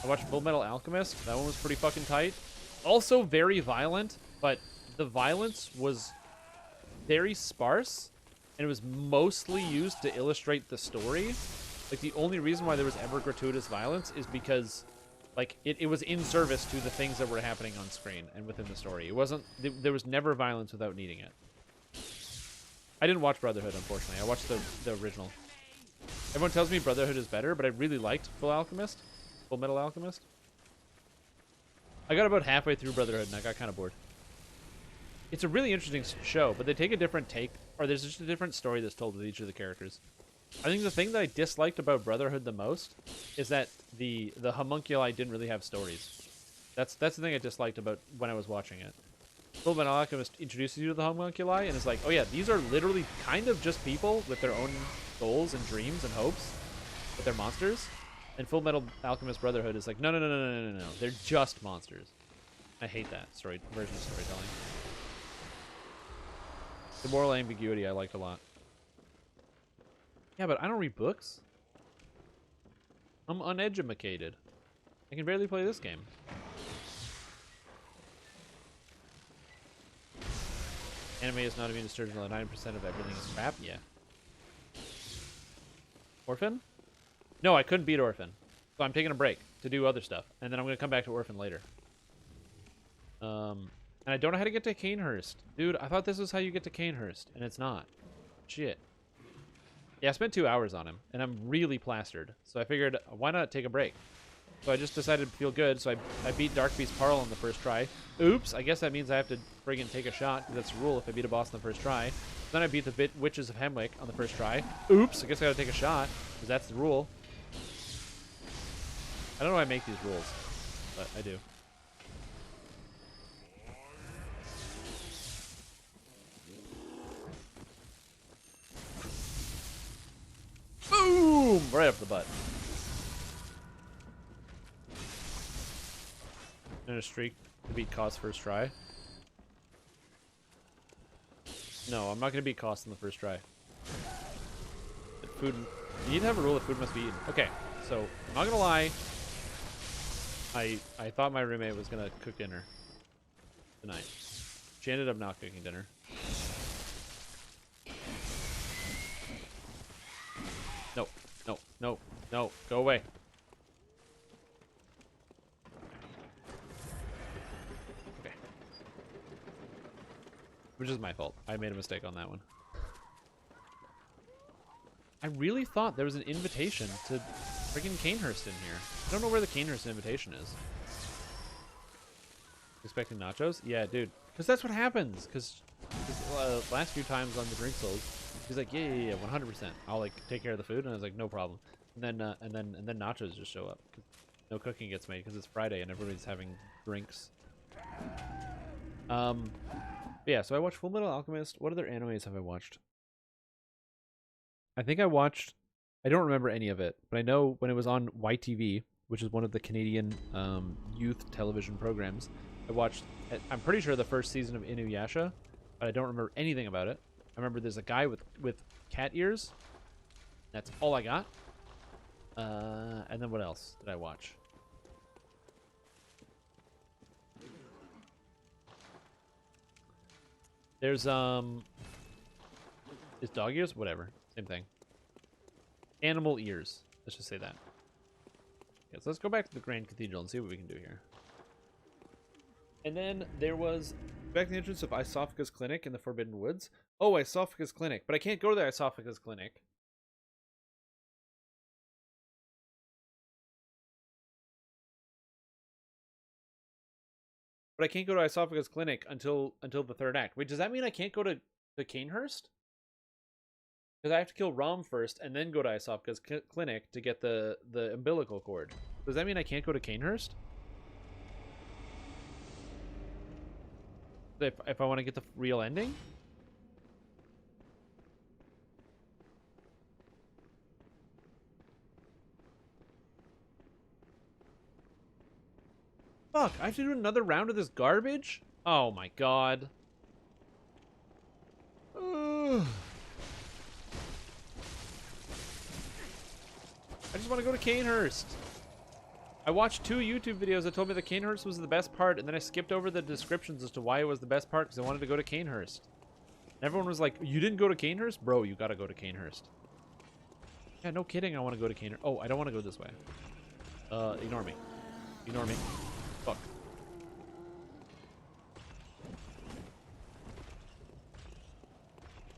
I watched Full Metal Alchemist. That one was pretty fucking tight. Also very violent, but the violence was very sparse, and it was mostly used to illustrate the story. Like, the only reason why there was ever gratuitous violence is because, like, it was in service to the things that were happening on screen and within the story. It wasn't, there was never violence without needing it. I didn't watch Brotherhood, unfortunately. I watched the original. Everyone tells me Brotherhood is better, but I really liked Full Metal Alchemist. I got about halfway through Brotherhood and I got kind of bored. It's a really interesting show, but they take a different take, or there's just a different story that's told with each of the characters. I think the thing that I disliked about Brotherhood the most is that the homunculi didn't really have stories. That's the thing I disliked about when I was watching it. Fullmetal Alchemist introduces you to the homunculi and is like, oh yeah, these are literally kind of just people with their own goals and dreams and hopes, but they're monsters. And Fullmetal Alchemist Brotherhood is like, no, they're just monsters. I hate that version of storytelling. The moral ambiguity I liked a lot. Yeah, but I don't read books. I'm uneducated. I can barely play this game. Anime is not immune to sturgeon, 9% of everything is crap. Yeah. Orphan? No, I couldn't beat Orphan. So I'm taking a break to do other stuff. And then I'm going to come back to Orphan later. And I don't know how to get to Canehurst. Dude, I thought this was how you get to Canehurst. And it's not. Shit. Yeah, I spent 2 hours on him. And I'm really plastered. So I figured, why not take a break? So I just decided to feel good. So I beat Dark Beast Parl on the first try. Oops, I guess that means I have to friggin' take a shot. Because that's the rule if I beat a boss on the first try. Then I beat the Witches of Hemwick on the first try. Oops, I guess I gotta take a shot. Because that's the rule. I don't know why I make these rules. But I do. Boom! Right up the butt. And a streak to beat Koss first try. No, I'm not going to beat Koss in the first try. Food. You need to have a rule that food must be eaten. Okay, so I'm not going to lie. I thought my roommate was going to cook dinner tonight. She ended up not cooking dinner. No, no, no, no. Go away. Okay. Which is my fault. I made a mistake on that one. I really thought there was an invitation to freaking Canehurst in here. I don't know where the Canehurst invitation is. Expecting nachos? Yeah, dude. Because that's what happens. Because last few times on the Drink Souls, he's like, yeah, 100%. I'll like take care of the food, and I was like, no problem. And then nachos just show up. No cooking gets made because it's Friday and everybody's having drinks. Yeah. So I watched Fullmetal Alchemist. What other animes have I watched? I think I watched. I don't remember any of it, but I know when it was on YTV, which is one of the Canadian youth television programs, I watched. I'm pretty sure the first season of Inuyasha, but I don't remember anything about it. I remember there's a guy with cat ears. That's all I got. And then what else did I watch? There's is dog ears? Whatever. Same thing. Animal ears. Let's just say that. Okay, so let's go back to the Grand Cathedral and see what we can do here. And then there was back to the entrance of Isophagus Clinic in the Forbidden Woods. Oh, Isophagus Clinic. But I can't go to the Isophagus Clinic. But I can't go to Isophagus Clinic until the third act. Wait, does that mean I can't go to Canehurst? Because I have to kill Rom first and then go to Isophagus Clinic to get the umbilical cord. Does that mean I can't go to Canehurst? If I want to get the real ending? Fuck, I have to do another round of this garbage? Oh my god. Ugh. I just want to go to Canehurst. I watched 2 YouTube videos that told me that Canehurst was the best part, and then I skipped over the descriptions as to why it was the best part because I wanted to go to Canehurst. And everyone was like, you didn't go to Canehurst? Bro, you gotta go to Canehurst. Yeah, no kidding, I want to go to Canehurst. Oh, I don't want to go this way. Ignore me. Ignore me. Fuck.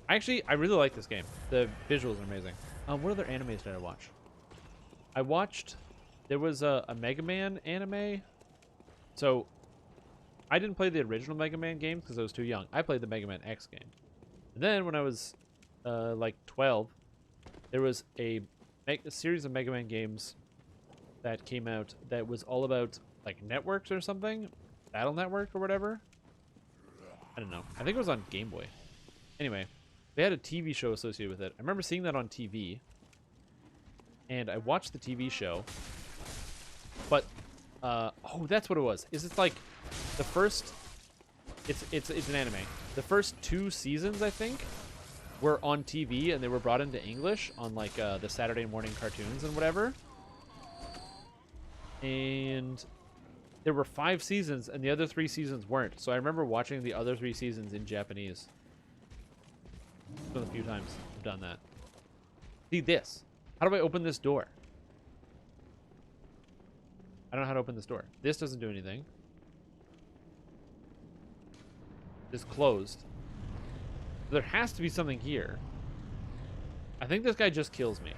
Actually, I really like this game. The visuals are amazing. What other animes did I watch? I watched... There was a Mega Man anime. So, I didn't play the original Mega Man games because I was too young. I played the Mega Man X game. And then when I was like 12, there was a series of Mega Man games that came out that was all about like networks or something. Battle Network or whatever. I don't know. I think it was on Game Boy. Anyway, they had a TV show associated with it. I remember seeing that on TV. And I watched the TV show. But, oh, that's what it was. Is it's like the first... It's an anime. The first 2 seasons, I think, were on TV, and they were brought into English on, like, the Saturday morning cartoons and whatever. And there were 5 seasons, and the other 3 seasons weren't. So I remember watching the other 3 seasons in Japanese. One of the few times I've done that. See this. How do I open this door? I don't know how to open this door. This doesn't do anything. It's closed. There has to be something here. I think this guy just kills me.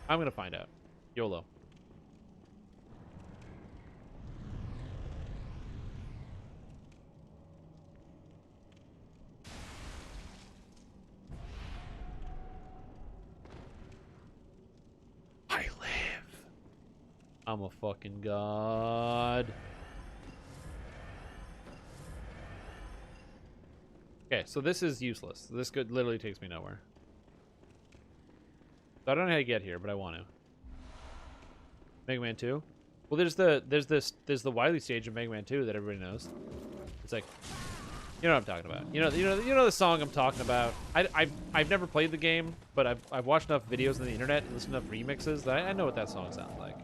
I'm gonna find out. YOLO. I live. I'm a fucking god. Okay, so this is useless. This could literally takes me nowhere. So I don't know how to get here, but I want to. Mega Man 2. Well, there's the Wily stage of Mega Man 2 that everybody knows. It's like, you know what I'm talking about. You know the song I'm talking about. I've never played the game, but I've watched enough videos on the internet and listened to enough remixes that I know what that song sounds like.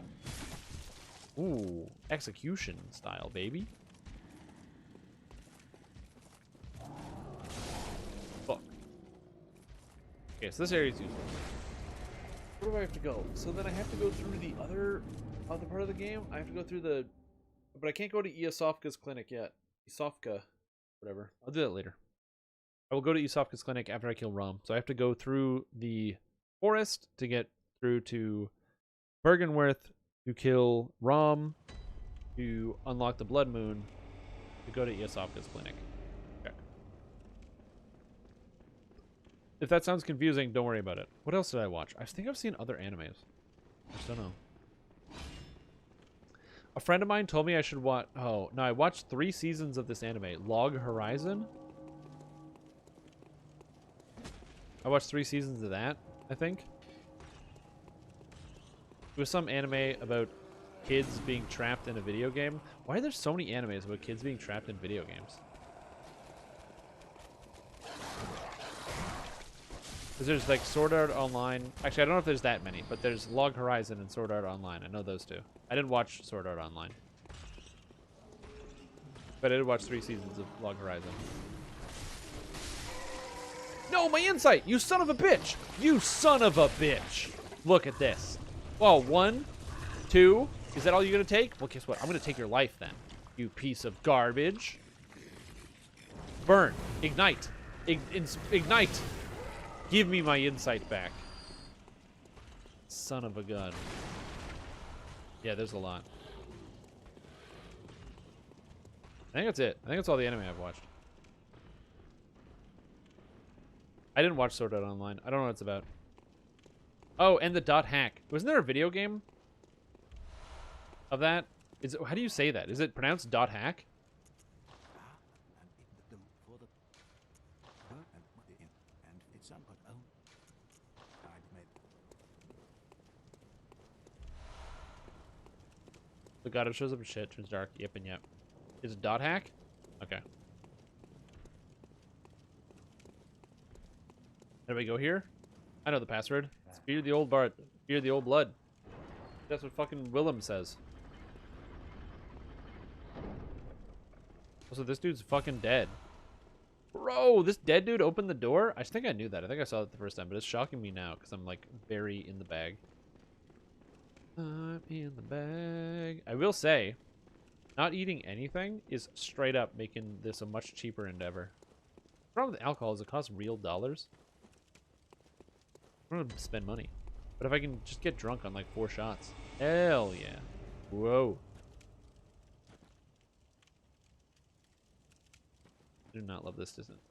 Ooh, execution style, baby. Okay, so this area is useless. Where do I have to go? So then I have to go through the other part of the game. I have to go through the... But I can't go to Iosofka's clinic yet. Isofka, whatever. I'll do that later. I will go to Isofka's clinic after I kill Rom. So I have to go through the forest to get through to Bergenworth to kill Rom, to unlock the Blood Moon, to go to Iosofka's clinic. If that sounds confusing, don't worry about it. What else did I watch? I think I've seen other animes. I just don't know. A friend of mine told me I should watch... Oh, no, I watched 3 seasons of this anime. Log Horizon? I watched 3 seasons of that, I think. It was some anime about kids being trapped in a video game. Why are there so many animes about kids being trapped in video games? Because there's like Sword Art Online. Actually, I don't know if there's that many, but there's Log Horizon and Sword Art Online. I know those 2. I didn't watch Sword Art Online. But I did watch 3 seasons of Log Horizon. No, my insight! You son of a bitch! You son of a bitch! Look at this. Whoa, 1, 2. Is that all you're gonna take? Well, guess what? I'm gonna take your life then. You piece of garbage. Burn. Ignite. Ignite. Give me my insight back. Son of a gun. Yeah, there's a lot. I think that's it. I think that's all the anime I've watched. I didn't watch Sword Art Online. I don't know what it's about. Oh, and the dot hack. Wasn't there a video game of that? How do you say that? Is it pronounced dot hack? The god, it shows up in shit, turns dark. Yep and yep. Is it dot hack? Okay. How do we go here? I know the password. It's fear the old Bart. Fear the old blood. That's what fucking Willem says. Also, this dude's fucking dead. Bro, this dead dude opened the door? I think I knew that. I think I saw it the first time, but it's shocking me now because I'm like very in the bag. I'm in the bag. I will say, not eating anything is straight up making this a much cheaper endeavor. The problem with alcohol is it costs real dollars. I don't want to spend money. But if I can just get drunk on like 4 shots. Hell yeah. Whoa. I do not love this distance.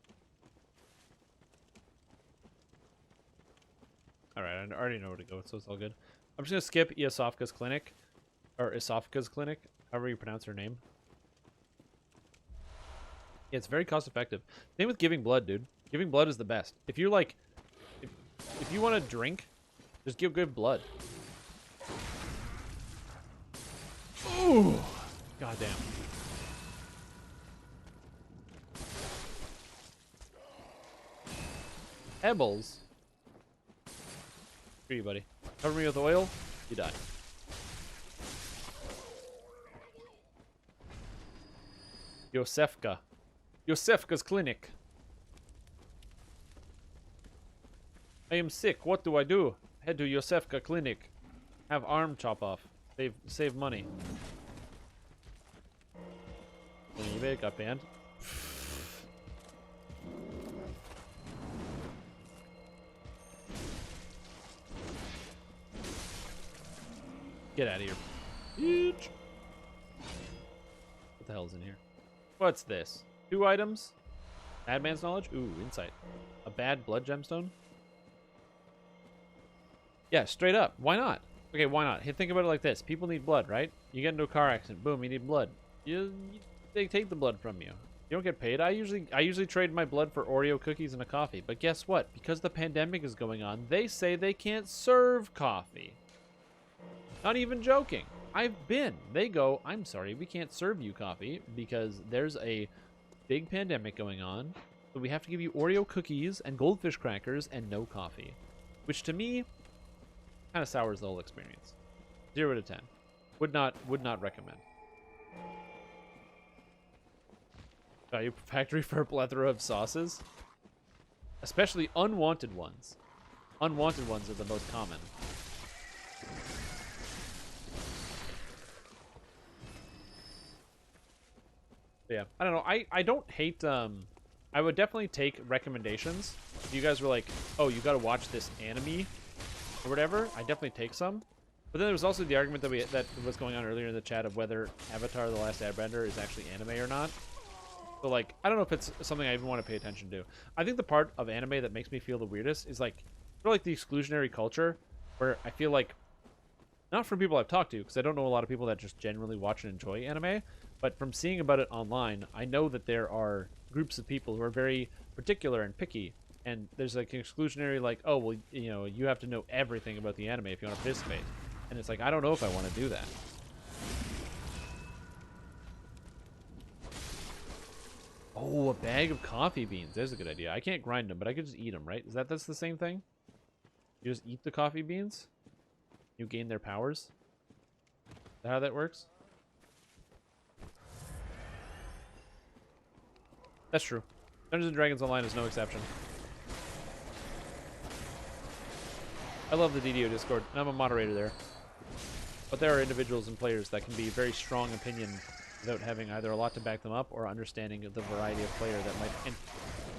Alright, I already know where to go, so it's all good. I'm just gonna skip Iosofka's clinic. Or Isofka's clinic, however you pronounce her name. Yeah, it's very cost effective. Same with giving blood, dude. Giving blood is the best. If you're like, if you want to drink, just give good blood. Ooh, goddamn. Pebbles. Screw you, buddy. Cover me with oil, you die. Yosefka. Yosefka's clinic. I am sick. What do I do? Head to Yosefka clinic. Have arm chop off. Save money. On eBay, got banned. Get out of here. Bitch. What the hell's in here? What's this? 2 items? Madman's knowledge? Ooh, insight. A bad blood gemstone? Yeah, straight up. Why not? Okay, why not? Hey, think about it like this. People need blood, right? You get into a car accident. Boom, you need blood. They take the blood from you. You don't get paid. I usually trade my blood for Oreo cookies and a coffee. But guess what? Because the pandemic is going on, they say they can't serve coffee. Not even joking. I've been. They go, I'm sorry, we can't serve you coffee because there's a big pandemic going on. So we have to give you Oreo cookies and goldfish crackers and no coffee. Which to me, kind of sours the whole experience. 0 to 10. Would not recommend. Value factory for a plethora of sauces. Especially unwanted ones. Unwanted ones are the most common. Yeah, I don't know. I don't hate, I would definitely take recommendations. If you guys were like, oh, you gotta watch this anime or whatever, I definitely take some. But then there was also the argument that was going on earlier in the chat of whether Avatar: The Last Airbender is actually anime or not. So, like, I don't know if it's something I even want to pay attention to. I think the part of anime that makes me feel the weirdest is, like, sort of like the exclusionary culture, where I feel like, not from people I've talked to, because I don't know a lot of people that just generally watch and enjoy anime, but from seeing about it online, I know that there are groups of people who are very particular and picky, and there's like an exclusionary, like, oh, well, you know, you have to know everything about the anime if you want to participate. And it's like, I don't know if I want to do that. Oh, a bag of coffee beans. There's a good idea. I can't grind them, but I could just eat them, right? That's the same thing? You just eat the coffee beans? You gain their powers? Is that how that works? That's true. Dungeons & Dragons Online is no exception. I love the DDO Discord, and I'm a moderator there. But there are individuals and players that can be very strong opinion without having either a lot to back them up or understanding of the variety of player that might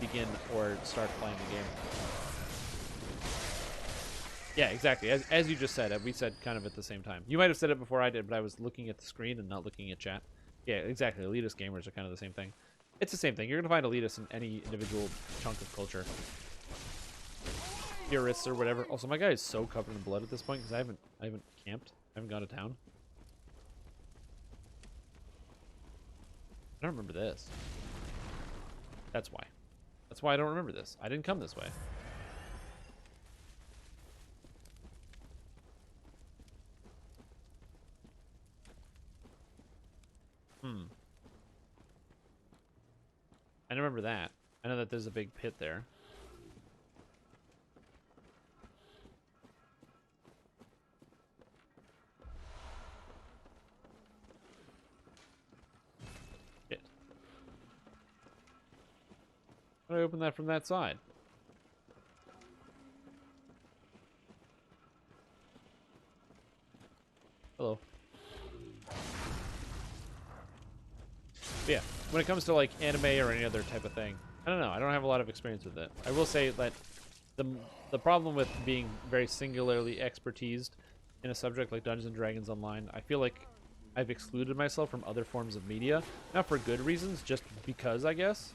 begin or start playing the game. Yeah, exactly. As you just said, we said kind of at the same time. You might have said it before I did, but I was looking at the screen and not looking at chat. Yeah, exactly. Elitist gamers are kind of the same thing. It's the same thing. You're going to find elitists in any individual chunk of culture. Purists or whatever. Also, my guy is so covered in blood at this point because I haven't camped. I haven't gone to town. I don't remember this. That's why. That's why I don't remember this. I didn't come this way. I remember that. I know that there's a big pit there. Shit. How do I open that from that side? Hello. But yeah, when it comes to like anime or any other type of thing, I don't know. I don't have a lot of experience with it. I will say that the problem with being very singularly expertised in a subject like Dungeons & Dragons Online, I feel like I've excluded myself from other forms of media. Not for good reasons, just because, I guess.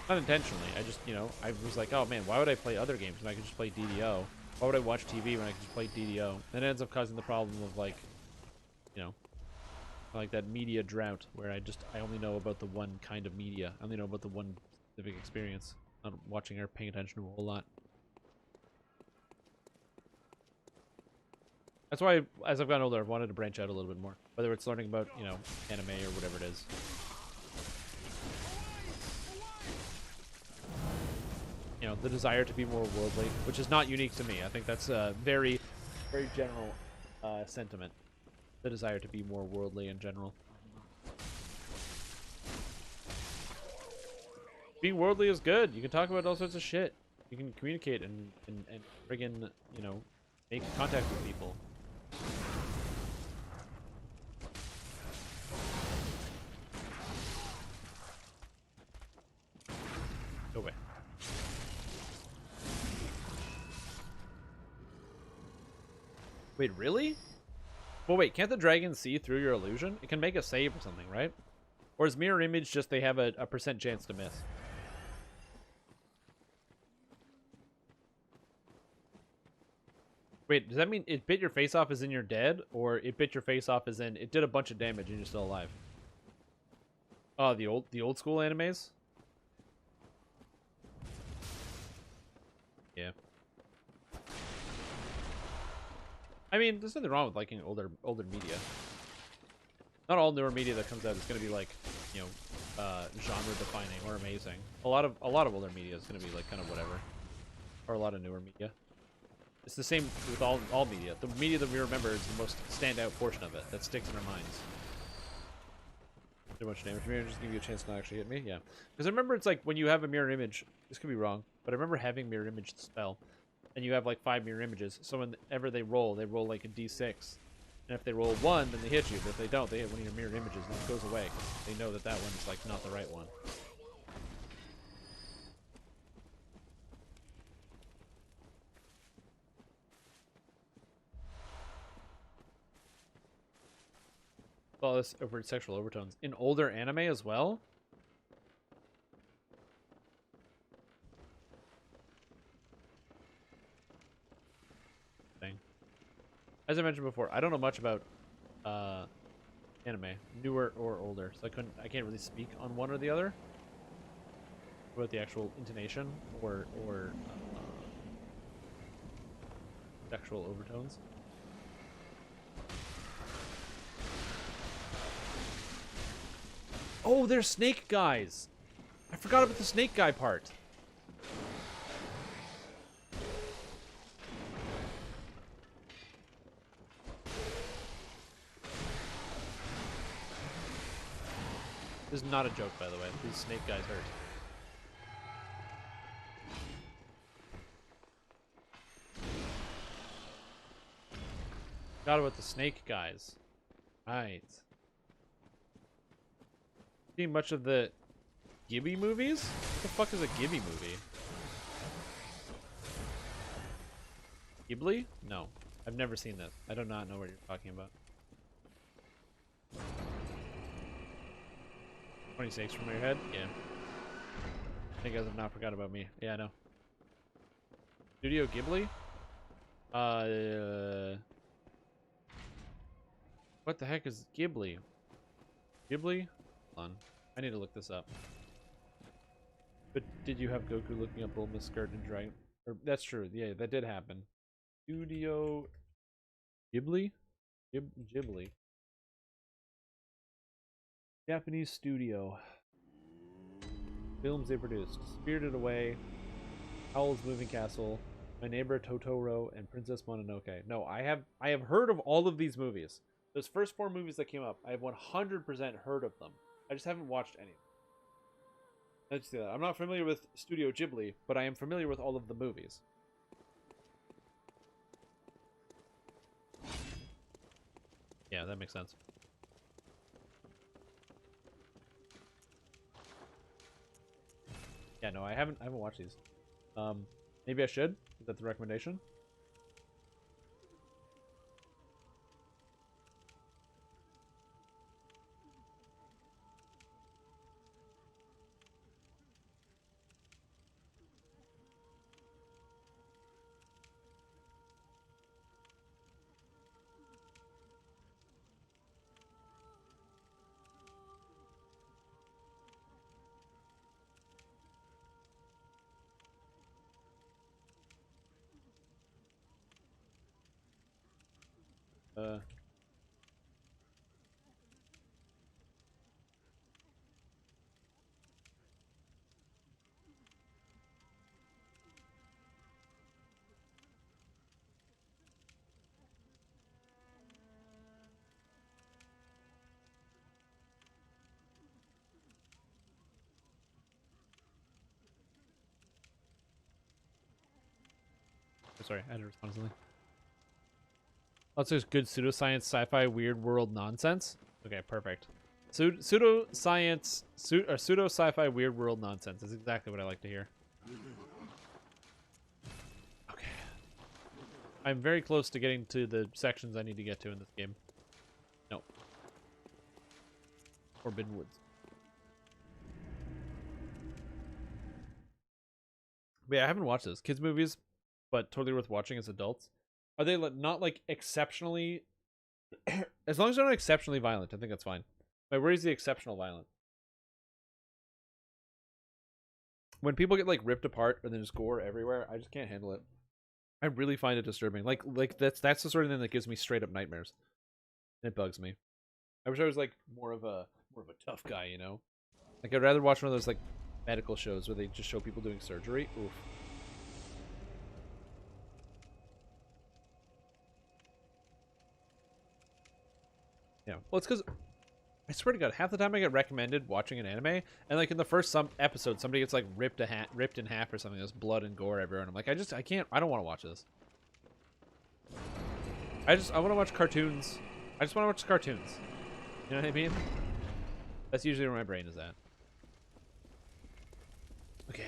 Not intentionally. I just, you know, I was like, oh man, why would I play other games when I could just play DDO? Why would I watch TV when I could just play DDO? And it ends up causing the problem of, like, you know, Like that media drought where I only know about the one kind of media. I only know about the one specific experience. Not watching or paying attention to a whole lot. That's why, as I've gotten older, I've wanted to branch out a little bit more. Whether it's learning about, you know, anime or whatever it is. You know, the desire to be more worldly, which is not unique to me. I think that's a very, very general sentiment. The desire to be more worldly in general. Being worldly is good. You can talk about all sorts of shit. You can communicate and friggin', you know, make contact with people. Go away. Wait, really? Well, wait, can't the dragon see through your illusion? It can make a save or something, right? Or is mirror image just they have a percent chance to miss? Wait, does that mean it bit your face off as in you're dead? Or it bit your face off as in it did a bunch of damage and you're still alive? Oh, the old school animes? Yeah. I mean, there's nothing wrong with liking older media. Not all newer media that comes out is going to be like, you know, genre defining or amazing. A lot of older media is going to be like kind of whatever, or a lot of newer media. It's the same with all media. The media that we remember is the most standout portion of it that sticks in our minds. Too much damage. Mirror just give you a chance to not actually hit me. Yeah, because I remember it's like when you have a mirror image. This could be wrong, but I remember having mirror image spell. And you have like 5 mirror images, so whenever they roll like a d6. And if they roll 1, then they hit you, but if they don't, they hit one of your mirror images, and it goes away, because they know that that one's like not the right one. All this overt sexual overtones. In older anime as well? As I mentioned before, I don't know much about anime, newer or older, so I can't really speak on one or the other about the actual intonation or sexual overtones. Oh, they're snake guys. I forgot about the snake guy part. This is not a joke, by the way. These snake guys hurt. Forgot about the snake guys. Right. Seen much of the Ghibli movies? What the fuck is a Ghibli movie? Ghibli? No. I've never seen this. I do not know what you're talking about. 26 from your head? Yeah. I think you guys have not forgot about me. Yeah, I know. Studio Ghibli? What the heck is Ghibli? Ghibli? Hold on. I need to look this up. But did you have Goku looking up Bulma's skirt and dragon? Or, that's true. Yeah, that did happen. Studio Ghibli? Ghibli. Japanese studio. Films they produced: Spirited Away, Howl's Moving Castle, My Neighbor Totoro, and Princess Mononoke. No, I have heard of all of these movies. Those first 4 movies that came up, I have 100% heard of them. I just haven't watched any. Let's do that. I'm not familiar with Studio Ghibli, but I am familiar with all of the movies. Yeah, that makes sense. Yeah, no, I haven't watched these. Maybe I should. Is that the recommendation? Sorry, I had to respond to something. Lots of good pseudoscience, sci-fi, weird world nonsense. Okay, perfect. Pseudo-science, or pseudo-sci-fi, weird world nonsense is exactly what I like to hear. Okay. I'm very close to getting to the sections I need to get to in this game. No. Forbidden Woods. But yeah, I haven't watched those kids movies, but totally worth watching as adults. Are they not like exceptionally? As long as they're not exceptionally violent, I think that's fine. My worry is the exceptional violent. When people get like ripped apart and there's gore everywhere, I just can't handle it. I really find it disturbing. Like that's the sort of thing that gives me straight up nightmares. It bugs me. I wish I was like more of a tough guy, you know? Like I'd rather watch one of those like medical shows where they just show people doing surgery. Oof. Yeah, well, it's because I swear to God, half the time I get recommended watching an anime, and like in the first episode, somebody gets like ripped in half or something. There's blood and gore everywhere, and I'm like, I can't. I don't want to watch this. I want to watch cartoons. I just want to watch cartoons. You know what I mean? That's usually where my brain is at. Okay,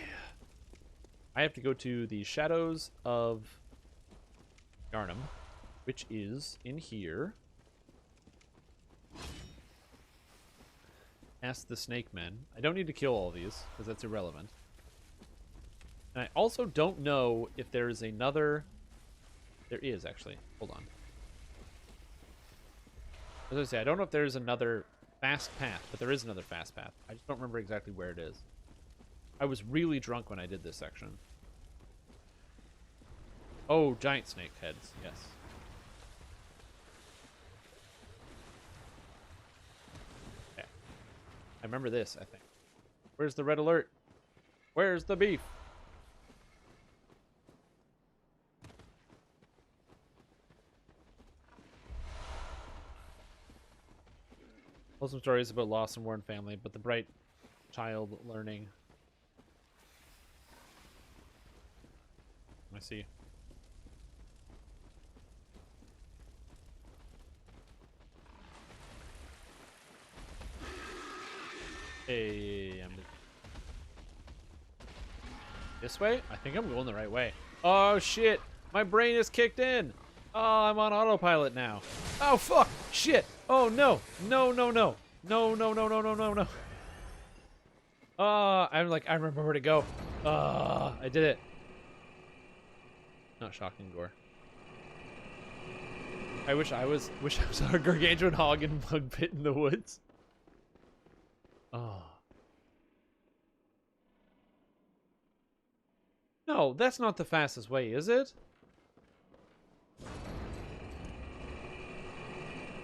I have to go to the Shadows of Yharnam, which is in here. Ask the Snake Men. I don't need to kill all these, because that's irrelevant. And I also don't know if there is another... There is, actually. Hold on. As I say, I don't know if there is another fast path, but there is another fast path. I just don't remember exactly where it is. I was really drunk when I did this section. Oh, giant snake heads. Yes. I remember this, I think. Where's the red alert? Where's the beef? Wholesome stories about lost and worn family, but the bright child learning. I see. Hey, this way? I think I'm going the right way. Oh shit! My brain is kicked in! Oh, I'm on autopilot now. Oh fuck! Shit! Oh no! No, no, no! No, no, no, no, no, no, no! I'm like, I remember where to go. I did it. Not shocking gore. I wish I was a gargantuan hog in bug pit in the woods. Oh. No, that's not the fastest way, is it?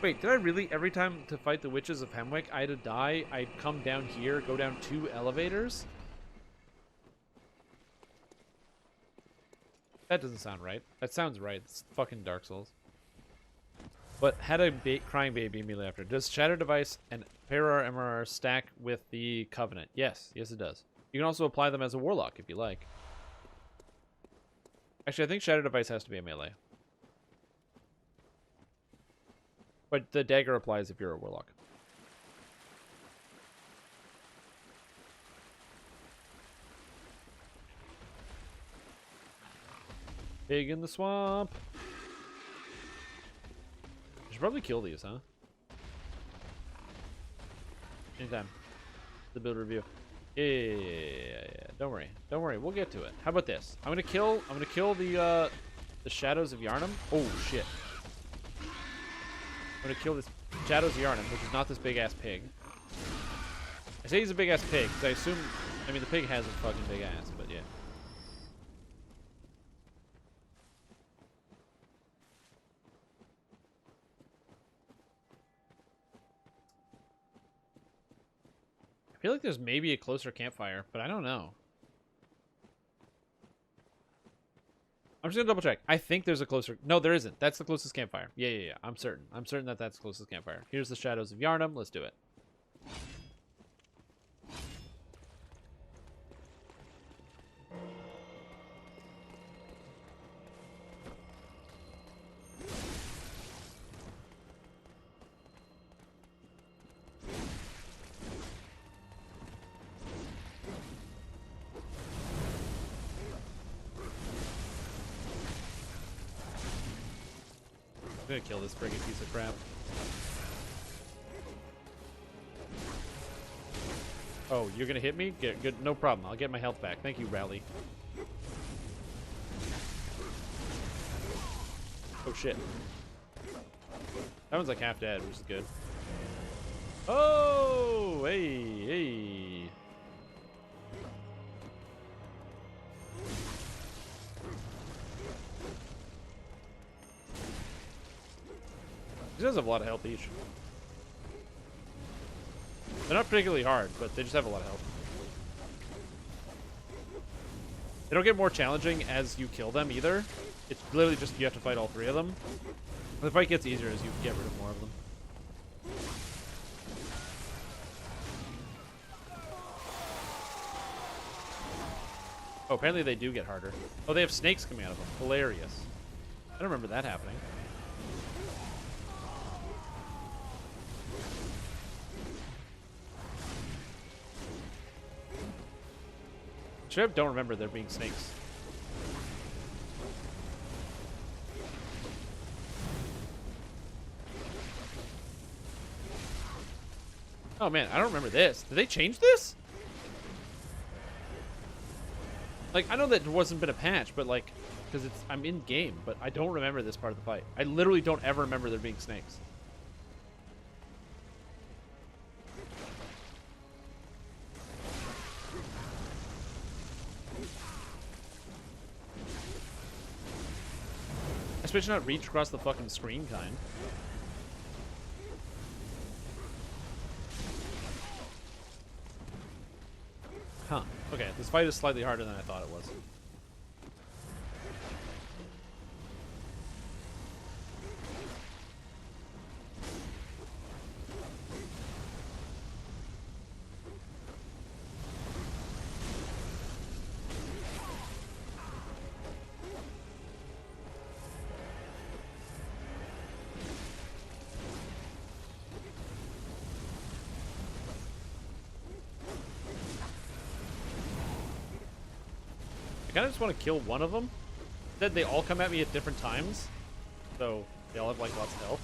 Wait, did I really, every time to fight the Witches of Hemwick, I had to die, I'd come down here, go down 2 elevators? That doesn't sound right. That sounds right. It's fucking Dark Souls. But had a crying baby immediately after. Does Shatter Device and Perar MRR stack with the Covenant? Yes. Yes, it does. You can also apply them as a Warlock if you like. Actually, I think Shatter Device has to be a melee. But the dagger applies if you're a Warlock. Pig in the swamp. I should probably kill these, huh? Anytime. The build review. Yeah. Don't worry. Don't worry. We'll get to it. How about this? I'm gonna kill the Shadows of Yharnam. Oh shit. I'm gonna kill this Shadows of Yharnam, which is not this big ass pig. I say he's a big ass pig because I assume, I mean, the pig has a fucking big ass, but yeah. I feel like there's maybe a closer campfire, but I don't know. I'm just gonna double check. I think there's a closer... No, there isn't. That's the closest campfire. Yeah. I'm certain. I'm certain that that's the closest campfire. Here's the Shadows of Yharnam. Let's do it. I'm gonna kill this friggin' piece of crap. Oh, you're gonna hit me? Good, no problem. I'll get my health back. Thank you, Rally. Oh shit. That one's like half dead, which is good. Oh, hey. These guys have a lot of health each. They're not particularly hard, but they just have a lot of health. They don't get more challenging as you kill them either. It's literally just you have to fight all three of them. The fight gets easier as you get rid of more of them. Oh, apparently they do get harder. Oh, they have snakes coming out of them. Hilarious. I don't remember that happening. Straight up don't remember there being snakes. Oh man, I don't remember this. Did they change this? Like, I know that there wasn't been a patch, but like, because I'm in game, but I don't remember this part of the fight. I literally don't ever remember there being snakes. Especially not reach across the fucking screen kind. Huh. Okay, this fight is slightly harder than I thought it was. I kind of just want to kill one of them. Instead, they all come at me at different times, so they all have like lots of health.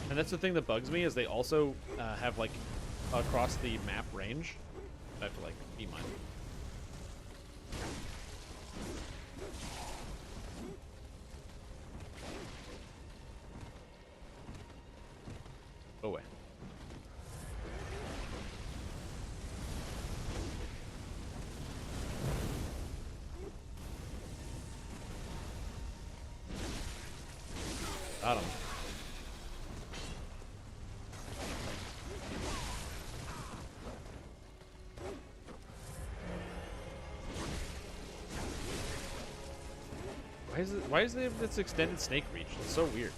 And that's the thing that bugs me is they also have like across the map range. I have to like be mindful. Go away. Got him. Why is it this extended snake reach? It's so weird.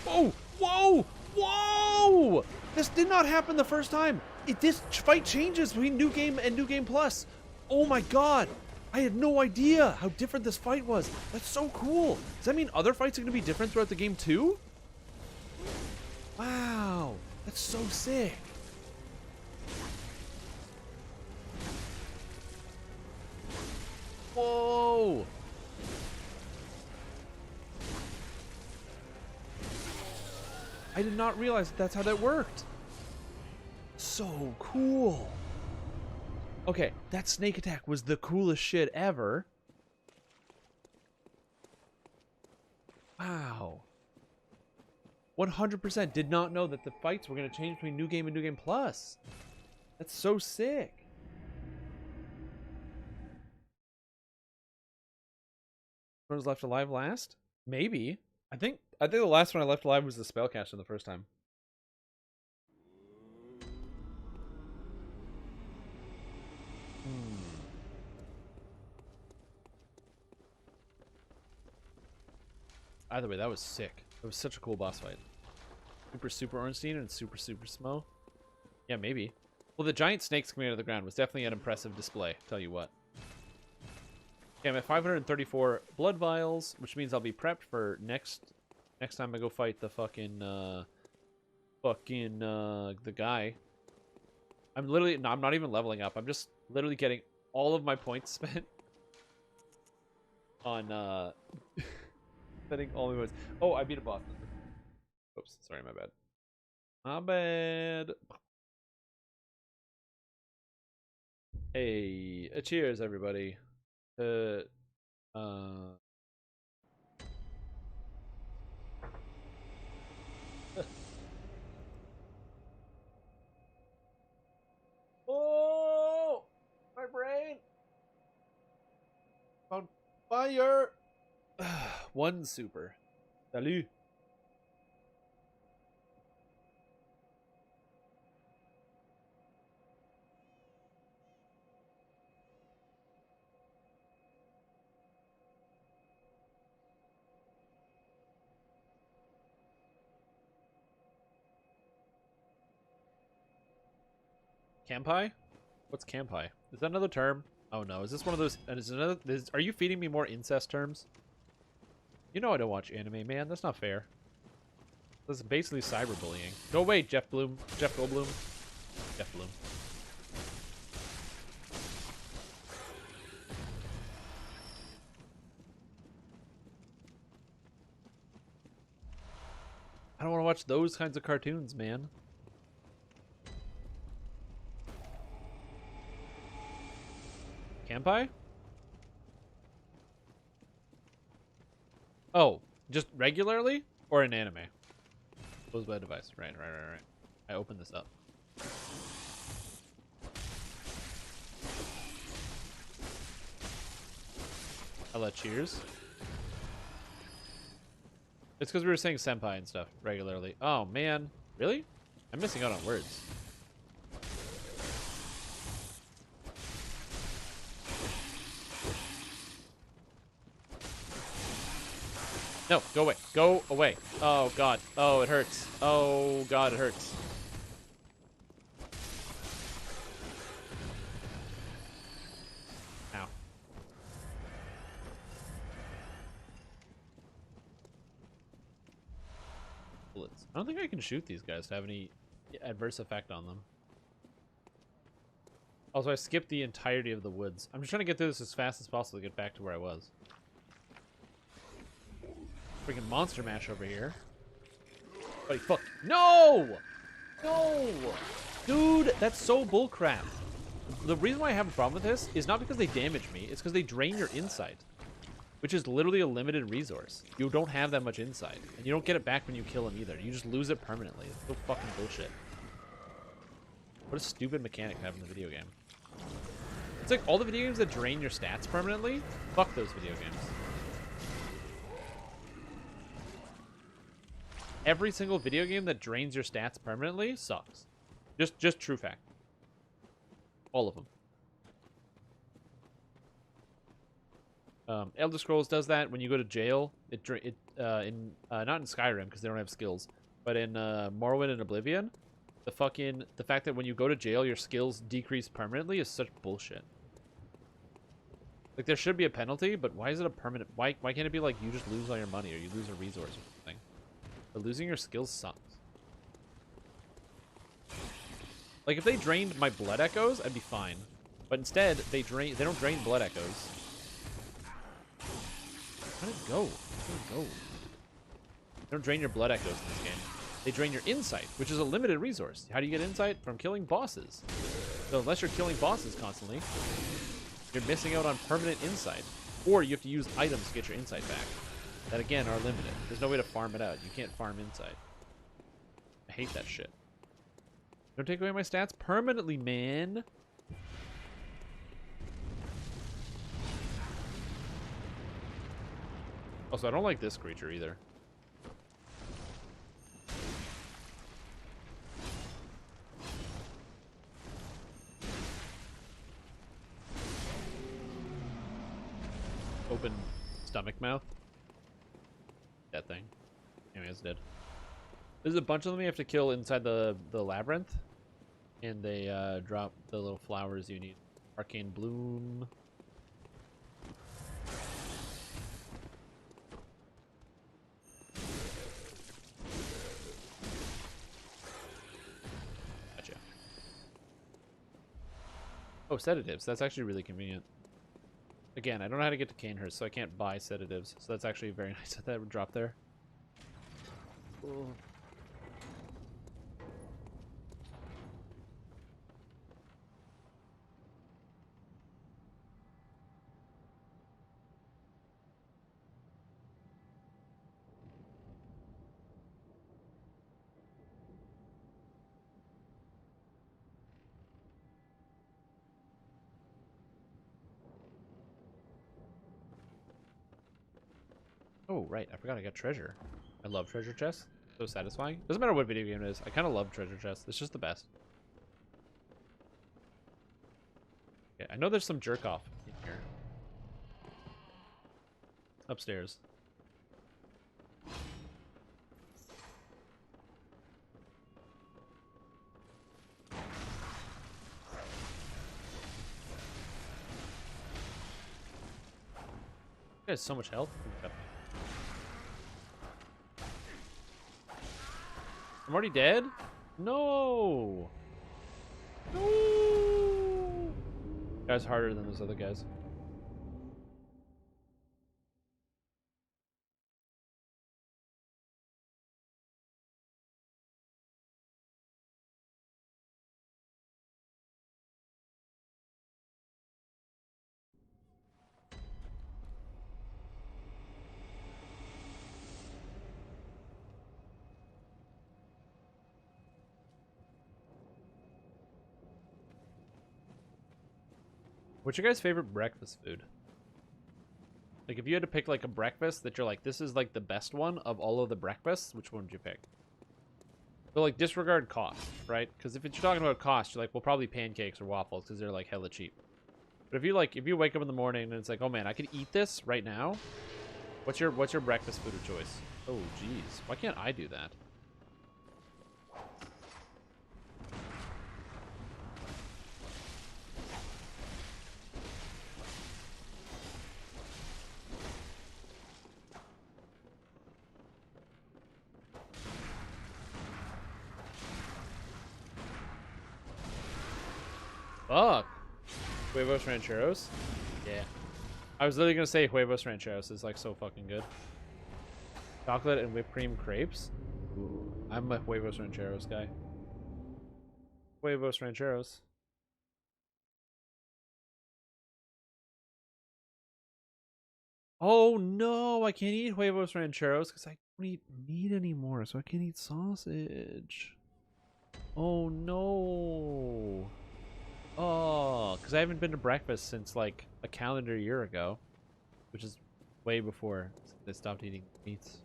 Oh! Whoa! Whoa! This did not happen the first time. This fight changes between New Game and New Game Plus. Oh my god. I had no idea how different this fight was. That's so cool. Does that mean other fights are going to be different throughout the game too? Wow. That's so sick. Whoa. I did not realize that's how that worked. So cool. Okay, that snake attack was the coolest shit ever. Wow. 100% did not know that the fights were going to change between New Game and New Game Plus. That's so sick. One was left alive last? Maybe. I think the last one I left alive was the spellcaster the first time. Either way, that was sick. That was such a cool boss fight. Super Ornstein and super Smo. Yeah, maybe. Well, the giant snakes coming out of the ground was definitely an impressive display, tell you what. Okay, I'm at 534 blood vials, which means I'll be prepped for next time I go fight the the guy. I'm literally, no, I'm not even leveling up. I'm just literally getting all of my points spent on, spending all my points. Oh, I beat a boss. Oops, sorry, my bad. My bad. Hey, cheers, everybody. Oh, my brain on fire. One super. Salut. Campai? What's campai? Is that another term? Oh no, is this one of those? Are you feeding me more incest terms? You know I don't watch anime, man. That's not fair. This is basically cyberbullying. Go away, Jeff Bloom. Jeff Goldblum. Jeff Bloom. I don't want to watch those kinds of cartoons, man. Campai? Oh, just regularly or in anime? Close by device. Right. I opened this up. Hello, cheers. It's because we were saying senpai and stuff regularly. Oh, man. Really? I'm missing out on words. No, go away. Go away. Oh, God. Oh, it hurts. Oh, God, it hurts. Ow. Bullets. I don't think I can shoot these guys to have any adverse effect on them. Also, I skipped the entirety of the woods. I'm just trying to get through this as fast as possible to get back to where I was. Freaking monster mash over here. Buddy, fuck. No! No! Dude, that's so bullcrap. The reason why I have a problem with this is not because they damage me, it's because they drain your insight. Which is literally a limited resource. You don't have that much insight. And you don't get it back when you kill them either. You just lose it permanently. It's so fucking bullshit. What a stupid mechanic to have in the video game. It's like all the video games that drain your stats permanently, fuck those video games. Every single video game that drains your stats permanently sucks. Just true fact. All of them. Elder Scrolls does that when you go to jail. Not in Skyrim because they don't have skills, but in Morrowind and Oblivion, the fact that when you go to jail your skills decrease permanently is such bullshit. Like there should be a penalty, but why is it a permanent? Why can't it be like you just lose all your money or you lose a resource or something? But losing your skills sucks. Like if they drained my blood echoes, I'd be fine. But instead, they don't drain blood echoes. How did it go? How did it go? They don't drain your blood echoes in this game. They drain your insight, which is a limited resource. How do you get insight? From killing bosses. So unless you're killing bosses constantly, you're missing out on permanent insight. Or you have to use items to get your insight back. That again are limited. There's no way to farm it out. You can't farm insight. I hate that shit. Don't take away my stats permanently, man. Also, I don't like this creature either. Open stomach mouth. That thing. Anyway, it's dead. There's a bunch of them you have to kill inside the labyrinth. And they drop the little flowers you need. Arcane Bloom. Gotcha. Oh, sedatives. That's actually really convenient. Again, I don't know how to get to Canehurst, so I can't buy sedatives. So that's actually very nice that that would drop there. Cool. Oh, right. I forgot I got treasure. I love treasure chests. So satisfying. Doesn't matter what video game it is. I kind of love treasure chests. It's just the best. Okay, I know there's some jerk off in here. Upstairs. He has so much health. I'm already dead? No! No! Guy's harder than those other guys. What's your guys' favorite breakfast food? Like, if you had to pick, like, a breakfast that you're like, this is, like, the best one of all of the breakfasts, which one would you pick? So, like, disregard cost, right? Because if you're talking about cost, you're like, well, probably pancakes or waffles, because they're, like, hella cheap. But if you, like, if you wake up in the morning and it's like, oh, man, I could eat this right now, what's your breakfast food of choice? Oh, geez. Why can't I do that? Fuck. Huevos Rancheros? Yeah. I was literally gonna say Huevos Rancheros is like so fucking good. Chocolate and whipped cream crepes? Ooh, I'm a Huevos Rancheros guy. Huevos Rancheros. Oh no, I can't eat Huevos Rancheros because I don't eat meat anymore, so I can't eat sausage. Oh no. Oh, because I haven't been to breakfast since like a calendar year ago, which is way before they stopped eating meats.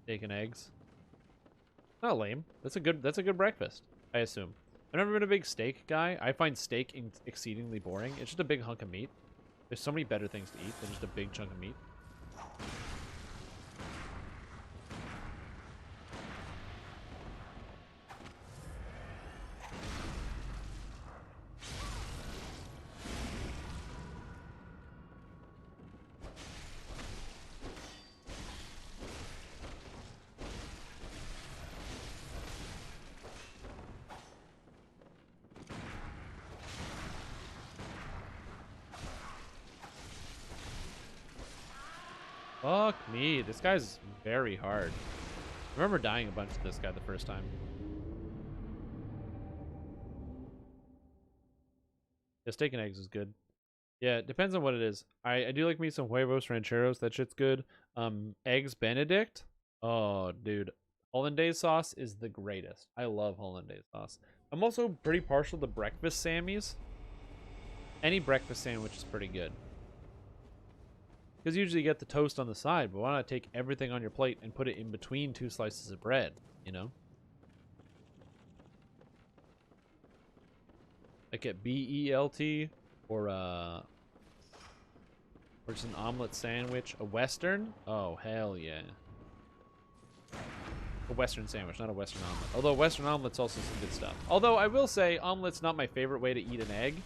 Steak and eggs. Not lame. That's a good breakfast, I assume. I've never been a big steak guy. I find steak exceedingly boring. It's just a big hunk of meat. There's so many better things to eat than just a big chunk of meat. Fuck me. This guy's very hard. I remember dying a bunch to this guy the first time. Yeah, steak and eggs is good. Yeah, it depends on what it is. I do like me some Huevos Rancheros. That shit's good. Eggs Benedict. Oh, dude. Hollandaise sauce is the greatest. I love Hollandaise sauce. I'm also pretty partial to breakfast Sammys. Any breakfast sandwich is pretty good. Because usually you get the toast on the side, but why not take everything on your plate and put it in between 2 slices of bread, you know? Like at BELT or just an omelet sandwich. A Western? Oh, hell yeah. A Western sandwich, not a Western omelet. Although Western omelet's also some good stuff. Although I will say, omelet's not my favorite way to eat an egg.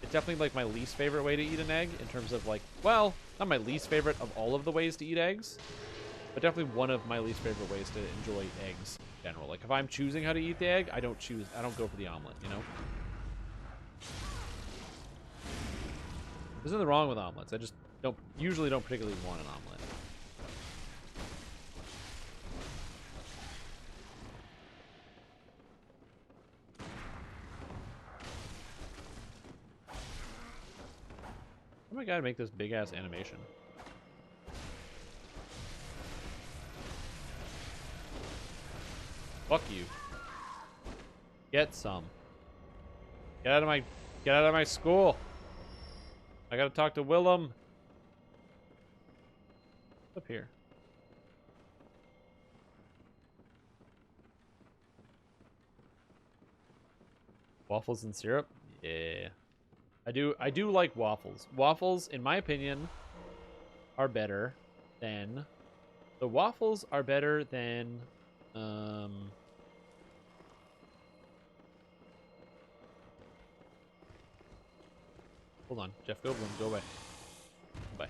It's definitely like my least favorite way to eat an egg in terms of like, well, not my least favorite of all of the ways to eat eggs, but definitely one of my least favorite ways to enjoy eggs in general. Like if I'm choosing how to eat the egg, I don't go for the omelet, you know? There's nothing wrong with omelets. I just usually don't particularly want an omelet. Oh my god, make this big ass animation. Fuck you. Get some. Get out of my school. I gotta talk to Willem. Up here. Waffles and syrup? Yeah. I do like waffles. Waffles, in my opinion, are better than... The waffles are better than... Hold on. Jeff Goldblum, go away. Bye.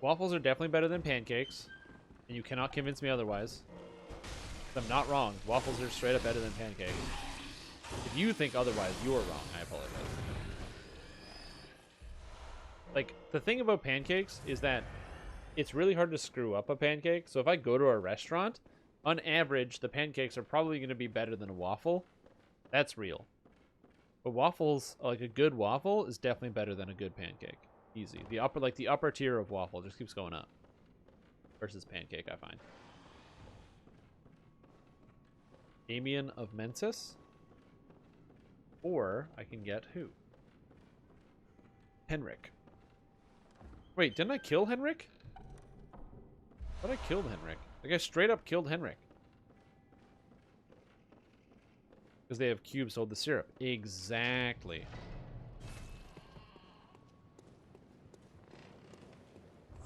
Waffles are definitely better than pancakes, and you cannot convince me otherwise. I'm not wrong. Waffles are straight up better than pancakes. If you think otherwise, you are wrong. I apologize. Like, the thing about pancakes is that it's really hard to screw up a pancake. So if I go to a restaurant, on average, the pancakes are probably going to be better than a waffle. That's real. But waffles, like a good waffle, is definitely better than a good pancake. Easy. The upper tier of waffle just keeps going up. Versus pancake, I find. Damien of Mensis. Or I can get who? Henrik. Wait, didn't I kill Henrik? I thought I killed Henrik. Like, I straight up killed Henrik. Because they have cubes to hold the syrup. Exactly.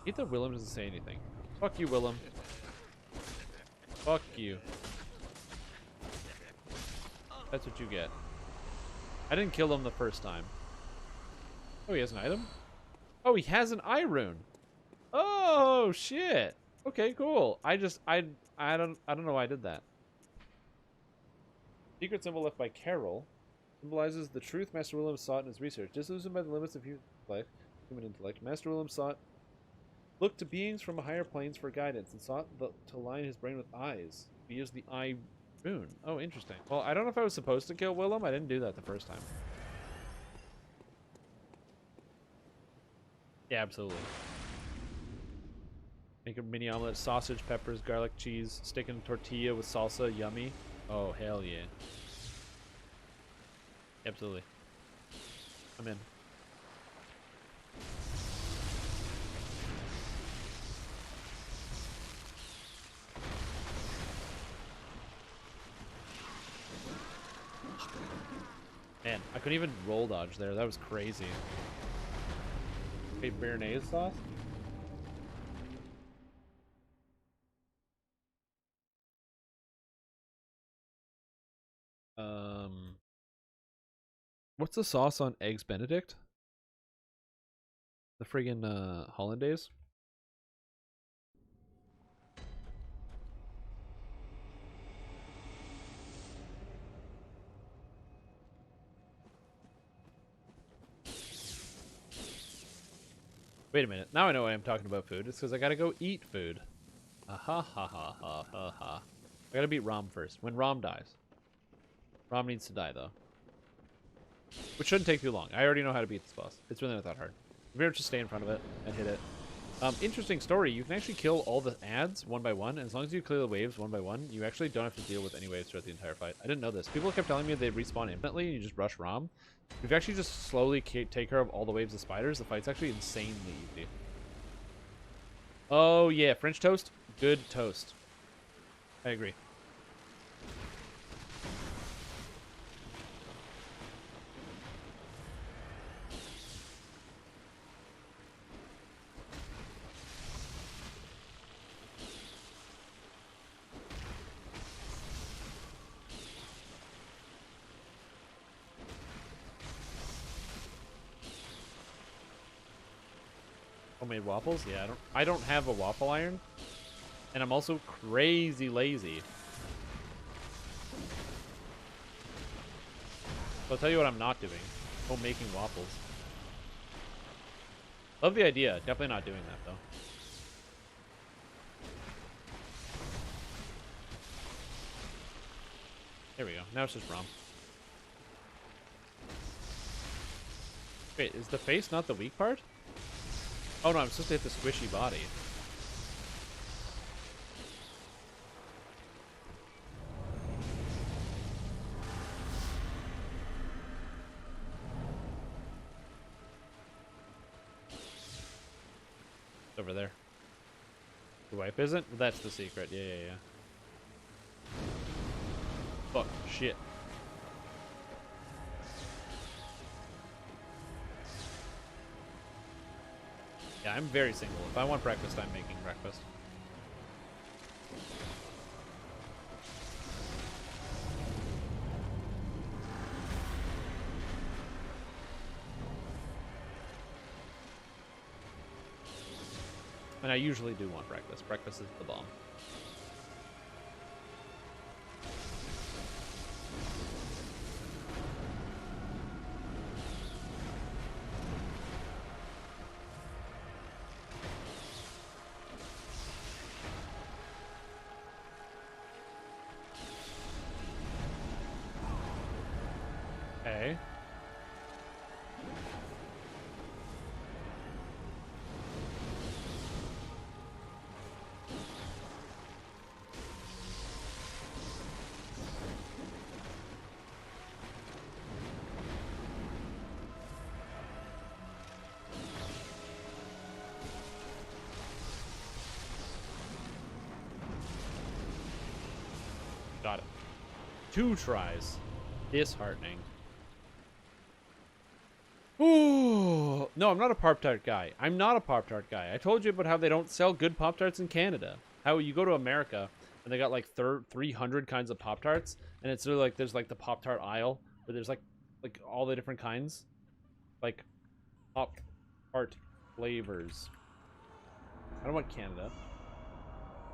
Hate that Willem doesn't say anything. Fuck you, Willem. Fuck you. That's what you get. I didn't kill him the first time. Oh, he has an item? Oh, he has an eye rune. Oh shit. Okay, cool. I don't know why I did that. Secret symbol left by Carol symbolizes the truth Master Willem sought in his research. Disillusioned by the limits of human intellect, Master Willem looked to beings from higher planes for guidance and sought to line his brain with eyes. He used the eye rune. Oh, interesting. Well, I don't know if I was supposed to kill Willem. I didn't do that the first time. Yeah, absolutely. Make a mini omelet, sausage, peppers, garlic, cheese, stick in tortilla with salsa, yummy. Oh, hell yeah. Absolutely. I'm in. Man, I couldn't even roll dodge there. That was crazy. Okay, Béarnaise sauce? What's the sauce on Eggs Benedict? The friggin' Hollandaise? Wait a minute. Now I know why I'm talking about food. It's because I gotta go eat food. Ha ha ha ha ha ha. I gotta beat Rom first. When Rom dies. Rom needs to die, though. Which shouldn't take too long. I already know how to beat this boss. It's really not that hard. If you just stay in front of it and hit it, Interesting story. You can actually kill all the ads one by one, and as long as you clear the waves one by one, you actually don't have to deal with any waves throughout the entire fight. I didn't know this. People kept telling me they respawn infinitely and you just rush Rom. If you actually just slowly take care of all the waves of spiders, the fight's actually insanely easy. Oh yeah, French toast? Good toast. I agree. Homemade waffles? Yeah, I don't have a waffle iron. And I'm also crazy lazy. So I'll tell you what I'm not doing. Home making waffles. Love the idea. Definitely not doing that though. There we go. Now it's just Rom. Wait, is the face not the weak part? Oh no, I'm supposed to hit the squishy body. It's over there. The wipe isn't? That's the secret. Yeah, yeah, yeah. Fuck, shit. Yeah, I'm very single. If I want breakfast, I'm making breakfast. And I usually do want breakfast. Breakfast is the bomb. Okay. Got it. 2 tries. Disheartening. Ooh. No, I'm not a Pop-Tart guy. I'm not a Pop-Tart guy. I told you about how they don't sell good Pop-Tarts in Canada. How you go to America and they got like 300 kinds of Pop-Tarts, and it's sort of like there's like the Pop-Tart aisle, but there's like all the different kinds. Like Pop-Tart flavors. I don't want Canada.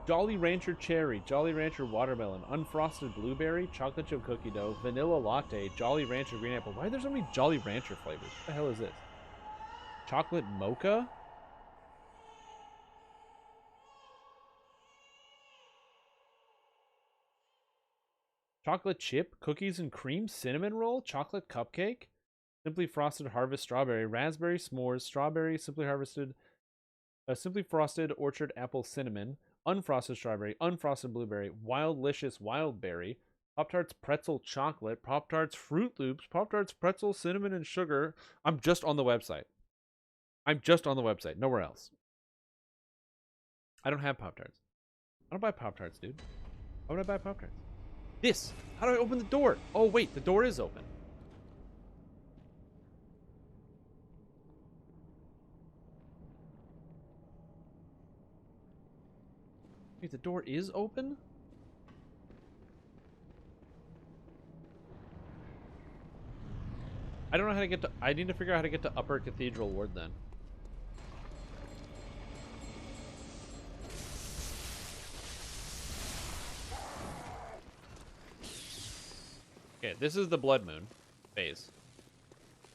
Jolly Rancher Cherry, Jolly Rancher Watermelon, Unfrosted Blueberry, Chocolate Chip Cookie Dough, Vanilla Latte, Jolly Rancher Green Apple. Why are there so many Jolly Rancher flavors? What the hell is this? Chocolate Mocha? Chocolate Chip, Cookies and Cream, Cinnamon Roll, Chocolate Cupcake, Simply Frosted Harvest Strawberry, Raspberry S'mores, Strawberry, Simply Frosted Orchard Apple Cinnamon, Unfrosted Strawberry, Unfrosted Blueberry, Wildlicious Wildberry, Pop-Tarts Pretzel Chocolate, Pop-Tarts Fruit Loops, Pop-Tarts Pretzel Cinnamon and Sugar. I'm just on the website. I'm just on the website. Nowhere else. I don't have Pop-Tarts. I don't buy Pop-Tarts, dude. Why would I buy Pop-Tarts? This! How do I open the door? Oh, wait. The door is open. Wait, the door is open? I don't know how to get to... I need to figure out how to get to Upper Cathedral Ward then. Okay, this is the Blood Moon phase.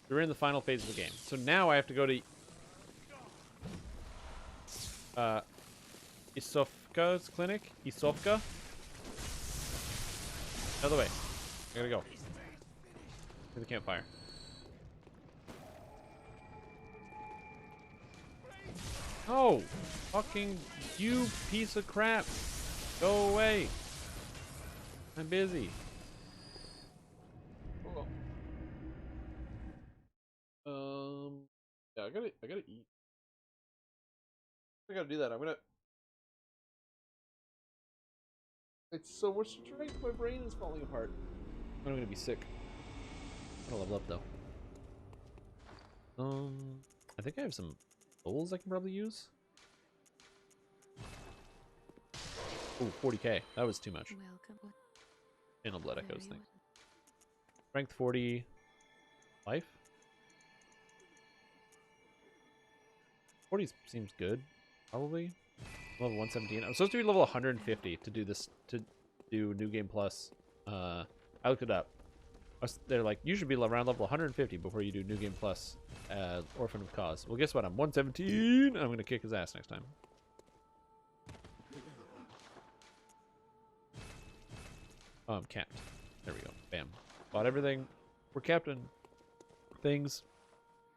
We're in the final phase of the game. So now I have to go to... Isofka's clinic? Isofka? Other way. I gotta go. To the campfire. Oh, fucking you piece of crap. Go away. I'm busy. Yeah, I gotta eat. I gotta do that. It's so much to drink. My brain is falling apart. I'm gonna be sick. I'm gonna level up though. I think I have some souls I can probably use. Ooh, 40k. That was too much. Welcome. Channel Blood Echoes thing. Strength 40. Life? 40 seems good. Probably. Level 117. I'm supposed to be level 150 to do this, to do New Game Plus. I looked it up. They're like, you should be around level 150 before you do New Game Plus Orphan of Cause. Well, guess what? I'm 117. I'm going to kick his ass next time. Oh, I'm capped. There we go. Bam. Bought everything. We're captain. Things.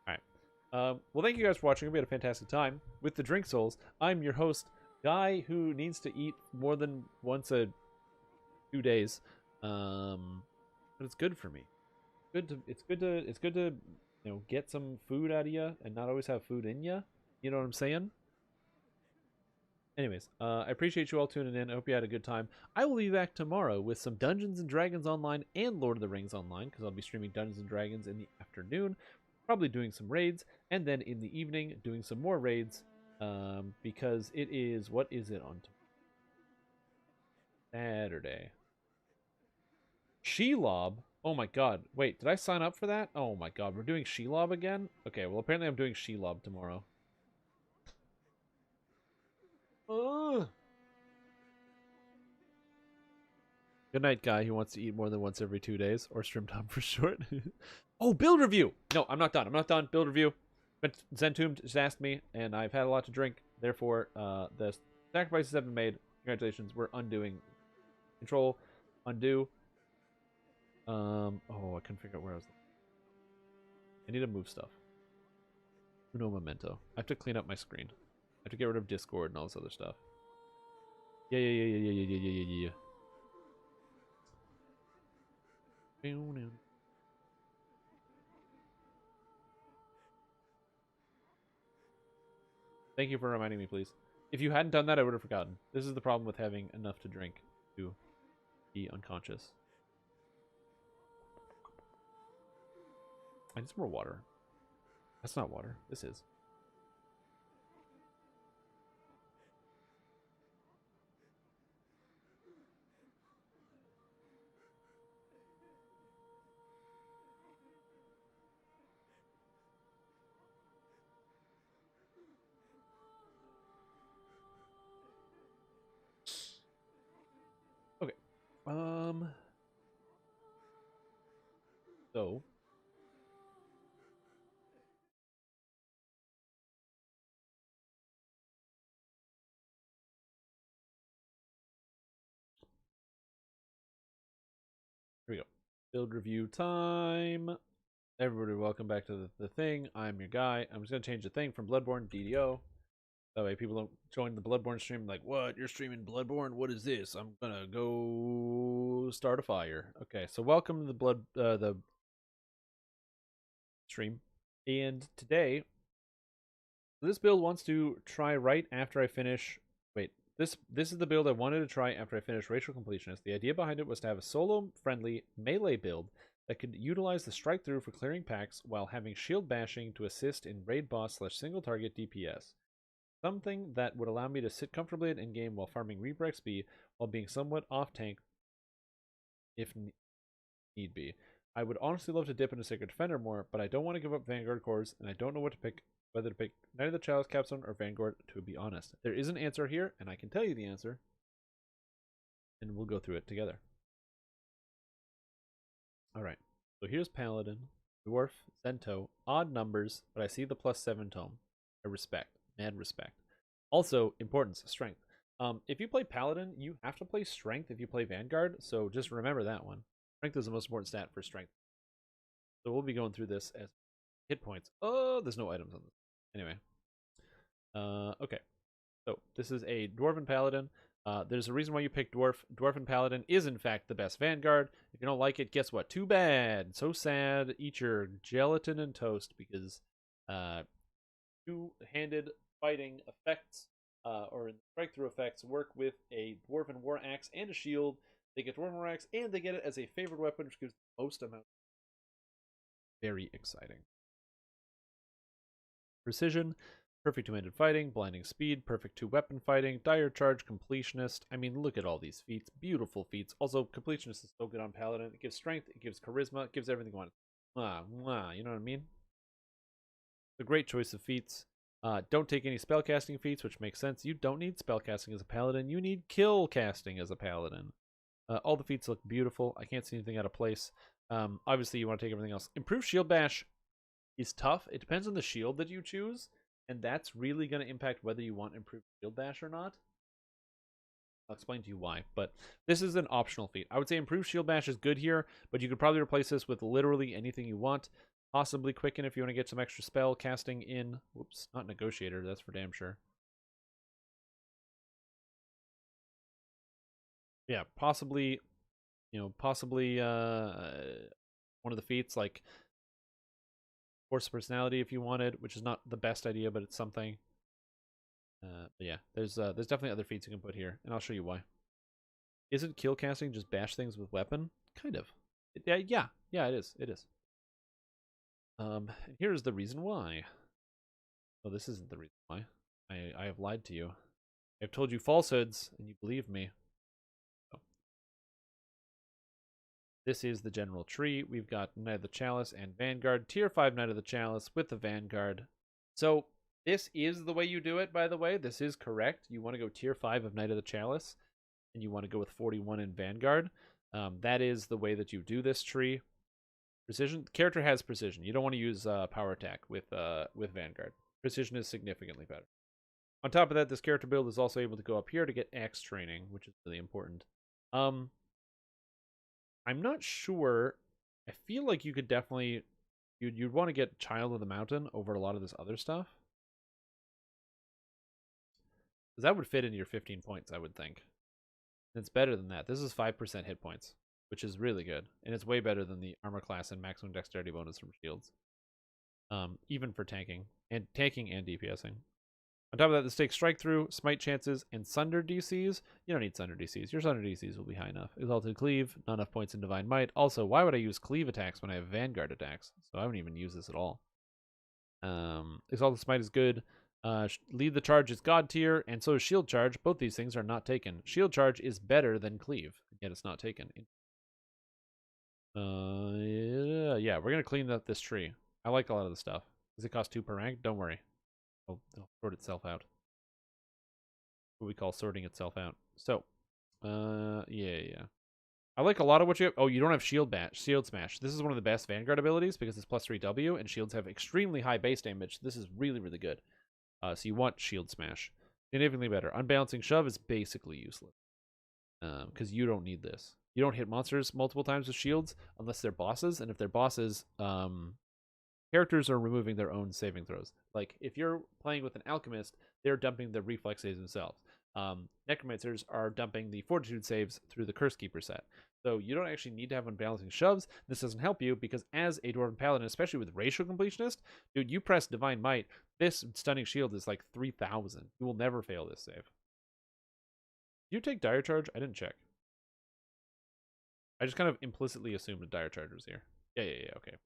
Alright. Well, thank you guys for watching. We had a fantastic time with the Drink Souls. I'm your host, Guy, who needs to eat more than once a 2 days. But it's good for me. It's good to get some food out of you and not always have food in you. You know what I'm saying? Anyways, I appreciate you all tuning in. I hope you had a good time. I will be back tomorrow with some Dungeons & Dragons Online and Lord of the Rings Online, because I'll be streaming Dungeons & Dragons in the afternoon, probably doing some raids, and then in the evening doing some more raids, because it is, what is it on Saturday? Shelob? Oh my god. Wait, did I sign up for that? Oh my god, we're doing Shelob again? Okay, well apparently I'm doing Shelob tomorrow. Good night, guy who wants to eat more than once every 2 days, or stream time for short. Oh, build review! No, I'm not done. I'm not done. Build review. But Zentombed just asked me, and I've had a lot to drink. Therefore, the sacrifices have been made. Congratulations. We're undoing. Control. Undo. Oh, I couldn't figure out where I was. I need to move stuff. Uno memento. I have to clean up my screen. I have to get rid of Discord and all this other stuff. Yeah. Thank you for reminding me, please. If you hadn't done that, I would have forgotten. This is the problem with having enough to drink to be unconscious. I need some more water. That's not water. This is. Okay. So. Here we go. Build review time. Everybody, welcome back to the thing. I'm your guy. I'm just going to change the thing from Bloodborne DDO. That way people don't join the Bloodborne stream like, what? You're streaming Bloodborne? What is this? I'm going to go start a fire. Okay, so welcome to the stream. And today, this build wants to try right after I finish... Wait, this is the build I wanted to try after I finished Racial Completionist. The idea behind it was to have a solo-friendly melee build that could utilize the strike through for clearing packs while having shield bashing to assist in raid boss / single target DPS. Something that would allow me to sit comfortably at in-game while farming Reaper XP while being somewhat off-tank if need be. I would honestly love to dip into Sacred Defender more, but I don't want to give up Vanguard cores, and I don't know what to pick, whether to pick Knight of the Chalice Capstone or Vanguard, to be honest. There is an answer here, and I can tell you the answer, and we'll go through it together. Alright, so here's Paladin, Dwarf, Zento, odd numbers, but I see the +7 tome. I respect. Mad respect. Also, importance, strength. If you play Paladin, you have to play strength if you play Vanguard, so just remember that one. Strength is the most important stat for strength. So we'll be going through this as hit points. Oh, there's no items on this. Anyway. Okay. So this is a Dwarven Paladin. There's a reason why you pick Dwarven Paladin is in fact the best Vanguard. If you don't like it, guess what? Too bad. So sad. Eat your gelatin and toast because two-handed fighting effects or strike-through effects work with a Dwarven War Axe and a shield. They get Dwarven War Axe and they get it as a favored weapon, which gives the most amount. Very exciting. Precision. Perfect two-handed fighting, blinding speed, perfect two-weapon fighting, dire charge, completionist. I mean, look at all these feats. Beautiful feats. Also, completionist is so good on Paladin. It gives strength, it gives charisma, it gives everything you want. You know what I mean? It's a great choice of feats. Don't take any spellcasting feats, which makes sense. You don't need spellcasting as a Paladin. You need kill casting as a Paladin. All the feats look beautiful. I can't see anything out of place. Obviously, you want to take everything else. Improved Shield Bash is tough. It depends on the shield that you choose. And that's really going to impact whether you want improved shield bash or not. I'll explain to you why. But this is an optional feat. I would say improved shield bash is good here, but you could probably replace this with literally anything you want. Possibly quicken if you want to get some extra spell casting in. Whoops, not negotiator. That's for damn sure. Yeah, possibly, one of the feats like Force of Personality if you wanted, which is not the best idea, but it's something. But yeah, there's definitely other feats you can put here, and I'll show you why. Isn't kill casting just bash things with weapon? Kind of. Yeah, it is. It is. And here's the reason why. Oh, this isn't the reason why. I have lied to you. I've told you falsehoods, and you believe me. Oh. This is the general tree. We've got Knight of the Chalice and Vanguard. Tier 5 Knight of the Chalice with the Vanguard. So this is the way you do it, by the way. This is correct. You want to go Tier 5 of Knight of the Chalice, and you want to go with 41 in Vanguard. That is the way that you do this tree. Precision. The character has precision. You don't want to use power attack with Vanguard. Precision is significantly better. On top of that, this character build is also able to go up here to get Axe training, which is really important. I'm not sure. I feel like you could definitely you'd want to get Child of the Mountain over a lot of this other stuff. Because that would fit into your 15 points, I would think. And it's better than that. This is 5% hit points, which is really good. And it's way better than the armor class and maximum dexterity bonus from shields. Even for tanking and DPSing. On top of that, this takes strike through, smite chances, and sunder DCs. You don't need sunder DCs. Your sunder DCs will be high enough. Exalted Cleave, not enough points in Divine Might. Also, why would I use Cleave attacks when I have Vanguard attacks? So I wouldn't even use this at all. Exalted Smite is good. Lead the Charge is God tier, and so is Shield Charge. Both these things are not taken. Shield Charge is better than Cleave, yet it's not taken. Yeah, we're going to clean up this tree. I like a lot of the stuff. Does it cost 2 per rank? Don't worry. It'll sort itself out. What we call sorting itself out. So, yeah. I like a lot of what you have. Oh, you don't have Shield Smash. This is one of the best Vanguard abilities because it's plus 3W, and shields have extremely high base damage. This is really, really good. So you want Shield Smash. Significantly better. Unbalancing Shove is basically useless. Because you don't need this. You don't hit monsters multiple times with shields unless they're bosses, and if they're bosses, characters are removing their own saving throws. Like, if you're playing with an alchemist, they're dumping the reflex saves themselves. Necromancers are dumping the fortitude saves through the Curse Keeper set. So you don't actually need to have unbalancing shoves. This doesn't help you because as a Dwarven Paladin, especially with Racial Completionist, dude, you press Divine Might, this Stunning Shield is like 3,000. You will never fail this save. Do you take Dire Charge? I didn't check. I just kind of implicitly assumed a Dire Charge was here. Yeah, okay.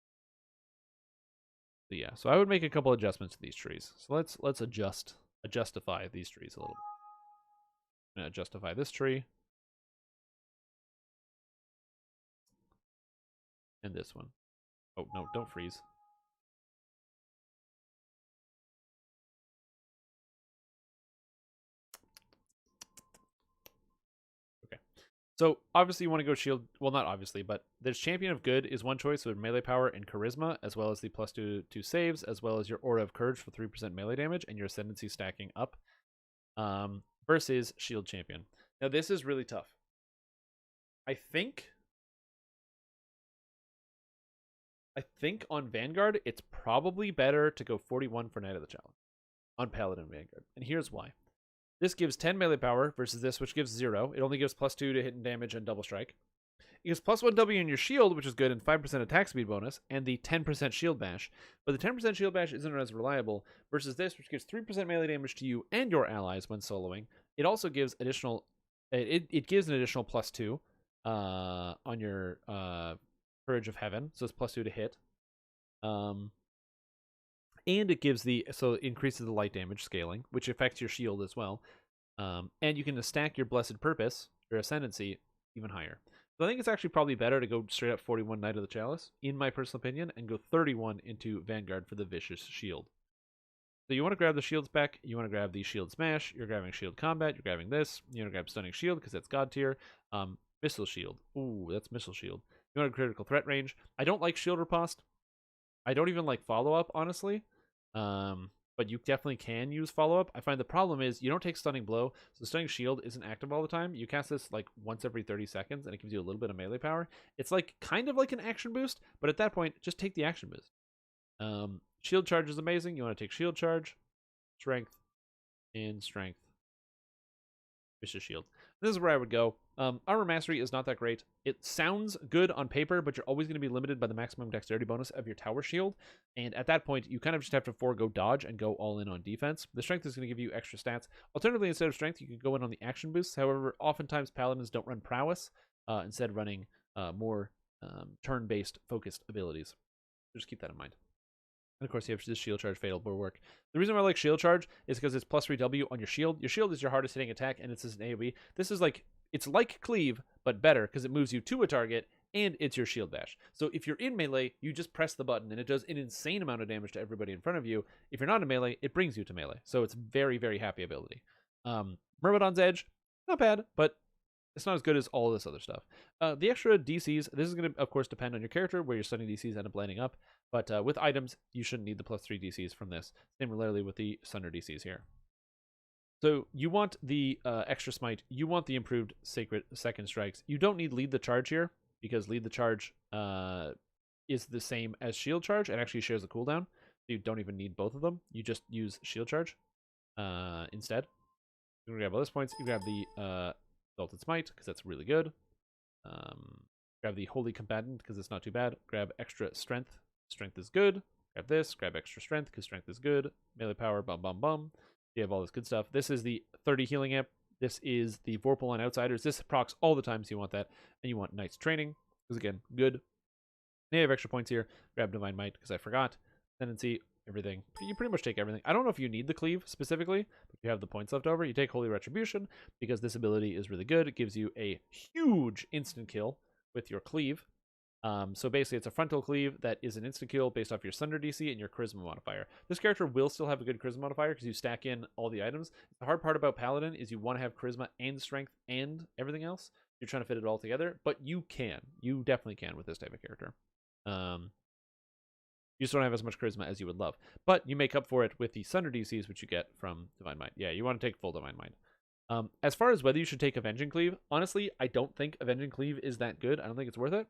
So yeah, so I would make a couple adjustments to these trees. So let's adjustify these trees a little bit. I'm gonna justify this tree. And this one. Oh no, don't freeze. Okay. So obviously you want to go shield. Well, not obviously, but there's Champion of Good is one choice with melee power and charisma, as well as the +2 saves, as well as your Aura of Courage for 3% melee damage and your Ascendancy stacking up. Versus Shield Champion. Now this is really tough. I think on Vanguard, it's probably better to go 41 for Knight of the Chalice. on Paladin Vanguard. And here's why. This gives 10 melee power versus this, which gives 0. It only gives +2 to hit and damage and double strike. It gives +1 W in your shield, which is good, and 5% attack speed bonus, and the 10% shield bash. But the 10% shield bash isn't as reliable versus this, which gives 3% melee damage to you and your allies when soloing. It also gives additional... It gives an additional +2 on your Courage of Heaven, so it's +2 to hit. And it gives it increases the light damage scaling, which affects your shield as well. And you can stack your Blessed Purpose, your Ascendancy, even higher. So I think it's actually probably better to go straight up 41 Knight of the Chalice, in my personal opinion, and go 31 into Vanguard for the Vicious Shield. So you want to grab the Shield spec, you want to grab the Shield Smash, you're grabbing Shield Combat, you're grabbing this, you want to grab Stunning Shield because that's God tier, Missile Shield. Ooh, that's Missile Shield. You want a Critical Threat range. I don't like Shield Riposte. I don't even like Follow-Up, honestly. But you definitely can use Follow-Up. I find the problem is you don't take Stunning Blow, so Stunning Shield isn't active all the time. You cast this like once every 30 seconds, and it gives you a little bit of melee power. It's like kind of like an action boost, but at that point, just take the action boost. Shield Charge is amazing. You want to take Shield Charge, Strength, and Strength. Vicious Shield. This is where I would go. Armor Mastery is not that great. It sounds good on paper, but you're always going to be limited by the maximum dexterity bonus of your tower shield. And at that point, you kind of just have to forego dodge and go all in on defense. The strength is going to give you extra stats. Alternatively, instead of strength, you can go in on the action boosts. However, oftentimes paladins don't run prowess, instead running more turn-based focused abilities. So just keep that in mind. And of course, you have this Shield Charge Fatal Bulwark. The reason why I like Shield Charge is because it's +3W on your shield. Your shield is your hardest hitting attack, and it's an AoE. This is like, it's like Cleave, but better, because it moves you to a target, and it's your shield bash. So if you're in melee, you just press the button, and it does an insane amount of damage to everybody in front of you. If you're not in melee, it brings you to melee. So it's very, very happy ability. Myrmidon's Edge, not bad, but it's not as good as all this other stuff. The extra DCs, this is going to, of course, depend on your character, where your stunning DCs end up lining up. But with items, you shouldn't need the +3 DCs from this. Similarly with the Sunder DCs here. So you want the extra smite. You want the improved Sacred Second Strikes. You don't need Lead the Charge here, because Lead the Charge is the same as Shield Charge and actually shares a cooldown. You don't even need both of them. You just use Shield Charge instead. You can grab all those points. You grab the Exalted Smite, because that's really good. Grab the Holy Combatant, because it's not too bad. Grab extra Strength. Strength is good. Grab this. Grab extra Strength, because Strength is good. Melee power, bum bum bum. You have all this good stuff. This is the 30 healing amp. This is the Vorpal on Outsiders. This procs all the time, so you want that. And you want Knight's Training, because again, good. And you have extra points here. Grab Divine Might, because I forgot. Tendency, everything. You pretty much take everything. I don't know if you need the Cleave specifically, but you have the points left over. You take Holy Retribution, because this ability is really good. It gives you a huge instant kill with your Cleave. So basically, it's a frontal cleave that is an instant kill based off your Sunder DC and your Charisma modifier. This character will still have a good Charisma modifier because you stack in all the items. The hard part about Paladin is you want to have Charisma and Strength and everything else. You're trying to fit it all together, but you can. You definitely can with this type of character. You just don't have as much Charisma as you would love. But you make up for it with the Sunder DCs, which you get from Divine Might. Yeah, you want to take full Divine Might. As far as whether you should take Avenging Cleave, honestly, I don't think Avenging Cleave is that good. I don't think it's worth it.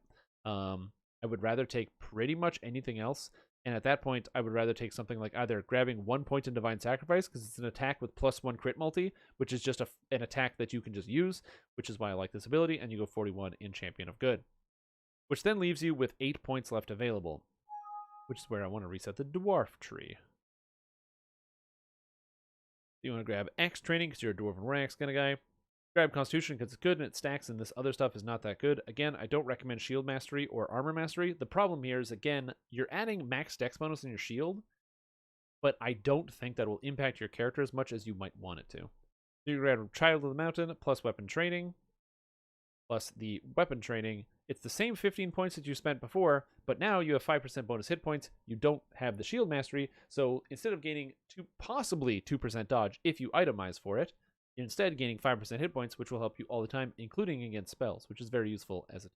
I would rather take pretty much anything else, and at that point, I would rather take something like either grabbing 1 point in Divine Sacrifice, because it's an attack with +1 crit multi, which is just an attack that you can just use, which is why I like this ability, and you go 41 in Champion of Good. Which then leaves you with 8 points left available, which is where I want to reset the Dwarf Tree. You want to grab Axe Training, because you're a Dwarven War Axe kind of guy. Grab Constitution because it's good and it stacks, and this other stuff is not that good. Again, I don't recommend Shield Mastery or Armor Mastery. The problem here is, again, you're adding max dex bonus in your shield, but I don't think that will impact your character as much as you might want it to. So you grab Child of the Mountain plus Weapon Training, plus the Weapon Training. It's the same 15 points that you spent before, but now you have 5% bonus hit points. You don't have the Shield Mastery, so instead of gaining possibly 2% dodge if you itemize for it, you're instead gaining 5% hit points, which will help you all the time, including against spells, which is very useful as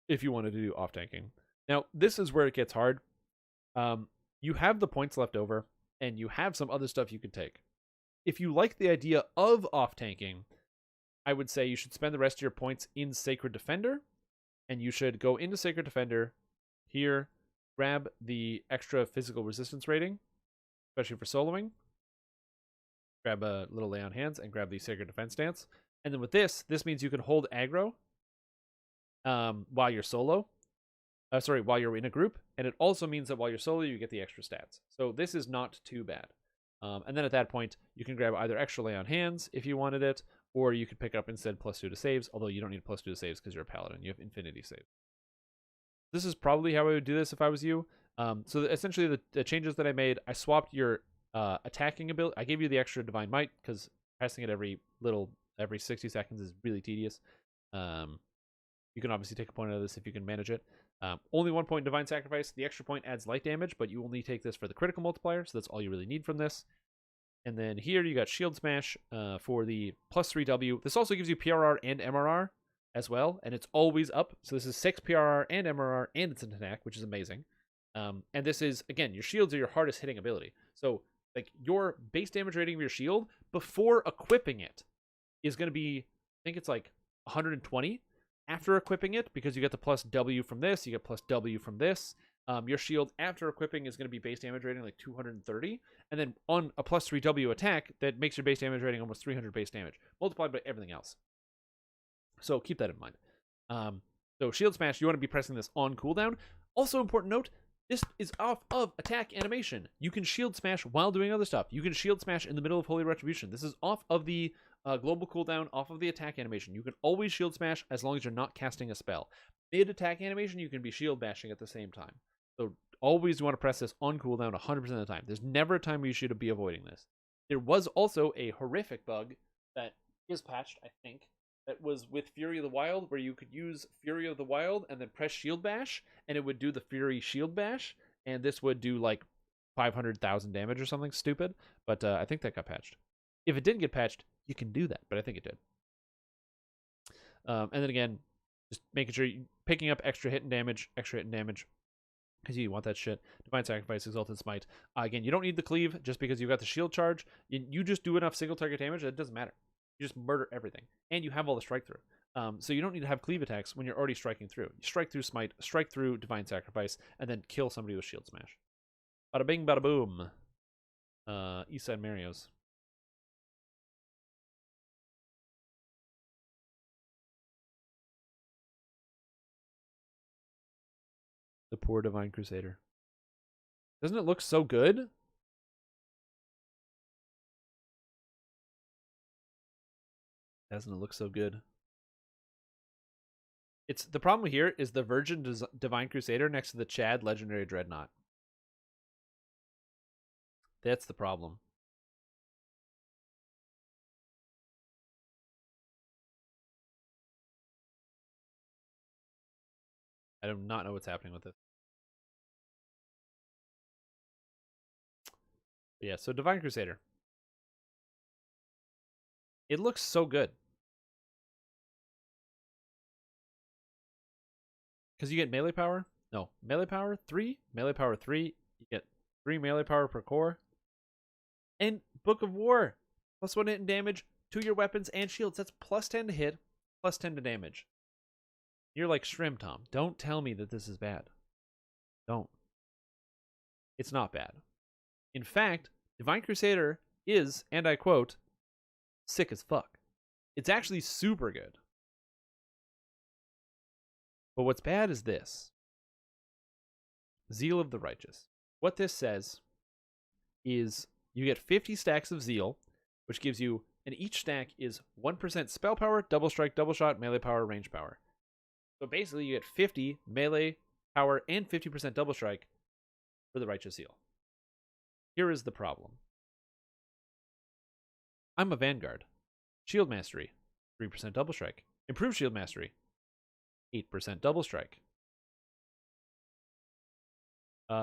if you wanted to do off-tanking. Now, this is where it gets hard. You have the points left over, and you have some other stuff you could take. If you like the idea of off-tanking, I would say you should spend the rest of your points in Sacred Defender, and you should go into Sacred Defender, here, grab the extra physical resistance rating, especially for soloing. Grab a little Lay on Hands and grab the Sacred Defense Stance. And then with this means you can hold aggro while you're solo. While you're in a group. And it also means that while you're solo, you get the extra stats. So this is not too bad. And then at that point, you can grab either extra Lay on Hands if you wanted it, or you could pick up instead +2 to saves, although you don't need +2 to saves because you're a paladin. You have infinity save. This is probably how I would do this if I was you. So essentially the changes that I made, I swapped your attacking ability. I gave you the extra Divine Might because pressing it every 60 seconds is really tedious. You can obviously take a point out of this if you can manage it. Only 1 point Divine Sacrifice. The extra point adds light damage, but you only take this for the critical multiplier, so that's all you really need from this. And then here you got Shield Smash for the +3W. This also gives you PRR and MRR as well, and it's always up. So this is 6 PRR and MRR, and it's an attack, which is amazing. And this is, again, your shields are your hardest hitting ability. So like your base damage rating of your shield before equipping it is going to be, I think it's like 120. After equipping it, because you get the +W from this, you get +W from this. Your shield after equipping is going to be base damage rating like 230. And then on a +3W attack, that makes your base damage rating almost 300 base damage, multiplied by everything else. So keep that in mind. So Shield Smash, you want to be pressing this on cooldown. Also important note, this is off of attack animation. You can Shield Smash while doing other stuff. You can Shield Smash in the middle of Holy Retribution. This is off of the global cooldown, off of the attack animation. You can always Shield Smash as long as you're not casting a spell. Mid-attack animation, you can be Shield Bashing at the same time. So always you want to press this on cooldown 100% of the time. There's never a time where you should be avoiding this. There was also a horrific bug that is patched, I think, that was with Fury of the Wild, where you could use Fury of the Wild and then press Shield Bash, and it would do the Fury Shield Bash, and this would do like 500,000 damage or something stupid, but I think that got patched. If it didn't get patched, you can do that, but I think it did. And then again, just making sure you're picking up extra hit and damage, because you want that shit. Divine Sacrifice, Exalted Smite. Again, you don't need the cleave just because you've got the shield charge. You just do enough single target damage that it doesn't matter. You just murder everything. And you have all the strike through. So you don't need to have cleave attacks when you're already striking through. You strike through Smite, strike through Divine Sacrifice, and then kill somebody with Shield Smash. Bada bing, bada boom. Eastside Mario's. The poor Divine Crusader. Doesn't it look so good? Doesn't it look so good? It's the problem here is the Virgin Divine Crusader next to the Chad Legendary Dreadnought. That's the problem. I do not know what's happening with it. But yeah, so Divine Crusader. It looks so good. Because you get melee power? No, melee power 3, melee power 3. You get 3 melee power per core. And Book of War. +1 hit and damage to your weapons and shields. That's +10 to hit, +10 to damage. You're like Shrimp Tom. Don't tell me that this is bad. Don't. It's not bad. In fact, Divine Crusader is, and I quote, sick as fuck. It's actually super good. But what's bad is this. Zeal of the Righteous. What this says is you get 50 stacks of Zeal, which gives you, and each stack is 1% spell power, double strike, double shot, melee power, range power. So basically you get 50 melee power and 50% double strike for the Righteous Zeal. Here is the problem. I'm a Vanguard. Shield Mastery, 3% double strike. Improved Shield Mastery, 8% double strike.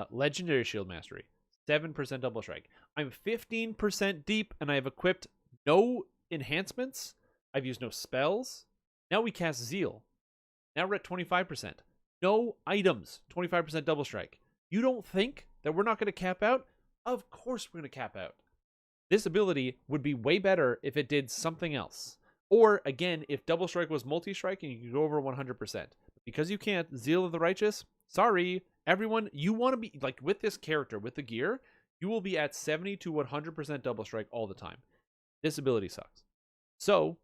Legendary Shield Mastery, 7% double strike. I'm 15% deep and I have equipped no enhancements. I've used no spells. Now we cast Zeal. Now we're at 25%. No items, 25% double strike. You don't think that we're not going to cap out? Of course we're going to cap out. This ability would be way better if it did something else. Or, again, if double strike was multi-strike and you could go over 100%. Because you can't, Zeal of the Righteous, sorry, everyone, you want to be, like, with this character, with the gear, you will be at 70 to 100% double strike all the time. This ability sucks. So,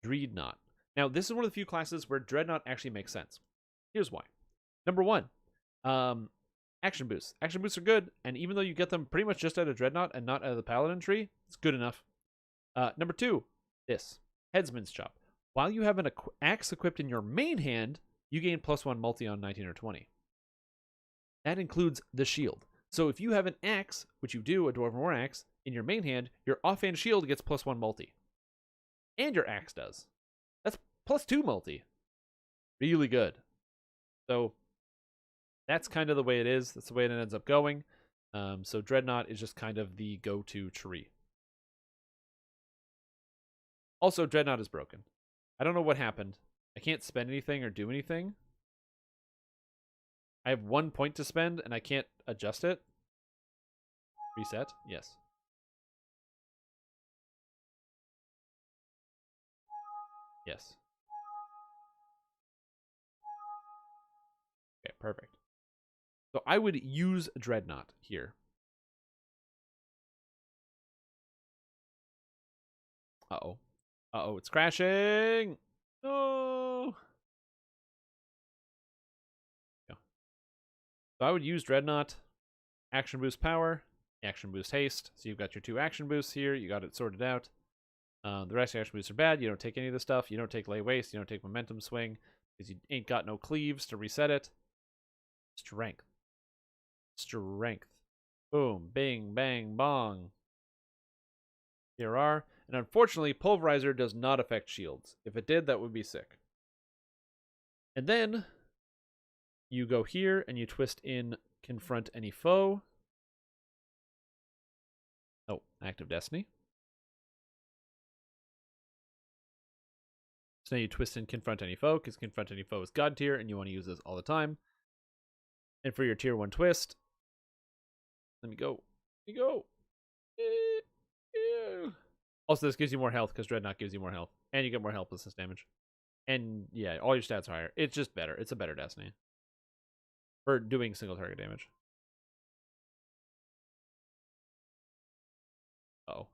Dreadnought. Now, this is one of the few classes where Dreadnought actually makes sense. Here's why. Number one, action boosts. Action boosts are good, and even though you get them pretty much just out of Dreadnought and not out of the Paladin tree, it's good enough. Number two, this. Headsman's Chop. While you have an axe equipped in your main hand, you gain +1 multi on 19 or 20. That includes the shield. So if you have an axe, which you do, a Dwarven War Axe, in your main hand, your offhand shield gets +1 multi. And your axe does. That's +2 multi. Really good. So that's kind of the way it is. That's the way it ends up going. So Dreadnought is just kind of the go-to tree. Also, Dreadnought is broken. I don't know what happened. I can't spend anything or do anything. I have 1 point to spend, and I can't adjust it. Reset? Yes. Yes. Okay, perfect. So I would use Dreadnought here. Uh-oh. Uh-oh, it's crashing! No! Yeah. So I would use Dreadnought. Action boost power. Action boost haste. So you've got your 2 action boosts here. You got it sorted out. The rest of the action boosts are bad. You don't take any of the stuff. You don't take lay waste. You don't take momentum swing. Because you ain't got no cleaves to reset it. Strength. Strength. Boom. Bing. Bang. Bong. Here are. And unfortunately, Pulverizer does not affect shields. If it did, that would be sick. And then you go here and you twist in Confront Any Foe. Oh, Act of Destiny. So now you twist in Confront Any Foe, because Confront Any Foe is God tier, and you want to use this all the time. And for your tier 1 twist, let me go. Let me go. Also, this gives you more health, because Dreadnought gives you more health. And you get more helplessness damage. And, yeah, all your stats are higher. It's just better. It's a better Destiny. For doing single target damage. Uh-oh.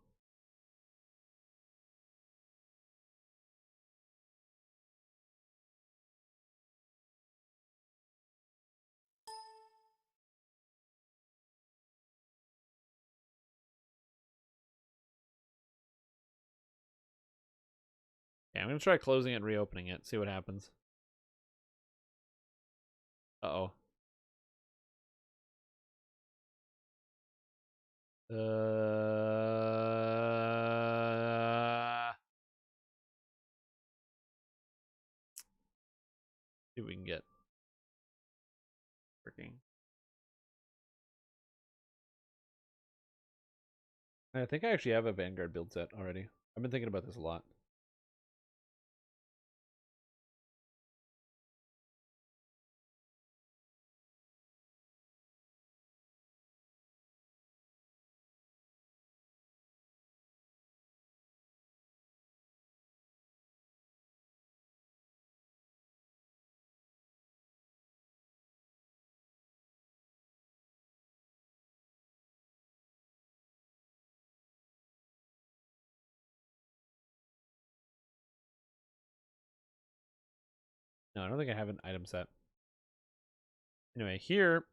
Yeah, I'm going to try closing it and reopening it. See what happens. Uh-oh. See what we can get. Working. I think I actually have a Vanguard build set already. I've been thinking about this a lot. No, I don't think I have an item set. Anyway, here,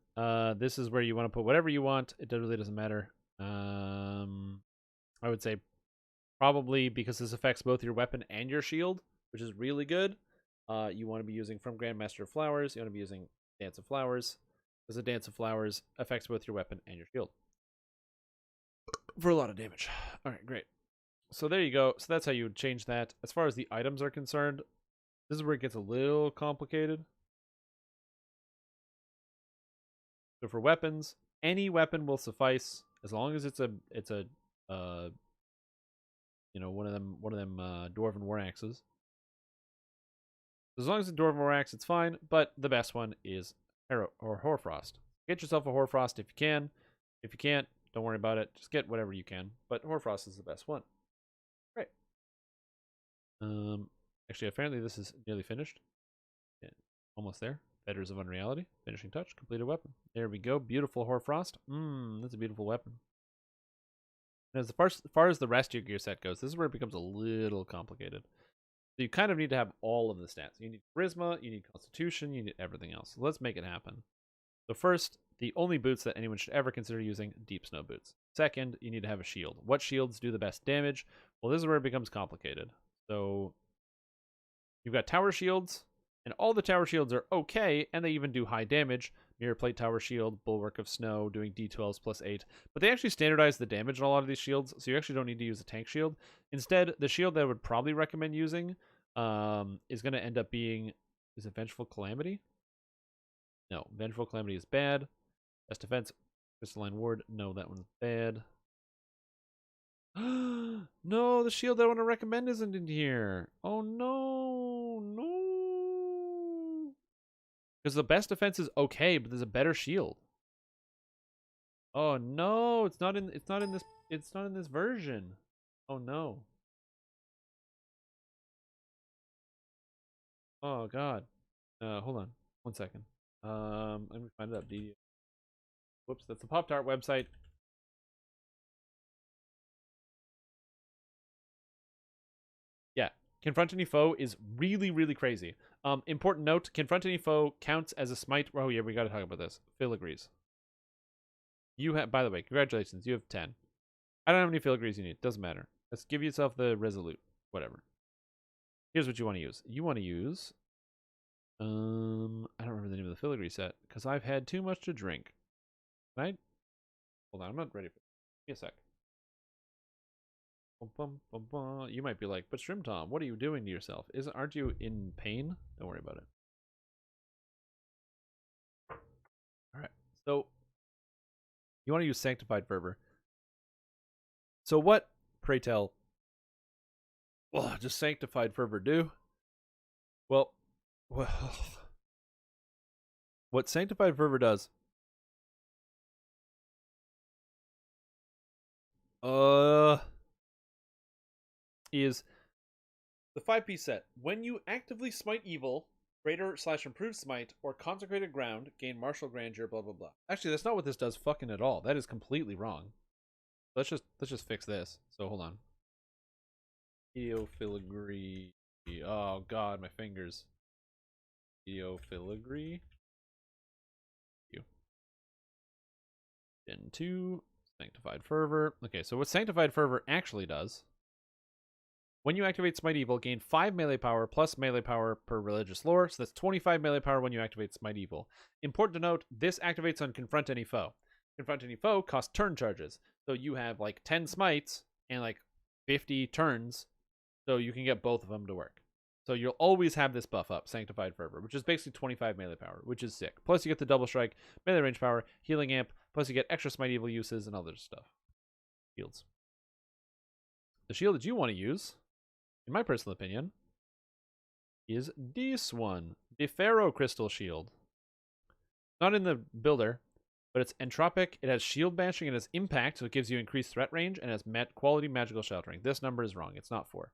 this is where you want to put whatever you want. It really doesn't matter. I would say probably because this affects both your weapon and your shield, which is really good. You want to be using from Grandmaster of Flowers. You want to be using Dance of Flowers, because the Dance of Flowers affects both your weapon and your shield for a lot of damage. All right, great. So there you go. So that's how you would change that. As far as the items are concerned, this is where it gets a little complicated. So for weapons, any weapon will suffice as long as it's a you know, one of them Dwarven War Axes. As long as it's a Dwarven War Axe, it's fine. But the best one is Hoarfrost. Get yourself a Hoarfrost if you can. If you can't, don't worry about it. Just get whatever you can. But Hoarfrost is the best one. Right. Actually, apparently this is nearly finished. Yeah, almost there. Fetters of Unreality. Finishing touch. Completed weapon. There we go. Beautiful Hoarfrost. That's a beautiful weapon. And as far as the rest of your gear set goes, this is where it becomes a little complicated. So you kind of need to have all of the stats. You need Charisma, you need Constitution, you need everything else. So let's make it happen. So first, the only boots that anyone should ever consider using, Deep Snow boots. Second, you need to have a shield. What shields do the best damage? Well, this is where it becomes complicated. So you've got tower shields, and all the tower shields are okay, and they even do high damage. Mirror Plate Tower Shield, Bulwark of Snow, doing D12s plus 8. But they actually standardize the damage on a lot of these shields, so you actually don't need to use a tank shield. Instead, the shield that I would probably recommend using is going to end up being... Is it Vengeful Calamity? No, Vengeful Calamity is bad. Best Defense, Crystalline Ward. No, that one's bad. No, the shield that I want to recommend isn't in here. Oh, no. No. Because the best defense is okay, but there's a better shield. Oh no, it's not in this version. Oh no. Oh god. Hold on. 1 second. Let me find it up. Whoops, that's the Pop-Tart website. Yeah. Confront any foe is really, really crazy. Important note, confront any foe counts as a smite. Oh yeah, we gotta talk about this. Filigrees. You have, by the way, congratulations, you have 10. I don't know how many filigrees you need. Doesn't matter. Let's give yourself the resolute. Whatever. Here's what you want to use. You want to use... I don't remember the name of the filigree set, because I've had too much to drink. Can I... Hold on, I'm not ready for it. Give me a sec. You might be like, but Shrim Tom, what are you doing to yourself? Aren't you in pain? Don't worry about it. Alright, so you want to use Sanctified Fervor. So what, pray tell, does Sanctified Fervor do? Well, what Sanctified Fervor does is the 5-piece set. When you actively smite evil, greater/improved smite, or consecrated ground, gain martial grandeur, blah blah blah. Actually, that's not what this does fucking at all. That is completely wrong. Let's just fix this. So hold on. Eofiligree. Oh god, my fingers. Eofiligree. Gen 2. Sanctified Fervor. Okay, so what Sanctified Fervor actually does, when you activate Smite Evil, gain 5 melee power plus melee power per religious lore. So that's 25 melee power when you activate Smite Evil. Important to note, this activates on Confront Any Foe. Confront Any Foe costs turn charges. So you have like 10 smites and like 50 turns. So you can get both of them to work. So you'll always have this buff up, Sanctified Fervor, which is basically 25 melee power, which is sick. Plus you get the double strike, melee range power, healing amp, plus you get extra Smite Evil uses and other stuff. Shields. The shield that you want to use, in my personal opinion, is this one, the Pharaoh Crystal Shield. Not in the builder, but it's entropic, it has shield bashing, and it has impact, so it gives you increased threat range, and has quality magical sheltering. This number is wrong, it's not 4.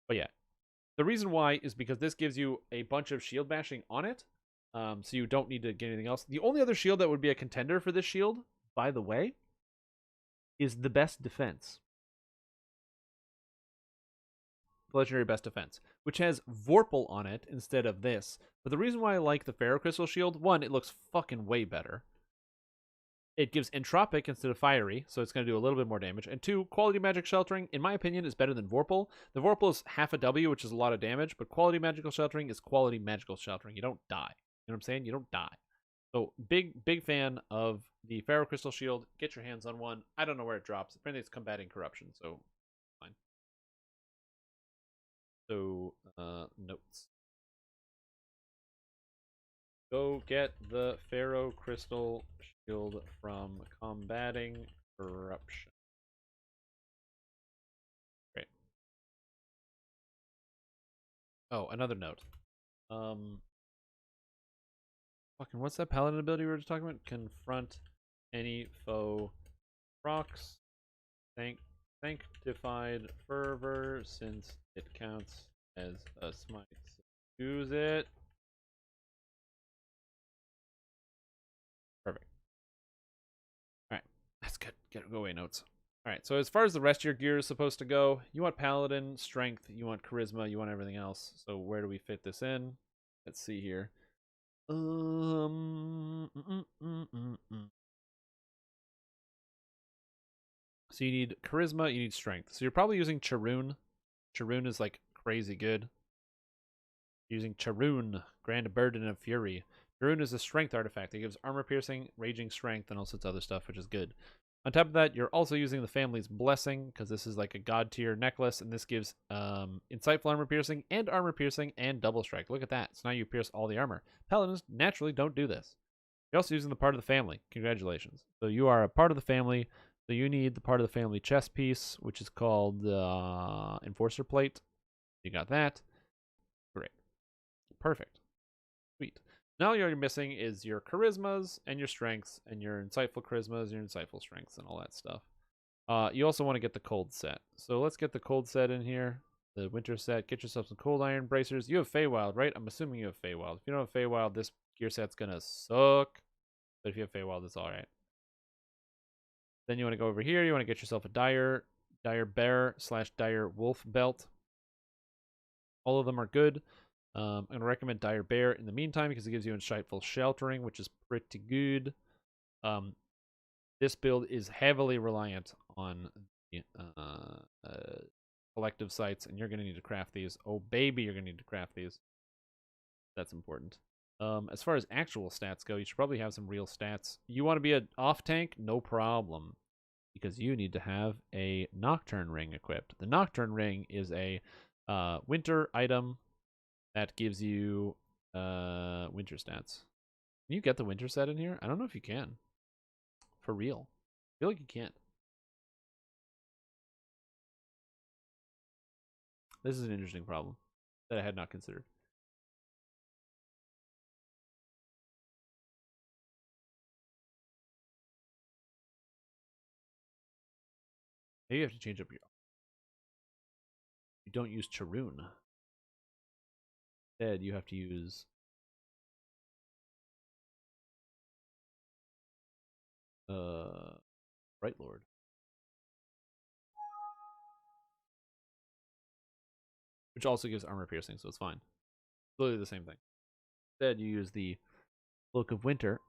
But yeah. The reason why is because this gives you a bunch of shield bashing on it, so you don't need to get anything else. The only other shield that would be a contender for this shield, by the way, is the Best Defense. Legendary Best Defense, which has Vorpal on it instead of this. But the reason why I like the Pharaoh Crystal Shield, one, it looks fucking way better. It gives Entropic instead of Fiery, so it's going to do a little bit more damage. And two, Quality Magic Sheltering, in my opinion, is better than Vorpal. The Vorpal is half a W, which is a lot of damage, but Quality Magical Sheltering is Quality Magical Sheltering. You don't die. You know what I'm saying? You don't die. So, big fan of the Pharaoh Crystal Shield. Get your hands on one. I don't know where it drops. Apparently it's combating corruption, so fine. So, notes. Go get the Pharaoh Crystal Shield from combating corruption. Great. Oh, another note. Fucking what's that paladin ability we were just talking about? Confront any foe. Procs. Sanctified Fervor, since it counts as a smite. Use it. That's good. Go away, notes. All right, so as far as the rest of your gear is supposed to go, you want Paladin, Strength, you want Charisma, you want everything else. So where do we fit this in? Let's see here. So you need Charisma, you need Strength. So you're probably using Charoon. Charoon is like crazy good. Using Charoon, Grand Burden of Fury. Charoon is a Strength artifact. It gives armor piercing, raging strength, and all sorts of other stuff, which is good. On top of that, you're also using the family's blessing, because this is like a god tier necklace, and this gives insightful armor piercing and double strike. Look at that. So now you pierce all the armor. Paladins naturally don't do this. You're also using the part of the family. Congratulations. So you are a part of the family. So you need the part of the family chest piece, which is called Enforcer Plate. You got that. Great. Perfect. Sweet. Now all you're missing is your charismas and your strengths and your insightful charismas, your insightful strengths, and all that stuff. You also want to get the cold set. So let's get the cold set in here. The winter set. Get yourself some cold iron bracers. You have Feywild, right? I'm assuming you have Feywild. If you don't have Feywild, this gear set's gonna suck. But if you have Feywild, it's alright. Then you want to go over here. You want to get yourself a dire bear / dire wolf belt. All of them are good. I'm going to recommend Dire Bear in the meantime because it gives you insightful sheltering, which is pretty good. This build is heavily reliant on the collective sites, and you're going to need to craft these. Oh, baby, you're going to need to craft these. That's important. As far as actual stats go, you should probably have some real stats. You want to be an off-tank? No problem, because you need to have a Nocturne Ring equipped. The Nocturne Ring is a winter item that gives you winter stats. Can you get the winter set in here? I don't know if you can. For real. I feel like you can't. This is an interesting problem that I had not considered. Maybe you have to change up your... You don't use Charoon. Instead, you have to use Bright Lord. Which also gives armor piercing, so it's fine. Literally the same thing. Instead, you use the Cloak of Winter.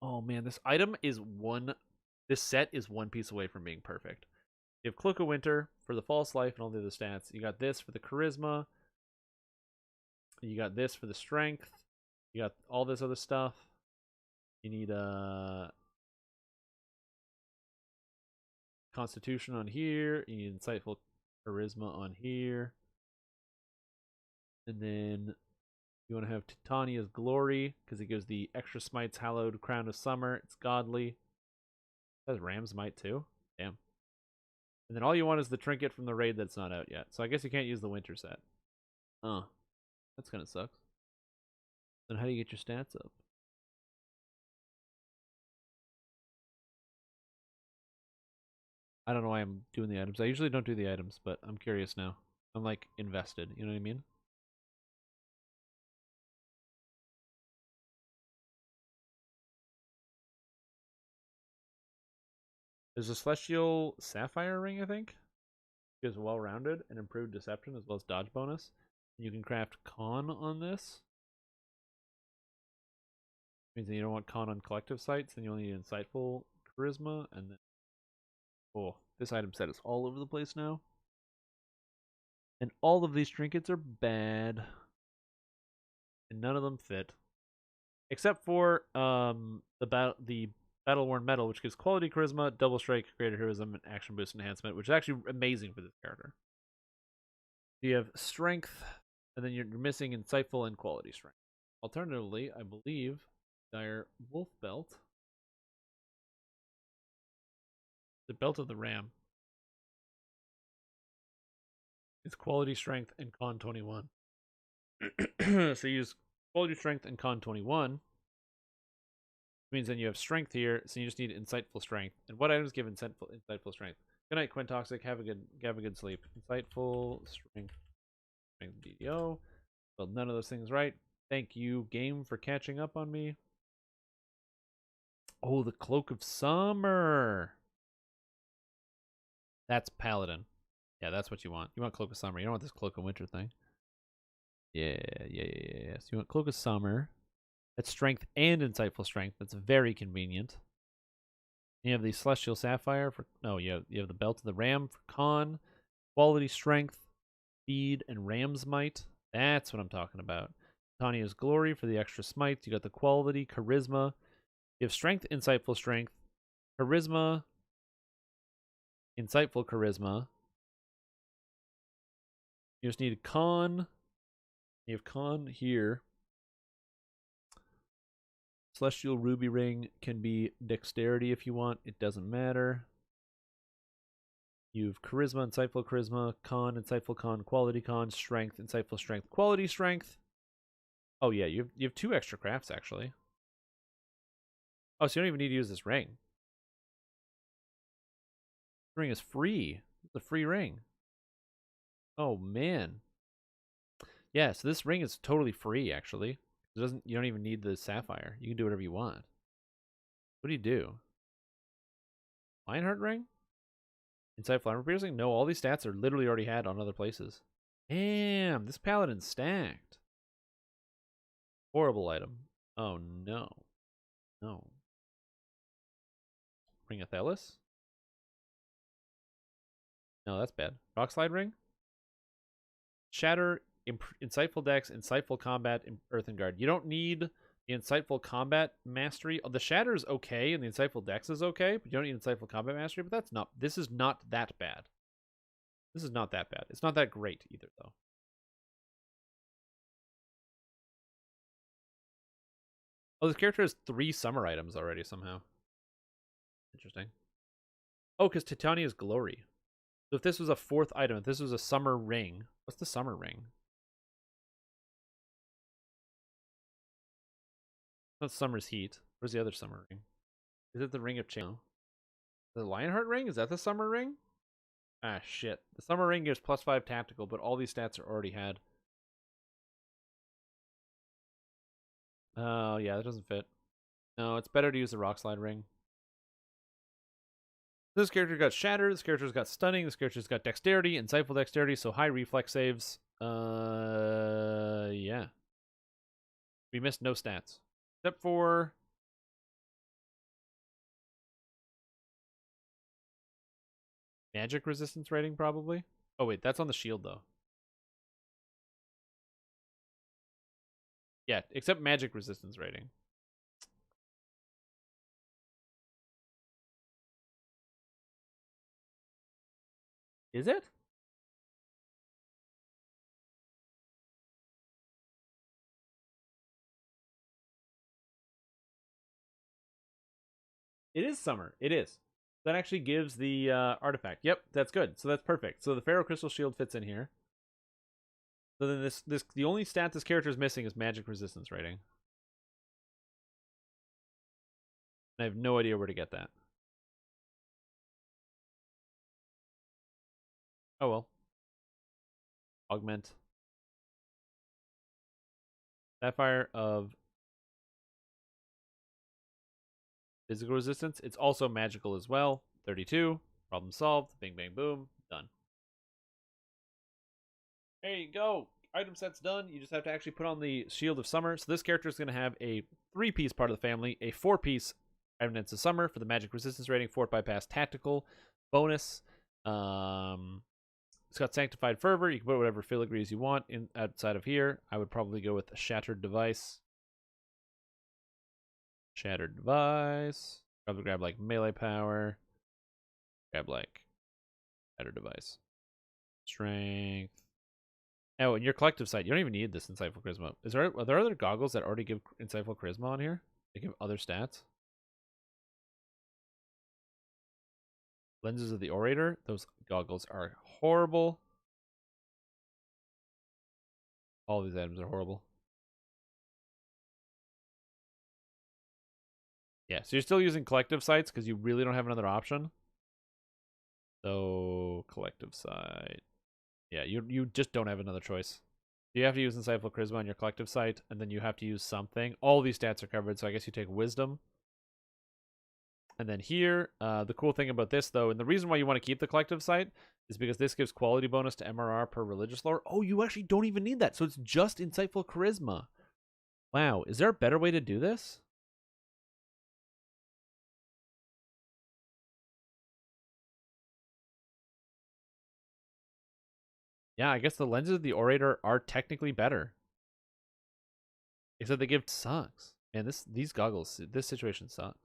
Oh man, this set is one piece away from being perfect. You have Cloak of Winter for the False Life and all the other stats. You got this for the Charisma. You got this for the Strength. You got all this other stuff. You need Constitution on here. You need Insightful Charisma on here. And then you want to have Titania's Glory, because it gives the extra smites Hallowed Crown of Summer. It's godly. It has Ram's Might too. Damn. And then all you want is the trinket from the raid that's not out yet. So I guess you can't use the winter set. Oh. That's kind of sucks. Then how do you get your stats up? I don't know why I'm doing the items. I usually don't do the items, but I'm curious now. I'm like invested, you know what I mean? There's a Celestial Sapphire ring, I think. It is well-rounded and improved deception as well as dodge bonus. You can craft Con on this. Means that you don't want Con on collective sites, then you only need Insightful Charisma, and then... Oh, this item set is all over the place now. And all of these trinkets are bad. And none of them fit. Except for the Battle-Worn Metal, which gives quality charisma, double strike, greater heroism, and action boost enhancement, which is actually amazing for this character. You have strength, and then you're missing insightful and quality strength. Alternatively, I believe Dire Wolf Belt, the Belt of the Ram, is quality strength and con 21. So you use quality strength and con 21. Means then you have strength here, so you just need insightful strength. And what items give insightful strength? Good night, Quintoxic. Have a good sleep. Insightful strength DDO. Well, none of those things right. Thank you, game, for catching up on me. Oh, the Cloak of Summer. That's Paladin. Yeah, that's what you want. You want Cloak of Summer. You don't want this Cloak of Winter thing. Yeah. So you want Cloak of Summer. That's strength and insightful strength. That's very convenient. You have the Celestial Sapphire for you have the Belt of the Ram for con, quality strength, speed, and Ram's Might. That's what I'm talking about. Tania's Glory for the extra smites. You got the quality, charisma. You have strength, insightful strength, charisma, insightful charisma. You just need a con. You have con here. Celestial Ruby Ring can be dexterity if you want. It doesn't matter. You have charisma, insightful charisma, con, insightful con, quality con, strength, insightful strength, quality strength. Oh yeah, you have 2 extra crafts actually. Oh, so you don't even need to use this ring. This ring is free. It's a free ring. Oh man. Yeah, so this ring is totally free actually. You don't even need the sapphire. You can do whatever you want. What do you do? Lionheart ring? Insightful armor piercing? No, all these stats are literally already had on other places. Damn, this paladin's stacked. Horrible item. Oh no. No. Ring of Thelis? No, that's bad. Rock slide ring? Shatter, insightful dex, insightful combat, earthen guard. You don't need the insightful combat mastery. The shatter is okay, and the insightful dex is okay, but you don't need insightful combat mastery. But this is not that bad. This is not that bad. It's not that great either, though. Oh, this character has 3 summer items already somehow. Interesting. Oh, because Titania's Glory. So if this was a 4th item, if this was a summer ring, what's the summer ring? Not Summer's Heat. Where's the other summer ring? Is it the Ring of Chain? The Lionheart ring? Is that the summer ring? Ah, shit. The summer ring gives +5 tactical, but all these stats are already had. Oh, yeah, that doesn't fit. No, it's better to use the Rock Slide ring. This character got Shatter, this character's got Stunning, this character's got Dexterity, Insightful Dexterity, so high reflex saves. Yeah. We missed no stats. Except for... magic resistance rating, probably? Oh, wait, that's on the shield, though. Yeah, except magic resistance rating. Is it? It is summer. It is. That actually gives the artifact. Yep, that's good. So that's perfect. So the Pharaoh Crystal Shield fits in here. So then the only stat this character is missing is magic resistance rating. I have no idea where to get that. Oh well. Augment. Sapphire of physical resistance. It's also magical as well. 32. Problem solved. Bing, bang, boom. Done. There you go. Item set's done. You just have to actually put on the Shield of Summer. So this character is going to have a 3-piece part of the family, a 4-piece Evidence of Summer for the magic resistance rating, Fort Bypass Tactical bonus. It's got Sanctified Fervor. You can put whatever filigrees you want in outside of here. I would probably go with a Shattered Device. Shattered Device. Probably grab like melee power. Grab like Shattered Device. Strength. Oh, and your collective sight. You don't even need this Insightful Charisma. Are there other goggles that already give Insightful Charisma on here? They give other stats. Lenses of the Orator. Those goggles are horrible. All these items are horrible. Yeah, so you're still using collective sights because you really don't have another option. So collective sight. Yeah, you just don't have another choice. You have to use Insightful Charisma on your collective site, and then you have to use something. All these stats are covered, so I guess you take Wisdom. And then here, the cool thing about this, though, and the reason why you want to keep the collective site is because this gives quality bonus to MRR per religious lore. Oh, you actually don't even need that, so it's just Insightful Charisma. Wow, is there a better way to do this? Yeah, I guess the lenses of the Orator are technically better. Except the gift sucks. Man, these goggles, this situation sucks.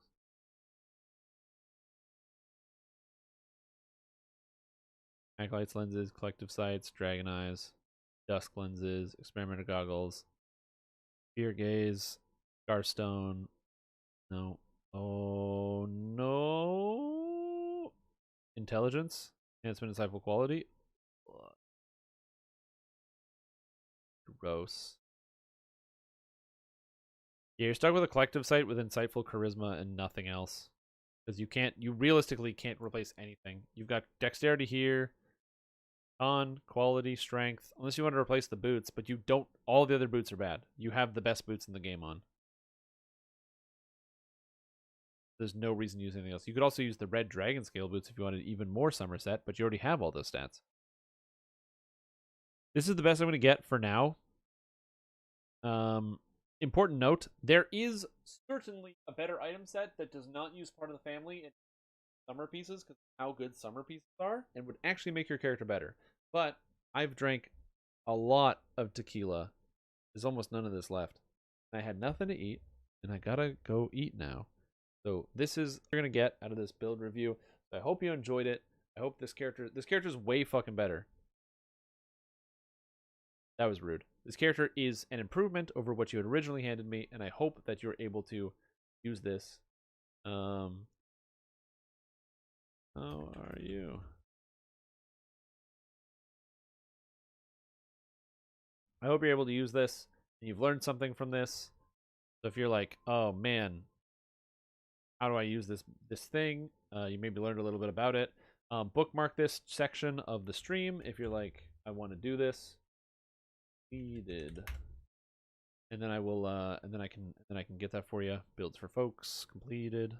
Acolytes lenses, collective sights, dragon eyes, dusk lenses, experimenter goggles, fear gaze, starstone. No. Oh no. Intelligence, enhancement, insightful quality. Gross. Yeah, you're stuck with a collective sight with insightful charisma and nothing else. Because you realistically can't replace anything. You've got dexterity here, con, quality, strength, unless you want to replace the boots, but you don't, all the other boots are bad. You have the best boots in the game on. There's no reason to use anything else. You could also use the red dragon scale boots if you wanted even more Somerset, but you already have all those stats. This is the best I'm going to get for now. Important note, there is certainly a better item set that does not use part of the family in summer pieces because of how good summer pieces are and would actually make your character better. But I've drank a lot of tequila. There's almost none of this left. I had nothing to eat, and I gotta go eat now. So this is what you're gonna get out of this build review. So I hope you enjoyed it. I hope this character's way fucking better. That was rude. This character is an improvement over what you had originally handed me, and I hope that you're able to use this. How are you? I hope you're able to use this, and you've learned something from this. So if you're like, oh man, how do I use this thing? You maybe learned a little bit about it. Bookmark this section of the stream if you're like, I want to do this. Needed. And then I will and then I can get that for you. Builds for folks completed.